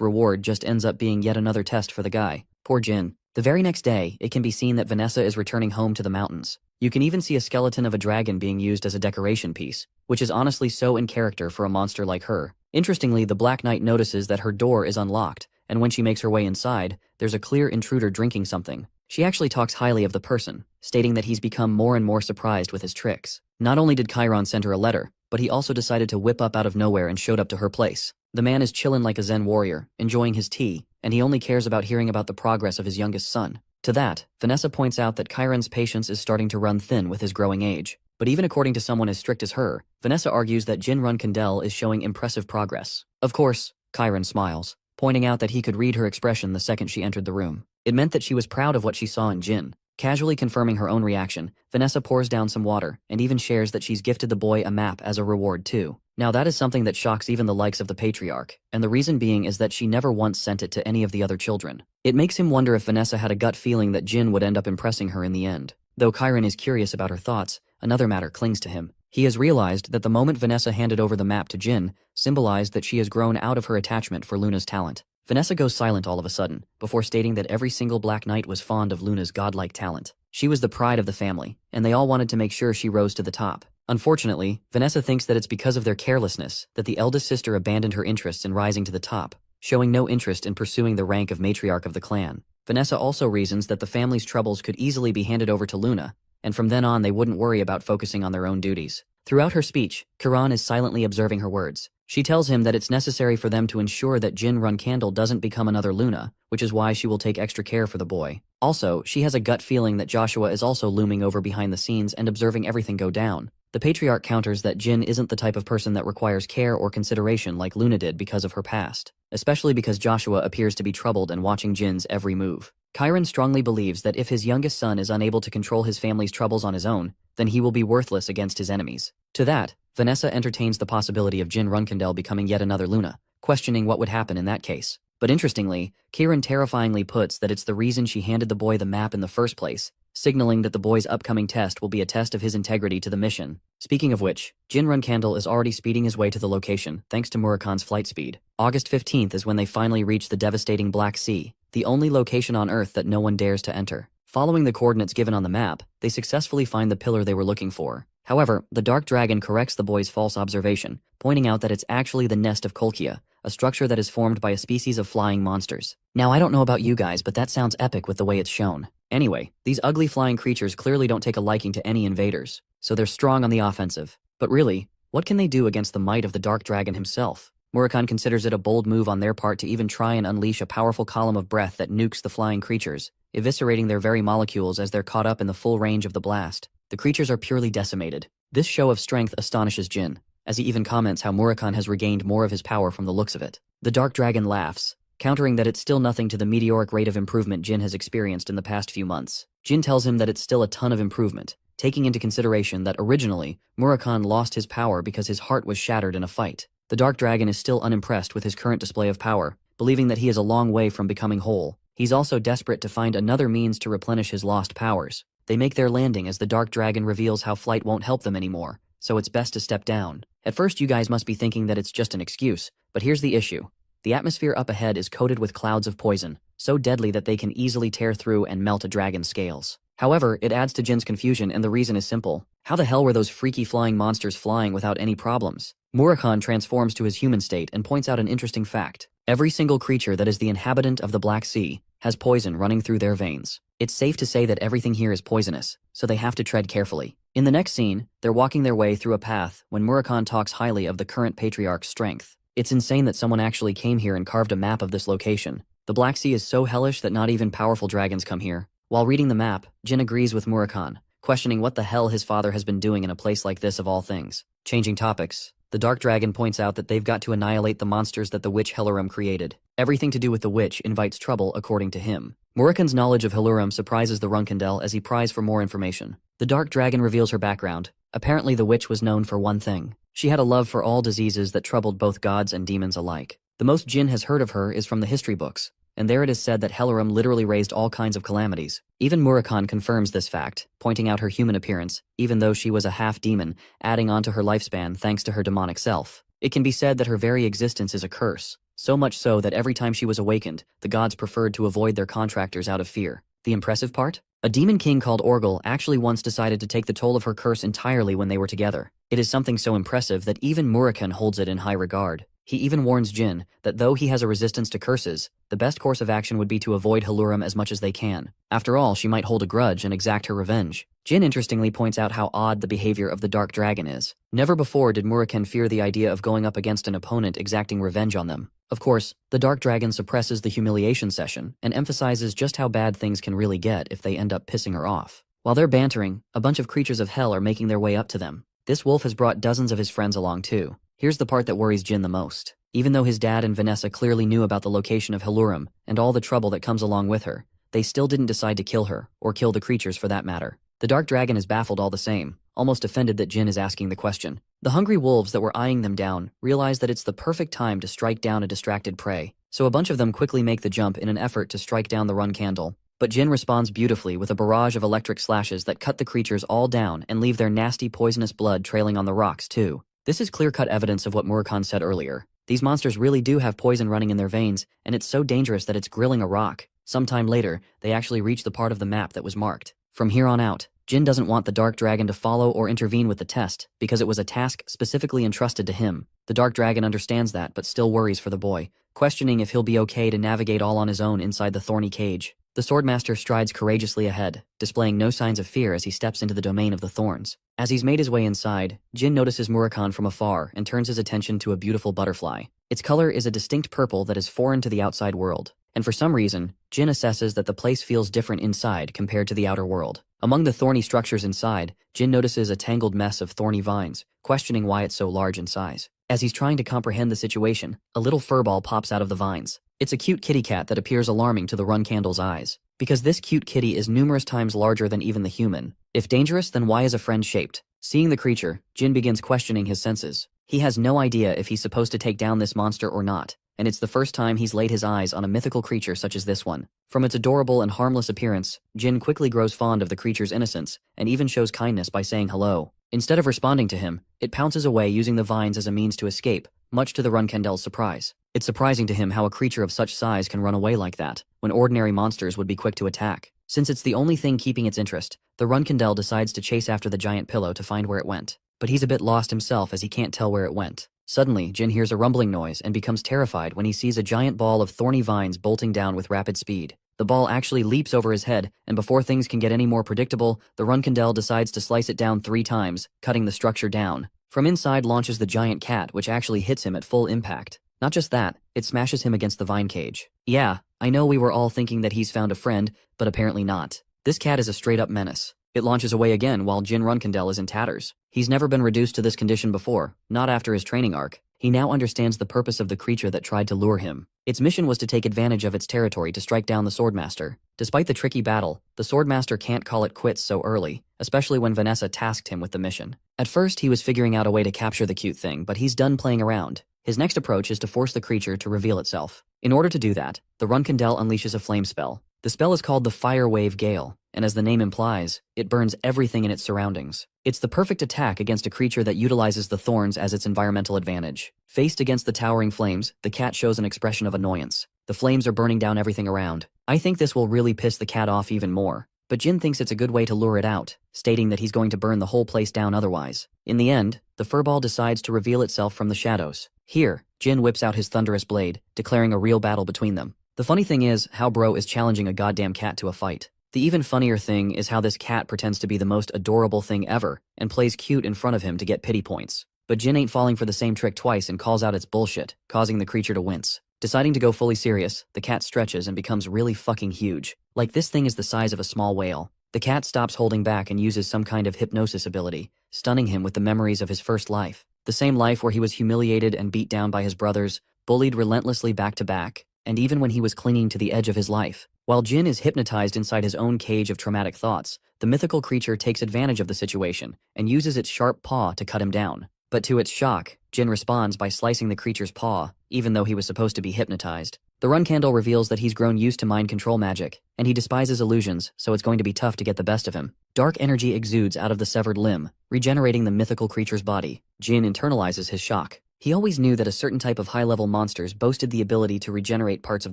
reward just ends up being yet another test for the guy. Poor Jin. The very next day, it can be seen that Vanessa is returning home to the mountains. You can even see a skeleton of a dragon being used as a decoration piece, which is honestly so in character for a monster like her. Interestingly, the Black Knight notices that her door is unlocked, and when she makes her way inside, there's a clear intruder drinking something. She actually talks highly of the person, stating that he's become more and more surprised with his tricks. Not only did Chiron send her a letter, but he also decided to whip up out of nowhere and showed up to her place. The man is chillin' like a Zen warrior, enjoying his tea, and he only cares about hearing about the progress of his youngest son. To that, Vanessa points out that Chiron's patience is starting to run thin with his growing age. But even according to someone as strict as her, Vanessa argues that Jin Runcandel is showing impressive progress. Of course, Chiron smiles, pointing out that he could read her expression the second she entered the room. It meant that she was proud of what she saw in Jin. Casually confirming her own reaction, Vanessa pours down some water and even shares that she's gifted the boy a map as a reward too. Now that is something that shocks even the likes of the patriarch, and the reason being is that she never once sent it to any of the other children. It makes him wonder if Vanessa had a gut feeling that Jin would end up impressing her in the end. Though Chiron is curious about her thoughts, another matter clings to him. He has realized that the moment Vanessa handed over the map to Jin symbolized that she has grown out of her attachment for Luna's talent. Vanessa goes silent all of a sudden, before stating that every single Black Knight was fond of Luna's godlike talent. She was the pride of the family, and they all wanted to make sure she rose to the top. Unfortunately, Vanessa thinks that it's because of their carelessness that the eldest sister abandoned her interests in rising to the top, showing no interest in pursuing the rank of matriarch of the clan. Vanessa also reasons that the family's troubles could easily be handed over to Luna, and from then on they wouldn't worry about focusing on their own duties. Throughout her speech, Chiron is silently observing her words. She tells him that it's necessary for them to ensure that Jin Runcandel doesn't become another Luna, which is why she will take extra care for the boy. Also, she has a gut feeling that Joshua is also looming over behind the scenes and observing everything go down. The patriarch counters that Jin isn't the type of person that requires care or consideration like Luna did because of her past, especially because Joshua appears to be troubled and watching Jin's every move. Chiron strongly believes that if his youngest son is unable to control his family's troubles on his own, then he will be worthless against his enemies. To that, Vanessa entertains the possibility of Jin Runcandel becoming yet another Luna, questioning what would happen in that case. But interestingly, Chiron terrifyingly puts that it's the reason she handed the boy the map in the first place, signaling that the boy's upcoming test will be a test of his integrity to the mission. Speaking of which, Jin Runcandel is already speeding his way to the location thanks to Murakan's flight speed. August 15th is when they finally reach the devastating Black Sea, the only location on Earth that no one dares to enter. Following the coordinates given on the map, they successfully find the pillar they were looking for. However, the Dark Dragon corrects the boy's false observation, pointing out that it's actually the nest of Kolkia, a structure that is formed by a species of flying monsters. Now I don't know about you guys, but that sounds epic with the way it's shown. Anyway, these ugly flying creatures clearly don't take a liking to any invaders, so they're strong on the offensive. But really, what can they do against the might of the Dark Dragon himself? Murakan considers it a bold move on their part to even try and unleash a powerful column of breath that nukes the flying creatures, eviscerating their very molecules as they're caught up in the full range of the blast. The creatures are purely decimated. This show of strength astonishes Jin, as he even comments how Murakan has regained more of his power from the looks of it. The Dark Dragon laughs, countering that it's still nothing to the meteoric rate of improvement Jin has experienced in the past few months. Jin tells him that it's still a ton of improvement, taking into consideration that originally, Murakan lost his power because his heart was shattered in a fight. The Dark Dragon is still unimpressed with his current display of power, believing that he is a long way from becoming whole. He's also desperate to find another means to replenish his lost powers. They make their landing as the Dark Dragon reveals how flight won't help them anymore, so it's best to step down. At first you guys must be thinking that it's just an excuse, but here's the issue. The atmosphere up ahead is coated with clouds of poison, so deadly that they can easily tear through and melt a dragon's scales. However, it adds to Jin's confusion, and the reason is simple. How the hell were those freaky flying monsters flying without any problems? Murakan transforms to his human state and points out an interesting fact. Every single creature that is the inhabitant of the Black Sea has poison running through their veins. It's safe to say that everything here is poisonous, so they have to tread carefully. In the next scene, they're walking their way through a path when Murakan talks highly of the current patriarch's strength. It's insane that someone actually came here and carved a map of this location. The Black Sea is so hellish that not even powerful dragons come here. While reading the map, Jin agrees with Murakan, questioning what the hell his father has been doing in a place like this of all things. Changing topics, the Dark Dragon points out that they've got to annihilate the monsters that the witch Hellurum created. Everything to do with the witch invites trouble according to him. Murakan's knowledge of Hellurum surprises the Runcandel as he pries for more information. The Dark Dragon reveals her background. Apparently the witch was known for one thing. She had a love for all diseases that troubled both gods and demons alike. The most Jin has heard of her is from the history books, and there it is said that Hellurum literally raised all kinds of calamities. Even Murakan confirms this fact, pointing out her human appearance, even though she was a half-demon, adding on to her lifespan thanks to her demonic self. It can be said that her very existence is a curse, so much so that every time she was awakened, the gods preferred to avoid their contractors out of fear. The impressive part? A demon king called Orgel actually once decided to take the toll of her curse entirely when they were together. It is something so impressive that even Murakan holds it in high regard. He even warns Jin that though he has a resistance to curses, the best course of action would be to avoid Hellurum as much as they can. After all, she might hold a grudge and exact her revenge. Jin interestingly points out how odd the behavior of the Dark Dragon is. Never before did Murakan fear the idea of going up against an opponent exacting revenge on them. Of course, the Dark Dragon suppresses the humiliation session and emphasizes just how bad things can really get if they end up pissing her off. While they're bantering, a bunch of creatures of hell are making their way up to them. This wolf has brought dozens of his friends along too. Here's the part that worries Jin the most. Even though his dad and Vanessa clearly knew about the location of Helurum and all the trouble that comes along with her, they still didn't decide to kill her, or kill the creatures for that matter. The Dark Dragon is baffled all the same, almost offended that Jin is asking the question. The hungry wolves that were eyeing them down realize that it's the perfect time to strike down a distracted prey, so a bunch of them quickly make the jump in an effort to strike down the Runcandel. But Jin responds beautifully with a barrage of electric slashes that cut the creatures all down and leave their nasty poisonous blood trailing on the rocks too. This is clear-cut evidence of what Murakan said earlier. These monsters really do have poison running in their veins, and it's so dangerous that it's grilling a rock. Sometime later, they actually reach the part of the map that was marked. From here on out, Jin doesn't want the Dark Dragon to follow or intervene with the test, because it was a task specifically entrusted to him. The Dark Dragon understands that, but still worries for the boy, questioning if he'll be okay to navigate all on his own inside the thorny cage. The Swordmaster strides courageously ahead, displaying no signs of fear as he steps into the domain of the thorns. As he's made his way inside, Jin notices Murakan from afar and turns his attention to a beautiful butterfly. Its color is a distinct purple that is foreign to the outside world, and for some reason, Jin assesses that the place feels different inside compared to the outer world. Among the thorny structures inside, Jin notices a tangled mess of thorny vines, questioning why it's so large in size. As he's trying to comprehend the situation, a little furball pops out of the vines. It's a cute kitty cat that appears alarming to the Runcandel's eyes, because this cute kitty is numerous times larger than even the human. If dangerous, then why is a friend shaped? Seeing the creature, Jin begins questioning his senses. He has no idea if he's supposed to take down this monster or not, and it's the first time he's laid his eyes on a mythical creature such as this one. From its adorable and harmless appearance, Jin quickly grows fond of the creature's innocence and even shows kindness by saying hello. Instead of responding to him, it pounces away using the vines as a means to escape, much to the Runcandel's surprise. It's surprising to him how a creature of such size can run away like that, when ordinary monsters would be quick to attack. Since it's the only thing keeping its interest, the Runcandel decides to chase after the giant pillow to find where it went. But he's a bit lost himself as he can't tell where it went. Suddenly, Jin hears a rumbling noise and becomes terrified when he sees a giant ball of thorny vines bolting down with rapid speed. The ball actually leaps over his head, and before things can get any more predictable, the Runcandel decides to slice it down 3 times, cutting the structure down. From inside launches the giant cat, which actually hits him at full impact. Not just that, it smashes him against the vine cage. Yeah, I know we were all thinking that he's found a friend, but apparently not. This cat is a straight-up menace. It launches away again while Jin Runcandel is in tatters. He's never been reduced to this condition before, not after his training arc. He now understands the purpose of the creature that tried to lure him. Its mission was to take advantage of its territory to strike down the Swordmaster. Despite the tricky battle, the Swordmaster can't call it quits so early, especially when Vanessa tasked him with the mission. At first, he was figuring out a way to capture the cute thing, but he's done playing around. His next approach is to force the creature to reveal itself. In order to do that, the Runcandel unleashes a flame spell. The spell is called the Fire Wave Gale, and as the name implies, it burns everything in its surroundings. It's the perfect attack against a creature that utilizes the thorns as its environmental advantage. Faced against the towering flames, the cat shows an expression of annoyance. The flames are burning down everything around. I think this will really piss the cat off even more. But Jin thinks it's a good way to lure it out, stating that he's going to burn the whole place down otherwise. In the end, the furball decides to reveal itself from the shadows. Here, Jin whips out his thunderous blade, declaring a real battle between them. The funny thing is how bro is challenging a goddamn cat to a fight. The even funnier thing is how this cat pretends to be the most adorable thing ever and plays cute in front of him to get pity points. But Jin ain't falling for the same trick twice and calls out its bullshit, causing the creature to wince. Deciding to go fully serious, the cat stretches and becomes really fucking huge. Like this thing is the size of a small whale. The cat stops holding back and uses some kind of hypnosis ability, stunning him with the memories of his first life. The same life where he was humiliated and beat down by his brothers, bullied relentlessly back to back, and even when he was clinging to the edge of his life. While Jin is hypnotized inside his own cage of traumatic thoughts, the mythical creature takes advantage of the situation and uses its sharp paw to cut him down. But to its shock, Jin responds by slicing the creature's paw, even though he was supposed to be hypnotized. The Runcandel reveals that he's grown used to mind control magic, and he despises illusions, so it's going to be tough to get the best of him. Dark energy exudes out of the severed limb, regenerating the mythical creature's body. Jin internalizes his shock. He always knew that a certain type of high-level monsters boasted the ability to regenerate parts of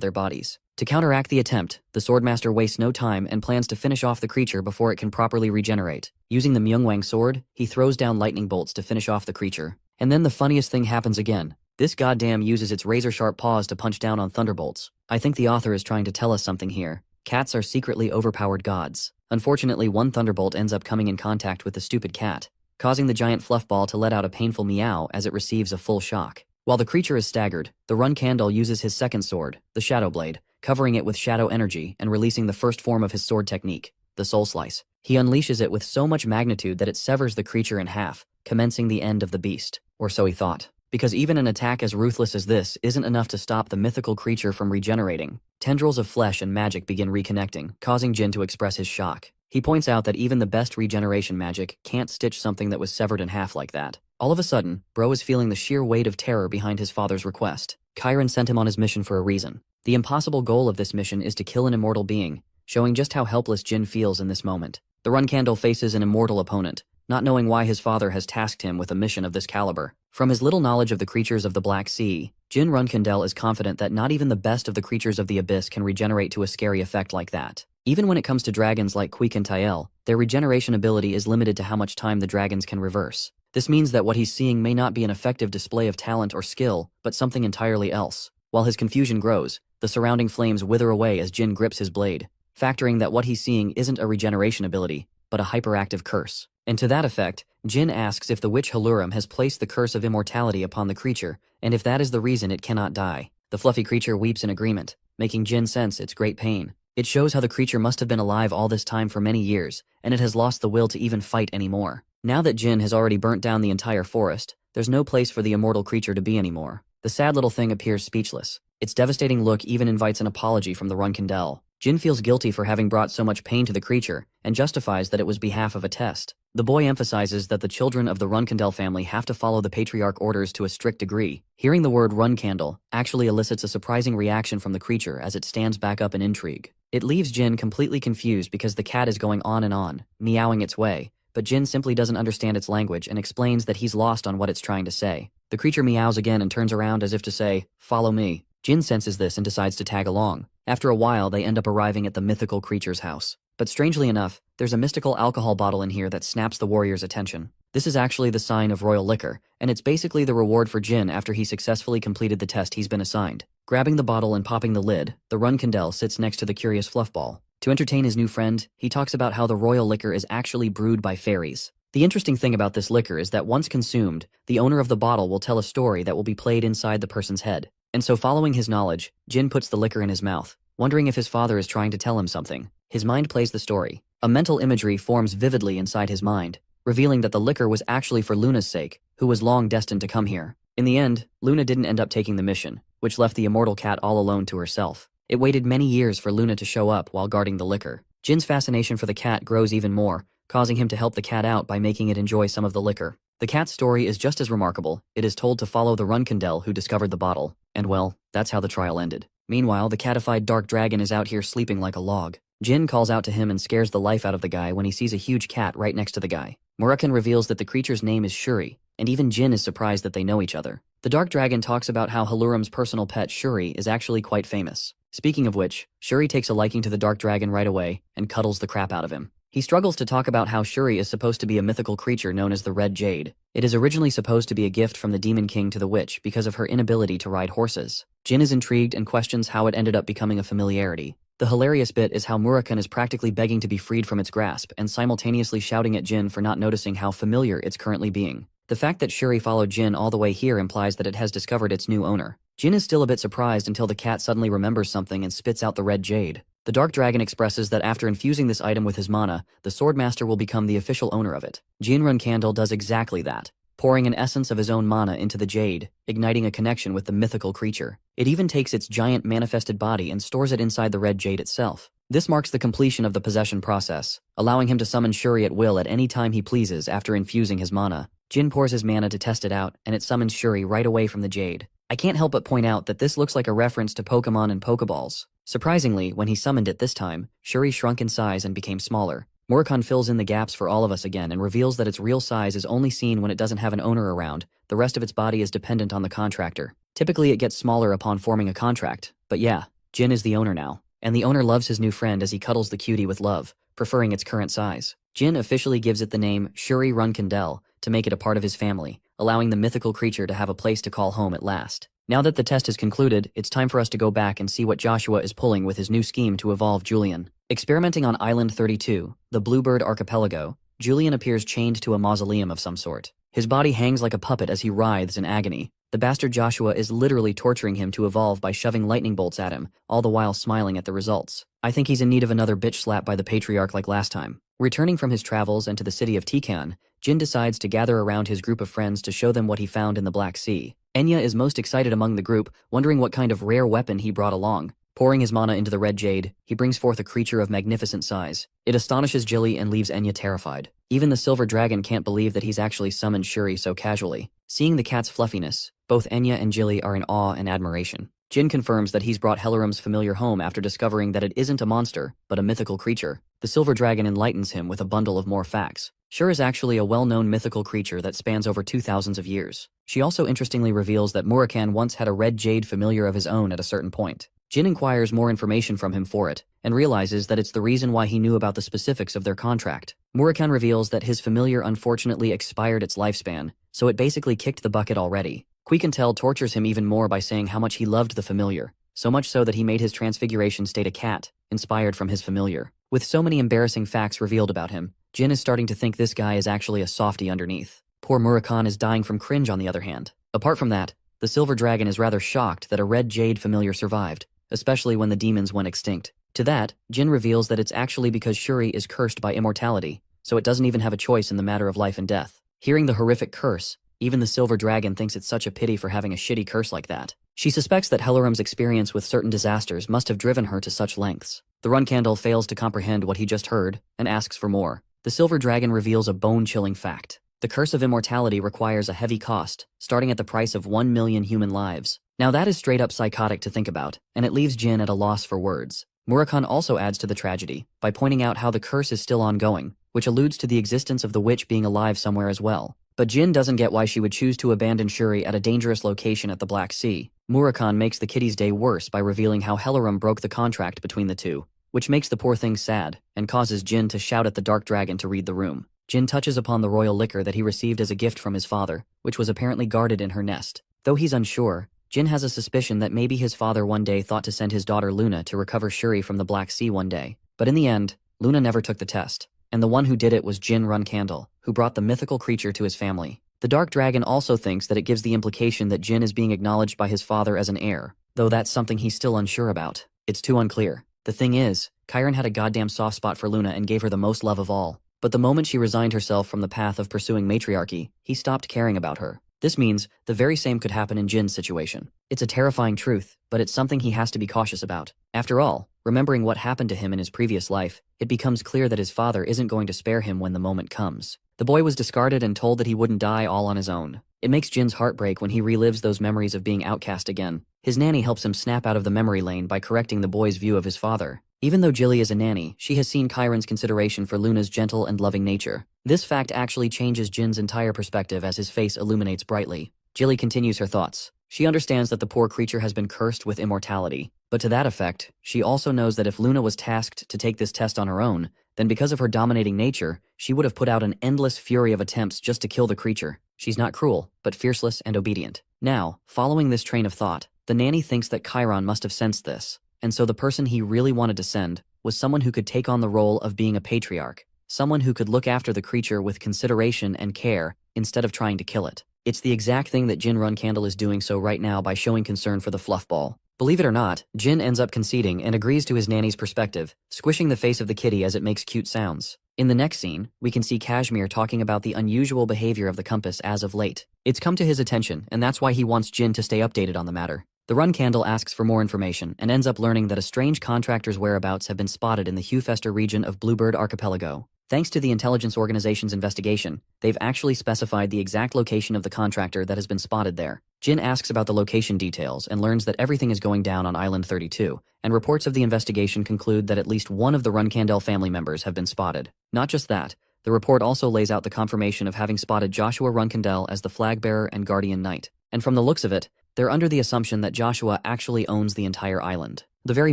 their bodies. To counteract the attempt, the Swordmaster wastes no time and plans to finish off the creature before it can properly regenerate. Using the Myungwang sword, he throws down lightning bolts to finish off the creature. And then the funniest thing happens again. This goddamn uses its razor-sharp paws to punch down on thunderbolts. I think the author is trying to tell us something here. Cats are secretly overpowered gods. Unfortunately, one thunderbolt ends up coming in contact with the stupid cat, causing the giant fluff ball to let out a painful meow as it receives a full shock. While the creature is staggered, the Runcandel uses his second sword, the Shadow Blade, covering it with shadow energy and releasing the first form of his sword technique, the Soul Slice. He unleashes it with so much magnitude that it severs the creature in half, commencing the end of the beast. Or so he thought. Because even an attack as ruthless as this isn't enough to stop the mythical creature from regenerating. Tendrils of flesh and magic begin reconnecting, causing Jin to express his shock. He points out that even the best regeneration magic can't stitch something that was severed in half like that. All of a sudden, Bro is feeling the sheer weight of terror behind his father's request. Chiron sent him on his mission for a reason. The impossible goal of this mission is to kill an immortal being, showing just how helpless Jin feels in this moment. The Runcandel faces an immortal opponent, not knowing why his father has tasked him with a mission of this caliber. From his little knowledge of the creatures of the Black Sea, Jin Runcandel is confident that not even the best of the creatures of the Abyss can regenerate to a scary effect like that. Even when it comes to dragons like Quequintael, their regeneration ability is limited to how much time the dragons can reverse. This means that what he's seeing may not be an effective display of talent or skill, but something entirely else. While his confusion grows, the surrounding flames wither away as Jin grips his blade, factoring that what he's seeing isn't a regeneration ability, but a hyperactive curse. And to that effect, Jin asks if the witch Haluram has placed the curse of immortality upon the creature, and if that is the reason it cannot die. The fluffy creature weeps in agreement, making Jin sense its great pain. It shows how the creature must have been alive all this time for many years, and it has lost the will to even fight anymore. Now that Jin has already burnt down the entire forest, there's no place for the immortal creature to be anymore. The sad little thing appears speechless. Its devastating look even invites an apology from the Runcandel. Jin feels guilty for having brought so much pain to the creature, and justifies that it was behalf of a test. The boy emphasizes that the children of the Runcandel family have to follow the patriarch orders to a strict degree. Hearing the word Runcandel actually elicits a surprising reaction from the creature as it stands back up in intrigue. It leaves Jin completely confused because the cat is going on, meowing its way, but Jin simply doesn't understand its language and explains that he's lost on what it's trying to say. The creature meows again and turns around as if to say, "Follow me." Jin senses this and decides to tag along. After a while, they end up arriving at the mythical creature's house. But strangely enough, there's a mystical alcohol bottle in here that snaps the warrior's attention. This is actually the sign of royal liquor, and it's basically the reward for Jin after he successfully completed the test he's been assigned. Grabbing the bottle and popping the lid, the Runcandel sits next to the curious fluffball. To entertain his new friend, he talks about how the royal liquor is actually brewed by fairies. The interesting thing about this liquor is that once consumed, the owner of the bottle will tell a story that will be played inside the person's head. And so following his knowledge, Jin puts the liquor in his mouth, wondering if his father is trying to tell him something. His mind plays the story. A mental imagery forms vividly inside his mind, revealing that the liquor was actually for Luna's sake, who was long destined to come here. In the end, Luna didn't end up taking the mission, which left the immortal cat all alone to herself. It waited many years for Luna to show up while guarding the liquor. Jin's fascination for the cat grows even more, causing him to help the cat out by making it enjoy some of the liquor. The cat's story is just as remarkable. It is told to follow the Runcandel who discovered the bottle. And well, that's how the trial ended. Meanwhile, the catified dark dragon is out here sleeping like a log. Jin calls out to him and scares the life out of the guy when he sees a huge cat right next to the guy. Murakan reveals that the creature's name is Shuri, and even Jin is surprised that they know each other. The dark dragon talks about how Haluram's personal pet Shuri is actually quite famous. Speaking of which, Shuri takes a liking to the dark dragon right away and cuddles the crap out of him. He struggles to talk about how Shuri is supposed to be a mythical creature known as the Red Jade. It is originally supposed to be a gift from the Demon King to the witch because of her inability to ride horses. Jin is intrigued and questions how it ended up becoming a familiarity. The hilarious bit is how Murakan is practically begging to be freed from its grasp and simultaneously shouting at Jin for not noticing how familiar it's currently being. The fact that Shuri followed Jin all the way here implies that it has discovered its new owner. Jin is still a bit surprised until the cat suddenly remembers something and spits out the Red Jade. The Dark Dragon expresses that after infusing this item with his mana, the Swordmaster will become the official owner of it. Jin Runcandel does exactly that, pouring an essence of his own mana into the jade, igniting a connection with the mythical creature. It even takes its giant manifested body and stores it inside the Red Jade itself. This marks the completion of the possession process, allowing him to summon Shuri at will at any time he pleases after infusing his mana. Jin pours his mana to test it out, and it summons Shuri right away from the jade. I can't help but point out that this looks like a reference to Pokemon and Pokeballs. Surprisingly, when he summoned it this time, Shuri shrunk in size and became smaller. Murakan fills in the gaps for all of us again and reveals that its real size is only seen when it doesn't have an owner around. The rest of its body is dependent on the contractor. Typically it gets smaller upon forming a contract, but yeah, Jin is the owner now. And the owner loves his new friend as he cuddles the cutie with love, preferring its current size. Jin officially gives it the name Shuri Runcandel to make it a part of his family, allowing the mythical creature to have a place to call home at last. Now that the test is concluded, it's time for us to go back and see what Joshua is pulling with his new scheme to evolve Julian. Experimenting on Island 32, the Bluebird Archipelago, Julian appears chained to a mausoleum of some sort. His body hangs like a puppet as he writhes in agony. The bastard Joshua is literally torturing him to evolve by shoving lightning bolts at him, all the while smiling at the results. I think he's in need of another bitch slap by the patriarch like last time. Returning from his travels and to the city of Tikan, Jin decides to gather around his group of friends to show them what he found in the Black Sea. Enya is most excited among the group, wondering what kind of rare weapon he brought along. Pouring his mana into the red jade, he brings forth a creature of magnificent size. It astonishes Jilly and leaves Enya terrified. Even the silver dragon can't believe that he's actually summoned Shuri so casually. Seeing the cat's fluffiness, both Enya and Jilly are in awe and admiration. Jin confirms that he's brought Helleram's familiar home after discovering that it isn't a monster, but a mythical creature. The silver dragon enlightens him with a bundle of more facts. Shur is actually a well-known mythical creature that spans over 2,000 of years. She also interestingly reveals that Murakan once had a red jade familiar of his own at a certain point. Jin inquires more information from him for it, and realizes that it's the reason why he knew about the specifics of their contract. Murakan reveals that his familiar unfortunately expired its lifespan, so it basically kicked the bucket already. Quikentel tortures him even more by saying how much he loved the familiar, so much so that he made his transfiguration state a cat, inspired from his familiar. With so many embarrassing facts revealed about him, Jin is starting to think this guy is actually a softie underneath. Poor Murakan is dying from cringe on the other hand. Apart from that, the silver dragon is rather shocked that a red jade familiar survived, especially when the demons went extinct. To that, Jin reveals that it's actually because Shuri is cursed by immortality, so it doesn't even have a choice in the matter of life and death. Hearing the horrific curse, even the silver dragon thinks it's such a pity for having a shitty curse like that. She suspects that Helleram's experience with certain disasters must have driven her to such lengths. The Runcandel fails to comprehend what he just heard, and asks for more. The silver dragon reveals a bone-chilling fact. The curse of immortality requires a heavy cost, starting at the price of 1 million human lives. Now that is straight up psychotic to think about, and it leaves Jin at a loss for words. Murakan also adds to the tragedy, by pointing out how the curse is still ongoing, which alludes to the existence of the witch being alive somewhere as well. But Jin doesn't get why she would choose to abandon Shuri at a dangerous location at the Black Sea. Murakan makes the kitty's day worse by revealing how Helleram broke the contract between the two, which makes the poor thing sad, and causes Jin to shout at the dark dragon to read the room. Jin touches upon the royal liquor that he received as a gift from his father, which was apparently guarded in her nest. Though he's unsure, Jin has a suspicion that maybe his father one day thought to send his daughter Luna to recover Shuri from the Black Sea one day. But in the end, Luna never took the test, and the one who did it was Jin Runcandel, who brought the mythical creature to his family. The dark dragon also thinks that it gives the implication that Jin is being acknowledged by his father as an heir, though that's something he's still unsure about. It's too unclear. The thing is, Chiron had a goddamn soft spot for Luna and gave her the most love of all. But the moment she resigned herself from the path of pursuing matriarchy, he stopped caring about her. This means the very same could happen in Jin's situation. It's a terrifying truth, but it's something he has to be cautious about. After all, remembering what happened to him in his previous life, it becomes clear that his father isn't going to spare him when the moment comes. The boy was discarded and told that he wouldn't die all on his own. It makes Jin's heart break when he relives those memories of being outcast again. His nanny helps him snap out of the memory lane by correcting the boy's view of his father. Even though Jilly is a nanny, she has seen Chiron's consideration for Luna's gentle and loving nature. This fact actually changes Jin's entire perspective as his face illuminates brightly. Jilly continues her thoughts. She understands that the poor creature has been cursed with immortality, but to that effect, she also knows that if Luna was tasked to take this test on her own, then because of her dominating nature, she would have put out an endless fury of attempts just to kill the creature. She's not cruel, but fierceless and obedient. Now, following this train of thought, the nanny thinks that Chiron must have sensed this, and so the person he really wanted to send was someone who could take on the role of being a patriarch, someone who could look after the creature with consideration and care instead of trying to kill it. It's the exact thing that Jin Runcandel is doing so right now by showing concern for the fluffball. Believe it or not, Jin ends up conceding and agrees to his nanny's perspective, squishing the face of the kitty as it makes cute sounds. In the next scene, we can see Kashmir talking about the unusual behavior of the compass as of late. It's come to his attention, and that's why he wants Jin to stay updated on the matter. The Runcandel asks for more information and ends up learning that a strange contractor's whereabouts have been spotted in the Hufester region of Bluebird Archipelago. Thanks to the intelligence organization's investigation, they've actually specified the exact location of the contractor that has been spotted there. Jin asks about the location details and learns that everything is going down on Island 32, and reports of the investigation conclude that at least one of the Runcandel family members have been spotted. Not just that, the report also lays out the confirmation of having spotted Joshua Runcandel as the flag bearer and guardian knight. And from the looks of it, they're under the assumption that Joshua actually owns the entire island. The very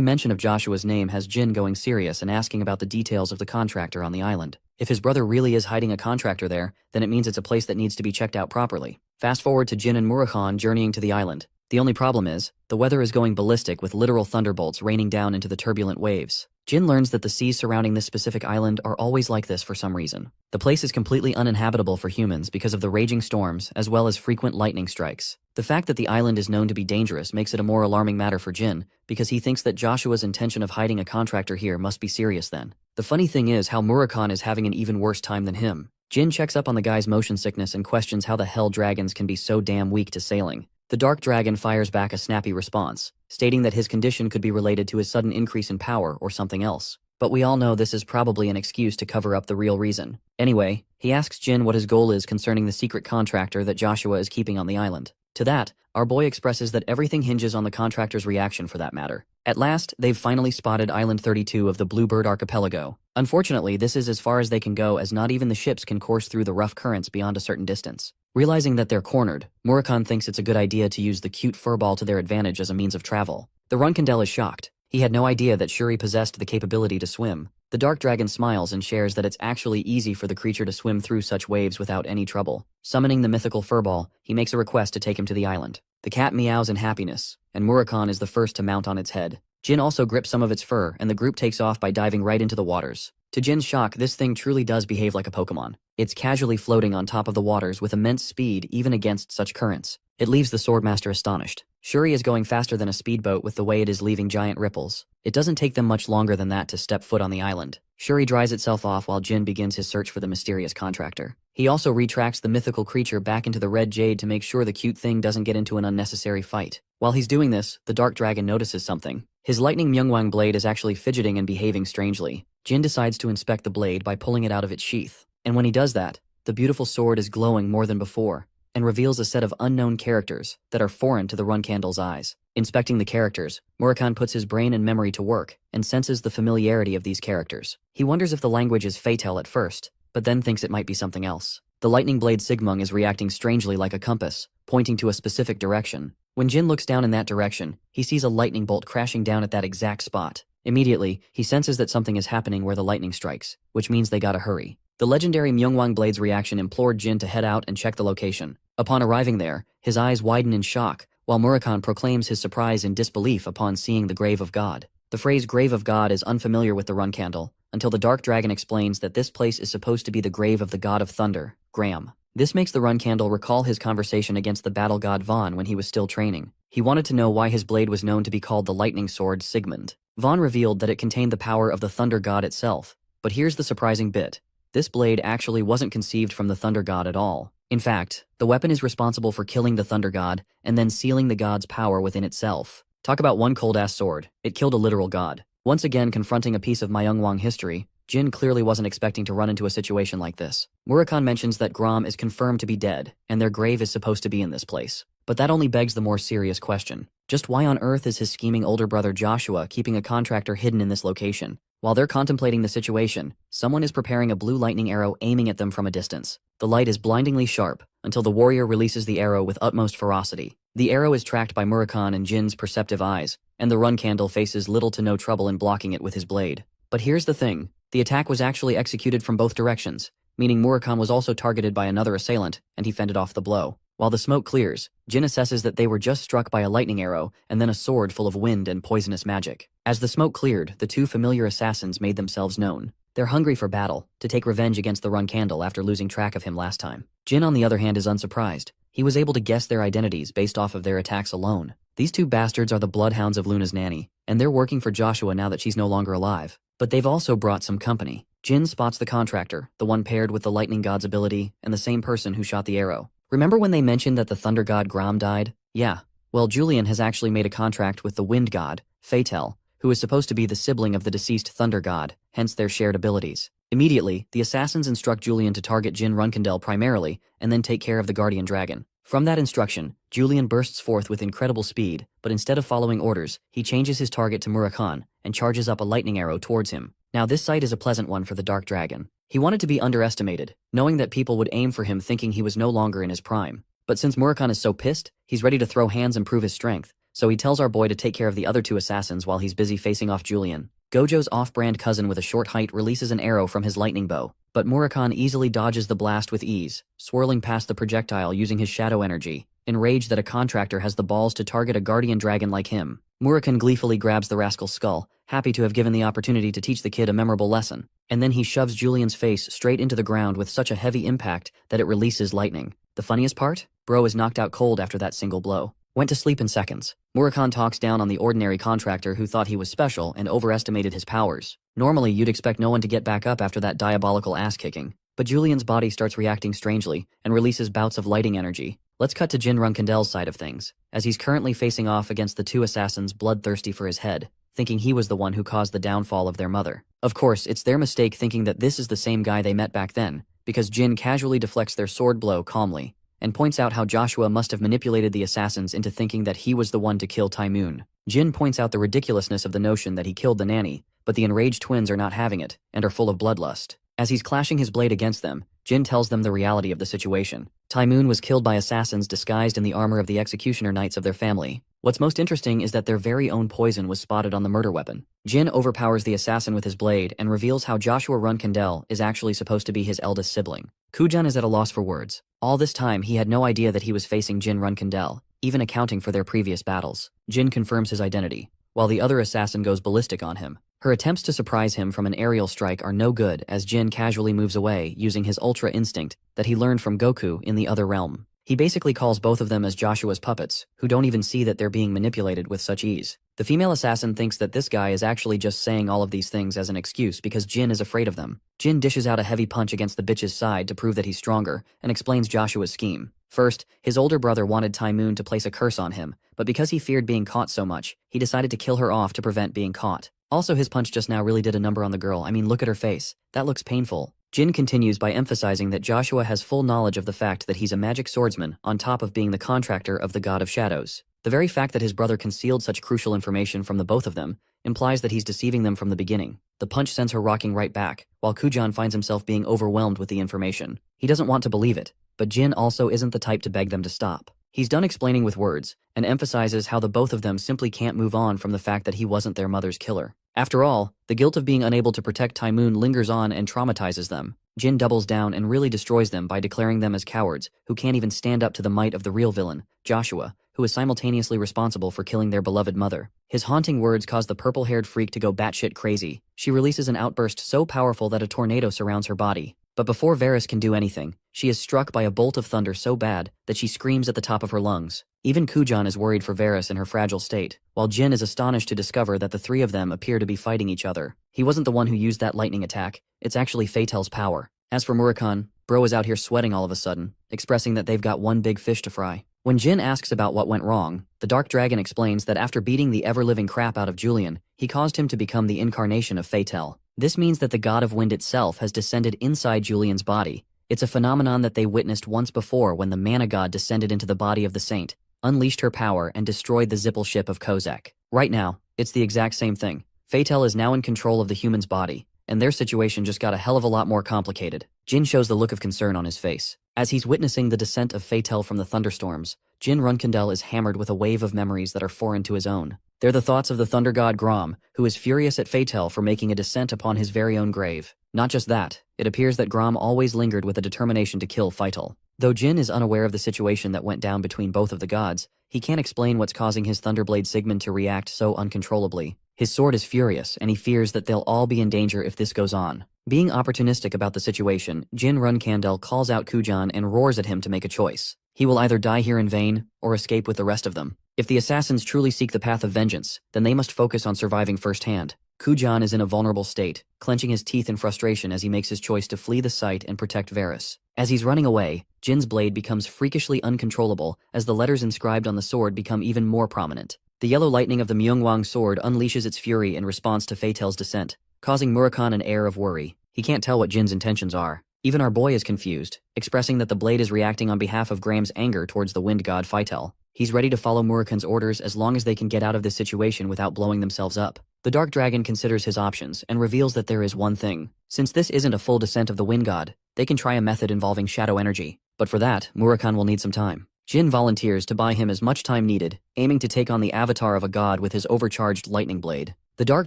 mention of Joshua's name has Jin going serious and asking about the details of the contractor on the island. If his brother really is hiding a contractor there, then it means it's a place that needs to be checked out properly. Fast forward to Jin and Murakan journeying to the island. The only problem is, the weather is going ballistic with literal thunderbolts raining down into the turbulent waves. Jin learns that the seas surrounding this specific island are always like this for some reason. The place is completely uninhabitable for humans because of the raging storms as well as frequent lightning strikes. The fact that the island is known to be dangerous makes it a more alarming matter for Jin, because he thinks that Joshua's intention of hiding a contractor here must be serious then. The funny thing is how Murakan is having an even worse time than him. Jin checks up on the guy's motion sickness and questions how the hell dragons can be so damn weak to sailing. The dark dragon fires back a snappy response, stating that his condition could be related to his sudden increase in power or something else. But we all know this is probably an excuse to cover up the real reason. Anyway, he asks Jin what his goal is concerning the secret contractor that Joshua is keeping on the island. To that, our boy expresses that everything hinges on the contractor's reaction for that matter. At last, they've finally spotted Island 32 of the Bluebird Archipelago. Unfortunately, this is as far as they can go, as not even the ships can course through the rough currents beyond a certain distance. Realizing that they're cornered, Murakan thinks it's a good idea to use the cute furball to their advantage as a means of travel. The Runcandel is shocked. He had no idea that Shuri possessed the capability to swim. The dark dragon smiles and shares that it's actually easy for the creature to swim through such waves without any trouble. Summoning the mythical furball, he makes a request to take him to the island. The cat meows in happiness, and Murakan is the first to mount on its head. Jin also grips some of its fur, and the group takes off by diving right into the waters. To Jin's shock, this thing truly does behave like a Pokemon. It's casually floating on top of the waters with immense speed even against such currents. It leaves the Swordmaster astonished. Shuri is going faster than a speedboat with the way it is leaving giant ripples. It doesn't take them much longer than that to step foot on the island. Shuri dries itself off while Jin begins his search for the mysterious contractor. He also retracts the mythical creature back into the red jade to make sure the cute thing doesn't get into an unnecessary fight. While he's doing this, the dark dragon notices something. His lightning Myungwang blade is actually fidgeting and behaving strangely. Jin decides to inspect the blade by pulling it out of its sheath. And when he does that, the beautiful sword is glowing more than before, and reveals a set of unknown characters that are foreign to the Runcandel's eyes. Inspecting the characters, Murakan puts his brain and memory to work and senses the familiarity of these characters. He wonders if the language is Fatal at first, but then thinks it might be something else. The lightning blade Sigmung is reacting strangely like a compass, pointing to a specific direction. When Jin looks down in that direction, he sees a lightning bolt crashing down at that exact spot. Immediately, he senses that something is happening where the lightning strikes, which means they gotta hurry. The legendary Myungwang Blade's reaction implored Jin to head out and check the location. Upon arriving there, his eyes widen in shock, while Murakan proclaims his surprise and disbelief upon seeing the Grave of God. The phrase Grave of God is unfamiliar with the Runcandel, until the Dark Dragon explains that this place is supposed to be the grave of the God of Thunder, Graham. This makes the Runcandel recall his conversation against the battle god Vaughn when he was still training. He wanted to know why his blade was known to be called the lightning sword Sigmund. Vaughn revealed that it contained the power of the thunder god itself. But here's the surprising bit. This blade actually wasn't conceived from the thunder god at all. In fact, the weapon is responsible for killing the thunder god and then sealing the god's power within itself. Talk about one cold-ass sword. It killed a literal god. Once again confronting a piece of Myungwang history, Jin clearly wasn't expecting to run into a situation like this. Murakan mentions that Grom is confirmed to be dead, and their grave is supposed to be in this place. But that only begs the more serious question. Just why on earth is his scheming older brother Joshua keeping a contractor hidden in this location? While they're contemplating the situation, someone is preparing a blue lightning arrow aiming at them from a distance. The light is blindingly sharp, until the warrior releases the arrow with utmost ferocity. The arrow is tracked by Murakan and Jin's perceptive eyes, and the Runcandel faces little to no trouble in blocking it with his blade. But here's the thing. The attack was actually executed from both directions, meaning Murakan was also targeted by another assailant, and he fended off the blow. While the smoke clears, Jin assesses that they were just struck by a lightning arrow and then a sword full of wind and poisonous magic. As the smoke cleared, the two familiar assassins made themselves known. They're hungry for battle, to take revenge against the Runcandel after losing track of him last time. Jin, on the other hand, is unsurprised. He was able to guess their identities based off of their attacks alone. These two bastards are the bloodhounds of Luna's nanny, and they're working for Joshua now that she's no longer alive. But they've also brought some company. Jin spots the contractor, the one paired with the lightning god's ability, and the same person who shot the arrow. Remember when they mentioned that the thunder god Grom died? Yeah. Well, Julian has actually made a contract with the wind god, Fatal, who is supposed to be the sibling of the deceased thunder god, hence their shared abilities. Immediately, the assassins instruct Julian to target Jin Runcandel primarily, and then take care of the guardian dragon. From that instruction, Julian bursts forth with incredible speed, but instead of following orders, he changes his target to Murakan and charges up a lightning arrow towards him. Now this sight is a pleasant one for the Dark Dragon. He wanted to be underestimated, knowing that people would aim for him thinking he was no longer in his prime. But since Murakan is so pissed, he's ready to throw hands and prove his strength, so he tells our boy to take care of the other two assassins while he's busy facing off Julian. Gojo's off-brand cousin with a short height releases an arrow from his lightning bow, but Murakan easily dodges the blast with ease, swirling past the projectile using his shadow energy, enraged that a contractor has the balls to target a guardian dragon like him. Murakan gleefully grabs the rascal's skull, happy to have given the opportunity to teach the kid a memorable lesson, and then he shoves Julian's face straight into the ground with such a heavy impact that it releases lightning. The funniest part? Bro is knocked out cold after that single blow. Went to sleep in seconds. Murakan talks down on the ordinary contractor who thought he was special and overestimated his powers. Normally, you'd expect no one to get back up after that diabolical ass-kicking, but Julian's body starts reacting strangely and releases bouts of lighting energy. Let's cut to Jin Runcandel's side of things, as he's currently facing off against the two assassins bloodthirsty for his head, thinking he was the one who caused the downfall of their mother. Of course, it's their mistake thinking that this is the same guy they met back then, because Jin casually deflects their sword blow calmly, and points out how Joshua must have manipulated the assassins into thinking that he was the one to kill Taimoon. Jin points out the ridiculousness of the notion that he killed the nanny, but the enraged twins are not having it, and are full of bloodlust. As he's clashing his blade against them, Jin tells them the reality of the situation. Taimoon was killed by assassins disguised in the armor of the executioner knights of their family. What's most interesting is that their very own poison was spotted on the murder weapon. Jin overpowers the assassin with his blade and reveals how Joshua Runcandel is actually supposed to be his eldest sibling. Kujan is at a loss for words. All this time, he had no idea that he was facing Jin Runcandel, even accounting for their previous battles. Jin confirms his identity, while the other assassin goes ballistic on him. Her attempts to surprise him from an aerial strike are no good as Jin casually moves away using his Ultra Instinct that he learned from Goku in the other realm. He basically calls both of them as Joshua's puppets, who don't even see that they're being manipulated with such ease. The female assassin thinks that this guy is actually just saying all of these things as an excuse because Jin is afraid of them. Jin dishes out a heavy punch against the bitch's side to prove that he's stronger, and explains Joshua's scheme. First, his older brother wanted Taimoon to place a curse on him, but because he feared being caught so much, he decided to kill her off to prevent being caught. Also, his punch just now really did a number on the girl. I mean, look at her face. That looks painful. Jin continues by emphasizing that Joshua has full knowledge of the fact that he's a magic swordsman on top of being the contractor of the God of Shadows. The very fact that his brother concealed such crucial information from the both of them implies that he's deceiving them from the beginning. The punch sends her rocking right back, while Kujan finds himself being overwhelmed with the information. He doesn't want to believe it, but Jin also isn't the type to beg them to stop. He's done explaining with words, and emphasizes how the both of them simply can't move on from the fact that he wasn't their mother's killer. After all, the guilt of being unable to protect Taimoon lingers on and traumatizes them. Jin doubles down and really destroys them by declaring them as cowards who can't even stand up to the might of the real villain, Joshua, who is simultaneously responsible for killing their beloved mother. His haunting words cause the purple-haired freak to go batshit crazy. She releases an outburst so powerful that a tornado surrounds her body. But before Varys can do anything, she is struck by a bolt of thunder so bad that she screams at the top of her lungs. Even Kujan is worried for Varys in her fragile state, while Jin is astonished to discover that the three of them appear to be fighting each other. He wasn't the one who used that lightning attack, it's actually Fatel's power. As for Murakan, bro is out here sweating all of a sudden, expressing that they've got one big fish to fry. When Jin asks about what went wrong, the Dark Dragon explains that after beating the ever-living crap out of Julian, he caused him to become the incarnation of Fatel. This means that the god of wind itself has descended inside Julian's body. It's a phenomenon that they witnessed once before when the mana god descended into the body of the saint, unleashed her power, and destroyed the Zippel ship of Kozak. Right now, it's the exact same thing. Fatel is now in control of the human's body, and their situation just got a hell of a lot more complicated. Jin shows the look of concern on his face. As he's witnessing the descent of Fatel from the thunderstorms, Jin Runcandel is hammered with a wave of memories that are foreign to his own. They're the thoughts of the thunder god Grom, who is furious at Fatel for making a descent upon his very own grave. Not just that, it appears that Grom always lingered with a determination to kill Fatel. Though Jin is unaware of the situation that went down between both of the gods, he can't explain what's causing his Thunderblade Sigmund to react so uncontrollably. His sword is furious, and he fears that they'll all be in danger if this goes on. Being opportunistic about the situation, Jin Runcandel calls out Kujan and roars at him to make a choice. He will either die here in vain, or escape with the rest of them. If the assassins truly seek the path of vengeance, then they must focus on surviving firsthand. Kujan is in a vulnerable state, clenching his teeth in frustration as he makes his choice to flee the site and protect Varys. As he's running away, Jin's blade becomes freakishly uncontrollable as the letters inscribed on the sword become even more prominent. The yellow lightning of the Myungwang sword unleashes its fury in response to Fatel's descent, causing Murakan an air of worry. He can't tell what Jin's intentions are. Even our boy is confused, expressing that the blade is reacting on behalf of Graham's anger towards the wind god Fatel. He's ready to follow Murakan's orders as long as they can get out of this situation without blowing themselves up. The Dark Dragon considers his options and reveals that there is one thing. Since this isn't a full descent of the wind god, they can try a method involving shadow energy. But for that, Murakan will need some time. Jin volunteers to buy him as much time needed, aiming to take on the avatar of a god with his overcharged lightning blade. The dark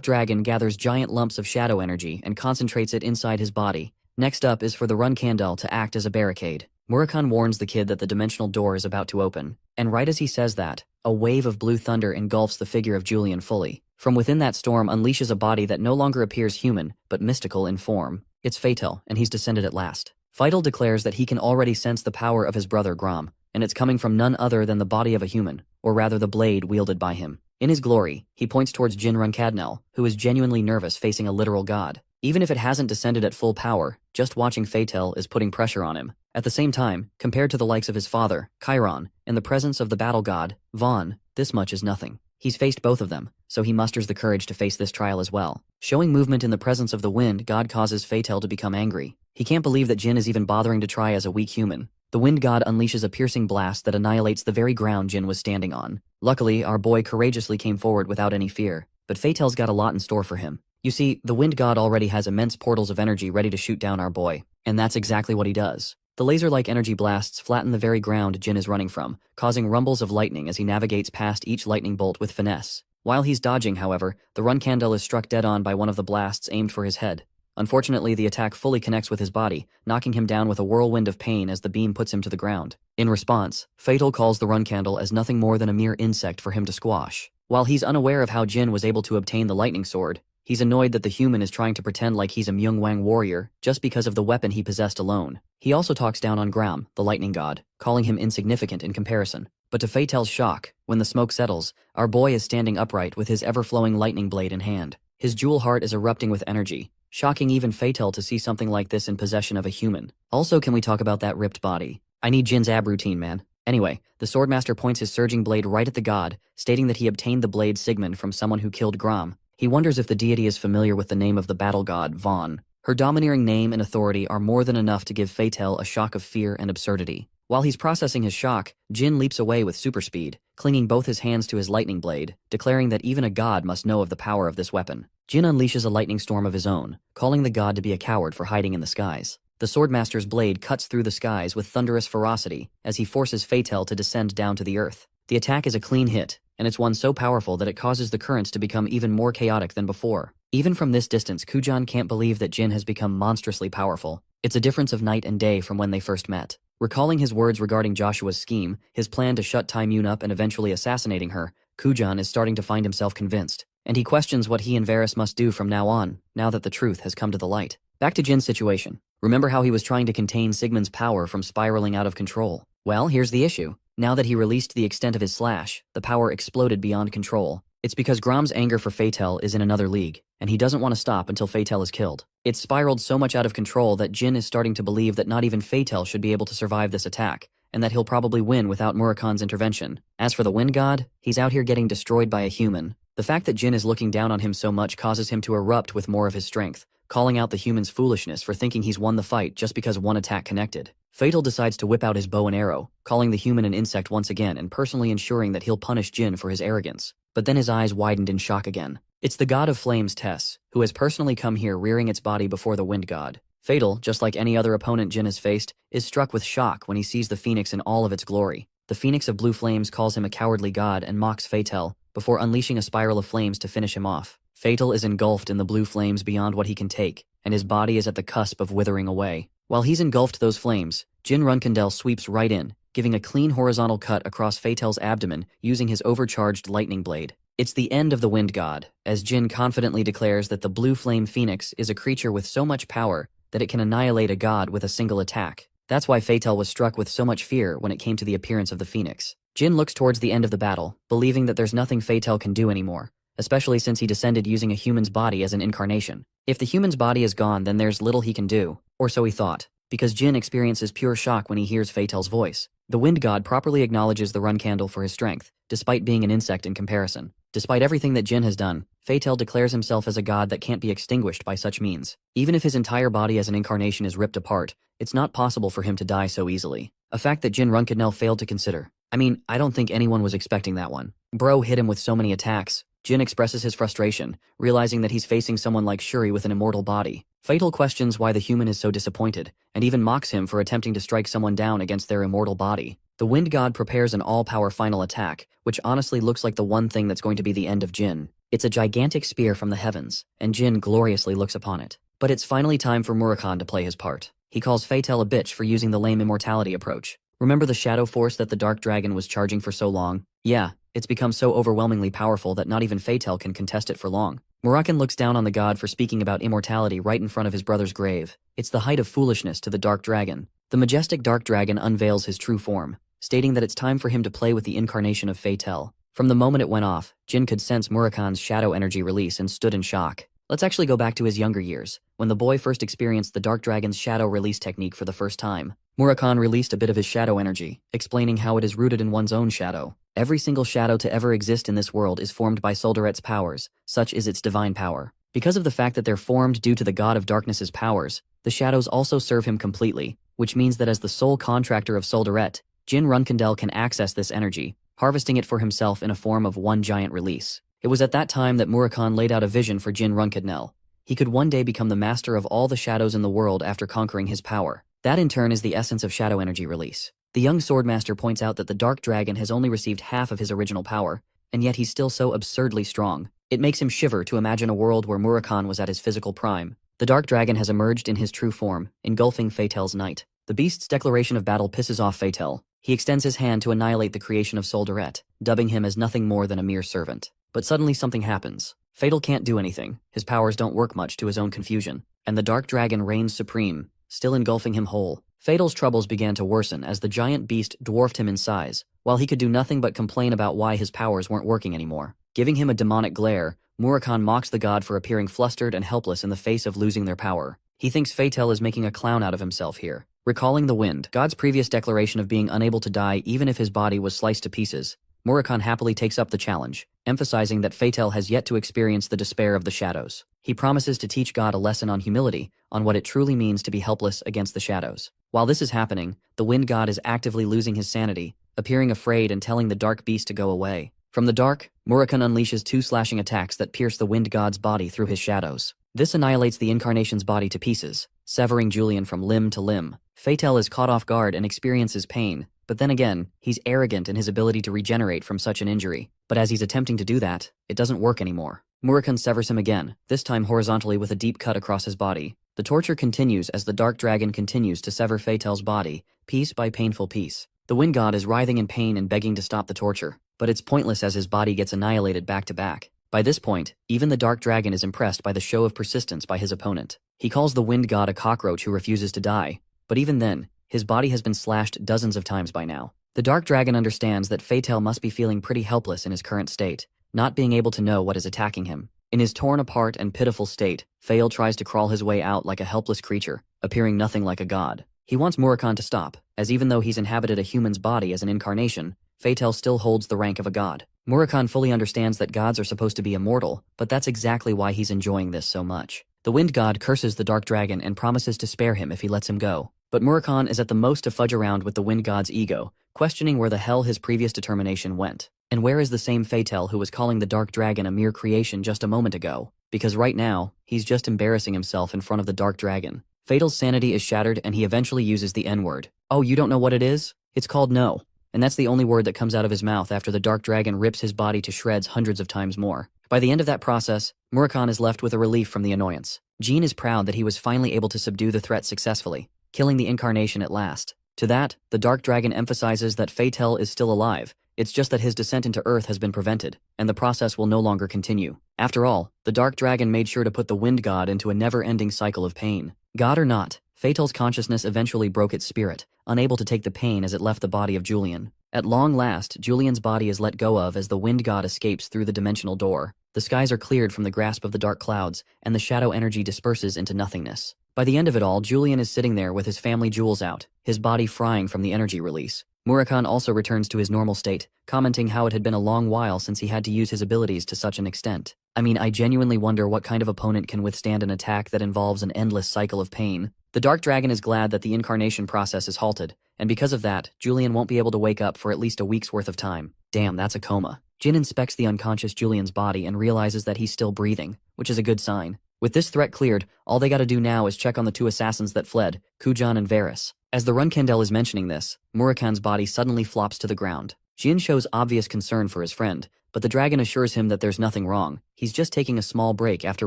dragon gathers giant lumps of shadow energy and concentrates it inside his body. Next up is for the Runcandel to act as a barricade. Murakan warns the kid that the dimensional door is about to open. And right as he says that, a wave of blue thunder engulfs the figure of Julian fully. From within that storm unleashes a body that no longer appears human, but mystical in form. It's Fatal, and he's descended at last. Fatal declares that he can already sense the power of his brother Grom, and it's coming from none other than the body of a human, or rather the blade wielded by him. In his glory, he points towards Jin Runcandel, who is genuinely nervous facing a literal god. Even if it hasn't descended at full power, just watching Fatal is putting pressure on him. At the same time, compared to the likes of his father, Chiron, in the presence of the battle god, Vaughn, this much is nothing. He's faced both of them, so he musters the courage to face this trial as well. Showing movement in the presence of the wind god causes Fatal to become angry. He can't believe that Jin is even bothering to try as a weak human. The wind god unleashes a piercing blast that annihilates the very ground Jin was standing on. Luckily, our boy courageously came forward without any fear, but Fatal's got a lot in store for him. You see, the wind god already has immense portals of energy ready to shoot down our boy, and that's exactly what he does. The laser-like energy blasts flatten the very ground Jin is running from, causing rumbles of lightning as he navigates past each lightning bolt with finesse. While he's dodging, however, the Runcandel is struck dead on by one of the blasts aimed for his head. Unfortunately, the attack fully connects with his body, knocking him down with a whirlwind of pain as the beam puts him to the ground. In response, Fatal calls the Runcandel as nothing more than a mere insect for him to squash. While he's unaware of how Jin was able to obtain the lightning sword, he's annoyed that the human is trying to pretend like he's a Myungwang warrior just because of the weapon he possessed alone. He also talks down on Gram, the lightning god, calling him insignificant in comparison. But to Fatal's shock, when the smoke settles, our boy is standing upright with his ever-flowing lightning blade in hand. His jewel heart is erupting with energy, shocking even Fatal to see something like this in possession of a human. Also, can we talk about that ripped body? I need Jin's ab routine, man. Anyway, the Swordmaster points his surging blade right at the god, stating that he obtained the blade Sigmund from someone who killed Gram. He wonders if the deity is familiar with the name of the battle god, Vaughn. Her domineering name and authority are more than enough to give Fatal a shock of fear and absurdity. While he's processing his shock, Jin leaps away with super speed, clinging both his hands to his lightning blade, declaring that even a god must know of the power of this weapon. Jin unleashes a lightning storm of his own, calling the god to be a coward for hiding in the skies. The Swordmaster's blade cuts through the skies with thunderous ferocity as he forces Fatal to descend down to the earth. The attack is a clean hit, and it's one so powerful that it causes the currents to become even more chaotic than before. Even from this distance, Kujan can't believe that Jin has become monstrously powerful. It's a difference of night and day from when they first met. Recalling his words regarding Joshua's scheme, his plan to shut Taimyun up and eventually assassinating her, Kujan is starting to find himself convinced, and he questions what he and Varys must do from now on, now that the truth has come to the light. Back to Jin's situation. Remember how he was trying to contain Sigmund's power from spiraling out of control? Well, here's the issue. Now that he released the extent of his slash, the power exploded beyond control. It's because Grom's anger for Fatal is in another league, and he doesn't want to stop until Fatal is killed. It's spiraled so much out of control that Jin is starting to believe that not even Fatal should be able to survive this attack, and that he'll probably win without Murakan's intervention. As for the Wind God, he's out here getting destroyed by a human. The fact that Jin is looking down on him so much causes him to erupt with more of his strength, calling out the human's foolishness for thinking he's won the fight just because one attack connected. Fatal decides to whip out his bow and arrow, calling the human an insect once again and personally ensuring that he'll punish Jin for his arrogance. But then his eyes widened in shock again. It's the god of flames, Tess, who has personally come here rearing its body before the wind god. Fatal, just like any other opponent Jin has faced, is struck with shock when he sees the phoenix in all of its glory. The phoenix of blue flames calls him a cowardly god and mocks Fatal, before unleashing a spiral of flames to finish him off. Fatal is engulfed in the blue flames beyond what he can take, and his body is at the cusp of withering away. While he's engulfed those flames, Jin Runcandel sweeps right in, giving a clean horizontal cut across Fatal's abdomen using his overcharged lightning blade. It's the end of the wind god, as Jin confidently declares that the blue flame phoenix is a creature with so much power that it can annihilate a god with a single attack. That's why Fatal was struck with so much fear when it came to the appearance of the phoenix. Jin looks towards the end of the battle, believing that there's nothing Fatal can do anymore, especially since he descended using a human's body as an incarnation. If the human's body is gone, then there's little he can do, or so he thought, because Jin experiences pure shock when he hears Fatal's voice. The wind god properly acknowledges the Runcandel for his strength, despite being an insect in comparison. Despite everything that Jin has done, Fatal declares himself as a god that can't be extinguished by such means. Even if his entire body as an incarnation is ripped apart, it's not possible for him to die so easily. A fact that Jin Runcandel failed to consider. I mean, I don't think anyone was expecting that one. Bro hit him with so many attacks. Jin expresses his frustration, realizing that he's facing someone like Shuri with an immortal body. Fatal questions why the human is so disappointed, and even mocks him for attempting to strike someone down against their immortal body. The wind god prepares an all-power final attack, which honestly looks like the one thing that's going to be the end of Jin. It's a gigantic spear from the heavens, and Jin gloriously looks upon it. But it's finally time for Murakan to play his part. He calls Fatal a bitch for using the lame immortality approach. Remember the shadow force that the Dark Dragon was charging for so long? Yeah, it's become so overwhelmingly powerful that not even Fatal can contest it for long. Murakan looks down on the god for speaking about immortality right in front of his brother's grave. It's the height of foolishness to the Dark Dragon. The majestic Dark Dragon unveils his true form, stating that it's time for him to play with the incarnation of Fatal. From the moment it went off, Jin could sense Murakan's shadow energy release and stood in shock. Let's actually go back to his younger years, when the boy first experienced the Dark Dragon's shadow release technique for the first time. Murakan released a bit of his shadow energy, explaining how it is rooted in one's own shadow. Every single shadow to ever exist in this world is formed by Soldaret's powers, such is its divine power. Because of the fact that they're formed due to the god of darkness's powers, the shadows also serve him completely, which means that as the sole contractor of Soldaret, Jin Runcandel can access this energy, harvesting it for himself in a form of one giant release. It was at that time that Murakan laid out a vision for Jin Runcandel. He could one day become the master of all the shadows in the world after conquering his power. That in turn is the essence of shadow energy release. The young swordmaster points out that the Dark Dragon has only received half of his original power, and yet he's still so absurdly strong. It makes him shiver to imagine a world where Murakan was at his physical prime. The Dark Dragon has emerged in his true form, engulfing Fatal's knight. The beast's declaration of battle pisses off Fatal. He extends his hand to annihilate the creation of Soldaret, dubbing him as nothing more than a mere servant. But suddenly something happens. Fatal can't do anything, his powers don't work much to his own confusion, and the Dark Dragon reigns supreme, still engulfing him whole. Fatal's troubles began to worsen as the giant beast dwarfed him in size, while he could do nothing but complain about why his powers weren't working anymore. Giving him a demonic glare, Murakan mocks the god for appearing flustered and helpless in the face of losing their power. He thinks Fatal is making a clown out of himself here. Recalling the wind, god's previous declaration of being unable to die even if his body was sliced to pieces, Murakan happily takes up the challenge, emphasizing that Fatal has yet to experience the despair of the shadows. He promises to teach God a lesson on humility, on what it truly means to be helpless against the shadows. While this is happening, the wind god is actively losing his sanity, appearing afraid and telling the dark beast to go away. From the dark, Murakan unleashes two slashing attacks that pierce the wind god's body through his shadows. This annihilates the incarnation's body to pieces, severing Julian from limb to limb. Fatal is caught off guard and experiences pain, but then again, he's arrogant in his ability to regenerate from such an injury. But as he's attempting to do that, it doesn't work anymore. Murakan severs him again, this time horizontally with a deep cut across his body. The torture continues as the Dark Dragon continues to sever Fatal's body, piece by painful piece. The wind god is writhing in pain and begging to stop the torture, but it's pointless as his body gets annihilated back to back. By this point, even the Dark Dragon is impressed by the show of persistence by his opponent. He calls the wind god a cockroach who refuses to die, but even then, his body has been slashed dozens of times by now. The Dark Dragon understands that Fatal must be feeling pretty helpless in his current state, not being able to know what is attacking him. In his torn apart and pitiful state, Fatal tries to crawl his way out like a helpless creature, appearing nothing like a god. He wants Murakan to stop, as even though he's inhabited a human's body as an incarnation, Fatal still holds the rank of a god. Murakan fully understands that gods are supposed to be immortal, but that's exactly why he's enjoying this so much. The wind god curses the Dark Dragon and promises to spare him if he lets him go. But Murakan is at the most to fudge around with the wind god's ego, questioning where the hell his previous determination went. And where is the same Fatal who was calling the Dark Dragon a mere creation just a moment ago? Because right now, he's just embarrassing himself in front of the Dark Dragon. Fatal's sanity is shattered and he eventually uses the N-word. Oh, you don't know what it is? It's called no. And that's the only word that comes out of his mouth after the Dark Dragon rips his body to shreds hundreds of times more. By the end of that process, Murakan is left with a relief from the annoyance. Jin is proud that he was finally able to subdue the threat successfully, killing the incarnation at last. To that, the Dark Dragon emphasizes that Fatal is still alive, it's just that his descent into Earth has been prevented, and the process will no longer continue. After all, the Dark Dragon made sure to put the Wind God into a never-ending cycle of pain. God or not, Fatal's consciousness eventually broke its spirit, unable to take the pain as it left the body of Julian. At long last, Julian's body is let go of as the Wind God escapes through the dimensional door. The skies are cleared from the grasp of the dark clouds, and the shadow energy disperses into nothingness. By the end of it all, Julian is sitting there with his family jewels out, his body frying from the energy release. Murakan also returns to his normal state, commenting how it had been a long while since he had to use his abilities to such an extent. I mean, I genuinely wonder what kind of opponent can withstand an attack that involves an endless cycle of pain. The Dark Dragon is glad that the incarnation process is halted, and because of that, Julian won't be able to wake up for at least a week's worth of time. Damn, that's a coma. Jin inspects the unconscious Julian's body and realizes that he's still breathing, which is a good sign. With this threat cleared, all they gotta do now is check on the two assassins that fled, Kujan and Varys. As the Runcandel is mentioning this, Murakan's body suddenly flops to the ground. Jin shows obvious concern for his friend, but the dragon assures him that there's nothing wrong. He's just taking a small break after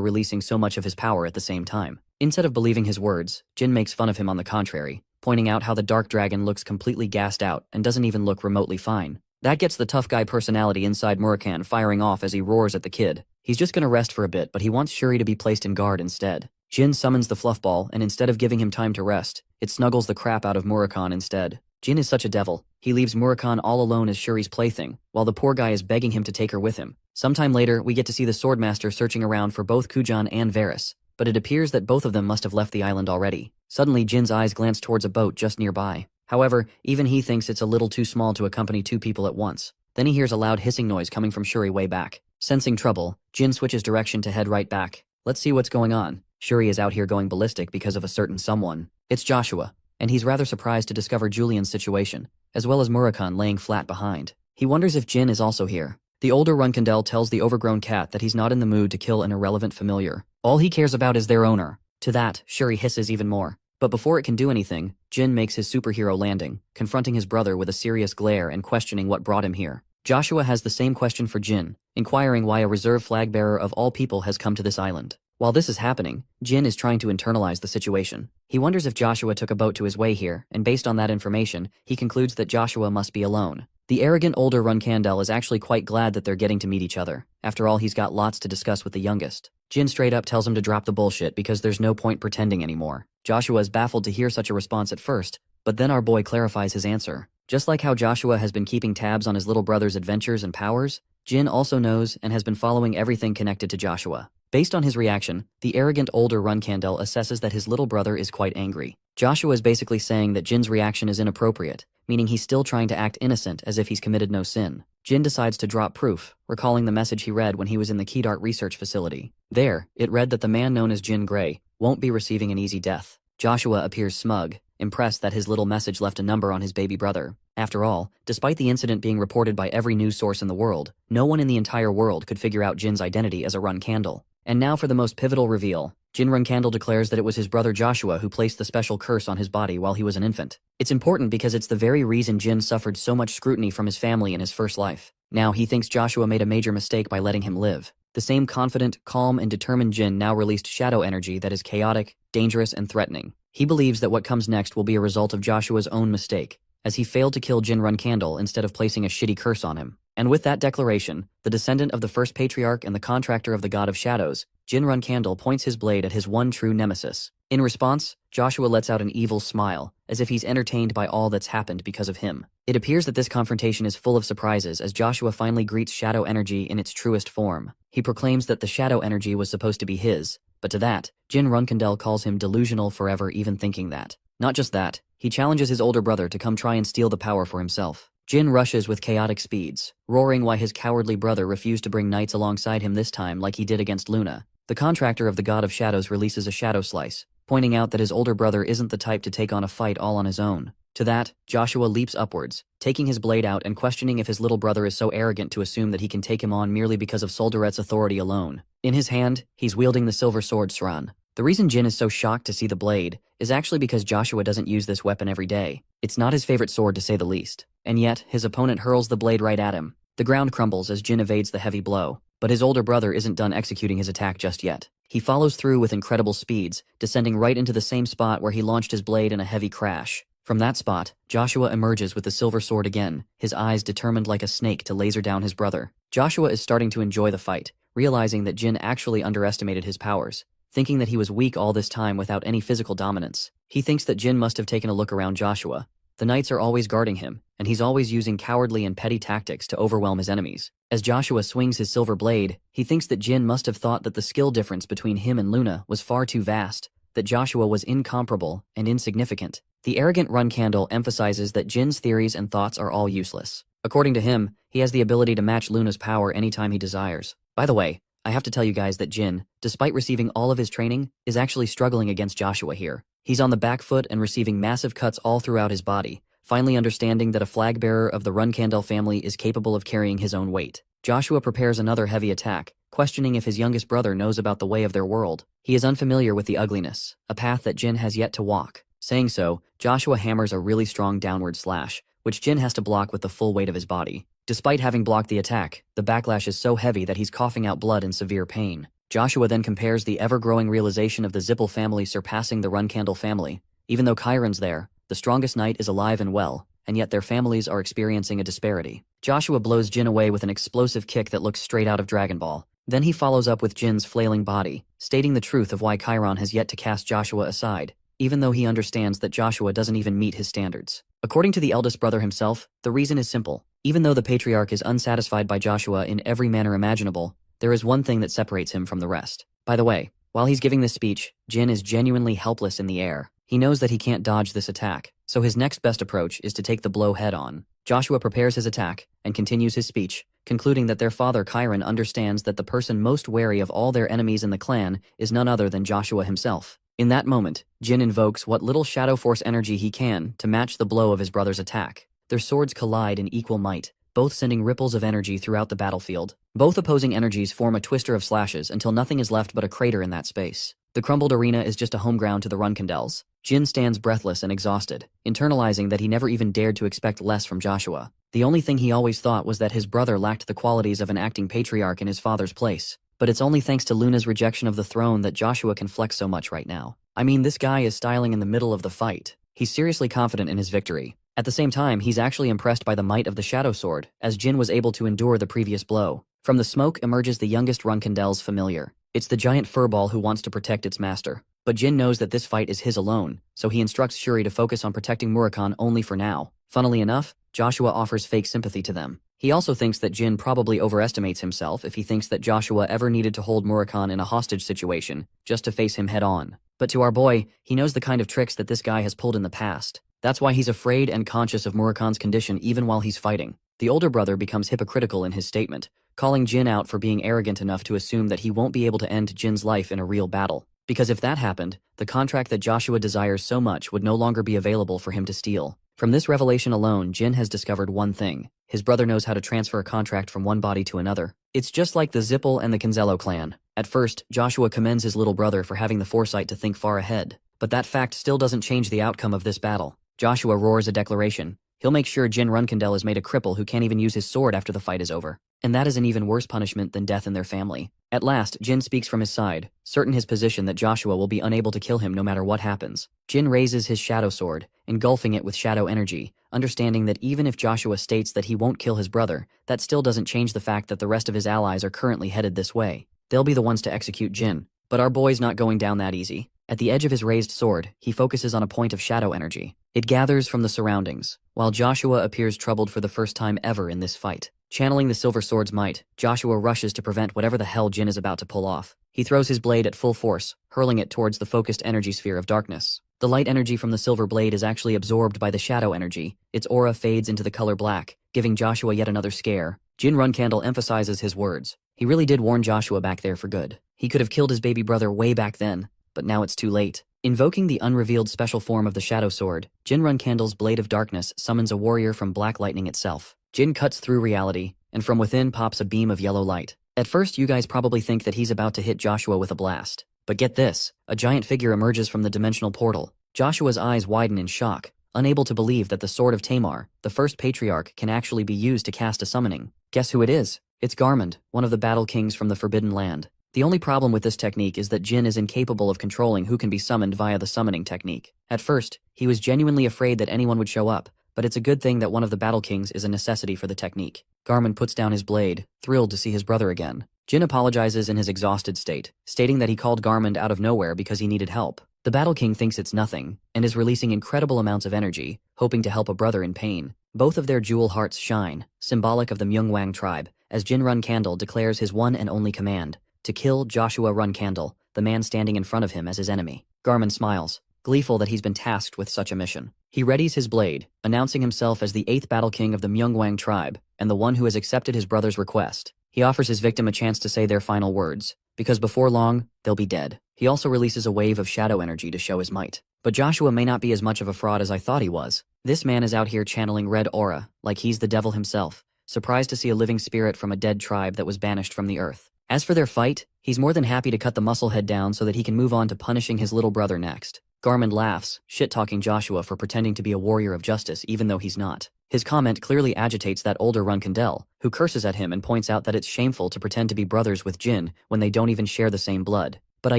releasing so much of his power at the same time. Instead of believing his words, Jin makes fun of him on the contrary, pointing out how the dark dragon looks completely gassed out and doesn't even look remotely fine. That gets the tough guy personality inside Murakan firing off as he roars at the kid. He's just gonna rest for a bit, but he wants Shuri to be placed in guard instead. Jin summons the fluff ball, and instead of giving him time to rest, it snuggles the crap out of Murakan instead. Jin is such a devil. He leaves Murakan all alone as Shuri's plaything, while the poor guy is begging him to take her with him. Sometime later, we get to see the Swordmaster searching around for both Kujan and Varys, but it appears that both of them must have left the island already. Suddenly, Jin's eyes glance towards a boat just nearby. However, even he thinks it's a little too small to accompany two people at once. Then he hears a loud hissing noise coming from Shuri way back. Sensing trouble, Jin switches direction to head right back. Let's see what's going on. Shuri is out here going ballistic because of a certain someone. It's Joshua, and he's rather surprised to discover Julian's situation, as well as Murakan laying flat behind. He wonders if Jin is also here. The older Runcandel tells the overgrown cat that he's not in the mood to kill an irrelevant familiar. All he cares about is their owner. To that, Shuri hisses even more. But before it can do anything, Jin makes his superhero landing, confronting his brother with a serious glare and questioning what brought him here. Joshua has the same question for Jin, inquiring why a reserve flag bearer of all people has come to this island. While this is happening, Jin is trying to internalize the situation. He wonders if Joshua took a boat to his way here, and based on that information, he concludes that Joshua must be alone. The arrogant older Runcandel is actually quite glad that they're getting to meet each other. After all, he's got lots to discuss with the youngest. Jin straight up tells him to drop the bullshit because there's no point pretending anymore. Joshua is baffled to hear such a response at first, but then our boy clarifies his answer. Just like how Joshua has been keeping tabs on his little brother's adventures and powers, Jin also knows and has been following everything connected to Joshua. Based on his reaction, the arrogant older Runcandel assesses that his little brother is quite angry. Joshua is basically saying that Jin's reaction is inappropriate, meaning he's still trying to act innocent as if he's committed no sin. Jin decides to drop proof, recalling the message he read when he was in the Keydart research facility. There, it read that the man known as Jin Grey won't be receiving an easy death. Joshua appears smug, impressed that his little message left a number on his baby brother. After all, despite the incident being reported by every news source in the world, no one in the entire world could figure out Jin's identity as a Runcandel. And now for the most pivotal reveal. Jin Runcandel declares that it was his brother Joshua who placed the special curse on his body while he was an infant. It's important because it's the very reason Jin suffered so much scrutiny from his family in his first life. Now he thinks Joshua made a major mistake by letting him live. The same confident, calm, and determined Jin now released shadow energy that is chaotic, dangerous, and threatening. He believes that what comes next will be a result of Joshua's own mistake, as he failed to kill Jin Runcandel instead of placing a shitty curse on him. And with that declaration, the descendant of the first patriarch and the contractor of the God of Shadows, Jin Runcandel points his blade at his one true nemesis. In response, Joshua lets out an evil smile, as if he's entertained by all that's happened because of him. It appears that this confrontation is full of surprises as Joshua finally greets shadow energy in its truest form. He proclaims that the shadow energy was supposed to be his, but to that, Jin Runcandel calls him delusional for ever even thinking that. Not just that, he challenges his older brother to come try and steal the power for himself. Jin rushes with chaotic speeds, roaring why his cowardly brother refused to bring knights alongside him this time like he did against Luna. The contractor of the God of Shadows releases a shadow slice, pointing out that his older brother isn't the type to take on a fight all on his own. To that, Joshua leaps upwards, taking his blade out and questioning if his little brother is so arrogant to assume that he can take him on merely because of Soldaret's authority alone. In his hand, he's wielding the silver sword Sran. The reason Jin is so shocked to see the blade is actually because Joshua doesn't use this weapon every day. It's not his favorite sword to say the least. And yet, his opponent hurls the blade right at him. The ground crumbles as Jin evades the heavy blow, but his older brother isn't done executing his attack just yet. He follows through with incredible speeds, descending right into the same spot where he launched his blade in a heavy crash. From that spot, Joshua emerges with the silver sword again, his eyes determined like a snake to laser down his brother. Joshua is starting to enjoy the fight, realizing that Jin actually underestimated his powers, thinking that he was weak all this time without any physical dominance. He thinks that Jin must have taken a look around Joshua. The knights are always guarding him, and he's always using cowardly and petty tactics to overwhelm his enemies. As Joshua swings his silver blade, he thinks that Jin must have thought that the skill difference between him and Luna was far too vast, that Joshua was incomparable and insignificant. The arrogant Runcandel emphasizes that Jin's theories and thoughts are all useless. According to him, he has the ability to match Luna's power anytime he desires. By the way, I have to tell you guys that Jin, despite receiving all of his training, is actually struggling against Joshua here. He's on the back foot and receiving massive cuts all throughout his body, finally understanding that a flag bearer of the Runcandel family is capable of carrying his own weight. Joshua prepares another heavy attack, questioning if his youngest brother knows about the way of their world. He is unfamiliar with the ugliness, a path that Jin has yet to walk. Saying so, Joshua hammers a really strong downward slash, which Jin has to block with the full weight of his body. Despite having blocked the attack, the backlash is so heavy that he's coughing out blood in severe pain. Joshua then compares the ever-growing realization of the Zippel family surpassing the Runcandel family. Even though Chiron's there, the strongest knight is alive and well, and yet their families are experiencing a disparity. Joshua blows Jin away with an explosive kick that looks straight out of Dragon Ball. Then he follows up with Jin's flailing body, stating the truth of why Chiron has yet to cast Joshua aside, even though he understands that Joshua doesn't even meet his standards. According to the eldest brother himself, the reason is simple. Even though the patriarch is unsatisfied by Joshua in every manner imaginable, there is one thing that separates him from the rest. By the way, while he's giving this speech, Jin is genuinely helpless in the air. He knows that he can't dodge this attack, so his next best approach is to take the blow head on. Joshua prepares his attack and continues his speech, concluding that their father Chiron understands that the person most wary of all their enemies in the clan is none other than Joshua himself. In that moment, Jin invokes what little shadow force energy he can to match the blow of his brother's attack. Their swords collide in equal might, both sending ripples of energy throughout the battlefield. Both opposing energies form a twister of slashes until nothing is left but a crater in that space. The crumbled arena is just a home ground to the Runcandels. Jin stands breathless and exhausted, internalizing that he never even dared to expect less from Joshua. The only thing he always thought was that his brother lacked the qualities of an acting patriarch in his father's place. But it's only thanks to Luna's rejection of the throne that Joshua can flex so much right now. I mean, this guy is styling in the middle of the fight. He's seriously confident in his victory. At the same time, he's actually impressed by the might of the Shadow Sword, as Jin was able to endure the previous blow. From the smoke emerges the youngest Runcandel's familiar. It's the giant furball who wants to protect its master. But Jin knows that this fight is his alone, so he instructs Shuri to focus on protecting Murakan only for now. Funnily enough, Joshua offers fake sympathy to them. He also thinks that Jin probably overestimates himself if he thinks that Joshua ever needed to hold Murakan in a hostage situation, just to face him head on. But to our boy, he knows the kind of tricks that this guy has pulled in the past. That's why he's afraid and conscious of Murakan's condition even while he's fighting. The older brother becomes hypocritical in his statement, calling Jin out for being arrogant enough to assume that he won't be able to end Jin's life in a real battle. Because if that happened, the contract that Joshua desires so much would no longer be available for him to steal. From this revelation alone, Jin has discovered one thing. His brother knows how to transfer a contract from one body to another. It's just like the Zippel and the Canzello clan. At first, Joshua commends his little brother for having the foresight to think far ahead. But that fact still doesn't change the outcome of this battle. Joshua roars a declaration. He'll make sure Jin Runcandel is made a cripple who can't even use his sword after the fight is over. And that is an even worse punishment than death in their family. At last, Jin speaks from his side, certain his position that Joshua will be unable to kill him no matter what happens. Jin raises his shadow sword, engulfing it with shadow energy, understanding that even if Joshua states that he won't kill his brother, that still doesn't change the fact that the rest of his allies are currently headed this way. They'll be the ones to execute Jin. But our boy's not going down that easy. At the edge of his raised sword, he focuses on a point of shadow energy. It gathers from the surroundings, while Joshua appears troubled for the first time ever in this fight. Channeling the silver sword's might, Joshua rushes to prevent whatever the hell Jin is about to pull off. He throws his blade at full force, hurling it towards the focused energy sphere of darkness. The light energy from the silver blade is actually absorbed by the shadow energy. Its aura fades into the color black, giving Joshua yet another scare. Jin Runcandel emphasizes his words. He really did warn Joshua back there for good. He could have killed his baby brother way back then, but now it's too late. Invoking the unrevealed special form of the Shadow Sword, Jin Runcandel's Blade of Darkness summons a warrior from Black Lightning itself. Jin cuts through reality, and from within pops a beam of yellow light. At first, you guys probably think that he's about to hit Joshua with a blast. But get this, a giant figure emerges from the dimensional portal. Joshua's eyes widen in shock, unable to believe that the Sword of Tamar, the first patriarch, can actually be used to cast a summoning. Guess who it is? It's Garmund, one of the battle kings from the Forbidden Land. The only problem with this technique is that Jin is incapable of controlling who can be summoned via the summoning technique. At first, he was genuinely afraid that anyone would show up, but it's a good thing that one of the battle kings is a necessity for the technique. Garmund puts down his blade, thrilled to see his brother again. Jin apologizes in his exhausted state, stating that he called Garmund out of nowhere because he needed help. The battle king thinks it's nothing, and is releasing incredible amounts of energy, hoping to help a brother in pain. Both of their jewel hearts shine, symbolic of the Myungwang tribe, as Jin Runcandel declares his one and only command, to kill Joshua Runcandel, the man standing in front of him as his enemy. Garmund smiles, gleeful that he's been tasked with such a mission. He readies his blade, announcing himself as the 8th battle king of the Myungwang tribe, and the one who has accepted his brother's request. He offers his victim a chance to say their final words, because before long, they'll be dead. He also releases a wave of shadow energy to show his might. But Joshua may not be as much of a fraud as I thought he was. This man is out here channeling red aura, like he's the devil himself, surprised to see a living spirit from a dead tribe that was banished from the earth. As for their fight, he's more than happy to cut the musclehead down so that he can move on to punishing his little brother next. Garmin laughs, shit-talking Joshua for pretending to be a warrior of justice even though he's not. His comment clearly agitates that older Runcandel, who curses at him and points out that it's shameful to pretend to be brothers with Jin when they don't even share the same blood. But I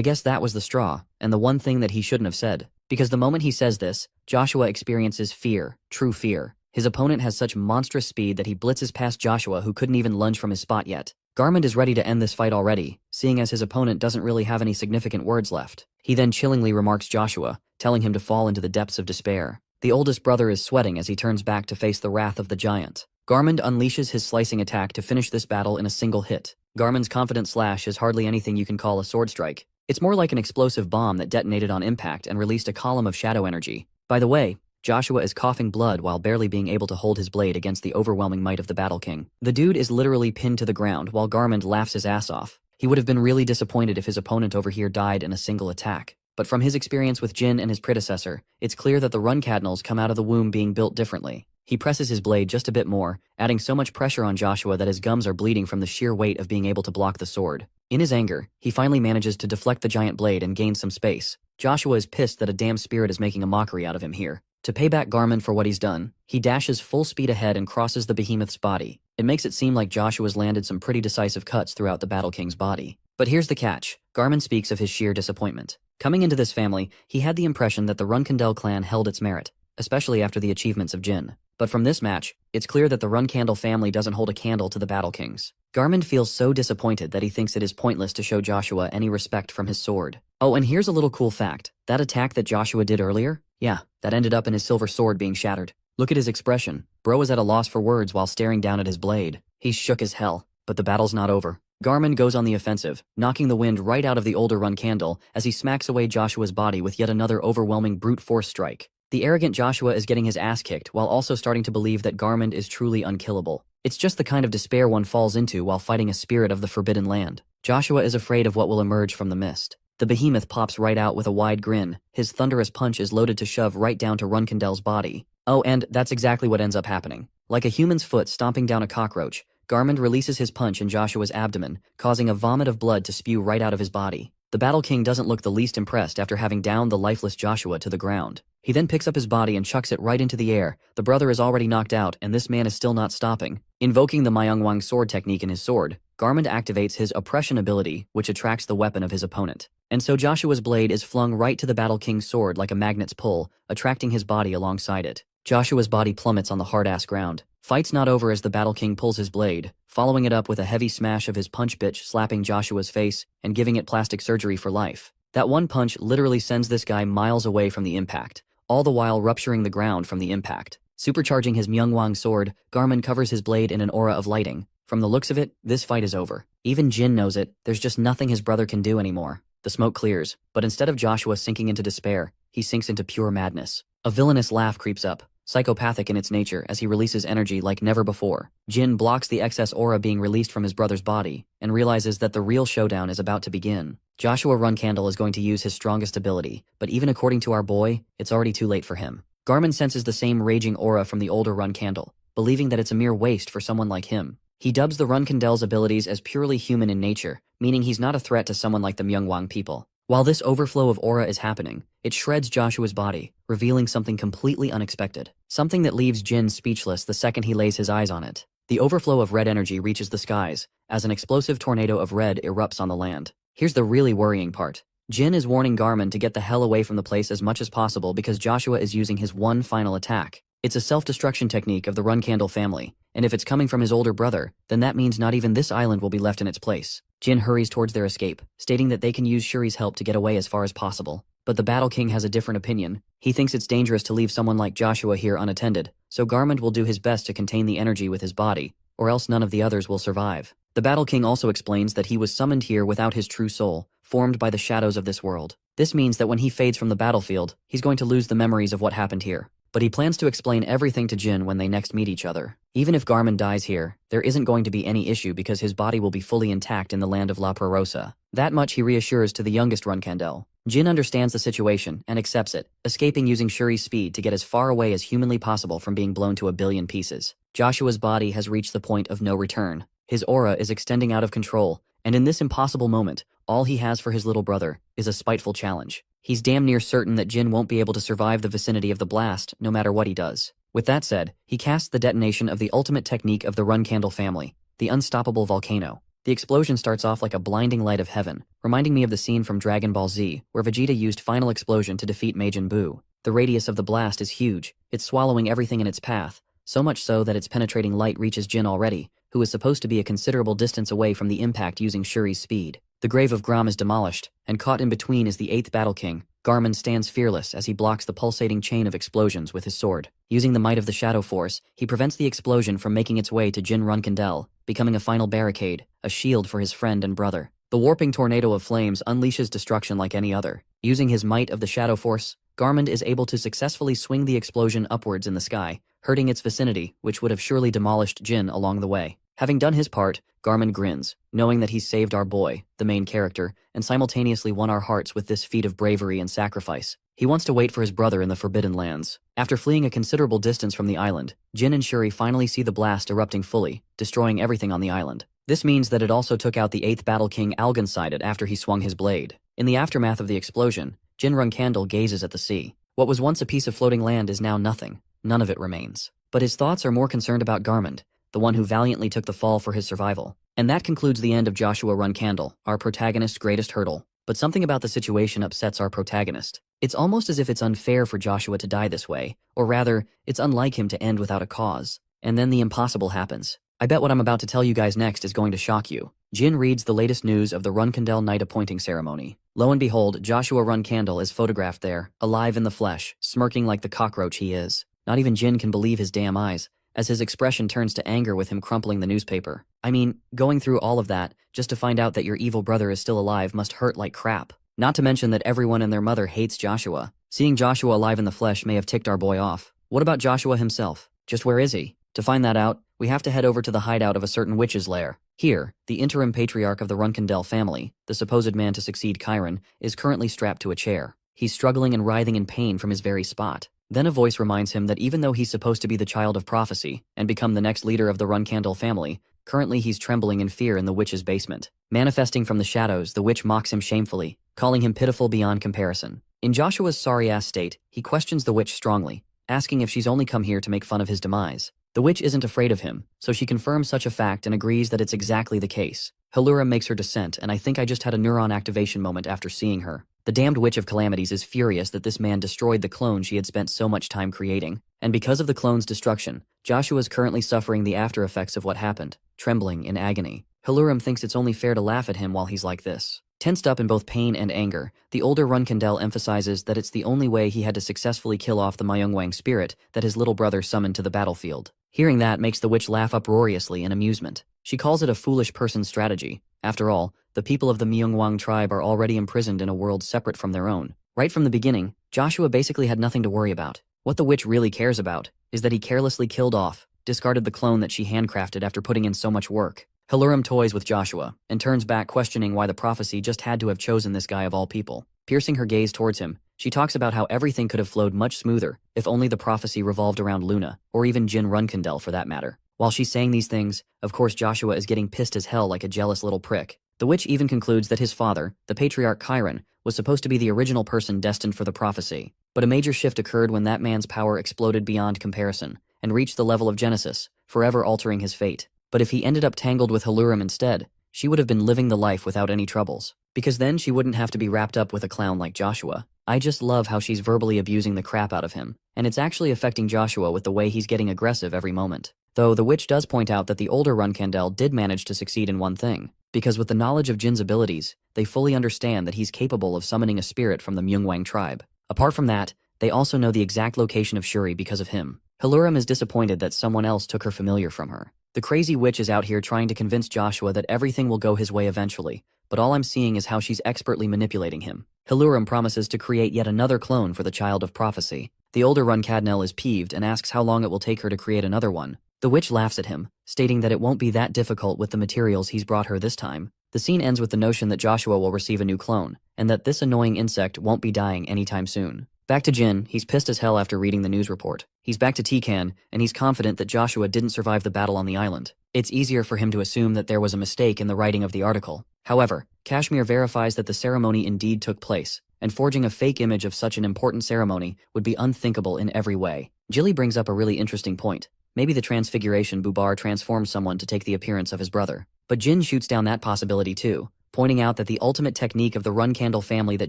guess that was the straw, and the one thing that he shouldn't have said. Because the moment he says this, Joshua experiences fear, true fear. His opponent has such monstrous speed that he blitzes past Joshua, who couldn't even lunge from his spot yet. Garmin is ready to end this fight already, seeing as his opponent doesn't really have any significant words left. He then chillingly remarks Joshua, telling him to fall into the depths of despair. The oldest brother is sweating as he turns back to face the wrath of the giant. Garmin unleashes his slicing attack to finish this battle in a single hit. Garmin's confident slash is hardly anything you can call a sword strike. It's more like an explosive bomb that detonated on impact and released a column of shadow energy. By the way, Joshua is coughing blood while barely being able to hold his blade against the overwhelming might of the Battle King. The dude is literally pinned to the ground while Garmin laughs his ass off. He would have been really disappointed if his opponent over here died in a single attack. But from his experience with Jin and his predecessor, it's clear that the Runcandels come out of the womb being built differently. He presses his blade just a bit more, adding so much pressure on Joshua that his gums are bleeding from the sheer weight of being able to block the sword. In his anger, he finally manages to deflect the giant blade and gain some space. Joshua is pissed that a damn spirit is making a mockery out of him here. To pay back Garmin for what he's done, he dashes full speed ahead and crosses the behemoth's body. It makes it seem like Joshua's landed some pretty decisive cuts throughout the Battle King's body. But here's the catch. Garmin speaks of his sheer disappointment. Coming into this family, he had the impression that the Runcandel clan held its merit, especially after the achievements of Jin. But from this match, it's clear that the Runcandel family doesn't hold a candle to the Battle Kings. Garmin feels so disappointed that he thinks it is pointless to show Joshua any respect from his sword. Oh, and here's a little cool fact. That attack that Joshua did earlier? Yeah, that ended up in his silver sword being shattered. Look at his expression. Bro is at a loss for words while staring down at his blade. He's shook as hell. But the battle's not over. Garmin goes on the offensive, knocking the wind right out of the older Runcandel as he smacks away Joshua's body with yet another overwhelming brute force strike. The arrogant Joshua is getting his ass kicked while also starting to believe that Garmin is truly unkillable. It's just the kind of despair one falls into while fighting a spirit of the Forbidden Land. Joshua is afraid of what will emerge from the mist. The behemoth pops right out with a wide grin. His thunderous punch is loaded to shove right down to Runcandel's body. Oh, and that's exactly what ends up happening. Like a human's foot stomping down a cockroach, Garmin releases his punch in Joshua's abdomen, causing a vomit of blood to spew right out of his body. The Battle King doesn't look the least impressed after having downed the lifeless Joshua to the ground. He then picks up his body and chucks it right into the air. The brother is already knocked out, and this man is still not stopping. Invoking the Myungwang sword technique in his sword, Garmin activates his oppression ability, which attracts the weapon of his opponent. And so Joshua's blade is flung right to the Battle King's sword like a magnet's pull, attracting his body alongside it. Joshua's body plummets on the hard-ass ground. Fight's not over as the Battle King pulls his blade, following it up with a heavy smash of his punch bitch, slapping Joshua's face and giving it plastic surgery for life. That one punch literally sends this guy miles away from the impact, all the while rupturing the ground from the impact. Supercharging his Myungwang sword, Garmin covers his blade in an aura of lighting. From the looks of it, this fight is over. Even Jin knows it. There's just nothing his brother can do anymore. The smoke clears, but instead of Joshua sinking into despair, he sinks into pure madness. A villainous laugh creeps up, psychopathic in its nature as he releases energy like never before. Jin blocks the excess aura being released from his brother's body and realizes that the real showdown is about to begin. Joshua Runcandel is going to use his strongest ability, but even according to our boy, it's already too late for him. Garmin senses the same raging aura from the older Runcandel, believing that it's a mere waste for someone like him. He dubs the Runcandel's abilities as purely human in nature, meaning he's not a threat to someone like the Myungwang people. While this overflow of aura is happening, it shreds Joshua's body, revealing something completely unexpected. Something that leaves Jin speechless the second he lays his eyes on it. The overflow of red energy reaches the skies, as an explosive tornado of red erupts on the land. Here's the really worrying part. Jin is warning Garmin to get the hell away from the place as much as possible because Joshua is using his one final attack. It's a self-destruction technique of the Runcandel family, and if it's coming from his older brother, then that means not even this island will be left in its place. Jin hurries towards their escape, stating that they can use Shuri's help to get away as far as possible. But the Battle King has a different opinion. He thinks it's dangerous to leave someone like Joshua here unattended, so Garmin will do his best to contain the energy with his body, or else none of the others will survive. The Battle King also explains that he was summoned here without his true soul, formed by the shadows of this world. This means that when he fades from the battlefield, he's going to lose the memories of what happened here. But he plans to explain everything to Jin when they next meet each other. Even if Garmin dies here, there isn't going to be any issue because his body will be fully intact in the land of La Prorosa. That much he reassures to the youngest Runcandel. Jin understands the situation and accepts it, escaping using Shuri's speed to get as far away as humanly possible from being blown to a billion pieces. Joshua's body has reached the point of no return. His aura is extending out of control, and in this impossible moment, all he has for his little brother is a spiteful challenge. He's damn near certain that Jin won't be able to survive the vicinity of the blast, no matter what he does. With that said, he casts the detonation of the ultimate technique of the Runcandel family, the unstoppable volcano. The explosion starts off like a blinding light of heaven, reminding me of the scene from Dragon Ball Z, where Vegeta used Final Explosion to defeat Majin Buu. The radius of the blast is huge, it's swallowing everything in its path, so much so that its penetrating light reaches Jin already, who is supposed to be a considerable distance away from the impact using Shuri's speed. The grave of Grom is demolished, and caught in between is the 8th Battle King. Garmin stands fearless as he blocks the pulsating chain of explosions with his sword. Using the might of the Shadow Force, he prevents the explosion from making its way to Jin Runcandel, becoming a final barricade, a shield for his friend and brother. The warping tornado of flames unleashes destruction like any other. Using his might of the Shadow Force, Garmin is able to successfully swing the explosion upwards in the sky, hurting its vicinity, which would have surely demolished Jin along the way. Having done his part, Garmin grins, knowing that he's saved our boy, the main character, and simultaneously won our hearts with this feat of bravery and sacrifice. He wants to wait for his brother in the Forbidden Lands. After fleeing a considerable distance from the island, Jin and Shuri finally see the blast erupting fully, destroying everything on the island. This means that it also took out the 8th Battle King Algon-sided after he swung his blade. In the aftermath of the explosion, Jin Runcandel gazes at the sea. What was once a piece of floating land is now nothing. None of it remains. But his thoughts are more concerned about Garmin, the one who valiantly took the fall for his survival. And that concludes the end of Joshua Runcandel, our protagonist's greatest hurdle. But something about the situation upsets our protagonist. It's almost as if it's unfair for Joshua to die this way, or rather, it's unlike him to end without a cause. And then the impossible happens. I bet what I'm about to tell you guys next is going to shock you. Jin reads the latest news of the Runcandel Knight appointing ceremony. Lo and behold, Joshua Runcandel is photographed there, alive in the flesh, smirking like the cockroach he is. Not even Jin can believe his damn eyes, as his expression turns to anger with him crumpling the newspaper. I mean, going through all of that, just to find out that your evil brother is still alive must hurt like crap. Not to mention that everyone and their mother hates Joshua. Seeing Joshua alive in the flesh may have ticked our boy off. What about Joshua himself? Just where is he? To find that out, we have to head over to the hideout of a certain witch's lair. Here, the interim patriarch of the Runcandel family, the supposed man to succeed Chiron, is currently strapped to a chair. He's struggling and writhing in pain from his very spot. Then a voice reminds him that even though he's supposed to be the child of prophecy and become the next leader of the Runcandel family, currently he's trembling in fear in the witch's basement. Manifesting from the shadows, the witch mocks him shamefully, calling him pitiful beyond comparison. In Joshua's sorry-ass state, he questions the witch strongly, asking if she's only come here to make fun of his demise. The witch isn't afraid of him, so she confirms such a fact and agrees that it's exactly the case. Halura makes her descent, and I think I just had a neuron activation moment after seeing her. The damned Witch of Calamities is furious that this man destroyed the clone she had spent so much time creating. And because of the clone's destruction, Joshua is currently suffering the after effects of what happened, trembling in agony. Haluram thinks it's only fair to laugh at him while he's like this. Tensed up in both pain and anger, the older Runcandel emphasizes that it's the only way he had to successfully kill off the Myungwang spirit that his little brother summoned to the battlefield. Hearing that makes the witch laugh uproariously in amusement. She calls it a foolish person's strategy. After all, the people of the Myungwang tribe are already imprisoned in a world separate from their own. Right from the beginning, Joshua basically had nothing to worry about. What the witch really cares about is that he carelessly killed off, discarded the clone that she handcrafted after putting in so much work. Haluram toys with Joshua and turns back questioning why the prophecy just had to have chosen this guy of all people. Piercing her gaze towards him, she talks about how everything could have flowed much smoother if only the prophecy revolved around Luna, or even Jin Runcandel for that matter. While she's saying these things, of course Joshua is getting pissed as hell like a jealous little prick. The witch even concludes that his father, the patriarch Chiron, was supposed to be the original person destined for the prophecy. But a major shift occurred when that man's power exploded beyond comparison, and reached the level of Genesis, forever altering his fate. But if he ended up tangled with Haluram instead, she would have been living the life without any troubles. Because then she wouldn't have to be wrapped up with a clown like Joshua. I just love how she's verbally abusing the crap out of him, and it's actually affecting Joshua with the way he's getting aggressive every moment. Though the witch does point out that the older Runcandel did manage to succeed in one thing, because with the knowledge of Jin's abilities, they fully understand that he's capable of summoning a spirit from the Myungwang tribe. Apart from that, they also know the exact location of Shuri because of him. Haluram is disappointed that someone else took her familiar from her. The crazy witch is out here trying to convince Joshua that everything will go his way eventually, but all I'm seeing is how she's expertly manipulating him. Haluram promises to create yet another clone for the child of prophecy. The older Runcandel is peeved and asks how long it will take her to create another one. The witch laughs at him, stating that it won't be that difficult with the materials he's brought her this time. The scene ends with the notion that Joshua will receive a new clone, and that this annoying insect won't be dying anytime soon. Back to Jin, he's pissed as hell after reading the news report. He's back to Tikan, and he's confident that Joshua didn't survive the battle on the island. It's easier for him to assume that there was a mistake in the writing of the article. However, Kashmir verifies that the ceremony indeed took place, and forging a fake image of such an important ceremony would be unthinkable in every way. Jilly brings up a really interesting point. Maybe the transfiguration Bubar transforms someone to take the appearance of his brother. But Jin shoots down that possibility too, pointing out that the ultimate technique of the Runcandel family that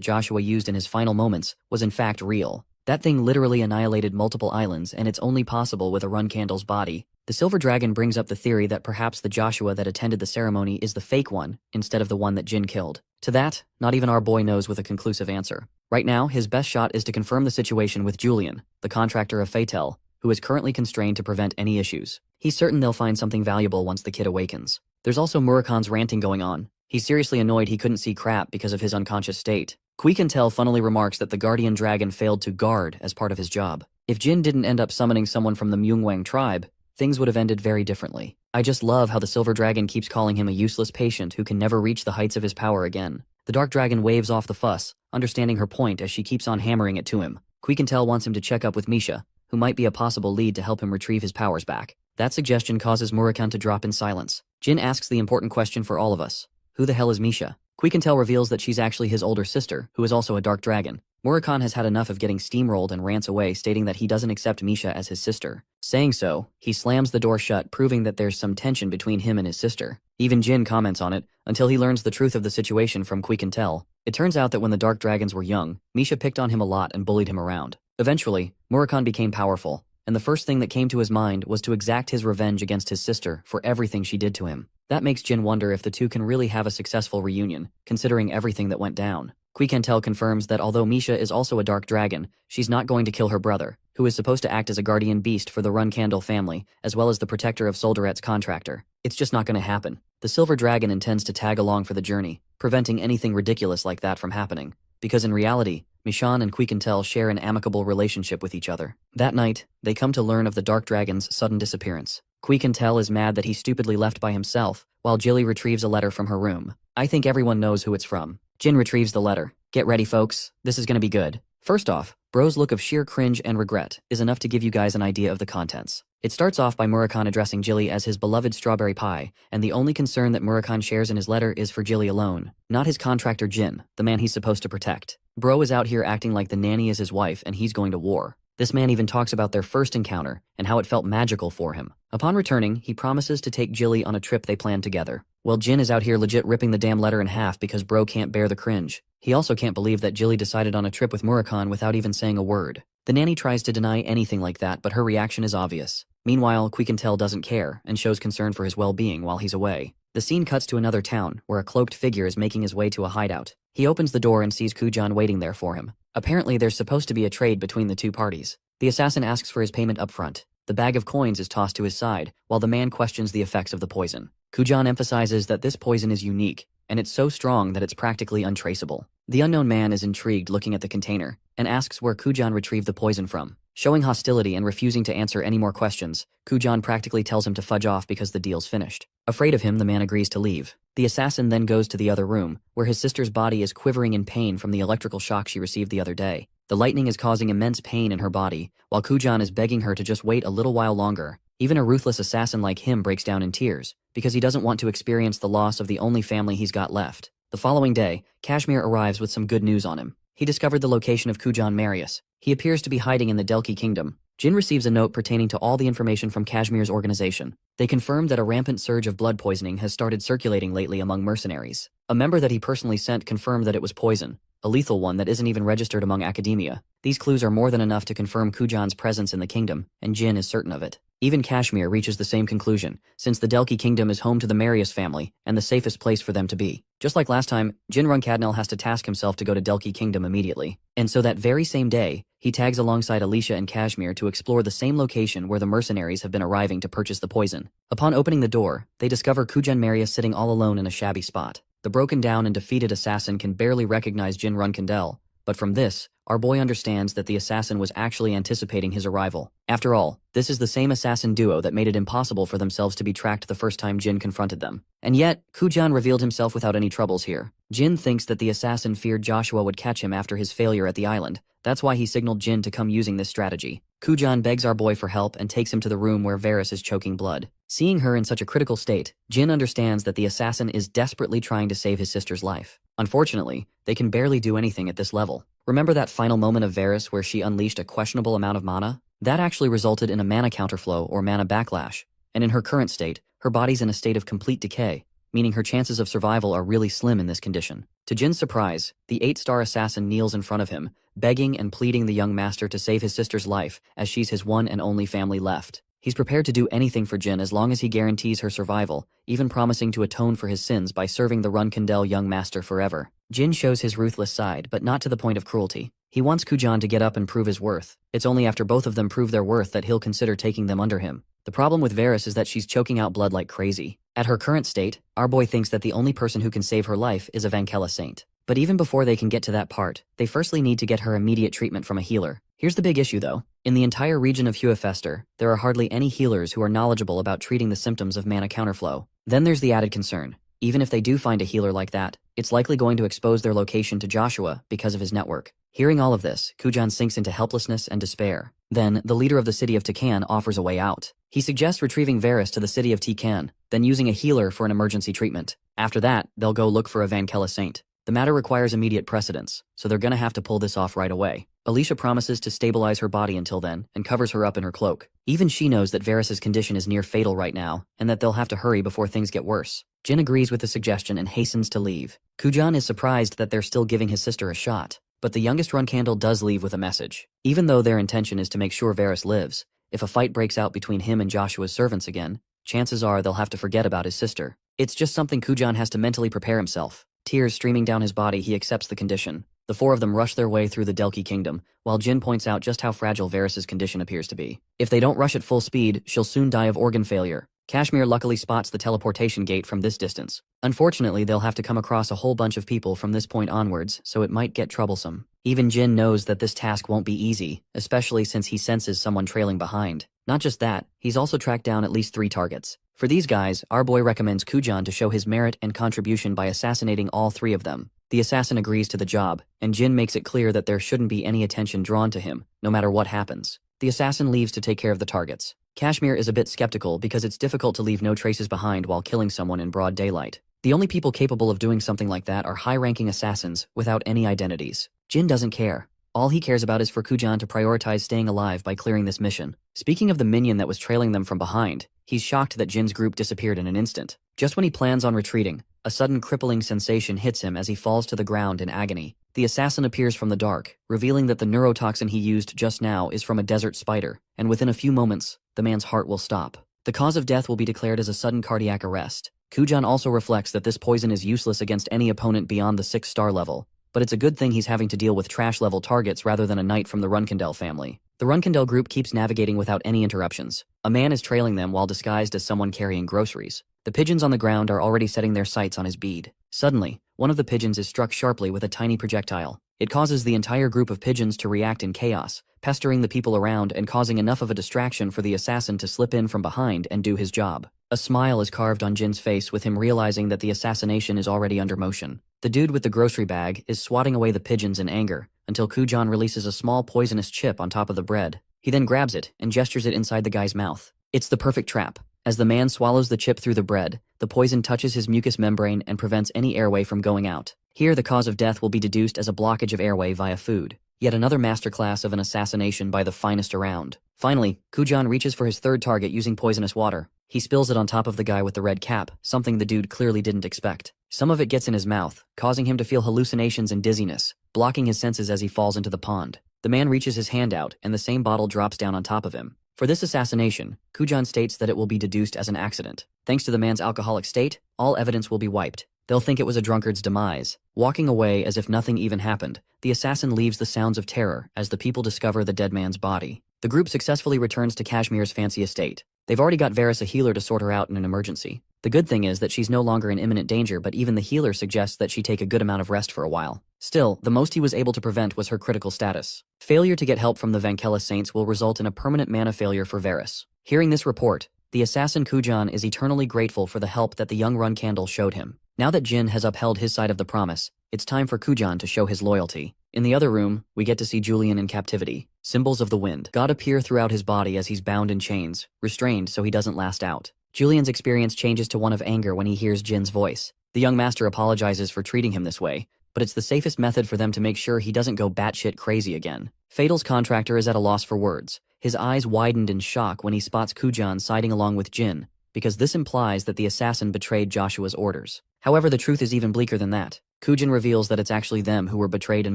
Joshua used in his final moments was in fact real. That thing literally annihilated multiple islands, and it's only possible with a Runcandel's body. The Silver Dragon brings up the theory that perhaps the Joshua that attended the ceremony is the fake one, instead of the one that Jin killed. To that, not even our boy knows with a conclusive answer. Right now, his best shot is to confirm the situation with Julian, the contractor of Fatel, who is currently constrained to prevent any issues. He's certain they'll find something valuable once the kid awakens. There's also Murakan's ranting going on. He's seriously annoyed he couldn't see crap because of his unconscious state. Runcandel funnily remarks that the guardian dragon failed to guard as part of his job. If Jin didn't end up summoning someone from the Myungwang tribe, things would have ended very differently. I just love how the Silver Dragon keeps calling him a useless patient who can never reach the heights of his power again. The Dark Dragon waves off the fuss, understanding her point as she keeps on hammering it to him. Runcandel wants him to check up with Misha, who might be a possible lead to help him retrieve his powers back. That suggestion causes Murakan to drop in silence. Jin asks the important question for all of us. Who the hell is Misha? Runcandel reveals that she's actually his older sister, who is also a dark dragon. Murakan has had enough of getting steamrolled and rants away, stating that he doesn't accept Misha as his sister. Saying so, he slams the door shut, proving that there's some tension between him and his sister. Even Jin comments on it, until he learns the truth of the situation from Runcandel. It turns out that when the dark dragons were young, Misha picked on him a lot and bullied him around. Eventually, Murakan became powerful, and the first thing that came to his mind was to exact his revenge against his sister for everything she did to him. That makes Jin wonder if the two can really have a successful reunion, considering everything that went down. Runcandel confirms that although Misha is also a dark dragon, she's not going to kill her brother, who is supposed to act as a guardian beast for the Runcandel family, as well as the protector of Solderet's contractor. It's just not going to happen. The Silver Dragon intends to tag along for the journey, preventing anything ridiculous like that from happening. Because in reality, Mishan and Runcandel share an amicable relationship with each other. That night, they come to learn of the Dark Dragon's sudden disappearance. Runcandel is mad that he stupidly left by himself, while Jilly retrieves a letter from her room. I think everyone knows who it's from. Jin retrieves the letter. Get ready, folks. This is gonna be good. First off, Bro's look of sheer cringe and regret is enough to give you guys an idea of the contents. It starts off by Murakan addressing Jilly as his beloved strawberry pie, and the only concern that Murakan shares in his letter is for Jilly alone, not his contractor Jin, the man he's supposed to protect. Bro is out here acting like the nanny is his wife and he's going to war. This man even talks about their first encounter and how it felt magical for him. Upon returning, he promises to take Jilly on a trip they planned together. Well, Jin is out here legit ripping the damn letter in half because Bro can't bear the cringe. He also can't believe that Jilly decided on a trip with Murakan without even saying a word. The nanny tries to deny anything like that, but her reaction is obvious. Meanwhile, Runcandel doesn't care and shows concern for his well-being while he's away. The scene cuts to another town, where a cloaked figure is making his way to a hideout. He opens the door and sees Kujan waiting there for him. Apparently, there's supposed to be a trade between the two parties. The assassin asks for his payment up front. The bag of coins is tossed to his side, while the man questions the effects of the poison. Kujan emphasizes that this poison is unique, and it's so strong that it's practically untraceable. The unknown man is intrigued looking at the container, and asks where Kujan retrieved the poison from. Showing hostility and refusing to answer any more questions, Kujan practically tells him to fudge off because the deal's finished. Afraid of him, the man agrees to leave. The assassin then goes to the other room, where his sister's body is quivering in pain from the electrical shock she received the other day. The lightning is causing immense pain in her body, while Kujan is begging her to just wait a little while longer. Even a ruthless assassin like him breaks down in tears, because he doesn't want to experience the loss of the only family he's got left. The following day, Kashmir arrives with some good news on him. He discovered the location of Kujan Marius. He appears to be hiding in the Delki Kingdom. Jin receives a note pertaining to all the information from Kashmir's organization. They confirm that a rampant surge of blood poisoning has started circulating lately among mercenaries. A member that he personally sent confirmed that it was poison, a lethal one that isn't even registered among academia. These clues are more than enough to confirm Kujan's presence in the kingdom, and Jin is certain of it. Even Kashmir reaches the same conclusion, since the Delki Kingdom is home to the Marius family and the safest place for them to be. Just like last time, Jin Runcandel has to task himself to go to Delki Kingdom immediately. And so that very same day, he tags alongside Alicia and Kashmir to explore the same location where the mercenaries have been arriving to purchase the poison. Upon opening the door, they discover Kujan Marius sitting all alone in a shabby spot. The broken down and defeated assassin can barely recognize Jin Runcandel, but from this, our boy understands that the assassin was actually anticipating his arrival. After all, this is the same assassin duo that made it impossible for themselves to be tracked the first time Jin confronted them. And yet, Kujan revealed himself without any troubles here. Jin thinks that the assassin feared Joshua would catch him after his failure at the island. That's why he signaled Jin to come using this strategy. Kujan begs our boy for help and takes him to the room where Varys is choking blood. Seeing her in such a critical state, Jin understands that the assassin is desperately trying to save his sister's life. Unfortunately, they can barely do anything at this level. Remember that final moment of Varys where she unleashed a questionable amount of mana? That actually resulted in a mana counterflow or mana backlash, and in her current state, her body's in a state of complete decay, meaning her chances of survival are really slim in this condition. To Jin's surprise, the 8-star assassin kneels in front of him, begging and pleading the young master to save his sister's life as she's his one and only family left. He's prepared to do anything for Jin as long as he guarantees her survival, even promising to atone for his sins by serving the Runcandel young master forever. Jin shows his ruthless side, but not to the point of cruelty. He wants Kujan to get up and prove his worth. It's only after both of them prove their worth that he'll consider taking them under him. The problem with Varys is that she's choking out blood like crazy. At her current state, our boy thinks that the only person who can save her life is a Vankella saint. But even before they can get to that part, they firstly need to get her immediate treatment from a healer. Here's the big issue though. In the entire region of Huefester, there are hardly any healers who are knowledgeable about treating the symptoms of mana counterflow. Then there's the added concern. Even if they do find a healer like that, it's likely going to expose their location to Joshua because of his network. Hearing all of this, Kujan sinks into helplessness and despair. Then, the leader of the city of Tikan offers a way out. He suggests retrieving Varys to the city of Tikan, then using a healer for an emergency treatment. After that, they'll go look for a Vankella saint. The matter requires immediate precedence, so they're gonna have to pull this off right away. Alicia promises to stabilize her body until then, and covers her up in her cloak. Even she knows that Varys' condition is near fatal right now, and that they'll have to hurry before things get worse. Jin agrees with the suggestion and hastens to leave. Kujan is surprised that they're still giving his sister a shot. But the youngest Runcandel does leave with a message. Even though their intention is to make sure Varys lives, if a fight breaks out between him and Joshua's servants again, chances are they'll have to forget about his sister. It's just something Kujan has to mentally prepare himself. Tears streaming down his body, he accepts the condition. The four of them rush their way through the Delki kingdom, while Jin points out just how fragile Varys' condition appears to be. If they don't rush at full speed, she'll soon die of organ failure. Kashmir luckily spots the teleportation gate from this distance. Unfortunately, they'll have to come across a whole bunch of people from this point onwards, so it might get troublesome. Even Jin knows that this task won't be easy, especially since he senses someone trailing behind. Not just that, he's also tracked down at least 3 targets. For these guys, our boy recommends Kujan to show his merit and contribution by assassinating all 3 of them. The assassin agrees to the job, and Jin makes it clear that there shouldn't be any attention drawn to him, no matter what happens. The assassin leaves to take care of the targets. Kashmir is a bit skeptical because it's difficult to leave no traces behind while killing someone in broad daylight. The only people capable of doing something like that are high-ranking assassins without any identities. Jin doesn't care. All he cares about is for Kujan to prioritize staying alive by clearing this mission. Speaking of the minion that was trailing them from behind, he's shocked that Jin's group disappeared in an instant. Just when he plans on retreating, a sudden crippling sensation hits him as he falls to the ground in agony. The assassin appears from the dark, revealing that the neurotoxin he used just now is from a desert spider, and within a few moments, the man's heart will stop. The cause of death will be declared as a sudden cardiac arrest. Kujan also reflects that this poison is useless against any opponent beyond the 6-star level, but it's a good thing he's having to deal with trash-level targets rather than a knight from the Runcandel family. The Runcandel group keeps navigating without any interruptions. A man is trailing them while disguised as someone carrying groceries. The pigeons on the ground are already setting their sights on his bead. Suddenly, one of the pigeons is struck sharply with a tiny projectile. It causes the entire group of pigeons to react in chaos, pestering the people around and causing enough of a distraction for the assassin to slip in from behind and do his job. A smile is carved on Jin's face with him realizing that the assassination is already under motion. The dude with the grocery bag is swatting away the pigeons in anger until Kujan releases a small poisonous chip on top of the bread. He then grabs it and gestures it inside the guy's mouth. It's the perfect trap. As the man swallows the chip through the bread, the poison touches his mucous membrane and prevents any airway from going out. Here, the cause of death will be deduced as a blockage of airway via food. Yet another masterclass of an assassination by the finest around. Finally, Kujan reaches for his 3rd target using poisonous water. He spills it on top of the guy with the red cap, something the dude clearly didn't expect. Some of it gets in his mouth, causing him to feel hallucinations and dizziness, blocking his senses as he falls into the pond. The man reaches his hand out, and the same bottle drops down on top of him. For this assassination, Kujan states that it will be deduced as an accident. Thanks to the man's alcoholic state, all evidence will be wiped. They'll think it was a drunkard's demise. Walking away as if nothing even happened, the assassin leaves the sounds of terror as the people discover the dead man's body. The group successfully returns to Kashmir's fancy estate. They've already got Varys a healer to sort her out in an emergency. The good thing is that she's no longer in imminent danger, but even the healer suggests that she take a good amount of rest for a while. Still, the most he was able to prevent was her critical status. Failure to get help from the Vankela Saints will result in a permanent mana failure for Varys. Hearing this report, the assassin Kujan is eternally grateful for the help that the young Runcandel showed him. Now that Jin has upheld his side of the promise, it's time for Kujan to show his loyalty. In the other room, we get to see Julian in captivity. Symbols of the wind God appear throughout his body as he's bound in chains, restrained so he doesn't last out. Julian's experience changes to one of anger when he hears Jin's voice. The young master apologizes for treating him this way, but it's the safest method for them to make sure he doesn't go batshit crazy again. Fatal's contractor is at a loss for words. His eyes widened in shock when he spots Kujan siding along with Jin, because this implies that the assassin betrayed Joshua's orders. However, the truth is even bleaker than that. Kujan reveals that it's actually them who were betrayed and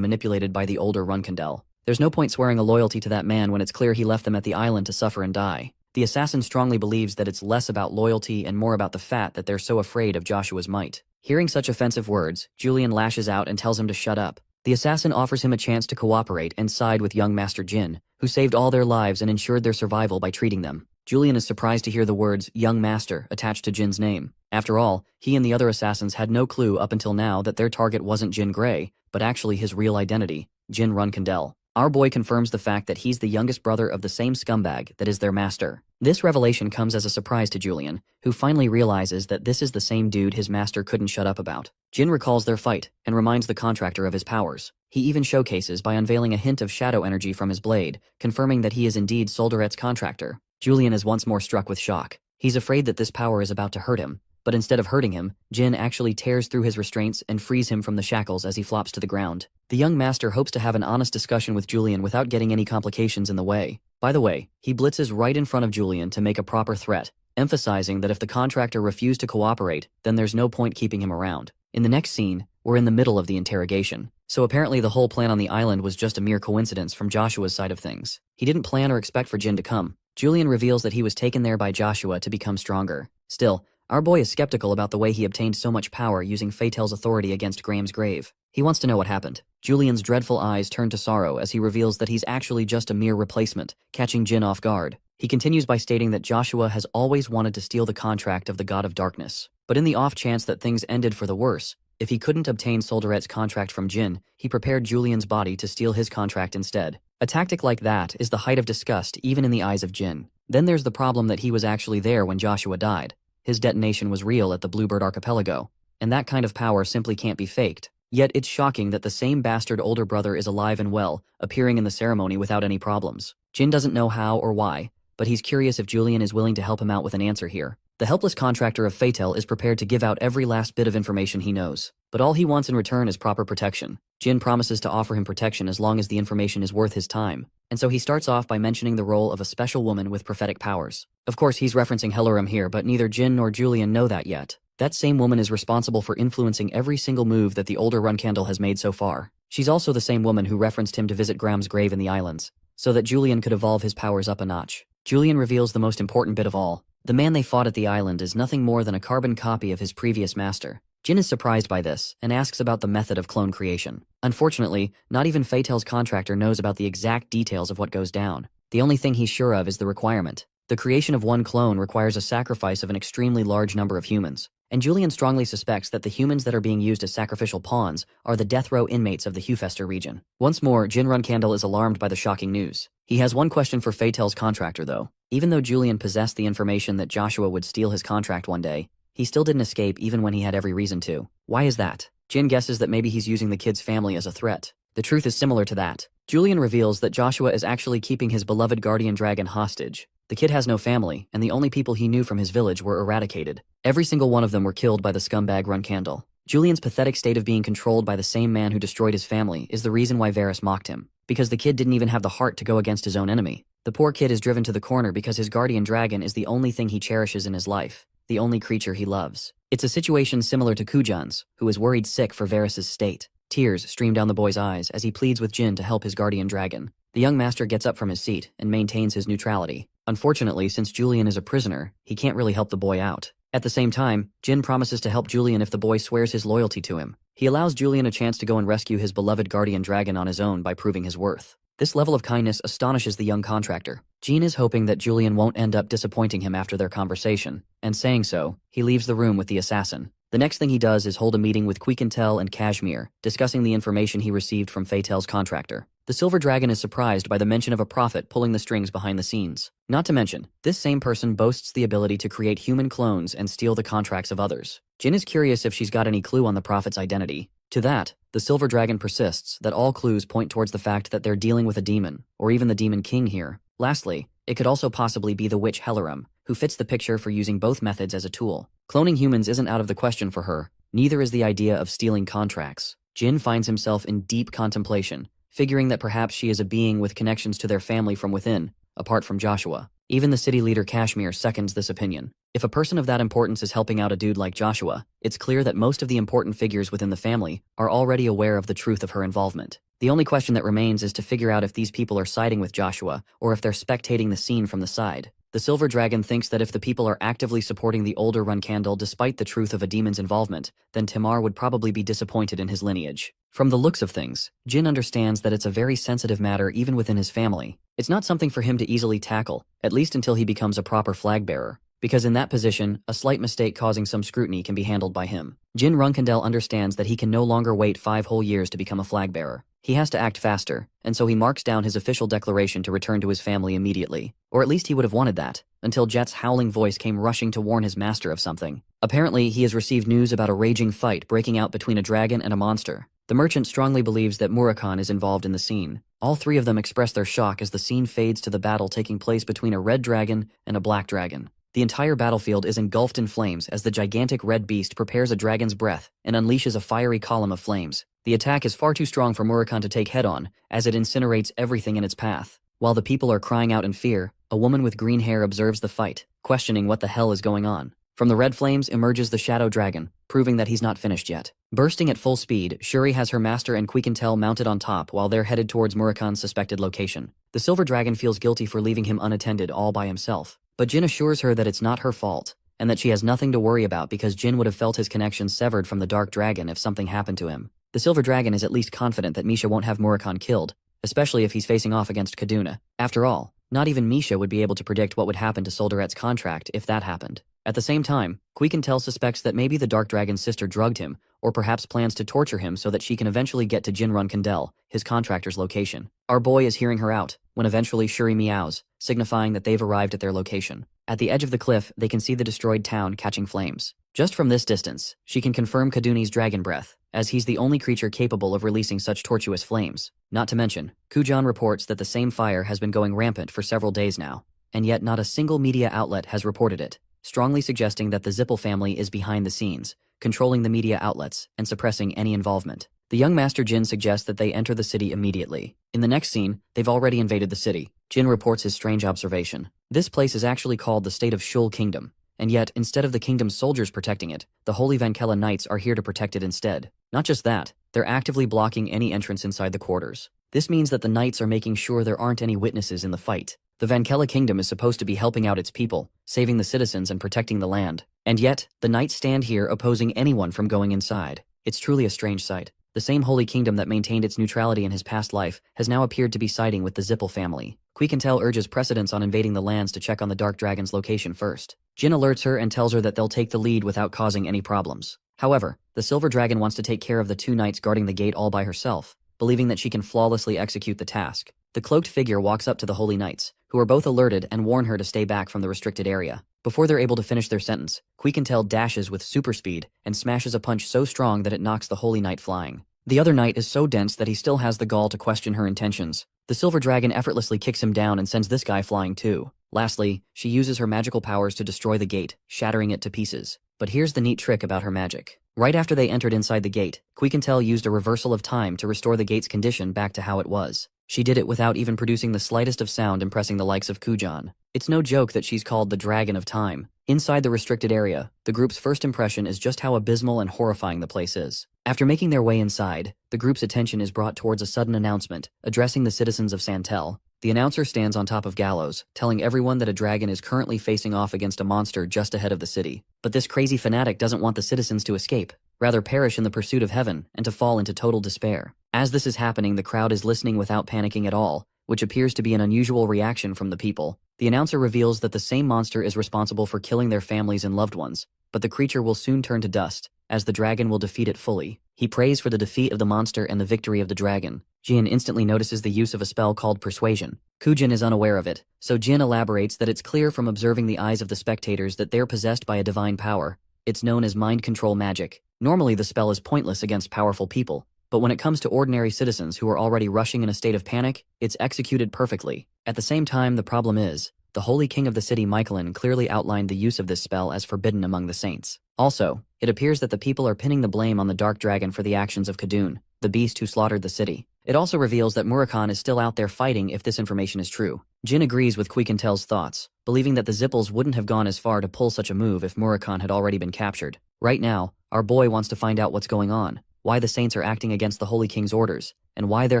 manipulated by the older Runcandel. There's no point swearing a loyalty to that man when it's clear he left them at the island to suffer and die. The assassin strongly believes that it's less about loyalty and more about the fact that they're so afraid of Joshua's might. Hearing such offensive words, Julian lashes out and tells him to shut up. The assassin offers him a chance to cooperate and side with young Master Jin, who saved all their lives and ensured their survival by treating them. Julian is surprised to hear the words "young master" attached to Jin's name. After all, he and the other assassins had no clue up until now that their target wasn't Jin Grey, but actually his real identity, Jin Runcandel. Our boy confirms the fact that he's the youngest brother of the same scumbag that is their master. This revelation comes as a surprise to Julian, who finally realizes that this is the same dude his master couldn't shut up about. Jin recalls their fight and reminds the contractor of his powers. He even showcases by unveiling a hint of shadow energy from his blade, confirming that he is indeed Solderet's contractor. Julian is once more struck with shock. He's afraid that this power is about to hurt him, but instead of hurting him, Jin actually tears through his restraints and frees him from the shackles as he flops to the ground. The young master hopes to have an honest discussion with Julian without getting any complications in the way. By the way, he blitzes right in front of Julian to make a proper threat, emphasizing that if the contractor refused to cooperate, then there's no point keeping him around. In the next scene, we're in the middle of the interrogation. So apparently the whole plan on the island was just a mere coincidence from Joshua's side of things. He didn't plan or expect for Jin to come. Julian reveals that he was taken there by Joshua to become stronger. Still, our boy is skeptical about the way he obtained so much power using Fatel's authority against Graham's grave. He wants to know what happened. Julian's dreadful eyes turn to sorrow as he reveals that he's actually just a mere replacement, catching Jin off guard. He continues by stating that Joshua has always wanted to steal the contract of the God of Darkness. But in the off chance that things ended for the worse, if he couldn't obtain Solderet's contract from Jin, he prepared Julian's body to steal his contract instead. A tactic like that is the height of disgust even in the eyes of Jin. Then there's the problem that he was actually there when Joshua died. His detonation was real at the Bluebird Archipelago, and that kind of power simply can't be faked. Yet it's shocking that the same bastard older brother is alive and well, appearing in the ceremony without any problems. Jin doesn't know how or why, but he's curious if Julian is willing to help him out with an answer here. The helpless contractor of Fatel is prepared to give out every last bit of information he knows, but all he wants in return is proper protection. Jin promises to offer him protection as long as the information is worth his time, and so he starts off by mentioning the role of a special woman with prophetic powers. Of course, he's referencing Hellerim here, but neither Jin nor Julian know that yet. That same woman is responsible for influencing every single move that the older Runcandel has made so far. She's also the same woman who referenced him to visit Graham's grave in the islands, so that Julian could evolve his powers up a notch. Julian reveals the most important bit of all. The man they fought at the island is nothing more than a carbon copy of his previous master. Jin is surprised by this and asks about the method of clone creation. Unfortunately, not even Fatel's contractor knows about the exact details of what goes down. The only thing he's sure of is the requirement. The creation of one clone requires a sacrifice of an extremely large number of humans, and Julian strongly suspects that the humans that are being used as sacrificial pawns are the death row inmates of the Hufester region. Once more, Jin Runcandel is alarmed by the shocking news. He has one question for Fatel's contractor though. Even though Julian possessed the information that Joshua would steal his contract one day, he still didn't escape even when he had every reason to. Why is that? Jin guesses that maybe he's using the kid's family as a threat. The truth is similar to that. Julian reveals that Joshua is actually keeping his beloved guardian dragon hostage. The kid has no family, and the only people he knew from his village were eradicated. Every single one of them were killed by the scumbag Runcandel. Julian's pathetic state of being controlled by the same man who destroyed his family is the reason why Varys mocked him. Because the kid didn't even have the heart to go against his own enemy. The poor kid is driven to the corner because his guardian dragon is the only thing he cherishes in his life, the only creature he loves. It's a situation similar to Kujan's, who is worried sick for Varys' state. Tears stream down the boy's eyes as he pleads with Jin to help his guardian dragon. The young master gets up from his seat and maintains his neutrality. Unfortunately, since Julian is a prisoner, he can't really help the boy out. At the same time, Jin promises to help Julian if the boy swears his loyalty to him. He allows Julian a chance to go and rescue his beloved guardian dragon on his own by proving his worth. This level of kindness astonishes the young contractor. Jin is hoping that Julian won't end up disappointing him after their conversation, and saying so, he leaves the room with the assassin. The next thing he does is hold a meeting with Quintel and Kashmir, discussing the information he received from Fatel's contractor. The Silver Dragon is surprised by the mention of a prophet pulling the strings behind the scenes. Not to mention, this same person boasts the ability to create human clones and steal the contracts of others. Jin is curious if she's got any clue on the prophet's identity. To that, the Silver Dragon persists that all clues point towards the fact that they're dealing with a demon, or even the Demon King here. Lastly, it could also possibly be the witch Hellerum, who fits the picture for using both methods as a tool. Cloning humans isn't out of the question for her, neither is the idea of stealing contracts. Jin finds himself in deep contemplation, figuring that perhaps she is a being with connections to their family from within, apart from Joshua. Even the city leader Kashmir seconds this opinion. If a person of that importance is helping out a dude like Joshua, it's clear that most of the important figures within the family are already aware of the truth of her involvement. The only question that remains is to figure out if these people are siding with Joshua or if they're spectating the scene from the side. The Silver Dragon thinks that if the people are actively supporting the older Runcandel despite the truth of a demon's involvement, then Timar would probably be disappointed in his lineage. From the looks of things, Jin understands that it's a very sensitive matter even within his family. It's not something for him to easily tackle, at least until he becomes a proper flag bearer, because in that position, a slight mistake causing some scrutiny can be handled by him. Jin Runcandel understands that he can no longer wait 5 whole years to become a flag bearer. He has to act faster, and so he marks down his official declaration to return to his family immediately. Or at least he would have wanted that, until Jet's howling voice came rushing to warn his master of something. Apparently, he has received news about a raging fight breaking out between a dragon and a monster. The merchant strongly believes that Murakan is involved in the scene. All 3 of them express their shock as the scene fades to the battle taking place between a red dragon and a black dragon. The entire battlefield is engulfed in flames as the gigantic red beast prepares a dragon's breath and unleashes a fiery column of flames. The attack is far too strong for Murakan to take head-on, as it incinerates everything in its path. While the people are crying out in fear, a woman with green hair observes the fight, questioning what the hell is going on. From the red flames emerges the Shadow Dragon, proving that he's not finished yet. Bursting at full speed, Shuri has her master and Quintel mounted on top while they're headed towards Murakan's suspected location. The Silver Dragon feels guilty for leaving him unattended all by himself, but Jin assures her that it's not her fault, and that she has nothing to worry about because Jin would have felt his connection severed from the Dark Dragon if something happened to him. The Silver Dragon is at least confident that Misha won't have Murakan killed, especially if he's facing off against Kaduna. After all, not even Misha would be able to predict what would happen to Solderet's contract if that happened. At the same time, Quintel suspects that maybe the Dark Dragon's sister drugged him, or perhaps plans to torture him so that she can eventually get to Jin Runcandel, his contractor's location. Our boy is hearing her out, when eventually Shuri meows, signifying that they've arrived at their location. At the edge of the cliff, they can see the destroyed town catching flames. Just from this distance, she can confirm Kaduni's dragon breath, as he's the only creature capable of releasing such tortuous flames. Not to mention, Kujan reports that the same fire has been going rampant for several days now, and yet not a single media outlet has reported it, strongly suggesting that the Zippel family is behind the scenes, controlling the media outlets and suppressing any involvement. The young Master Jin suggests that they enter the city immediately. In the next scene, they've already invaded the city. Jin reports his strange observation. This place is actually called the State of Shul Kingdom, and yet, instead of the kingdom's soldiers protecting it, the Holy Vankela Knights are here to protect it instead. Not just that, they're actively blocking any entrance inside the quarters. This means that the Knights are making sure there aren't any witnesses in the fight. The Vankela Kingdom is supposed to be helping out its people, saving the citizens and protecting the land. And yet, the Knights stand here opposing anyone from going inside. It's truly a strange sight. The same Holy Kingdom that maintained its neutrality in his past life has now appeared to be siding with the Zippel family. Quintel urges precedence on invading the lands to check on the Dark Dragon's location first. Jin alerts her and tells her that they'll take the lead without causing any problems. However, the Silver Dragon wants to take care of the 2 knights guarding the gate all by herself, believing that she can flawlessly execute the task. The cloaked figure walks up to the Holy Knights, who are both alerted and warn her to stay back from the restricted area. Before they're able to finish their sentence, Quintel dashes with super speed and smashes a punch so strong that it knocks the Holy Knight flying. The other knight is so dense that he still has the gall to question her intentions. The Silver Dragon effortlessly kicks him down and sends this guy flying too. Lastly, she uses her magical powers to destroy the gate, shattering it to pieces. But here's the neat trick about her magic. Right after they entered inside the gate, Quintel used a reversal of time to restore the gate's condition back to how it was. She did it without even producing the slightest of sound, impressing the likes of Kujan. It's no joke that she's called the Dragon of Time. Inside the restricted area, the group's first impression is just how abysmal and horrifying the place is. After making their way inside, the group's attention is brought towards a sudden announcement, addressing the citizens of Santel. The announcer stands on top of gallows, telling everyone that a dragon is currently facing off against a monster just ahead of the city. But this crazy fanatic doesn't want the citizens to escape, rather perish in the pursuit of heaven and to fall into total despair. As this is happening, the crowd is listening without panicking at all, which appears to be an unusual reaction from the people. The announcer reveals that the same monster is responsible for killing their families and loved ones, but the creature will soon turn to dust, as the dragon will defeat it fully. He prays for the defeat of the monster and the victory of the dragon. Jin instantly notices the use of a spell called Persuasion. Kujin is unaware of it, so Jin elaborates that it's clear from observing the eyes of the spectators that they're possessed by a divine power. It's known as mind control magic. Normally the spell is pointless against powerful people, but when it comes to ordinary citizens who are already rushing in a state of panic, it's executed perfectly. At the same time, the problem is, the Holy King of the city Michaelin clearly outlined the use of this spell as forbidden among the saints. Also, it appears that the people are pinning the blame on the Dark Dragon for the actions of Kadun, the beast who slaughtered the city. It also reveals that Murakan is still out there fighting if this information is true. Jin agrees with Quikentel's thoughts, believing that the Zippels wouldn't have gone as far to pull such a move if Murakan had already been captured. Right now, our boy wants to find out what's going on, why the saints are acting against the Holy King's orders, and why they're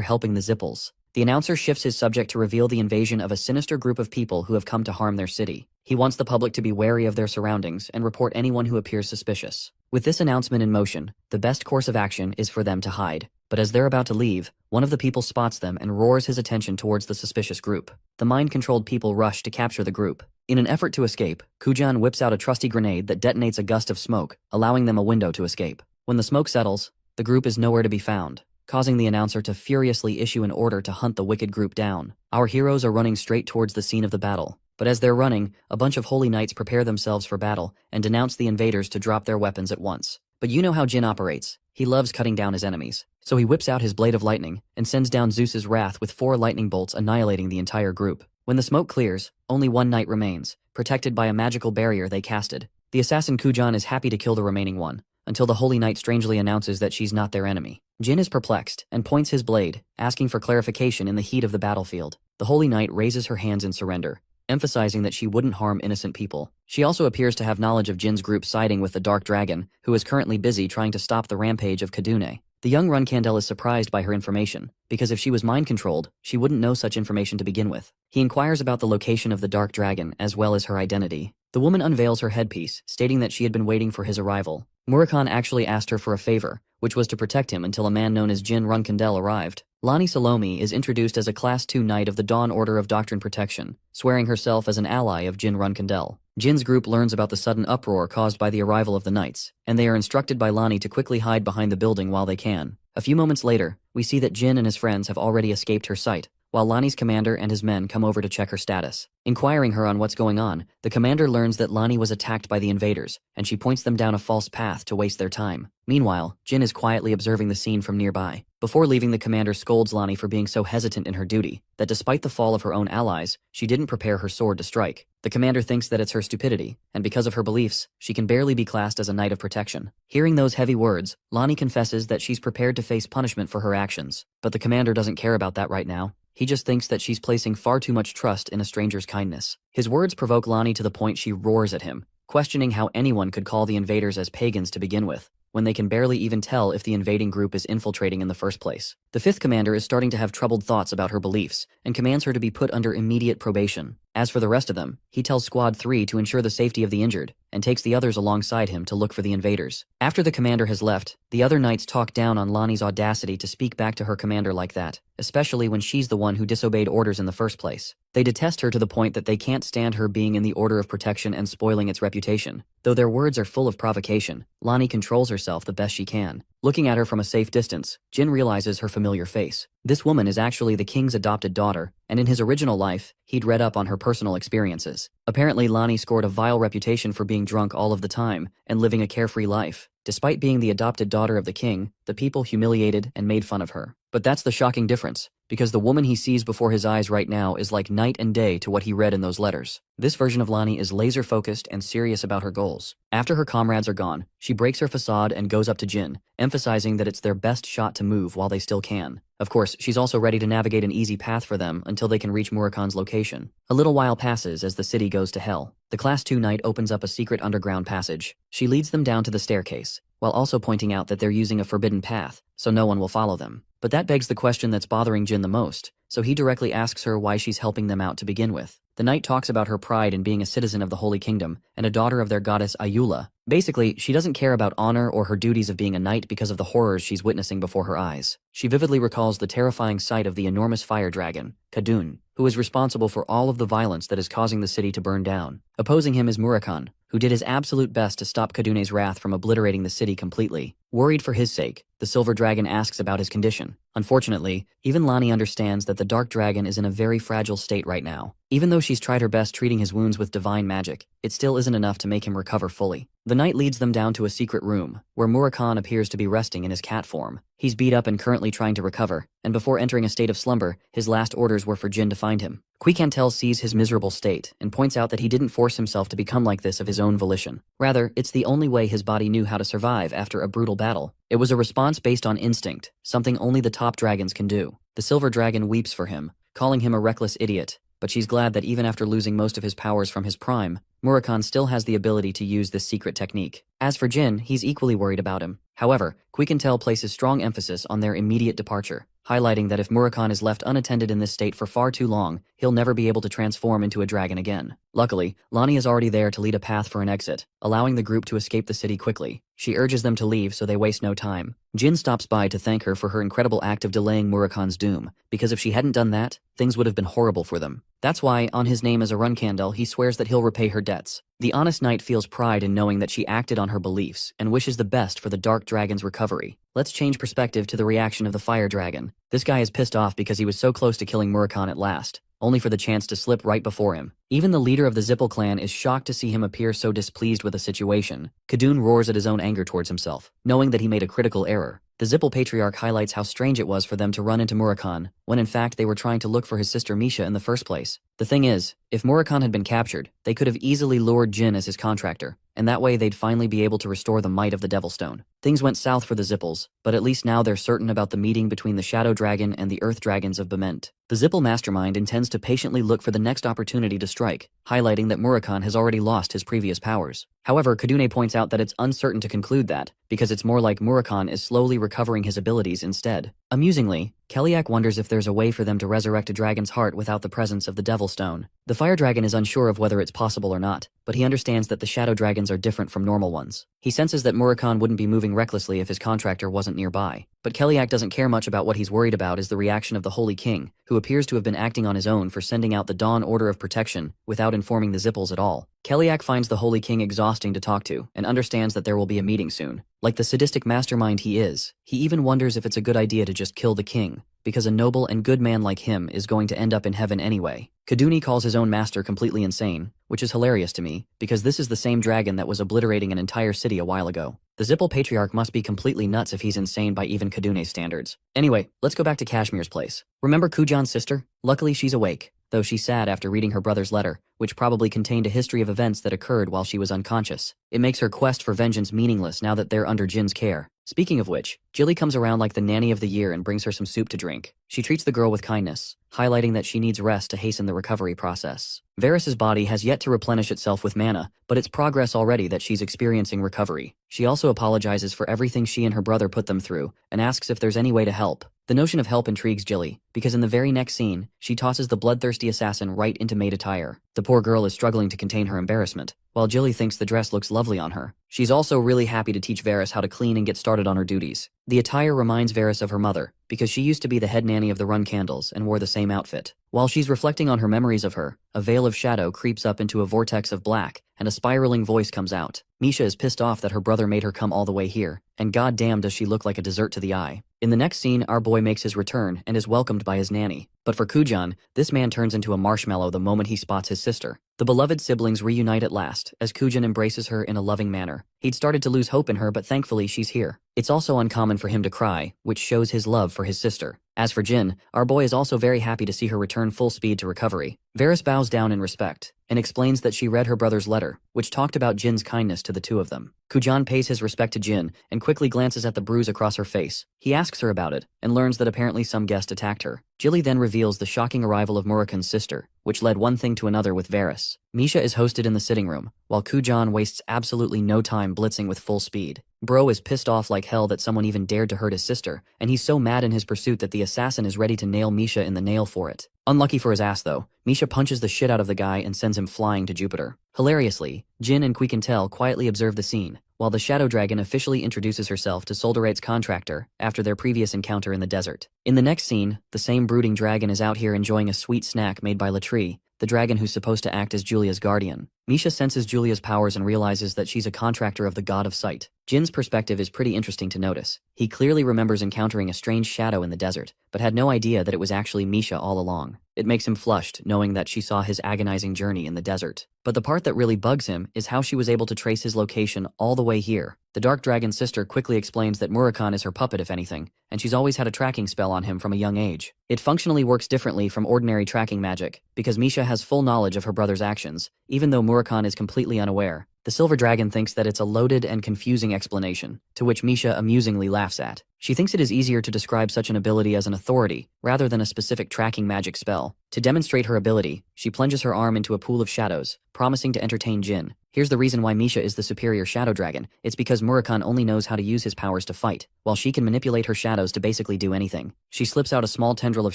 helping the Zippels. The announcer shifts his subject to reveal the invasion of a sinister group of people who have come to harm their city. He wants the public to be wary of their surroundings and report anyone who appears suspicious. With this announcement in motion, the best course of action is for them to hide. But as they're about to leave, one of the people spots them and roars his attention towards the suspicious group. The mind-controlled people rush to capture the group. In an effort to escape, Kujan whips out a trusty grenade that detonates a gust of smoke, allowing them a window to escape. When the smoke settles, the group is nowhere to be found, causing the announcer to furiously issue an order to hunt the wicked group down. Our heroes are running straight towards the scene of the battle. But as they're running, a bunch of holy knights prepare themselves for battle and denounce the invaders to drop their weapons at once. But you know how Jin operates. He loves cutting down his enemies. So he whips out his blade of lightning and sends down Zeus's wrath with 4 lightning bolts annihilating the entire group. When the smoke clears, only one knight remains, protected by a magical barrier they casted. The assassin Kujan is happy to kill the remaining one, until the holy knight strangely announces that she's not their enemy. Jin is perplexed and points his blade, asking for clarification in the heat of the battlefield. The holy knight raises her hands in surrender, emphasizing that she wouldn't harm innocent people. She also appears to have knowledge of Jin's group siding with the Dark Dragon, who is currently busy trying to stop the rampage of Kadune. The young Runcandel is surprised by her information, because if she was mind-controlled, she wouldn't know such information to begin with. He inquires about the location of the Dark Dragon as well as her identity. The woman unveils her headpiece, stating that she had been waiting for his arrival. Murakan actually asked her for a favor, which was to protect him until a man known as Jin Runcandel arrived. Lani Salome is introduced as a Class 2 Knight of the Dawn Order of Doctrine Protection, swearing herself as an ally of Jin Runcandel. Jin's group learns about the sudden uproar caused by the arrival of the knights, and they are instructed by Lani to quickly hide behind the building while they can. A few moments later, we see that Jin and his friends have already escaped her sight, while Lani's commander and his men come over to check her status. Inquiring her on what's going on, the commander learns that Lani was attacked by the invaders, and she points them down a false path to waste their time. Meanwhile, Jin is quietly observing the scene from nearby. Before leaving, the commander scolds Lani for being so hesitant in her duty, that despite the fall of her own allies, she didn't prepare her sword to strike. The commander thinks that it's her stupidity, and because of her beliefs, she can barely be classed as a knight of protection. Hearing those heavy words, Lani confesses that she's prepared to face punishment for her actions, but the commander doesn't care about that right now. He just thinks that she's placing far too much trust in a stranger's kindness. His words provoke Lani to the point she roars at him, questioning how anyone could call the invaders as pagans to begin with, when they can barely even tell if the invading group is infiltrating in the first place. The 5th commander is starting to have troubled thoughts about her beliefs, and commands her to be put under immediate probation. As for the rest of them, he tells Squad 3 to ensure the safety of the injured, and takes the others alongside him to look for the invaders. After the commander has left, the other knights talk down on Lani's audacity to speak back to her commander like that, especially when she's the one who disobeyed orders in the first place. They detest her to the point that they can't stand her being in the Order of Protection and spoiling its reputation. Though their words are full of provocation, Lani controls herself the best she can. Looking at her from a safe distance, Jin realizes her familiar face. This woman is actually the king's adopted daughter, and in his original life, he'd read up on her personal experiences. Apparently, Lani scored a vile reputation for being drunk all of the time and living a carefree life. Despite being the adopted daughter of the king, the people humiliated and made fun of her. But that's the shocking difference, because the woman he sees before his eyes right now is like night and day to what he read in those letters. This version of Lani is laser-focused and serious about her goals. After her comrades are gone, she breaks her facade and goes up to Jin, emphasizing that it's their best shot to move while they still can. Of course, she's also ready to navigate an easy path for them until they can reach Murakan's location. A little while passes as the city goes to hell. The Class 2 Knight opens up a secret underground passage. She leads them down to the staircase, while also pointing out that they're using a forbidden path, so no one will follow them. But that begs the question that's bothering Jin the most, so he directly asks her why she's helping them out to begin with. The knight talks about her pride in being a citizen of the Holy Kingdom and a daughter of their goddess Ayula, Basically, she doesn't care about honor or her duties of being a knight because of the horrors she's witnessing before her eyes. She vividly recalls the terrifying sight of the enormous fire dragon, Khadun, who is responsible for all of the violence that is causing the city to burn down. Opposing him is Murakan, who did his absolute best to stop Khadune's wrath from obliterating the city completely. Worried for his sake, the silver dragon asks about his condition. Unfortunately, even Lani understands that the dark dragon is in a very fragile state right now. Even though she's tried her best treating his wounds with divine magic, it still isn't enough to make him recover fully. The knight leads them down to a secret room, where Murakan appears to be resting in his cat form. He's beat up and currently trying to recover, and before entering a state of slumber, his last orders were for Jin to find him. Runcandel sees his miserable state and points out that he didn't force himself to become like this of his own volition. Rather, it's the only way his body knew how to survive after a brutal battle. It was a response based on instinct, something only the top dragons can do. The silver dragon weeps for him, calling him a reckless idiot, but she's glad that even after losing most of his powers from his prime, Murakan still has the ability to use this secret technique. As for Jin, he's equally worried about him. However, Runcandel places strong emphasis on their immediate departure, highlighting that if Murakan is left unattended in this state for far too long, he'll never be able to transform into a dragon again. Luckily, Lani is already there to lead a path for an exit, allowing the group to escape the city quickly. She urges them to leave so they waste no time. Jin stops by to thank her for her incredible act of delaying Murakan's doom, because if she hadn't done that, things would have been horrible for them. That's why, on his name as a Runcandel, he swears that he'll repay her debts. The honest knight feels pride in knowing that she acted on her beliefs and wishes the best for the dark dragon's recovery. Let's change perspective to the reaction of the fire dragon. This guy is pissed off because he was so close to killing Murakan at last, only for the chance to slip right before him. Even the leader of the Zippel clan is shocked to see him appear so displeased with the situation. Khadun roars at his own anger towards himself, knowing that he made a critical error. The Zippel patriarch highlights how strange it was for them to run into Murakan, when in fact they were trying to look for his sister Misha in the first place. The thing is, if Murakan had been captured, they could have easily lured Jin as his contractor, and that way they'd finally be able to restore the might of the Devil Stone. Things went south for the Zippels, but at least now they're certain about the meeting between the Shadow Dragon and the Earth Dragons of Bement. The Zippel mastermind intends to patiently look for the next opportunity to strike, highlighting that Murakan has already lost his previous powers. However, Khadune points out that it's uncertain to conclude that, because it's more like Murakan is slowly recovering his abilities instead. Amusingly, Keliak wonders if there's a way for them to resurrect a dragon's heart without the presence of the Devil Stone. The Fire Dragon is unsure of whether it's possible or not, but he understands that the Shadow Dragons are different from normal ones. He senses that Murakan wouldn't be moving recklessly if his contractor wasn't nearby. But Keliak doesn't care much about what he's worried about is the reaction of the Holy King, who appears to have been acting on his own for sending out the Dawn Order of Protection without informing the Zippels at all. Keliak finds the Holy King exhausting to talk to, and understands that there will be a meeting soon. Like the sadistic mastermind he is, he even wonders if it's a good idea to just kill the king, because a noble and good man like him is going to end up in heaven anyway. Khaduni calls his own master completely insane, which is hilarious to me, because this is the same dragon that was obliterating an entire city a while ago. The Zippel Patriarch must be completely nuts if he's insane by even Kadune's standards. Anyway, let's go back to Kashmir's place. Remember Kujan's sister? Luckily she's awake, though she's sad after reading her brother's letter, which probably contained a history of events that occurred while she was unconscious. It makes her quest for vengeance meaningless now that they're under Jin's care. Speaking of which, Jilly comes around like the nanny of the year and brings her some soup to drink. She treats the girl with kindness, highlighting that she needs rest to hasten the recovery process. Varys's body has yet to replenish itself with mana, but it's progress already that she's experiencing recovery. She also apologizes for everything she and her brother put them through, and asks if there's any way to help. The notion of help intrigues Jilly, because in the very next scene, she tosses the bloodthirsty assassin right into maid attire. The poor girl is struggling to contain her embarrassment, while Jilly thinks the dress looks lovely on her. She's also really happy to teach Varys how to clean and get started on her duties. The attire reminds Varys of her mother, because she used to be the head nanny of the Runcandels and wore the same outfit. While she's reflecting on her memories of her, a veil of shadow creeps up into a vortex of black, and a spiraling voice comes out. Misha is pissed off that her brother made her come all the way here, and goddamn does she look like a dessert to the eye. In the next scene, our boy makes his return and is welcomed by his nanny. But for Kujan, this man turns into a marshmallow the moment he spots his sister. The beloved siblings reunite at last, as Kujan embraces her in a loving manner. He'd started to lose hope in her, but thankfully she's here. It's also uncommon for him to cry, which shows his love for his sister. As for Jin, our boy is also very happy to see her return full speed to recovery. Varys bows down in respect, and explains that she read her brother's letter, which talked about Jin's kindness to the two of them. Kujan pays his respect to Jin, and quickly glances at the bruise across her face. He asks her about it, and learns that apparently some guest attacked her. Jilly then reveals the shocking arrival of Murakan's sister, which led one thing to another with Varys. Misha is hosted in the sitting room, while Kujan wastes absolutely no time blitzing with full speed. Bro is pissed off like hell that someone even dared to hurt his sister, and he's so mad in his pursuit that the assassin is ready to nail Misha in the nail for it. Unlucky for his ass though, Misha punches the shit out of the guy and sends him flying to Jupiter. Hilariously, Jin and Reincarnation quietly observe the scene, while the Shadow Dragon officially introduces herself to Solderate's contractor after their previous encounter in the desert. In the next scene, the same brooding dragon is out here enjoying a sweet snack made by Latrie, the dragon who's supposed to act as Julia's guardian. Misha senses Julia's powers and realizes that she's a contractor of the God of Sight. Jin's perspective is pretty interesting to notice. He clearly remembers encountering a strange shadow in the desert, but had no idea that it was actually Misha all along. It makes him flushed, knowing that she saw his agonizing journey in the desert. But the part that really bugs him is how she was able to trace his location all the way here. The Dark Dragon's sister quickly explains that Murakan is her puppet if anything, and she's always had a tracking spell on him from a young age. It functionally works differently from ordinary tracking magic, because Misha has full knowledge of her brother's actions, even though Murakan is completely unaware. The Silver Dragon thinks that it's a loaded and confusing explanation, to which Misha amusingly laughs at. She thinks it is easier to describe such an ability as an authority, rather than a specific tracking magic spell. To demonstrate her ability, she plunges her arm into a pool of shadows, promising to entertain Jin. Here's the reason why Misha is the superior Shadow Dragon. It's because Murakan only knows how to use his powers to fight, while she can manipulate her shadows to basically do anything. She slips out a small tendril of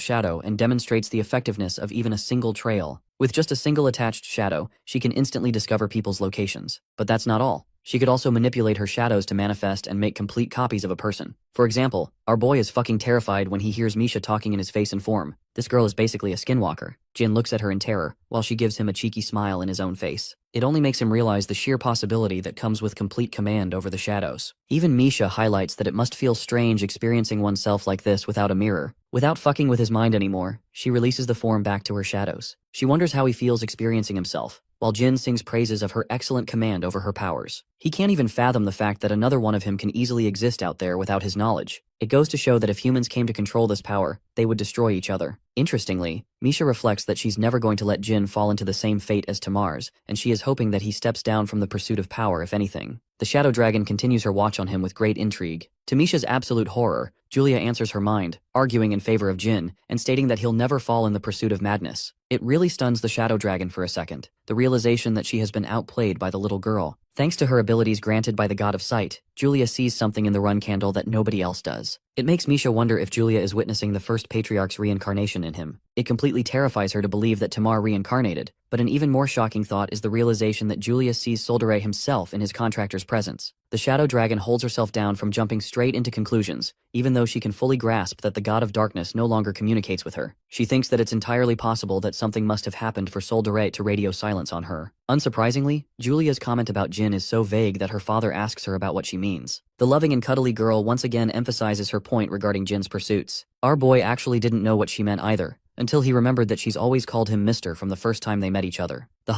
shadow and demonstrates the effectiveness of even a single trail. With just a single attached shadow, she can instantly discover people's locations. But that's not all. She could also manipulate her shadows to manifest and make complete copies of a person. For example, our boy is fucking terrified when he hears Misha talking in his face and form. This girl is basically a skinwalker. Jin looks at her in terror, while she gives him a cheeky smile in his own face. It only makes him realize the sheer possibility that comes with complete command over the shadows. Even Misha highlights that it must feel strange experiencing oneself like this without a mirror. Without fucking with his mind anymore, she releases the form back to her shadows. She wonders how he feels experiencing himself, while Jin sings praises of her excellent command over her powers. He can't even fathom the fact that another one of him can easily exist out there without his knowledge. It goes to show that if humans came to control this power, they would destroy each other. Interestingly, Misha reflects that she's never going to let Jin fall into the same fate as Tamar's, and she is hoping that he steps down from the pursuit of power if anything. The Shadow Dragon continues her watch on him with great intrigue. To Misha's absolute horror, Julia answers her mind, arguing in favor of Jin, and stating that he'll never fall in the pursuit of madness. It really stuns the Shadow Dragon for a second, the realization that she has been outplayed by the little girl. Thanks to her abilities granted by the God of Sight, Julia sees something in the Runcandel that nobody else does. It makes Misha wonder if Julia is witnessing the first patriarch's reincarnation in him. It completely terrifies her to believe that Tamar reincarnated, but an even more shocking thought is the realization that Julia sees Solderae himself in his contractor's presence. The Shadow Dragon holds herself down from jumping straight into conclusions, even though she can fully grasp that the God of Darkness no longer communicates with her. She thinks that it's entirely possible that something must have happened for Solderae to radio silence on her. Unsurprisingly, Julia's comment about Jin is so vague that her father asks her about what she means. The loving and cuddly girl once again emphasizes her point regarding Jin's pursuits. Our boy actually didn't know what she meant either, until he remembered that she's always called him Mister from the first time they met each other. The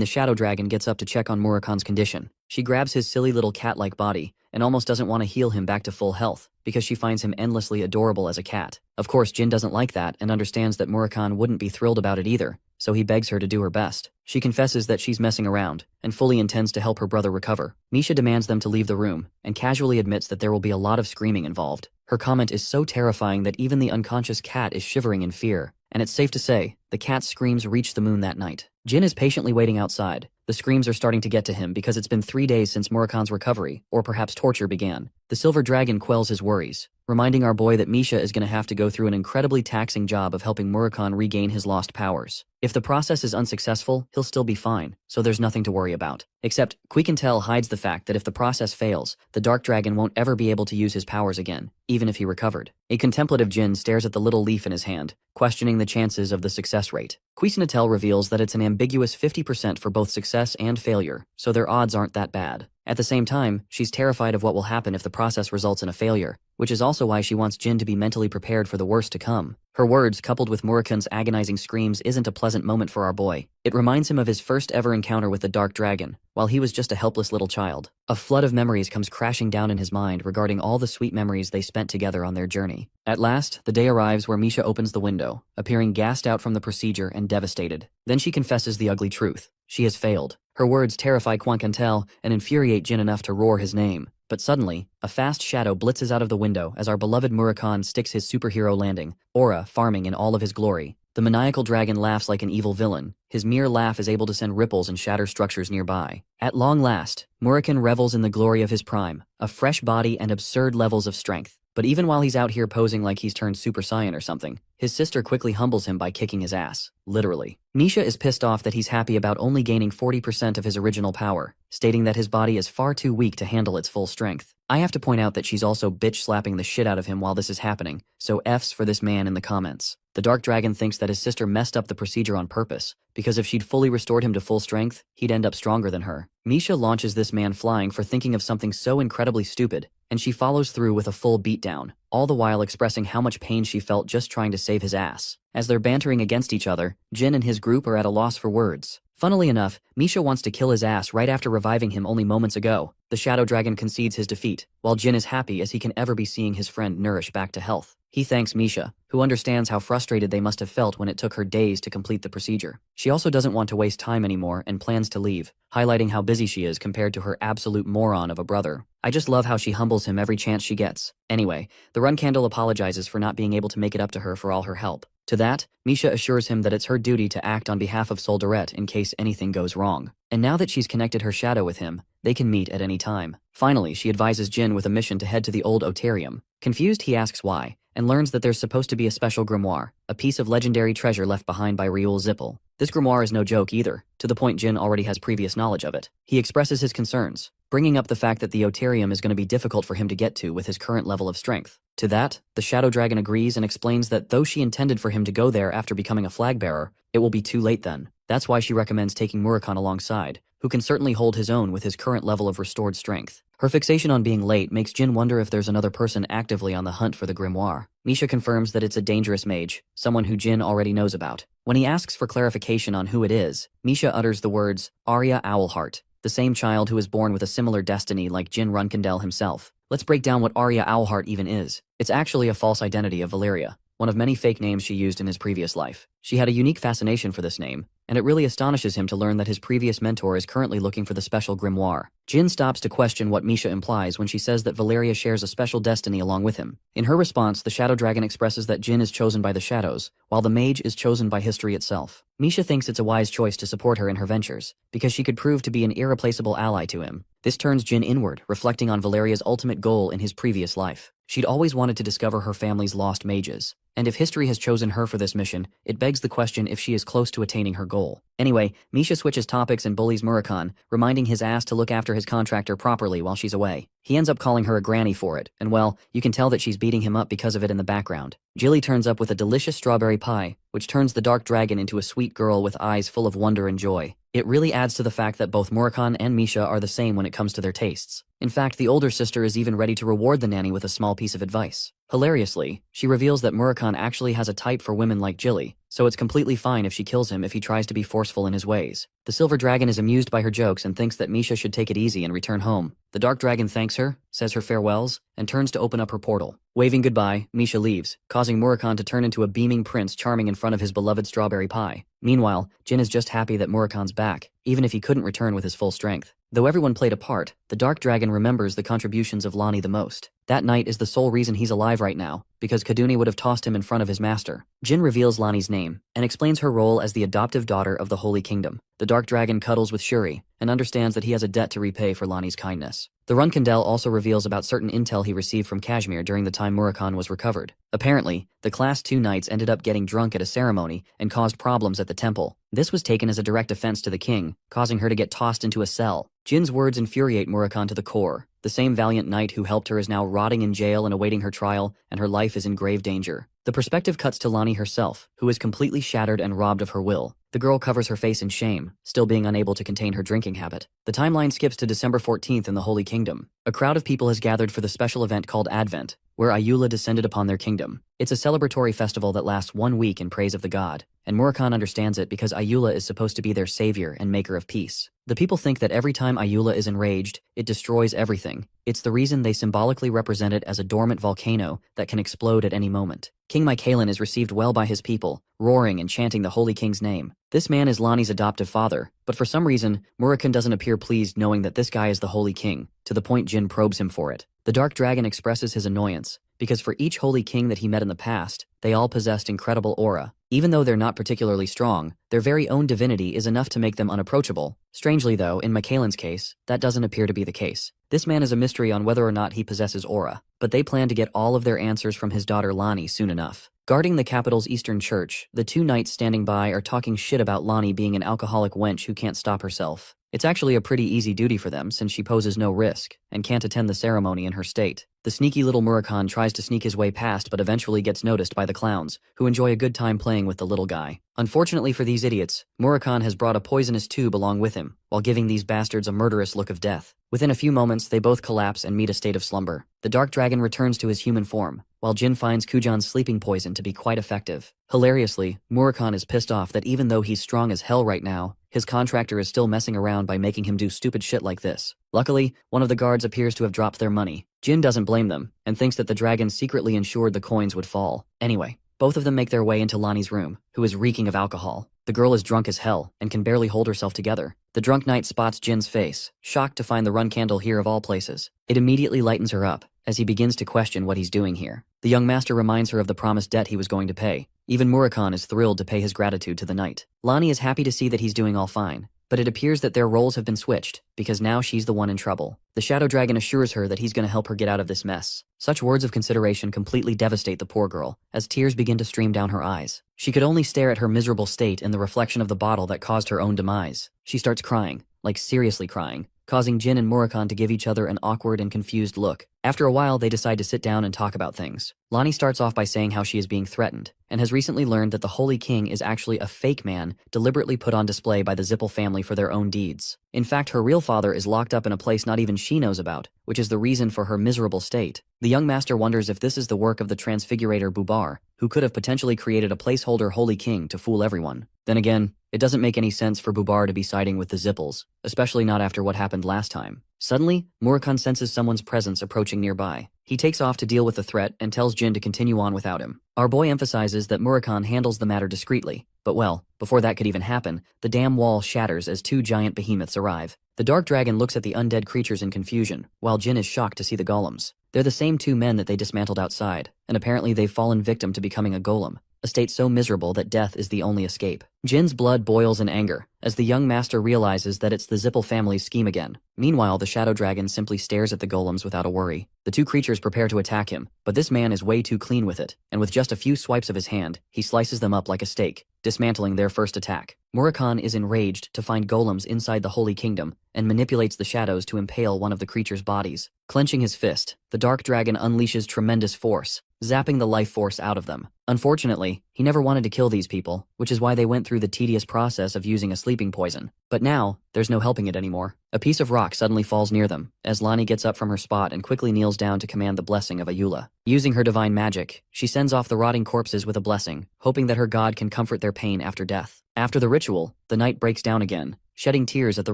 Shadow Dragon gets up to check on Murakan's condition. She grabs his silly little cat-like body and almost doesn't want to heal him back to full health because she finds him endlessly adorable as a cat. Of course, Jin doesn't like that and understands that Murakan wouldn't be thrilled about it either, so he begs her to do her best. She confesses that she's messing around and fully intends to help her brother recover. Misha demands them to leave the room and casually admits that there will be a lot of screaming involved. Her comment is so terrifying that even the unconscious cat is shivering in fear, and it's safe to say, the cat's screams reach the moon that night. Jin is patiently waiting outside. The screams are starting to get to him because it's been 3 days since Murakan's recovery, or perhaps torture began. The Silver Dragon quells his worries, reminding our boy that Misha is going to have to go through an incredibly taxing job of helping Murakan regain his lost powers. If the process is unsuccessful, he'll still be fine, so there's nothing to worry about. Except, Reincarnation hides the fact that if the process fails, the Dark Dragon won't ever be able to use his powers again, even if he recovered. A contemplative Jin stares at the little leaf in his hand, questioning the chances of the success rate. Reincarnation reveals that it's an ambiguous 50% for both success and failure, so their odds aren't that bad. At the same time, she's terrified of what will happen if the process results in a failure, which is also why she wants Jin to be mentally prepared for the worst to come. Her words, coupled with Murakan's agonizing screams, isn't a pleasant moment for our boy. It reminds him of his first ever encounter with the Dark Dragon, while he was just a helpless little child. A flood of memories comes crashing down in his mind regarding all the sweet memories they spent together on their journey. At last, the day arrives where Misha opens the window, appearing gassed out from the procedure and devastated. Then she confesses the ugly truth. She has failed. Her words terrify Reincarnation and infuriate Jin enough to roar his name. But suddenly, a fast shadow blitzes out of the window as our beloved Murakan sticks his superhero landing, aura farming in all of his glory. The maniacal dragon laughs like an evil villain. His mere laugh is able to send ripples and shatter structures nearby. At long last, Murakan revels in the glory of his prime, a fresh body and absurd levels of strength. But even while he's out here posing like he's turned Super Saiyan or something, his sister quickly humbles him by kicking his ass. Literally. Misha is pissed off that he's happy about only gaining 40% of his original power, stating that his body is far too weak to handle its full strength. I have to point out that she's also bitch slapping the shit out of him while this is happening, so F's for this man in the comments. The Dark Dragon thinks that his sister messed up the procedure on purpose, because if she'd fully restored him to full strength, he'd end up stronger than her. Misha launches this man flying for thinking of something so incredibly stupid, and she follows through with a full beatdown, all the while expressing how much pain she felt just trying to save his ass. As they're bantering against each other, Jin and his group are at a loss for words. Funnily enough, Misha wants to kill his ass right after reviving him only moments ago. The Shadow Dragon concedes his defeat, while Jin is happy as he can ever be seeing his friend nourish back to health. He thanks Misha, who understands how frustrated they must have felt when it took her days to complete the procedure. She also doesn't want to waste time anymore and plans to leave, highlighting how busy she is compared to her absolute moron of a brother. I just love how she humbles him every chance she gets. Anyway, the Runcandel apologizes for not being able to make it up to her for all her help. To that, Misha assures him that it's her duty to act on behalf of Soldaret in case anything goes wrong. And now that she's connected her shadow with him, they can meet at any time. Finally, she advises Jin with a mission to head to the old Otarium. Confused, he asks why, and learns that there's supposed to be a special grimoire, a piece of legendary treasure left behind by Ryul Zippel. This grimoire is no joke either, to the point Jin already has previous knowledge of it. He expresses his concerns, bringing up the fact that the Otarium is going to be difficult for him to get to with his current level of strength. To that, the Shadow Dragon agrees and explains that though she intended for him to go there after becoming a flag bearer, it will be too late then. That's why she recommends taking Murakan alongside, who can certainly hold his own with his current level of restored strength. Her fixation on being late makes Jin wonder if there's another person actively on the hunt for the grimoire. Misha confirms that it's a dangerous mage, someone who Jin already knows about. When he asks for clarification on who it is, Misha utters the words, Arya Owlheart, the same child who is born with a similar destiny like Jin Runcandel himself. Let's break down what Arya Owlheart even is. It's actually a false identity of Valeria, one of many fake names she used in his previous life. She had a unique fascination for this name, and it really astonishes him to learn that his previous mentor is currently looking for the special grimoire. Jin stops to question what Misha implies when she says that Valeria shares a special destiny along with him. In her response, the Shadow Dragon expresses that Jin is chosen by the shadows, while the mage is chosen by history itself. Misha thinks it's a wise choice to support her in her ventures, because she could prove to be an irreplaceable ally to him. This turns Jin inward, reflecting on Valeria's ultimate goal in his previous life. She'd always wanted to discover her family's lost mages, and if history has chosen her for this mission, it begs the question if she is close to attaining her goal. Anyway, Misha switches topics and bullies Murakan, reminding his ass to look after his contractor properly while she's away. He ends up calling her a granny for it, and well, you can tell that she's beating him up because of it in the background. Jilly turns up with a delicious strawberry pie, which turns the Dark Dragon into a sweet girl with eyes full of wonder and joy. It really adds to the fact that both Murakan and Misha are the same when it comes to their tastes. In fact, the older sister is even ready to reward the nanny with a small piece of advice. Hilariously, she reveals that Murakan actually has a type for women like Jilly, so it's completely fine if she kills him if he tries to be forceful in his ways. The Silver Dragon is amused by her jokes and thinks that Misha should take it easy and return home. The Dark Dragon thanks her, says her farewells, and turns to open up her portal. Waving goodbye, Misha leaves, causing Murakan to turn into a beaming Prince Charming in front of his beloved strawberry pie. Meanwhile, Jin is just happy that Murakan's back, even if he couldn't return with his full strength. Though everyone played a part, the Dark Dragon remembers the contributions of Lonnie the most. That night is the sole reason he's alive right now, because Kaduni would have tossed him in front of his master. Jin reveals Lonnie's name, and explains her role as the adoptive daughter of the Holy Kingdom. The Dark Dragon cuddles with Shuri, and understands that he has a debt to repay for Lonnie's kindness. The Runcandel also reveals about certain intel he received from Kashmir during the time Murakan was recovered. Apparently, the Class 2 knights ended up getting drunk at a ceremony and caused problems at the temple. This was taken as a direct offense to the king, causing her to get tossed into a cell. Jin's words infuriate Murakan to the core. The same valiant knight who helped her is now rotting in jail and awaiting her trial, and her life is in grave danger. The perspective cuts to Lonnie herself, who is completely shattered and robbed of her will. The girl covers her face in shame, still being unable to contain her drinking habit. The timeline skips to December 14th in the Holy Kingdom. A crowd of people has gathered for the special event called Advent, where Ayula descended upon their kingdom. It's a celebratory festival that lasts 1 week in praise of the god, and Murakan understands it because Ayula is supposed to be their savior and maker of peace. The people think that every time Ayula is enraged, it destroys everything. It's the reason they symbolically represent it as a dormant volcano that can explode at any moment. King Mycalen is received well by his people, roaring and chanting the Holy King's name. This man is Lonnie's adoptive father, but for some reason, Murakan doesn't appear pleased knowing that this guy is the Holy King, to the point Jin probes him for it. The Dark Dragon expresses his annoyance, because for each Holy King that he met in the past, they all possessed incredible aura. Even though they're not particularly strong, their very own divinity is enough to make them unapproachable. Strangely though, in Mycalen's case, that doesn't appear to be the case. This man is a mystery on whether or not he possesses aura, but they plan to get all of their answers from his daughter Lonnie soon enough. Guarding the capital's eastern church, the two knights standing by are talking shit about Lonnie being an alcoholic wench who can't stop herself. It's actually a pretty easy duty for them since she poses no risk and can't attend the ceremony in her state. The sneaky little Murakan tries to sneak his way past but eventually gets noticed by the clowns, who enjoy a good time playing with the little guy. Unfortunately for these idiots, Murakan has brought a poisonous tube along with him, while giving these bastards a murderous look of death. Within a few moments, they both collapse and meet a state of slumber. The dark dragon returns to his human form, while Jin finds Kujan's sleeping poison to be quite effective. Hilariously, Murakan is pissed off that even though he's strong as hell right now, his contractor is still messing around by making him do stupid shit like this. Luckily, one of the guards appears to have dropped their money. Jin doesn't blame them, and thinks that the dragon secretly ensured the coins would fall. Anyway, both of them make their way into Lonnie's room, who is reeking of alcohol. The girl is drunk as hell, and can barely hold herself together. The drunk knight spots Jin's face, shocked to find the Runcandel here of all places. It immediately lightens her up, as he begins to question what he's doing here. The young master reminds her of the promised debt he was going to pay. Even Murakan is thrilled to pay his gratitude to the knight. Lonnie is happy to see that he's doing all fine, but it appears that their roles have been switched, because now she's the one in trouble. The shadow dragon assures her that he's going to help her get out of this mess. Such words of consideration completely devastate the poor girl, as tears begin to stream down her eyes. She could only stare at her miserable state in the reflection of the bottle that caused her own demise. She starts crying, like seriously crying, causing Jin and Murakan to give each other an awkward and confused look. After a while, they decide to sit down and talk about things. Lonnie starts off by saying how she is being threatened, and has recently learned that the Holy King is actually a fake man deliberately put on display by the Zippel family for their own deeds. In fact, her real father is locked up in a place not even she knows about, which is the reason for her miserable state. The young master wonders if this is the work of the transfigurator Bubar, who could have potentially created a placeholder Holy King to fool everyone. Then again, it doesn't make any sense for Bubar to be siding with the Zippels, especially not after what happened last time. Suddenly, Murakan senses someone's presence approaching nearby. He takes off to deal with the threat and tells Jin to continue on without him. Our boy emphasizes that Murakan handles the matter discreetly, but well, before that could even happen, the damn wall shatters as two giant behemoths arrive. The dark dragon looks at the undead creatures in confusion, while Jin is shocked to see the golems. They're the same two men that they dismantled outside, and apparently they've fallen victim to becoming a golem, a state so miserable that death is the only escape. Jin's blood boils in anger, as the young master realizes that it's the Zippel family's scheme again. Meanwhile, the shadow dragon simply stares at the golems without a worry. The two creatures prepare to attack him, but this man is way too clean with it, and with just a few swipes of his hand, he slices them up like a steak, dismantling their first attack. Murakan is enraged to find golems inside the Holy Kingdom, and manipulates the shadows to impale one of the creature's bodies. Clenching his fist, the dark dragon unleashes tremendous force, zapping the life force out of them. Unfortunately, he never wanted to kill these people, which is why they went through the tedious process of using a sleeping poison. But now, there's no helping it anymore. A piece of rock suddenly falls near them, as Lonnie gets up from her spot and quickly kneels down to command the blessing of Ayula. Using her divine magic, she sends off the rotting corpses with a blessing, hoping that her god can comfort their pain after death. After the ritual, the knight breaks down again, shedding tears at the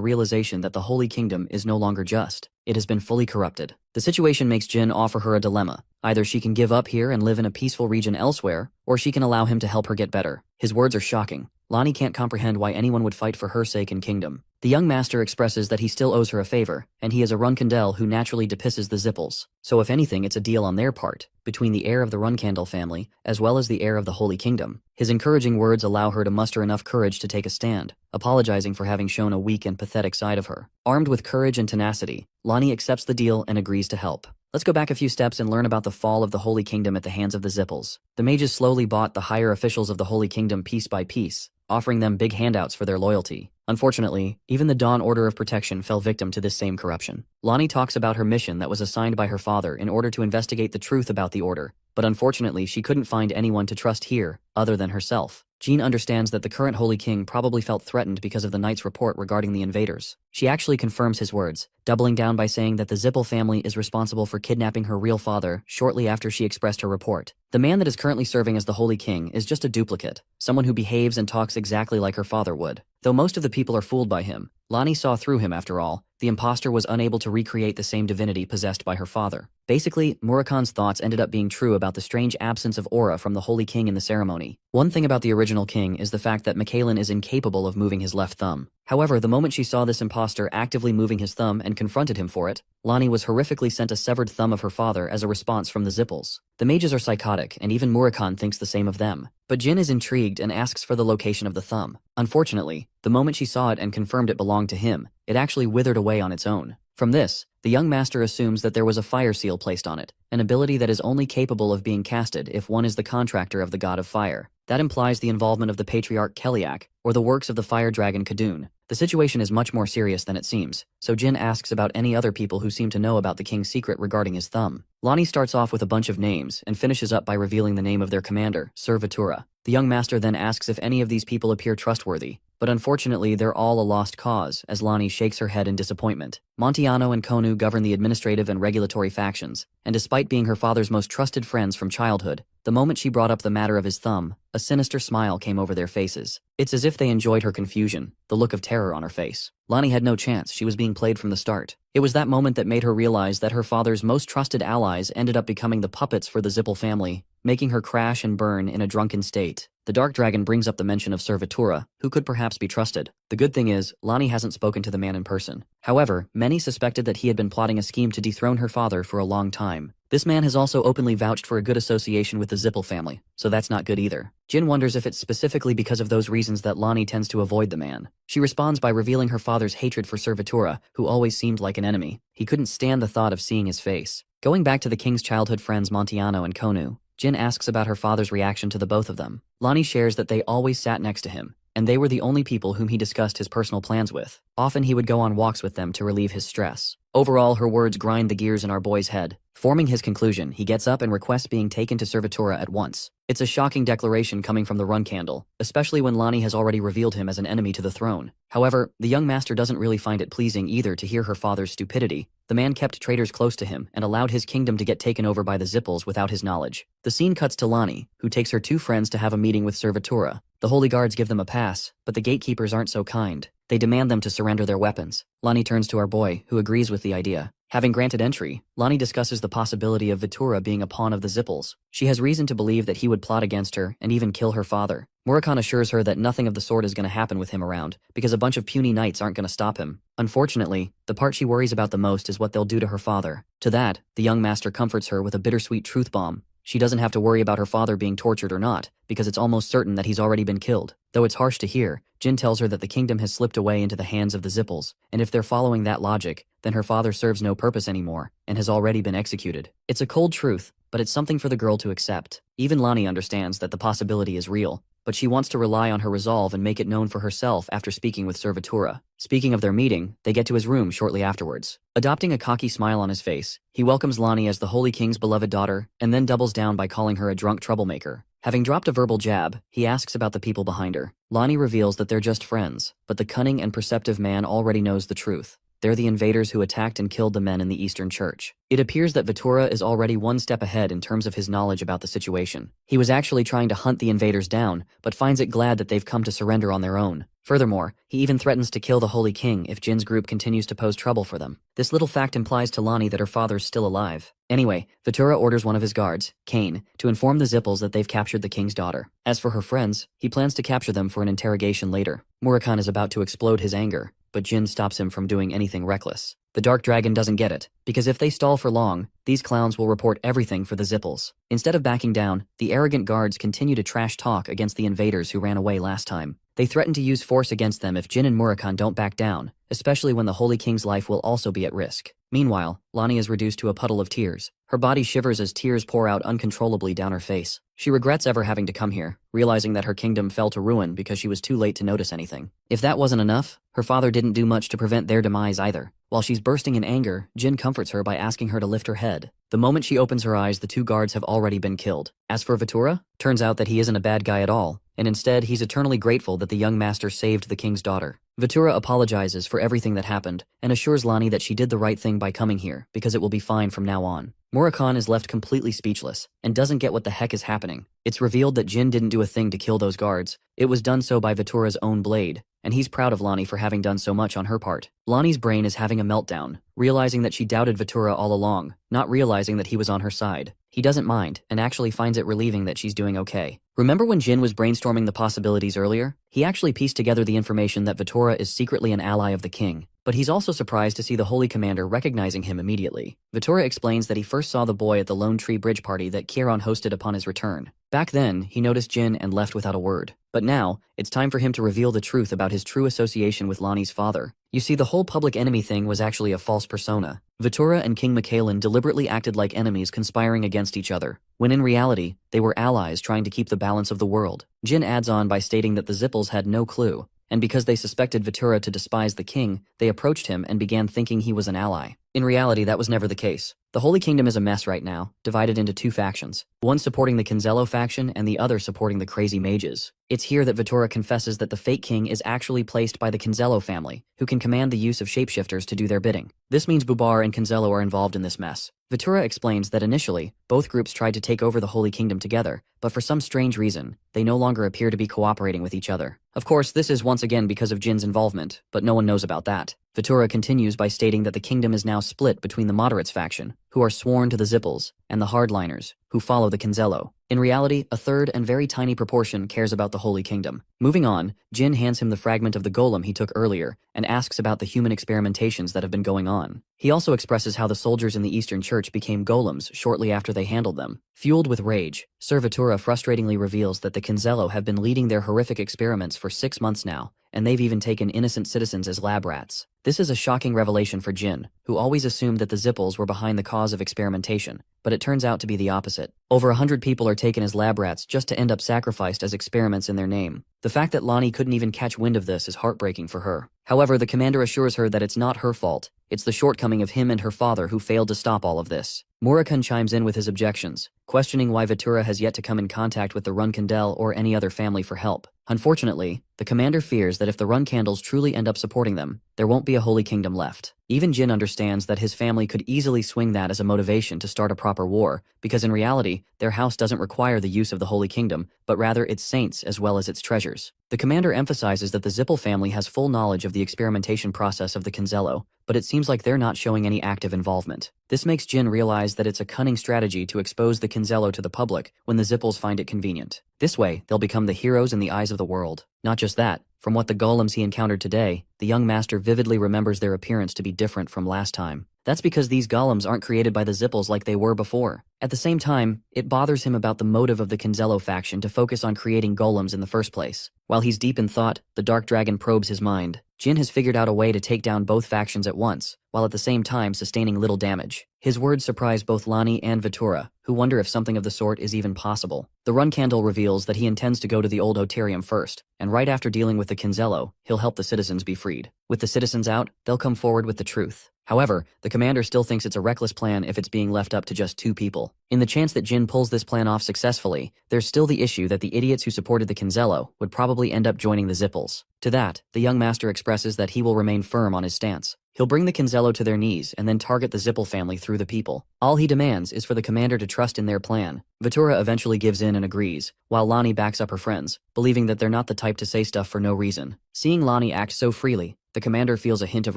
realization that the Holy Kingdom is no longer just. It has been fully corrupted. The situation makes Jin offer her a dilemma. Either she can give up here and live in a peaceful region elsewhere, or she can allow him to help her get better. His words are shocking. Lonnie can't comprehend why anyone would fight for her sake and kingdom. The young master expresses that he still owes her a favor, and he is a Runcandel who naturally depisses the Zippels. So if anything, it's a deal on their part, between the heir of the Runcandel family, as well as the heir of the Holy Kingdom. His encouraging words allow her to muster enough courage to take a stand, apologizing for having shown a weak and pathetic side of her. Armed with courage and tenacity, Lonnie accepts the deal and agrees to help. Let's go back a few steps and learn about the fall of the Holy Kingdom at the hands of the Zippels. The mages slowly bought the higher officials of the Holy Kingdom piece by piece, offering them big handouts for their loyalty. Unfortunately, even the Dawn Order of Protection fell victim to this same corruption. Lonnie talks about her mission that was assigned by her father in order to investigate the truth about the Order, but unfortunately she couldn't find anyone to trust here, other than herself. Jean understands that the current Holy King probably felt threatened because of the knight's report regarding the invaders. She actually confirms his words, doubling down by saying that the Zippel family is responsible for kidnapping her real father shortly after she expressed her report. The man that is currently serving as the Holy King is just a duplicate, someone who behaves and talks exactly like her father would. Though most of the people are fooled by him, Lonnie saw through him after all. The imposter was unable to recreate the same divinity possessed by her father. Basically, Murakan's thoughts ended up being true about the strange absence of aura from the Holy King in the ceremony. One thing about the original king is the fact that Mikhailin is incapable of moving his left thumb. However, the moment she saw this imposter actively moving his thumb and confronted him for it, Lonnie was horrifically sent a severed thumb of her father as a response from the Zippels. The mages are psychotic, and even Murakan thinks the same of them. But Jin is intrigued and asks for the location of the thumb. Unfortunately, the moment she saw it and confirmed it belonged to him, it actually withered away on its own. From this, The young master assumes that there was a fire seal placed on it, an ability that is only capable of being casted if one is the contractor of the god of fire. That implies the involvement of the patriarch Keliak, or the works of the fire dragon Kadun. The situation is much more serious than it seems, so Jin asks about any other people who seem to know about the king's secret regarding his thumb. Lonnie starts off with a bunch of names and finishes up by revealing the name of their commander, Sir Vatura. The young master then asks if any of these people appear trustworthy, but unfortunately they're all a lost cause, as Lonnie shakes her head in disappointment. Montiano and Konu govern the administrative and regulatory factions, and despite being her father's most trusted friends from childhood, the moment she brought up the matter of his thumb, a sinister smile came over their faces. It's as if they enjoyed her confusion, the look of terror on her face. Lonnie had no chance, she was being played from the start. It was that moment that made her realize that her father's most trusted allies ended up becoming the puppets for the Zippel family, making her crash and burn in a drunken state. The Dark Dragon brings up the mention of Sir Vatura, who could perhaps be trusted. The good thing is, Lonnie hasn't spoken to the man in person. However, many suspected that he had been plotting a scheme to dethrone her father for a long time. This man has also openly vouched for a good association with the Zippel family, so that's not good either. Jin wonders if it's specifically because of those reasons that Lonnie tends to avoid the man. She responds by revealing her father's hatred for Sir Vatura, who always seemed like an enemy. He couldn't stand the thought of seeing his face. Going back to the king's childhood friends Montiano and Konu, Jin asks about her father's reaction to the both of them. Lonnie shares that they always sat next to him, and they were the only people whom he discussed his personal plans with. Often he would go on walks with them to relieve his stress. Overall, her words grind the gears in our boy's head. Forming his conclusion, he gets up and requests being taken to Sir Vatura at once. It's a shocking declaration coming from the Runcandel, especially when Lonnie has already revealed him as an enemy to the throne. However, the young master doesn't really find it pleasing either to hear her father's stupidity. The man kept traitors close to him and allowed his kingdom to get taken over by the Zippels without his knowledge. The scene cuts to Lonnie, who takes her two friends to have a meeting with Sir Vatura. The holy guards give them a pass, but the gatekeepers aren't so kind. They demand them to surrender their weapons. Lonnie turns to our boy, who agrees with the idea. Having granted entry, Lonnie discusses the possibility of Vatura being a pawn of the Zippels. She has reason to believe that he would plot against her and even kill her father. Murakan assures her that nothing of the sort is going to happen with him around, because a bunch of puny knights aren't going to stop him. Unfortunately, the part she worries about the most is what they'll do to her father. To that, the young master comforts her with a bittersweet truth bomb. She doesn't have to worry about her father being tortured or not, because it's almost certain that he's already been killed. Though it's harsh to hear, Jin tells her that the kingdom has slipped away into the hands of the Zippels, and if they're following that logic, then her father serves no purpose anymore, and has already been executed. It's a cold truth, but it's something for the girl to accept. Even Lonnie understands that the possibility is real, but she wants to rely on her resolve and make it known for herself after speaking with Sir Vatura. Speaking of their meeting, they get to his room shortly afterwards. Adopting a cocky smile on his face, he welcomes Lonnie as the Holy King's beloved daughter, and then doubles down by calling her a drunk troublemaker. Having dropped a verbal jab, he asks about the people behind her. Lonnie reveals that they're just friends, but the cunning and perceptive man already knows the truth. They're the invaders who attacked and killed the men in the Eastern Church. It appears that Vatura is already one step ahead in terms of his knowledge about the situation. He was actually trying to hunt the invaders down, but finds it glad that they've come to surrender on their own. Furthermore, he even threatens to kill the Holy King if Jin's group continues to pose trouble for them. This little fact implies to Lonnie that her father's still alive. Anyway, Vatura orders one of his guards, Kane, to inform the Zippels that they've captured the king's daughter. As for her friends, he plans to capture them for an interrogation later. Murakan is about to explode his anger, but Jin stops him from doing anything reckless. The Dark Dragon doesn't get it, because if they stall for long, these clowns will report everything for the Zippels. Instead of backing down, the arrogant guards continue to trash talk against the invaders who ran away last time. They threaten to use force against them if Jin and Murakan don't back down, especially when the Holy King's life will also be at risk. Meanwhile, Lonnie is reduced to a puddle of tears. Her body shivers as tears pour out uncontrollably down her face. She regrets ever having to come here, realizing that her kingdom fell to ruin because she was too late to notice anything. If that wasn't enough, her father didn't do much to prevent their demise either. While she's bursting in anger, Jin comforts her by asking her to lift her head. The moment she opens her eyes, the two guards have already been killed. As for Vatura, turns out that he isn't a bad guy at all, and instead he's eternally grateful that the young master saved the king's daughter. Vatura apologizes for everything that happened and assures Lonnie that she did the right thing by coming here because it will be fine from now on. Murakan is left completely speechless and doesn't get what the heck is happening. It's revealed that Jin didn't do a thing to kill those guards. It was done so by Vatura's own blade, and he's proud of Lonnie for having done so much on her part. Lonnie's brain is having a meltdown, realizing that she doubted Vatura all along, not realizing that he was on her side. He doesn't mind, and actually finds it relieving that she's doing okay. Remember when Jin was brainstorming the possibilities earlier? He actually pieced together the information that Vatura is secretly an ally of the king, but he's also surprised to see the Holy Commander recognizing him immediately. Vatura explains that he first saw the boy at the Lone Tree Bridge party that Kieran hosted upon his return. Back then, he noticed Jin and left without a word. But now, it's time for him to reveal the truth about his true association with Lonnie's father. You see, the whole public enemy thing was actually a false persona. Vitura and King Michaelin deliberately acted like enemies conspiring against each other, when in reality, they were allies trying to keep the balance of the world. Jin adds on by stating that the Zippels had no clue, and because they suspected Vitura to despise the king, they approached him and began thinking he was an ally. In reality, that was never the case. The Holy Kingdom is a mess right now, divided into two factions, one supporting the Kinzello faction and the other supporting the crazy mages. It's here that Vitura confesses that the fake king is actually placed by the Kinzello family, who can command the use of shapeshifters to do their bidding. This means Bubar and Kinzello are involved in this mess. Vitura explains that initially, both groups tried to take over the Holy Kingdom together, but for some strange reason, they no longer appear to be cooperating with each other. Of course, this is once again because of Jin's involvement, but no one knows about that. Vitura continues by stating that the kingdom is now split between the moderates faction, who are sworn to the Zippels, and the hardliners, who follow the Kinzello. In reality, a third and very tiny proportion cares about the Holy Kingdom. Moving on, Jin hands him the fragment of the golem he took earlier and asks about the human experimentations that have been going on. He also expresses how the soldiers in the Eastern Church became golems shortly after they handled them. Fueled with rage, Sir Vitura frustratingly reveals that the Kinzello have been leading their horrific experiments for 6 months now, and they've even taken innocent citizens as lab rats. This is a shocking revelation for Jin, who always assumed that the Zippels were behind the cause of experimentation, but it turns out to be the opposite. Over 100 people are taken as lab rats just to end up sacrificed as experiments in their name. The fact that Lonnie couldn't even catch wind of this is heartbreaking for her. However, the commander assures her that it's not her fault. It's the shortcoming of him and her father who failed to stop all of this. Murakan chimes in with his objections, questioning why Vitura has yet to come in contact with the Runcandel or any other family for help. Unfortunately, the commander fears that if the Runcandels truly end up supporting them, there won't be a Holy Kingdom left. Even Jin understands that his family could easily swing that as a motivation to start a proper war, because in reality, their house doesn't require the use of the Holy Kingdom, but rather its saints as well as its treasures. The commander emphasizes that the Zippel family has full knowledge of the experimentation process of the Kinzello, but it seems like they're not showing any active involvement. This makes Jin realize that it's a cunning strategy to expose the Kinzello to the public when the Zippels find it convenient. This way, they'll become the heroes in the eyes of the world. Not just that, from what the golems he encountered today, the young master vividly remembers their appearance to be different from last time. That's because these golems aren't created by the Zippels like they were before. At the same time, it bothers him about the motive of the Kinzello faction to focus on creating golems in the first place. While he's deep in thought, the Dark Dragon probes his mind. Jin has figured out a way to take down both factions at once, while at the same time sustaining little damage. His words surprise both Lonnie and Vitura, who wonder if something of the sort is even possible. The Runcandel reveals that he intends to go to the old Oterium first, and right after dealing with the Kinzello, he'll help the citizens be freed. With the citizens out, they'll come forward with the truth. However, the commander still thinks it's a reckless plan if it's being left up to just 2 people. In the chance that Jin pulls this plan off successfully, there's still the issue that the idiots who supported the Kinzello would probably end up joining the Zippels. To that, the young master expresses that he will remain firm on his stance. He'll bring the Kinzello to their knees and then target the Zippel family through the people. All he demands is for the commander to trust in their plan. Vitura eventually gives in and agrees, while Lonnie backs up her friends, believing that they're not the type to say stuff for no reason. Seeing Lonnie act so freely, the commander feels a hint of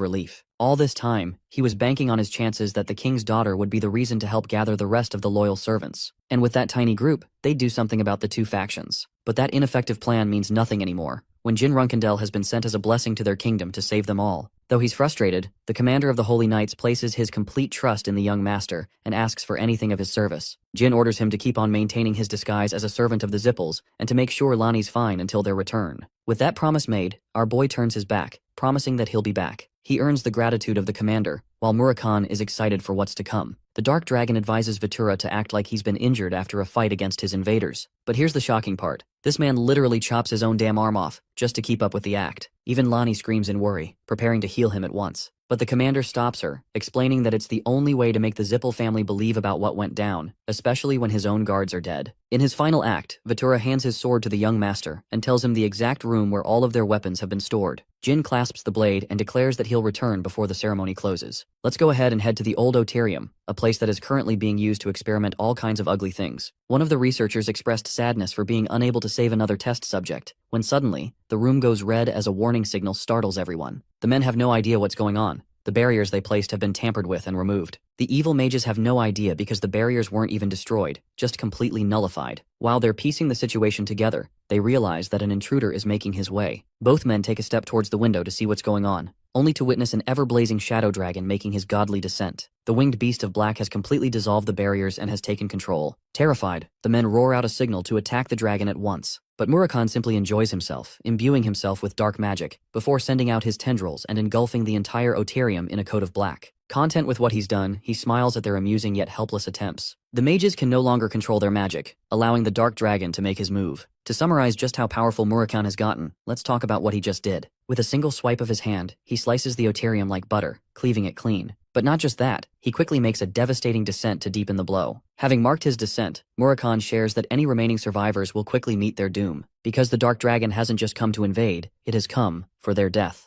relief. All this time, he was banking on his chances that the king's daughter would be the reason to help gather the rest of the loyal servants. And with that tiny group, they'd do something about the 2 factions. But that ineffective plan means nothing anymore, when Jin Runcandel has been sent as a blessing to their kingdom to save them all. Though he's frustrated, the commander of the Holy Knights places his complete trust in the young master and asks for anything of his service. Jin orders him to keep on maintaining his disguise as a servant of the Zippels and to make sure Lonnie's fine until their return. With that promise made, our boy turns his back, promising that he'll be back. He earns the gratitude of the commander, while Murakan is excited for what's to come. The Dark Dragon advises Vitura to act like he's been injured after a fight against his invaders. But here's the shocking part. This man literally chops his own damn arm off, just to keep up with the act. Even Lonnie screams in worry, preparing to heal him at once. But the commander stops her, explaining that it's the only way to make the Zippel family believe about what went down, especially when his own guards are dead. In his final act, Vitura hands his sword to the young master and tells him the exact room where all of their weapons have been stored. Jin clasps the blade and declares that he'll return before the ceremony closes. Let's go ahead and head to the old Oterium, a place that is currently being used to experiment all kinds of ugly things. One of the researchers expressed sadness for being unable to save another test subject, when suddenly, the room goes red as a warning signal startles everyone. The men have no idea what's going on. The barriers they placed have been tampered with and removed. The evil mages have no idea because the barriers weren't even destroyed, just completely nullified. While they're piecing the situation together, they realize that an intruder is making his way. Both men take a step towards the window to see what's going on, only to witness an ever-blazing shadow dragon making his godly descent. The winged beast of black has completely dissolved the barriers and has taken control. Terrified, the men roar out a signal to attack the dragon at once. But Murakan simply enjoys himself, imbuing himself with dark magic, before sending out his tendrils and engulfing the entire Otarium in a coat of black. Content with what he's done, he smiles at their amusing yet helpless attempts. The mages can no longer control their magic, allowing the dark dragon to make his move. To summarize just how powerful Murakan has gotten, let's talk about what he just did. With a single swipe of his hand, he slices the Otarium like butter, cleaving it clean. But not just that, he quickly makes a devastating descent to deepen the blow. Having marked his descent, Murakan shares that any remaining survivors will quickly meet their doom, because the dark dragon hasn't just come to invade, it has come for their death.